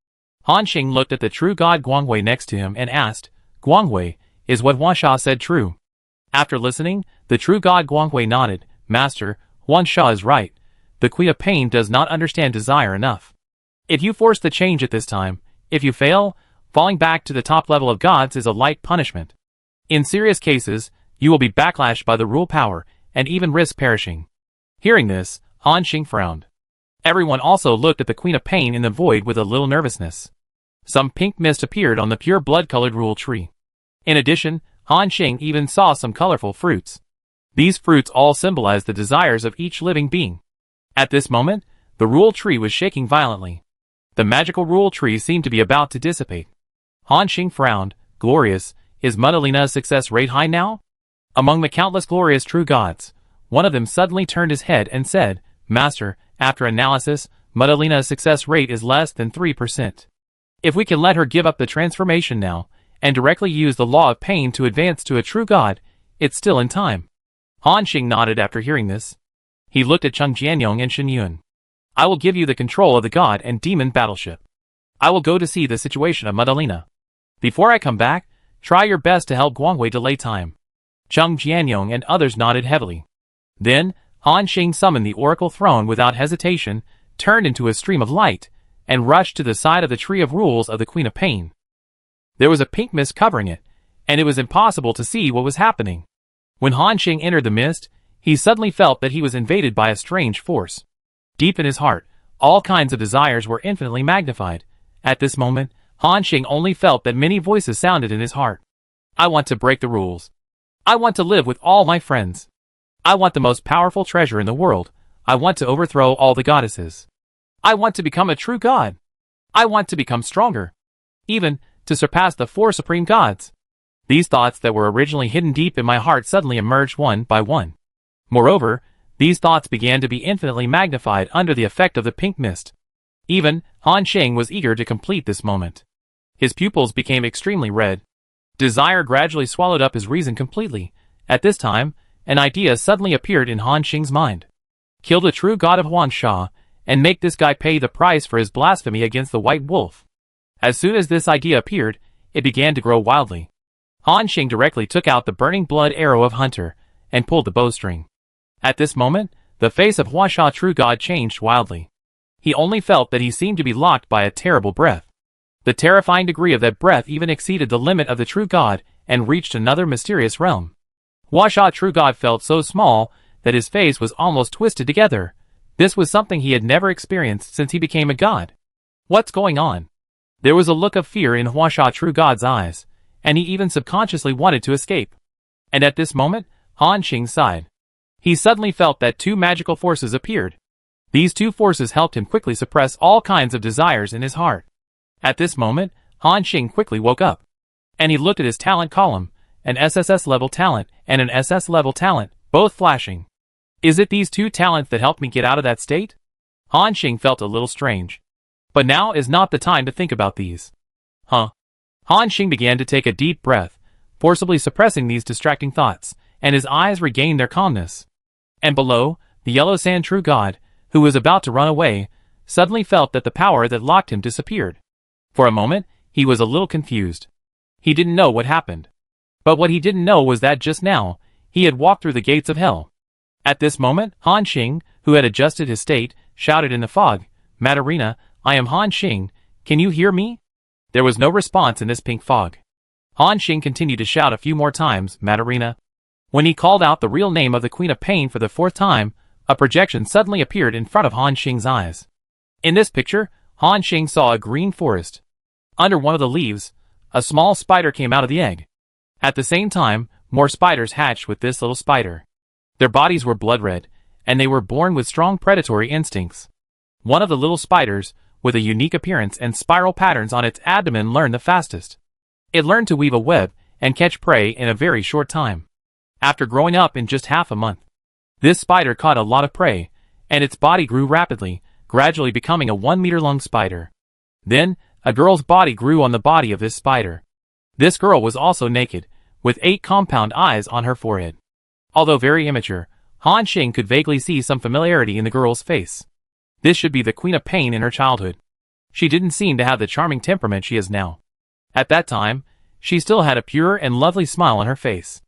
Han Xing looked at the true god Guangwei next to him and asked, Guangwei, is what Huan Sha said true? After listening, the true god Guangwei nodded. Master, Huan Sha is right. The Queen of Pain does not understand desire enough. If you force the change at this time, if you fail, falling back to the top level of gods is a light punishment. In serious cases, you will be backlashed by the rule power, and even risk perishing. Hearing this, Han Xing frowned. Everyone also looked at the Queen of Pain in the void with a little nervousness. Some pink mist appeared on the pure blood-colored rule tree. In addition, Han Xing even saw some colorful fruits. These fruits all symbolize the desires of each living being. At this moment, the rule tree was shaking violently. The magical rule tree seemed to be about to dissipate. Han Xing frowned. Glorious, is Madalena's success rate high now? Among the countless glorious true gods, one of them suddenly turned his head and said, Master, after analysis, Madalena's success rate is less than 3%. If we can let her give up the transformation now, and directly use the law of pain to advance to a true god, it's still in time. Han Xing nodded after hearing this. He looked at Cheng Jianyong and Shen Yun. I will give you the control of the god and demon battleship. I will go to see the situation of Madalena. Before I come back, try your best to help Guangwei delay time. Cheng Jianyong and others nodded heavily. Then, Han Xing summoned the oracle throne without hesitation, turned into a stream of light, and rushed to the side of the tree of rules of the Queen of Pain. There was a pink mist covering it, and it was impossible to see what was happening. When Han Xing entered the mist, he suddenly felt that he was invaded by a strange force. Deep in his heart, all kinds of desires were infinitely magnified. At this moment, Han Xing only felt that many voices sounded in his heart. I want to break the rules. I want to live with all my friends. I want the most powerful treasure in the world. I want to overthrow all the goddesses. I want to become a true god. I want to become stronger. Even to surpass the 4 supreme gods. These thoughts that were originally hidden deep in my heart suddenly emerged one by one. Moreover, these thoughts began to be infinitely magnified under the effect of the pink mist. Even Han Xing was eager to complete this moment. His pupils became extremely red. Desire gradually swallowed up his reason completely. At this time, an idea suddenly appeared in Han Xing's mind. Kill the true god of Huan Sha, and make this guy pay the price for his blasphemy against the White Wolf. As soon as this idea appeared, it began to grow wildly. Han Xing directly took out the burning blood arrow of Hunter, and pulled the bowstring. At this moment, the face of Huan Sha true god changed wildly. He only felt that he seemed to be locked by a terrible breath. The terrifying degree of that breath even exceeded the limit of the true god, and reached another mysterious realm. Huan Sha true god felt so small, that his face was almost twisted together. This was something he had never experienced since he became a god. What's going on? There was a look of fear in Huan Sha true god's eyes, and he even subconsciously wanted to escape. And at this moment, Han Xing sighed. He suddenly felt that 2 magical forces appeared. These 2 forces helped him quickly suppress all kinds of desires in his heart. At this moment, Han Xing quickly woke up. And he looked at his talent column, an SSS level talent and an SS level talent, both flashing. Is it these 2 talents that helped me get out of that state? Han Xing felt a little strange. But now is not the time to think about these. Han Xing began to take a deep breath, forcibly suppressing these distracting thoughts, and his eyes regained their calmness. And below, the yellow sand true god, who was about to run away, suddenly felt that the power that locked him disappeared. For a moment, he was a little confused. He didn't know what happened. But what he didn't know was that just now, he had walked through the gates of hell. At this moment, Han Xing, who had adjusted his state, shouted in the fog, "Madarina, I am Han Xing, can you hear me?" There was no response in this pink fog. Han Xing continued to shout a few more times, "Madarina." When he called out the real name of the Queen of Pain for the fourth time, a projection suddenly appeared in front of Han Xing's eyes. In this picture, Han Xing saw a green forest. Under one of the leaves, a small spider came out of the egg. At the same time, more spiders hatched with this little spider. Their bodies were blood red, and they were born with strong predatory instincts. One of the little spiders, with a unique appearance and spiral patterns on its abdomen, learned the fastest. It learned to weave a web and catch prey in a very short time. After growing up in just half a month, this spider caught a lot of prey, and its body grew rapidly, gradually becoming a 1-meter-long spider. Then, a girl's body grew on the body of this spider. This girl was also naked, with 8 compound eyes on her forehead. Although very immature, Han Xing could vaguely see some familiarity in the girl's face. This should be the Queen of Pain in her childhood. She didn't seem to have the charming temperament she has now. At that time, she still had a pure and lovely smile on her face.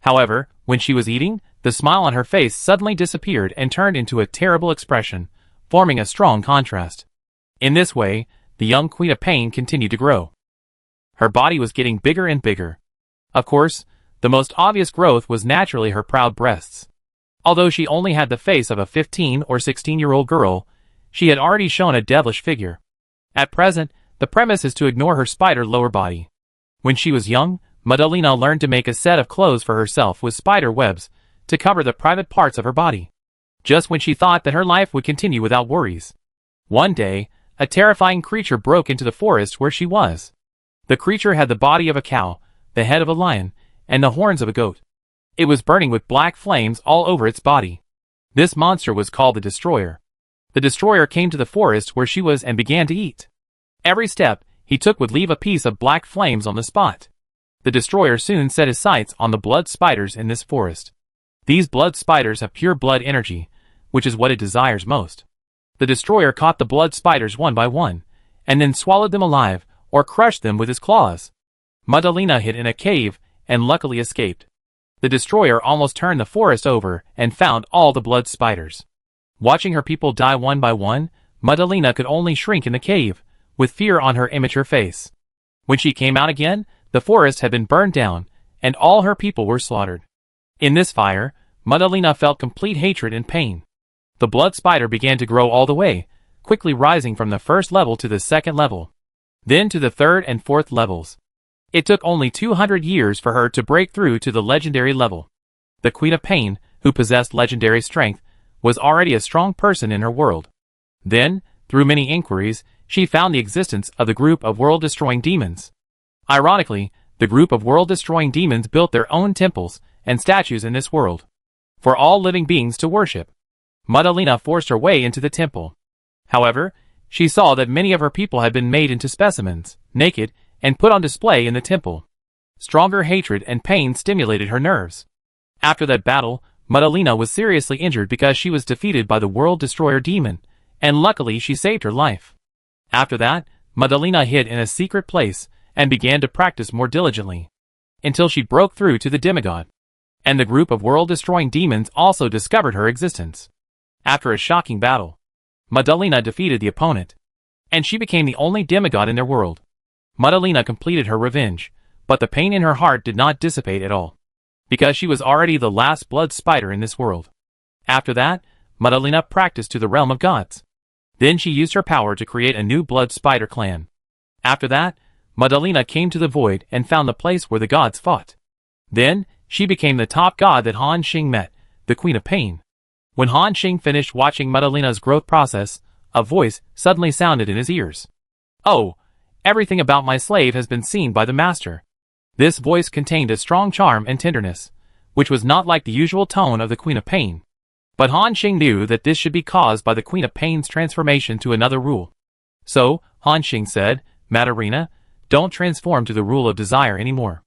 However, when she was eating, the smile on her face suddenly disappeared and turned into a terrible expression, forming a strong contrast. In this way, the young Queen of Pain continued to grow. Her body was getting bigger and bigger. Of course, the most obvious growth was naturally her proud breasts. Although she only had the face of a 15 or 16-year-old girl, she had already shown a devilish figure. At present, the premise is to ignore her spider lower body. When she was young, Madalena learned to make a set of clothes for herself with spider webs to cover the private parts of her body. Just when she thought that her life would continue without worries. One day, a terrifying creature broke into the forest where she was. The creature had the body of a cow, the head of a lion, and the horns of a goat. It was burning with black flames all over its body. This monster was called the Destroyer. The Destroyer came to the forest where she was and began to eat. Every step he took would leave a piece of black flames on the spot. The Destroyer soon set his sights on the blood spiders in this forest. These blood spiders have pure blood energy, which is what it desires most. The Destroyer caught the blood spiders one by one, and then swallowed them alive, or crushed them with his claws. Madalena hid in a cave, and luckily escaped. The Destroyer almost turned the forest over, and found all the blood spiders. Watching her people die one by one, Madalena could only shrink in the cave, with fear on her immature face. When she came out again, the forest had been burned down, and all her people were slaughtered. In this fire, Madalena felt complete hatred and pain. The blood spider began to grow all the way, quickly rising from the first level to the second level, then to the third and fourth levels. It took only 200 years for her to break through to the legendary level. The Queen of Pain, who possessed legendary strength, was already a strong person in her world. Then, through many inquiries, she found the existence of the group of world-destroying demons. Ironically, the group of world-destroying demons built their own temples and statues in this world, for all living beings to worship. Madalena forced her way into the temple. However, she saw that many of her people had been made into specimens, naked, and put on display in the temple. Stronger hatred and pain stimulated her nerves. After that battle, Madalena was seriously injured because she was defeated by the World Destroyer demon, and luckily she saved her life. After that, Madalena hid in a secret place and began to practice more diligently, until she broke through to the demigod. And the group of world-destroying demons also discovered her existence. After a shocking battle, Madalena defeated the opponent, and she became the only demigod in their world. Madalena completed her revenge, but the pain in her heart did not dissipate at all, because she was already the last blood spider in this world. After that, Madalena practiced to the realm of gods. Then she used her power to create a new blood spider clan. After that, Madalena came to the void and found the place where the gods fought. Then, she became the top god that Han Xing met, the Queen of Pain. When Han Xing finished watching Madalena's growth process, a voice suddenly sounded in his ears. "Oh, everything about my slave has been seen by the master." This voice contained a strong charm and tenderness, which was not like the usual tone of the Queen of Pain. But Han Xing knew that this should be caused by the Queen of Pain's transformation to another rule. So, Han Xing said, "Madarina, don't transform to the rule of desire anymore.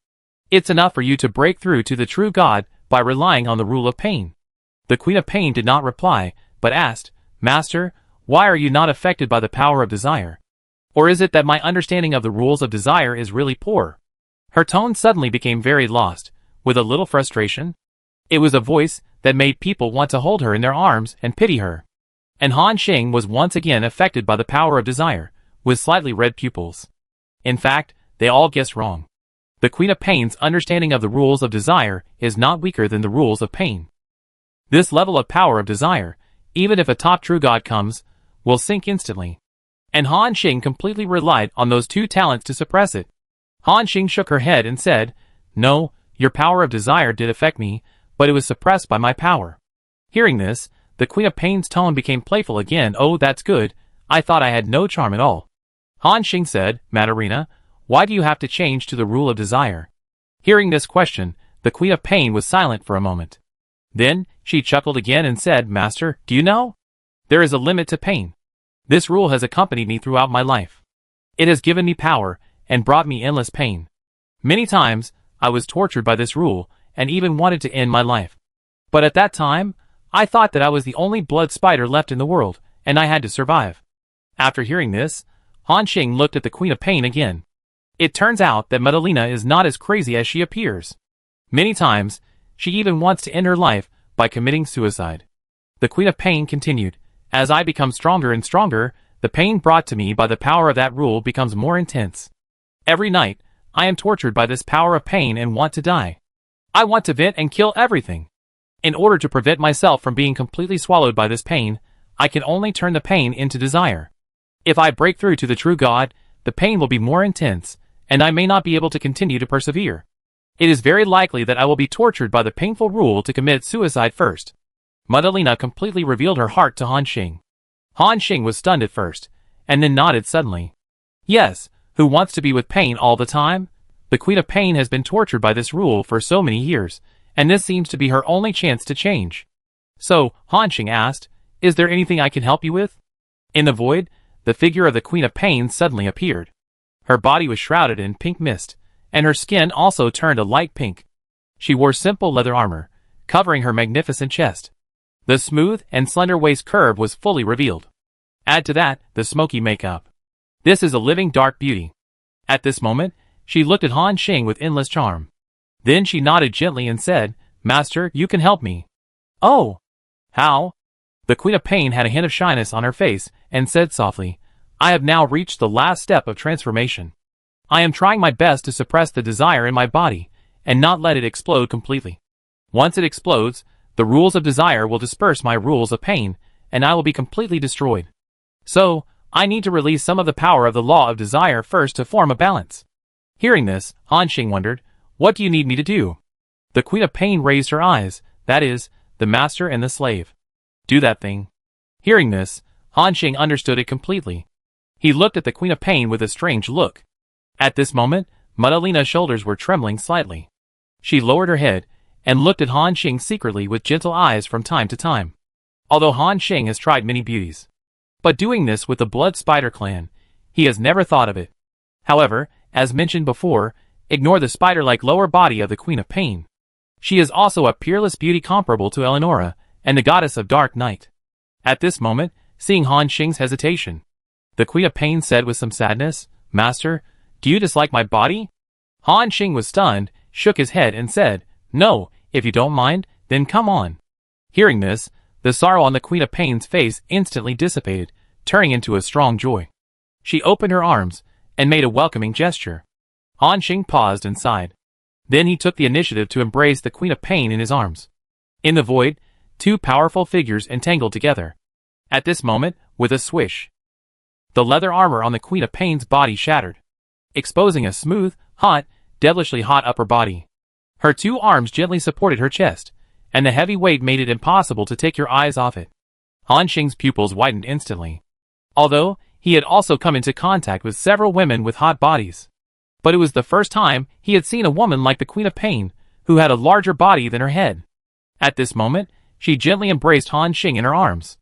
It's enough for you to break through to the true God by relying on the rule of pain." The Queen of Pain did not reply, but asked, "Master, why are you not affected by the power of desire? Or is it that my understanding of the rules of desire is really poor?" Her tone suddenly became very lost, with a little frustration. It was a voice that made people want to hold her in their arms and pity her. And Han Xing was once again affected by the power of desire, with slightly red pupils. In fact, they all guessed wrong. The Queen of Pain's understanding of the rules of desire is not weaker than the rules of pain. This level of power of desire, even if a top true god comes, will sink instantly. And Han Xing completely relied on those two talents to suppress it. Han Xing shook her head and said, "No, your power of desire did affect me, but it was suppressed by my power." Hearing this, the Queen of Pain's tone became playful again. "Oh, that's good. I thought I had no charm at all." Han Xing said, "Madarina, why do you have to change to the rule of desire?" Hearing this question, the Queen of Pain was silent for a moment. Then, she chuckled again and said, "Master, do you know? There is a limit to pain. This rule has accompanied me throughout my life. It has given me power and brought me endless pain. Many times, I was tortured by this rule and even wanted to end my life. But at that time, I thought that I was the only blood spider left in the world, and I had to survive." After hearing this, Han Xing looked at the Queen of Pain again. It turns out that Madalena is not as crazy as she appears. Many times, she even wants to end her life by committing suicide. The Queen of Pain continued, "As I become stronger and stronger, the pain brought to me by the power of that rule becomes more intense. Every night, I am tortured by this power of pain and want to die. I want to vent and kill everything. In order to prevent myself from being completely swallowed by this pain, I can only turn the pain into desire. If I break through to the true God, the pain will be more intense, and I may not be able to continue to persevere. It is very likely that I will be tortured by the painful rule to commit suicide first." Madalena completely revealed her heart to Han Xing. Han Xing was stunned at first, and then nodded suddenly. "Yes, who wants to be with pain all the time? The Queen of Pain has been tortured by this rule for so many years, and this seems to be her only chance to change." "So," Han Xing asked, "is there anything I can help you with?" In the void, the figure of the Queen of Pain suddenly appeared. Her body was shrouded in pink mist, and her skin also turned a light pink. She wore simple leather armor, covering her magnificent chest. The smooth and slender waist curve was fully revealed. Add to that, the smoky makeup. This is a living dark beauty. At this moment, she looked at Han Xing with endless charm. Then she nodded gently and said, "Master, you can help me." "Oh! How?" The Queen of Pain had a hint of shyness on her face and said softly, "I have now reached the last step of transformation. I am trying my best to suppress the desire in my body and not let it explode completely. Once it explodes, the rules of desire will disperse my rules of pain, and I will be completely destroyed. So, I need to release some of the power of the law of desire first to form a balance." Hearing this, Han Xing wondered, "What do you need me to do?" The Queen of Pain raised her eyes, that is, the master and the slave. "Do that thing." Hearing this, Han Xing understood it completely. He looked at the Queen of Pain with a strange look. At this moment, Madalena's shoulders were trembling slightly. She lowered her head and looked at Han Xing secretly with gentle eyes from time to time. Although Han Xing has tried many beauties, but doing this with the Blood Spider clan, he has never thought of it. However, as mentioned before, ignore the spider-like lower body of the Queen of Pain. She is also a peerless beauty comparable to Eleonora and the goddess of dark night. At this moment, seeing Han Xing's hesitation, the Queen of Pain said with some sadness, "Master, do you dislike my body?" Han Xing was stunned, shook his head and said, "No, if you don't mind, then come on." Hearing this, the sorrow on the Queen of Pain's face instantly dissipated, turning into a strong joy. She opened her arms and made a welcoming gesture. Han Xing paused and sighed. Then he took the initiative to embrace the Queen of Pain in his arms. In the void, two powerful figures entangled together. At this moment, with a swish, the leather armor on the Queen of Pain's body shattered, exposing a smooth, hot, devilishly hot upper body. Her two arms gently supported her chest, and the heavy weight made it impossible to take your eyes off it. Han Xing's pupils widened instantly. Although, he had also come into contact with several women with hot bodies. But it was the first time he had seen a woman like the Queen of Pain, who had a larger body than her head. At this moment, she gently embraced Han Xing in her arms.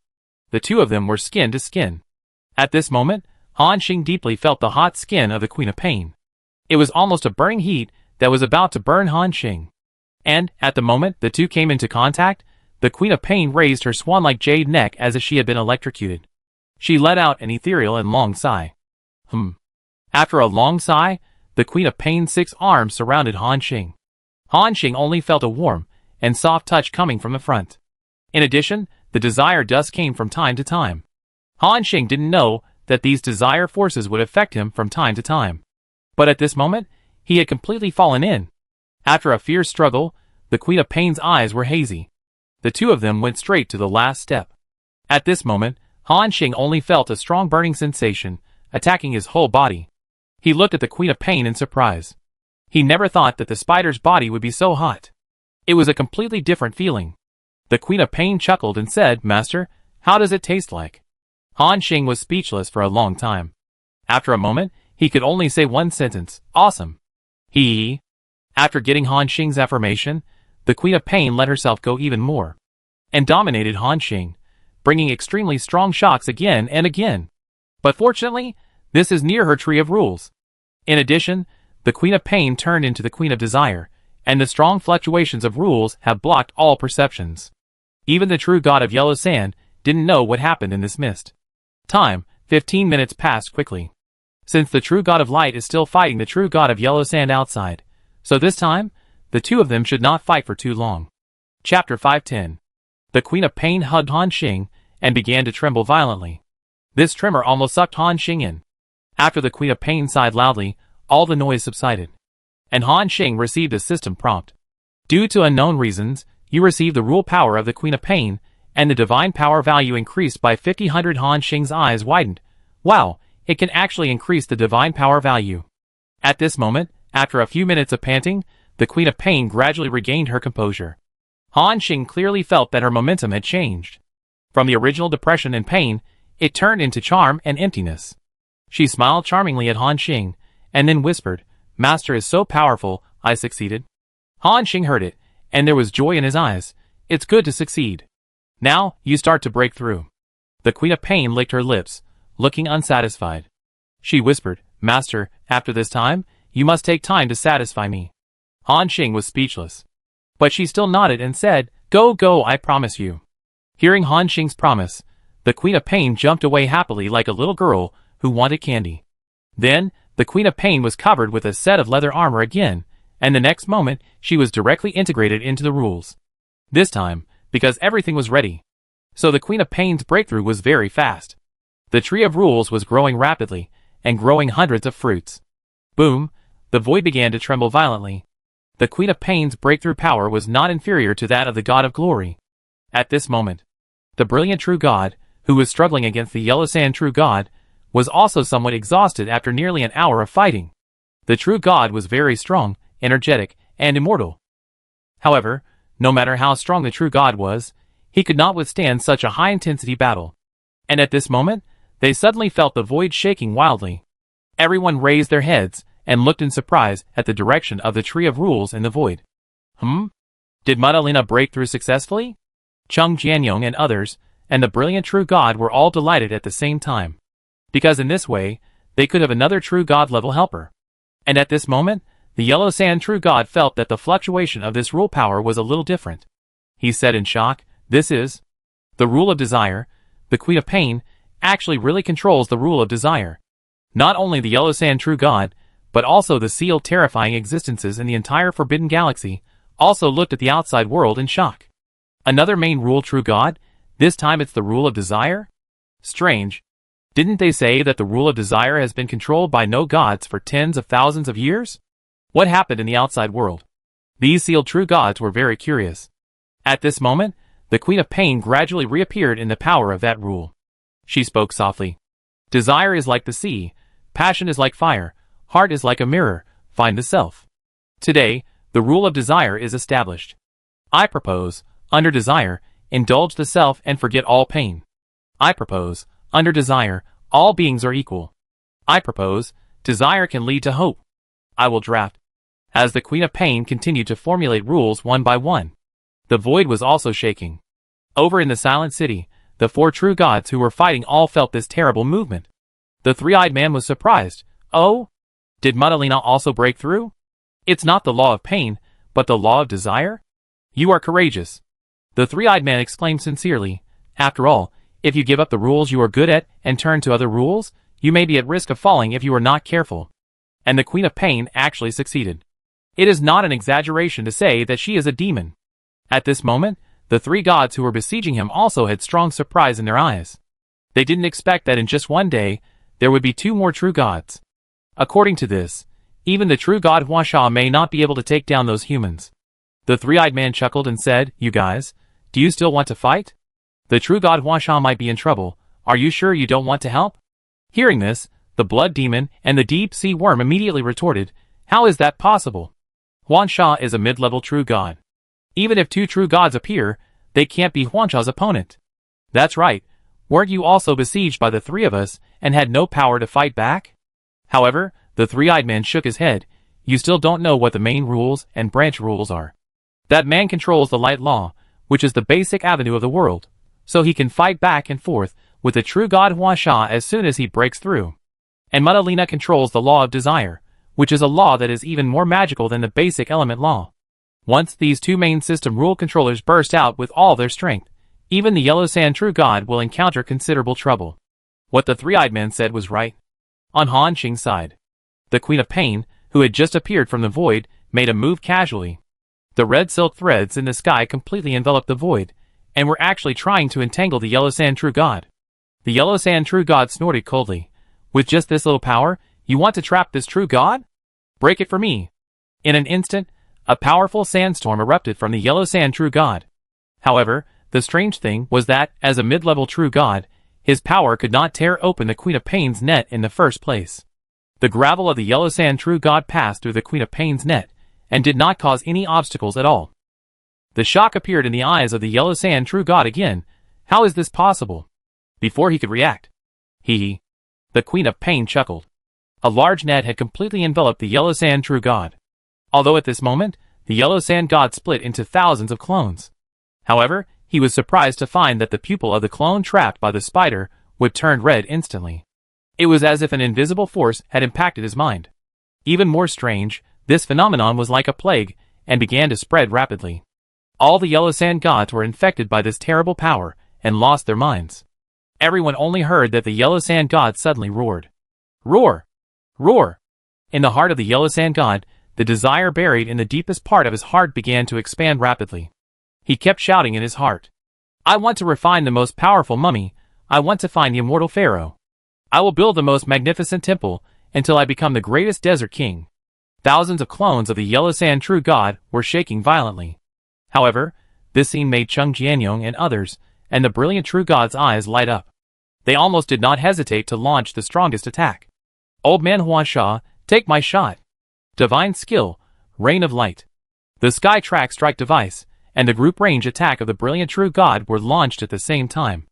The two of them were skin to skin. At this moment, Han Xing deeply felt the hot skin of the Queen of Pain. It was almost a burning heat that was about to burn Han Xing. And, at the moment the two came into contact, the Queen of Pain raised her swan-like jade neck as if she had been electrocuted. She let out an ethereal and long sigh. After a long sigh, the Queen of Pain's 6 arms surrounded Han Xing. Han Xing only felt a warm and soft touch coming from the front. In addition, the desire dust came from time to time. Han Xing didn't know that these desire forces would affect him from time to time. But at this moment, he had completely fallen in. After a fierce struggle, the Queen of Pain's eyes were hazy. The two of them went straight to the last step. At this moment, Han Xing only felt a strong burning sensation, attacking his whole body. He looked at the Queen of Pain in surprise. He never thought that the spider's body would be so hot. It was a completely different feeling. The Queen of Pain chuckled and said, "Master, how does it taste like?" Han Xing was speechless for a long time. After a moment, he could only say one sentence, "Awesome." After getting Han Xing's affirmation, the Queen of Pain let herself go even more, and dominated Han Xing, bringing extremely strong shocks again and again. But fortunately, this is near her tree of rules. In addition, the Queen of Pain turned into the Queen of Desire, and the strong fluctuations of rules have blocked all perceptions. Even the true god of yellow sand didn't know what happened in this mist. Time, 15 minutes passed quickly. Since the true god of light is still fighting the true god of yellow sand outside, so this time, the two of them should not fight for too long. Chapter 510. The Queen of Pain hugged Han Xing and began to tremble violently. This tremor almost sucked Han Xing in. After the Queen of Pain sighed loudly, all the noise subsided, and Han Xing received a system prompt. Due to unknown reasons, you received the rule power of the Queen of Pain, and the divine power value increased by 50. Han Xing's eyes widened. Wow, it can actually increase the divine power value. At this moment, after a few minutes of panting, the Queen of Pain gradually regained her composure. Han Xing clearly felt that her momentum had changed. From the original depression and pain, it turned into charm and emptiness. She smiled charmingly at Han Xing, and then whispered, "Master is so powerful, I succeeded." Han Xing heard it, and there was joy in his eyes. It's good to succeed. Now, you start to break through. The Queen of Pain licked her lips, looking unsatisfied. She whispered, "Master, after this time, you must take time to satisfy me." Han Xing was speechless. But she still nodded and said, Go, I promise you." Hearing Han Xing's promise, the Queen of Pain jumped away happily like a little girl who wanted candy. Then, the Queen of Pain was covered with a set of leather armor again, and the next moment, she was directly integrated into the rules. This time, because everything was ready. So the Queen of Pain's breakthrough was very fast. The tree of rules was growing rapidly, and growing hundreds of fruits. Boom, the void began to tremble violently. The Queen of Pain's breakthrough power was not inferior to that of the God of Glory. At this moment, the brilliant true God, who was struggling against the yellow sand true God, was also somewhat exhausted after nearly an hour of fighting. The true God was very strong, energetic, and immortal. However, no matter how strong the true God was, he could not withstand such a high-intensity battle. And at this moment, they suddenly felt the void shaking wildly. Everyone raised their heads and looked in surprise at the direction of the tree of rules in the void. Did Madalena break through successfully? Chung Jianyong and others, and the brilliant true God were all delighted at the same time. Because in this way, they could have another true God-level helper. And at this moment, the yellow sand true God felt that the fluctuation of this rule power was a little different. He said in shock, "This is the rule of desire. The Queen of Pain actually really controls the rule of desire." Not only the yellow sand true God, but also the sealed terrifying existences in the entire Forbidden Galaxy, also looked at the outside world in shock. Another main rule true God? This time it's the rule of desire? Strange. Didn't they say that the rule of desire has been controlled by no gods for tens of thousands of years? What happened in the outside world? These sealed true gods were very curious. At this moment, the Queen of Pain gradually reappeared in the power of that rule. She spoke softly. "Desire is like the sea, passion is like fire, heart is like a mirror, find the self." Today, the rule of desire is established. I propose, under desire, indulge the self and forget all pain. I propose, under desire, all beings are equal. I propose, desire can lead to hope. I will draft. As the Queen of Pain continued to formulate rules one by one, the void was also shaking. Over in the Silent City, the four true gods who were fighting all felt this terrible movement. The three-eyed man was surprised. Oh? Did Madalena also break through? It's not the law of pain, but the law of desire? You are courageous. The three-eyed man exclaimed sincerely. After all, if you give up the rules you are good at and turn to other rules, you may be at risk of falling if you are not careful. And the Queen of Pain actually succeeded. It is not an exaggeration to say that she is a demon. At this moment, the three gods who were besieging him also had strong surprise in their eyes. They didn't expect that in just one day, there would be two more true gods. According to this, even the true god Huasha may not be able to take down those humans. The three-eyed man chuckled and said, "You guys, do you still want to fight? The true god Huasha might be in trouble. Are you sure you don't want to help?" Hearing this, the blood demon and the deep-sea worm immediately retorted, "How is that possible? Huasha is a mid-level true god. Even if two true gods appear, they can't be Huasha's opponent." "That's right. Weren't you also besieged by the three of us and had no power to fight back?" However, the three-eyed man shook his head. "You still don't know what the main rules and branch rules are. That man controls the light law, which is the basic avenue of the world, so he can fight back and forth with the true god Huasha as soon as he breaks through. And Madalena controls the law of desire, which is a law that is even more magical than the basic element law. Once these two main system rule controllers burst out with all their strength, even the Yellow Sand True God will encounter considerable trouble." What the three-eyed man said was right. On Han Xing's side, the Queen of Pain, who had just appeared from the void, made a move casually. The red silk threads in the sky completely enveloped the void, and were actually trying to entangle the Yellow Sand True God. The Yellow Sand True God snorted coldly. "With just this little power, you want to trap this true god? Break it for me." In an instant, a powerful sandstorm erupted from the Yellow Sand True God. However, the strange thing was that, as a mid-level true god, his power could not tear open the Queen of Pain's net in the first place. The gravel of the Yellow Sand True God passed through the Queen of Pain's net, and did not cause any obstacles at all. The shock appeared in the eyes of the Yellow Sand True God again. "How is this possible?" Before he could react, the Queen of Pain chuckled. A large net had completely enveloped the Yellow Sand True God. Although at this moment, the Yellow Sand God split into thousands of clones. However, he was surprised to find that the pupil of the clone trapped by the spider would turn red instantly. It was as if an invisible force had impacted his mind. Even more strange, this phenomenon was like a plague, and began to spread rapidly. All the Yellow Sand gods were infected by this terrible power, and lost their minds. Everyone only heard that the Yellow Sand God suddenly roared. Roar! Roar! In the heart of the Yellow Sand God, the desire buried in the deepest part of his heart began to expand rapidly. He kept shouting in his heart, "I want to refine the most powerful mummy. I want to find the immortal pharaoh. I will build the most magnificent temple until I become the greatest desert king." Thousands of clones of the Yellow Sand True God were shaking violently. However, this scene made Cheng Jianyong and others, and the brilliant True God's eyes light up. They almost did not hesitate to launch the strongest attack. "Old Man Huasha, take my shot." Divine skill, Rain of Light. The Sky Track Strike device, and the group range attack of the brilliant True God were launched at the same time.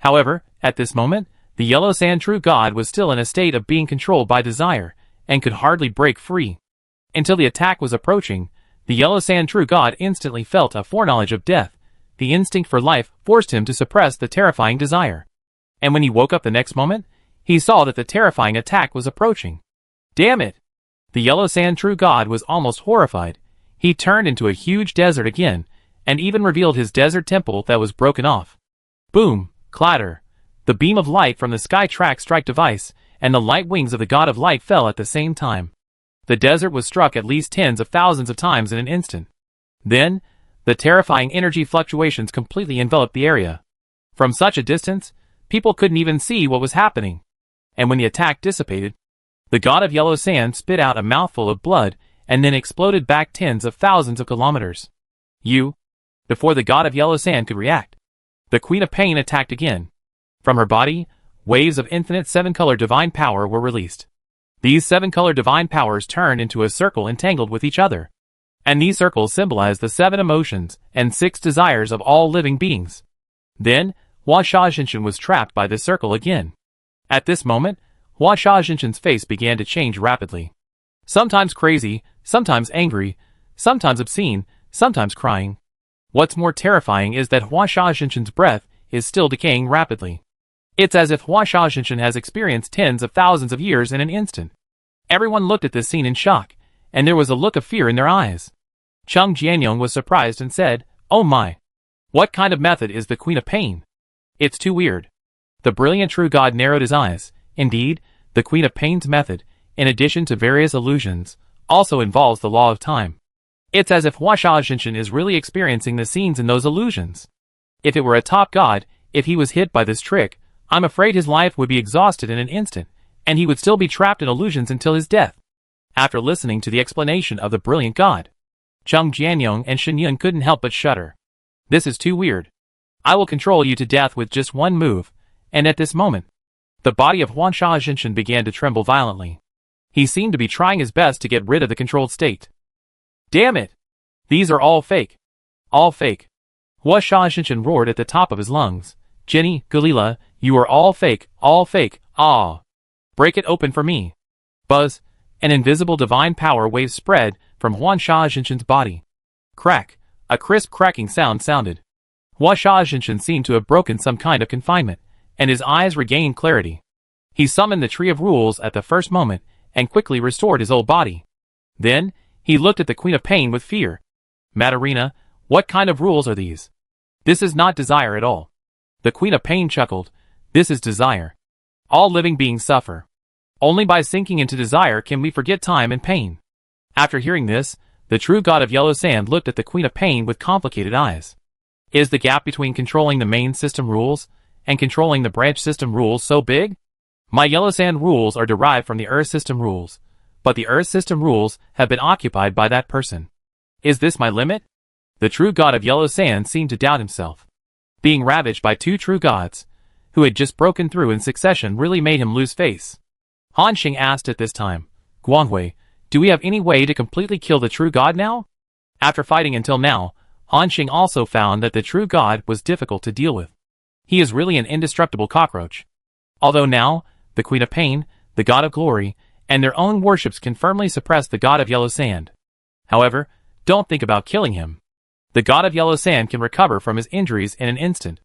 However, at this moment, the Yellow Sand True God was still in a state of being controlled by desire, and could hardly break free. Until the attack was approaching, the Yellow Sand True God instantly felt a foreknowledge of death. The instinct for life forced him to suppress the terrifying desire. And when he woke up the next moment, he saw that the terrifying attack was approaching. Damn it! The Yellow Sand True God was almost horrified. He turned into a huge desert again, and even revealed his desert temple that was broken off. Boom! Clatter! The beam of light from the Sky Track Strike device, and the light wings of the God of Light fell at the same time. The desert was struck at least tens of thousands of times in an instant. Then, the terrifying energy fluctuations completely enveloped the area. From such a distance, people couldn't even see what was happening. And when the attack dissipated, the God of Yellow Sand spit out a mouthful of blood, and then exploded back tens of thousands of kilometers. Before the God of Yellow Sand could react, the Queen of Pain attacked again. From her body, waves of infinite seven-color divine power were released. These seven-color divine powers turned into a circle entangled with each other. And these circles symbolize the 7 emotions and 6 desires of all living beings. Then, Huasha Jinshin was trapped by this circle again. At this moment, Huasha Jinshin's face began to change rapidly. Sometimes crazy, sometimes angry, sometimes obscene, sometimes crying. What's more terrifying is that Huasha Jinshin's breath is still decaying rapidly. It's as if Huasha Jinshin has experienced tens of thousands of years in an instant. Everyone looked at this scene in shock, and there was a look of fear in their eyes. Cheng Jianyong was surprised and said, "Oh my! What kind of method is the Queen of Pain? It's too weird." The brilliant True God narrowed his eyes. Indeed, the Queen of Pain's method, in addition to various illusions, also involves the law of time. It's as if Huasha Jinshin is really experiencing the scenes in those illusions. If it were a top god, if he was hit by this trick, I'm afraid his life would be exhausted in an instant, and he would still be trapped in illusions until his death. After listening to the explanation of the brilliant god, Chung Jianyong and Shen Yun couldn't help but shudder. This is too weird. I will control you to death with just one move, and at this moment, the body of Huasha Jinshin began to tremble violently. He seemed to be trying his best to get rid of the controlled state. Damn it! These are all fake. All fake. Huasha Jinshin roared at the top of his lungs. Jenny, Galila, you are all fake, ah. Break it open for me. Buzz, an invisible divine power wave spread from Huasha Jinshin's body. Crack, a crisp cracking sound sounded. Huasha Jinshin seemed to have broken some kind of confinement, and his eyes regained clarity. He summoned the Tree of Rules at the first moment, and quickly restored his old body. Then, he looked at the Queen of Pain with fear. Madarina, what kind of rules are these? This is not desire at all. The Queen of Pain chuckled. This is desire. All living beings suffer. Only by sinking into desire can we forget time and pain. After hearing this, the true god of Yellow Sand looked at the Queen of Pain with complicated eyes. Is the gap between controlling the main system rules and controlling the branch system rules so big? My Yellow Sand rules are derived from the Earth system rules, but the Earth system rules have been occupied by that person. Is this my limit? The true god of Yellow Sand seemed to doubt himself. Being ravaged by two true gods, who had just broken through in succession, really made him lose face. Han Xing asked at this time, Guanghui, do we have any way to completely kill the true god now? After fighting until now, Han Xing also found that the true god was difficult to deal with. He is really an indestructible cockroach. Although now, the Queen of Pain, the God of Glory, and their own worships can firmly suppress the God of Yellow Sand. However, don't think about killing him. The God of Yellow Sand can recover from his injuries in an instant.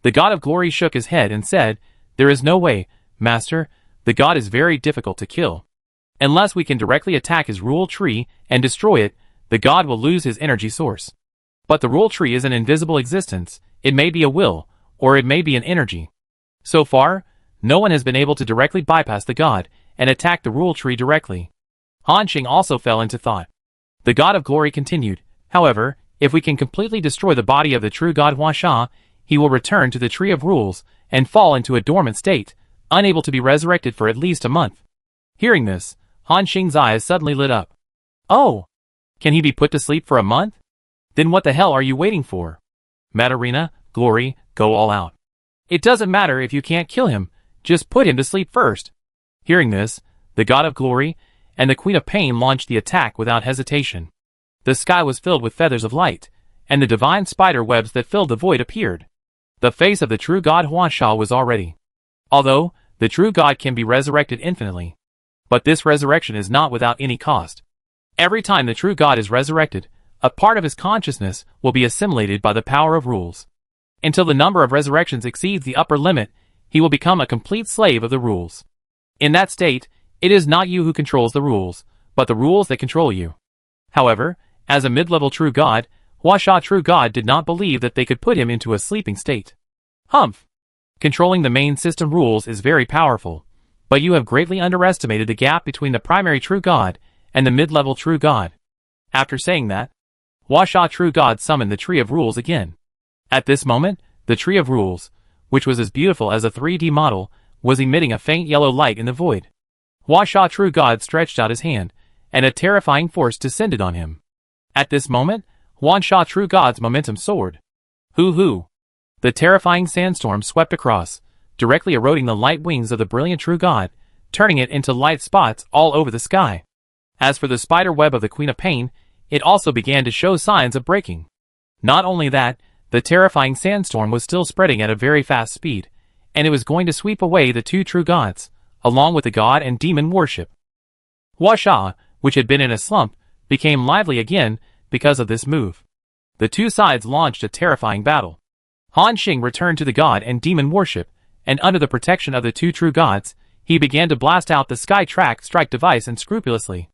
The God of Glory shook his head and said, there is no way, Master, the God is very difficult to kill. Unless we can directly attack his rule tree and destroy it, the God will lose his energy source. But the rule tree is an invisible existence, it may be a will, or it may be an energy. So far, no one has been able to directly bypass the God and attack the rule tree directly. Han Xing also fell into thought. The God of Glory continued, however, if we can completely destroy the body of the true God Huasha, he will return to the Tree of Rules and fall into a dormant state, unable to be resurrected for at least a month. Hearing this, Han Xing's eyes suddenly lit up. Oh! Can he be put to sleep for a month? Then what the hell are you waiting for? Madarina, Glory, go all out. It doesn't matter if you can't kill him, just put him to sleep first. Hearing this, the God of Glory and the Queen of Pain launched the attack without hesitation. The sky was filled with feathers of light, and the divine spider webs that filled the void appeared. The face of the true God Huasha was already. Although, the true God can be resurrected infinitely. But this resurrection is not without any cost. Every time the true God is resurrected, a part of his consciousness will be assimilated by the power of rules. Until the number of resurrections exceeds the upper limit, he will become a complete slave of the rules. In that state, it is not you who controls the rules, but the rules that control you. However, as a mid-level true god, Huasha true god did not believe that they could put him into a sleeping state. Humph! Controlling the main system rules is very powerful, but you have greatly underestimated the gap between the primary true god and the mid-level true god. After saying that, Huasha true god summoned the Tree of Rules again. At this moment, the Tree of Rules, which was as beautiful as a 3D model, was emitting a faint yellow light in the void. Huasha true god stretched out his hand, and a terrifying force descended on him. At this moment, Huasha true god's momentum soared. Hoo-hoo! The terrifying sandstorm swept across, directly eroding the light wings of the brilliant true god, turning it into light spots all over the sky. As for the spider web of the Queen of Pain, it also began to show signs of breaking. Not only that, the terrifying sandstorm was still spreading at a very fast speed, and it was going to sweep away the two true gods, along with the god and demon worship. Huasha, which had been in a slump, became lively again because of this move. The two sides launched a terrifying battle. Han Xing returned to the god and demon worship, and under the protection of the two true gods, he began to blast out the Sky Track strike device unscrupulously.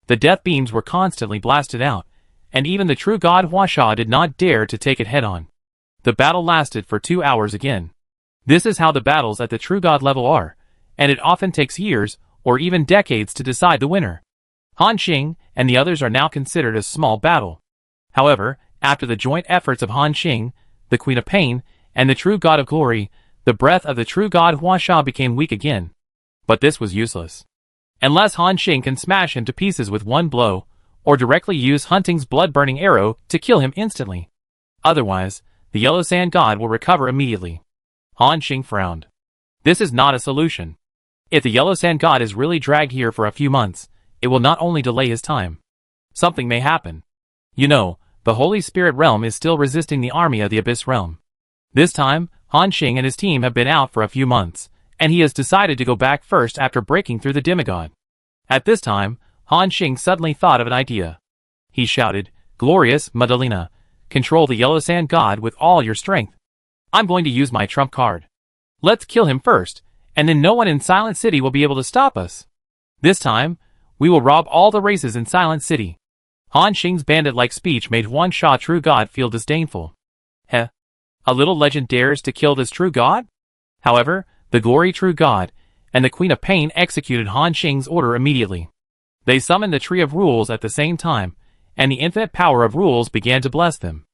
The death beams were constantly blasted out, and even the true god Huasha did not dare to take it head-on. The battle lasted for 2 hours again. This is how the battles at the true god level are, and it often takes years, or even decades to decide the winner. Han Xing and the others are now considered a small battle. However, after the joint efforts of Han Xing, the Queen of Pain, and the true God of Glory, the breath of the true God Huasha became weak again. But this was useless. Unless Han Xing can smash him to pieces with one blow, or directly use Hunting's blood-burning arrow to kill him instantly. Otherwise, the Yellow Sand God will recover immediately. Han Xing frowned. This is not a solution. If the Yellow Sand God is really dragged here for a few months, it will not only delay his time. Something may happen. You know, the Holy Spirit Realm is still resisting the army of the Abyss Realm. This time, Han Xing and his team have been out for a few months, and he has decided to go back first after breaking through the demigod. At this time, Han Xing suddenly thought of an idea. He shouted, "Glorious Madalena, control the Yellow Sand God with all your strength. I'm going to use my trump card. Let's kill him first, and then no one in Silent City will be able to stop us. This time, we will rob all the races in Silent City." Han Xing's bandit-like speech made Huansha True God feel disdainful. Heh? A little legend dares to kill this true god? However, the Glory True God and the Queen of Pain executed Han Xing's order immediately. They summoned the Tree of Rules at the same time, and the infinite power of rules began to bless them.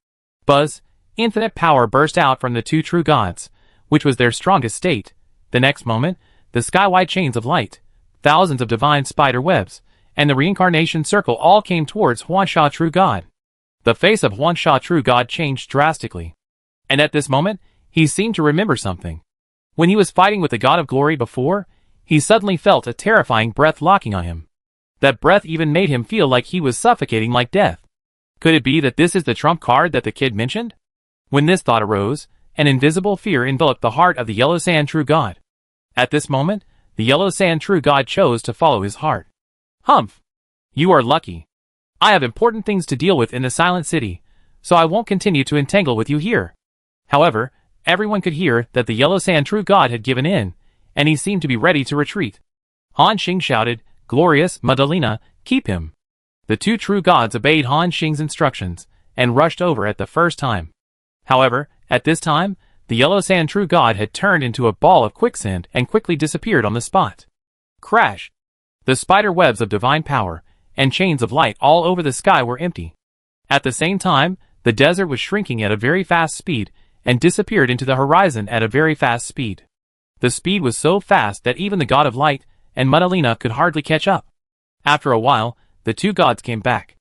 Buzz, infinite power burst out from the two true gods, which was their strongest state. The next moment, the sky-wide chains of light, thousands of divine spider webs, and the reincarnation circle all came towards Huansha True God. The face of Huansha True God changed drastically. And at this moment, he seemed to remember something. When he was fighting with the God of Glory before, he suddenly felt a terrifying breath locking on him. That breath even made him feel like he was suffocating like death. Could it be that this is the trump card that the kid mentioned? When this thought arose, an invisible fear enveloped the heart of the Yellow Sand True God. At this moment, the Yellow Sand True God chose to follow his heart. Humph! You are lucky. I have important things to deal with in the Silent City, so I won't continue to entangle with you here. However, everyone could hear that the Yellow Sand True God had given in, and he seemed to be ready to retreat. Han Xing shouted, "Glorious Madalena, keep him." The two true gods obeyed Han Xing's instructions, and rushed over at the first time. However, at this time, the Yellow Sand True God had turned into a ball of quicksand and quickly disappeared on the spot. Crash! The spider webs of divine power and chains of light all over the sky were empty. At the same time, the desert was shrinking at a very fast speed and disappeared into the horizon at a very fast speed. The speed was so fast that even the God of Light and Madalena could hardly catch up. After a while, the two gods came back.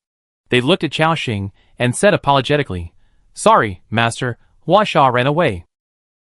They looked at Chao Xing and said apologetically, "Sorry, Master, Huasha ran away."